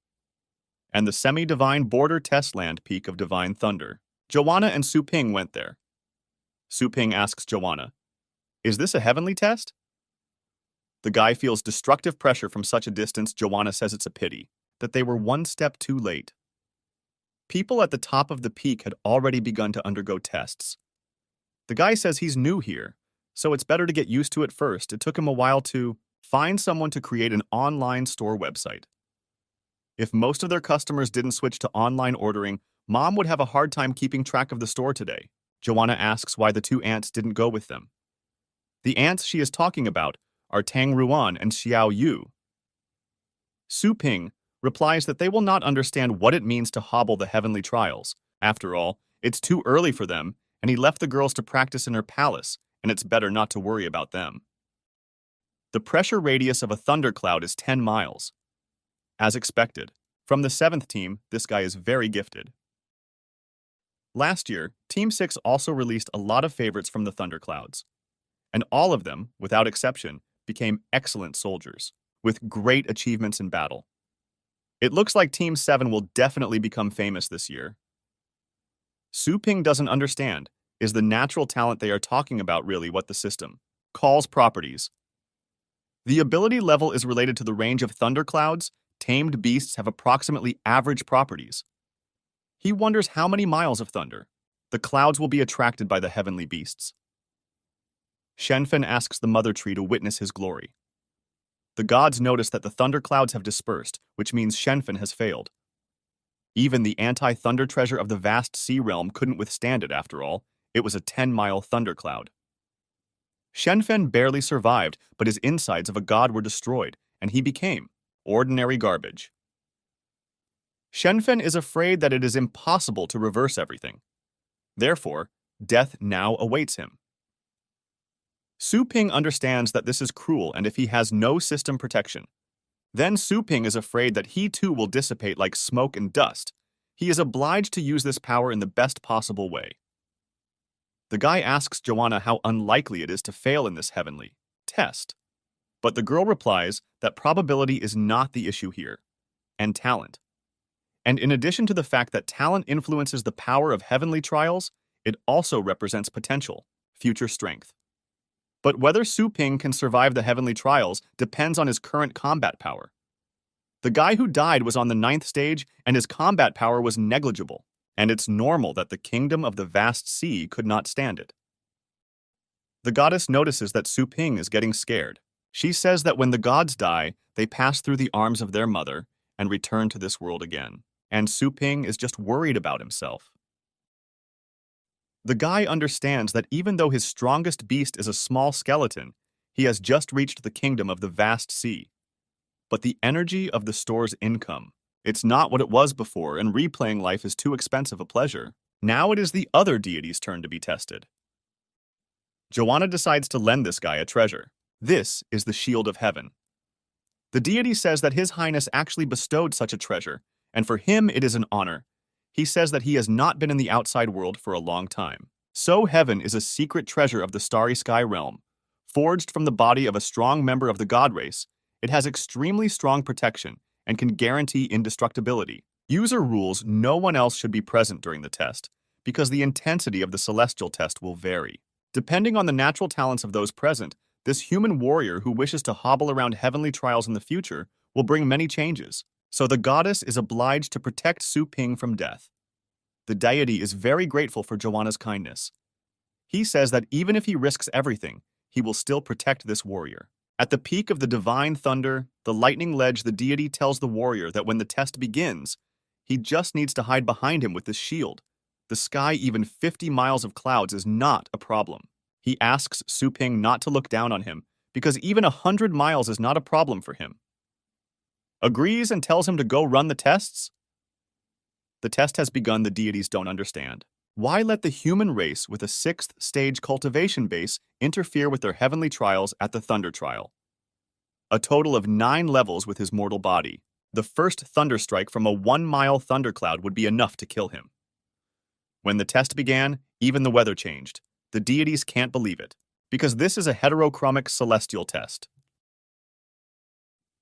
and the semi-divine border test land peak of divine thunder. Joanna and Su Ping went there. Su Ping asks Joanna, "Is this a heavenly test?" The guy feels destructive pressure from such a distance. Joanna says it's a pity that they were one step too late. People at the top of the peak had already begun to undergo tests. The guy says he's new here, so it's better to get used to it first. It took him a while to find someone to create an online store website. If most of their customers didn't switch to online ordering, Mom would have a hard time keeping track of the store today. Joanna asks why the two ants didn't go with them. The ants she is talking about are Tang Ruan and Xiao Yu. Su Ping replies that they will not understand what it means to hobble the heavenly trials. After all, it's too early for them, and he left the girls to practice in her palace, and it's better not to worry about them. The pressure radius of a thundercloud is 10 miles. As expected, from the 7th team, this guy is very gifted. Last year, Team 6 also released a lot of favorites from the thunderclouds, and all of them, without exception, became excellent soldiers, with great achievements in battle. It looks like Team 7 will definitely become famous this year. Su Ping doesn't understand, is the natural talent they are talking about really what the system calls properties? The ability level is related to the range of thunderclouds. Tamed beasts have approximately average properties. He wonders how many miles of thunder the clouds will be attracted by the heavenly beasts. Shenfen asks the mother tree to witness his glory. The gods notice that the thunderclouds have dispersed, which means Shenfen has failed. Even the anti-thunder treasure of the vast sea realm couldn't withstand it after all. It was a 10-mile thundercloud. Shenfen barely survived, but his insides of a god were destroyed, and he became ordinary garbage. Shenfen is afraid that it is impossible to reverse everything. Therefore, death now awaits him. Su Ping understands that this is cruel and if he has no system protection. Then Su Ping is afraid that he too will dissipate like smoke and dust. He is obliged to use this power in the best possible way. The guy asks Joanna how unlikely it is to fail in this heavenly test. But the girl replies that probability is not the issue here, and talent. And in addition to the fact that talent influences the power of heavenly trials, it also represents potential, future strength. But whether Su Ping can survive the heavenly trials depends on his current combat power. The guy who died was on the 9th stage, and his combat power was negligible, and it's normal that the kingdom of the vast sea could not stand it. The goddess notices that Su Ping is getting scared. She says that when the gods die, they pass through the arms of their mother and return to this world again, and Su Ping is just worried about himself. The guy understands that even though his strongest beast is a small skeleton, he has just reached the kingdom of the vast sea. But the energy of the store's income, it's not what it was before, and replaying life is too expensive a pleasure. Now it is the other deity's turn to be tested. Joanna decides to lend this guy a treasure. This is the Shield of Heaven. The deity says that His Highness actually bestowed such a treasure, and for him it is an honor. He says that he has not been in the outside world for a long time. So Heaven is a secret treasure of the Starry Sky realm. Forged from the body of a strong member of the god race, it has extremely strong protection and can guarantee indestructibility. User rules no one else should be present during the test, because the intensity of the celestial test will vary. Depending on the natural talents of those present, this human warrior who wishes to hobble around heavenly trials in the future will bring many changes. So the goddess is obliged to protect Su Ping from death. The deity is very grateful for Joanna's kindness. He says that even if he risks everything, he will still protect this warrior. At the peak of the divine thunder, the lightning ledge, the deity tells the warrior that when the test begins, he just needs to hide behind him with this shield. The sky, even 50 miles of clouds, is not a problem. He asks Su Ping not to look down on him, because even 100 miles is not a problem for him. Agrees and tells him to go run the tests? The test has begun. The deities don't understand. Why let the human race with a 6th stage cultivation base interfere with their heavenly trials at the thunder trial? A total of 9 levels with his mortal body. The first thunderstrike from a 1-mile thundercloud would be enough to kill him. When the test began, even the weather changed. The deities can't believe it, because this is a heterochromic celestial test.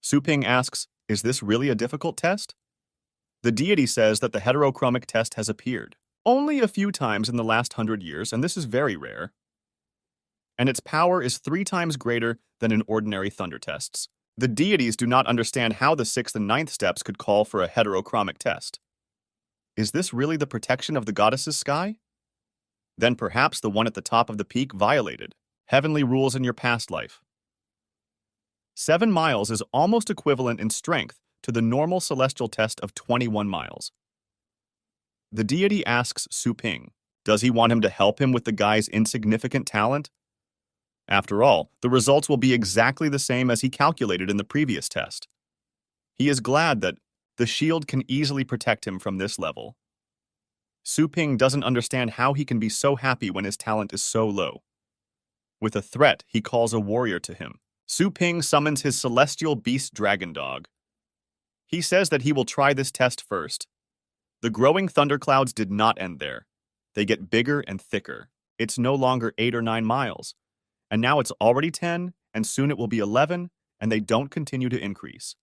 Su Ping asks, is this really a difficult test? The deity says that the heterochromic test has appeared only a few times in the last 100 years, and this is very rare. And its power is 3 times greater than in ordinary thunder tests. The deities do not understand how the 6th and 9th steps could call for a heterochromic test. Is this really the protection of the goddess's sky? Then perhaps the one at the top of the peak violated heavenly rules in your past life. 7 miles is almost equivalent in strength to the normal celestial test of 21 miles. The deity asks Su Ping, does he want him to help him with the guy's insignificant talent? After all, the results will be exactly the same as he calculated in the previous test. He is glad that the shield can easily protect him from this level. Su Ping doesn't understand how he can be so happy when his talent is so low. With a threat, he calls a warrior to him. Su Ping summons his celestial beast dragon dog. He says that he will try this test first. The growing thunderclouds did not end there. They get bigger and thicker. It's no longer 8 or 9 miles. And now it's already 10, and soon it will be 11, and they don't continue to increase.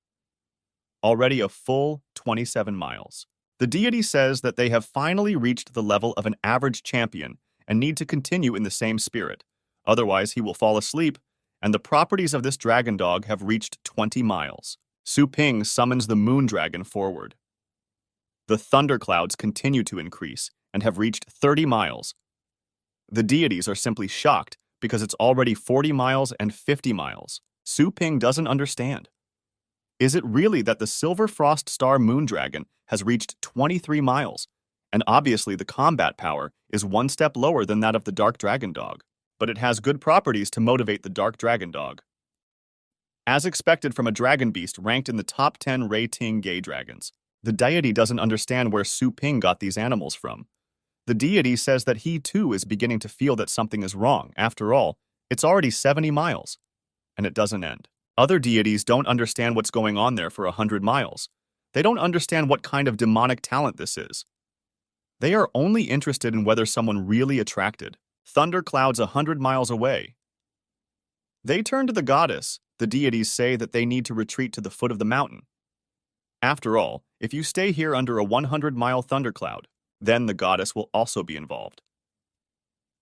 Already a full 27 miles. The deity says that they have finally reached the level of an average champion and need to continue in the same spirit. Otherwise, he will fall asleep, and the properties of this dragon dog have reached 20 miles. Su Ping summons the moon dragon forward. The thunderclouds continue to increase and have reached 30 miles. The deities are simply shocked because it's already 40 miles and 50 miles. Su Ping doesn't understand. Is it really that the Silver Frost Star Moon Dragon has reached 23 miles, and obviously the combat power is 1 step lower than that of the Dark Dragon Dog, but it has good properties to motivate the Dark Dragon Dog. As expected from a dragon beast ranked in the top 10 Rei Ting gay dragons, the deity doesn't understand where Su Ping got these animals from. The deity says that he too is beginning to feel that something is wrong. After all, it's already 70 miles, and it doesn't end. Other deities don't understand what's going on there for 100 miles. They don't understand what kind of demonic talent this is. They are only interested in whether someone really attracted thunderclouds 100 miles away. They turn to the goddess. The deities say that they need to retreat to the foot of the mountain. After all, if you stay here under a 100-mile thundercloud, then the goddess will also be involved.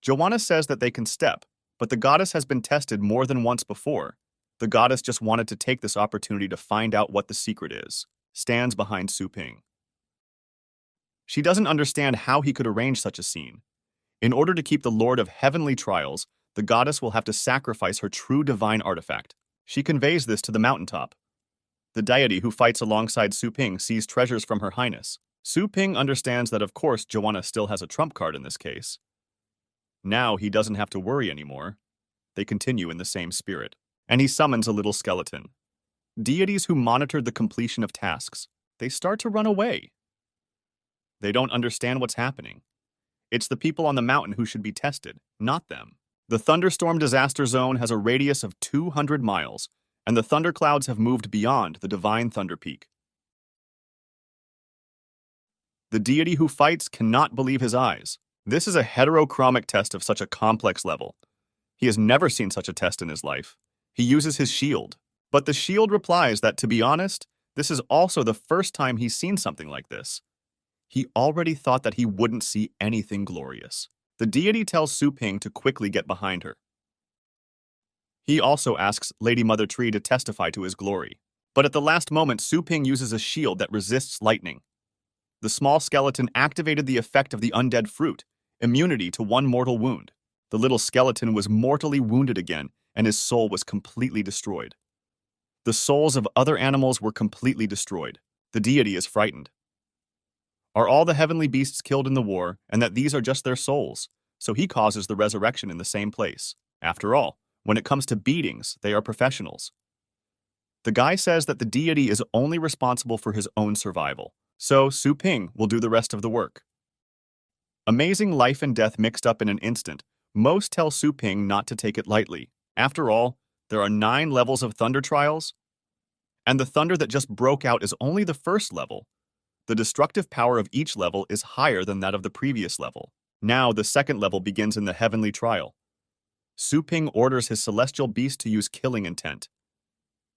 Joanna says that they can step, but the goddess has been tested more than once before. The goddess just wanted to take this opportunity to find out what the secret is. Stands behind Su Ping. She doesn't understand how he could arrange such a scene. In order to keep the Lord of Heavenly Trials, the goddess will have to sacrifice her true divine artifact. She conveys this to the mountaintop. The deity who fights alongside Su Ping sees treasures from Her Highness. Su Ping understands that of course Joanna still has a trump card in this case. Now he doesn't have to worry anymore. They continue in the same spirit. And he summons a little skeleton. Deities who monitored the completion of tasks, they start to run away. They don't understand what's happening. It's the people on the mountain who should be tested, not them. The thunderstorm disaster zone has a radius of 200 miles, and the thunderclouds have moved beyond the divine thunder peak. The deity who fights cannot believe his eyes. This is a heterochromic test of such a complex level. He has never seen such a test in his life. He uses his shield, but the shield replies that, to be honest, this is also the first time he's seen something like this. He already thought that he wouldn't see anything glorious. The deity tells Su Ping to quickly get behind her. He also asks Lady Mother Tree to testify to his glory. But at the last moment, Su Ping uses a shield that resists lightning. The small skeleton activated the effect of the undead fruit, immunity to 1 mortal wound. The little skeleton was mortally wounded again, and his soul was completely destroyed. The souls of other animals were completely destroyed. The deity is frightened. Are all the heavenly beasts killed in the war, and that these are just their souls? So he causes the resurrection in the same place. After all, when it comes to beatings, they are professionals. The guy says that the deity is only responsible for his own survival, so Su Ping will do the rest of the work. Amazing life and death mixed up in an instant. Most tell Su Ping not to take it lightly. After all, there are 9 levels of thunder trials, and the thunder that just broke out is only the first level. The destructive power of each level is higher than that of the previous level. Now the second level begins in the heavenly trial. Su Ping orders his celestial beast to use killing intent.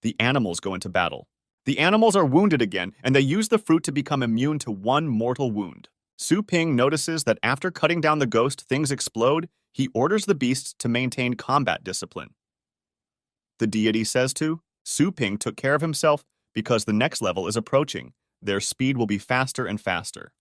The animals go into battle. The animals are wounded again, and they use the fruit to become immune to one mortal wound. Su Ping notices that after cutting down the ghost, things explode. He orders the beasts to maintain combat discipline. The deity says to, Su Ping took care of himself because the next level is approaching. Their speed will be faster and faster.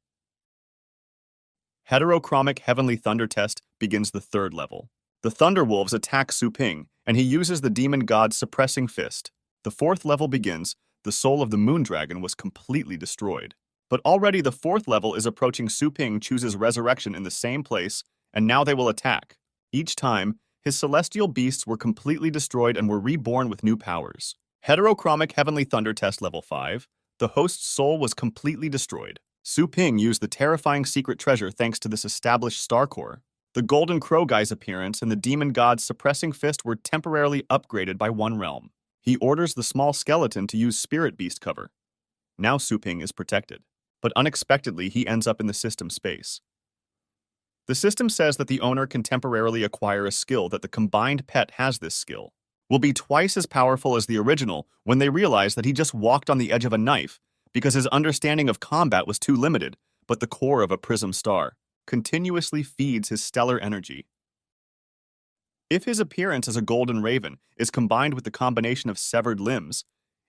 Heterochromic Heavenly Thunder test begins the third level. The Thunder Wolves attack Su Ping, and he uses the demon god's suppressing fist. The fourth level begins. The soul of the moon dragon was completely destroyed. But already the fourth level is approaching. Su Ping chooses resurrection in the same place, and now they will attack. Each time, his celestial beasts were completely destroyed and were reborn with new powers. Heterochromic Heavenly Thunder test level 5. The host's soul was completely destroyed. Su Ping used the terrifying secret treasure thanks to this established star core. The Golden Crow Guy's appearance and the demon god's suppressing fist were temporarily upgraded by one realm. He orders the small skeleton to use spirit beast cover. Now Su Ping is protected, but unexpectedly he ends up in the system space. The system says that the owner can temporarily acquire a skill that the combined pet has. This skill will be twice as powerful as the original when they realize that he just walked on the edge of a knife because his understanding of combat was too limited, but the core of a prism star continuously feeds his stellar energy. If his appearance as a golden raven is combined with the combination of severed limbs,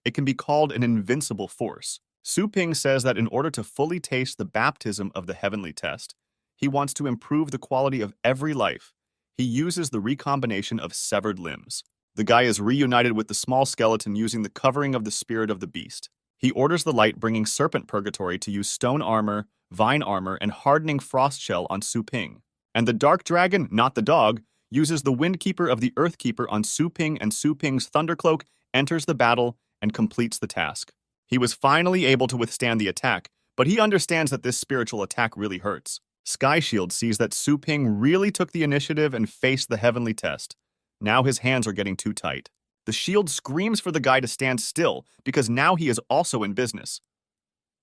it can be called an invincible force. Su Ping says that in order to fully taste the baptism of the heavenly test, he wants to improve the quality of every life. He uses the recombination of severed limbs. The guy is reunited with the small skeleton using the covering of the spirit of the beast. He orders the light-bringing serpent purgatory to use stone armor, vine armor, and hardening frost shell on Su Ping. And the dark dragon, not the dog, uses the Windkeeper of the Earthkeeper on Su Ping, and Su Ping's Thundercloak enters the battle and completes the task. He was finally able to withstand the attack, but he understands that this spiritual attack really hurts. Sky Shield sees that Su Ping really took the initiative and faced the heavenly test. Now his hands are getting too tight. The shield screams for the guy to stand still because now he is also in business.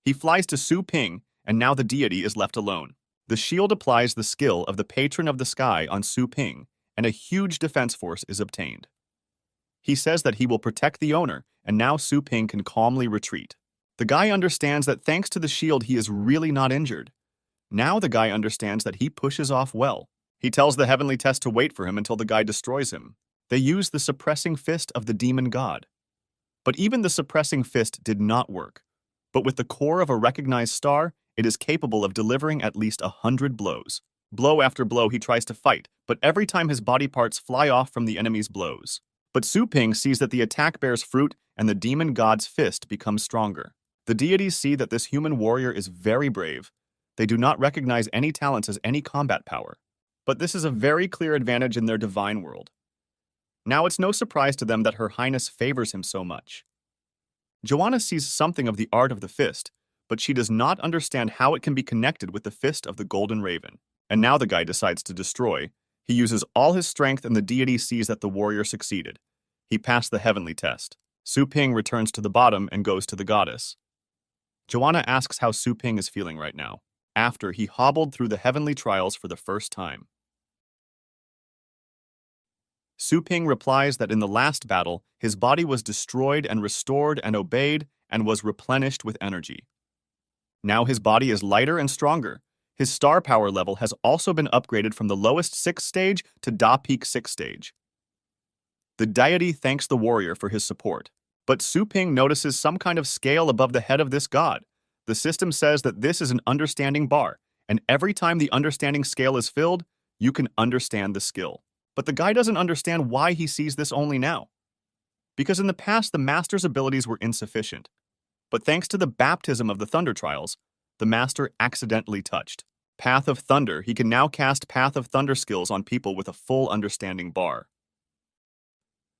He flies to Su Ping, and now the deity is left alone. The shield applies the skill of the patron of the sky on Su Ping, and a huge defense force is obtained. He says that he will protect the owner, and now Su Ping can calmly retreat. The guy understands that thanks to the shield he is really not injured. Now the guy understands that he pushes off well. He tells the heavenly test to wait for him until the guy destroys him. They use the suppressing fist of the demon god. But even the suppressing fist did not work. But with the core of a recognized star, it is capable of delivering at least 100 blows. Blow after blow he tries to fight, but every time his body parts fly off from the enemy's blows. But Su Ping sees that the attack bears fruit and the demon god's fist becomes stronger. The deities see that this human warrior is very brave. They do not recognize any talents as any combat power. But this is a very clear advantage in their divine world. Now it's no surprise to them that Her Highness favors him so much. Joanna sees something of the art of the fist, but she does not understand how it can be connected with the fist of the golden raven. And now the guy decides to destroy. He uses all his strength and the deity sees that the warrior succeeded. He passed the heavenly test. Su Ping returns to the bottom and goes to the goddess. Joanna asks how Su Ping is feeling right now, after he hobbled through the heavenly trials for the first time. Su Ping replies that in the last battle, his body was destroyed and restored and obeyed and was replenished with energy. Now his body is lighter and stronger. His star power level has also been upgraded from the lowest 6th stage to Da Peak 6th stage. The deity thanks the warrior for his support, but Su Ping notices some kind of scale above the head of this god. The system says that this is an understanding bar, and every time the understanding scale is filled, you can understand the skill. But the guy doesn't understand why he sees this only now. Because in the past, the master's abilities were insufficient. But thanks to the baptism of the Thunder Trials, the master accidentally touched Path of Thunder. He can now cast Path of Thunder skills on people with a full understanding bar.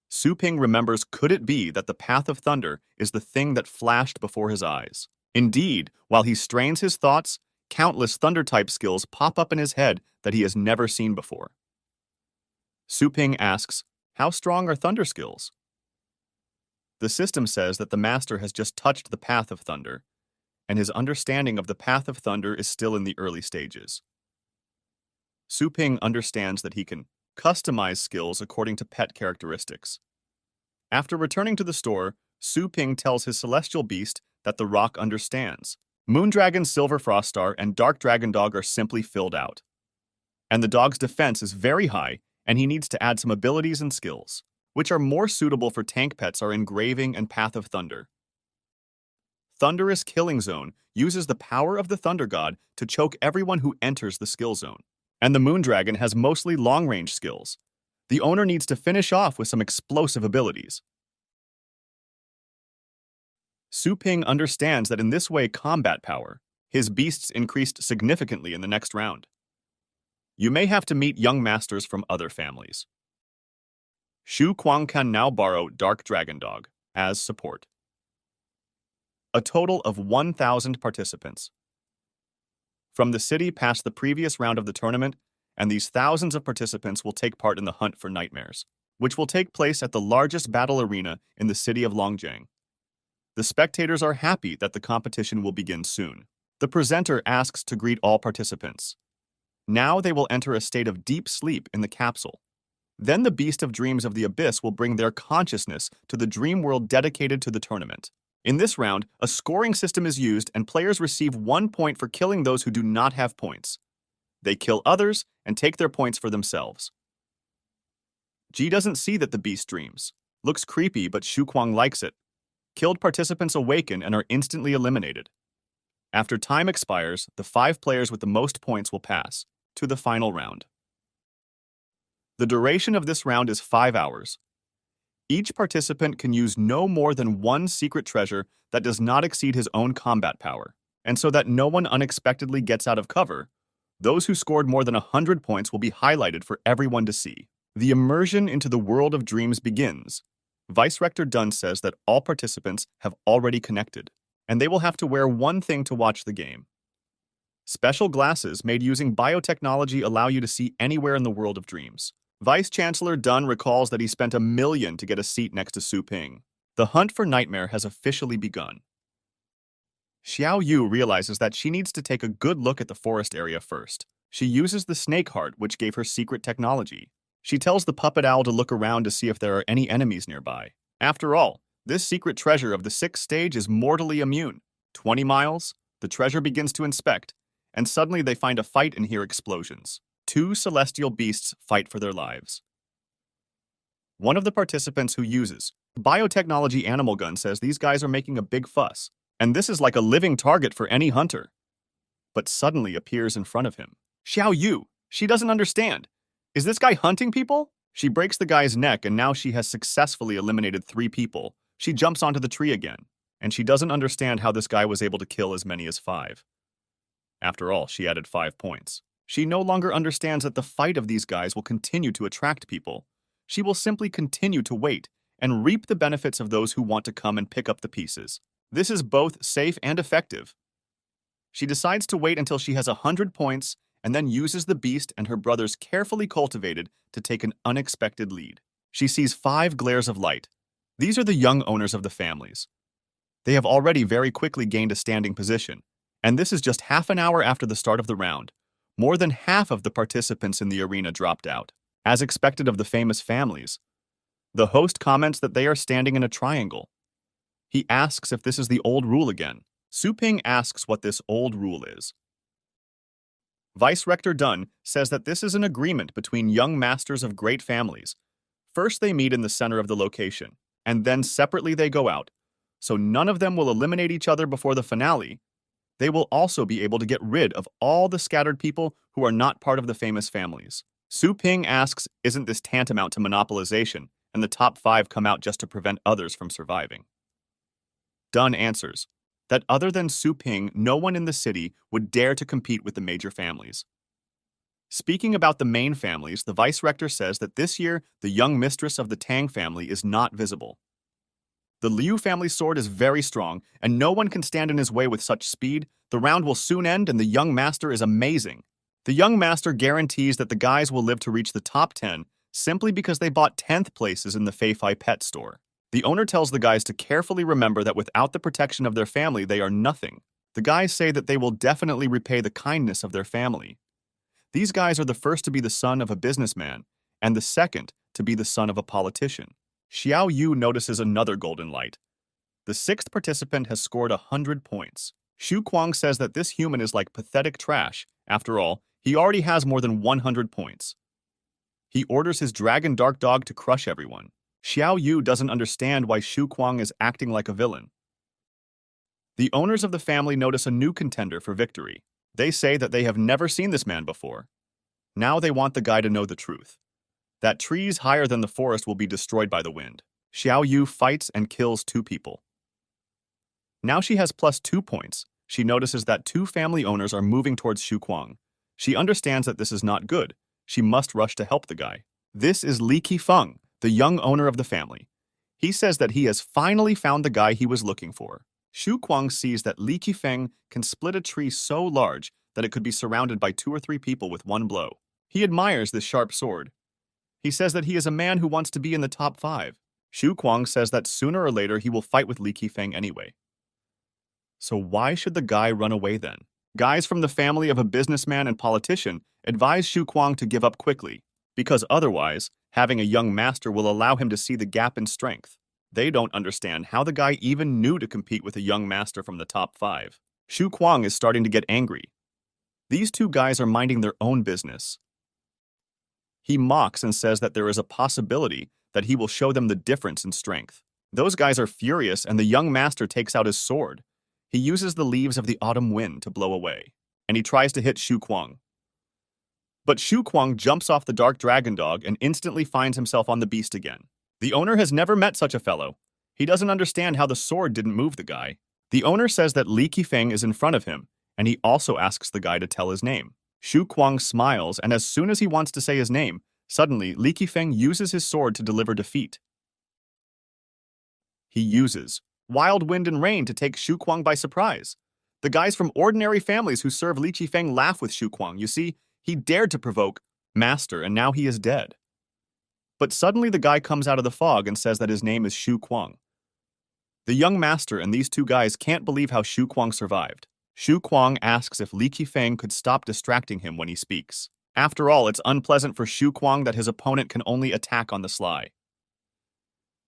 Su Ping remembers, could it be that the Path of Thunder is the thing that flashed before his eyes? Indeed, while he strains his thoughts, countless Thunder-type skills pop up in his head that he has never seen before. Su Ping asks, how strong are Thunder skills? The system says that the master has just touched the Path of Thunder, and his understanding of the Path of Thunder is still in the early stages. Su Ping understands that he can customize skills according to pet characteristics. After returning to the store, Su Ping tells his celestial beast that the rock understands. Moondragon, Silver Froststar, and Dark Dragon Dog are simply filled out. And the dog's defense is very high, and he needs to add some abilities and skills, which are more suitable for tank pets are Engraving and Path of Thunder. Thunderous Killing Zone uses the power of the Thunder God to choke everyone who enters the skill zone. And the Moondragon has mostly long-range skills. The owner needs to finish off with some explosive abilities. Su Ping understands that in this way combat power, his beasts increased significantly in the next round. You may have to meet young masters from other families. Shu Kuang can now borrow Dark Dragon Dog as support. A total of 1,000 participants. From the city past the previous round of the tournament, and these thousands of participants will take part in the Hunt for Nightmares, which will take place at the largest battle arena in the city of Longjiang. The spectators are happy that the competition will begin soon. The presenter asks to greet all participants. Now they will enter a state of deep sleep in the capsule. Then the Beast of Dreams of the Abyss will bring their consciousness to the dream world dedicated to the tournament. In this round, a scoring system is used and players receive 1 point for killing those who do not have points. They kill others and take their points for themselves. Ji doesn't see that the beast dreams. Looks creepy, but Shu Kuang likes it. Killed participants awaken and are instantly eliminated. After time expires, the 5 players with the most points will pass to the final round. The duration of this round is 5 hours. Each participant can use no more than 1 secret treasure that does not exceed his own combat power. And so that no one unexpectedly gets out of cover, those who scored more than 100 points will be highlighted for everyone to see. The immersion into the world of dreams begins. Vice Rector Dunn says that all participants have already connected, and they will have to wear one thing to watch the game. Special glasses made using biotechnology allow you to see anywhere in the world of dreams. Vice Chancellor Dunn recalls that he spent $1 million to get a seat next to Su Ping. The hunt for Nightmare has officially begun. Xiao Yu realizes that she needs to take a good look at the forest area first. She uses the snake heart, which gave her secret technology. She tells the puppet owl to look around to see if there are any enemies nearby. After all, this secret treasure of the 6th stage is mortally immune. 20 miles, the treasure begins to inspect, and suddenly they find a fight and hear explosions. 2 celestial beasts fight for their lives. One of the participants who uses biotechnology animal gun says these guys are making a big fuss, and this is like a living target for any hunter. But suddenly appears in front of him. Xiao Yu, she doesn't understand. Is this guy hunting people? She breaks the guy's neck and now she has successfully eliminated 3 people. She jumps onto the tree again, and she doesn't understand how this guy was able to kill as many as 5. After all, she added 5 points. She no longer understands that the fight of these guys will continue to attract people. She will simply continue to wait and reap the benefits of those who want to come and pick up the pieces. This is both safe and effective. She decides to wait until she has 100 points and then uses the beast and her brothers carefully cultivated to take an unexpected lead. She sees 5 glares of light. These are the young owners of the families. They have already very quickly gained a standing position, and this is just half an hour after the start of the round. More than half of the participants in the arena dropped out. As expected of the famous families, the host comments that they are standing in a triangle. He asks if this is the old rule again. Su Ping asks what this old rule is. Vice Rector Dunn says that this is an agreement between young masters of great families. First they meet in the center of the location, and then separately they go out, so none of them will eliminate each other before the finale. They will also be able to get rid of all the scattered people who are not part of the famous families. Su Ping asks, isn't this tantamount to monopolization, and the top 5 come out just to prevent others from surviving? Dunn answers that other than Su Ping, no one in the city would dare to compete with the major families. Speaking about the main families, the Vice Rector says that this year, the young mistress of the Tang family is not visible. The Liu family sword is very strong, and no one can stand in his way with such speed. The round will soon end, and the young master is amazing. The young master guarantees that the guys will live to reach the top 10 simply because they bought 10th places in the Fei Fei pet store. The owner tells the guys to carefully remember that without the protection of their family, they are nothing. The guys say that they will definitely repay the kindness of their family. These guys are the first to be the son of a businessman, and the second to be the son of a politician. Xiao Yu notices another golden light. The sixth participant has scored 100 points. Shu Kuang says that this human is like pathetic trash. After all, he already has more than 100 points. He orders his dragon dark dog to crush everyone. Xiao Yu doesn't understand why Shu Kuang is acting like a villain. The owners of the family notice a new contender for victory. They say that they have never seen this man before. Now they want the guy to know the truth. That trees higher than the forest will be destroyed by the wind. Xiao Yu fights and kills 2 people. Now she has plus 2 points. She notices that 2 family owners are moving towards Shu Kuang. She understands that this is not good. She must rush to help the guy. This is Li Qifeng, the young owner of the family. He says that he has finally found the guy he was looking for. Shu Kuang sees that Li Qifeng can split a tree so large that it could be surrounded by 2 or 3 people with one blow. He admires this sharp sword. He says that he is a man who wants to be in the top 5. Shu Kuang says that sooner or later he will fight with Li Qifeng anyway. So why should the guy run away then? Guys from the family of a businessman and politician advise Shu Kuang to give up quickly, because otherwise, having a young master will allow him to see the gap in strength. They don't understand how the guy even knew to compete with a young master from the top 5. Shu Kuang is starting to get angry. These 2 guys are minding their own business. He mocks and says that there is a possibility that he will show them the difference in strength. Those guys are furious and the young master takes out his sword. He uses the leaves of the autumn wind to blow away, and he tries to hit Shu Kuang. But Shu Kuang jumps off the dark dragon dog and instantly finds himself on the beast again. The owner has never met such a fellow. He doesn't understand how the sword didn't move the guy. The owner says that Li Qifeng is in front of him, and he also asks the guy to tell his name. Shu Kuang smiles, and as soon as he wants to say his name, suddenly Li Qifeng uses his sword to deliver defeat. He uses wild wind and rain to take Shu Kuang by surprise. The guys from ordinary families who serve Li Qifeng laugh with Shu Kuang. You see, he dared to provoke Master, and now he is dead. But suddenly the guy comes out of the fog and says that his name is Shu Kuang. The young master and these 2 guys can't believe how Shu Kuang survived. Shu Kuang asks if Li Qifeng could stop distracting him when he speaks. After all, it's unpleasant for Shu Kuang that his opponent can only attack on the sly.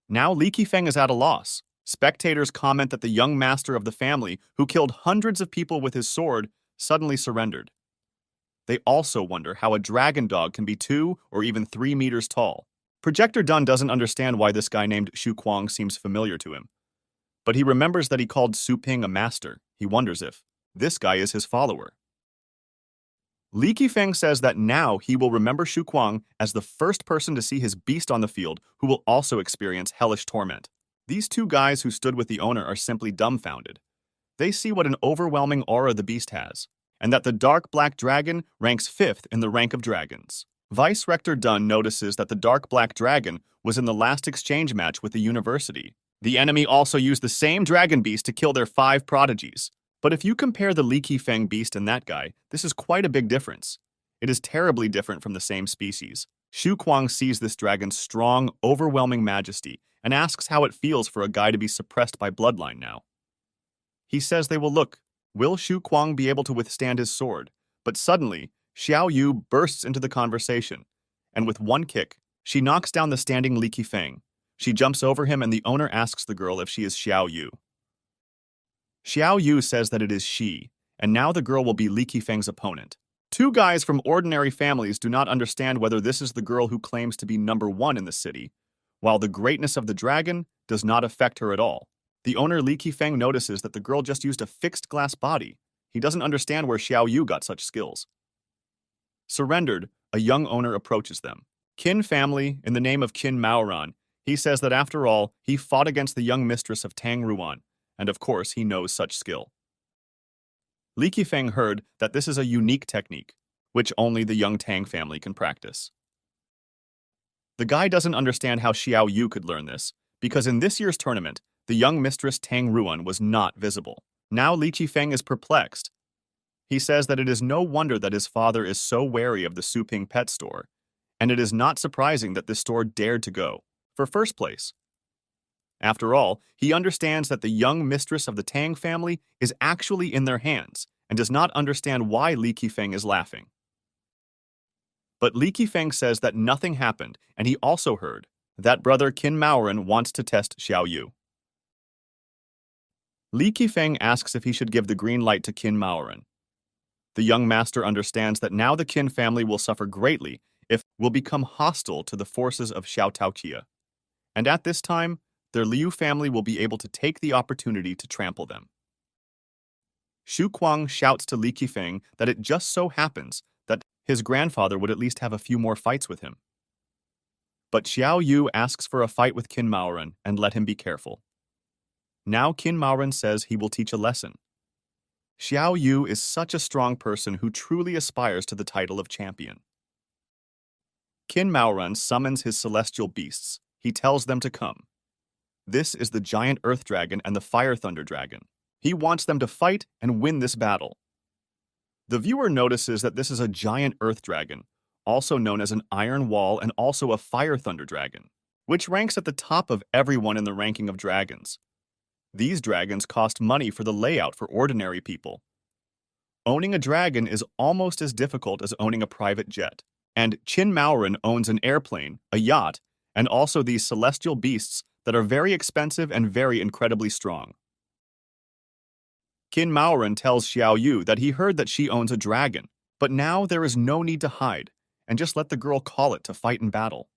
Now Li Qifeng is at a loss. Spectators comment that the young master of the family, who killed hundreds of people with his sword, suddenly surrendered. They also wonder how a dragon dog can be 2 or even 3 meters tall. Projector Dun doesn't understand why this guy named Shu Kuang seems familiar to him. But he remembers that he called Su Ping a master. He wonders if this guy is his follower. Li Qifeng says that now he will remember Shu Kuang as the first person to see his beast on the field who will also experience hellish torment. These 2 guys who stood with the owner are simply dumbfounded. They see what an overwhelming aura the beast has, and that the dark black dragon ranks 5th in the rank of dragons. Vice Rector Dun notices that the dark black dragon was in the last exchange match with the university. The enemy also used the same dragon beast to kill their 5 prodigies. But if you compare the Li Qifeng beast and that guy, this is quite a big difference. It is terribly different from the same species. Shu Kuang sees this dragon's strong, overwhelming majesty and asks how it feels for a guy to be suppressed by bloodline now. He says they will look. Will Shu Kuang be able to withstand his sword? But suddenly, Xiao Yu bursts into the conversation, and with one kick, she knocks down the standing Li Qifeng. She jumps over him and the owner asks the girl if she is Xiao Yu. Xiao Yu says that it is she, and now the girl will be Li Qifeng's opponent. 2 guys from ordinary families do not understand whether this is the girl who claims to be number 1 in the city, while the greatness of the dragon does not affect her at all. The owner Li Qifeng notices that the girl just used a fixed glass body. He doesn't understand where Xiao Yu got such skills. Surrendered, a young owner approaches them. Qin family, in the name of Qin Maoran, he says that after all, he fought against the young mistress of Tang Ruan, and of course he knows such skill. Li Qifeng heard that this is a unique technique, which only the young Tang family can practice. The guy doesn't understand how Xiao Yu could learn this, because in this year's tournament, the young mistress Tang Ruan was not visible. Now Li Qifeng is perplexed. He says that it is no wonder that his father is so wary of the Su Ping pet store, and it is not surprising that this store dared to go for first place. After all, he understands that the young mistress of the Tang family is actually in their hands and does not understand why Li Qifeng is laughing. But Li Qifeng says that nothing happened, and he also heard that brother Qin Maoran wants to test Xiao Yu. Li Qifeng asks if he should give the green light to Qin Maoren. The young master understands that now the Qin family will suffer greatly if will become hostile to the forces of Xiao Taoqia. And at this time, their Liu family will be able to take the opportunity to trample them. Xu Kuang shouts to Li Qifeng that it just so happens that his grandfather would at least have a few more fights with him. But Xiao Yu asks for a fight with Qin Maoren and let him be careful. Now Qin Maoren says he will teach a lesson. Xiao Yu is such a strong person who truly aspires to the title of champion. Qin Maoren summons his celestial beasts. He tells them to come. This is the giant earth dragon and the fire thunder dragon. He wants them to fight and win this battle. The viewer notices that this is a giant earth dragon, also known as an iron wall and also a fire thunder dragon, which ranks at the top of everyone in the ranking of dragons. These dragons cost money for the layout for ordinary people. Owning a dragon is almost as difficult as owning a private jet. And Qin Maoren owns an airplane, a yacht, and also these celestial beasts that are very expensive and very incredibly strong. Qin Maoren tells Xiao Yu that he heard that she owns a dragon, but now there is no need to hide, and just let the girl call it to fight in battle.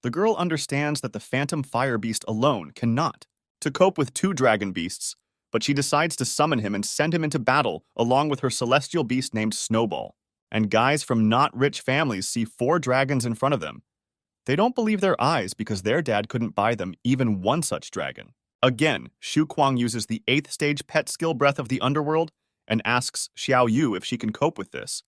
The girl understands that the phantom fire beast alone cannot to cope with two dragon beasts, but she decides to summon him and send him into battle along with her celestial beast named Snowball. And guys from not rich families see 4 dragons in front of them. They don't believe their eyes because their dad couldn't buy them even one such dragon. Again, Xu Kuang uses the 8th stage pet skill Breath of the Underworld and asks Xiao Yu if she can cope with this.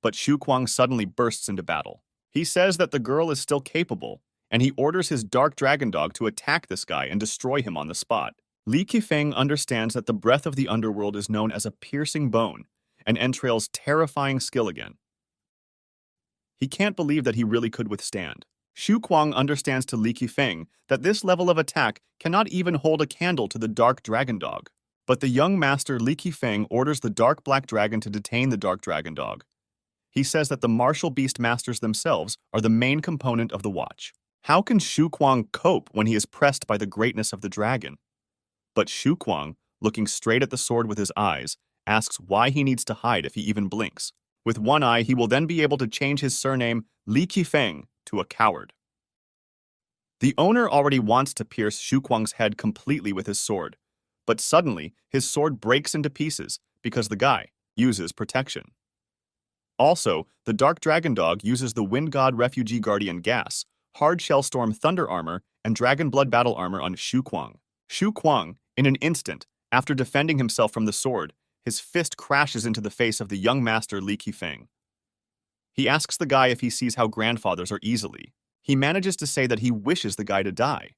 But Xu Kuang suddenly bursts into battle. He says that the girl is still capable, and he orders his dark dragon dog to attack this guy and destroy him on the spot. Li Qifeng understands that the Breath of the Underworld is known as a piercing bone, and entrails terrifying skill again. He can't believe that he really could withstand. Xu Kuang understands to Li Qifeng that this level of attack cannot even hold a candle to the dark dragon dog. But the young master Li Qifeng orders the dark black dragon to detain the dark dragon dog. He says that the martial beast masters themselves are the main component of the watch. How can Xu Kuang cope when he is pressed by the greatness of the dragon? But Xu Kuang, looking straight at the sword with his eyes, asks why he needs to hide if he even blinks. With one eye, he will then be able to change his surname Li Qifeng to a coward. The owner already wants to pierce Xu Kuang's head completely with his sword, but suddenly his sword breaks into pieces because the guy uses protection. Also, the Dark Dragon Dog uses the Wind God Refugee Guardian Gas, Hard Shell Storm Thunder Armor, and Dragon Blood Battle Armor on Xu Kuang. Xu Kuang, in an instant, after defending himself from the sword, his fist crashes into the face of the young master Li Qifeng. He asks the guy if he sees how grandfathers are easily. He manages to say that he wishes the guy to die.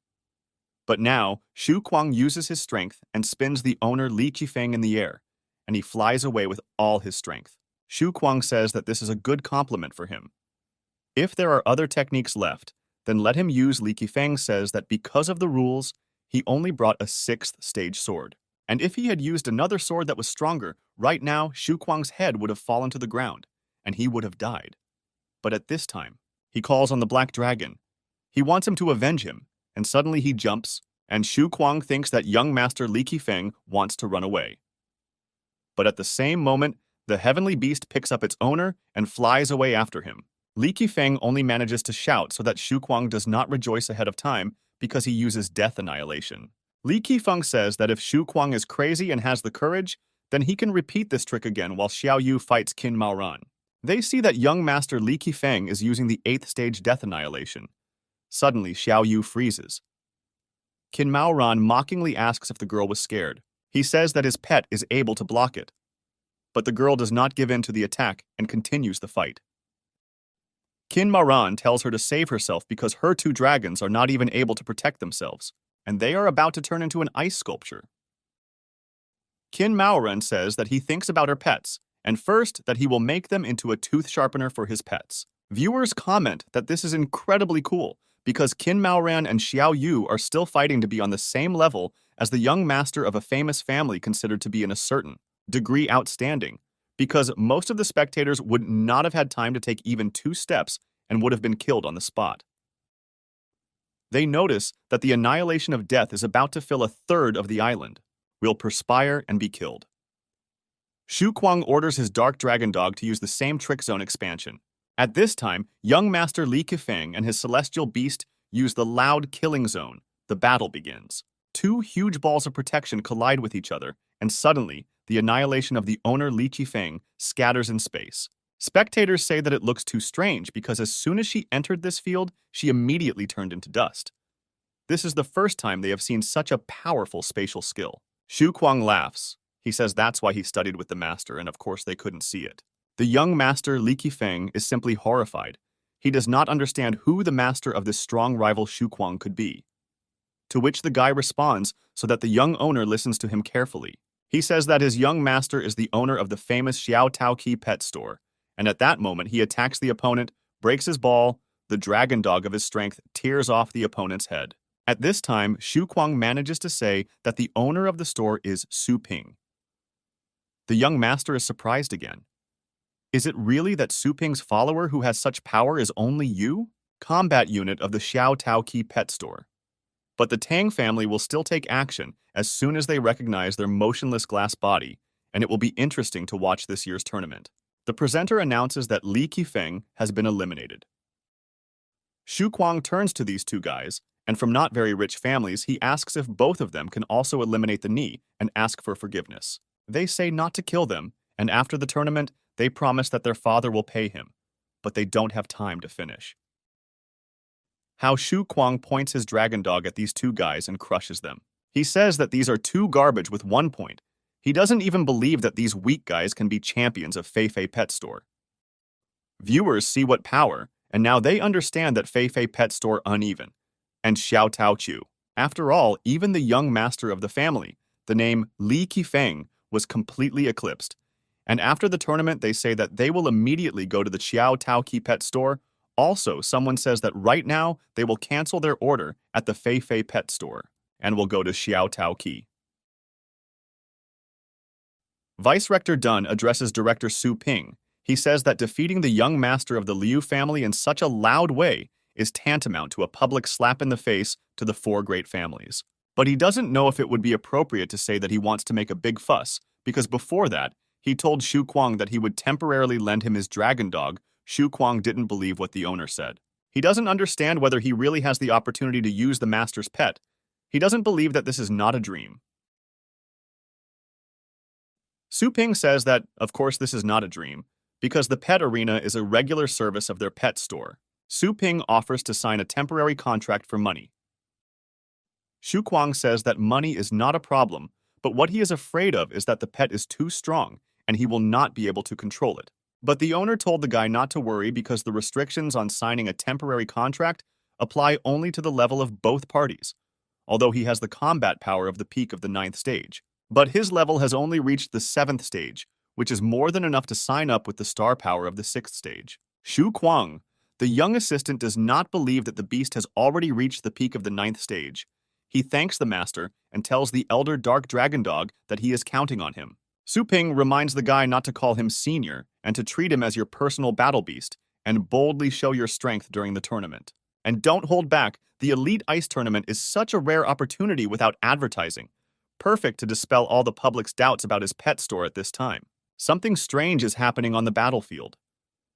But now, Xu Kuang uses his strength and spins the owner Li Qifeng in the air, and he flies away with all his strength. Xu Kuang says that this is a good compliment for him. If there are other techniques left, then let him use. Li Qifeng says that because of the rules, he only brought a 6th stage sword. And if he had used another sword that was stronger, right now Xu Kuang's head would have fallen to the ground, and he would have died. But at this time, he calls on the Black Dragon. He wants him to avenge him, and suddenly he jumps, and Xu Kuang thinks that young master Li Qifeng wants to run away. But at the same moment, the heavenly beast picks up its owner and flies away after him. Li Qifeng only manages to shout so that Xu Kuang does not rejoice ahead of time because he uses death annihilation. Li Qifeng says that if Xu Kuang is crazy and has the courage, then he can repeat this trick again while Xiao Yu fights Qin Maoren. They see that young master Li Qifeng is using the 8th stage death annihilation. Suddenly, Xiao Yu freezes. Qin Maoren mockingly asks if the girl was scared. He says that his pet is able to block it. But the girl does not give in to the attack and continues the fight. Qin Maoren tells her to save herself because her 2 dragons are not even able to protect themselves, and they are about to turn into an ice sculpture. Qin Maoren says that he thinks about her pets, and first that he will make them into a tooth sharpener for his pets. Viewers comment that this is incredibly cool because Qin Maoren and Xiao Yu are still fighting to be on the same level as the young master of a famous family considered to be in a certain degree outstanding, because most of the spectators would not have had time to take even 2 steps and would have been killed on the spot. They notice that the annihilation of death is about to fill a third of the island. We'll perspire and be killed. Shu Kuang orders his dark dragon dog to use the same trick zone expansion. At this time, young master Li Qifeng and his celestial beast use the loud killing zone. The battle begins. Two huge balls of protection collide with each other, and suddenly, the annihilation of the owner Li Qifeng scatters in space. Spectators say that it looks too strange because as soon as she entered this field, she immediately turned into dust. This is the first time they have seen such a powerful spatial skill. Shu Kuang laughs. He says that's why he studied with the master, and of course they couldn't see it. The young master Li Qifeng is simply horrified. He does not understand who the master of this strong rival Shu Kuang could be. To which the guy responds so that the young owner listens to him carefully. He says that his young master is the owner of the famous Xiao Tao Qi pet store, and at that moment he attacks the opponent, breaks his ball, the dragon dog of his strength tears off the opponent's head. At this time, Shu Kuang manages to say that the owner of the store is Su Ping. The young master is surprised again. Is it really that Su Ping's follower who has such power is only you? Combat unit of the Xiao Tao Qi pet store. But the Tang family will still take action as soon as they recognize their motionless glass body, and it will be interesting to watch this year's tournament. The presenter announces that Li Qifeng has been eliminated. Shu Kuang turns to these two guys, and from not very rich families, he asks if both of them can also eliminate the Ni and ask for forgiveness. They say not to kill them, and after the tournament, they promise that their father will pay him, but they don't have time to finish. How Shu Kuang points his dragon dog at these two guys and crushes them. He says that these are two garbage with 1 point. He doesn't even believe that these weak guys can be champions of Fei Fei Pet Store. Viewers see what power, and now they understand that Fei Fei Pet Store uneven, and Xiao Tao Chu. After all, even the young master of the family, the name Li Qifeng, was completely eclipsed. And after the tournament, they say that they will immediately go to the Xiao Tao Qi Pet Store. Also, someone says that right now, they will cancel their order at the Fei Fei Pet Store and will go to Xiao Tao Qi. Vice Rector Dun addresses Director Su Ping. He says that defeating the young master of the Liu family in such a loud way is tantamount to a public slap in the face to the 4 great families. But he doesn't know if it would be appropriate to say that he wants to make a big fuss, because before that, he told Shu Kuang that he would temporarily lend him his dragon dog. Shu Kuang didn't believe what the owner said. He doesn't understand whether he really has the opportunity to use the master's pet. He doesn't believe that this is not a dream. Su Ping says that, of course, this is not a dream, because the pet arena is a regular service of their pet store. Su Ping offers to sign a temporary contract for money. Shu Kuang says that money is not a problem, but what he is afraid of is that the pet is too strong and he will not be able to control it. But the owner told the guy not to worry because the restrictions on signing a temporary contract apply only to the level of both parties, although he has the combat power of the peak of the 9th stage. But his level has only reached the 7th stage, which is more than enough to sign up with the star power of the 6th stage. Shu Kuang, the young assistant, does not believe that the beast has already reached the peak of the 9th stage. He thanks the master and tells the elder dark dragon dog that he is counting on him. Su Ping reminds the guy not to call him senior and to treat him as your personal battle beast and boldly show your strength during the tournament. And don't hold back, the Elite Ice Tournament is such a rare opportunity without advertising. Perfect to dispel all the public's doubts about his pet store at this time. Something strange is happening on the battlefield.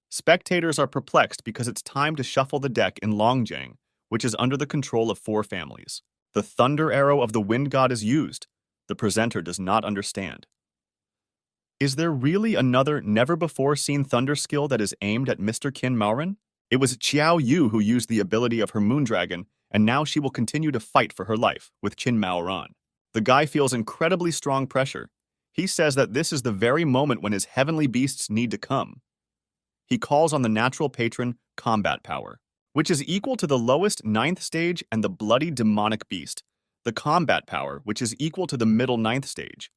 Spectators are perplexed because it's time to shuffle the deck in Longjiang, which is under the control of 4 families. The thunder arrow of the wind god is used. The presenter does not understand. Is there really another never-before-seen thunder skill that is aimed at Mr. Qin Maoren? It was Qiao Yu who used the ability of her moondragon, and now she will continue to fight for her life with Qin Maoran. The guy feels incredibly strong pressure. He says that this is the very moment when his heavenly beasts need to come. He calls on the natural patron combat power, which is equal to the lowest 9th stage, and the bloody demonic beast, the combat power, which is equal to the middle 9th stage.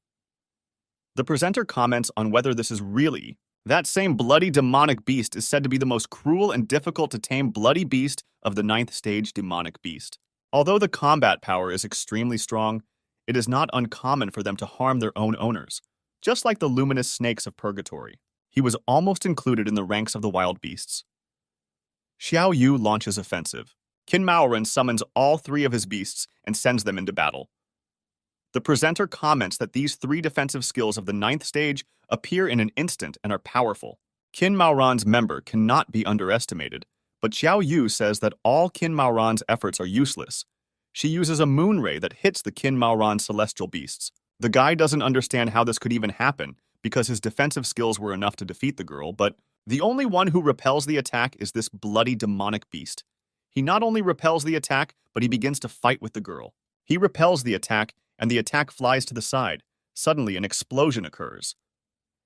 The presenter comments on whether this is really. That same bloody demonic beast is said to be the most cruel and difficult to tame bloody beast of the 9th stage demonic beast. Although the combat power is extremely strong, it is not uncommon for them to harm their own owners, just like the luminous snakes of purgatory. He was almost included in the ranks of the wild beasts. Xiao Yu launches offensive. Qin Maoran summons all three of his beasts and sends them into battle. The presenter comments that these three defensive skills of the ninth stage appear in an instant and are powerful. Qin Maoran's member cannot be underestimated, but Xiao Yu says that all Qin Maoran's efforts are useless. She uses a moon ray that hits the Qin Maoran celestial beasts. The guy doesn't understand how this could even happen because his defensive skills were enough to defeat the girl, but the only one who repels the attack is this bloody demonic beast. He not only repels the attack, but he begins to fight with the girl. He repels the attack, and the attack flies to the side. Suddenly, an explosion occurs.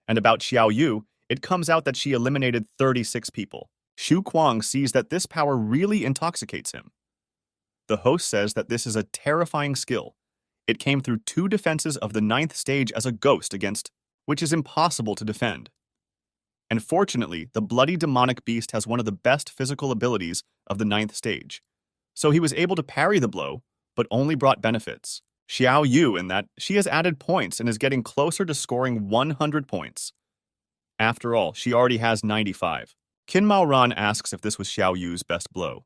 And about Xiao Yu, it comes out that she eliminated 36 people. Xu Kuang sees that this power really intoxicates him. The host says that this is a terrifying skill. It came through 2 defenses of the 9th stage as a ghost against, which is impossible to defend. And fortunately, the bloody demonic beast has one of the best physical abilities of the 9th stage. So he was able to parry the blow, but only brought benefits. Xiao Yu in that she has added points and is getting closer to scoring 100 points. After all, she already has 95. Qin Maoran asks if this was Xiao Yu's best blow.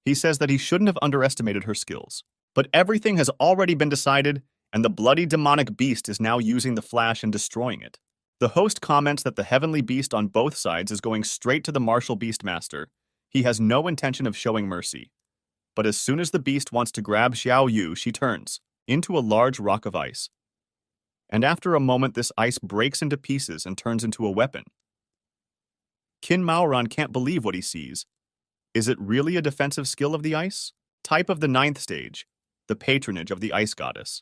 He says that he shouldn't have underestimated her skills. But everything has already been decided, and the bloody demonic beast is now using the flash and destroying it. The host comments that the heavenly beast on both sides is going straight to the martial beastmaster. He has no intention of showing mercy. But as soon as the beast wants to grab Xiao Yu, she turns into a large rock of ice. And after a moment, this ice breaks into pieces and turns into a weapon. Qin Maoran can't believe what he sees. Is it really a defensive skill of the ice? Type of the 9th stage, the patronage of the ice goddess.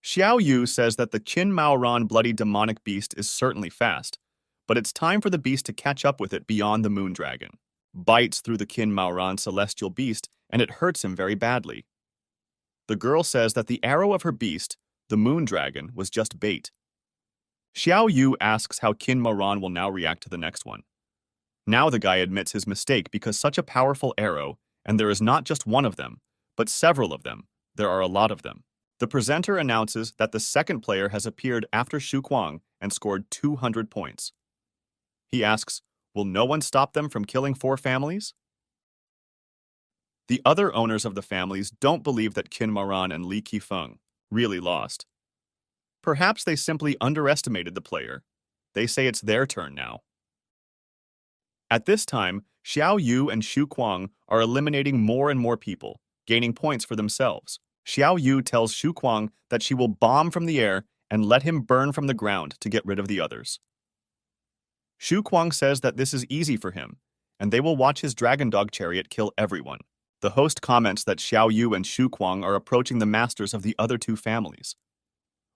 Xiao Yu says that the Qin Maoran bloody demonic beast is certainly fast, but it's time for the beast to catch up with it beyond the moon dragon. Bites through the Qin Maoran celestial beast, and it hurts him very badly. The girl says that the arrow of her beast, the moon dragon, was just bait. Xiao Yu asks how Qin Maoran will now react to the next one. Now the guy admits his mistake because such a powerful arrow, and there is not just one of them, but several of them. There are a lot of them. The presenter announces that the second player has appeared after Xu Kuang and scored 200 points. He asks, will no one stop them from killing 4 families? The other owners of the families don't believe that Qin Maoran and Li Qifeng really lost. Perhaps they simply underestimated the player. They say it's their turn now. At this time, Xiao Yu and Xu Kuang are eliminating more and more people, gaining points for themselves. Xiao Yu tells Xu Kuang that she will bomb from the air and let him burn from the ground to get rid of the others. Xu Kuang says that this is easy for him, and they will watch his dragon dog chariot kill everyone. The host comments that Xiao Yu and Xu Kuang are approaching the masters of the other 2 families.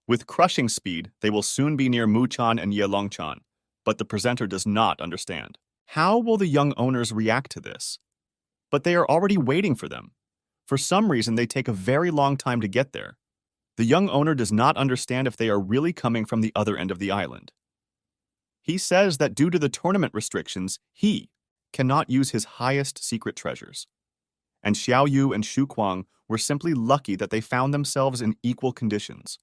With crushing speed, they will soon be near Mu Chan and Ye Longchan, but the presenter does not understand. How will the young owners react to this? But they are already waiting for them. For some reason, they take a very long time to get there. The young owner does not understand if they are really coming from the other end of the island. He says that due to the tournament restrictions, he cannot use his highest secret treasures. And Xiao Yu and Xu Kuang were simply lucky that they found themselves in equal conditions.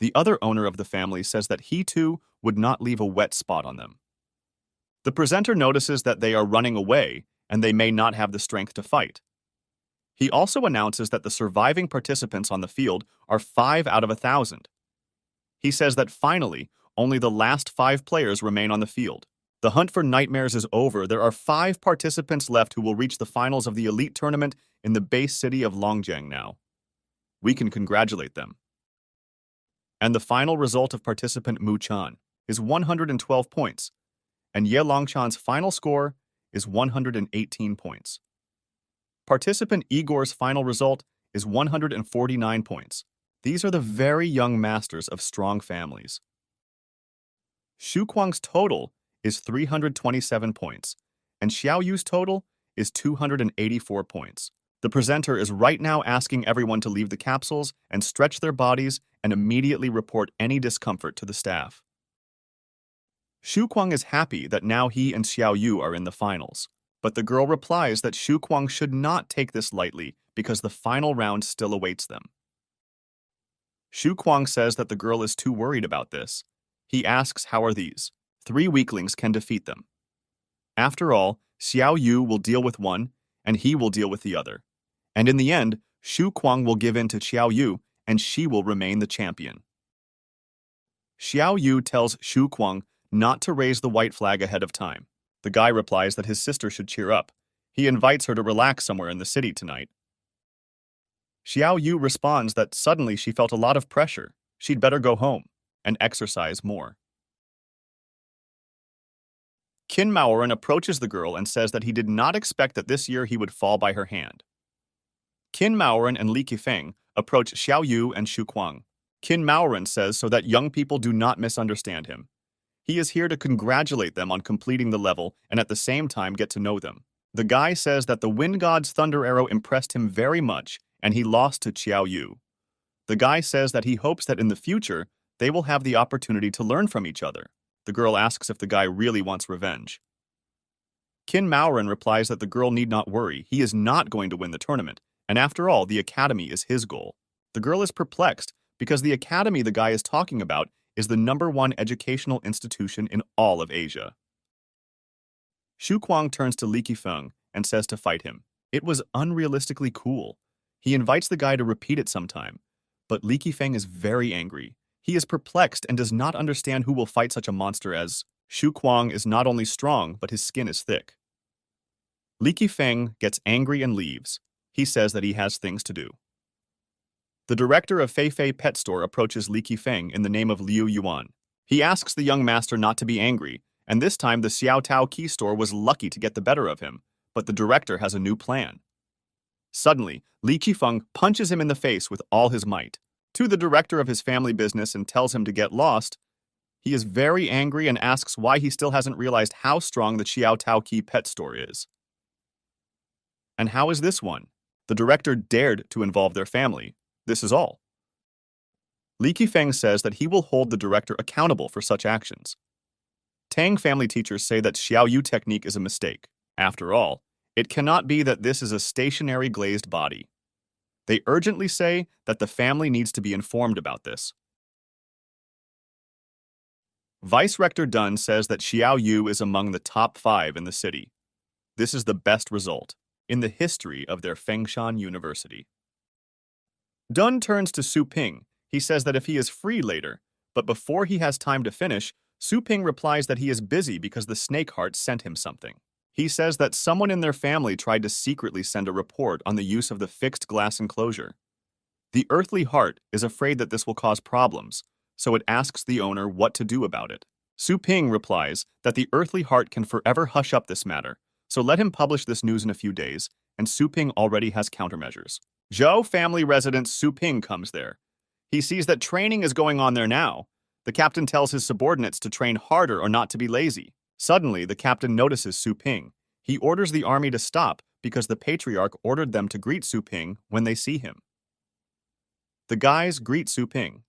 The other owner of the family says that he too would not leave a wet spot on them. The presenter notices that they are running away and they may not have the strength to fight. He also announces that the surviving participants on the field are 5 out of 1,000. He says that finally, only the last 5 players remain on the field. The hunt for nightmares is over. There are 5 participants left who will reach the finals of the elite tournament in the base city of Longjiang now. We can congratulate them. And the final result of participant Mu Chan is 112 points, and Ye Longchan's final score is 118 points. Participant Igor's final result is 149 points. These are the very young masters of strong families. Xu Kuang's total is 327 points, and Xiao Yu's total is 284 points. The presenter is right now asking everyone to leave the capsules and stretch their bodies and immediately report any discomfort to the staff. Xu Kuang is happy that now he and Xiao Yu are in the finals, but the girl replies that Xu Kuang should not take this lightly because the final round still awaits them. Xu Kuang says that the girl is too worried about this. He asks how are these? 3 weaklings can defeat them. After all, Xiao Yu will deal with one, and he will deal with the other. And in the end, Shu Kuang will give in to Xiao Yu, and she will remain the champion. Xiao Yu tells Shu Kuang not to raise the white flag ahead of time. The guy replies that his sister should cheer up. He invites her to relax somewhere in the city tonight. Xiao Yu responds that suddenly she felt a lot of pressure. She'd better go home and exercise more. Qin Maoran approaches the girl and says that he did not expect that this year he would fall by her hand. Qin Maoran and Li Qifeng approach Xiao Yu and Shu Kuang. Qin Maoran says so that young people do not misunderstand him. He is here to congratulate them on completing the level and at the same time get to know them. The guy says that the Wind God's Thunder Arrow impressed him very much and he lost to Xiao Yu. The guy says that he hopes that in the future they will have the opportunity to learn from each other. The girl asks if the guy really wants revenge. Qin Maoran replies that the girl need not worry, he is not going to win the tournament, and after all, the academy is his goal. The girl is perplexed because the academy the guy is talking about is the #1 educational institution in all of Asia. Shu Kuang turns to Li Qifeng and says to fight him. It was unrealistically cool. He invites the guy to repeat it sometime, but Li Qifeng is very angry. He is perplexed and does not understand who will fight such a monster as Shu Kuang is not only strong, but his skin is thick. Li Qifeng gets angry and leaves. He says that he has things to do. The director of Fei Fei Pet Store approaches Li Qifeng in the name of Liu Yuan. He asks the young master not to be angry, and this time the Xiao Tao Key Store was lucky to get the better of him, but the director has a new plan. Suddenly, Li Qifeng punches him in the face with all his might. To the director of his family business and tells him to get lost. He is very angry and asks why he still hasn't realized how strong the Xiao Tao Key Pet Store is. And how is this one? The director dared to involve their family. This is all. Li Qifeng says that he will hold the director accountable for such actions. Tang family teachers say that Xiao Yu technique is a mistake. After all, it cannot be that this is a stationary glazed body. They urgently say that the family needs to be informed about this. Vice Rector Dun says that Xiao Yu is among the top 5 in the city. This is the best result in the history of their Fengshan University. Dun turns to Su Ping. He says that if he is free later, but before he has time to finish, Su Ping replies that he is busy because the snake heart sent him something. He says that someone in their family tried to secretly send a report on the use of the fixed glass enclosure. The earthly heart is afraid that this will cause problems, so it asks the owner what to do about it. Su Ping replies that the earthly heart can forever hush up this matter, so let him publish this news in a few days, and Su Ping already has countermeasures. Zhou family resident Su Ping comes there. He sees that training is going on there now. The captain tells his subordinates to train harder or not to be lazy. Suddenly, the captain notices Su Ping. He orders the army to stop because the patriarch ordered them to greet Su Ping when they see him. The guys greet Su Ping.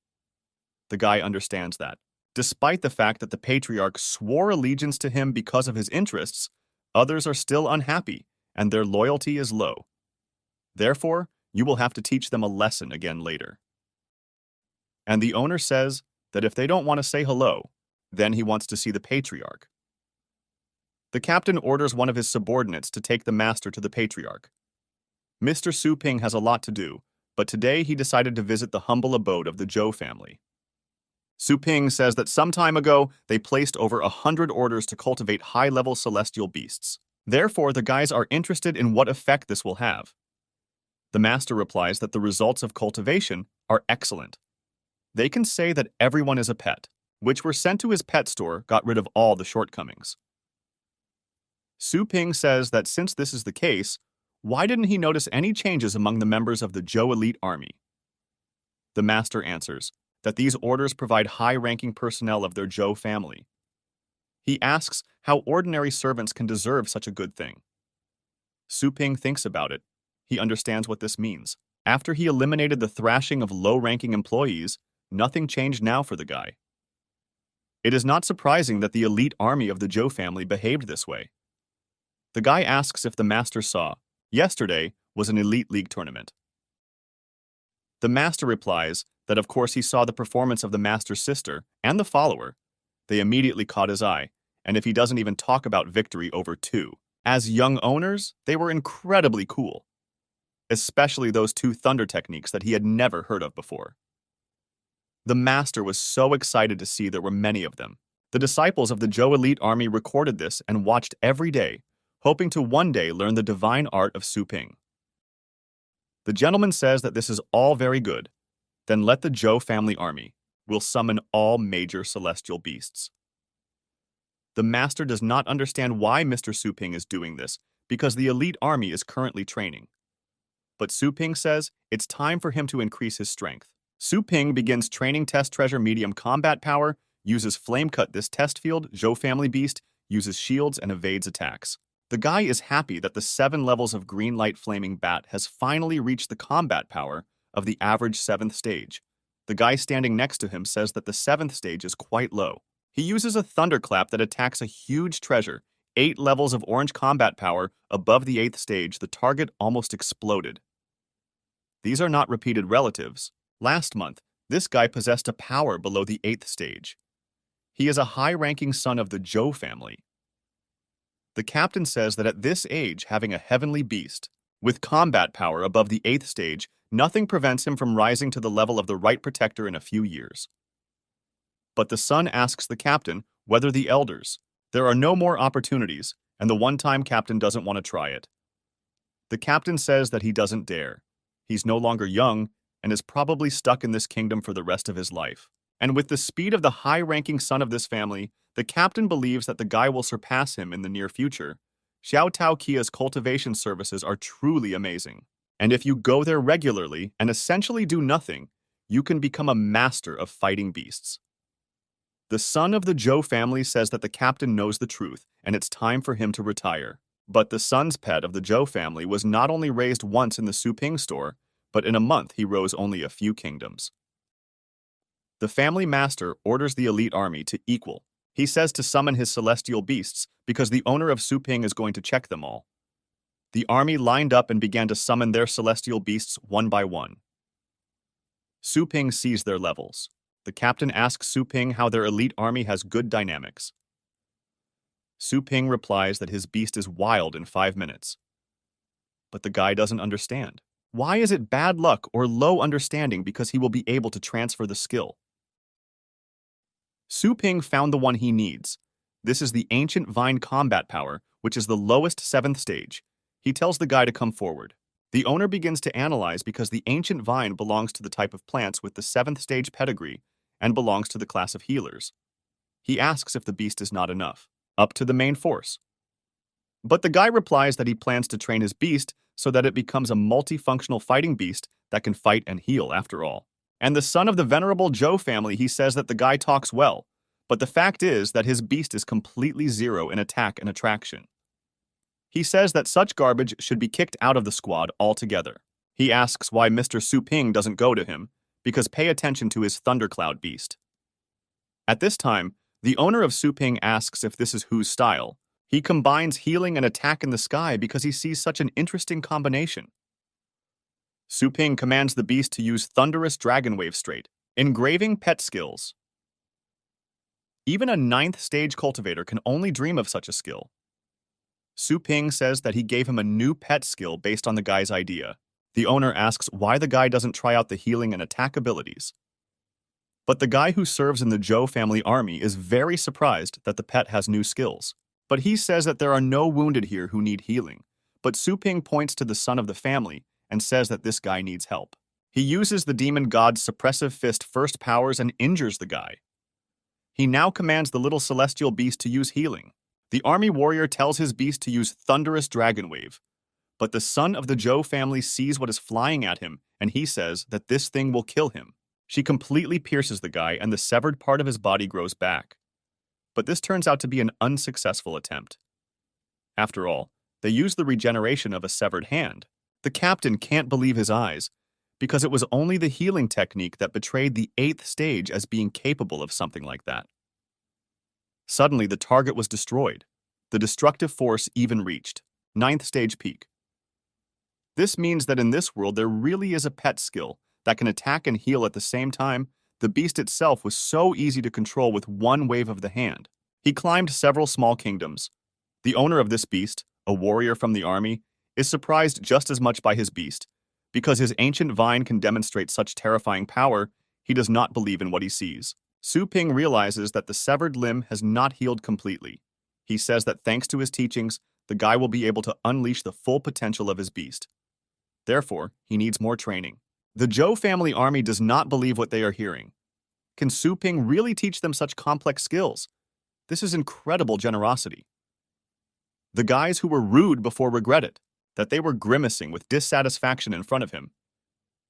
The guy understands that, despite the fact that the patriarch swore allegiance to him because of his interests, others are still unhappy and their loyalty is low. Therefore, you will have to teach them a lesson again later. And the owner says that if they don't want to say hello, then he wants to see the patriarch. The captain orders one of his subordinates to take the master to the patriarch. Mr. Su Ping has a lot to do, but today he decided to visit the humble abode of the Zhou family. Su Ping says that some time ago, they placed over 100 orders to cultivate high-level celestial beasts. Therefore, the guys are interested in what effect this will have. The master replies that the results of cultivation are excellent. They can say that everyone is a pet, which were sent to his pet store got rid of all the shortcomings. Su Ping says that since this is the case, why didn't he notice any changes among the members of the Zhou elite army? The master answers that these orders provide high-ranking personnel of their Zhou family. He asks how ordinary servants can deserve such a good thing. Su Ping thinks about it. He understands what this means. After he eliminated the thrashing of low-ranking employees, nothing changed now for the guy. It is not surprising that the elite army of the Zhou family behaved this way. The guy asks if the master saw, yesterday was an elite league tournament. The master replies that of course he saw the performance of the master's sister and the follower. They immediately caught his eye, and if he doesn't even talk about victory over 2. As young owners, they were incredibly cool, especially those two thunder techniques that he had never heard of before. The master was so excited to see there were many of them. The disciples of the Zhou elite army recorded this and watched every day, hoping to one day learn the divine art of Su Ping. The gentleman says that this is all very good. Then let the Zhou family army will summon all major celestial beasts. The master does not understand why Mr. Su Ping is doing this, because the elite army is currently training. But Su Ping says it's time for him to increase his strength. Su Ping begins training test treasure medium combat power, uses flame cut this test field, Zhou family beast, uses shields and evades attacks. The guy is happy that the 7 levels of green light flaming bat has finally reached the combat power of the average 7th stage. The guy standing next to him says that the 7th stage is quite low. He uses a thunderclap that attacks a huge treasure, 8 levels of orange combat power above the 8th stage. The target almost exploded. These are not repeated relatives. Last month, this guy possessed a power below the 8th stage. He is a high-ranking son of the Zhou family. The captain says that at this age, having a heavenly beast with combat power above the 8th stage, nothing prevents him from rising to the level of the right protector in a few years. But the son asks the captain whether the elders. There are no more opportunities, and the one-time captain doesn't want to try it. The captain says that he doesn't dare. He's no longer young and is probably stuck in this kingdom for the rest of his life. And with the speed of the high-ranking son of this family, the captain believes that the guy will surpass him in the near future. Xiao Tao Kia's cultivation services are truly amazing. And if you go there regularly and essentially do nothing, you can become a master of fighting beasts. The son of the Zhou family says that the captain knows the truth and it's time for him to retire. But the son's pet of the Zhou family was not only raised once in the Su Ping store, but in a month he rose only a few kingdoms. The family master orders the elite army to equal. He says to summon his celestial beasts because the owner of Su Ping is going to check them all. The army lined up and began to summon their celestial beasts one by one. Su Ping sees their levels. The captain asks Su Ping how their elite army has good dynamics. Su Ping replies that his beast is wild in 5 minutes. But the guy doesn't understand. Why is it bad luck or low understanding because he will be able to transfer the skill? Su Ping found the one he needs. This is the ancient vine combat power, which is the lowest 7th stage. He tells the guy to come forward. The owner begins to analyze because the ancient vine belongs to the type of plants with the 7th stage pedigree and belongs to the class of healers. He asks if the beast is not enough. Up to the main force. But the guy replies that he plans to train his beast so that it becomes a multifunctional fighting beast that can fight and heal after all. And the son of the venerable Zhou family, he says that the guy talks well, but the fact is that his beast is completely zero in attack and attraction. He says that such garbage should be kicked out of the squad altogether. He asks why Mr. Su Ping doesn't go to him, because pay attention to his thundercloud beast. At this time, the owner of Su Ping asks if this is whose style. He combines healing and attack in the sky because he sees such an interesting combination. Su Ping commands the beast to use thunderous dragon wave straight. Engraving pet skills. Even a 9th stage cultivator can only dream of such a skill. Su Ping says that he gave him a new pet skill based on the guy's idea. The owner asks why the guy doesn't try out the healing and attack abilities. But the guy who serves in the Zhou family army is very surprised that the pet has new skills. But he says that there are no wounded here who need healing. But Su Ping points to the son of the family and says that this guy needs help. He uses the demon god's suppressive fist first powers and injures the guy. He now commands the little celestial beast to use healing. The army warrior tells his beast to use thunderous dragon wave. But the son of the Zhou family sees what is flying at him, and he says that this thing will kill him. She completely pierces the guy, and the severed part of his body grows back. But this turns out to be an unsuccessful attempt. After all, they use the regeneration of a severed hand. The captain can't believe his eyes, because it was only the healing technique that betrayed the 8th stage as being capable of something like that. Suddenly, the target was destroyed. The destructive force even reached 9th stage peak. This means that in this world there really is a pet skill that can attack and heal at the same time. The beast itself was so easy to control with one wave of the hand. He climbed several small kingdoms. The owner of this beast, a warrior from the army, is surprised just as much by his beast. Because his ancient vine can demonstrate such terrifying power, he does not believe in what he sees. Su Ping realizes that the severed limb has not healed completely. He says that thanks to his teachings, the guy will be able to unleash the full potential of his beast. Therefore, he needs more training. The Zhou family army does not believe what they are hearing. Can Su Ping really teach them such complex skills? This is incredible generosity. The guys who were rude before regret it, that they were grimacing with dissatisfaction in front of him.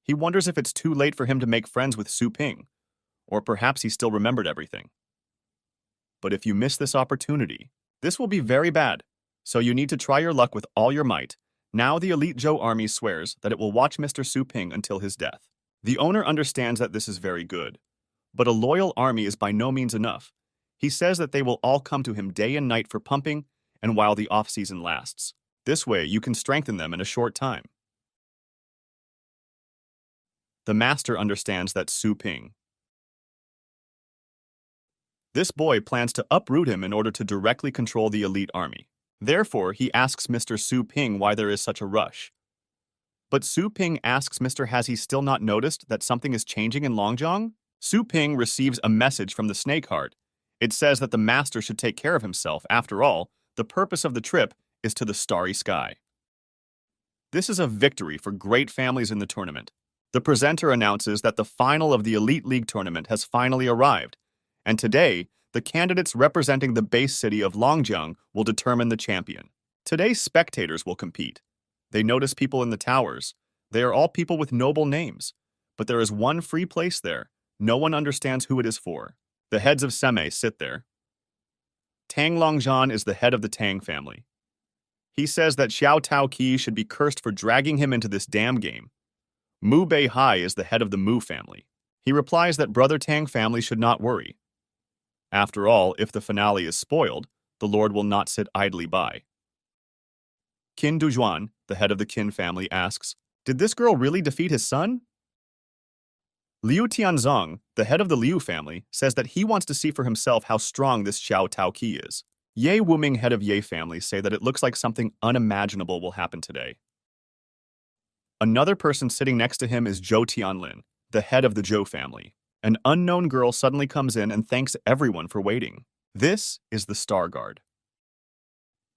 He wonders if it's too late for him to make friends with Su Ping, or perhaps he still remembered everything. But if you miss this opportunity, this will be very bad, so you need to try your luck with all your might. Now the elite Zhou army swears that it will watch Mr. Su Ping until his death. The owner understands that this is very good, but a loyal army is by no means enough. He says that they will all come to him day and night for pumping and while the off-season lasts. This way, you can strengthen them in a short time. The master understands that Su Ping. This boy plans to uproot him in order to directly control the elite army. Therefore, he asks Mr. Su Ping why there is such a rush. But Su Ping asks Mr. Has he still not noticed that something is changing in Longjiang? Su Ping receives a message from the snake heart. It says that the master should take care of himself. After all, the purpose of the trip is to the Starry Sky. This is a victory for great families in the tournament. The presenter announces that the final of the Elite League tournament has finally arrived, and today, the candidates representing the base city of Longjiang will determine the champion. Today, spectators will compete. They notice people in the towers. They are all people with noble names. But there is one free place there. No one understands who it is for. The heads of Seme sit there. Tang Longzhan is the head of the Tang family. He says that Xiao Tao Qi should be cursed for dragging him into this damn game. Mu Bei Hai is the head of the Mu family. He replies that Brother Tang family should not worry. After all, if the finale is spoiled, the Lord will not sit idly by. Qin Dujuan, the head of the Qin family, asks, "Did this girl really defeat his son?" Liu Tianzong, the head of the Liu family, says that he wants to see for himself how strong this Xiao Tao Qi is. Ye Wuming, head of Ye family, say that it looks like something unimaginable will happen today. Another person sitting next to him is Zhou Tianlin, the head of the Zhou family. An unknown girl suddenly comes in and thanks everyone for waiting. This is the Star Guard.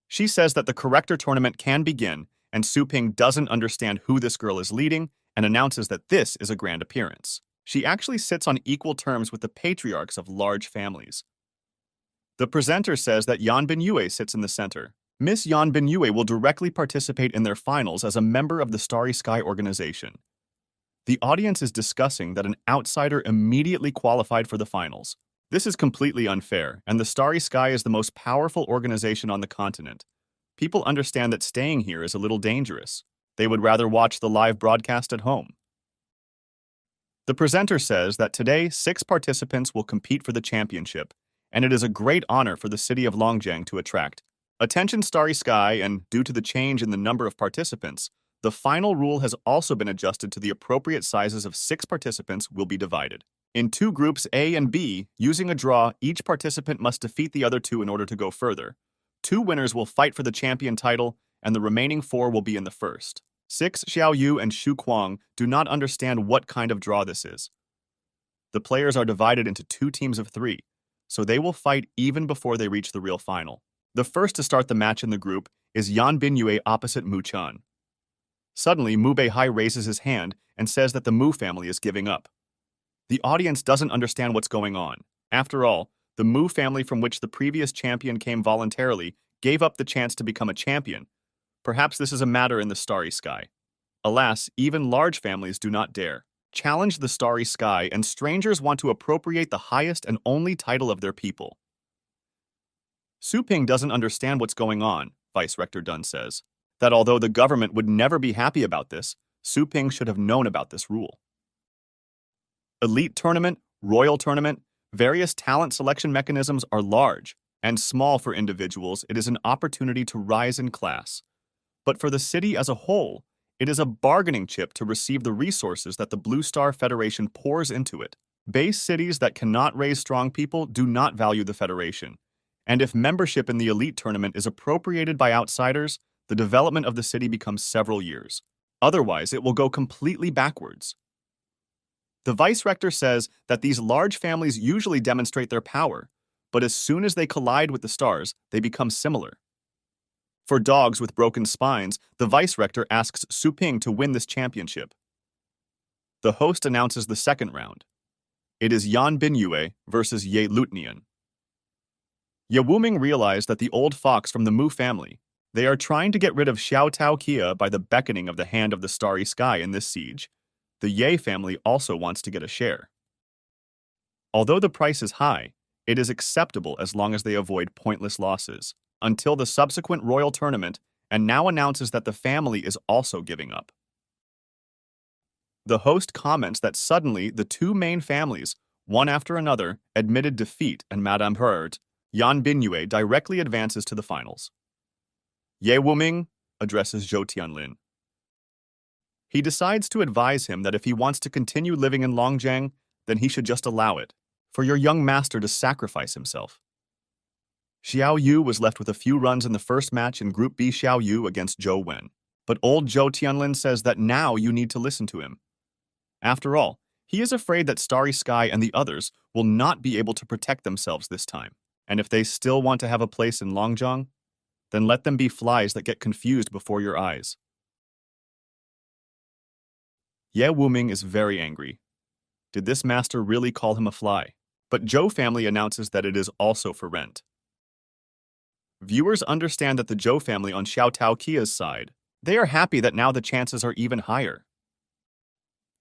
She says that the corrector tournament can begin, and Su Ping doesn't understand who this girl is leading and announces that this is a grand appearance. She actually sits on equal terms with the patriarchs of large families. The presenter says that Yan Binyue sits in the center. Miss Yan Binyue will directly participate in their finals as a member of the Starry Sky organization. The audience is discussing that an outsider immediately qualified for the finals. This is completely unfair, and the Starry Sky is the most powerful organization on the continent. People understand that staying here is a little dangerous. They would rather watch the live broadcast at home. The presenter says that today 6 participants will compete for the championship, and it is a great honor for the city of Longjiang to attract. Attention Starry Sky, and due to the change in the number of participants, the final rule has also been adjusted to the appropriate sizes of 6 participants will be divided. In 2 groups A and B, using a draw, each participant must defeat the other 2 in order to go further. 2 winners will fight for the champion title, and the remaining 4 will be in the first. 6 Xiao Yu and Xu Kuang do not understand what kind of draw this is. The players are divided into 2 teams of 3, so they will fight even before they reach the real final. The first to start the match in the group is Yan Binyue opposite Mu Chun. Suddenly, Mu Bei Hai raises his hand and says that the Mu family is giving up. The audience doesn't understand what's going on. After all, the Mu family from which the previous champion came voluntarily gave up the chance to become a champion. Perhaps this is a matter in the Starry Sky. Alas, even large families do not dare challenge the Starry Sky, and strangers want to appropriate the highest and only title of their people. Su Ping doesn't understand what's going on, Vice Rector Dun says. That although the government would never be happy about this, Su Ping should have known about this rule. Elite tournament, royal tournament, various talent selection mechanisms are large and small for individuals. It is an opportunity to rise in class. But for the city as a whole, it is a bargaining chip to receive the resources that the Blue Star Federation pours into it. Base cities that cannot raise strong people do not value the Federation. And if membership in the elite tournament is appropriated by outsiders, the development of the city becomes several years. Otherwise, it will go completely backwards. The vice-rector says that these large families usually demonstrate their power, but as soon as they collide with the stars, they become similar. For dogs with broken spines, the vice-rector asks Su Ping to win this championship. The host announces the second round. It is Yan Binyue versus Ye Lutnian. Ye Wuming realized that the old fox from the Mu family, they are trying to get rid of Xiao Tao Kia by the beckoning of the hand of the Starry Sky in this siege. The Ye family also wants to get a share. Although the price is high, it is acceptable as long as they avoid pointless losses, until the subsequent royal tournament, and now announces that the family is also giving up. The host comments that suddenly the two main families, one after another, admitted defeat, and Madame Herd, Yan Binyue, directly advances to the finals. Ye Wuming addresses Zhou Tianlin. He decides to advise him that if he wants to continue living in Longjiang, then he should just allow it, for your young master to sacrifice himself. Xiao Yu was left with a few runs in the first match in Group B Xiao Yu against Zhou Wen, but old Zhou Tianlin says that now you need to listen to him. After all, he is afraid that Starry Sky and the others will not be able to protect themselves this time, and if they still want to have a place in Longjiang, then let them be flies that get confused before your eyes. Ye Wuming is very angry. Did this master really call him a fly? But Zhou family announces that it is also for rent. Viewers understand that the Zhou family on Xiao Tao Kia's side, they are happy that now the chances are even higher.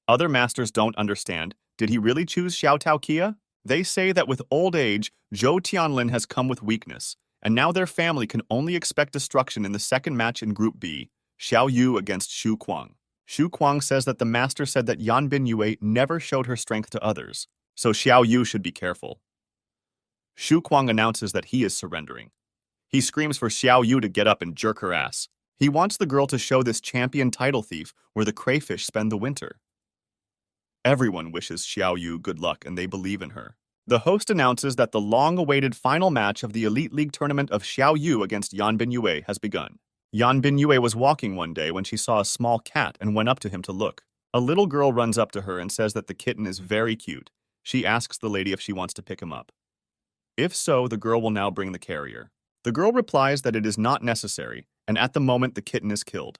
Other masters don't understand. Did he really choose Xiao Tao Kia? They say that with old age, Zhou Tianlin has come with weakness, and now their family can only expect destruction in the second match in Group B, Xiao Yu against Xu Kuang. Xu Kuang says that the master said that Yan Binyue never showed her strength to others, so Xiao Yu should be careful. Xu Kuang announces that he is surrendering. He screams for Xiao Yu to get up and jerk her ass. He wants the girl to show this champion title thief where the crayfish spend the winter. Everyone wishes Xiao Yu good luck and they believe in her. The host announces that the long-awaited final match of the Elite League tournament of Xiao Yu against Yan Binyue has begun. Yan Binyue was walking one day when she saw a small cat and went up to him to look. A little girl runs up to her and says that the kitten is very cute. She asks the lady if she wants to pick him up. If so, the girl will now bring the carrier. The girl replies that it is not necessary, and at the moment the kitten is killed.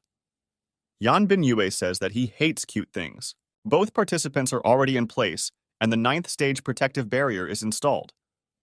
Yan Binyue says that he hates cute things. Both participants are already in place, and the 9th stage protective barrier is installed.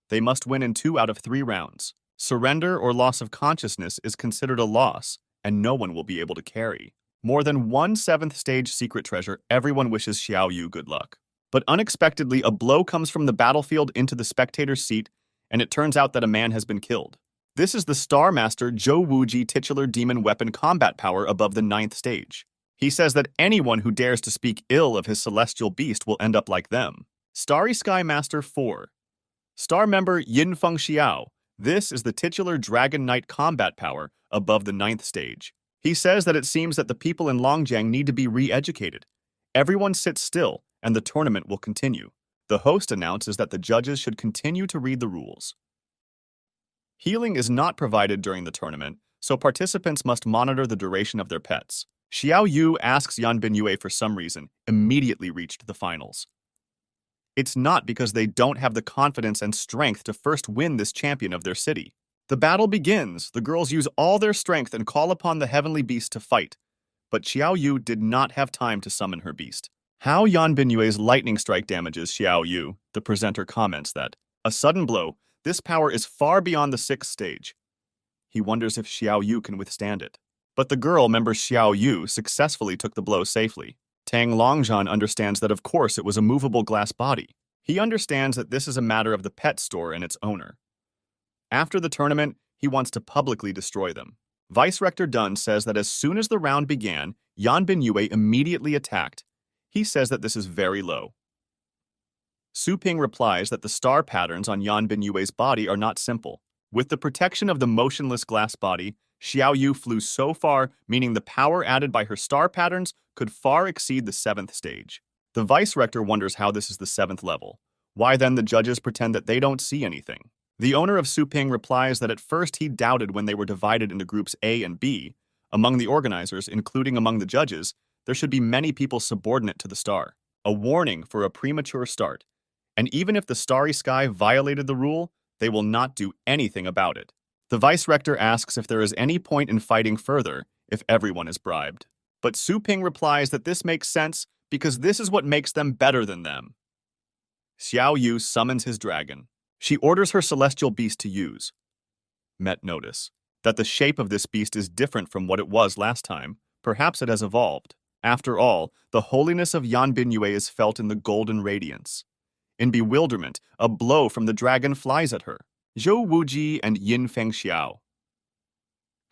They must win in 2 out of 3 rounds. Surrender or loss of consciousness is considered a loss, and no one will be able to carry. More than 1 7th stage secret treasure, everyone wishes Xiao Yu good luck. But unexpectedly, a blow comes from the battlefield into the spectator's seat, and it turns out that a man has been killed. This is the Star Master Zhou Wuji titular demon weapon combat power above the 9th stage. He says that anyone who dares to speak ill of his celestial beast will end up like them. Starry Sky Master 4. Star member Yin Feng Xiao. This is the titular Dragon Knight combat power above the 9th stage. He says that it seems that the people in Longjiang need to be re-educated. Everyone sits still, and the tournament will continue. The host announces that the judges should continue to read the rules. Healing is not provided during the tournament, so participants must monitor the duration of their pets. Xiao Yu asks Yan Binyue for some reason, immediately reached the finals. It's not because they don't have the confidence and strength to first win this champion of their city. The battle begins, the girls use all their strength and call upon the heavenly beast to fight. But Xiao Yu did not have time to summon her beast. How Yan Binyue's lightning strike damages Xiao Yu, the presenter comments that, a sudden blow, this power is far beyond the 6th stage. He wonders if Xiao Yu can withstand it. But the girl member Xiao Yu successfully took the blow safely. Tang Longzhan understands that of course it was a movable glass body. He understands that this is a matter of the pet store and its owner. After the tournament, he wants to publicly destroy them. Vice-Rector Dun says that as soon as the round began, Yan Binyue immediately attacked. He says that this is very low. Su Ping replies that the star patterns on Yan Binyue's body are not simple. With the protection of the motionless glass body, Xiao Yu flew so far, meaning the power added by her star patterns could far exceed the 7th stage. The Vice-Rector wonders how this is the 7th level. Why then the judges pretend that they don't see anything? The owner of Su Ping replies that at first he doubted when they were divided into groups A and B, Among the organizers, including among the judges, there should be many people subordinate to the star. A warning for a premature start. And even if the Starry Sky violated the rule, they will not do anything about it. The vice-rector asks if there is any point in fighting further if everyone is bribed. But Su Ping replies that this makes sense because this is what makes them better than them. Xiao Yu summons his dragon. She orders her celestial beast to use. Met notice that the shape of this beast is different from what it was last time. Perhaps it has evolved. After all, the holiness of Yan Binyue is felt in the golden radiance. In bewilderment, a blow from the dragon flies at her. Zhou Wuji and Yin Fengxiao.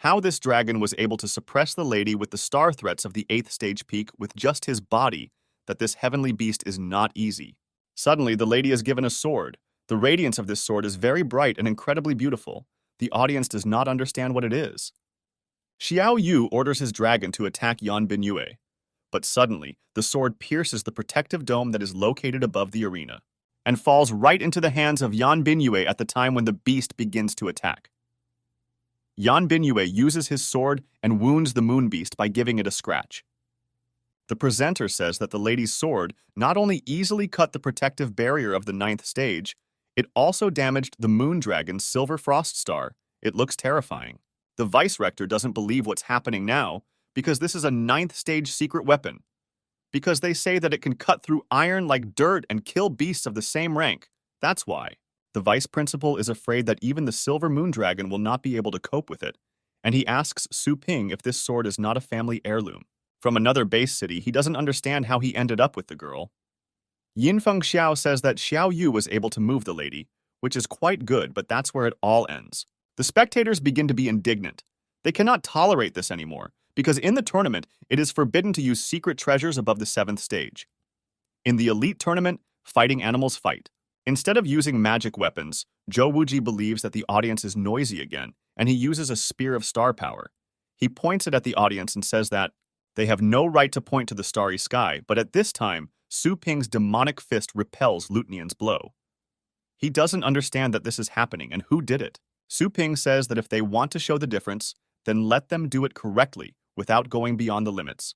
How this dragon was able to suppress the lady with the star threats of the 8th stage peak with just his body, that this heavenly beast is not easy. Suddenly, the lady is given a sword. The radiance of this sword is very bright and incredibly beautiful. The audience does not understand what it is. Xiao Yu orders his dragon to attack Yan Binyue. But suddenly, the sword pierces the protective dome that is located above the arena and falls right into the hands of Yan Binyue at the time when the beast begins to attack. Yan Binyue uses his sword and wounds the moon beast by giving it a scratch. The presenter says that the lady's sword not only easily cut the protective barrier of the 9th stage, it also damaged the moon dragon's silver frost star. It looks terrifying. The vice-rector doesn't believe what's happening now because this is a 9th stage secret weapon. Because they say that it can cut through iron like dirt and kill beasts of the same rank. That's why. The vice principal is afraid that even the silver moon dragon will not be able to cope with it, and he asks Su Ping if this sword is not a family heirloom. From another base city, he doesn't understand how he ended up with the girl. Yin Fengxiao says that Xiao Yu was able to move the lady, which is quite good, but that's where it all ends. The spectators begin to be indignant. They cannot tolerate this anymore, because in the tournament, it is forbidden to use secret treasures above the 7th stage. In the elite tournament, fighting animals fight. Instead of using magic weapons, Zhou Wuji believes that the audience is noisy again, and he uses a spear of star power. He points it at the audience and says that they have no right to point to the Starry Sky, but at this time, Su Ping's demonic fist repels Lutnian's blow. He doesn't understand that this is happening and who did it. Su Ping says that if they want to show the difference, then let them do it correctly without going beyond the limits.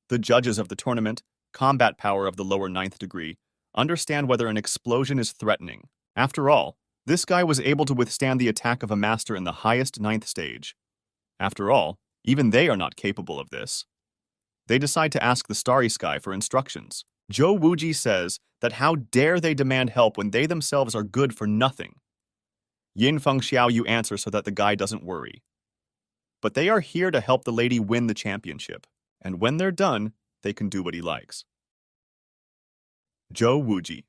The judges of the tournament, combat power of the lower 9th degree, understand whether an explosion is threatening. After all, this guy was able to withstand the attack of a master in the highest 9th stage. After all, even they are not capable of this. They decide to ask the Starry Sky for instructions. Zhou Wuji says that how dare they demand help when they themselves are good for nothing. Yin Fengxiao Yu answers so that the guy doesn't worry. But they are here to help the lady win the championship, and when they're done, they can do what he likes. Zhou Wuji.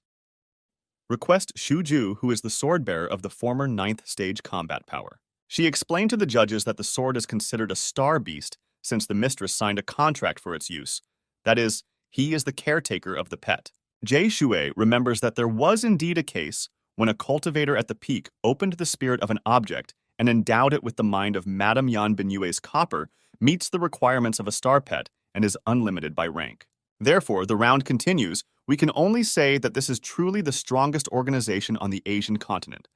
Request Shu Ju, who is the sword-bearer of the former 9th stage combat power. She explained to the judges that the sword is considered a star beast since the mistress signed a contract for its use. That is, he is the caretaker of the pet. Jie Shui remembers that there was indeed a case when a cultivator at the peak opened the spirit of an object and endowed it with the mind of Madame Yan Binyue's copper, meets the requirements of a star pet and is unlimited by rank. Therefore, the round continues. We can only say that this is truly the strongest organization on the Asian continent.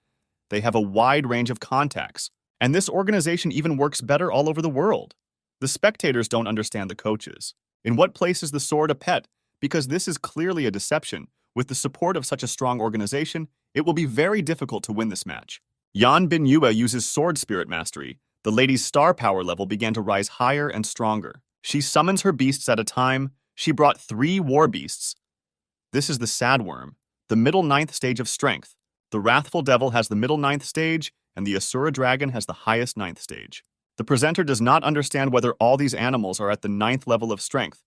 They have a wide range of contacts, and this organization even works better all over the world. The spectators don't understand the coaches. In what place is the sword a pet? Because this is clearly a deception. With the support of such a strong organization, it will be very difficult to win this match. Yan Binyue uses sword spirit mastery. The lady's star power level began to rise higher and stronger. She summons her beasts at a time. She brought 3 war beasts. This is the sandworm, the middle 9th stage of strength. The wrathful devil has the middle 9th stage, and the Asura dragon has the highest 9th stage. The presenter does not understand whether all these animals are at the 9th level of strength.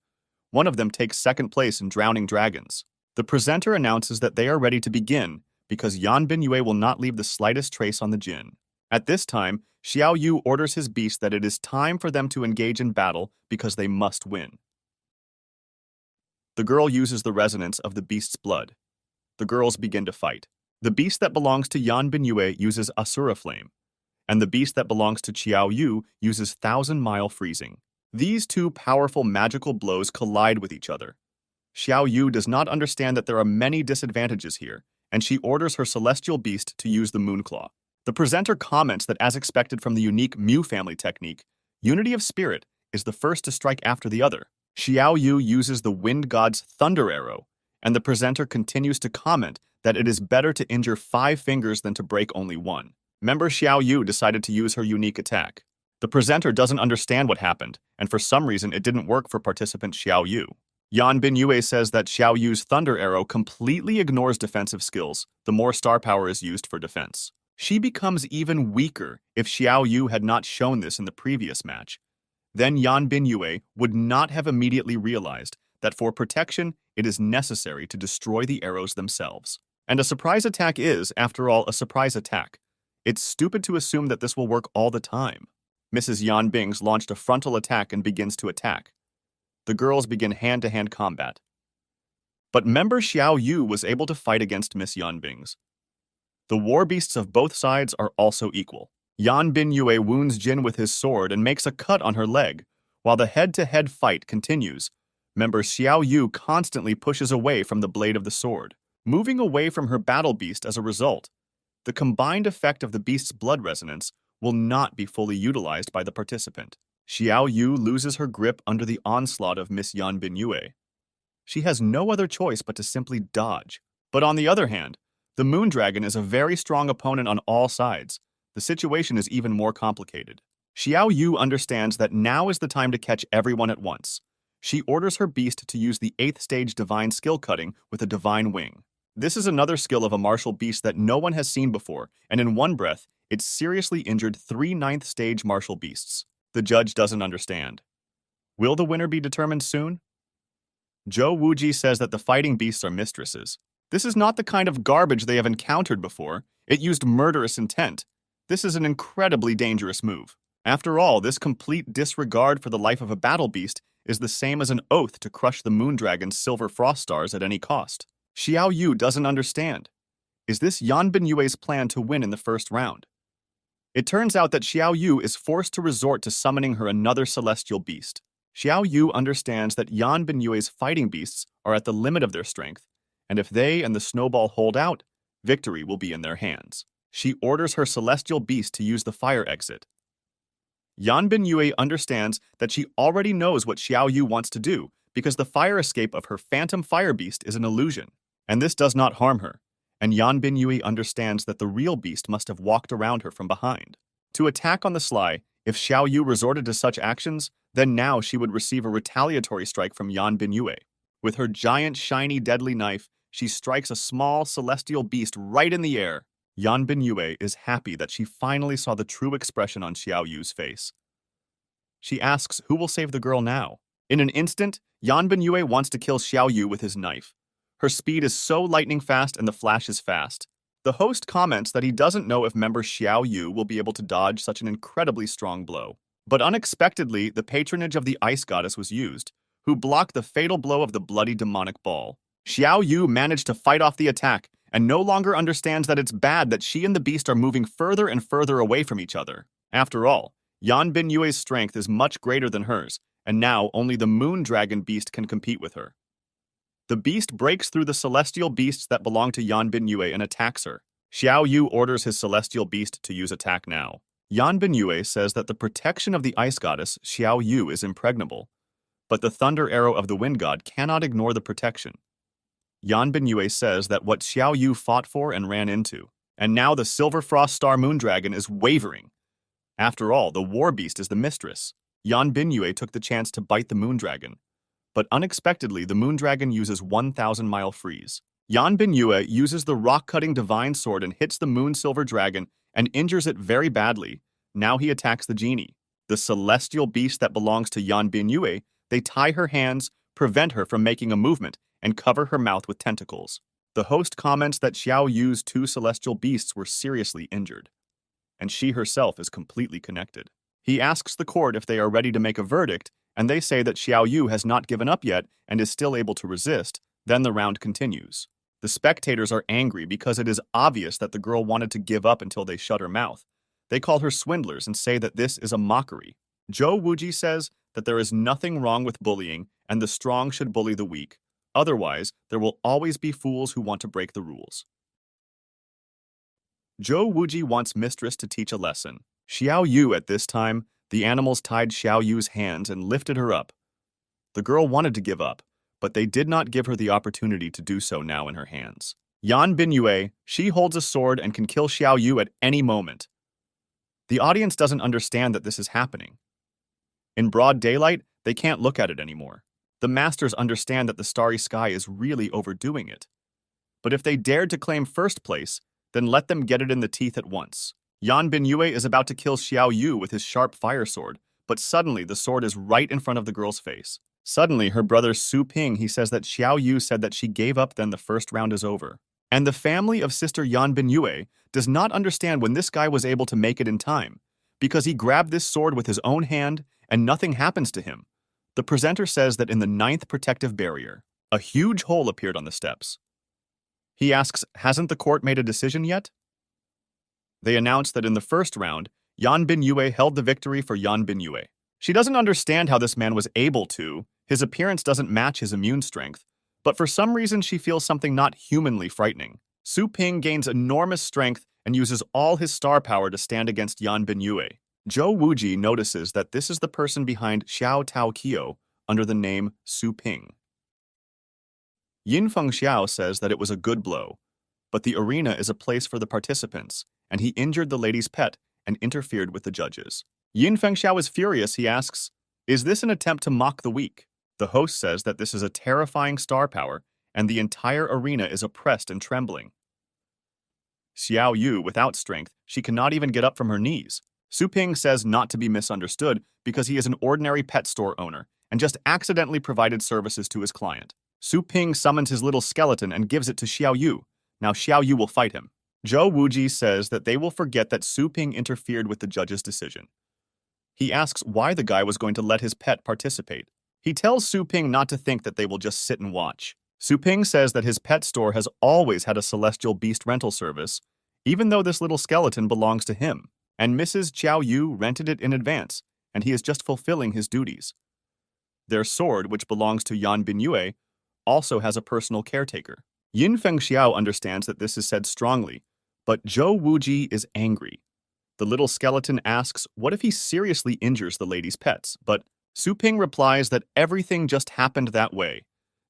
One of them takes 2nd place in drowning dragons. The presenter announces that they are ready to begin because Yan Binyue will not leave the slightest trace on the jinn. At this time, Xiao Yu orders his beast that it is time for them to engage in battle because they must win. The girl uses the resonance of the beast's blood. The girls begin to fight. The beast that belongs to Yan Binyue uses Asura Flame, and the beast that belongs to Xiao Yu uses 1,000-mile freezing. These 2 powerful magical blows collide with each other. Xiao Yu does not understand that there are many disadvantages here, and she orders her celestial beast to use the Moonclaw. The presenter comments that as expected from the unique Mu family technique, Unity of spirit is the first to strike after the other. Xiao Yu uses the wind god's thunder arrow, and the presenter continues to comment that it is better to injure 5 fingers than to break only one. Member Xiao Yu decided to use her unique attack. The presenter doesn't understand what happened, and for some reason it didn't work for participant Xiao Yu. Yan Binyue says that Xiao Yu's thunder arrow completely ignores defensive skills the more star power is used for defense. She becomes even weaker if Xiao Yu had not shown this in the previous match. Then Yan Binyue would not have immediately realized that for protection, it is necessary to destroy the arrows themselves. And a surprise attack is, after all, a surprise attack. It's stupid to assume that this will work all the time. Mrs. Yan Bings launched a frontal attack and begins to attack. The girls begin hand-to-hand combat. But member Xiao Yu was able to fight against Miss Yan Bings. The war beasts of both sides are also equal. Yan Binyue wounds Jin with his sword and makes a cut on her leg. While the head-to-head fight continues, member Xiao Yu constantly pushes away from the blade of the sword, moving away from her battle beast as a result. The combined effect of the beast's blood resonance will not be fully utilized by the participant. Xiao Yu loses her grip under the onslaught of Miss Yan Binyue. She has no other choice but to simply dodge. But on the other hand, the Moon Dragon is a very strong opponent on all sides. The situation is even more complicated. Xiao Yu understands that now is the time to catch everyone at once. She orders her beast to use the 8th stage divine skill cutting with a divine wing. This is another skill of a martial beast that no one has seen before, and in one breath, it seriously injured 3 9th stage martial beasts. The judge doesn't understand. Will the winner be determined soon? Zhou Wuji says that the fighting beasts are mistresses. This is not the kind of garbage they have encountered before. It used murderous intent. This is an incredibly dangerous move. After all, this complete disregard for the life of a battle beast is the same as an oath to crush the Moon Dragon's silver frost stars at any cost. Xiao Yu doesn't understand. Is this Yan Binyue's plan to win in the first round? It turns out that Xiao Yu is forced to resort to summoning her another celestial beast. Xiao Yu understands that Yan Binyue's fighting beasts are at the limit of their strength, and if they and the snowball hold out, victory will be in their hands. She orders her celestial beast to use the fire exit. Yan Binyue understands that she already knows what Xiao Yu wants to do because the fire escape of her phantom fire beast is an illusion, and this does not harm her. And Yan Binyue understands that the real beast must have walked around her from behind. To attack on the sly, if Xiao Yu resorted to such actions, then now she would receive a retaliatory strike from Yan Binyue. With her giant, shiny, deadly knife, she strikes a small, celestial beast right in the air. Yan Binyue is happy that she finally saw the true expression on Xiao Yu's face. She asks who will save the girl now. In an instant, Yan Binyue wants to kill Xiao Yu with his knife. Her speed is so lightning fast and the flash is fast. The host comments that he doesn't know if member Xiao Yu will be able to dodge such an incredibly strong blow. But unexpectedly, the patronage of the ice goddess was used, who blocked the fatal blow of the bloody demonic ball. Xiao Yu managed to fight off the attack and no longer understands that it's bad that she and the beast are moving further and further away from each other. After all, Yan Binyue's strength is much greater than hers, and now only the Moon Dragon beast can compete with her. The beast breaks through the celestial beasts that belong to Yan Binyue and attacks her. Xiao Yu orders his celestial beast to use attack now. Yan Binyue says that the protection of the ice goddess, Xiao Yu, is impregnable, but the thunder arrow of the wind god cannot ignore the protection. Yan Binyue says that what Xiao Yu fought for and ran into, and now the silver frost star moon dragon is wavering. After all, the war beast is the mistress. Yan Binyue took the chance to bite the moon dragon, but unexpectedly the moon dragon uses 1,000-mile freeze. Yan Binyue uses the rock-cutting divine sword and hits the moon silver dragon and injures it very badly. Now he attacks the genie. The celestial beast that belongs to Yan Binyue, they tie her hands, prevent her from making a movement, and cover her mouth with tentacles. The host comments that Xiao Yu's 2 celestial beasts were seriously injured, and she herself is completely connected. He asks the court if they are ready to make a verdict, and they say that Xiao Yu has not given up yet and is still able to resist. Then the round continues. The spectators are angry because it is obvious that the girl wanted to give up until they shut her mouth. They call her swindlers and say that this is a mockery. Zhou Wuji says that there is nothing wrong with bullying and the strong should bully the weak. Otherwise, there will always be fools who want to break the rules. Zhou Wuji wants mistress to teach a lesson. Xiao Yu at this time The animals tied Xiao Yu's hands and lifted her up. The girl wanted to give up, but they did not give her the opportunity to do so now in her hands. Yan Binyue, she holds a sword and can kill Xiao Yu at any moment. The audience doesn't understand that this is happening. In broad daylight, they can't look at it anymore. The masters understand that the Starry Sky is really overdoing it. But if they dared to claim first place, then let them get it in the teeth at once. Yan Binyue is about to kill Xiao Yu with his sharp fire sword, but suddenly the sword is right in front of the girl's face. Suddenly, her brother Su Ping, he says that Xiao Yu said that she gave up, then the first round is over. And the family of sister Yan Binyue does not understand when this guy was able to make it in time, because he grabbed this sword with his own hand and nothing happens to him. The presenter says that in the 9th protective barrier, a huge hole appeared on the steps. He asks, hasn't the court made a decision yet? They announce that in the first round, Yan Binyue held the victory for Yan Binyue. She doesn't understand how this man was able to. His appearance doesn't match his immune strength, but for some reason she feels something not humanly frightening. Su Ping gains enormous strength and uses all his star power to stand against Yan Binyue. Zhou Wuji notices that this is the person behind Xiao Tao Kyo under the name Su Ping. Yin Feng Xiao says that it was a good blow, but the arena is a place for the participants, and he injured the lady's pet and interfered with the judges. Yin Feng Xiao is furious. He asks, is this an attempt to mock the weak? The host says that this is a terrifying star power, and the entire arena is oppressed and trembling. Xiao Yu, without strength, she cannot even get up from her knees. Su Ping says not to be misunderstood because he is an ordinary pet store owner and just accidentally provided services to his client. Su Ping summons his little skeleton and gives it to Xiao Yu. Now Xiao Yu will fight him. Zhou Wuji says that they will forget that Su Ping interfered with the judge's decision. He asks why the guy was going to let his pet participate. He tells Su Ping not to think that they will just sit and watch. Su Ping says that his pet store has always had a celestial beast rental service, even though this little skeleton belongs to him, and Mrs. Xiao Yu rented it in advance, and he is just fulfilling his duties. Their sword, which belongs to Yan Binyue, also has a personal caretaker. Yin Feng Xiao understands that this is said strongly, but Zhou Wuji is angry. The little skeleton asks what if he seriously injures the lady's pets, but Su Ping replies that everything just happened that way,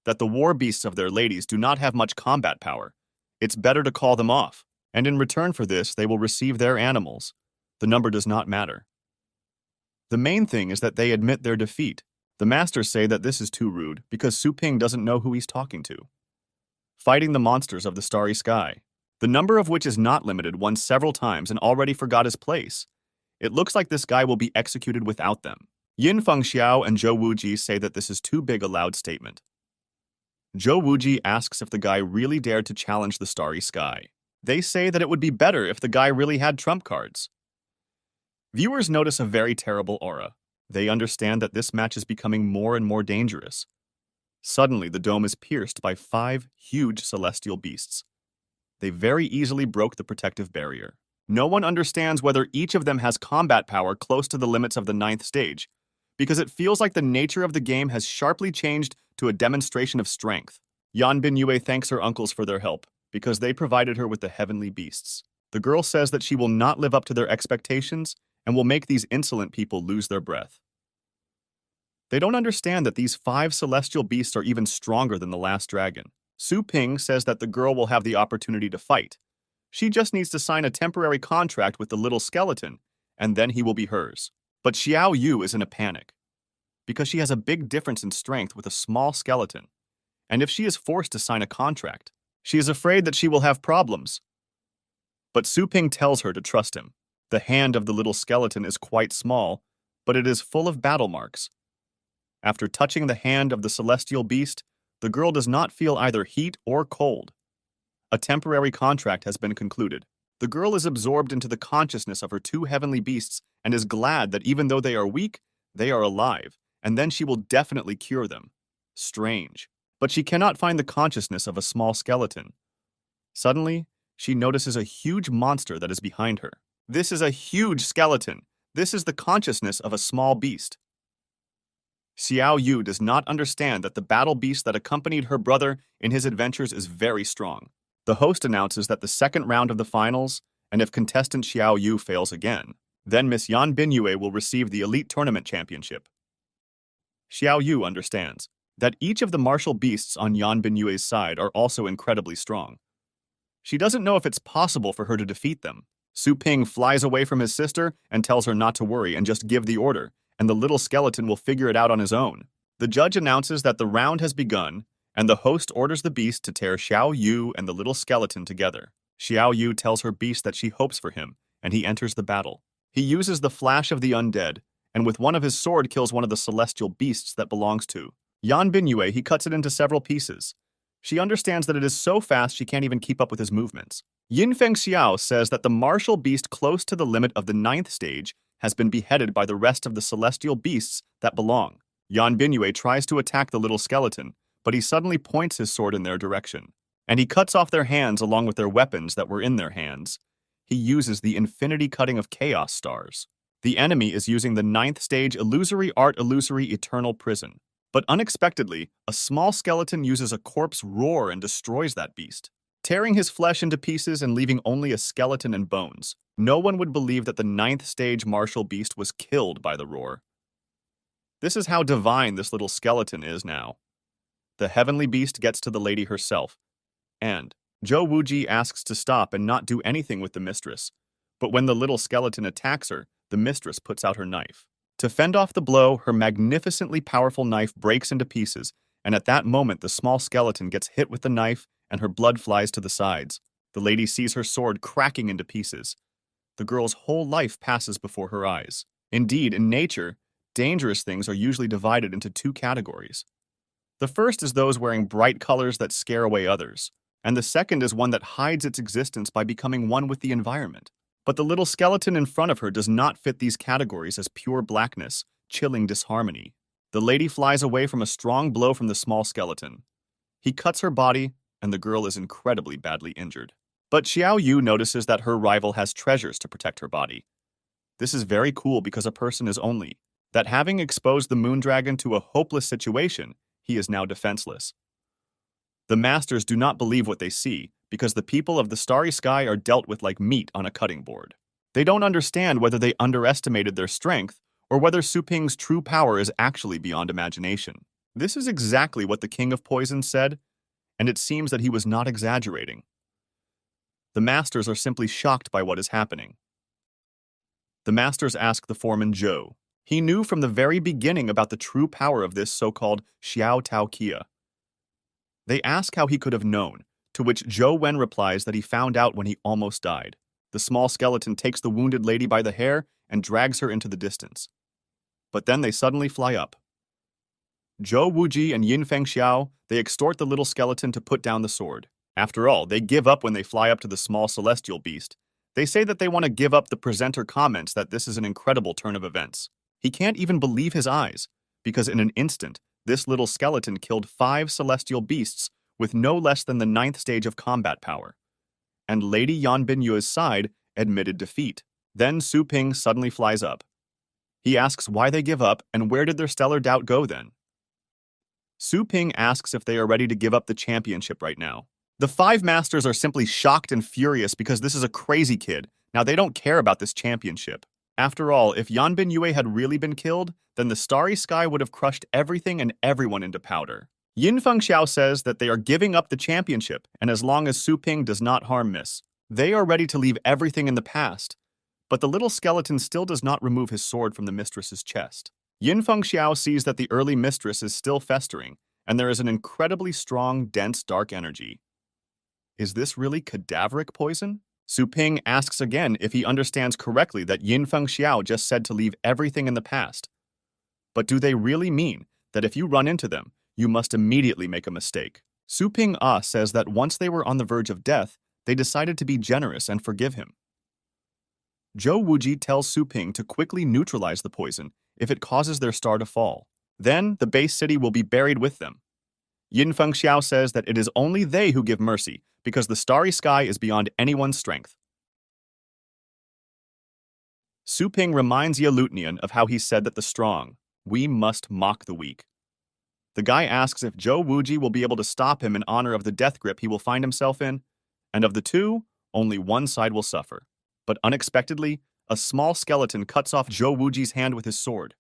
that the war beasts of their ladies do not have much combat power. It's better to call them off, and in return for this they will receive their animals. The number does not matter. The main thing is that they admit their defeat. The masters say that this is too rude because Su Ping doesn't know who he's talking to. Fighting the monsters of the Starry Sky, the number of which is not limited, won several times and already forgot his place. It looks like this guy will be executed without them. Yin Feng Xiao and Zhou Wuji say that this is too big a loud statement. Zhou Wuji asks if the guy really dared to challenge the Starry Sky. They say that it would be better if the guy really had trump cards. Viewers notice a very terrible aura. They understand that this match is becoming more and more dangerous. Suddenly, the dome is pierced by 5 huge celestial beasts. They very easily broke the protective barrier. No one understands whether each of them has combat power close to the limits of the 9th stage, because it feels like the nature of the game has sharply changed to a demonstration of strength. Yan Binyue thanks her uncles for their help, because they provided her with the heavenly beasts. The girl says that she will not live up to their expectations and will make these insolent people lose their breath. They don't understand that these 5 celestial beasts are even stronger than the last dragon. Su Ping says that the girl will have the opportunity to fight. She just needs to sign a temporary contract with the little skeleton, and then he will be hers. But Xiao Yu is in a panic, because she has a big difference in strength with a small skeleton, and if she is forced to sign a contract, she is afraid that she will have problems. But Su Ping tells her to trust him. The hand of the little skeleton is quite small, but it is full of battle marks. After touching the hand of the celestial beast, the girl does not feel either heat or cold. A temporary contract has been concluded. The girl is absorbed into the consciousness of her 2 heavenly beasts and is glad that even though they are weak, they are alive, and then she will definitely cure them. Strange. But she cannot find the consciousness of a small skeleton. Suddenly, she notices a huge monster that is behind her. This is a huge skeleton. This is the consciousness of a small beast. Xiao Yu does not understand that the battle beast that accompanied her brother in his adventures is very strong. The host announces that the second round of the finals, and if contestant Xiao Yu fails again, Then Miss Yan Binyue will receive the Elite Tournament Championship. Xiao Yu understands that each of the martial beasts on Yan Binyue's side are also incredibly strong. She doesn't know if it's possible for her to defeat them. Su Ping flies away from his sister and tells her not to worry and just give the order, and the little skeleton will figure it out on his own. The judge announces that the round has begun, and the host orders the beast to tear Xiao Yu and the little skeleton together. Xiao Yu tells her beast that she hopes for him, and he enters the battle. He uses the flash of the undead, and with one of his sword kills one of the celestial beasts that belongs to Yan Binyue. He cuts it into several pieces. She understands that it is so fast she can't even keep up with his movements. Yin Feng Xiao says that the martial beast close to the limit of the 9th stage has been beheaded by the rest of the celestial beasts that belong. Yan Binyue tries to attack the little skeleton, but he suddenly points his sword in their direction, and he cuts off their hands along with their weapons that were in their hands. He uses the infinity cutting of chaos stars. The enemy is using the 9th stage illusory art illusory eternal prison. But unexpectedly, a small skeleton uses a corpse roar and destroys that beast, tearing his flesh into pieces and leaving only a skeleton and bones. No one would believe that the 9th stage martial beast was killed by the roar. This is how divine this little skeleton is now. The heavenly beast gets to the lady herself, and Zhou Wuji asks to stop and not do anything with the mistress. But when the little skeleton attacks her, the mistress puts out her knife. To fend off the blow, her magnificently powerful knife breaks into pieces, and at that moment the small skeleton gets hit with the knife and her blood flies to the sides. The lady sees her sword cracking into pieces. The girl's whole life passes before her eyes. Indeed, in nature, dangerous things are usually divided into 2 categories. The first is those wearing bright colors that scare away others, and the second is one that hides its existence by becoming one with the environment. But the little skeleton in front of her does not fit these categories as pure blackness, chilling disharmony. The lady flies away from a strong blow from the small skeleton. He cuts her body, and the girl is incredibly badly injured. But Xiao Yu notices that her rival has treasures to protect her body. This is very cool because a person is only that having exposed the moon dragon to a hopeless situation, he is now defenseless. The masters do not believe what they see, because the people of the Starry Sky are dealt with like meat on a cutting board. They don't understand whether they underestimated their strength, or whether Su Ping's true power is actually beyond imagination. This is exactly what the King of Poison said, and it seems that he was not exaggerating. The masters are simply shocked by what is happening. The masters ask the foreman Zhou. He knew from the very beginning about the true power of this so-called Xiao Tao Kia. They ask how he could have known, to which Zhou Wen replies that he found out when he almost died. The small skeleton takes the wounded lady by the hair and drags her into the distance. But then they suddenly fly up. Zhou Wuji and Yin Feng Xiao, they extort the little skeleton to put down the sword. After all, they give up when they fly up to the small celestial beast. They say that they want to give up. The presenter comments that this is an incredible turn of events. He can't even believe his eyes, because in an instant, this little skeleton killed 5 celestial beasts with no less than the 9th stage of combat power. And Lady Yan Binyue's side admitted defeat. Then Su Ping suddenly flies up. He asks why they give up and where did their stellar doubt go then? Su Ping asks if they are ready to give up the championship right now. The 5 masters are simply shocked and furious because this is a crazy kid. Now they don't care about this championship. After all, if Yan Binyue had really been killed, then the Starry Sky would have crushed everything and everyone into powder. Yin Feng Xiao says that they are giving up the championship, and as long as Su Ping does not harm Miss, they are ready to leave everything in the past. But the little skeleton still does not remove his sword from the mistress's chest. Yin Feng Xiao sees that the early mistress is still festering, and there is an incredibly strong, dense, dark energy. Is this really cadaveric poison? Su Ping asks again if he understands correctly that Yin Feng Xiao just said to leave everything in the past. But do they really mean that if you run into them, you must immediately make a mistake? Su Ping says that once they were on the verge of death, they decided to be generous and forgive him. Zhou Wuji tells Su Ping to quickly neutralize the poison if it causes their star to fall. Then the base city will be buried with them. Yin Feng Xiao says that it is only they who give mercy, because the Starry Sky is beyond anyone's strength. Su Ping reminds Ye Lutnian of how he said that the strong, we must mock the weak. The guy asks if Zhou Wuji will be able to stop him in honor of the death grip he will find himself in, and of the two, only one side will suffer. But unexpectedly, A small skeleton cuts off Zhou Wuji's hand with his sword.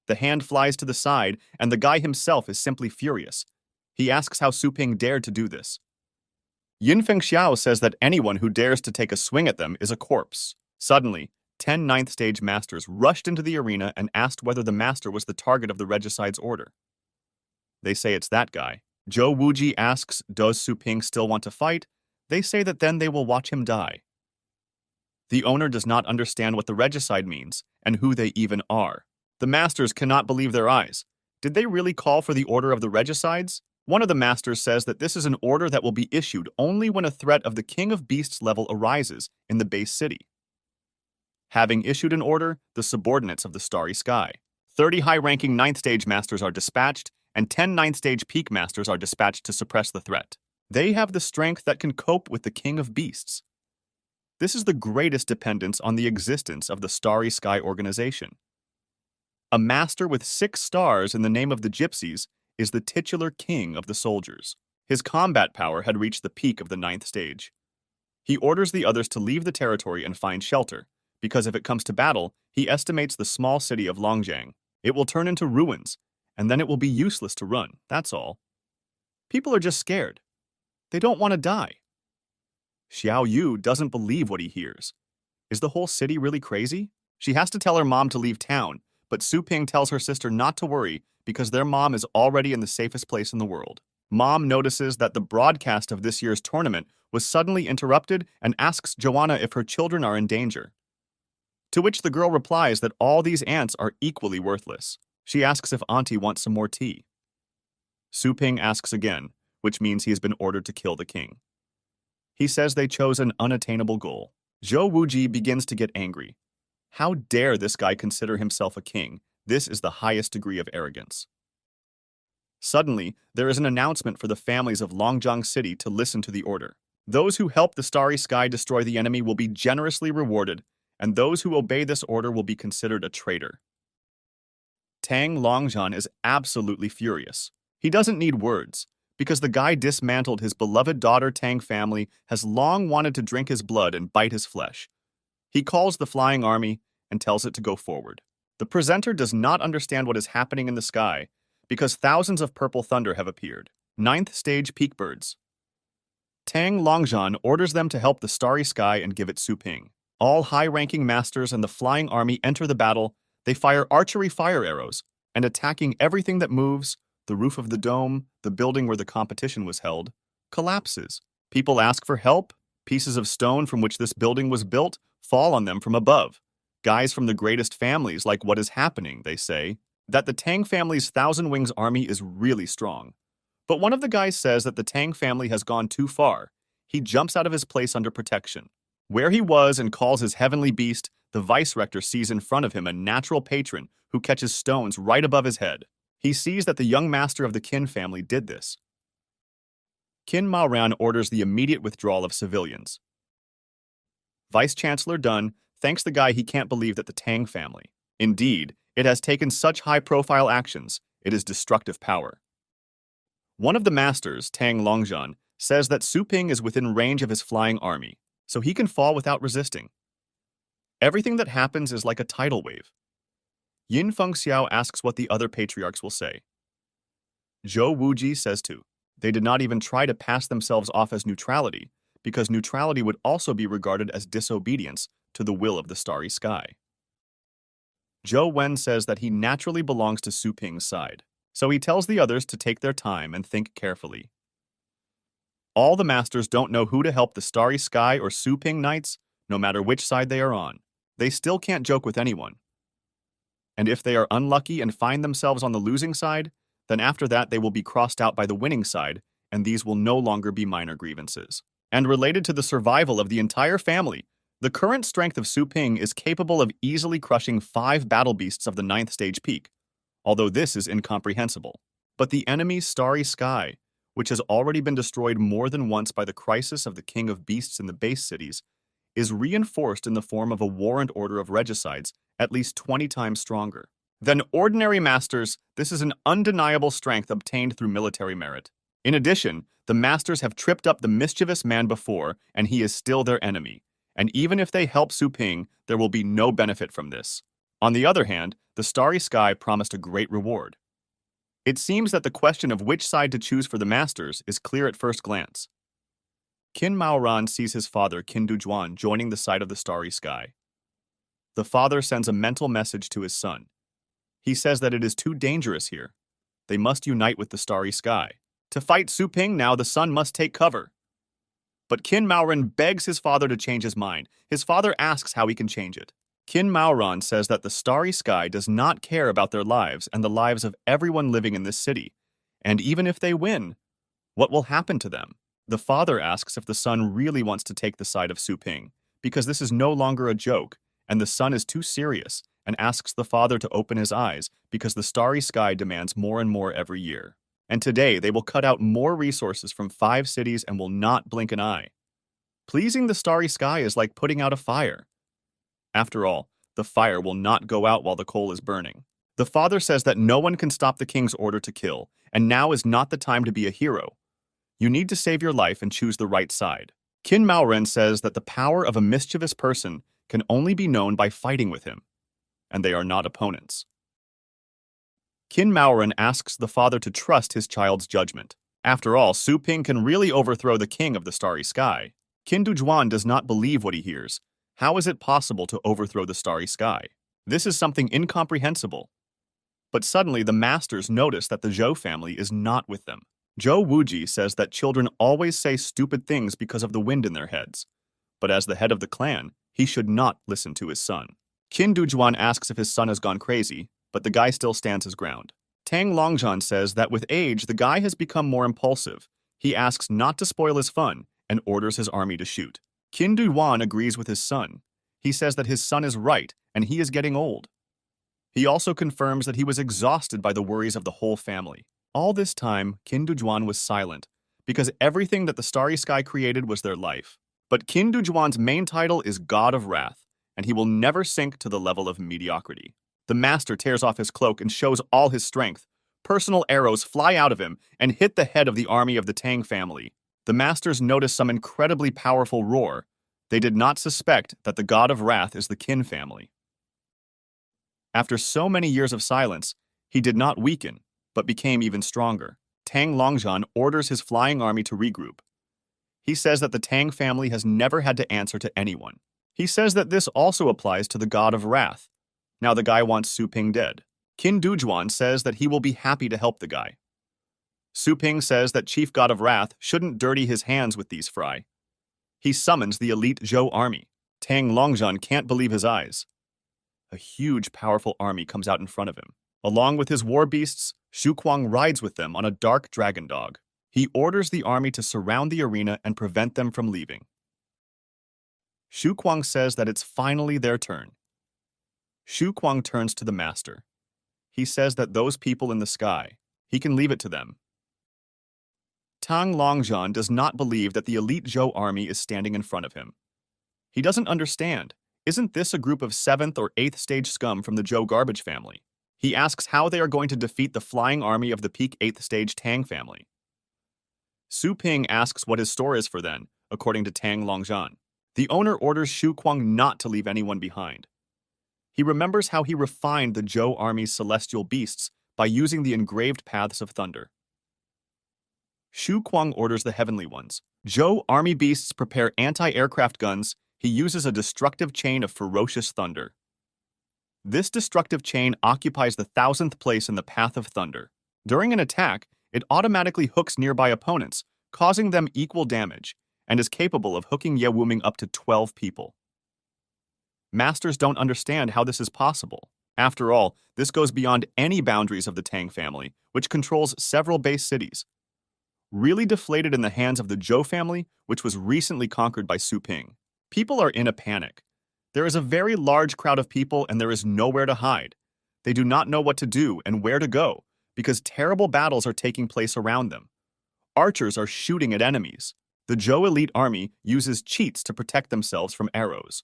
The hand flies to the side, and the guy himself is simply furious. He asks how Su Ping dared to do this. Yin Fengxiao says that anyone who dares to take a swing at them is a corpse. Suddenly, 10 ninth stage masters rushed into the arena and asked whether the master was the target of the regicide's order. They say it's that guy. Zhou Wuji asks, does Su Ping still want to fight? They say that then they will watch him die. The owner does not understand what the regicide means and who they even are. The masters cannot believe their eyes. Did they really call for the order of the regicides? One of the masters says that this is an order that will be issued only when a threat of the King of Beasts level arises in the base city. Having issued an order, the subordinates of the Starry Sky, 30 high-ranking 9th stage masters are dispatched, and 10 9th stage peak masters are dispatched to suppress the threat. They have the strength that can cope with the King of Beasts. This is the greatest dependence on the existence of the Starry Sky organization. A master with 6 stars in the name of the Gypsies is the titular king of the soldiers. His combat power had reached the peak of the 9th stage. He orders the others to leave the territory and find shelter, because if it comes to battle, he estimates the small city of Longjiang. It will turn into ruins, and then it will be useless to run, that's all. People are just scared. They don't want to die. Xiao Yu doesn't believe what he hears. Is the whole city really crazy? She has to tell her mom to leave town, but Su Ping tells her sister not to worry because their mom is already in the safest place in the world. Mom notices that the broadcast of this year's tournament was suddenly interrupted and asks Joanna if her children are in danger. To which the girl replies that all these ants are equally worthless. She asks if Auntie wants some more tea. Su Ping asks again, which means he has been ordered to kill the king. He says they chose an unattainable goal. Zhou Wuji begins to get angry. How dare this guy consider himself a king? This is the highest degree of arrogance. Suddenly, there is an announcement for the families of Longjiang City to listen to the order. Those who help the Starry Sky destroy the enemy will be generously rewarded, and those who obey this order will be considered a traitor. Tang Longjian is absolutely furious. He doesn't need words, because the guy dismantled his beloved daughter Tang family has long wanted to drink his blood and bite his flesh. He calls the flying army and tells it to go forward. The presenter does not understand what is happening in the sky because thousands of purple thunder have appeared. 9th stage peak birds. Tang Longjian orders them to help the Starry Sky and give it Su Ping. All high-ranking masters and the flying army enter the battle. They fire archery fire arrows, and attacking everything that moves, the roof of the dome, the building where the competition was held, collapses. People ask for help. Pieces of stone from which this building was built fall on them from above. Guys from the greatest families like what is happening, they say. That the Tang family's Thousand Wings army is really strong. But one of the guys says that the Tang family has gone too far. He jumps out of his place under protection. Where he was and calls his heavenly beast, the vice-rector sees in front of him a natural patron who catches stones right above his head. He sees that the young master of the Qin family did this. Qin Maoran orders the immediate withdrawal of civilians. Vice-Chancellor Dun thanks the guy he can't believe that the Tang family. Indeed, it has taken such high-profile actions, it is destructive power. One of the masters, Tang Longjian, says that Su Ping is within range of his flying army, so he can fall without resisting. Everything that happens is like a tidal wave. Yin Fengxiao asks what the other patriarchs will say. Zhou Wuji says too. They did not even try to pass themselves off as neutrality, because neutrality would also be regarded as disobedience to the will of the Starry Sky. Zhou Wen says that he naturally belongs to Su Ping's side, so he tells the others to take their time and think carefully. All the masters don't know who to help the Starry Sky or Su Ping Knights, no matter which side they are on. They still can't joke with anyone. And if they are unlucky and find themselves on the losing side, then after that they will be crossed out by the winning side, and these will no longer be minor grievances. And related to the survival of the entire family, the current strength of Su Ping is capable of easily crushing 5 battle beasts of the 9th stage peak, although this is incomprehensible. But the enemy's Starry Sky, which has already been destroyed more than once by the crisis of the King of Beasts in the base cities, is reinforced in the form of a warrant order of regicides at least 20 times stronger than ordinary masters. This is an undeniable strength obtained through military merit. In addition, the masters have tripped up the mischievous man before, and he is still their enemy, and even if they help Su Ping, there will be no benefit from this. On the other hand, the Starry Sky promised a great reward. It seems that the question of which side to choose for the Masters is clear at first glance. Qin Maoran sees his father Qin Dujuan joining the side of the Starry Sky. The father sends a mental message to his son. He says that it is too dangerous here. They must unite with the Starry Sky. To fight Su Ping now, the son must take cover. But Qin Maoran begs his father to change his mind. His father asks how he can change it. Qin Maoran says that the Starry Sky does not care about their lives and the lives of everyone living in this city. And even if they win, what will happen to them? The father asks if the son really wants to take the side of Su Ping, because this is no longer a joke, and the son is too serious, and asks the father to open his eyes because the Starry Sky demands more and more every year. And today they will cut out more resources from 5 cities and will not blink an eye. Pleasing the Starry Sky is like putting out a fire. After all, the fire will not go out while the coal is burning. The father says that no one can stop the king's order to kill, and now is not the time to be a hero. You need to save your life and choose the right side. Qin Maoran says that the power of a mischievous person can only be known by fighting with him, and they are not opponents. Qin Maoran asks the father to trust his child's judgment. After all, Su Ping can really overthrow the king of the Starry Sky. Qin Dujuan does not believe what he hears. How is it possible to overthrow the Starry Sky? This is something incomprehensible. But suddenly the masters notice that the Zhou family is not with them. Zhou Wuji says that children always say stupid things because of the wind in their heads. But as the head of the clan, he should not listen to his son. Qin Dujuan asks if his son has gone crazy, but the guy still stands his ground. Tang Longzhan says that with age, the guy has become more impulsive. He asks not to spoil his fun and orders his army to shoot. Qin Dujuan agrees with his son. He says that his son is right and he is getting old. He also confirms that he was exhausted by the worries of the whole family. All this time, Qin Dujuan was silent, because everything that the Starry Sky created was their life. But Qin Dujuan's main title is God of Wrath, and he will never sink to the level of mediocrity. The master tears off his cloak and shows all his strength. Personal arrows fly out of him and hit the head of the army of the Tang family. The masters notice some incredibly powerful roar. They did not suspect that the God of Wrath is the Qin family. After so many years of silence, he did not weaken, but became even stronger. Tang Longzhan orders his flying army to regroup. He says that the Tang family has never had to answer to anyone. He says that this also applies to the God of Wrath. Now the guy wants Su Ping dead. Qin Dujuan says that he will be happy to help the guy. Su Ping says that Chief God of Wrath shouldn't dirty his hands with these fry. He summons the elite Zhou army. Tang Longzhan can't believe his eyes. A huge, powerful army comes out in front of him. Along with his war beasts, Xu Kuang rides with them on a dark dragon dog. He orders the army to surround the arena and prevent them from leaving. Xu Kuang says that it's finally their turn. Xu Kuang turns to the master. He says that those people in the sky, he can leave it to them. Tang Longzhan does not believe that the elite Zhou army is standing in front of him. He doesn't understand. Isn't this a group of 7th or 8th stage scum from the Zhou garbage family? He asks how they are going to defeat the flying army of the peak 8th stage Tang family. Su Ping asks what his store is for then, according to Tang Longzhan. The owner orders Xu Kuang not to leave anyone behind. He remembers how he refined the Zhou army's celestial beasts by using the engraved paths of thunder. Xu Kuang orders the heavenly ones. Zhou army beasts prepare anti-aircraft guns. He uses a destructive chain of ferocious thunder. This destructive chain occupies the 1000th place in the path of thunder. During an attack, it automatically hooks nearby opponents, causing them equal damage, and is capable of hooking Yewuming up to 12 people. Masters don't understand how this is possible. After all, this goes beyond any boundaries of the Tang family, which controls several base cities. Really deflated in the hands of the Zhou family, which was recently conquered by Su Ping. People are in a panic. There is a very large crowd of people and there is nowhere to hide. They do not know what to do and where to go, because terrible battles are taking place around them. Archers are shooting at enemies. The Zhou elite army uses cheats to protect themselves from arrows.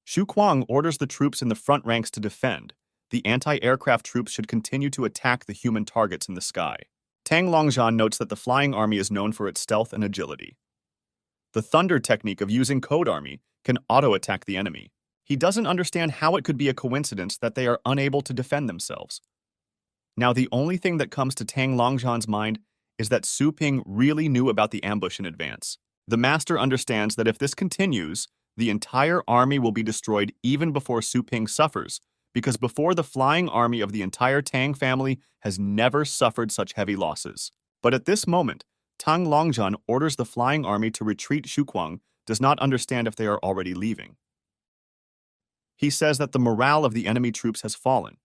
Xu Kuang orders the troops in the front ranks to defend. The anti-aircraft troops should continue to attack the human targets in the sky. Tang Longzhan notes that the flying army is known for its stealth and agility. The thunder technique of using Code Army can auto-attack the enemy. He doesn't understand how it could be a coincidence that they are unable to defend themselves. Now, the only thing that comes to Tang Longzhan's mind is that Su Ping really knew about the ambush in advance. The master understands that if this continues, the entire army will be destroyed even before Su Ping suffers, because before the flying army of the entire Tang family has never suffered such heavy losses. But at this moment, Tang Longzhan orders the flying army to retreat. Shuquang does not understand if they are already leaving. He says that the morale of the enemy troops has fallen.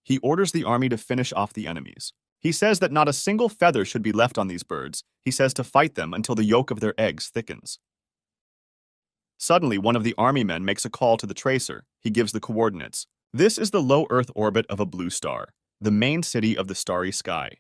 He orders the army to finish off the enemies. He says that not a single feather should be left on these birds. He says to fight them until the yolk of their eggs thickens. Suddenly, one of the army men makes a call to the tracer. He gives the coordinates. This is the low Earth orbit of a blue star, the main city of the Starry Sky.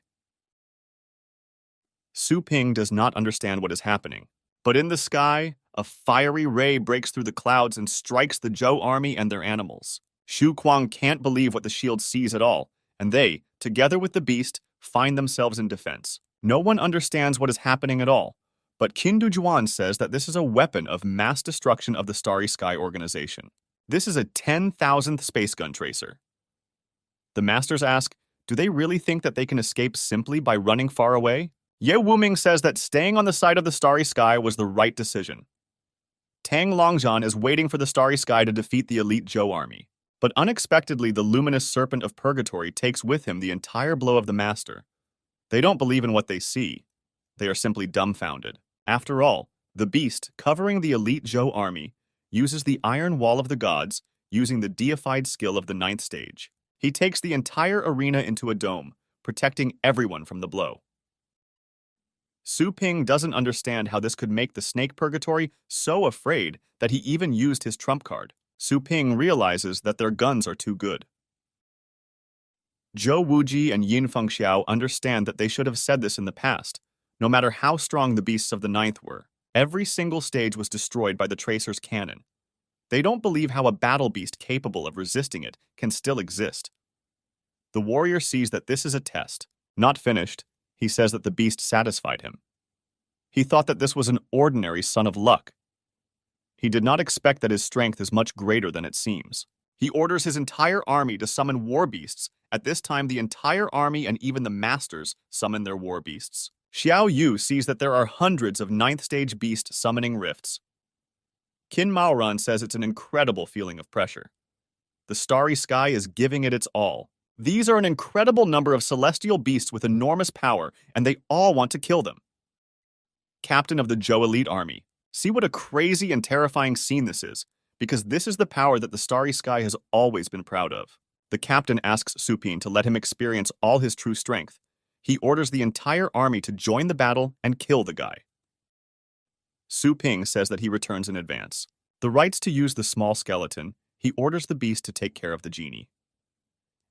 Su Ping does not understand what is happening. But in the sky, a fiery ray breaks through the clouds and strikes the Zhou army and their animals. Shu Kuang can't believe what the shield sees at all, and they, together with the beast, find themselves in defense. No one understands what is happening at all, but Qin Dujuan says that this is a weapon of mass destruction of the Starry Sky organization. This is a 10,000th space gun tracer. The masters ask, do they really think that they can escape simply by running far away? Ye Wuming says that staying on the side of the Starry Sky was the right decision. Tang Longzhan is waiting for the Starry Sky to defeat the elite Zhou army. But unexpectedly, the luminous serpent of purgatory takes with him the entire blow of the master. They don't believe in what they see. They are simply dumbfounded. After all, the beast, covering the elite Zhou army, uses the iron wall of the gods, using the deified skill of the 9th stage. He takes the entire arena into a dome, protecting everyone from the blow. Su Ping doesn't understand how this could make the snake purgatory so afraid that he even used his trump card. Su Ping realizes that their guns are too good. Zhou Wuji and Yin Fengxiao understand that they should have said this in the past. No matter how strong the beasts of the 9th were, every single stage was destroyed by the Tracer's cannon. They don't believe how a battle beast capable of resisting it can still exist. The warrior sees that this is a test. Not finished, he says that the beast satisfied him. He thought that this was an ordinary son of luck. He did not expect that his strength is much greater than it seems. He orders his entire army to summon war beasts. At this time, the entire army and even the masters summon their war beasts. Xiao Yu sees that there are hundreds of 9th stage beasts summoning rifts. Qin Maoran says it's an incredible feeling of pressure. The Starry Sky is giving it its all. These are an incredible number of celestial beasts with enormous power, and they all want to kill them. Captain of the Zhou elite army. See what a crazy and terrifying scene this is, because this is the power that the Starry Sky has always been proud of. The captain asks Su Ping to let him experience all his true strength. He orders the entire army to join the battle and kill the guy. Su Ping says that he returns in advance. The rights to use the small skeleton, he orders the beast to take care of the genie.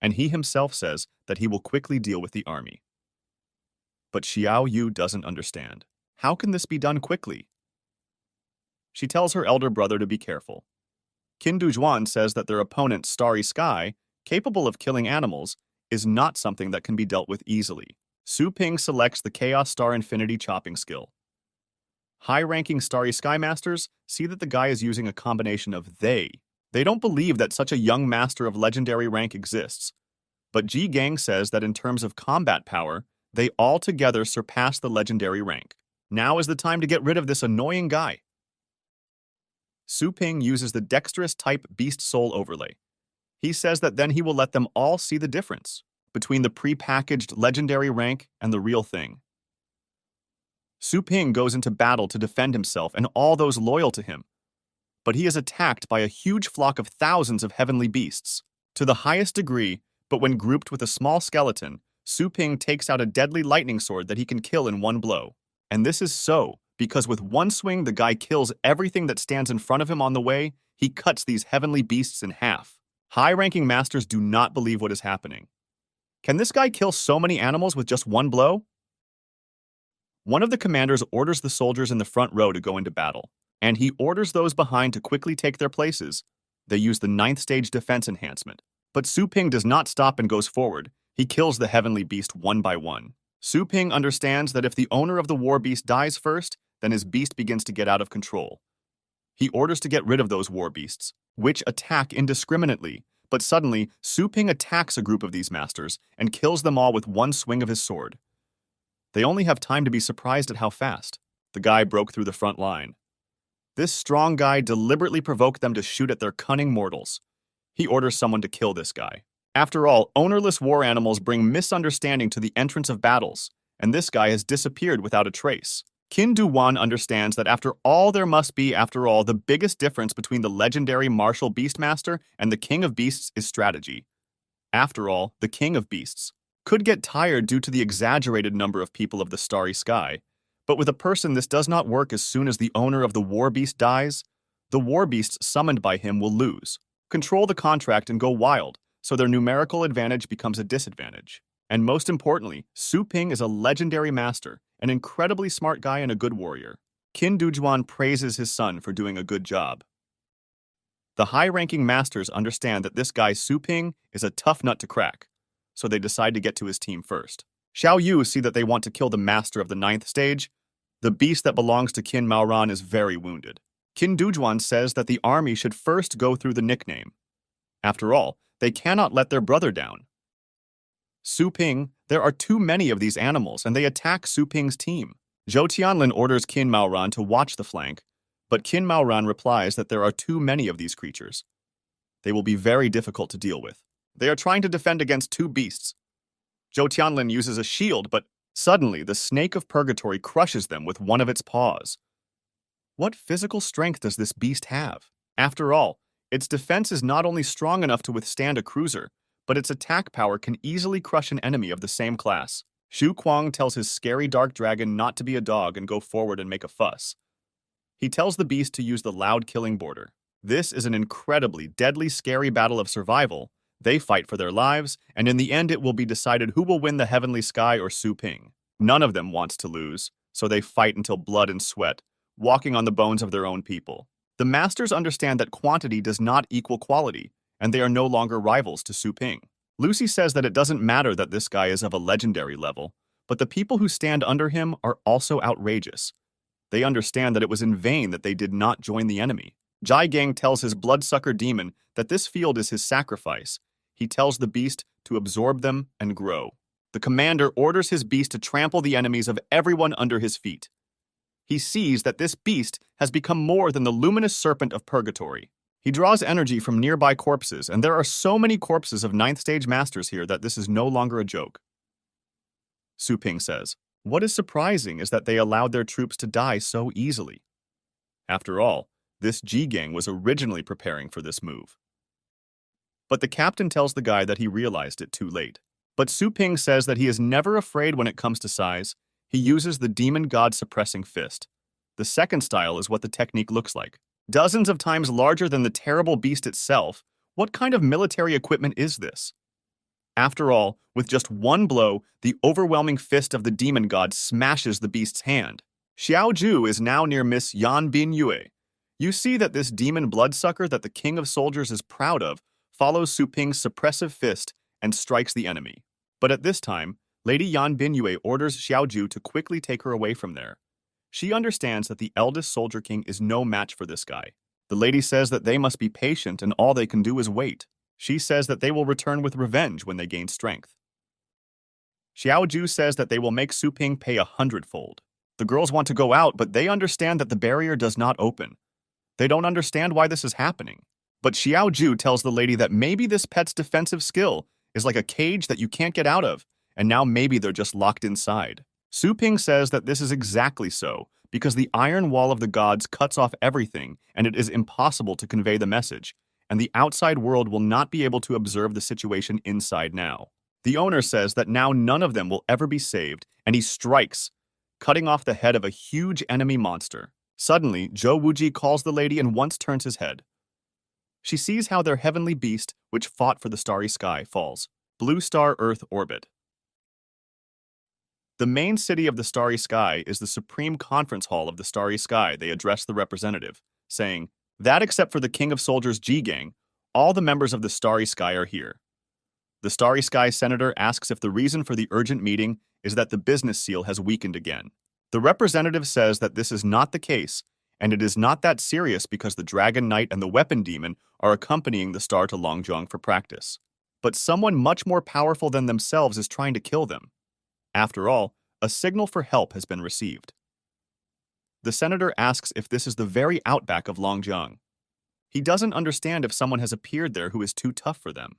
And he himself says that he will quickly deal with the army. But Xiao Yu doesn't understand. How can this be done quickly? She tells her elder brother to be careful. Qin Dujuan says that their opponent, Starry Sky, capable of killing animals, is not something that can be dealt with easily. Su Ping selects the Chaos Star Infinity chopping skill. High-ranking Starry Sky masters see that the guy is using a combination of they. They don't believe that such a young master of legendary rank exists. But Ji Gang says that in terms of combat power, they all together surpass the legendary rank. Now is the time to get rid of this annoying guy. Su Ping uses the dexterous type Beast Soul overlay. He says that then he will let them all see the difference between the pre-packaged legendary rank and the real thing. Su Ping goes into battle to defend himself and all those loyal to him, but he is attacked by a huge flock of thousands of heavenly beasts. To the highest degree, but when grouped with a small skeleton, Su Ping takes out a deadly lightning sword that he can kill in one blow. And this is so because with one swing the guy kills everything that stands in front of him on the way. He cuts these heavenly beasts in half. High-ranking masters do not believe what is happening. Can this guy kill so many animals with just one blow? One of the commanders orders the soldiers in the front row to go into battle, and he orders those behind to quickly take their places. They use the 9th stage defense enhancement. But Su Ping does not stop and goes forward. He kills the heavenly beast one by one. Su Ping understands that if the owner of the war beast dies first, then his beast begins to get out of control. He orders to get rid of those war beasts, which attack indiscriminately, but suddenly, Su Ping attacks a group of these masters and kills them all with one swing of his sword. They only have time to be surprised at how fast the guy broke through the front line. This strong guy deliberately provoked them to shoot at their cunning mortals. He orders someone to kill this guy. After all, ownerless war animals bring misunderstanding to the entrance of battles, and this guy has disappeared without a trace. Qin Du-wan understands that after all there must be, after all, the biggest difference between the legendary martial beastmaster and the king of beasts is strategy. After all, the king of beasts could get tired due to the exaggerated number of people of the Starry Sky, but with a person this does not work. As soon as the owner of the war beast dies, the war beasts summoned by him will lose, control the contract, and go wild, so their numerical advantage becomes a disadvantage. And most importantly, Su Ping is a legendary master, an incredibly smart guy and a good warrior. Qin Du-wan praises his son for doing a good job. The high-ranking masters understand that this guy Su Ping is a tough nut to crack, so they decide to get to his team first. Xiao Yu see that they want to kill the master of the 9th stage. The beast that belongs to Qin Maoran is very wounded. Qin Du-wan says that the army should first go through the nickname. After all, they cannot let their brother down. Su Ping, there are too many of these animals, and they attack Su Ping's team. Zhou Tianlin orders Qin Maoran to watch the flank, but Qin Maoran replies that there are too many of these creatures. They will be very difficult to deal with. They are trying to defend against 2 beasts. Zhou Tianlin uses a shield, but suddenly the snake of purgatory crushes them with one of its paws. What physical strength does this beast have? After all, its defense is not only strong enough to withstand a cruiser, but its attack power can easily crush an enemy of the same class. Xu Kuang tells his scary dark dragon not to be a dog and go forward and make a fuss. He tells the beast to use the loud killing border. This is an incredibly deadly, scary battle of survival. They fight for their lives, and in the end it will be decided who will win the Heavenly Sky or Su Ping. None of them wants to lose, so they fight until blood and sweat, walking on the bones of their own people. The masters understand that quantity does not equal quality, and they are no longer rivals to Su Ping. Lucy says that it doesn't matter that this guy is of a legendary level, but the people who stand under him are also outrageous. They understand that it was in vain that they did not join the enemy. Jai Gang tells his bloodsucker demon that this field is his sacrifice. He tells the beast to absorb them and grow. The commander orders his beast to trample the enemies of everyone under his feet. He sees that this beast has become more than the luminous serpent of purgatory. He draws energy from nearby corpses, and there are so many corpses of 9th stage masters here that this is no longer a joke. Su Ping says, "What is surprising is that they allowed their troops to die so easily. After all, this G-gang was originally preparing for this move." But the captain tells the guy that he realized it too late. But Su Ping says that he is never afraid when it comes to size. He uses the demon god suppressing fist. The second style is what the technique looks like. Dozens of times larger than the terrible beast itself. What kind of military equipment is this? After all, with just one blow, the overwhelming fist of the demon god smashes the beast's hand. Xiao Ju is now near Miss Yan Bin Yue. You see that this demon bloodsucker that the king of soldiers is proud of follows Su Ping's suppressive fist and strikes the enemy. But at this time, Lady Yan Bin Yue orders Xiao Ju to quickly take her away from there. She understands that the eldest soldier king is no match for this guy. The lady says that they must be patient and all they can do is wait. She says that they will return with revenge when they gain strength. Xiao Ju says that they will make Su Ping pay 100-fold. The girls want to go out, but they understand that the barrier does not open. They don't understand why this is happening. But Xiao Ju tells the lady that maybe this pet's defensive skill is like a cage that you can't get out of, and now maybe they're just locked inside. Su Ping says that this is exactly so, because the iron wall of the gods cuts off everything, and it is impossible to convey the message, and the outside world will not be able to observe the situation inside now. The owner says that now none of them will ever be saved, and he strikes, cutting off the head of a huge enemy monster. Suddenly, Zhou Wuji calls the lady and once turns his head. She sees how their heavenly beast, which fought for the Starry Sky, falls. Blue Star Earth orbit. The main city of the Starry Sky is the Supreme Conference Hall of the Starry Sky. They address the representative, saying, that except for the King of Soldiers G-Gang, all the members of the Starry Sky are here. The Starry Sky senator asks if the reason for the urgent meeting is that the business seal has weakened again. The representative says that this is not the case, and it is not that serious because the Dragon Knight and the Weapon Demon are accompanying the star to Longjong for practice. But someone much more powerful than themselves is trying to kill them. After all, a signal for help has been received. The senator asks if this is the very outback of Longjong. He doesn't understand if someone has appeared there who is too tough for them.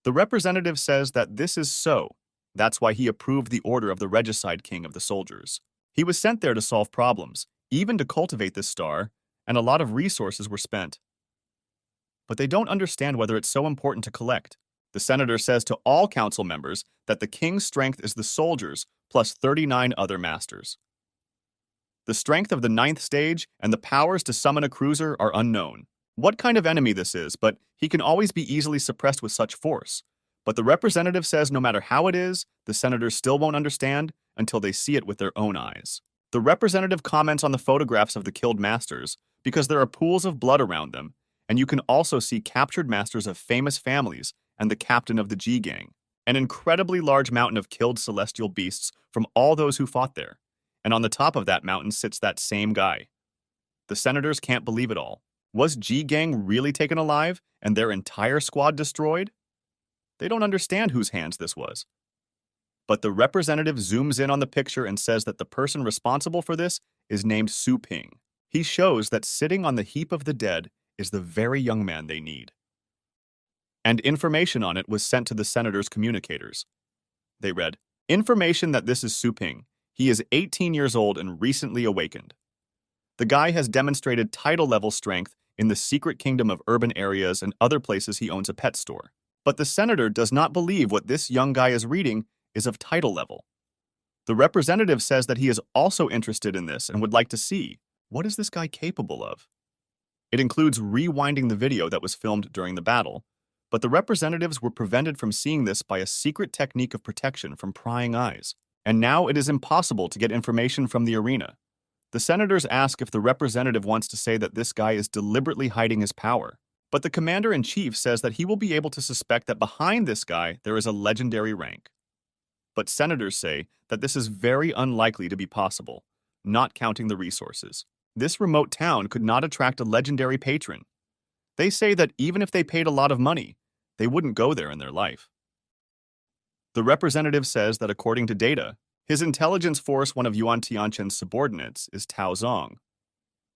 The representative says that this is so. That's why he approved the order of the regicide king of the soldiers. He was sent there to solve problems, even to cultivate this star, and a lot of resources were spent. But they don't understand whether it's so important to collect. The senator says to all council members that the king's strength is the soldiers plus 39 other masters. The strength of the 9th stage and the powers to summon a cruiser are unknown. What kind of enemy this is, but he can always be easily suppressed with such force. But the representative says no matter how it is, the senators still won't understand until they see it with their own eyes. The representative comments on the photographs of the killed masters because there are pools of blood around them, and you can also see captured masters of famous families and the captain of the G Gang, an incredibly large mountain of killed celestial beasts from all those who fought there. And on the top of that mountain sits that same guy. The senators can't believe it all. Was G Gang really taken alive and their entire squad destroyed? They don't understand whose hands this was. But the representative zooms in on the picture and says that the person responsible for this is named Su Ping. He shows that sitting on the heap of the dead is the very young man they need. And information on it was sent to the senator's communicators. They read, "Information that this is Su Ping. He is 18 years old and recently awakened. The guy has demonstrated title-level strength in the secret kingdom of urban areas and other places he owns a pet store. But the senator does not believe what this young guy is reading is of title level. The representative says that he is also interested in this and would like to see, what is this guy capable of? It includes rewinding the video that was filmed during the battle, but the representatives were prevented from seeing this by a secret technique of protection from prying eyes. And now it is impossible to get information from the arena. The senators ask if the representative wants to say that this guy is deliberately hiding his power. But the commander-in-chief says that he will be able to suspect that behind this guy there is a legendary rank. But senators say that this is very unlikely to be possible, not counting the resources. This remote town could not attract a legendary patron. They say that even if they paid a lot of money, they wouldn't go there in their life. The representative says that according to data, his intelligence force, one of Yuan Tianchen's subordinates, is Tao Zong.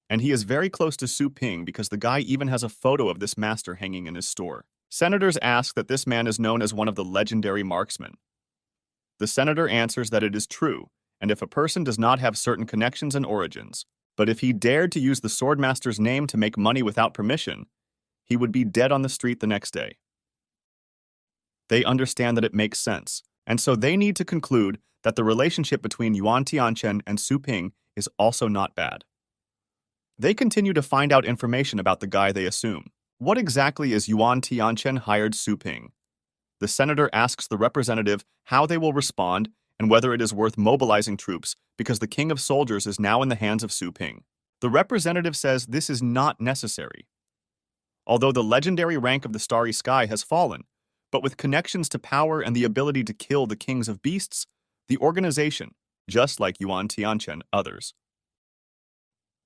And he is very close to Su Ping because the guy even has a photo of this master hanging in his store. Senators ask that this man is known as one of the legendary marksmen. The senator answers that it is true, and if a person does not have certain connections and origins, but if he dared to use the swordmaster's name to make money without permission, he would be dead on the street the next day. They understand that it makes sense, and so they need to conclude that the relationship between Yuan Tianchen and Su Ping is also not bad. They continue to find out information about the guy they assume. What exactly is Yuan Tianchen hired Su Ping? The senator asks the representative how they will respond and whether it is worth mobilizing troops because the king of soldiers is now in the hands of Su Ping. The representative says this is not necessary. Although the legendary rank of the Starry Sky has fallen, but with connections to power and the ability to kill the kings of beasts, the organization, just like Yuan Tianchen, others.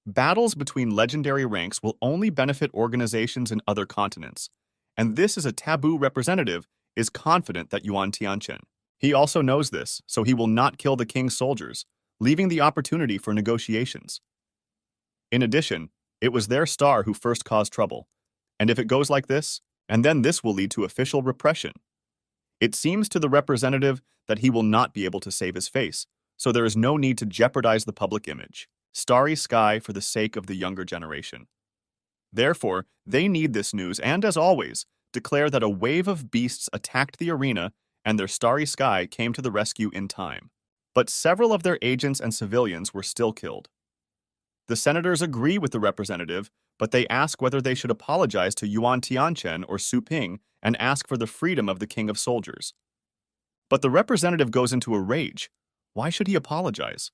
Battles between legendary ranks will only benefit organizations in other continents, and this is a taboo representative is confident that Yuan Tianchen. He also knows this, so he will not kill the king's soldiers, leaving the opportunity for negotiations. In addition, it was their star who first caused trouble, and if it goes like this, and then this will lead to official repression. It seems to the representative that he will not be able to save his face, so there is no need to jeopardize the public image. Starry Sky for the sake of the younger generation. Therefore, they need this news and, as always, declare that a wave of beasts attacked the arena and their Starry Sky came to the rescue in time. But several of their agents and civilians were still killed. The senators agree with the representative, but they ask whether they should apologize to Yuan Tianchen or Su Ping and ask for the freedom of the king of soldiers. But the representative goes into a rage. Why should he apologize?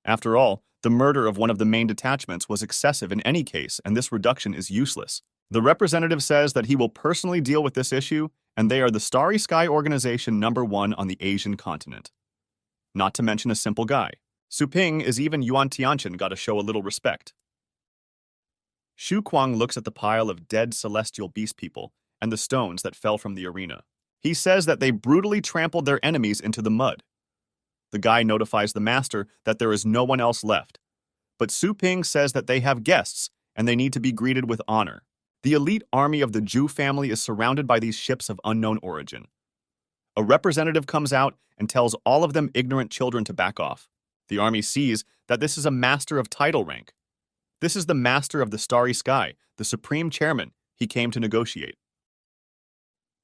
After all, the murder of one of the main detachments was excessive in any case, and this reduction is useless. The representative says that he will personally deal with this issue, and they are the Starry Sky organization #1 on the Asian continent. not to mention a simple guy. Su Ping is even Yuan Tianchen gotta show a little respect. Shu Kuang looks at the pile of dead celestial beast people and the stones that fell from the arena. He says that they brutally trampled their enemies into the mud. The guy notifies the master that there is no one else left, but Su Ping says that they have guests and they need to be greeted with honor. The elite army of the Zhu family is surrounded by these ships of unknown origin. A representative comes out and tells all of them ignorant children to back off. The army sees that this is a master of title rank. This is the master of the Starry Sky, the supreme chairman he came to negotiate.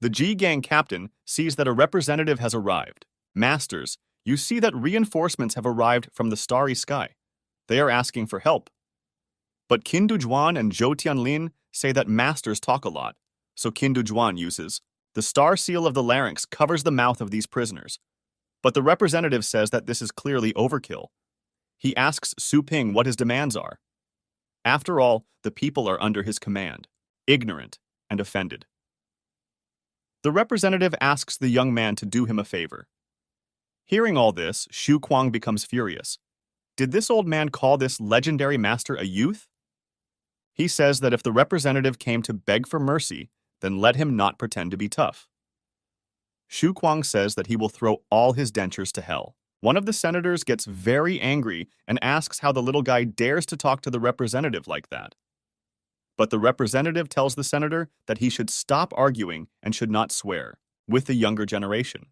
The G Gang captain sees that a representative has arrived. Masters, you see that reinforcements have arrived from the Starry Sky. They are asking for help. But Qin Dujuan and Zhou Tianlin say that masters talk a lot, so Qin Dujuan uses the star seal of the larynx covers the mouth of these prisoners. But the representative says that this is clearly overkill. He asks Su Ping what his demands are. After all, the people are under his command, ignorant and offended. The representative asks the young man to do him a favor. Hearing all this, Shu Kuang becomes furious. Did this old man call this legendary master a youth? He says that if the representative came to beg for mercy, then let him not pretend to be tough. Shu Kuang says that he will throw all his dentures to hell. One of the senators gets very angry and asks how the little guy dares to talk to the representative like that. But the representative tells the senator that he should stop arguing and should not swear with the younger generation.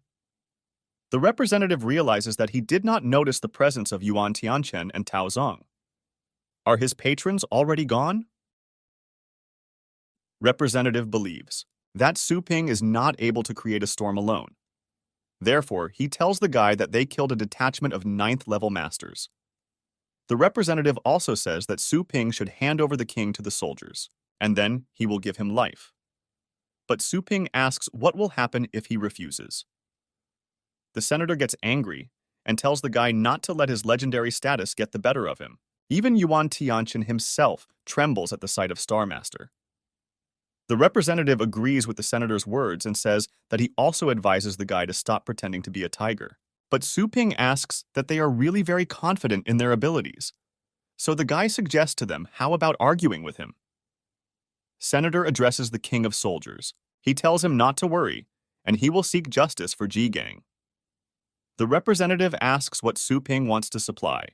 The representative realizes that he did not notice the presence of Yuan Tianchen and Tao Zong. Are his patrons already gone? Representative believes that Su Ping is not able to create a storm alone. Therefore, he tells the guy that they killed a detachment of 9th-level masters. The representative also says that Su Ping should hand over the king to the soldiers, and then he will give him life. But Su Ping asks what will happen if he refuses. The senator gets angry and tells the guy not to let his legendary status get the better of him. Even Yuan Tianchen himself trembles at the sight of Star Master. The representative agrees with the senator's words and says that he also advises the guy to stop pretending to be a tiger. But Su Ping asks that they are really very confident in their abilities. So the guy suggests to them, how about arguing with him? Senator addresses the king of soldiers. He tells him not to worry, and he will seek justice for G Gang. The representative asks what Su Ping wants to supply.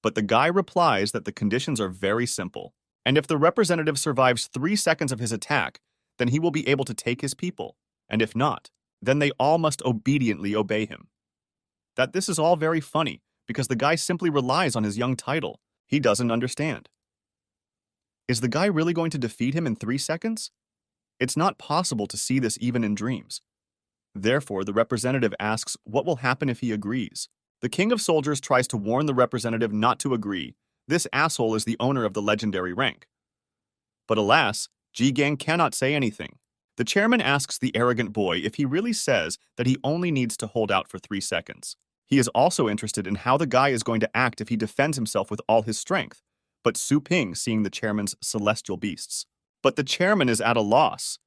But the guy replies that the conditions are very simple. And if the representative survives 3 seconds of his attack, then he will be able to take his people. And if not, then they all must obediently obey him. That this is all very funny, because the guy simply relies on his young title. He doesn't understand. Is the guy really going to defeat him in 3 seconds? It's not possible to see this even in dreams. Therefore, the representative asks what will happen if he agrees. The king of soldiers tries to warn the representative not to agree. This asshole is the owner of the legendary rank. But alas, G Gang cannot say anything. The chairman asks the arrogant boy if he really says that he only needs to hold out for 3 seconds. He is also interested in how the guy is going to act if he defends himself with all his strength, but Su Ping seeing the chairman's celestial beasts. But the chairman is at a loss.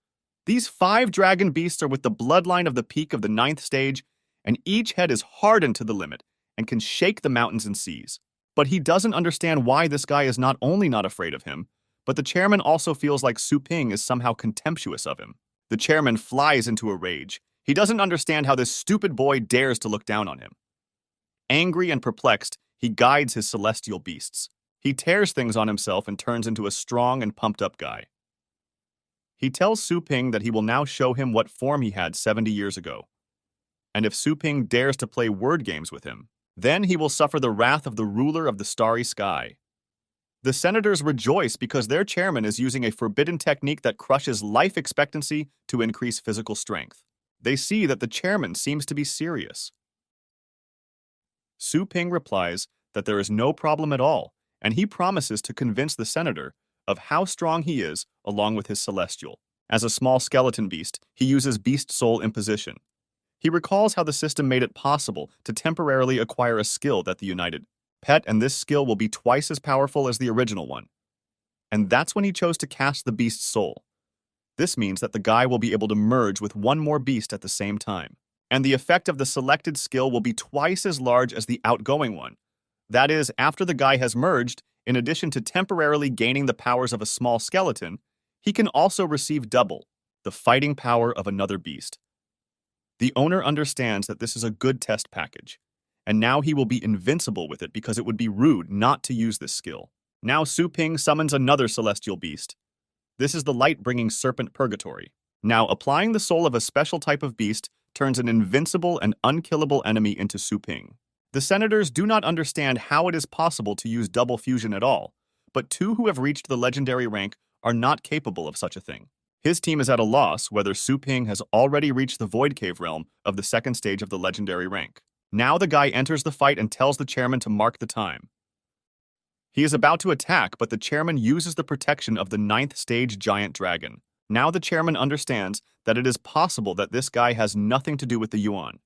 These 5 dragon beasts are with the bloodline of the peak of the 9th stage, and each head is hardened to the limit and can shake the mountains and seas. But he doesn't understand why this guy is not only not afraid of him, but the chairman also feels like Su Ping is somehow contemptuous of him. The chairman flies into a rage. He doesn't understand how this stupid boy dares to look down on him. Angry and perplexed, he guides his celestial beasts. He tears things on himself and turns into a strong and pumped-up guy. He tells Su Ping that he will now show him what form he had 70 years ago. And if Su Ping dares to play word games with him, then he will suffer the wrath of the ruler of the Starry Sky. The senators rejoice because their chairman is using a forbidden technique that crushes life expectancy to increase physical strength. They see that the chairman seems to be serious. Su Ping replies that there is no problem at all, and he promises to convince the senator of how strong he is along with his celestial. As a small skeleton beast, he uses beast soul imposition. He recalls how the system made it possible to temporarily acquire a skill that the united pet, and this skill will be twice as powerful as the original one. And that's when he chose to cast the beast's soul. This means that the guy will be able to merge with one more beast at the same time. and the effect of the selected skill will be twice as large as the outgoing one. That is, after the guy has merged, in addition to temporarily gaining the powers of a small skeleton, he can also receive double, the fighting power of another beast. The owner understands that this is a good test package, and now he will be invincible with it because it would be rude not to use this skill. Now Su Ping summons another celestial beast. This is the light-bringing serpent purgatory. Now, applying the soul of a special type of beast turns an invincible and unkillable enemy into Su Ping. The senators do not understand how it is possible to use double fusion at all, but two who have reached the legendary rank are not capable of such a thing. His team is at a loss whether Su Ping has already reached the Void Cave realm of the second stage of the legendary rank. Now the guy enters the fight and tells the chairman to mark the time. He is about to attack, but the chairman uses the protection of the 9th stage giant dragon. Now the chairman understands that it is possible that this guy has nothing to do with the Yuan.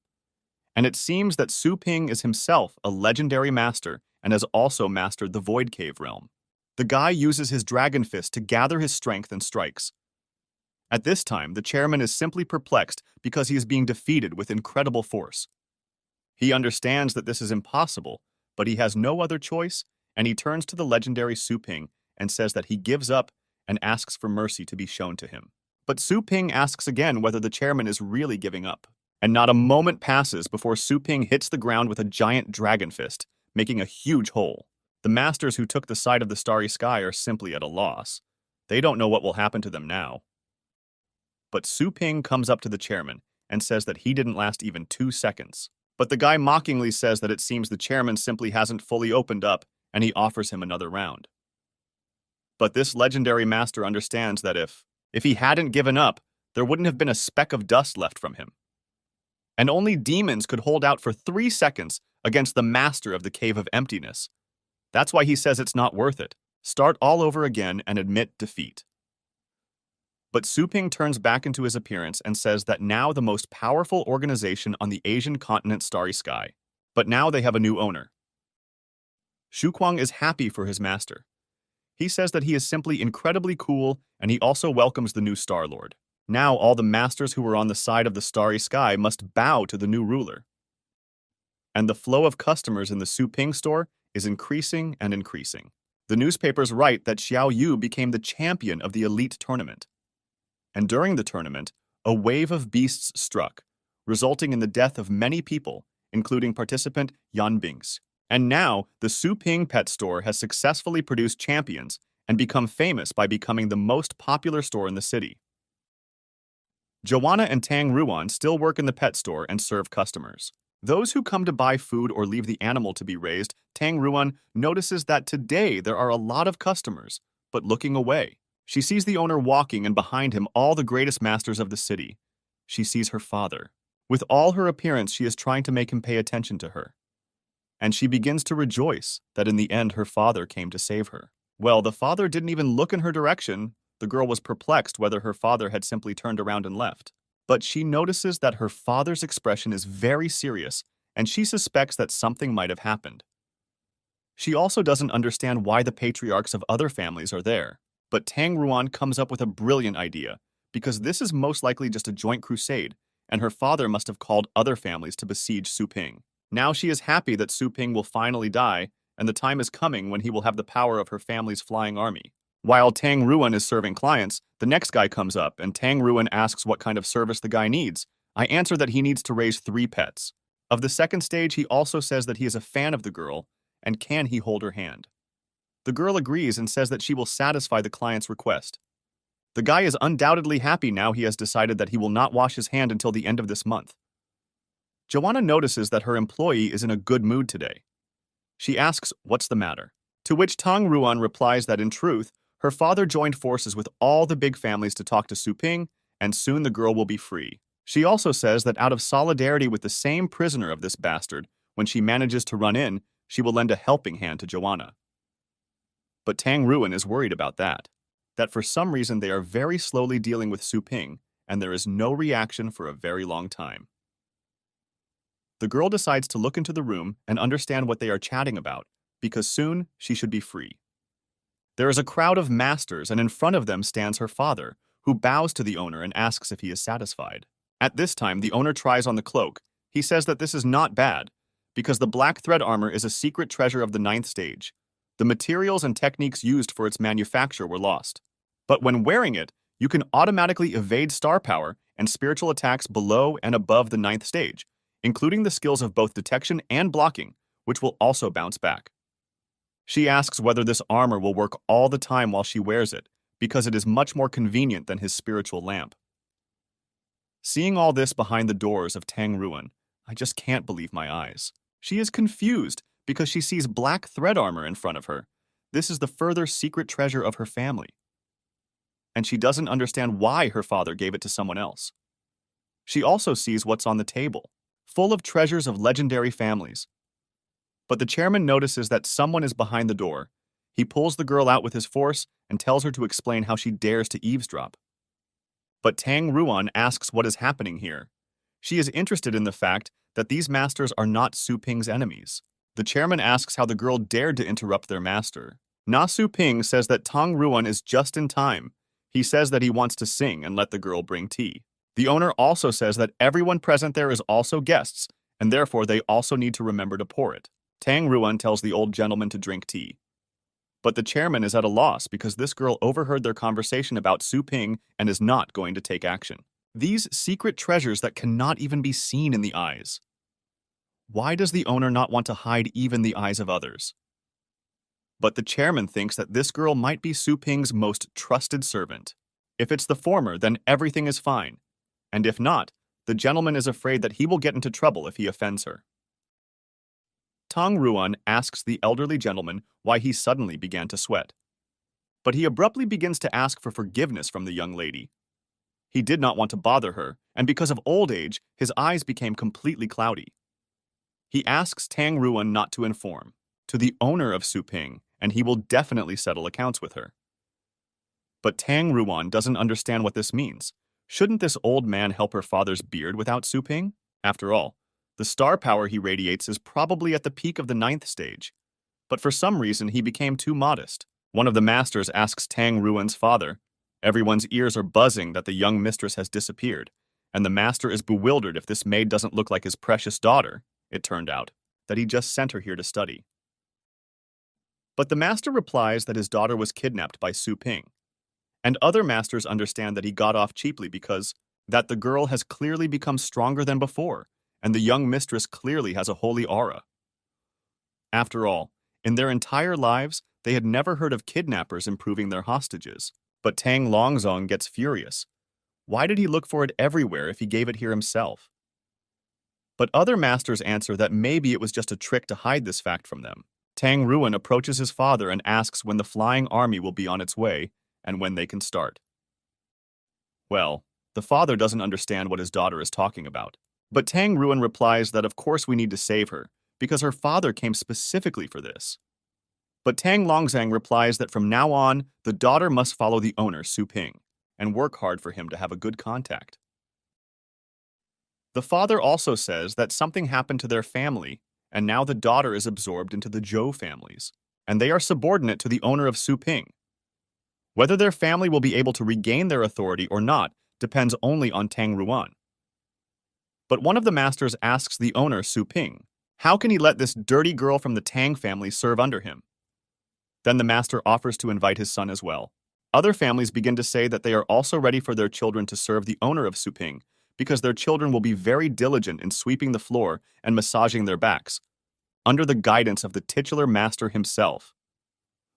And it seems that Su Ping is himself a legendary master and has also mastered the Void Cave realm. The guy uses his dragon fist to gather his strength and strikes. At this time, the chairman is simply perplexed because he is being defeated with incredible force. He understands that this is impossible, but he has no other choice, and he turns to the legendary Su Ping and says that he gives up and asks for mercy to be shown to him. But Su Ping asks again whether the chairman is really giving up. And not a moment passes before Su Ping hits the ground with a giant dragon fist, making a huge hole. The masters who took the side of the Starry Sky are simply at a loss. They don't know what will happen to them now. But Su Ping comes up to the chairman and says that he didn't last even 2 seconds. But the guy mockingly says that it seems the chairman simply hasn't fully opened up, and he offers him another round. But this legendary master understands that if he hadn't given up, there wouldn't have been a speck of dust left from him. And only demons could hold out for 3 seconds against the master of the Cave of Emptiness. That's why he says it's not worth it. Start all over again and admit defeat. But Su Ping turns back into his appearance and says that now the most powerful organization on the Asian continent, Starry Sky. But now they have a new owner. Shu Kuang is happy for his master. He says that he is simply incredibly cool, and he also welcomes the new Star Lord. Now all the masters who were on the side of the Starry Sky must bow to the new ruler. And the flow of customers in the Su Ping store is increasing and increasing. The newspapers write that Xiao Yu became the champion of the elite tournament. And during the tournament, a wave of beasts struck, resulting in the death of many people, including participant Yan Bing's. And now, the Su Ping pet store has successfully produced champions and become famous by becoming the most popular store in the city. Joanna and Tang Ruan still work in the pet store and serve customers. Those who come to buy food or leave the animal to be raised, Tang Ruan notices that today there are a lot of customers, but looking away. She sees the owner walking and behind him all the greatest masters of the city. She sees her father. With all her appearance, she is trying to make him pay attention to her. And she begins to rejoice that in the end her father came to save her. Well, the father didn't even look in her direction. The girl was perplexed whether her father had simply turned around and left. But she notices that her father's expression is very serious, and she suspects that something might have happened. She also doesn't understand why the patriarchs of other families are there. But Tang Ruan comes up with a brilliant idea, because this is most likely just a joint crusade, and her father must have called other families to besiege Su Ping. Now she is happy that Su Ping will finally die, and the time is coming when he will have the power of her family's flying army. While Tang Ruan is serving clients, the next guy comes up, and Tang Ruan asks what kind of service the guy needs. I answer that he needs to raise 3 pets. Of the second stage, he also says that he is a fan of the girl, and can he hold her hand. The girl agrees and says that she will satisfy the client's request. The guy is undoubtedly happy now he has decided that he will not wash his hand until the end of this month. Joanna notices that her employee is in a good mood today. She asks what's the matter, to which Tang Ruan replies that in truth, her father joined forces with all the big families to talk to Su Ping, and soon the girl will be free. She also says that out of solidarity with the same prisoner of this bastard, when she manages to run in, she will lend a helping hand to Joanna. But Tang Ruan is worried about that for some reason they are very slowly dealing with Su Ping, and there is no reaction for a very long time. The girl decides to look into the room and understand what they are chatting about, because soon she should be free. There is a crowd of masters, and in front of them stands her father, who bows to the owner and asks if he is satisfied. At this time, the owner tries on the cloak. He says that this is not bad, because the black thread armor is a secret treasure of the ninth stage. The materials and techniques used for its manufacture were lost. But when wearing it, you can automatically evade star power and spiritual attacks below and above the ninth stage, including the skills of both detection and blocking, which will also bounce back. She asks whether this armor will work all the time while she wears it, because it is much more convenient than his spiritual lamp. Seeing all this behind the doors of Tang Ruan, I just can't believe my eyes. She is confused because she sees black thread armor in front of her. This is the further secret treasure of her family. And she doesn't understand why her father gave it to someone else. She also sees what's on the table, full of treasures of legendary families. But the chairman notices that someone is behind the door. He pulls the girl out with his force and tells her to explain how she dares to eavesdrop. But Tang Ruan asks what is happening here. She is interested in the fact that these masters are not Su Ping's enemies. The chairman asks how the girl dared to interrupt their master. Na Su Ping says that Tang Ruan is just in time. He says that he wants to sing and let the girl bring tea. The owner also says that everyone present there is also guests, and therefore they also need to remember to pour it. Tang Ruan tells the old gentleman to drink tea. But the chairman is at a loss because this girl overheard their conversation about Su Ping and is not going to take action. These secret treasures that cannot even be seen in the eyes. Why does the owner not want to hide even the eyes of others? But the chairman thinks that this girl might be Su Ping's most trusted servant. If it's the former, then everything is fine. And if not, the gentleman is afraid that he will get into trouble if he offends her. Tang Ruan asks the elderly gentleman why he suddenly began to sweat. But he abruptly begins to ask for forgiveness from the young lady. He did not want to bother her, and because of old age, his eyes became completely cloudy. He asks Tang Ruan not to inform to the owner of Su Ping, and he will definitely settle accounts with her. But Tang Ruan doesn't understand what this means. Shouldn't this old man help her father's beard without Su Ping? After all, the star power he radiates is probably at the peak of the ninth stage. But for some reason, he became too modest. One of the masters asks Tang Ruan's father. Everyone's ears are buzzing that the young mistress has disappeared, and the master is bewildered if this maid doesn't look like his precious daughter. It turned out that he just sent her here to study. But the master replies that his daughter was kidnapped by Su Ping, and other masters understand that he got off cheaply because that the girl has clearly become stronger than before, and the young mistress clearly has a holy aura. After all, in their entire lives, they had never heard of kidnappers improving their hostages. But Tang Longzong gets furious. Why did he look for it everywhere if he gave it here himself? But other masters answer that maybe it was just a trick to hide this fact from them. Tang Ruan approaches his father and asks when the flying army will be on its way and when they can start. Well, the father doesn't understand what his daughter is talking about. But Tang Ruan replies that of course we need to save her, because her father came specifically for this. But Tang Longzang replies that from now on, the daughter must follow the owner, Su Ping, and work hard for him to have a good contact. The father also says that something happened to their family, and now the daughter is absorbed into the Zhou families, and they are subordinate to the owner of Su Ping. Whether their family will be able to regain their authority or not depends only on Tang Ruan. But one of the masters asks the owner, Su Ping, how can he let this dirty girl from the Tang family serve under him? Then the master offers to invite his son as well. Other families begin to say that they are also ready for their children to serve the owner of Su Ping, because their children will be very diligent in sweeping the floor and massaging their backs, under the guidance of the titular master himself.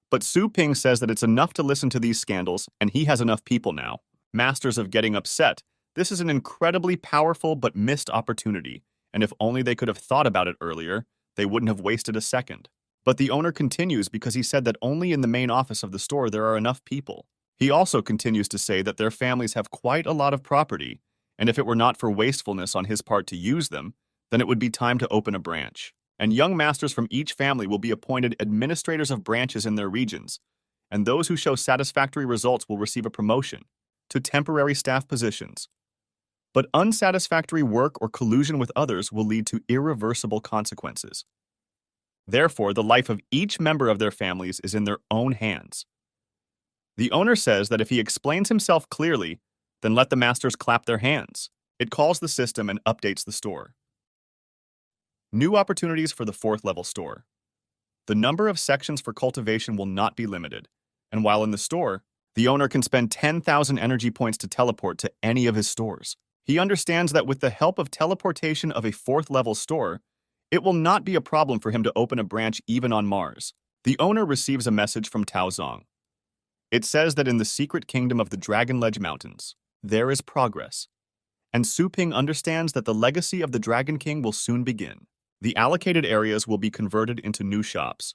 But Su Ping says that it's enough to listen to these scandals, and he has enough people now. Masters of getting upset. This is an incredibly powerful but missed opportunity, and if only they could have thought about it earlier, they wouldn't have wasted a second. But the owner continues because he said that only in the main office of the store there are enough people. He also continues to say that their families have quite a lot of property, and if it were not for wastefulness on his part to use them, then it would be time to open a branch. And young masters from each family will be appointed administrators of branches in their regions, and those who show satisfactory results will receive a promotion to temporary staff positions. But unsatisfactory work or collusion with others will lead to irreversible consequences. Therefore, the life of each member of their families is in their own hands. The owner says that if he explains himself clearly, then let the masters clap their hands. It calls the system and updates the store. New opportunities for the 4th level store. The number of sections for cultivation will not be limited, and while in the store, the owner can spend 10,000 energy points to teleport to any of his stores. He understands that with the help of teleportation of a 4th level store, it will not be a problem for him to open a branch even on Mars. The owner receives a message from Tao Zong. It says that in the secret kingdom of the Dragon Ledge Mountains, there is progress, and Su Ping understands that the legacy of the Dragon King will soon begin. The allocated areas will be converted into new shops.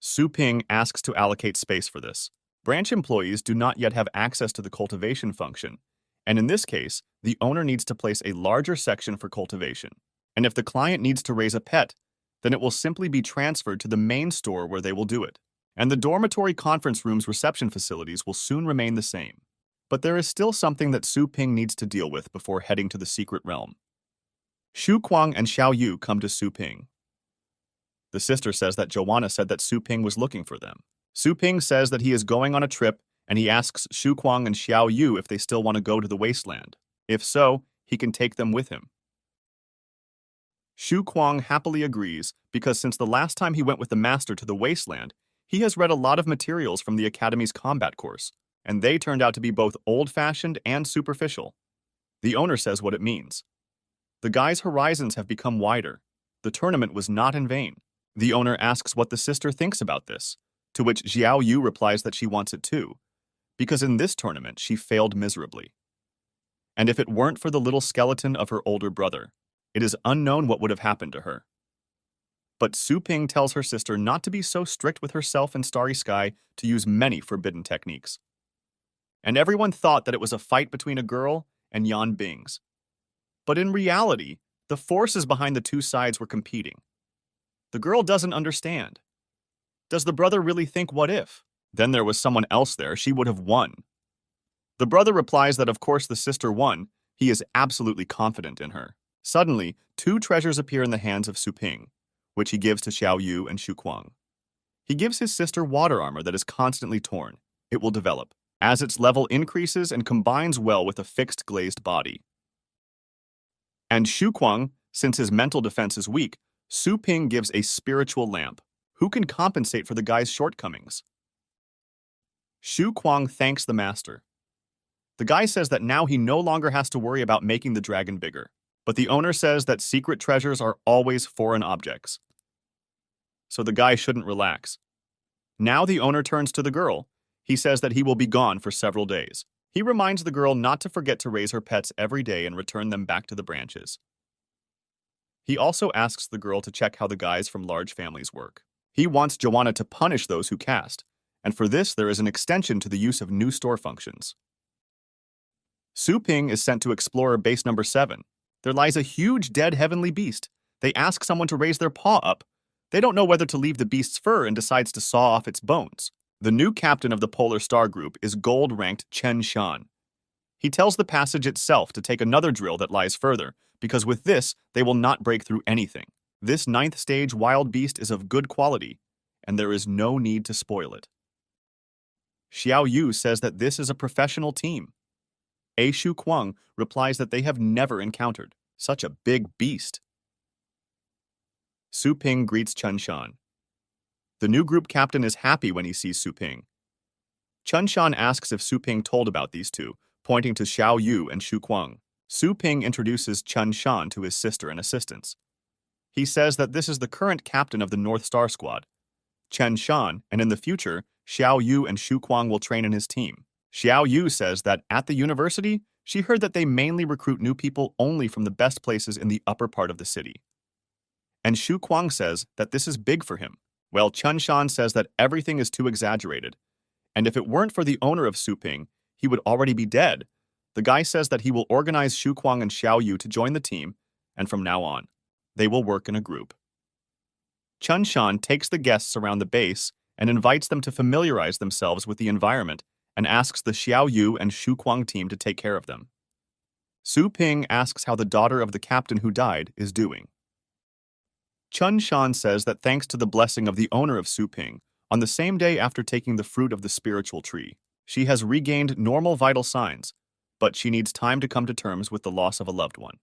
Su Ping asks to allocate space for this. Branch employees do not yet have access to the cultivation function, and in this case, the owner needs to place a larger section for cultivation. And if the client needs to raise a pet, then it will simply be transferred to the main store where they will do it. And the dormitory conference room's reception facilities will soon remain the same. But there is still something that Su Ping needs to deal with before heading to the secret realm. Xu Kuang and Xiao Yu come to Su Ping. The sister says that Joanna said that Su Ping was looking for them. Su Ping says that he is going on a trip, and he asks Xu Kuang and Xiao Yu if they still want to go to the wasteland. If so, he can take them with him. Xu Kuang happily agrees because since the last time he went with the master to the wasteland, he has read a lot of materials from the Academy's combat course, and they turned out to be both old-fashioned and superficial. The owner says what it means. The guy's horizons have become wider. The tournament was not in vain. The owner asks what the sister thinks about this, to which Xiao Yu replies that she wants it too, because in this tournament she failed miserably. And if it weren't for the little skeleton of her older brother, it is unknown what would have happened to her. But Su Ping tells her sister not to be so strict with herself and Starry Sky to use many forbidden techniques. And everyone thought that it was a fight between a girl and Yan Bing's. But in reality, the forces behind the two sides were competing. The girl doesn't understand. Does the brother really think what if? Then there was someone else there, she would have won. The brother replies that of course the sister won, he is absolutely confident in her. Suddenly, 2 treasures appear in the hands of Su Ping, which he gives to Xiao Yu and Xu Kuang. He gives his sister water armor that is constantly torn. It will develop, as its level increases and combines well with a fixed glazed body. And Xu Kuang, since his mental defense is weak, Su Ping gives a spiritual lamp. Who can compensate for the guy's shortcomings? Xu Kuang thanks the master. The guy says that now he no longer has to worry about making the dragon bigger, but the owner says that secret treasures are always foreign objects. So the guy shouldn't relax. Now the owner turns to the girl. He says that he will be gone for several days. He reminds the girl not to forget to raise her pets every day and return them back to the branches. He also asks the girl to check how the guys from large families work. He wants Joanna to punish those who cast, and for this there is an extension to the use of new store functions. Su Ping is sent to Explorer Base Number 7. There lies a huge dead heavenly beast. They ask someone to raise their paw up. They don't know whether to leave the beast's fur and decides to saw off its bones. The new captain of the Polar Star Group is gold-ranked Chen Shan. He tells the passage itself to take another drill that lies further, because with this, they will not break through anything. This 9th stage wild beast is of good quality, and there is no need to spoil it. Xiao Yu says that this is a professional team. Xu Kuang replies that they have never encountered such a big beast. Su Ping greets Chen Shan. The new group captain is happy when he sees Su Ping. Chen Shan asks if Su Ping told about these two, pointing to Xiao Yu and Xu Kuang. Su Ping introduces Chen Shan to his sister and assistants. He says that this is the current captain of the North Star Squad, Chen Shan, and in the future, Xiao Yu and Xu Kuang will train in his team. Xiao Yu says that at the university, she heard that they mainly recruit new people only from the best places in the upper part of the city. And Xu Kuang says that this is big for him, while Chen Shan says that everything is too exaggerated, and if it weren't for the owner of Su Ping, he would already be dead. The guy says that he will organize Xu Kuang and Xiao Yu to join the team, and from now on, they will work in a group. Chen Shan takes the guests around the base and invites them to familiarize themselves with the environment and asks the Xiao Yu and Xu Kuang team to take care of them. Su Ping asks how the daughter of the captain who died is doing. Chen Shan says that thanks to the blessing of the owner of Su Ping, on the same day after taking the fruit of the spiritual tree, she has regained normal vital signs, but she needs time to come to terms with the loss of a loved one.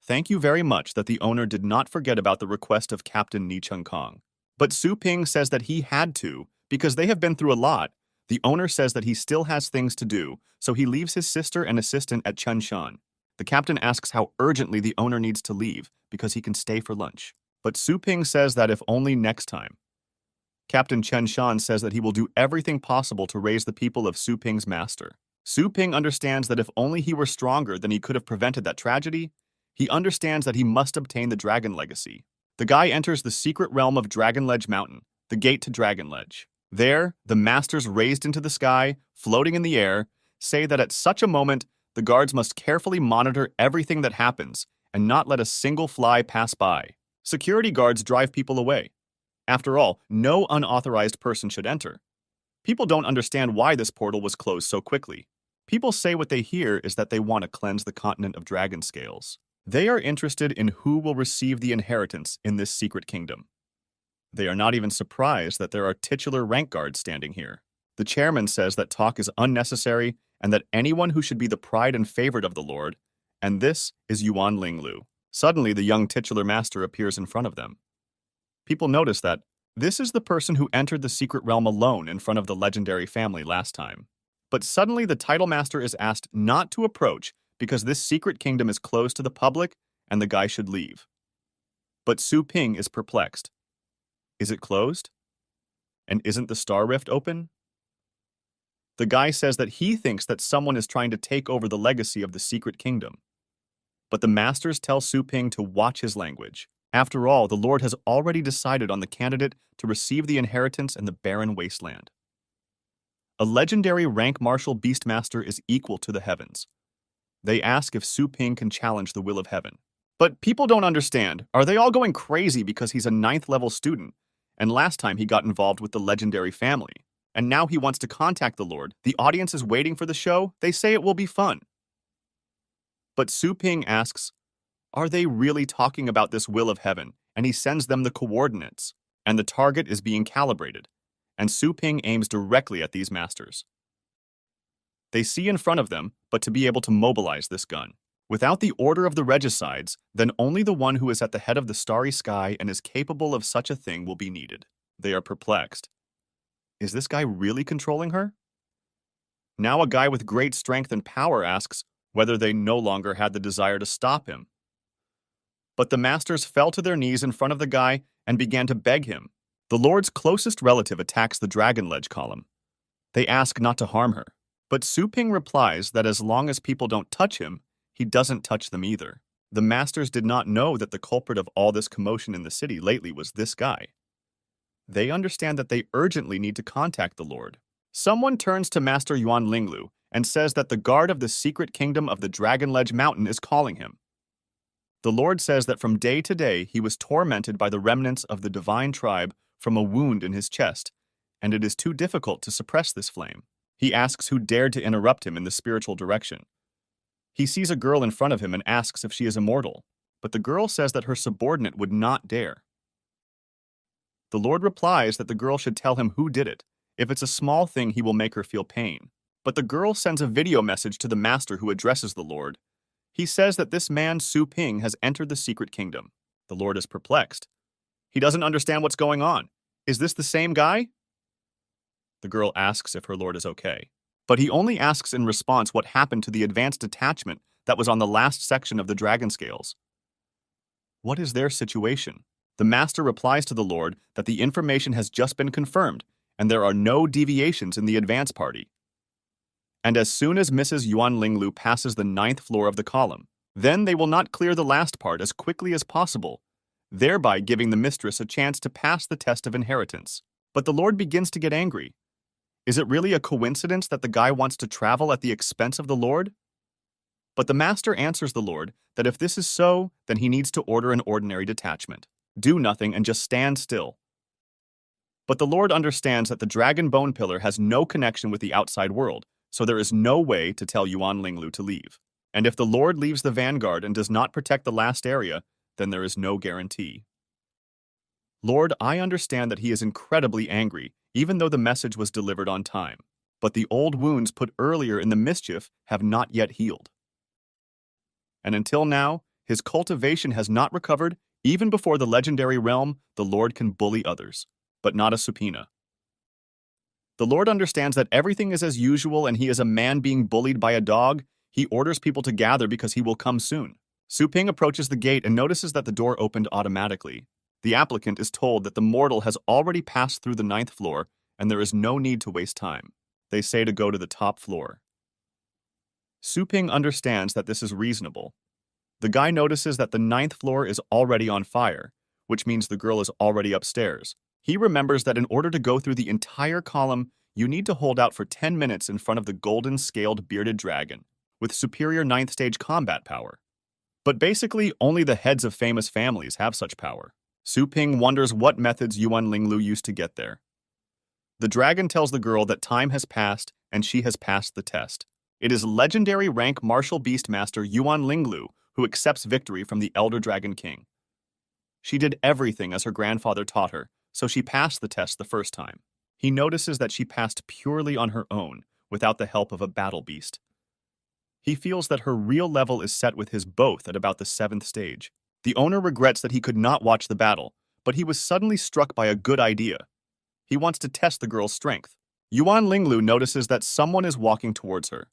Thank you very much that the owner did not forget about the request of Captain Ni Chung Kong. But Su Ping says that he had to, because they have been through a lot. The owner says that he still has things to do, so he leaves his sister and assistant at Chun Shan. The captain asks how urgently the owner needs to leave, because he can stay for lunch. But Su Ping says that if only next time. Captain Chen Shan says that he will do everything possible to raise the people of Su Ping's master. Su Ping understands that if only he were stronger, then he could have prevented that tragedy. He understands that he must obtain the Dragon Legacy. The guy enters the secret realm of Dragon Ledge Mountain, the gate to Dragon Ledge. There, the masters raised into the sky, floating in the air, say that at such a moment, the guards must carefully monitor everything that happens and not let a single fly pass by. Security guards drive people away. After all, no unauthorized person should enter. People don't understand why this portal was closed so quickly. People say what they hear is that they want to cleanse the continent of dragon scales. They are interested in who will receive the inheritance in this secret kingdom. They are not even surprised that there are titular rank guards standing here. The chairman says that talk is unnecessary and that anyone who should be the pride and favorite of the Lord, and this is Yuan Linglu. Suddenly, the young titular master appears in front of them. People notice that this is the person who entered the secret realm alone in front of the legendary family last time. But suddenly, the title master is asked not to approach because this secret kingdom is closed to the public and the guy should leave. But Su Ping is perplexed. Is it closed? And isn't the Star Rift open? The guy says that he thinks that someone is trying to take over the legacy of the secret kingdom. But the masters tell Su Ping to watch his language. After all, the Lord has already decided on the candidate to receive the inheritance in the barren wasteland. A legendary rank martial beastmaster is equal to the heavens. They ask if Su Ping can challenge the will of heaven. But people don't understand. Are they all going crazy because he's a 9th level student? And last time he got involved with the legendary family. And now he wants to contact the Lord. The audience is waiting for the show. They say it will be fun. But Su Ping asks, are they really talking about this will of heaven? And he sends them the coordinates. And the target is being calibrated. And Su Ping aims directly at these masters. They see in front of them, but to be able to mobilize this gun. Without the order of the regicides, then only the one who is at the head of the Starry Sky and is capable of such a thing will be needed. They are perplexed. Is this guy really controlling her? Now a guy with great strength and power asks whether they no longer had the desire to stop him. But the masters fell to their knees in front of the guy and began to beg him. The Lord's closest relative attacks the Dragon Ledge column. They ask not to harm her. But Su Ping replies that as long as people don't touch him, he doesn't touch them either. The masters did not know that the culprit of all this commotion in the city lately was this guy. They understand that they urgently need to contact the Lord. Someone turns to Master Yuan Linglu and says that the guard of the secret kingdom of the Dragon Ledge Mountain is calling him. The Lord says that from day to day he was tormented by the remnants of the divine tribe from a wound in his chest, and it is too difficult to suppress this flame. He asks who dared to interrupt him in the spiritual direction. He sees a girl in front of him and asks if she is immortal, but the girl says that her subordinate would not dare. The Lord replies that the girl should tell him who did it. If it's a small thing, he will make her feel pain. But the girl sends a video message to the master who addresses the Lord. He says that this man, Su Ping, has entered the secret kingdom. The Lord is perplexed. He doesn't understand what's going on. Is this the same guy? The girl asks if her Lord is okay. But he only asks in response what happened to the advanced detachment that was on the last section of the dragon scales. What is their situation? The master replies to the Lord that the information has just been confirmed and there are no deviations in the advance party. And as soon as Mrs. Yuan Linglu passes the 9th floor of the column, then they will not clear the last part as quickly as possible, thereby giving the mistress a chance to pass the test of inheritance. But the Lord begins to get angry. Is it really a coincidence that the guy wants to travel at the expense of the Lord? But the master answers the Lord that if this is so, then he needs to order an ordinary detachment. Do nothing and just stand still. But the Lord understands that the dragon bone pillar has no connection with the outside world, so there is no way to tell Yuan Linglu to leave. And if the Lord leaves the vanguard and does not protect the last area, then there is no guarantee. Lord, I understand that he is incredibly angry, even though the message was delivered on time. but the old wounds put earlier in the mischief have not yet healed. And until now, his cultivation has not recovered even before the legendary realm. The Lord can bully others, but not a subpoena. The Lord understands that everything is as usual and he is a man being bullied by a dog. He orders people to gather because he will come soon. Su Ping approaches the gate and notices that the door opened automatically. The applicant is told that the mortal has already passed through the 9th floor and there is no need to waste time. They say to go to the top floor. Su Ping understands that this is reasonable. The guy notices that the 9th floor is already on fire, which means the girl is already upstairs. He remembers that in order to go through the entire column, you need to hold out for 10 minutes in front of the golden scaled bearded dragon, with superior 9th stage combat power. But basically, only the heads of famous families have such power. Su Ping wonders what methods Yuan Linglu used to get there. The dragon tells the girl that time has passed and she has passed the test. It is legendary rank martial beastmaster Yuan Linglu who accepts victory from the Elder Dragon King. She did everything as her grandfather taught her, so she passed the test the first time. He notices that she passed purely on her own, without the help of a battle beast. He feels that her real level is set with his both at about the 7th stage. The owner regrets that he could not watch the battle, but he was suddenly struck by a good idea. He wants to test the girl's strength. Yuan Linglu notices that someone is walking towards her.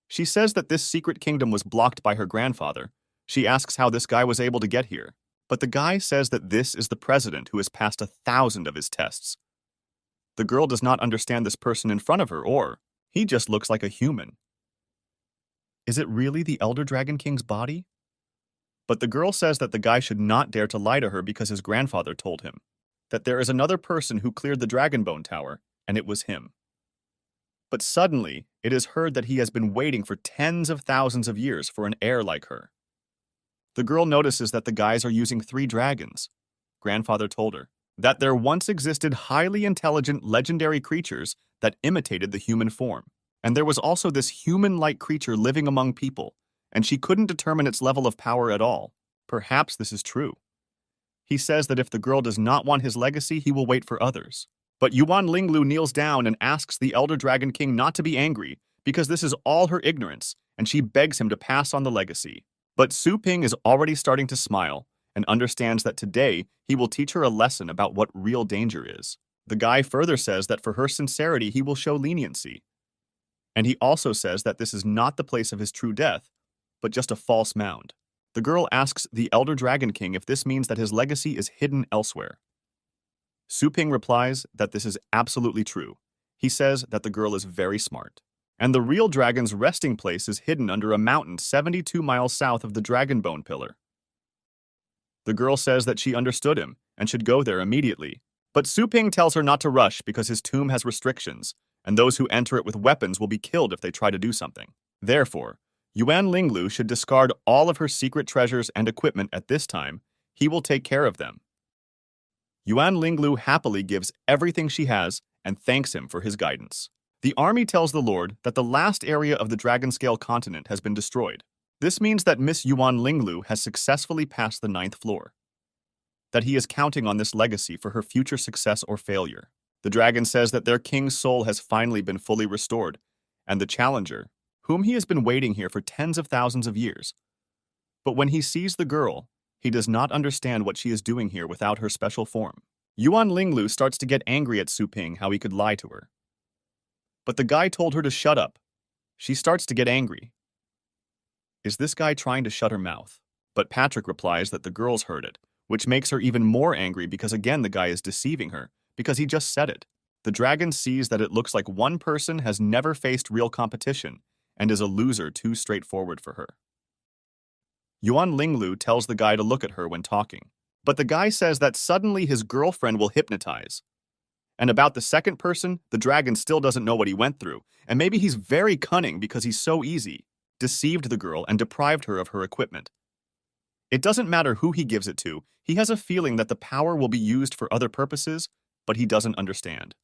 She says that this secret kingdom was blocked by her grandfather. She asks how this guy was able to get here. But the guy says that this is the president who has passed 1,000 of his tests. The girl does not understand this person in front of her, or he just looks like a human. Is it really the Elder Dragon King's body? But the girl says that the guy should not dare to lie to her because his grandfather told him that there is another person who cleared the Dragonbone Tower, and it was him. But suddenly, it is heard that he has been waiting for tens of thousands of years for an heir like her. The girl notices that the guys are using 3 dragons. Grandfather told her that there once existed highly intelligent legendary creatures that imitated the human form. And there was also this human-like creature living among people, and she couldn't determine its level of power at all. Perhaps this is true. He says that if the girl does not want his legacy, he will wait for others. But Yuan Linglu kneels down and asks the Elder Dragon King not to be angry, because this is all her ignorance, and she begs him to pass on the legacy. But Su Ping is already starting to smile, and understands that today he will teach her a lesson about what real danger is. The guy further says that for her sincerity he will show leniency. And he also says that this is not the place of his true death, but just a false mound. The girl asks the Elder Dragon King if this means that his legacy is hidden elsewhere. Su Ping replies that this is absolutely true. He says that the girl is very smart, and the real dragon's resting place is hidden under a mountain 72 miles south of the Dragonbone Pillar. The girl says that she understood him and should go there immediately, but Su Ping tells her not to rush because his tomb has restrictions, and those who enter it with weapons will be killed if they try to do something. Therefore, Yuan Linglu should discard all of her secret treasures and equipment at this time. He will take care of them. Yuan Linglu happily gives everything she has and thanks him for his guidance. The army tells the Lord that the last area of the Dragonscale continent has been destroyed. This means that Miss Yuan Linglu has successfully passed the 9th floor, that he is counting on this legacy for her future success or failure. The dragon says that their king's soul has finally been fully restored, and the challenger, whom he has been waiting here for tens of thousands of years. But when he sees the girl, he does not understand what she is doing here without her special form. Yuan Linglu starts to get angry at Su Ping how he could lie to her. But the guy told her to shut up. She starts to get angry. Is this guy trying to shut her mouth? But Patrick replies that the girls heard it, which makes her even more angry because again the guy is deceiving her, because he just said it. The dragon sees that it looks like one person has never faced real competition and is a loser too straightforward for her. Yuan Linglu tells the guy to look at her when talking, but the guy says that suddenly his girlfriend will hypnotize. And about the second person, the dragon still doesn't know what he went through, and maybe he's very cunning because he's so easy, deceived the girl and deprived her of her equipment. It doesn't matter who he gives it to, he has a feeling that the power will be used for other purposes, but he doesn't understand.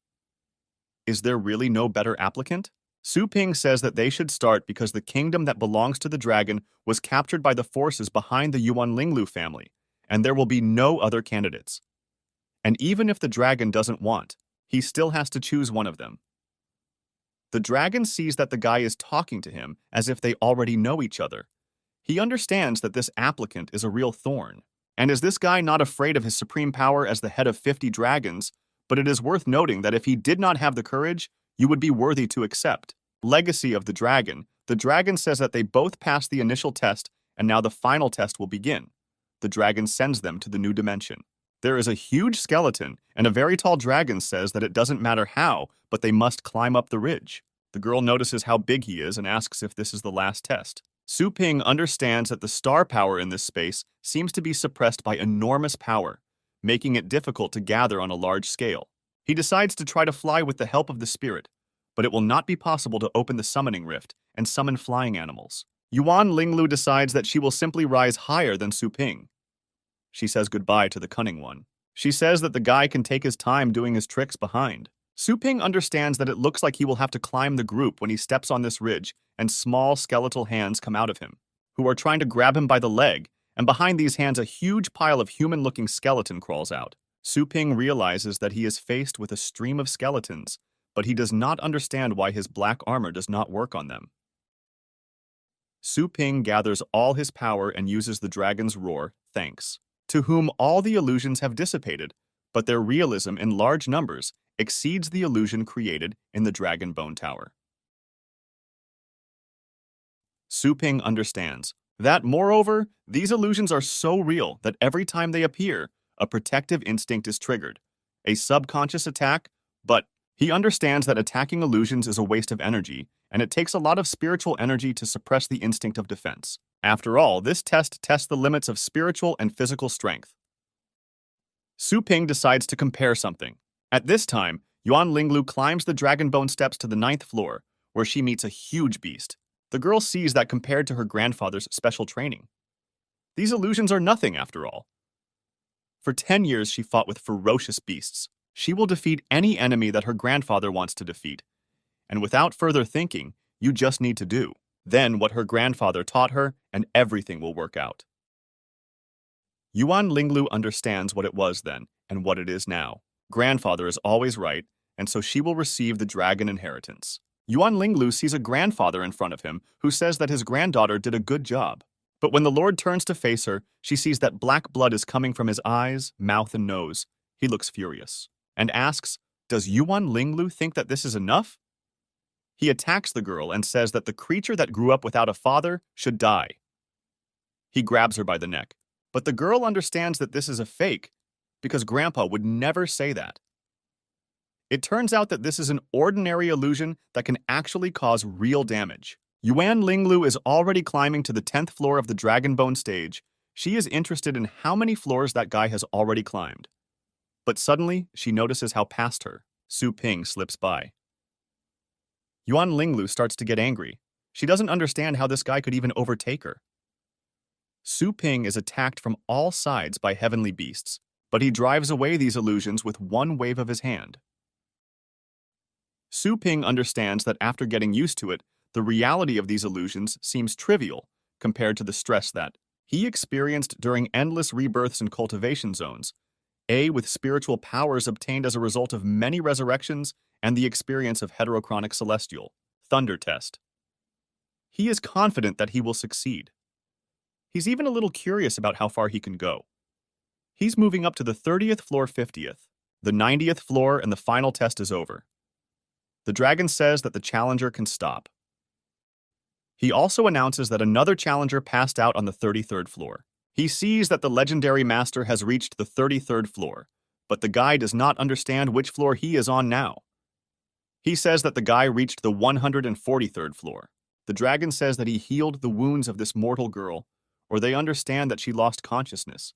Is there really no better applicant? Su Ping says that they should start because the kingdom that belongs to the dragon was captured by the forces behind the Yuan Linglu family, and there will be no other candidates. And even if the dragon doesn't want, he still has to choose one of them. The dragon sees that the guy is talking to him as if they already know each other. He understands that this applicant is a real thorn. And is this guy not afraid of his supreme power as the head of 50 dragons? But it is worth noting that if he did not have the courage, you would be worthy to accept. Legacy of the dragon. The dragon says that they both passed the initial test, and now the final test will begin. The dragon sends them to the new dimension. There is a huge skeleton, and a very tall dragon says that it doesn't matter how, but they must climb up the ridge. The girl notices how big he is and asks if this is the last test. Su Ping understands that the star power in this space seems to be suppressed by enormous power, making it difficult to gather on a large scale. He decides to try to fly with the help of the spirit, but it will not be possible to open the summoning rift and summon flying animals. Yuan Linglu decides that she will simply rise higher than Su Ping. She says goodbye to the cunning one. She says that the guy can take his time doing his tricks behind. Su Ping understands that it looks like he will have to climb the group when he steps on this ridge, and small skeletal hands come out of him, who are trying to grab him by the leg, and behind these hands a huge pile of human-looking skeleton crawls out. Su Ping realizes that he is faced with a stream of skeletons, but he does not understand why his black armor does not work on them. Su Ping gathers all his power and uses the dragon's roar, thanks to whom all the illusions have dissipated, but their realism in large numbers exceeds the illusion created in the Dragon Bone Tower. Su Ping understands that, moreover, these illusions are so real that every time they appear, a protective instinct is triggered, a subconscious attack, but he understands that attacking illusions is a waste of energy, and it takes a lot of spiritual energy to suppress the instinct of defense. After all, this test tests the limits of spiritual and physical strength. Su Ping decides to compare something. At this time, Yuan Linglu climbs the dragon bone steps to the 9th floor, where she meets a huge beast. The girl sees that compared to her grandfather's special training, these illusions are nothing after all. For 10 years, she fought with ferocious beasts. She will defeat any enemy that her grandfather wants to defeat. And without further thinking, you just need to do then what her grandfather taught her, and everything will work out. Yuan Linglu understands what it was then and what it is now. Grandfather is always right, and so she will receive the dragon inheritance. Yuan Linglu sees a grandfather in front of him who says that his granddaughter did a good job. But when the Lord turns to face her, she sees that black blood is coming from his eyes, mouth, and nose. He looks furious and asks, "Does Yuan Linglu think that this is enough?" He attacks the girl and says that the creature that grew up without a father should die. He grabs her by the neck, but the girl understands that this is a fake because Grandpa would never say that. It turns out that this is an ordinary illusion that can actually cause real damage. Yuan Linglu is already climbing to the 10th floor of the Dragon Bone stage. She is interested in how many floors that guy has already climbed. But suddenly, she notices how past her, Su Ping slips by. Yuan Linglu starts to get angry. She doesn't understand how this guy could even overtake her. Su Ping is attacked from all sides by heavenly beasts, but he drives away these illusions with one wave of his hand. Su Ping understands that after getting used to it, the reality of these illusions seems trivial compared to the stress that he experienced during endless rebirths and cultivation zones, with spiritual powers obtained as a result of many resurrections and the experience of heterochronic celestial thunder test. He is confident that he will succeed. He's even a little curious about how far he can go. He's moving up to the 30th floor 50th. The 90th floor and the final test is over. The dragon says that the challenger can stop. He also announces that another challenger passed out on the 33rd floor. He sees that the legendary master has reached the 33rd floor, but the guy does not understand which floor he is on now. He says that the guy reached the 143rd floor. The dragon says that he healed the wounds of this mortal girl, or they understand that she lost consciousness.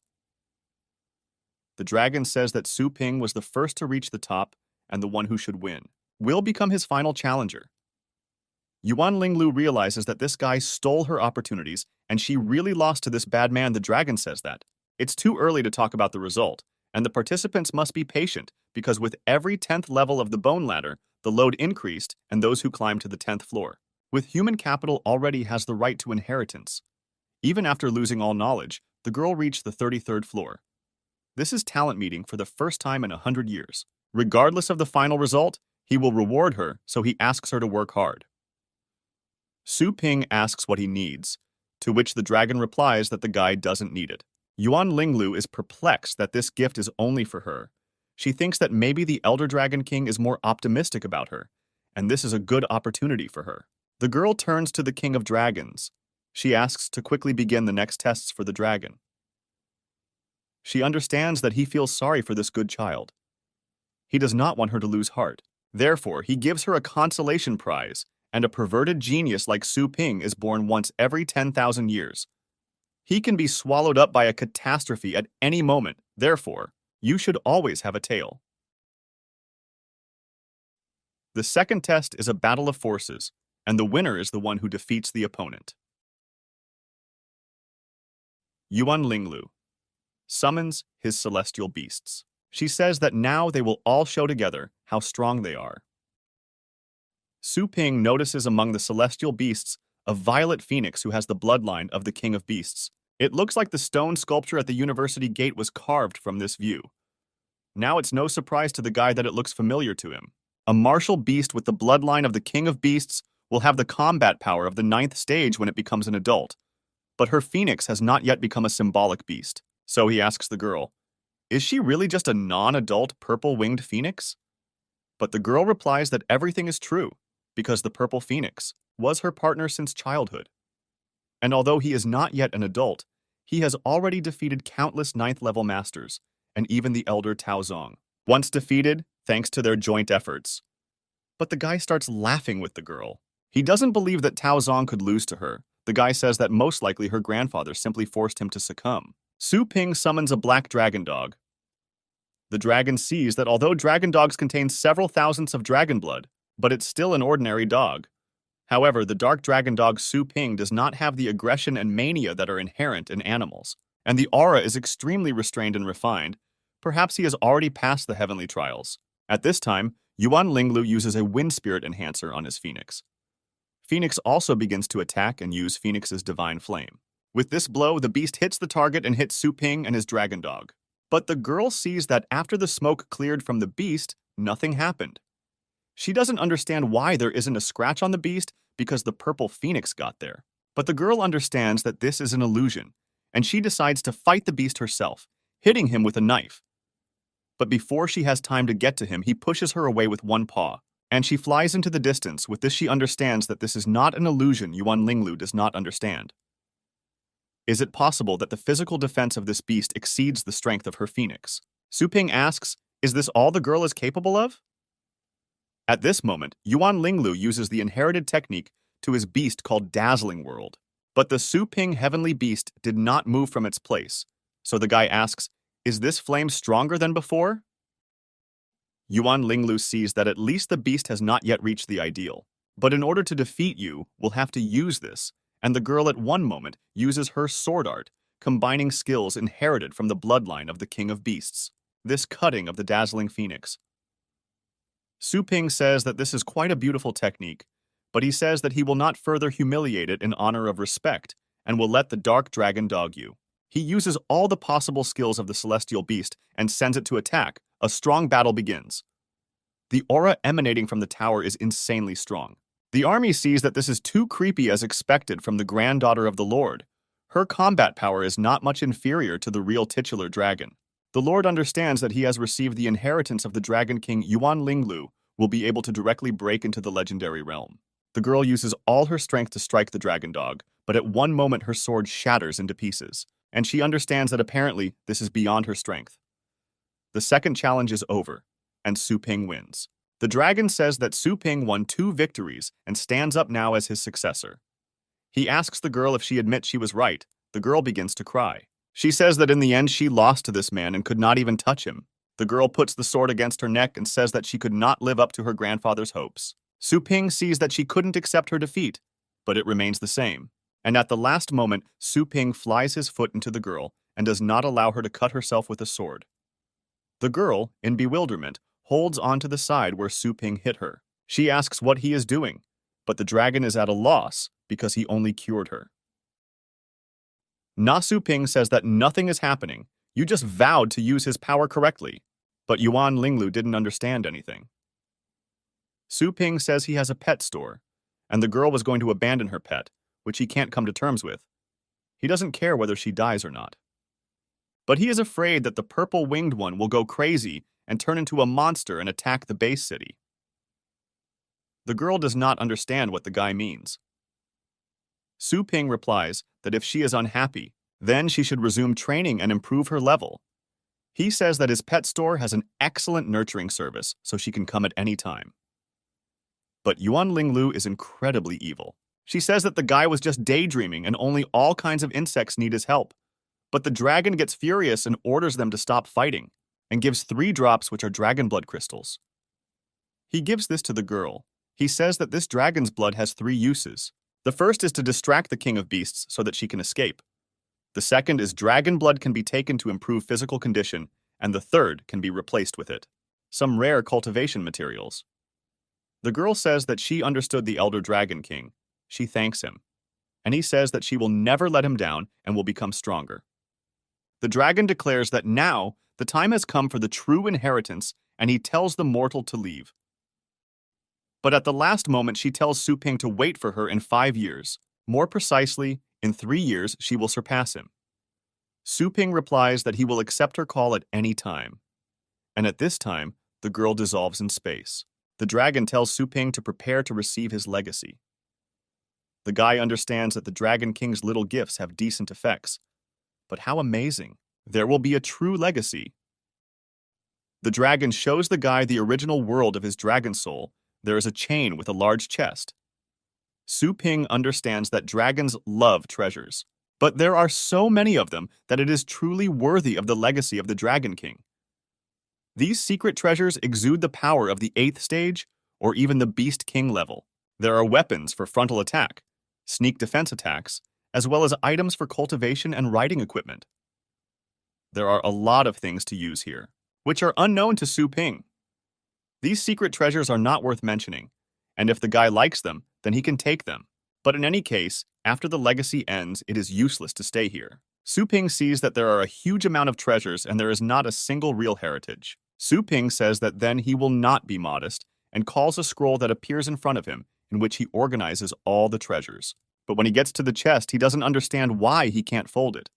The dragon says that Su Ping was the first to reach the top and the one who should win will become his final challenger. Yuan Linglu realizes that this guy stole her opportunities and she really lost to this bad man. The dragon says that it's too early to talk about the result, and the participants must be patient because with every 10th level of the bone ladder, the load increased and those who climbed to the 10th floor with human capital already has the right to inheritance. Even after losing all knowledge, the girl reached the 33rd floor. This is talent meeting for the first time in 100 years. Regardless of the final result, He will reward her, so he asks her to work hard. Su Ping asks what he needs, to which the dragon replies that the guy doesn't need it. Yuan Linglu is perplexed that this gift is only for her. She thinks that maybe the Elder Dragon King is more optimistic about her, and this is a good opportunity for her. The girl turns to the King of Dragons. She asks to quickly begin the next tests for the dragon. She understands that he feels sorry for this good child. He does not want her to lose heart. Therefore, he gives her a consolation prize, and a perverted genius like Su Ping is born once every 10,000 years. He can be swallowed up by a catastrophe at any moment. Therefore, you should always have a tail. The second test is a battle of forces, and the winner is the one who defeats the opponent. Yuan Linglu summons his celestial beasts. She says that now they will all show together how strong they are. Su Ping notices among the celestial beasts a violet phoenix who has the bloodline of the King of Beasts. It looks like the stone sculpture at the university gate was carved from this view. Now it's no surprise to the guy that it looks familiar to him. A martial beast with the bloodline of the King of Beasts will have the combat power of the 9th stage when it becomes an adult. But her phoenix has not yet become a symbolic beast. So he asks the girl, is she really just a non-adult purple-winged phoenix? But the girl replies that everything is true, because the purple phoenix was her partner since childhood. And although he is not yet an adult, he has already defeated countless 9th-level masters, and even the elder Tao Zong. Once defeated, thanks to their joint efforts. But the guy starts laughing with the girl. He doesn't believe that Tao Zong could lose to her. The guy says that most likely her grandfather simply forced him to succumb. Su Ping summons a black dragon dog. The dragon sees that although dragon dogs contain several thousands of dragon blood, but it's still an ordinary dog. However, the dark dragon dog Su Ping does not have the aggression and mania that are inherent in animals, and the aura is extremely restrained and refined. Perhaps he has already passed the heavenly trials. At this time, Yuan Linglu uses a wind spirit enhancer on his phoenix. Phoenix also begins to attack and use Phoenix's divine flame. With this blow, the beast hits the target and hits Su Ping and his dragon dog. But the girl sees that after the smoke cleared from the beast, nothing happened. She doesn't understand why there isn't a scratch on the beast because the purple phoenix got there. But the girl understands that this is an illusion, and she decides to fight the beast herself, hitting him with a knife. But before she has time to get to him, he pushes her away with one paw, and she flies into the distance. With this, she understands that this is not an illusion Yuan Linglu does not understand. Is it possible that the physical defense of this beast exceeds the strength of her phoenix? Su Ping asks, is this all the girl is capable of? At this moment, Yuan Linglu uses the inherited technique to his beast called Dazzling World. But the Su Ping heavenly beast did not move from its place, so the guy asks, is this flame stronger than before? Yuan Linglu sees that at least the beast has not yet reached the ideal. But in order to defeat you, we'll have to use this, and the girl at one moment uses her sword art, combining skills inherited from the bloodline of the King of Beasts. This cutting of the dazzling phoenix. Su Ping says that this is quite a beautiful technique, but he says that he will not further humiliate it in honor of respect, and will let the dark dragon dog you. He uses all the possible skills of the celestial beast and sends it to attack. A strong battle begins. The aura emanating from the tower is insanely strong. The army sees that this is too creepy as expected from the granddaughter of the Lord. Her combat power is not much inferior to the real titular dragon. The Lord understands that he has received the inheritance of the Dragon King. Yuan Linglu will be able to directly break into the legendary realm. The girl uses all her strength to strike the dragon dog, but at one moment her sword shatters into pieces, and she understands that apparently this is beyond her strength. The second challenge is over, and Su Ping wins. The dragon says that Su Ping won 2 victories and stands up now as his successor. He asks the girl if she admits she was right. The girl begins to cry. She says that in the end she lost to this man and could not even touch him. The girl puts the sword against her neck and says that she could not live up to her grandfather's hopes. Su Ping sees that she couldn't accept her defeat, but it remains the same. And at the last moment, Su Ping flies his foot into the girl and does not allow her to cut herself with a sword. The girl, in bewilderment, holds onto the side where Su Ping hit her. She asks what he is doing, but the dragon is at a loss because he only cured her. Na Su Ping says that nothing is happening. You just vowed to use his power correctly. But Yuan Linglu didn't understand anything. Su Ping says he has a pet store, and the girl was going to abandon her pet, which he can't come to terms with. He doesn't care whether she dies or not. But he is afraid that the purple-winged one will go crazy and turn into a monster and attack the base city. The girl does not understand what the guy means. Su Ping replies that if she is unhappy, then she should resume training and improve her level. He says that his pet store has an excellent nurturing service, so she can come at any time. But Yuan Linglu is incredibly evil. She says that the guy was just daydreaming and only all kinds of insects need his help. But the dragon gets furious and orders them to stop fighting, and gives 3 drops which are dragon blood crystals. He gives this to the girl. He says that this dragon's blood has 3 uses. The first is to distract the king of beasts so that she can escape. The second is dragon blood can be taken to improve physical condition, and the third can be replaced with it. Some rare cultivation materials. The girl says that she understood the Elder Dragon King. She thanks him. And he says that she will never let him down and will become stronger. The dragon declares that now the time has come for the true inheritance, and he tells the mortal to leave. But at the last moment, she tells Su Ping to wait for her in 5 years. More precisely, in 3 years, she will surpass him. Su Ping replies that he will accept her call at any time. And at this time, the girl dissolves in space. The dragon tells Su Ping to prepare to receive his legacy. The guy understands that the Dragon King's little gifts have decent effects. But how amazing! There will be a true legacy. The dragon shows the guy the original world of his dragon soul. There is a chain with a large chest. Su Ping understands that dragons love treasures, but there are so many of them that it is truly worthy of the legacy of the Dragon King. These secret treasures exude the power of the 8th stage or even the Beast King level. There are weapons for frontal attack, sneak defense attacks, as well as items for cultivation and riding equipment. There are a lot of things to use here, which are unknown to Su Ping. These secret treasures are not worth mentioning, and if the guy likes them, then he can take them. But in any case, after the legacy ends, it is useless to stay here. Su Ping sees that there are a huge amount of treasures and there is not a single real heritage. Su Ping says that then he will not be modest and calls a scroll that appears in front of him in which he organizes all the treasures. But when he gets to the chest, he doesn't understand why he can't fold it.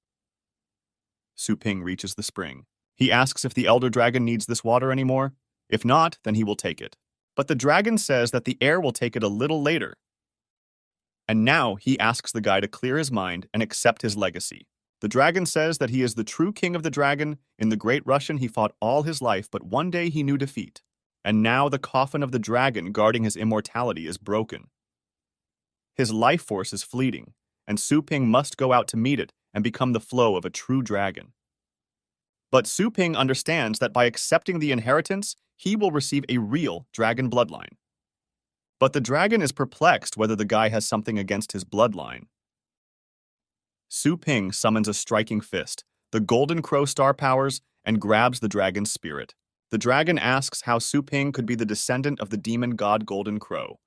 Su Ping reaches the spring. He asks if the Elder Dragon needs this water anymore. If not, then he will take it. But the dragon says that the heir will take it a little later. And now he asks the guy to clear his mind and accept his legacy. The dragon says that he is the true king of the dragon. In the Great Russian, he fought all his life, but one day he knew defeat. And now the coffin of the dragon guarding his immortality is broken. His life force is fleeting, and Su Ping must go out to meet it and become the flow of a true dragon. But Su Ping understands that by accepting the inheritance, he will receive a real dragon bloodline. But the dragon is perplexed whether the guy has something against his bloodline. Su Ping summons a striking fist, the Golden Crow star powers, and grabs the dragon's spirit. The dragon asks how Su Ping could be the descendant of the demon god Golden Crow.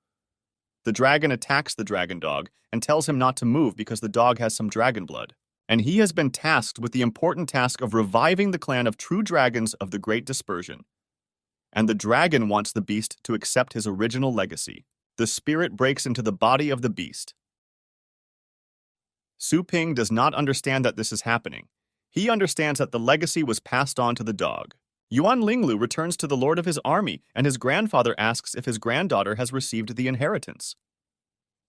The dragon attacks the dragon dog and tells him not to move because the dog has some dragon blood. And he has been tasked with the important task of reviving the clan of true dragons of the Great Dispersion. And the dragon wants the beast to accept his original legacy. The spirit breaks into the body of the beast. Su Ping does not understand that this is happening. He understands that the legacy was passed on to the dog. Yuan Linglu returns to the lord of his army, and his grandfather asks if his granddaughter has received the inheritance.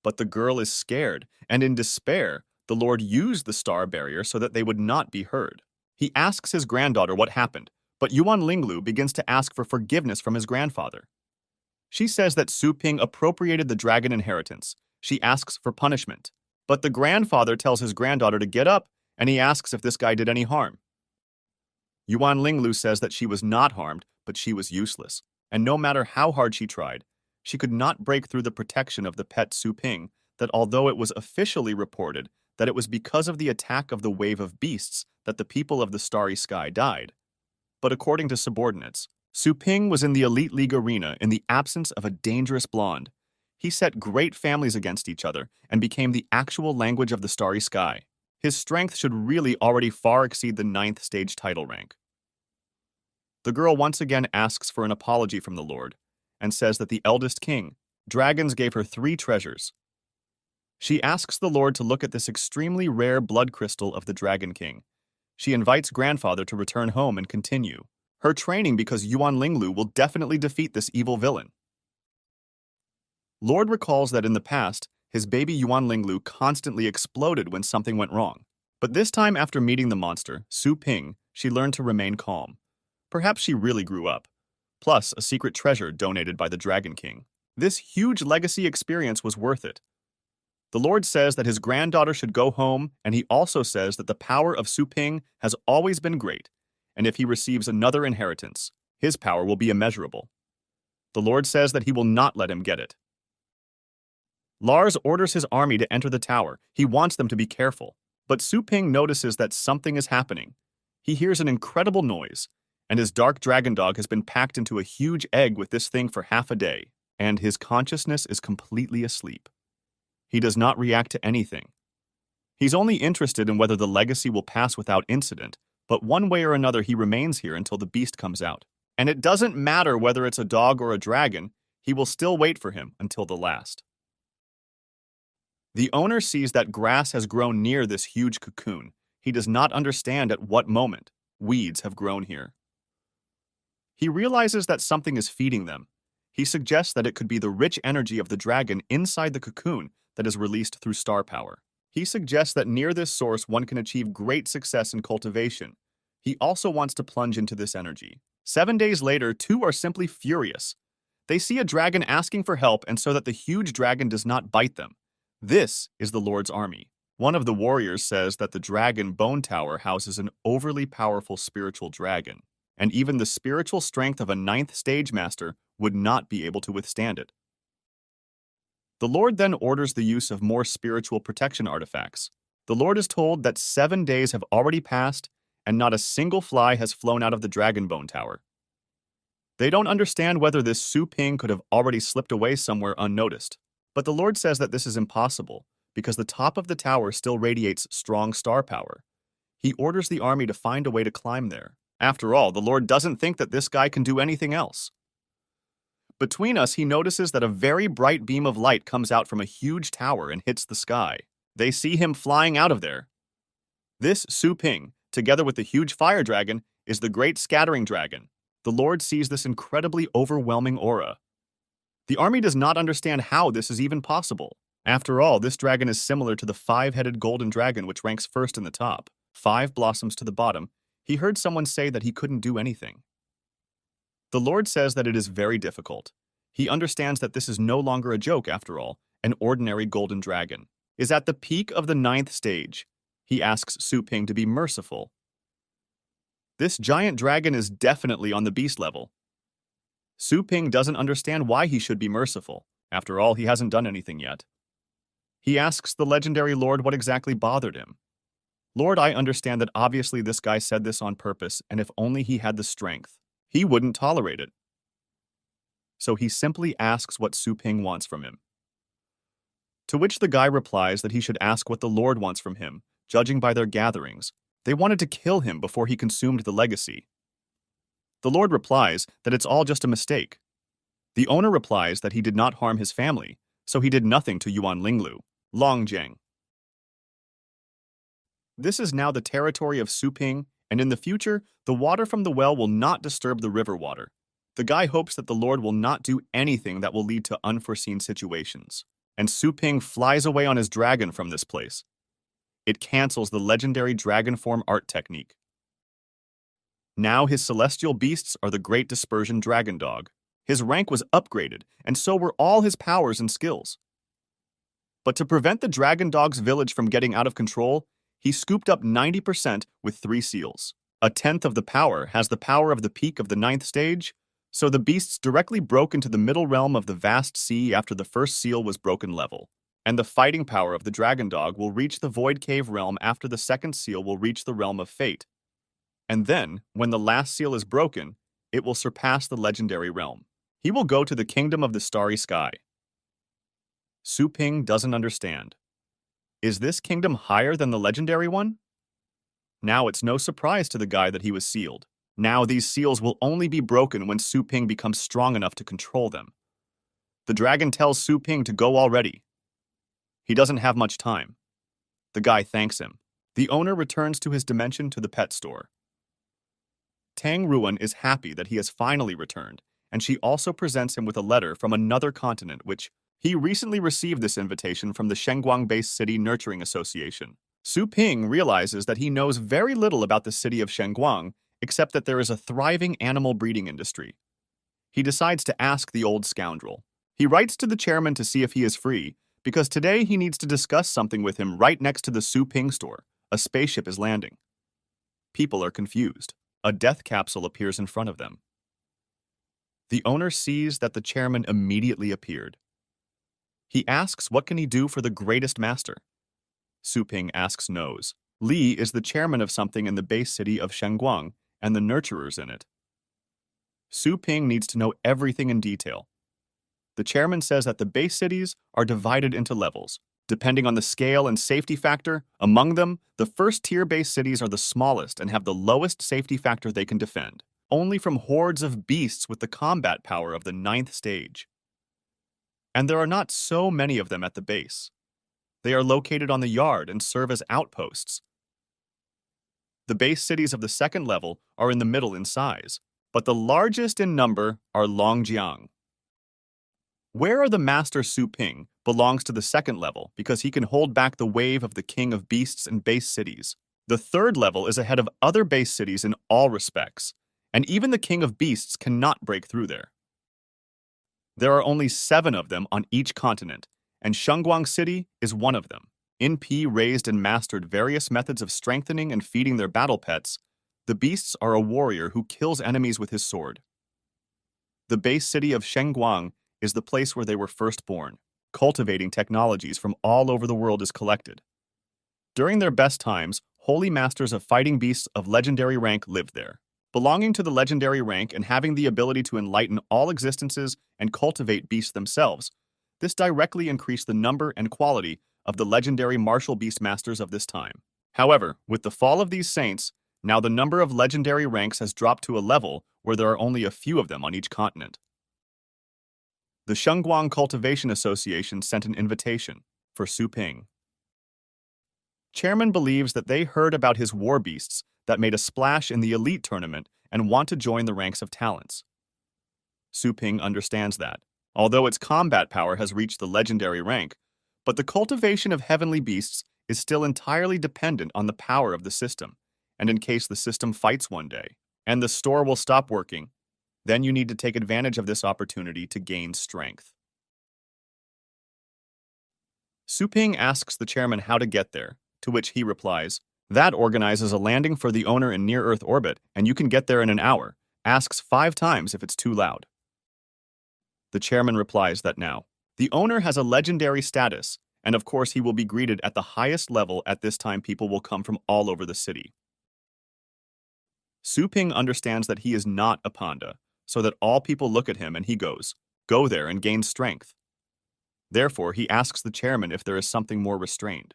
But the girl is scared, and in despair, the lord used the star barrier so that they would not be heard. He asks his granddaughter what happened, but Yuan Linglu begins to ask for forgiveness from his grandfather. She says that Su Ping appropriated the dragon inheritance. She asks for punishment. But the grandfather tells his granddaughter to get up, and he asks if this guy did any harm. Yuan Linglu says that she was not harmed, but she was useless. And no matter how hard she tried, she could not break through the protection of the pet Su Ping, that although it was officially reported that it was because of the attack of the wave of beasts that the people of the Starry Sky died. But according to subordinates, Su Ping was in the elite league arena in the absence of a dangerous blonde. He set great families against each other and became the actual language of the Starry Sky. His strength should really already far exceed the 9th stage title rank. The girl once again asks for an apology from the Lord, and says that the eldest king, dragons, gave her 3 treasures. She asks the Lord to look at this extremely rare blood crystal of the Dragon King. She invites grandfather to return home and continue her training because Yuan Linglu will definitely defeat this evil villain. Lord recalls that in the past, his baby Yuan Linglu constantly exploded when something went wrong. But this time after meeting the monster, Su Ping, she learned to remain calm. Perhaps she really grew up. Plus, a secret treasure donated by the Dragon King. This huge legacy experience was worth it. The Lord says that his granddaughter should go home, and he also says that the power of Su Ping has always been great, and if he receives another inheritance, his power will be immeasurable. The Lord says that he will not let him get it. Lars orders his army to enter the tower. He wants them to be careful. But Su Ping notices that something is happening. He hears an incredible noise, and his dark dragon dog has been packed into a huge egg with this thing for half a day, and his consciousness is completely asleep. He does not react to anything. He's only interested in whether the legacy will pass without incident, but one way or another he remains here until the beast comes out. And it doesn't matter whether it's a dog or a dragon, he will still wait for him until the last. The owner sees that grass has grown near this huge cocoon. He does not understand at what moment weeds have grown here. He realizes that something is feeding them. He suggests that it could be the rich energy of the dragon inside the cocoon that is released through star power. He suggests that near this source one can achieve great success in cultivation. He also wants to plunge into this energy. 7 days later, 2 are simply furious. They see a dragon asking for help, and so that the huge dragon does not bite them. This is the Lord's army. One of the warriors says that the dragon bone tower houses an overly powerful spiritual dragon, and even the spiritual strength of a 9th stage master would not be able to withstand it. The Lord then orders the use of more spiritual protection artifacts. The Lord is told that 7 days have already passed, and not a single fly has flown out of the dragon bone tower. They don't understand whether this Su Ping could have already slipped away somewhere unnoticed. But the Lord says that this is impossible, because the top of the tower still radiates strong star power. He orders the army to find a way to climb there. After all, the Lord doesn't think that this guy can do anything else. Between us, he notices that a very bright beam of light comes out from a huge tower and hits the sky. They see him flying out of there. This Su Ping, together with the huge fire dragon, is the great scattering dragon. The Lord sees this incredibly overwhelming aura. The army does not understand how this is even possible. After all, this dragon is similar to the 5-headed golden dragon which ranks first in the top, 5 blossoms to the bottom. He heard someone say that he couldn't do anything. The Lord says that it is very difficult. He understands that this is no longer a joke after all. An ordinary golden dragon is at the peak of the 9th stage. He asks Su Ping to be merciful. This giant dragon is definitely on the beast level. Su Ping doesn't understand why he should be merciful. After all, he hasn't done anything yet. He asks the legendary Lord what exactly bothered him. Lord, I understand that obviously this guy said this on purpose, and if only he had the strength, he wouldn't tolerate it. So he simply asks what Su Ping wants from him. To which the guy replies that he should ask what the Lord wants from him, judging by their gatherings. They wanted to kill him before he consumed the legacy. The Lord replies that it's all just a mistake. The owner replies that he did not harm his family, so he did nothing to Yuan Linglu, Longjiang. This is now the territory of Su Ping, and in the future, the water from the well will not disturb the river water. The guy hopes that the Lord will not do anything that will lead to unforeseen situations. And Su Ping flies away on his dragon from this place. It cancels the legendary dragon form art technique. Now his celestial beasts are the Great Dispersion Dragon Dog. His rank was upgraded, and so were all his powers and skills. But to prevent the Dragon Dog's village from getting out of control, he scooped up 90% with 3 seals. A tenth of the power has the power of the peak of the 9th stage, so the beasts directly broke into the middle realm of the vast sea after the first seal was broken level. And the fighting power of the Dragon Dog will reach the Void Cave realm after the second seal will reach the realm of Fate. And then, when the last seal is broken, it will surpass the legendary realm. He will go to the kingdom of the Starry Sky. Su Ping doesn't understand. Is this kingdom higher than the legendary one? Now it's no surprise to the guy that he was sealed. Now these seals will only be broken when Su Ping becomes strong enough to control them. The dragon tells Su Ping to go already. He doesn't have much time. The guy thanks him. The owner returns to his dimension to the pet store. Tang Ruan is happy that he has finally returned, and she also presents him with a letter from another continent which he recently received this invitation from the Shengguang-based City Nurturing Association. Su Ping realizes that he knows very little about the city of Shengguang, except that there is a thriving animal breeding industry. He decides to ask the old scoundrel. He writes to the chairman to see if he is free, because today he needs to discuss something with him right next to the Su Ping store. A spaceship is landing. People are confused. A death capsule appears in front of them. The owner sees that the chairman immediately appeared. He asks what can he do for the greatest master. Su Ping asks no's. Li is the chairman of something in the base city of Shengguang and the nurturers in it. Su Ping needs to know everything in detail. The chairman says that the base cities are divided into levels. Depending on the scale and safety factor, among them, the first-tier base cities are the smallest and have the lowest safety factor they can defend, only from hordes of beasts with the combat power of the 9th stage. And there are not so many of them at the base. They are located on the yard and serve as outposts. The base cities of the second level are in the middle in size, but the largest in number are Longjiang. Where are the Master Su Ping belongs to the second level because he can hold back the wave of the King of Beasts and base cities. The third level is ahead of other base cities in all respects, and even the King of Beasts cannot break through there. There are only 7 of them on each continent, and Shengguang City is one of them. NP raised and mastered various methods of strengthening and feeding their battle pets. The beasts are a warrior who kills enemies with his sword. The base city of Shengguang is the place where they were first born. Cultivating technologies from all over the world is collected. During their best times, holy masters of fighting beasts of legendary rank lived there. Belonging to the legendary rank and having the ability to enlighten all existences and cultivate beasts themselves, this directly increased the number and quality of the legendary martial beast masters of this time. However, with the fall of these saints, now the number of legendary ranks has dropped to a level where there are only a few of them on each continent. The Shengguang Cultivation Association sent an invitation for Su Ping. Chairman believes that they heard about his war beasts that made a splash in the elite tournament and want to join the ranks of talents. Su Ping understands that, although its combat power has reached the legendary rank, but the cultivation of heavenly beasts is still entirely dependent on the power of the system, and in case the system fights one day, and the store will stop working, then you need to take advantage of this opportunity to gain strength. Su Ping asks the chairman how to get there, to which he replies, that organizes a landing for the owner in near-Earth orbit, and you can get there in an hour. Asks 5 times if it's too loud. The chairman replies that now, the owner has a legendary status, and of course he will be greeted at the highest level. At this time people will come from all over the city. Su Ping understands that he is not a panda, so that all people look at him and he goes, go there and gain strength. Therefore, he asks the chairman if there is something more restrained.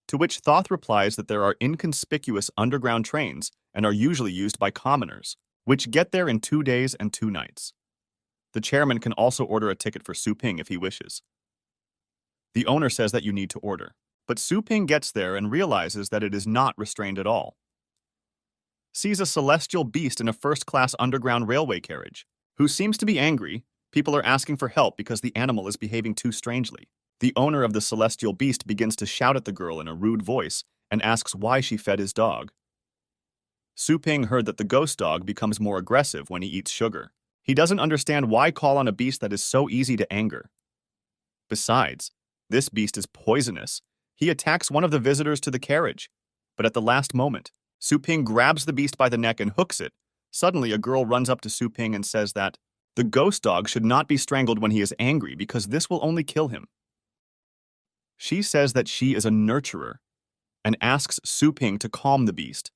To which Thoth replies that there are inconspicuous underground trains and are usually used by commoners, which get there in 2 days and 2 nights. The chairman can also order a ticket for Su Ping if he wishes. The owner says that you need to order, but Su Ping gets there and realizes that it is not restrained at all. Sees a celestial beast in a first-class underground railway carriage, who seems to be angry. People are asking for help because the animal is behaving too strangely. The owner of the celestial beast begins to shout at the girl in a rude voice and asks why she fed his dog. Su Ping heard that the ghost dog becomes more aggressive when he eats sugar. He doesn't understand why call on a beast that is so easy to anger. Besides, this beast is poisonous. He attacks one of the visitors to the carriage, but at the last moment, Su Ping grabs the beast by the neck and hooks it. Suddenly, a girl runs up to Su Ping and says that the ghost dog should not be strangled when he is angry because this will only kill him. She says that she is a nurturer and asks Su Ping to calm the beast.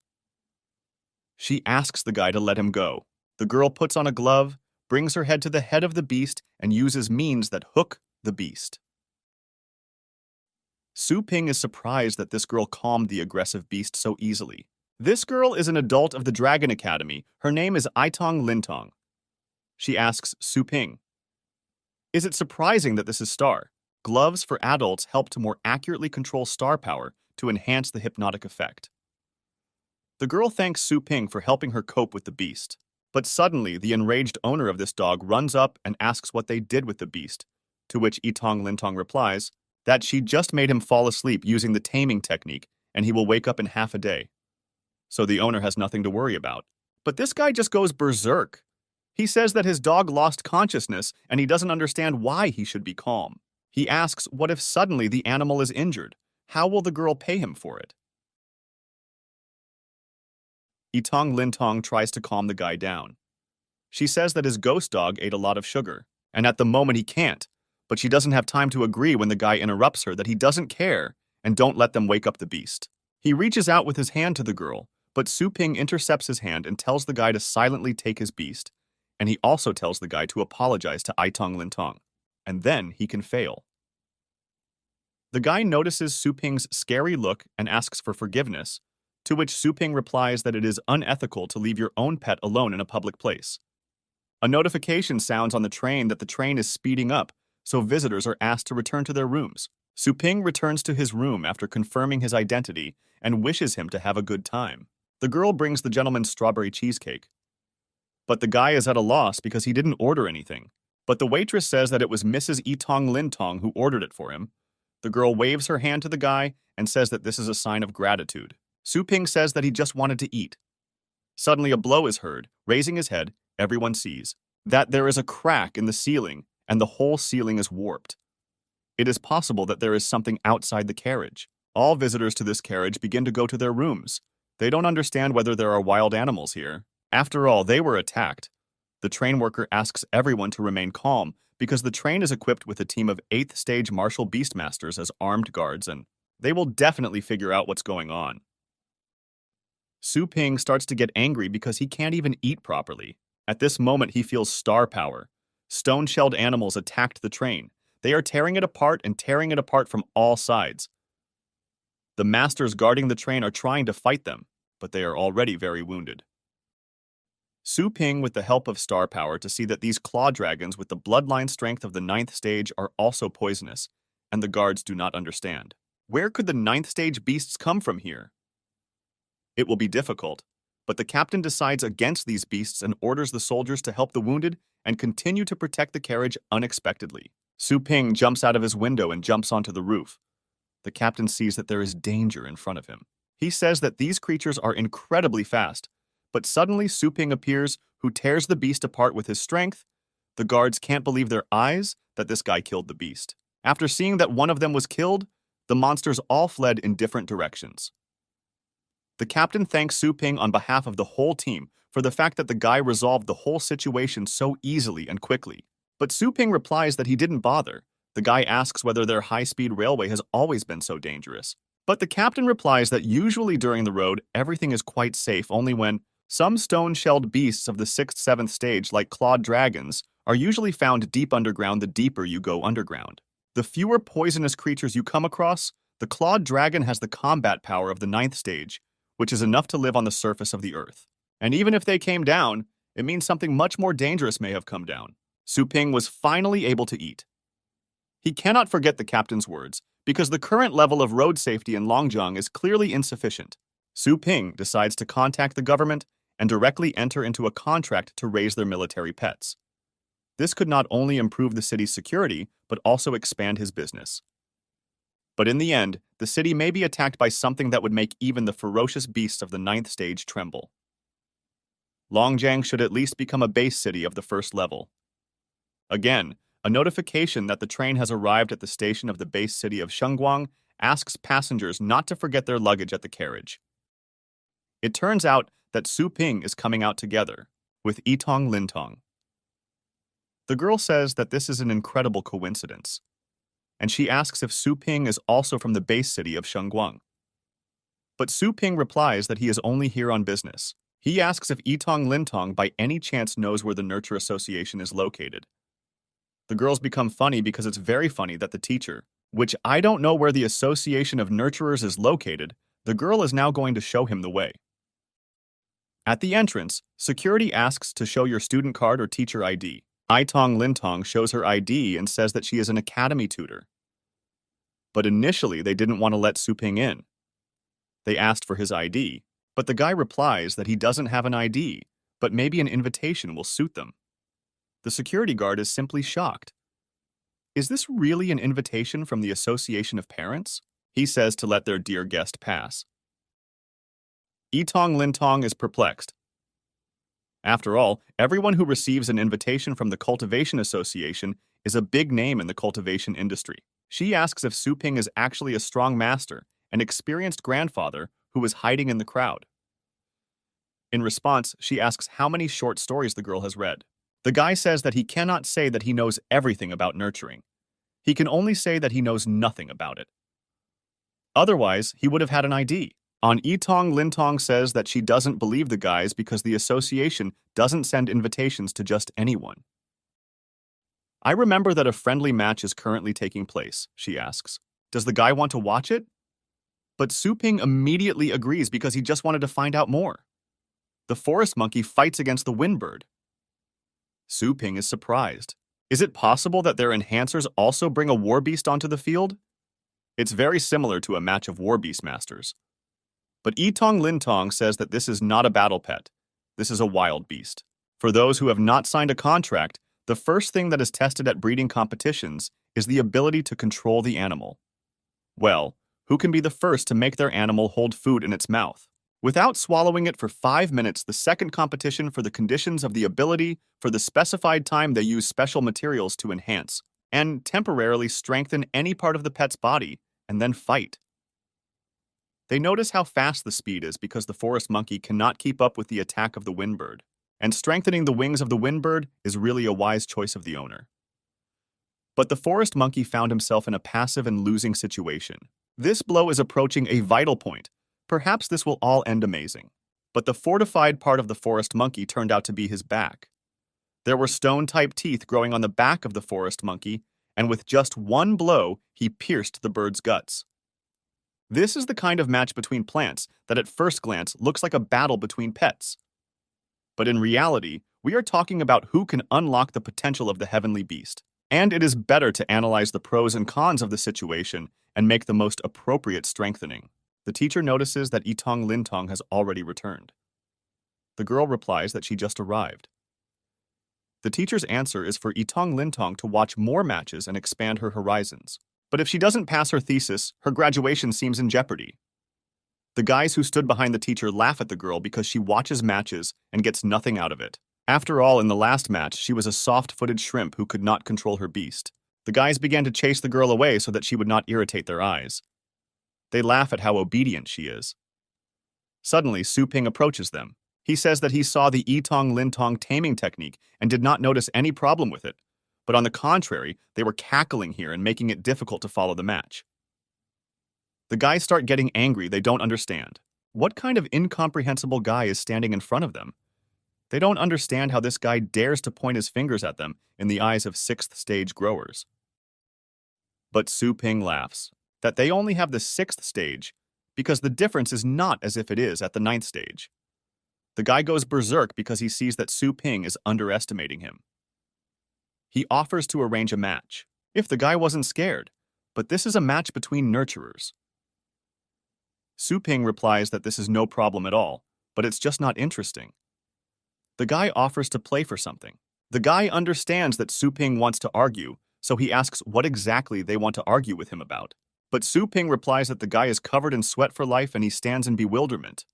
She asks the guy to let him go. The girl puts on a glove, brings her head to the head of the beast, and uses means that hook the beast. Su Ping is surprised that this girl calmed the aggressive beast so easily. This girl is an adult of the Dragon Academy. Her name is Aitong Lintong. She asks Su Ping, "Is it surprising that this is Star? Gloves for adults help to more accurately control star power to enhance the hypnotic effect." The girl thanks Su Ping for helping her cope with the beast. But suddenly, the enraged owner of this dog runs up and asks what they did with the beast, to which Itong Lintong replies that she just made him fall asleep using the taming technique and he will wake up in half a day. So the owner has nothing to worry about. But this guy just goes berserk. He says that his dog lost consciousness and he doesn't understand why he should be calm. He asks, what if suddenly the animal is injured? How will the girl pay him for it? Itong Lintong tries to calm the guy down. She says that his ghost dog ate a lot of sugar, and at the moment he can't, but she doesn't have time to agree when the guy interrupts her that he doesn't care and don't let them wake up the beast. He reaches out with his hand to the girl, but Su Ping intercepts his hand and tells the guy to silently take his beast, and he also tells the guy to apologize to Aitong Lintong, and then he can fail. The guy notices Su Ping's scary look and asks for forgiveness, to which Su Ping replies that it is unethical to leave your own pet alone in a public place. A notification sounds on the train that the train is speeding up, so visitors are asked to return to their rooms. Su Ping returns to his room after confirming his identity and wishes him to have a good time. The girl brings the gentleman strawberry cheesecake. But the guy is at a loss because he didn't order anything. But the waitress says that it was Mrs. Itong Lintong who ordered it for him. The girl waves her hand to the guy and says that this is a sign of gratitude. Su Ping says that he just wanted to eat. Suddenly a blow is heard. Raising his head, everyone sees that there is a crack in the ceiling and the whole ceiling is warped. It is possible that there is something outside the carriage. All visitors to this carriage begin to go to their rooms. They don't understand whether there are wild animals here. After all, they were attacked. The train worker asks everyone to remain calm because the train is equipped with a team of 8th stage martial beastmasters as armed guards and they will definitely figure out what's going on. Su Ping starts to get angry because he can't even eat properly. At this moment, he feels star power. Stone-shelled animals attacked the train. They are tearing it apart and tearing it apart from all sides. The masters guarding the train are trying to fight them, but they are already very wounded. Su Ping, with the help of star power, to see that these claw dragons with the bloodline strength of the 9th stage are also poisonous, and the guards do not understand. Where could the 9th stage beasts come from here? It will be difficult, but the captain decides against these beasts and orders the soldiers to help the wounded and continue to protect the carriage unexpectedly. Su Ping jumps out of his window and jumps onto the roof. The captain sees that there is danger in front of him. He says that these creatures are incredibly fast, but suddenly Su Ping appears, who tears the beast apart with his strength. The guards can't believe their eyes that this guy killed the beast. After seeing that one of them was killed, the monsters all fled in different directions. The captain thanks Su Ping on behalf of the whole team for the fact that the guy resolved the whole situation so easily and quickly. But Su Ping replies that he didn't bother. The guy asks whether their high-speed railway has always been so dangerous. But the captain replies that usually during the road, everything is quite safe, only when some stone-shelled beasts of the 6th, 7th stage, like clawed dragons, are usually found deep underground the deeper you go underground. The fewer poisonous creatures you come across, the clawed dragon has the combat power of the 9th stage, which is enough to live on the surface of the earth. And even if they came down, it means something much more dangerous may have come down. Su Ping was finally able to eat. He cannot forget the captain's words, because the current level of road safety in Longjiang is clearly insufficient. Su Ping decides to contact the government and directly enter into a contract to raise their military pets. This could not only improve the city's security, but also expand his business. But in the end, the city may be attacked by something that would make even the ferocious beasts of the 9th stage tremble. Longjiang should at least become a base city of the 1st level. Again, a notification that the train has arrived at the station of the base city of Shengguang asks passengers not to forget their luggage at the carriage. It turns out that Su Ping is coming out together with Itong Lintong. The girl says that this is an incredible coincidence, and she asks if Su Ping is also from the base city of Shengguang. But Su Ping replies that he is only here on business. He asks if Itong Lintong by any chance knows where the Nurture Association is located. The girls become funny because it's very funny that the teacher, which I don't know where the Association of Nurturers is located, the girl is now going to show him the way. At the entrance, security asks to show your student card or teacher ID. Itong Lintong shows her ID and says that she is an academy tutor. But initially, they didn't want to let Su Ping in. They asked for his ID, but the guy replies that he doesn't have an ID, but maybe an invitation will suit them. The security guard is simply shocked. Is this really an invitation from the Association of Parents? He says to let their dear guest pass. Itong Lintong is perplexed. After all, everyone who receives an invitation from the Cultivation Association is a big name in the cultivation industry. She asks if Su Ping is actually a strong master, an experienced grandfather who is hiding in the crowd. In response, she asks how many short stories the girl has read. The guy says that he cannot say that he knows everything about nurturing. He can only say that he knows nothing about it. Otherwise, he would have had an ID. On Itong Lintong says that she doesn't believe the guys because the association doesn't send invitations to just anyone. I remember that a friendly match is currently taking place, she asks. Does the guy want to watch it? But Su Ping immediately agrees because he just wanted to find out more. The forest monkey fights against the windbird. Su Ping is surprised. Is it possible that their enhancers also bring a war beast onto the field? It's very similar to a match of war beast masters. But Itong Lintong says that this is not a battle pet. This is a wild beast. For those who have not signed a contract, the first thing that is tested at breeding competitions is the ability to control the animal. Well, who can be the first to make their animal hold food in its mouth without swallowing it for 5 minutes? The second competition for the conditions of the ability for the specified time they use special materials to enhance and temporarily strengthen any part of the pet's body and then fight. They notice how fast the speed is because the forest monkey cannot keep up with the attack of the windbird, and strengthening the wings of the windbird is really a wise choice of the owner. But the forest monkey found himself in a passive and losing situation. This blow is approaching a vital point. Perhaps this will all end amazing. But the fortified part of the forest monkey turned out to be his back. There were stone-type teeth growing on the back of the forest monkey, and with just one blow, he pierced the bird's guts. This is the kind of match between plants that at first glance looks like a battle between pets. But in reality, we are talking about who can unlock the potential of the heavenly beast. And it is better to analyze the pros and cons of the situation and make the most appropriate strengthening. The teacher notices that Itong Lintong has already returned. The girl replies that she just arrived. The teacher's answer is for Itong Lintong to watch more matches and expand her horizons. But if she doesn't pass her thesis, her graduation seems in jeopardy. The guys who stood behind the teacher laugh at the girl because she watches matches and gets nothing out of it. After all, in the last match, she was a soft-footed shrimp who could not control her beast. The guys began to chase the girl away so that she would not irritate their eyes. They laugh at how obedient she is. Suddenly, Su Ping approaches them. He says that he saw the Itong Lintong taming technique and did not notice any problem with it. But on the contrary, they were cackling here and making it difficult to follow the match. The guys start getting angry. They don't understand. What kind of incomprehensible guy is standing in front of them? They don't understand how this guy dares to point his fingers at them in the eyes of 6th stage growers. But Su Ping laughs that they only have the 6th stage because the difference is not as if it is at the 9th stage. The guy goes berserk because he sees that Su Ping is underestimating him. He offers to arrange a match, if the guy wasn't scared, but this is a match between nurturers. Su Ping replies that this is no problem at all, but it's just not interesting. The guy offers to play for something. The guy understands that Su Ping wants to argue, so he asks what exactly they want to argue with him about. But Su Ping replies that the guy is covered in sweat for life and he stands in bewilderment.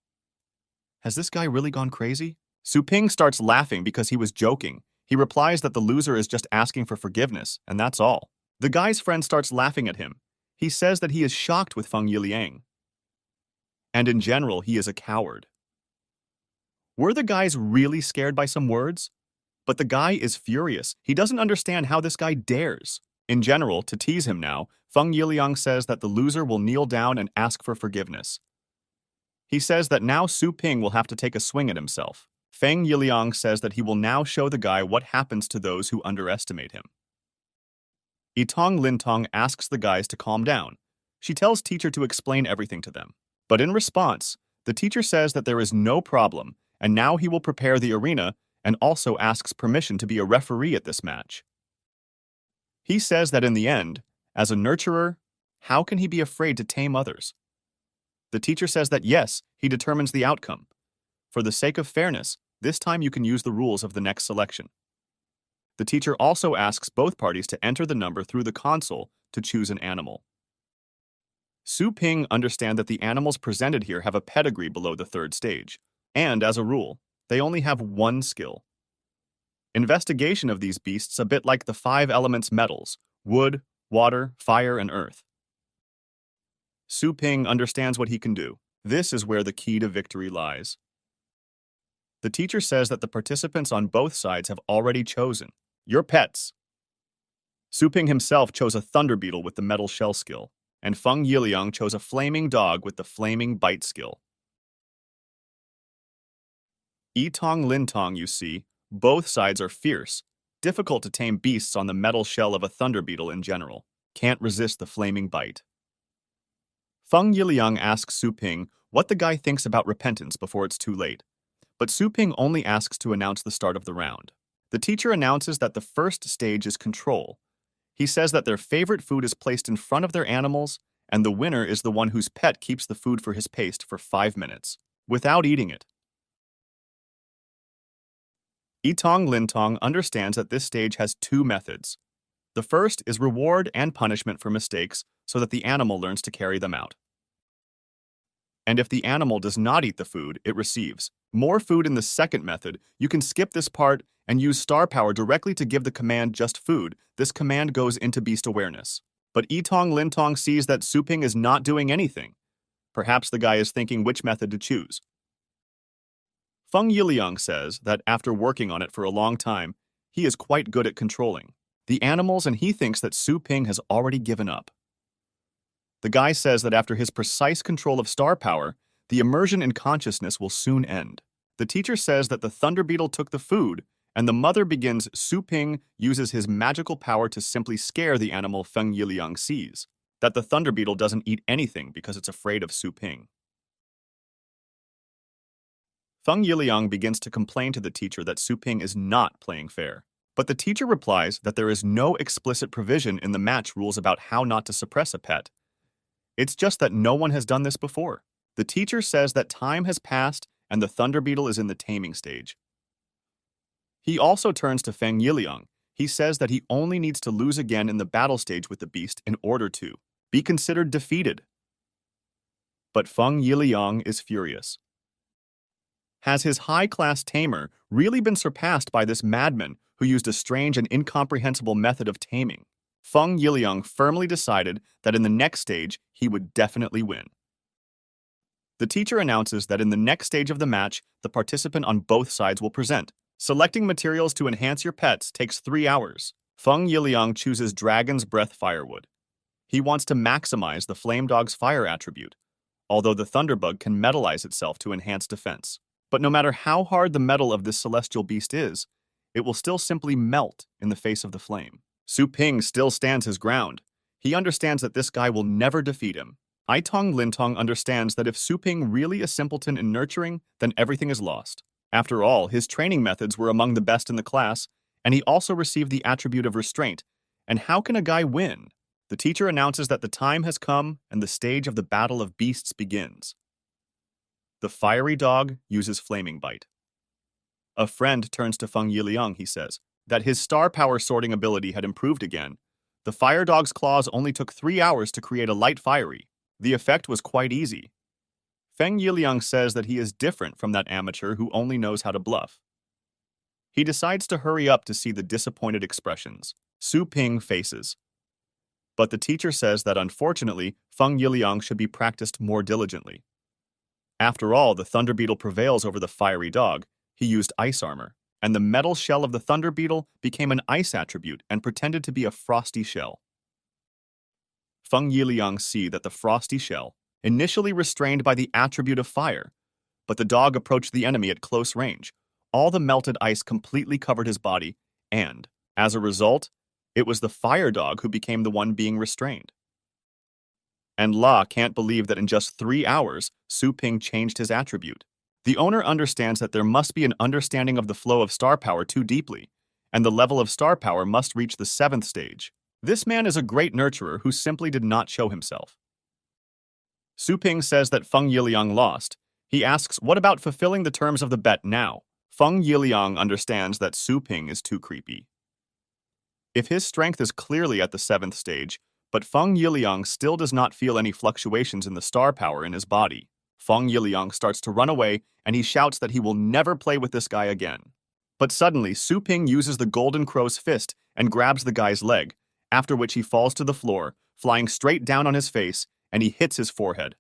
Has this guy really gone crazy? Su Ping starts laughing because he was joking. He replies that the loser is just asking for forgiveness, and that's all. The guy's friend starts laughing at him. He says that he is shocked with Feng Yiliang. And in general, he is a coward. Were the guys really scared by some words? But the guy is furious. He doesn't understand how this guy dares. In general, to tease him now, Feng Yiliang says that the loser will kneel down and ask for forgiveness. He says that now Su Ping will have to take a swing at himself. Feng Yiliang says that he will now show the guy what happens to those who underestimate him. Itong Lintong asks the guys to calm down. She tells teacher to explain everything to them. But in response, the teacher says that there is no problem and now he will prepare the arena and also asks permission to be a referee at this match. He says that in the end, as a nurturer, how can he be afraid to tame others? The teacher says that yes, he determines the outcome. For the sake of fairness, this time you can use the rules of the next selection. The teacher also asks both parties to enter the number through the console to choose an animal. Su Ping understands that the animals presented here have a pedigree below the third stage, and as a rule, they only have one skill. Investigation of these beasts a bit like the 5 elements metals: wood, water, fire, and earth. Su Ping understands what he can do. This is where the key to victory lies. The teacher says that the participants on both sides have already chosen your pets. Su Ping himself chose a thunder beetle with the metal shell skill, and Feng Yiliang chose a flaming dog with the flaming bite skill. Yitong Lintong, you see, both sides are fierce, difficult to tame beasts on the metal shell of a thunder beetle in general. Can't resist the flaming bite. Feng Yiliang asks Su Ping what the guy thinks about repentance before it's too late, but Su Ping only asks to announce the start of the round. The teacher announces that the first stage is control. He says that their favorite food is placed in front of their animals, and the winner is the one whose pet keeps the food for his paste for 5 minutes, without eating it. Yitong Lintong understands that this stage has 2 methods. The first is reward and punishment for mistakes so that the animal learns to carry them out. And if the animal does not eat the food it receives more food in the second method, you can skip this part and use star power directly to give the command just food. This command goes into beast awareness. But Yitong Lintong sees that Su Ping is not doing anything. Perhaps the guy is thinking which method to choose. Feng Yiliang says that after working on it for a long time, he is quite good at controlling the animals, and he thinks that Su Ping has already given up. The guy says that after his precise control of star power, the immersion in consciousness will soon end. The teacher says that the thunder beetle took the food, and the mother begins. Su Ping uses his magical power to simply scare the animal Feng Yiliang sees, that the thunder beetle doesn't eat anything because it's afraid of Su Ping. Feng Yiliang begins to complain to the teacher that Su Ping is not playing fair. But the teacher replies that there is no explicit provision in the match rules about how not to suppress a pet. It's just that no one has done this before. The teacher says that time has passed and the thunder beetle is in the taming stage. He also turns to Feng Yiliang. He says that he only needs to lose again in the battle stage with the beast in order to be considered defeated. But Feng Yiliang is furious. Has his high-class tamer really been surpassed by this madman who used a strange and incomprehensible method of taming? Feng Yiliang firmly decided that in the next stage he would definitely win. The teacher announces that in the next stage of the match, the participant on both sides will present. Selecting materials to enhance your pets takes 3 hours. Feng Yiliang chooses Dragon's Breath Firewood. He wants to maximize the Flame Dog's fire attribute, although the Thunderbug can metallize itself to enhance defense. But no matter how hard the metal of this celestial beast is, it will still simply melt in the face of the flame. Su Ping still stands his ground. He understands that this guy will never defeat him. Yitong Lintong understands that if Su Ping really a simpleton in nurturing, then everything is lost. After all, his training methods were among the best in the class, and he also received the attribute of restraint. And how can a guy win? The teacher announces that the time has come and the stage of the Battle of Beasts begins. The fiery dog uses Flaming Bite. A friend turns to Feng Yiliang. He says that his star power sorting ability had improved again. The fire dog's claws only took 3 hours to create a light fiery. The effect was quite easy. Feng Yiliang says that he is different from that amateur who only knows how to bluff. He decides to hurry up to see the disappointed expressions Su Ping faces. But the teacher says that unfortunately, Feng Yiliang should be practiced more diligently. After all, the Thunder Beetle prevails over the fiery dog. He used ice armor, and the metal shell of the Thunder Beetle became an ice attribute and pretended to be a frosty shell. Feng Yiliang see that the frosty shell, initially restrained by the attribute of fire, but the dog approached the enemy at close range. All the melted ice completely covered his body, and, as a result, it was the fire dog who became the one being restrained. And La can't believe that in just 3 hours, Su Ping changed his attribute. The owner understands that there must be an understanding of the flow of star power too deeply, and the level of star power must reach the 7th stage. This man is a great nurturer who simply did not show himself. Su Ping says that Feng Yiliang lost. He asks, what about fulfilling the terms of the bet now? Feng Yiliang understands that Su Ping is too creepy. If his strength is clearly at the 7th stage, but Feng Yiliang still does not feel any fluctuations in the star power in his body, Feng Yiliang starts to run away and he shouts that he will never play with this guy again. But suddenly, Su Ping uses the Golden Crow's fist and grabs the guy's leg, after which he falls to the floor, flying straight down on his face, and he hits his forehead.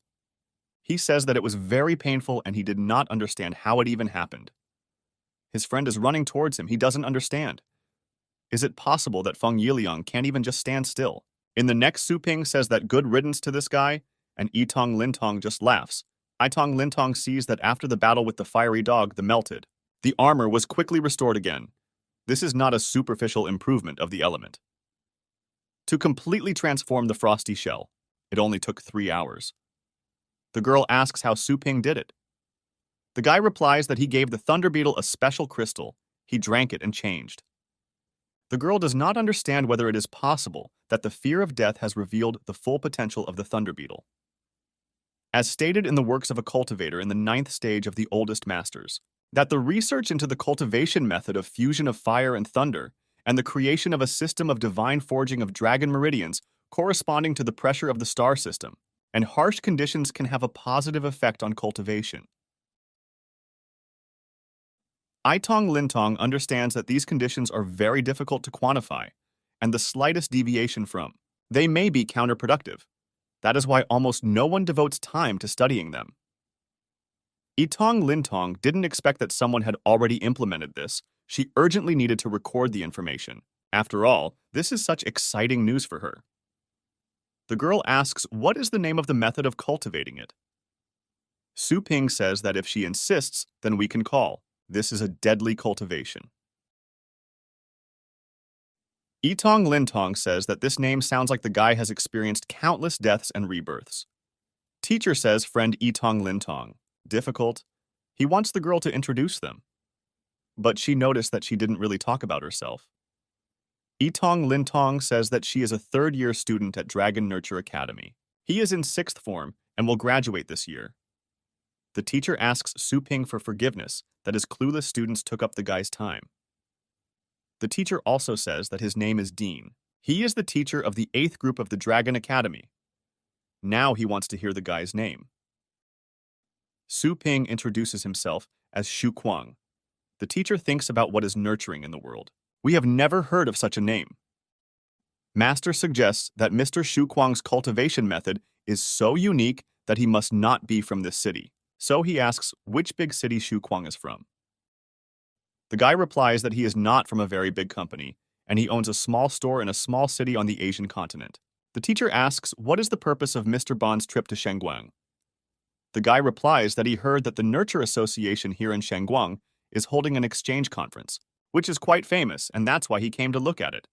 He says that it was very painful and he did not understand how it even happened. His friend is running towards him. He doesn't understand. Is it possible that Feng Yiliang can't even just stand still? In the next, Su Ping says that good riddance to this guy, and Yitong Lintong just laughs. Yitong Lintong sees that after the battle with the fiery dog, the melted, the armor was quickly restored again. This is not a superficial improvement of the element. To completely transform the frosty shell, it only took 3 hours. The girl asks how Su Ping did it. The guy replies that he gave the thunder beetle a special crystal. He drank it and changed. The girl does not understand whether it is possible that the fear of death has revealed the full potential of the thunder beetle. As stated in the works of a cultivator in the 9th stage of the oldest masters, that the research into the cultivation method of fusion of fire and thunder and the creation of a system of divine forging of dragon meridians corresponding to the pressure of the star system and harsh conditions can have a positive effect on cultivation. Yitong Lintong understands that these conditions are very difficult to quantify, and the slightest deviation from they may be counterproductive. That is why almost no one devotes time to studying them. Yitong Lintong didn't expect that someone had already implemented this. She urgently needed to record the information. After all, this is such exciting news for her. The girl asks what is the name of the method of cultivating it. Su Ping says that if she insists, then we can call. This is a deadly cultivation. Yitong Lintong says that this name sounds like the guy has experienced countless deaths and rebirths. Teacher says friend Yitong Lintong. Difficult. He wants the girl to introduce them. But she noticed that she didn't really talk about herself. Yitong Lintong says that she is a 3rd-year student at Dragon Nurture Academy. He is in 6th form and will graduate this year. The teacher asks Su Ping for forgiveness that his clueless students took up the guy's time. The teacher also says that his name is Dean. He is the teacher of the 8th group of the Dragon Academy. Now he wants to hear the guy's name. Su Ping introduces himself as Shu Kuang. The teacher thinks about what is nurturing in the world. We have never heard of such a name. Master suggests that Mr. Shu Kuang's cultivation method is so unique that he must not be from this city. So he asks which big city Shu Kuang is from. The guy replies that he is not from a very big company, and he owns a small store in a small city on the Asian continent. The teacher asks what is the purpose of Mr. Bond's trip to Shangguang. The guy replies that he heard that the Nurture Association here in Shangguang is holding an exchange conference, which is quite famous, and that's why he came to look at it.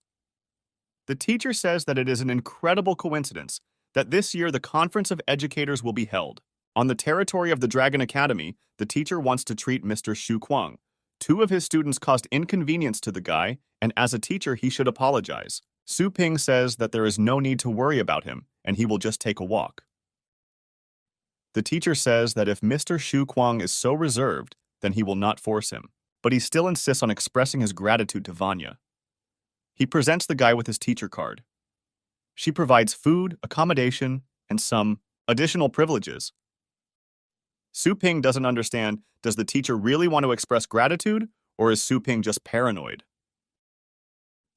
The teacher says that it is an incredible coincidence that this year the Conference of Educators will be held. On the territory of the Dragon Academy, the teacher wants to treat Mr. Shu Kuang. 2 of his students caused inconvenience to the guy, and as a teacher, he should apologize. Su Ping says that there is no need to worry about him, and he will just take a walk. The teacher says that if Mr. Shu Kuang is so reserved, then he will not force him, but he still insists on expressing his gratitude to Vanya. He presents the guy with his teacher card. She provides food, accommodation, and some additional privileges. Su Ping doesn't understand, does the teacher really want to express gratitude, or is Su Ping just paranoid?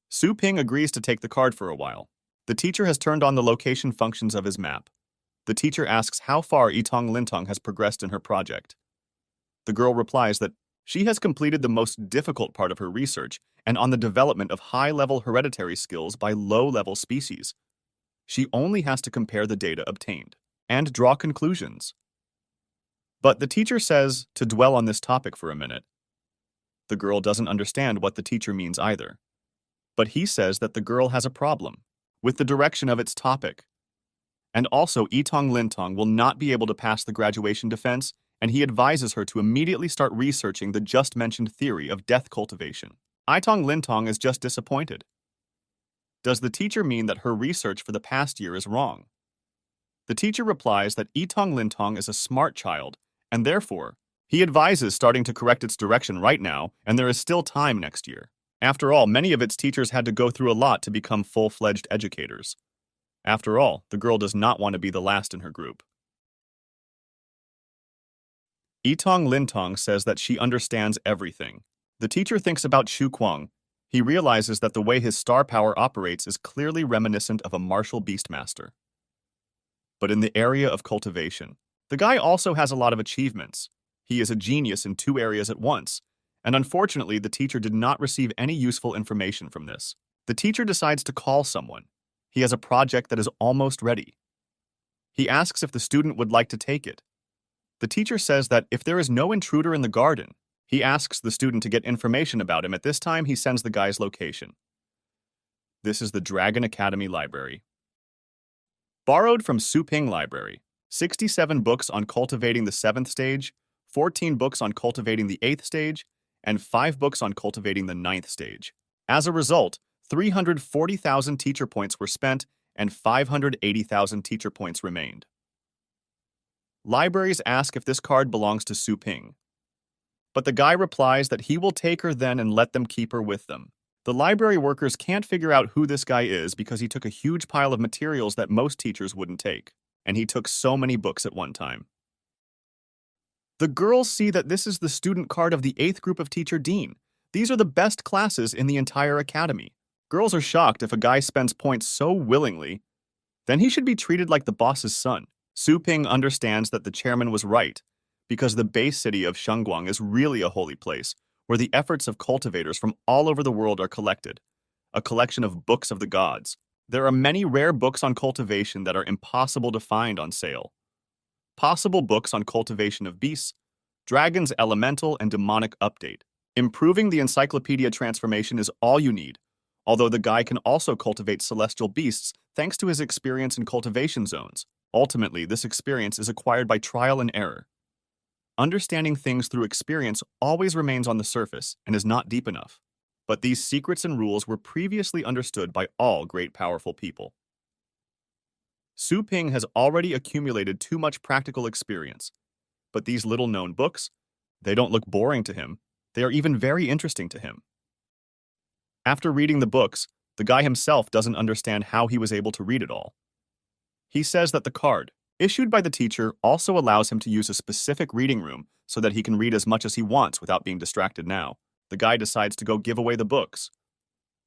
Su Ping agrees to take the card for a while. The teacher has turned on the location functions of his map. The teacher asks how far Yitong Lintong has progressed in her project. The girl replies that she has completed the most difficult part of her research and on the development of high-level hereditary skills by low-level species. She only has to compare the data obtained and draw conclusions. But the teacher says to dwell on this topic for a minute. The girl doesn't understand what the teacher means either. But he says that the girl has a problem with the direction of its topic. And also, Yitong Lintong will not be able to pass the graduation defense, and he advises her to immediately start researching the just-mentioned theory of death cultivation. Itong Lintong is just disappointed. Does the teacher mean that her research for the past year is wrong? The teacher replies that Itong Lintong is a smart child, and therefore, he advises starting to correct its direction right now, and there is still time next year. After all, many of its teachers had to go through a lot to become full-fledged educators. After all, the girl does not want to be the last in her group. Itong Lintong says that she understands everything. The teacher thinks about Shu Kuang. He realizes that the way his star power operates is clearly reminiscent of a martial beastmaster. But in the area of cultivation, the guy also has a lot of achievements. He is a genius in 2 areas at once, and unfortunately the teacher did not receive any useful information from this. The teacher decides to call someone. He has a project that is almost ready. He asks if the student would like to take it. The teacher says that if there is no intruder in the garden, he asks the student to get information about him. At this time, he sends the guy's location. This is the Dragon Academy Library. Borrowed from Su Ping Library, 67 books on cultivating the 7th stage, 14 books on cultivating the 8th stage, and 5 books on cultivating the 9th stage. As a result, 340,000 teacher points were spent and 580,000 teacher points remained. Libraries ask if this card belongs to Su Ping. But the guy replies that he will take her then and let them keep her with them. The library workers can't figure out who this guy is because he took a huge pile of materials that most teachers wouldn't take, and he took so many books at one time. The girls see that this is the student card of the 8th group of Teacher Dean. These are the best classes in the entire academy. Girls are shocked if a guy spends points so willingly. Then he should be treated like the boss's son. Su Ping understands that the chairman was right, because the base city of Shengguang is really a holy place, where the efforts of cultivators from all over the world are collected, a collection of books of the gods. There are many rare books on cultivation that are impossible to find on sale. Possible books on cultivation of beasts, dragons, elemental, and demonic update. Improving the encyclopedia transformation is all you need, although the guy can also cultivate celestial beasts thanks to his experience in cultivation zones. Ultimately, this experience is acquired by trial and error. Understanding things through experience always remains on the surface and is not deep enough. But these secrets and rules were previously understood by all great powerful people. Su Ping has already accumulated too much practical experience, but these little-known books, they don't look boring to him. They are even very interesting to him. After reading the books, the guy himself doesn't understand how he was able to read it all. He says that the card, issued by the teacher, also allows him to use a specific reading room so that he can read as much as he wants without being distracted now. The guy decides to go give away the books.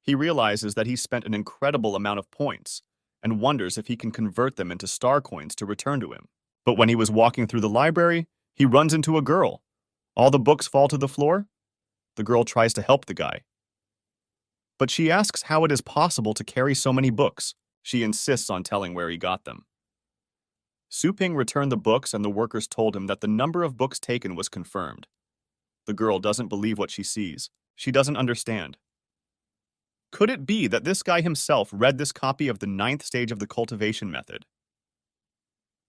He realizes that he spent an incredible amount of points and wonders if he can convert them into star coins to return to him. But when he was walking through the library, he runs into a girl. All the books fall to the floor. The girl tries to help the guy. But she asks how it is possible to carry so many books. She insists on telling where he got them. Su Ping returned the books and the workers told him that the number of books taken was confirmed. The girl doesn't believe what she sees. She doesn't understand. Could it be that this guy himself read this copy of the 9th stage of the cultivation method?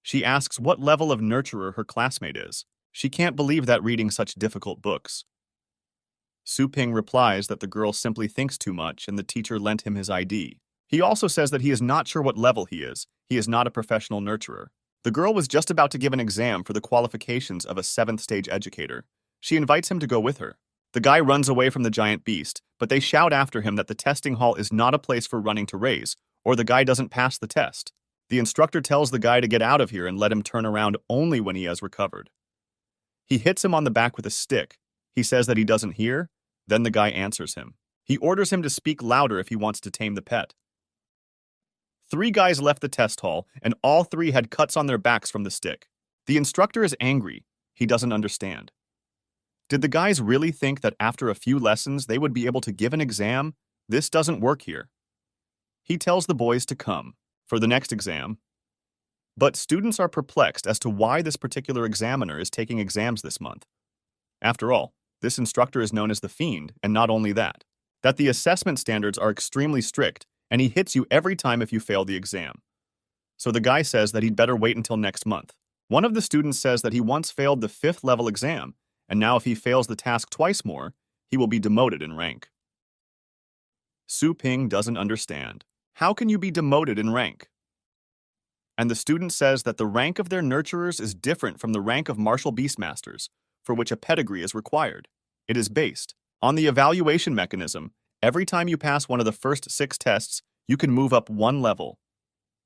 She asks what level of nurturer her classmate is. She can't believe that reading such difficult books. Su Ping replies that the girl simply thinks too much and the teacher lent him his ID. He also says that he is not sure what level he is. He is not a professional nurturer. The girl was just about to give an exam for the qualifications of a 7th stage educator. She invites him to go with her. The guy runs away from the giant beast, but they shout after him that the testing hall is not a place for running to raise, or the guy doesn't pass the test. The instructor tells the guy to get out of here and let him turn around only when he has recovered. He hits him on the back with a stick. He says that he doesn't hear. Then the guy answers him. He orders him to speak louder if he wants to tame the pet. 3 guys left the test hall, and all 3 had cuts on their backs from the stick. The instructor is angry. He doesn't understand. Did the guys really think that after a few lessons they would be able to give an exam? This doesn't work here. He tells the boys to come for the next exam. But students are perplexed as to why this particular examiner is taking exams this month. After all, this instructor is known as the Fiend, and not only that the assessment standards are extremely strict, and he hits you every time if you fail the exam. So the guy says that he'd better wait until next month. One of the students says that he once failed the 5th level exam, and now if he fails the task twice more, he will be demoted in rank. Su Ping doesn't understand. How can you be demoted in rank? And the student says that the rank of their nurturers is different from the rank of martial beastmasters, for which a pedigree is required. It is based on the evaluation mechanism. Every time you pass one of the first 6 tests, you can move up 1 level.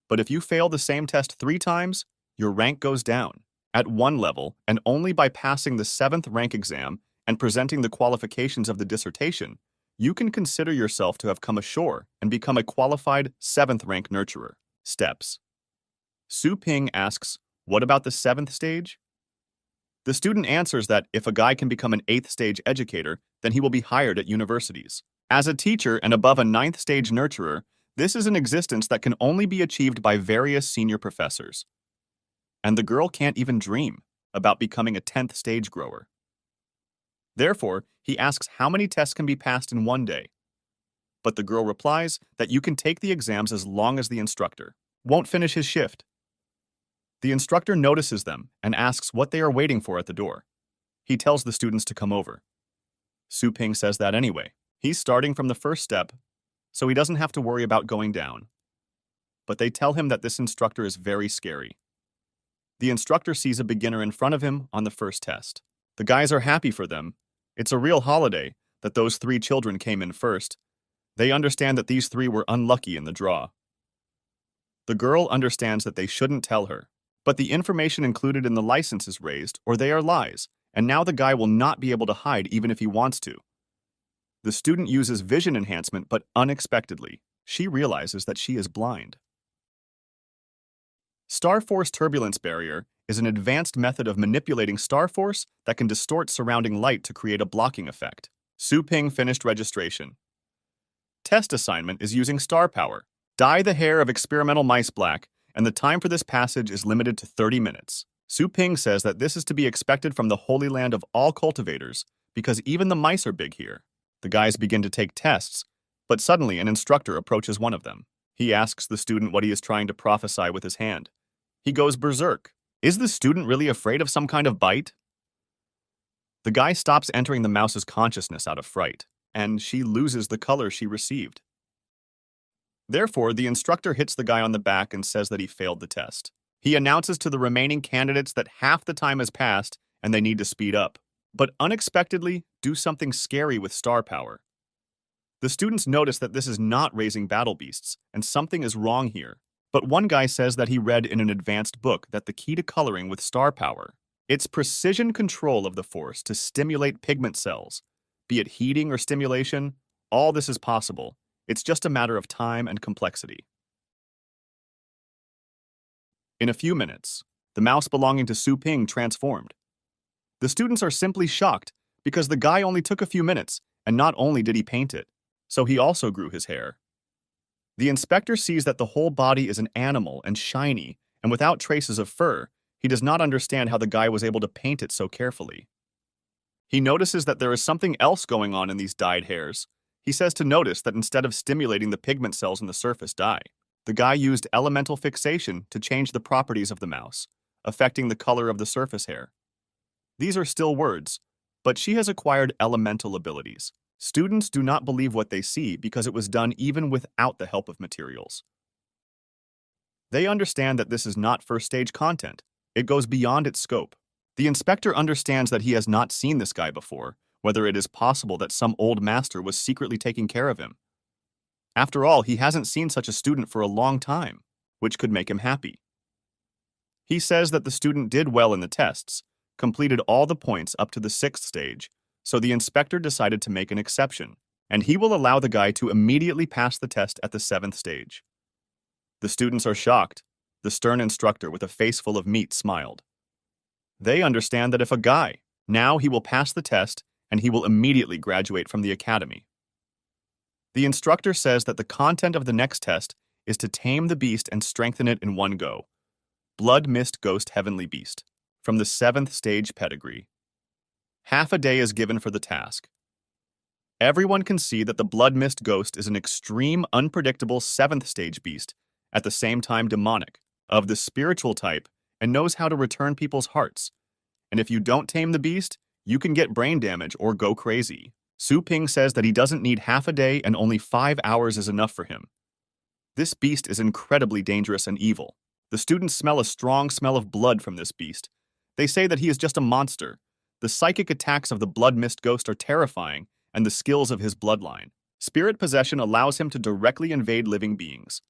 But if you fail the same test 3 times, your rank goes down at 1 level, and only by passing the 7th rank exam and presenting the qualifications of the dissertation, you can consider yourself to have come ashore and become a qualified 7th rank nurturer. Steps. Su Ping asks, what about the 7th stage? The student answers that if a guy can become an 8th stage educator, then he will be hired at universities. As a teacher and above a 9th stage nurturer, this is an existence that can only be achieved by various senior professors. And the girl can't even dream about becoming a 10th stage grower. Therefore, he asks how many tests can be passed in 1 day. But the girl replies that you can take the exams as long as the instructor won't finish his shift. The instructor notices them and asks what they are waiting for at the door. He tells the students to come over. Su Ping says that anyway. He's starting from the first step, so he doesn't have to worry about going down. But they tell him that this instructor is very scary. The instructor sees a beginner in front of him on the first test. The guys are happy for them. It's a real holiday that those 3 children came in first. They understand that these 3 were unlucky in the draw. The girl understands that they shouldn't tell her, but the information included in the license is raised, or they are lies, and now the guy will not be able to hide even if he wants to. The student uses vision enhancement, but unexpectedly, she realizes that she is blind. Star Force Turbulence Barrier is an advanced method of manipulating star force that can distort surrounding light to create a blocking effect. Su Ping finished registration. Test assignment is using star power. Dye the hair of experimental mice black, and the time for this passage is limited to 30 minutes. Su Ping says that this is to be expected from the Holy Land of all cultivators, because even the mice are big here. The guys begin to take tests, but suddenly an instructor approaches one of them. He asks the student what he is trying to prophesy with his hand. He goes berserk. Is the student really afraid of some kind of bite? The guy stops entering the mouse's consciousness out of fright, and she loses the color she received. Therefore, the instructor hits the guy on the back and says that he failed the test. He announces to the remaining candidates that half the time has passed and they need to speed up, but unexpectedly do something scary with star power. The students notice that this is not raising battle beasts, and something is wrong here. But one guy says that he read in an advanced book that the key to coloring with star power, it's precision control of the force to stimulate pigment cells. Be it heating or stimulation, all this is possible. It's just a matter of time and complexity. In a few minutes, the mouse belonging to Su Ping transformed. The students are simply shocked because the guy only took a few minutes, and not only did he paint it, so he also grew his hair. The inspector sees that the whole body is an animal and shiny, and without traces of fur. He does not understand how the guy was able to paint it so carefully. He notices that there is something else going on in these dyed hairs. He says to notice that instead of stimulating the pigment cells in the surface dye, the guy used elemental fixation to change the properties of the mouse, affecting the color of the surface hair. These are still words, but she has acquired elemental abilities. Students do not believe what they see because it was done even without the help of materials. They understand that this is not first-stage content. It goes beyond its scope. The inspector understands that he has not seen this guy before, whether it is possible that some old master was secretly taking care of him. After all, he hasn't seen such a student for a long time, which could make him happy. He says that the student did well in the tests, completed all the points up to the 6th stage, so the inspector decided to make an exception, and he will allow the guy to immediately pass the test at the 7th stage. The students are shocked. The stern instructor with a face full of meat smiled. They understand that if a guy, now he will pass the test and he will immediately graduate from the academy. The instructor says that the content of the next test is to tame the beast and strengthen it in one go. Blood Mist Ghost Heavenly Beast, from the 7th stage pedigree. Half a day is given for the task. Everyone can see that the Blood Mist Ghost is an extreme, unpredictable 7th stage beast, at the same time demonic, of the spiritual type, and knows how to return people's hearts. And if you don't tame the beast, you can get brain damage or go crazy. Su Ping says that he doesn't need half a day and only 5 hours is enough for him. This beast is incredibly dangerous and evil. The students smell a strong smell of blood from this beast. They say that he is just a monster. The psychic attacks of the blood mist ghost are terrifying, and the skills of his bloodline. Spirit possession allows him to directly invade living beings.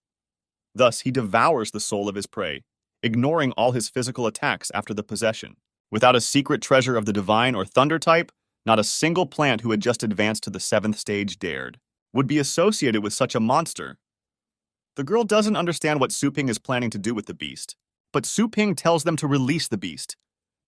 Thus, he devours the soul of his prey, ignoring all his physical attacks after the possession. Without a secret treasure of the divine or thunder type, not a single plant who had just advanced to the 7th stage dared would be associated with such a monster. The girl doesn't understand what Su Ping is planning to do with the beast, but Su Ping tells them to release the beast.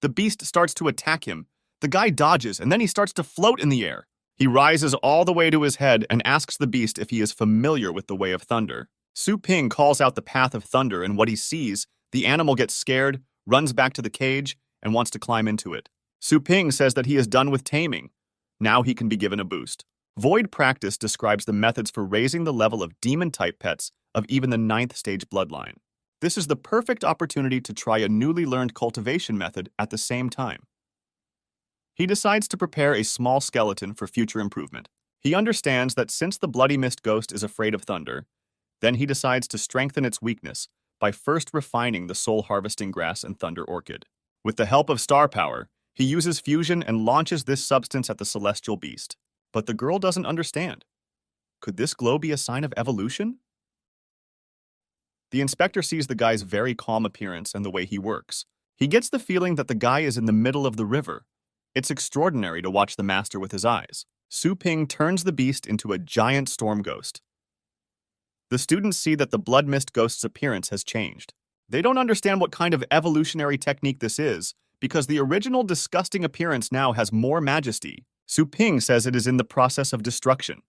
The beast starts to attack him. The guy dodges, and then he starts to float in the air. He rises all the way to his head and asks the beast if he is familiar with the way of thunder. Su Ping calls out the path of thunder, and what he sees, the animal gets scared, runs back to the cage, and wants to climb into it. Su Ping says that he is done with taming. Now he can be given a boost. Void Practice describes the methods for raising the level of demon-type pets of even the 9th stage bloodline. This is the perfect opportunity to try a newly learned cultivation method at the same time. He decides to prepare a small skeleton for future improvement. He understands that since the Bloody Mist Ghost is afraid of thunder, then he decides to strengthen its weakness by first refining the soul harvesting grass and thunder orchid. With the help of star power, he uses fusion and launches this substance at the celestial beast. But the girl doesn't understand. Could this glow be a sign of evolution? The inspector sees the guy's very calm appearance and the way he works. He gets the feeling that the guy is in the middle of the river. It's extraordinary to watch the master with his eyes. Su Ping turns the beast into a giant storm ghost. The students see that the blood mist ghost's appearance has changed. They don't understand what kind of evolutionary technique this is, because the original disgusting appearance now has more majesty. Su Ping says it is in the process of destruction.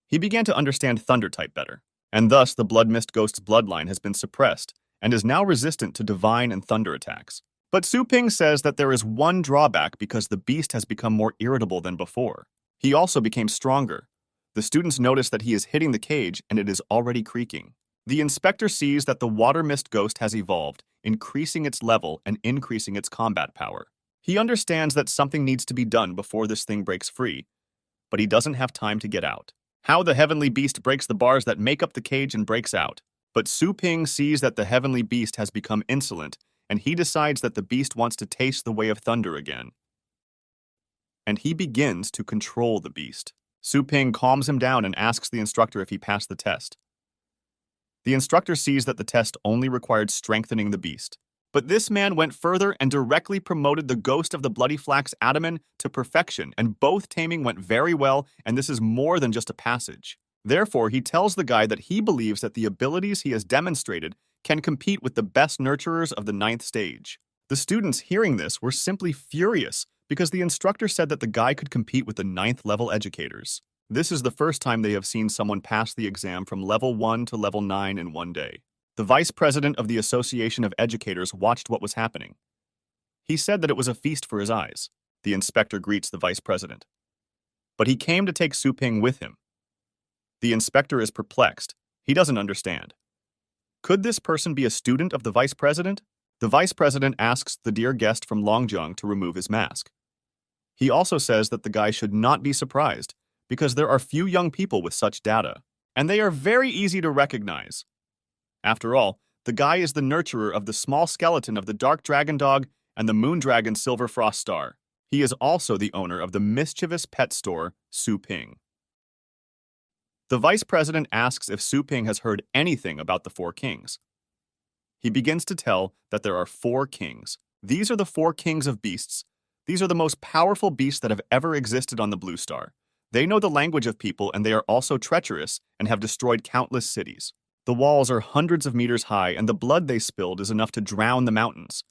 He began to understand thunder type better, and thus the blood mist ghost's bloodline has been suppressed and is now resistant to divine and thunder attacks. But Su Ping says that there is one drawback because the beast has become more irritable than before. He also became stronger. The students notice that he is hitting the cage and it is already creaking. The inspector sees that the water mist ghost has evolved, increasing its level and increasing its combat power. He understands that something needs to be done before this thing breaks free, but he doesn't have time to get out. How the heavenly beast breaks the bars that make up the cage and breaks out. But Su Ping sees that the heavenly beast has become insolent, and he decides that the beast wants to taste the way of thunder again. And he begins to control the beast. Su Ping calms him down and asks the instructor if he passed the test. The instructor sees that the test only required strengthening the beast. But this man went further and directly promoted the ghost of the Bloody Flax Ataman to perfection, and both taming went very well, and this is more than just a passage. Therefore, he tells the guy that he believes that the abilities he has demonstrated can compete with the best nurturers of the 9th stage. The students hearing this were simply furious because the instructor said that the guy could compete with the 9th level educators. This is the first time they have seen someone pass the exam from level 1 to level 9 in one day. The vice president of the Association of Educators watched what was happening. He said that it was a feast for his eyes. The inspector greets the vice president. But he came to take Su Ping with him. The inspector is perplexed. He doesn't understand. Could this person be a student of the vice president? The vice president asks the dear guest from Longjong to remove his mask. He also says that the guy should not be surprised because there are few young people with such data, and they are very easy to recognize. After all, the guy is the nurturer of the small skeleton of the Dark Dragon Dog and the Moon Dragon Silver Frost Star. He is also the owner of the mischievous pet store, Su Ping. The vice president asks if Su Ping has heard anything about the 4 kings. He begins to tell that there are 4 kings. These are the 4 kings of beasts. These are the most powerful beasts that have ever existed on the Blue Star. They know the language of people, and they are also treacherous and have destroyed countless cities. The walls are hundreds of meters high, and the blood they spilled is enough to drown the mountains.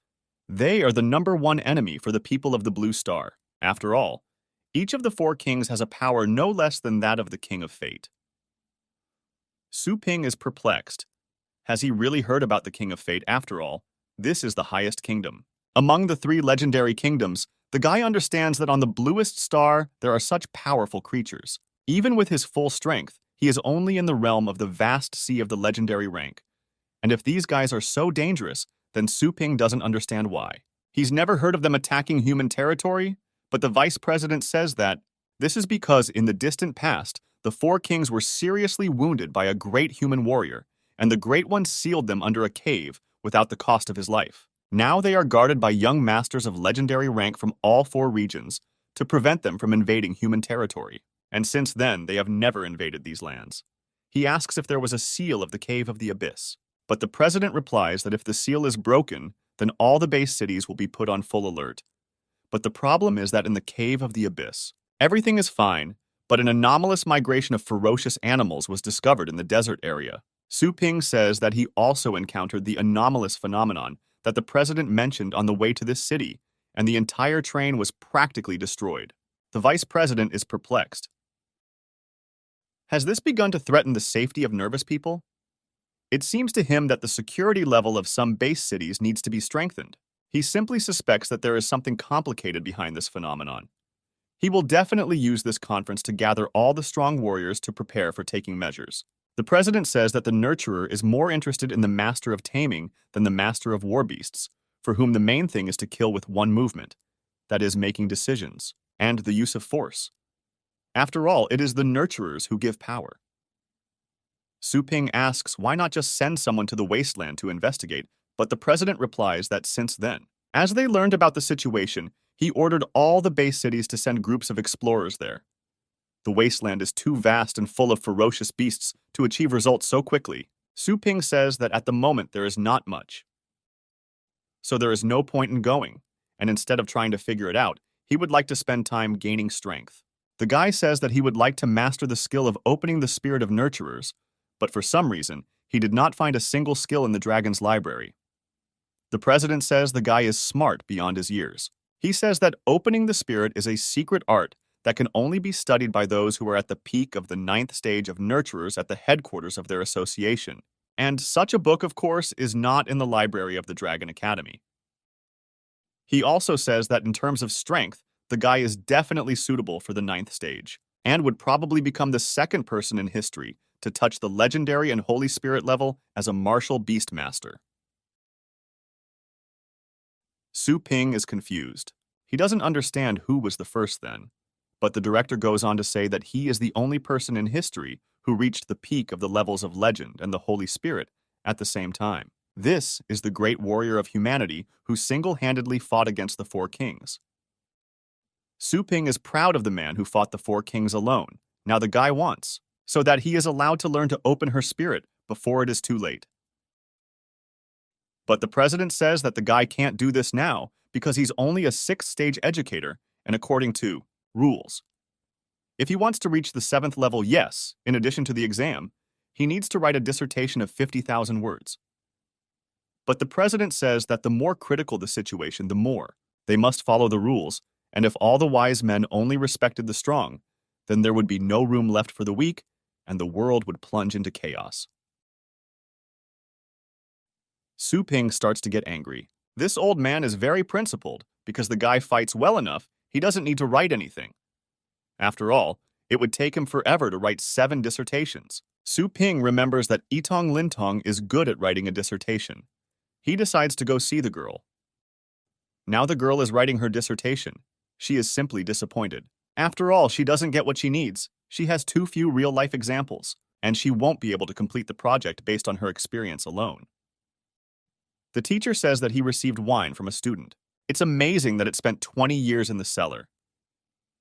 They are the #1 enemy for the people of the Blue Star. After all, each of the 4 kings has a power no less than that of the King of Fate. Su Ping is perplexed. Has he really heard about the King of Fate after all? This is the highest kingdom. Among the 3 legendary kingdoms, the guy understands that on the bluest star there are such powerful creatures. Even with his full strength, he is only in the realm of the vast sea of the legendary rank. And if these guys are so dangerous, then Su Ping doesn't understand why. He's never heard of them attacking human territory, but the vice president says that this is because in the distant past, the four kings were seriously wounded by a great human warrior, and the Great One sealed them under a cave without the cost of his life. Now they are guarded by young masters of legendary rank from all four regions to prevent them from invading human territory. And since then, they have never invaded these lands. He asks if there was a seal of the Cave of the Abyss, but the president replies that if the seal is broken, then all the base cities will be put on full alert. But the problem is that in the Cave of the Abyss, everything is fine, but an anomalous migration of ferocious animals was discovered in the desert area. Su Ping says that he also encountered the anomalous phenomenon that the president mentioned on the way to this city, and the entire train was practically destroyed. The vice president is perplexed. Has this begun to threaten the safety of nervous people? It seems to him that the security level of some base cities needs to be strengthened. He simply suspects that there is something complicated behind this phenomenon. He will definitely use this conference to gather all the strong warriors to prepare for taking measures. The president says that the nurturer is more interested in the master of taming than the master of war beasts, for whom the main thing is to kill with one movement, that is, making decisions, and the use of force. After all, it is the nurturers who give power. Su Ping asks why not just send someone to the wasteland to investigate, but the president replies that since then, as they learned about the situation, he ordered all the base cities to send groups of explorers there. The wasteland is too vast and full of ferocious beasts to achieve results so quickly. Su Ping says that at the moment there is not much. So there is no point in going, and instead of trying to figure it out, he would like to spend time gaining strength. The guy says that he would like to master the skill of opening the spirit of nurturers, but for some reason, he did not find a single skill in the dragon's library. The president says the guy is smart beyond his years. He says that opening the spirit is a secret art that can only be studied by those who are at the peak of the 9th stage of nurturers at the headquarters of their association. And such a book, of course, is not in the library of the Dragon Academy. He also says that in terms of strength, the guy is definitely suitable for the 9th stage, and would probably become the second person in history to touch the legendary and Holy Spirit level as a martial beastmaster. Su Ping is confused. He doesn't understand who was the first then, but the director goes on to say that he is the only person in history who reached the peak of the levels of legend and the Holy Spirit at the same time. This is the great warrior of humanity who single-handedly fought against the four kings. Su Ping is proud of the man who fought the four kings alone. Now the guy wants, so that he is allowed to learn to open her spirit before it is too late. But the president says that the guy can't do this now because he's only a 6th stage educator and according to rules. If he wants to reach the 7th level, yes, in addition to the exam, he needs to write a dissertation of 50,000 words. But the president says that the more critical the situation, the more they must follow the rules, and if all the wise men only respected the strong, then there would be no room left for the weak, and the world would plunge into chaos. Su Ping starts to get angry. This old man is very principled, because the guy fights well enough, he doesn't need to write anything. After all, it would take him forever to write 7 dissertations. Su Ping remembers that Yitong Lintong is good at writing a dissertation. He decides to go see the girl. Now the girl is writing her dissertation. She is simply disappointed. After all, she doesn't get what she needs. She has too few real-life examples, and she won't be able to complete the project based on her experience alone. The teacher says that he received wine from a student. It's amazing that it spent 20 years in the cellar.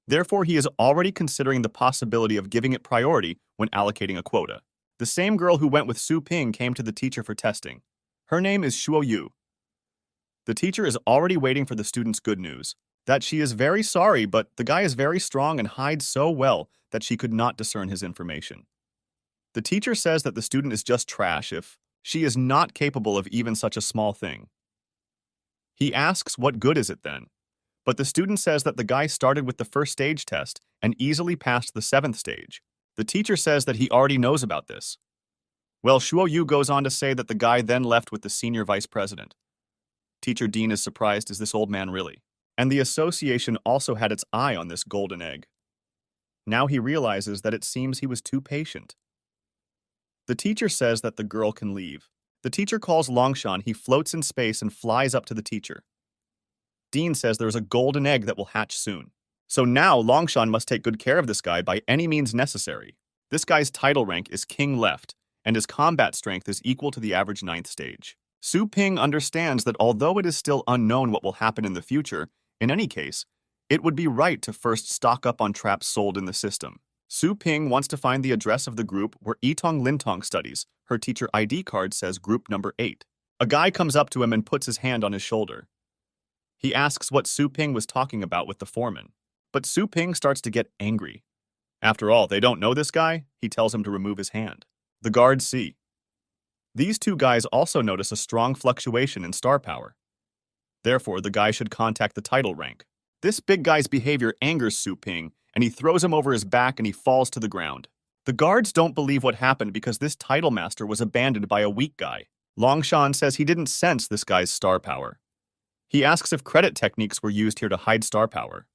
Therefore, he is already considering the possibility of giving it priority when allocating a quota. The same girl who went with Su Ping came to the teacher for testing. Her name is Su Yu. The teacher is already waiting for the student's good news, that she is very sorry, but the guy is very strong and hides so well that she could not discern his information. The teacher says that the student is just trash if she is not capable of even such a small thing. He asks what good is it then? But the student says that the guy started with the 1st stage test and easily passed the 7th stage. The teacher says that he already knows about this. Well, Shuo Yu goes on to say that the guy then left with the senior vice president. Teacher Dean is surprised, is this old man really? And the association also had its eye on this golden egg. Now he realizes that it seems he was too patient. The teacher says that the girl can leave. The teacher calls Longshan. He floats in space and flies up to the teacher. Dean says there is a golden egg that will hatch soon. So now Longshan must take good care of this guy by any means necessary. This guy's title rank is King Left, and his combat strength is equal to the average 9th stage. Su Ping understands that although it is still unknown what will happen in the future, in any case, it would be right to first stock up on traps sold in the system. Su Ping wants to find the address of the group where Yitong Lintong studies. Her teacher ID card says group number 8. A guy comes up to him and puts his hand on his shoulder. He asks what Su Ping was talking about with the foreman. But Su Ping starts to get angry. After all, they don't know this guy. He tells him to remove his hand. The guards see. These two guys also notice a strong fluctuation in star power. Therefore, the guy should contact the title rank. This big guy's behavior angers Su Ping, and he throws him over his back and he falls to the ground. The guards don't believe what happened because this title master was abandoned by a weak guy. Longshan says he didn't sense this guy's star power. He asks if credit techniques were used here to hide star power.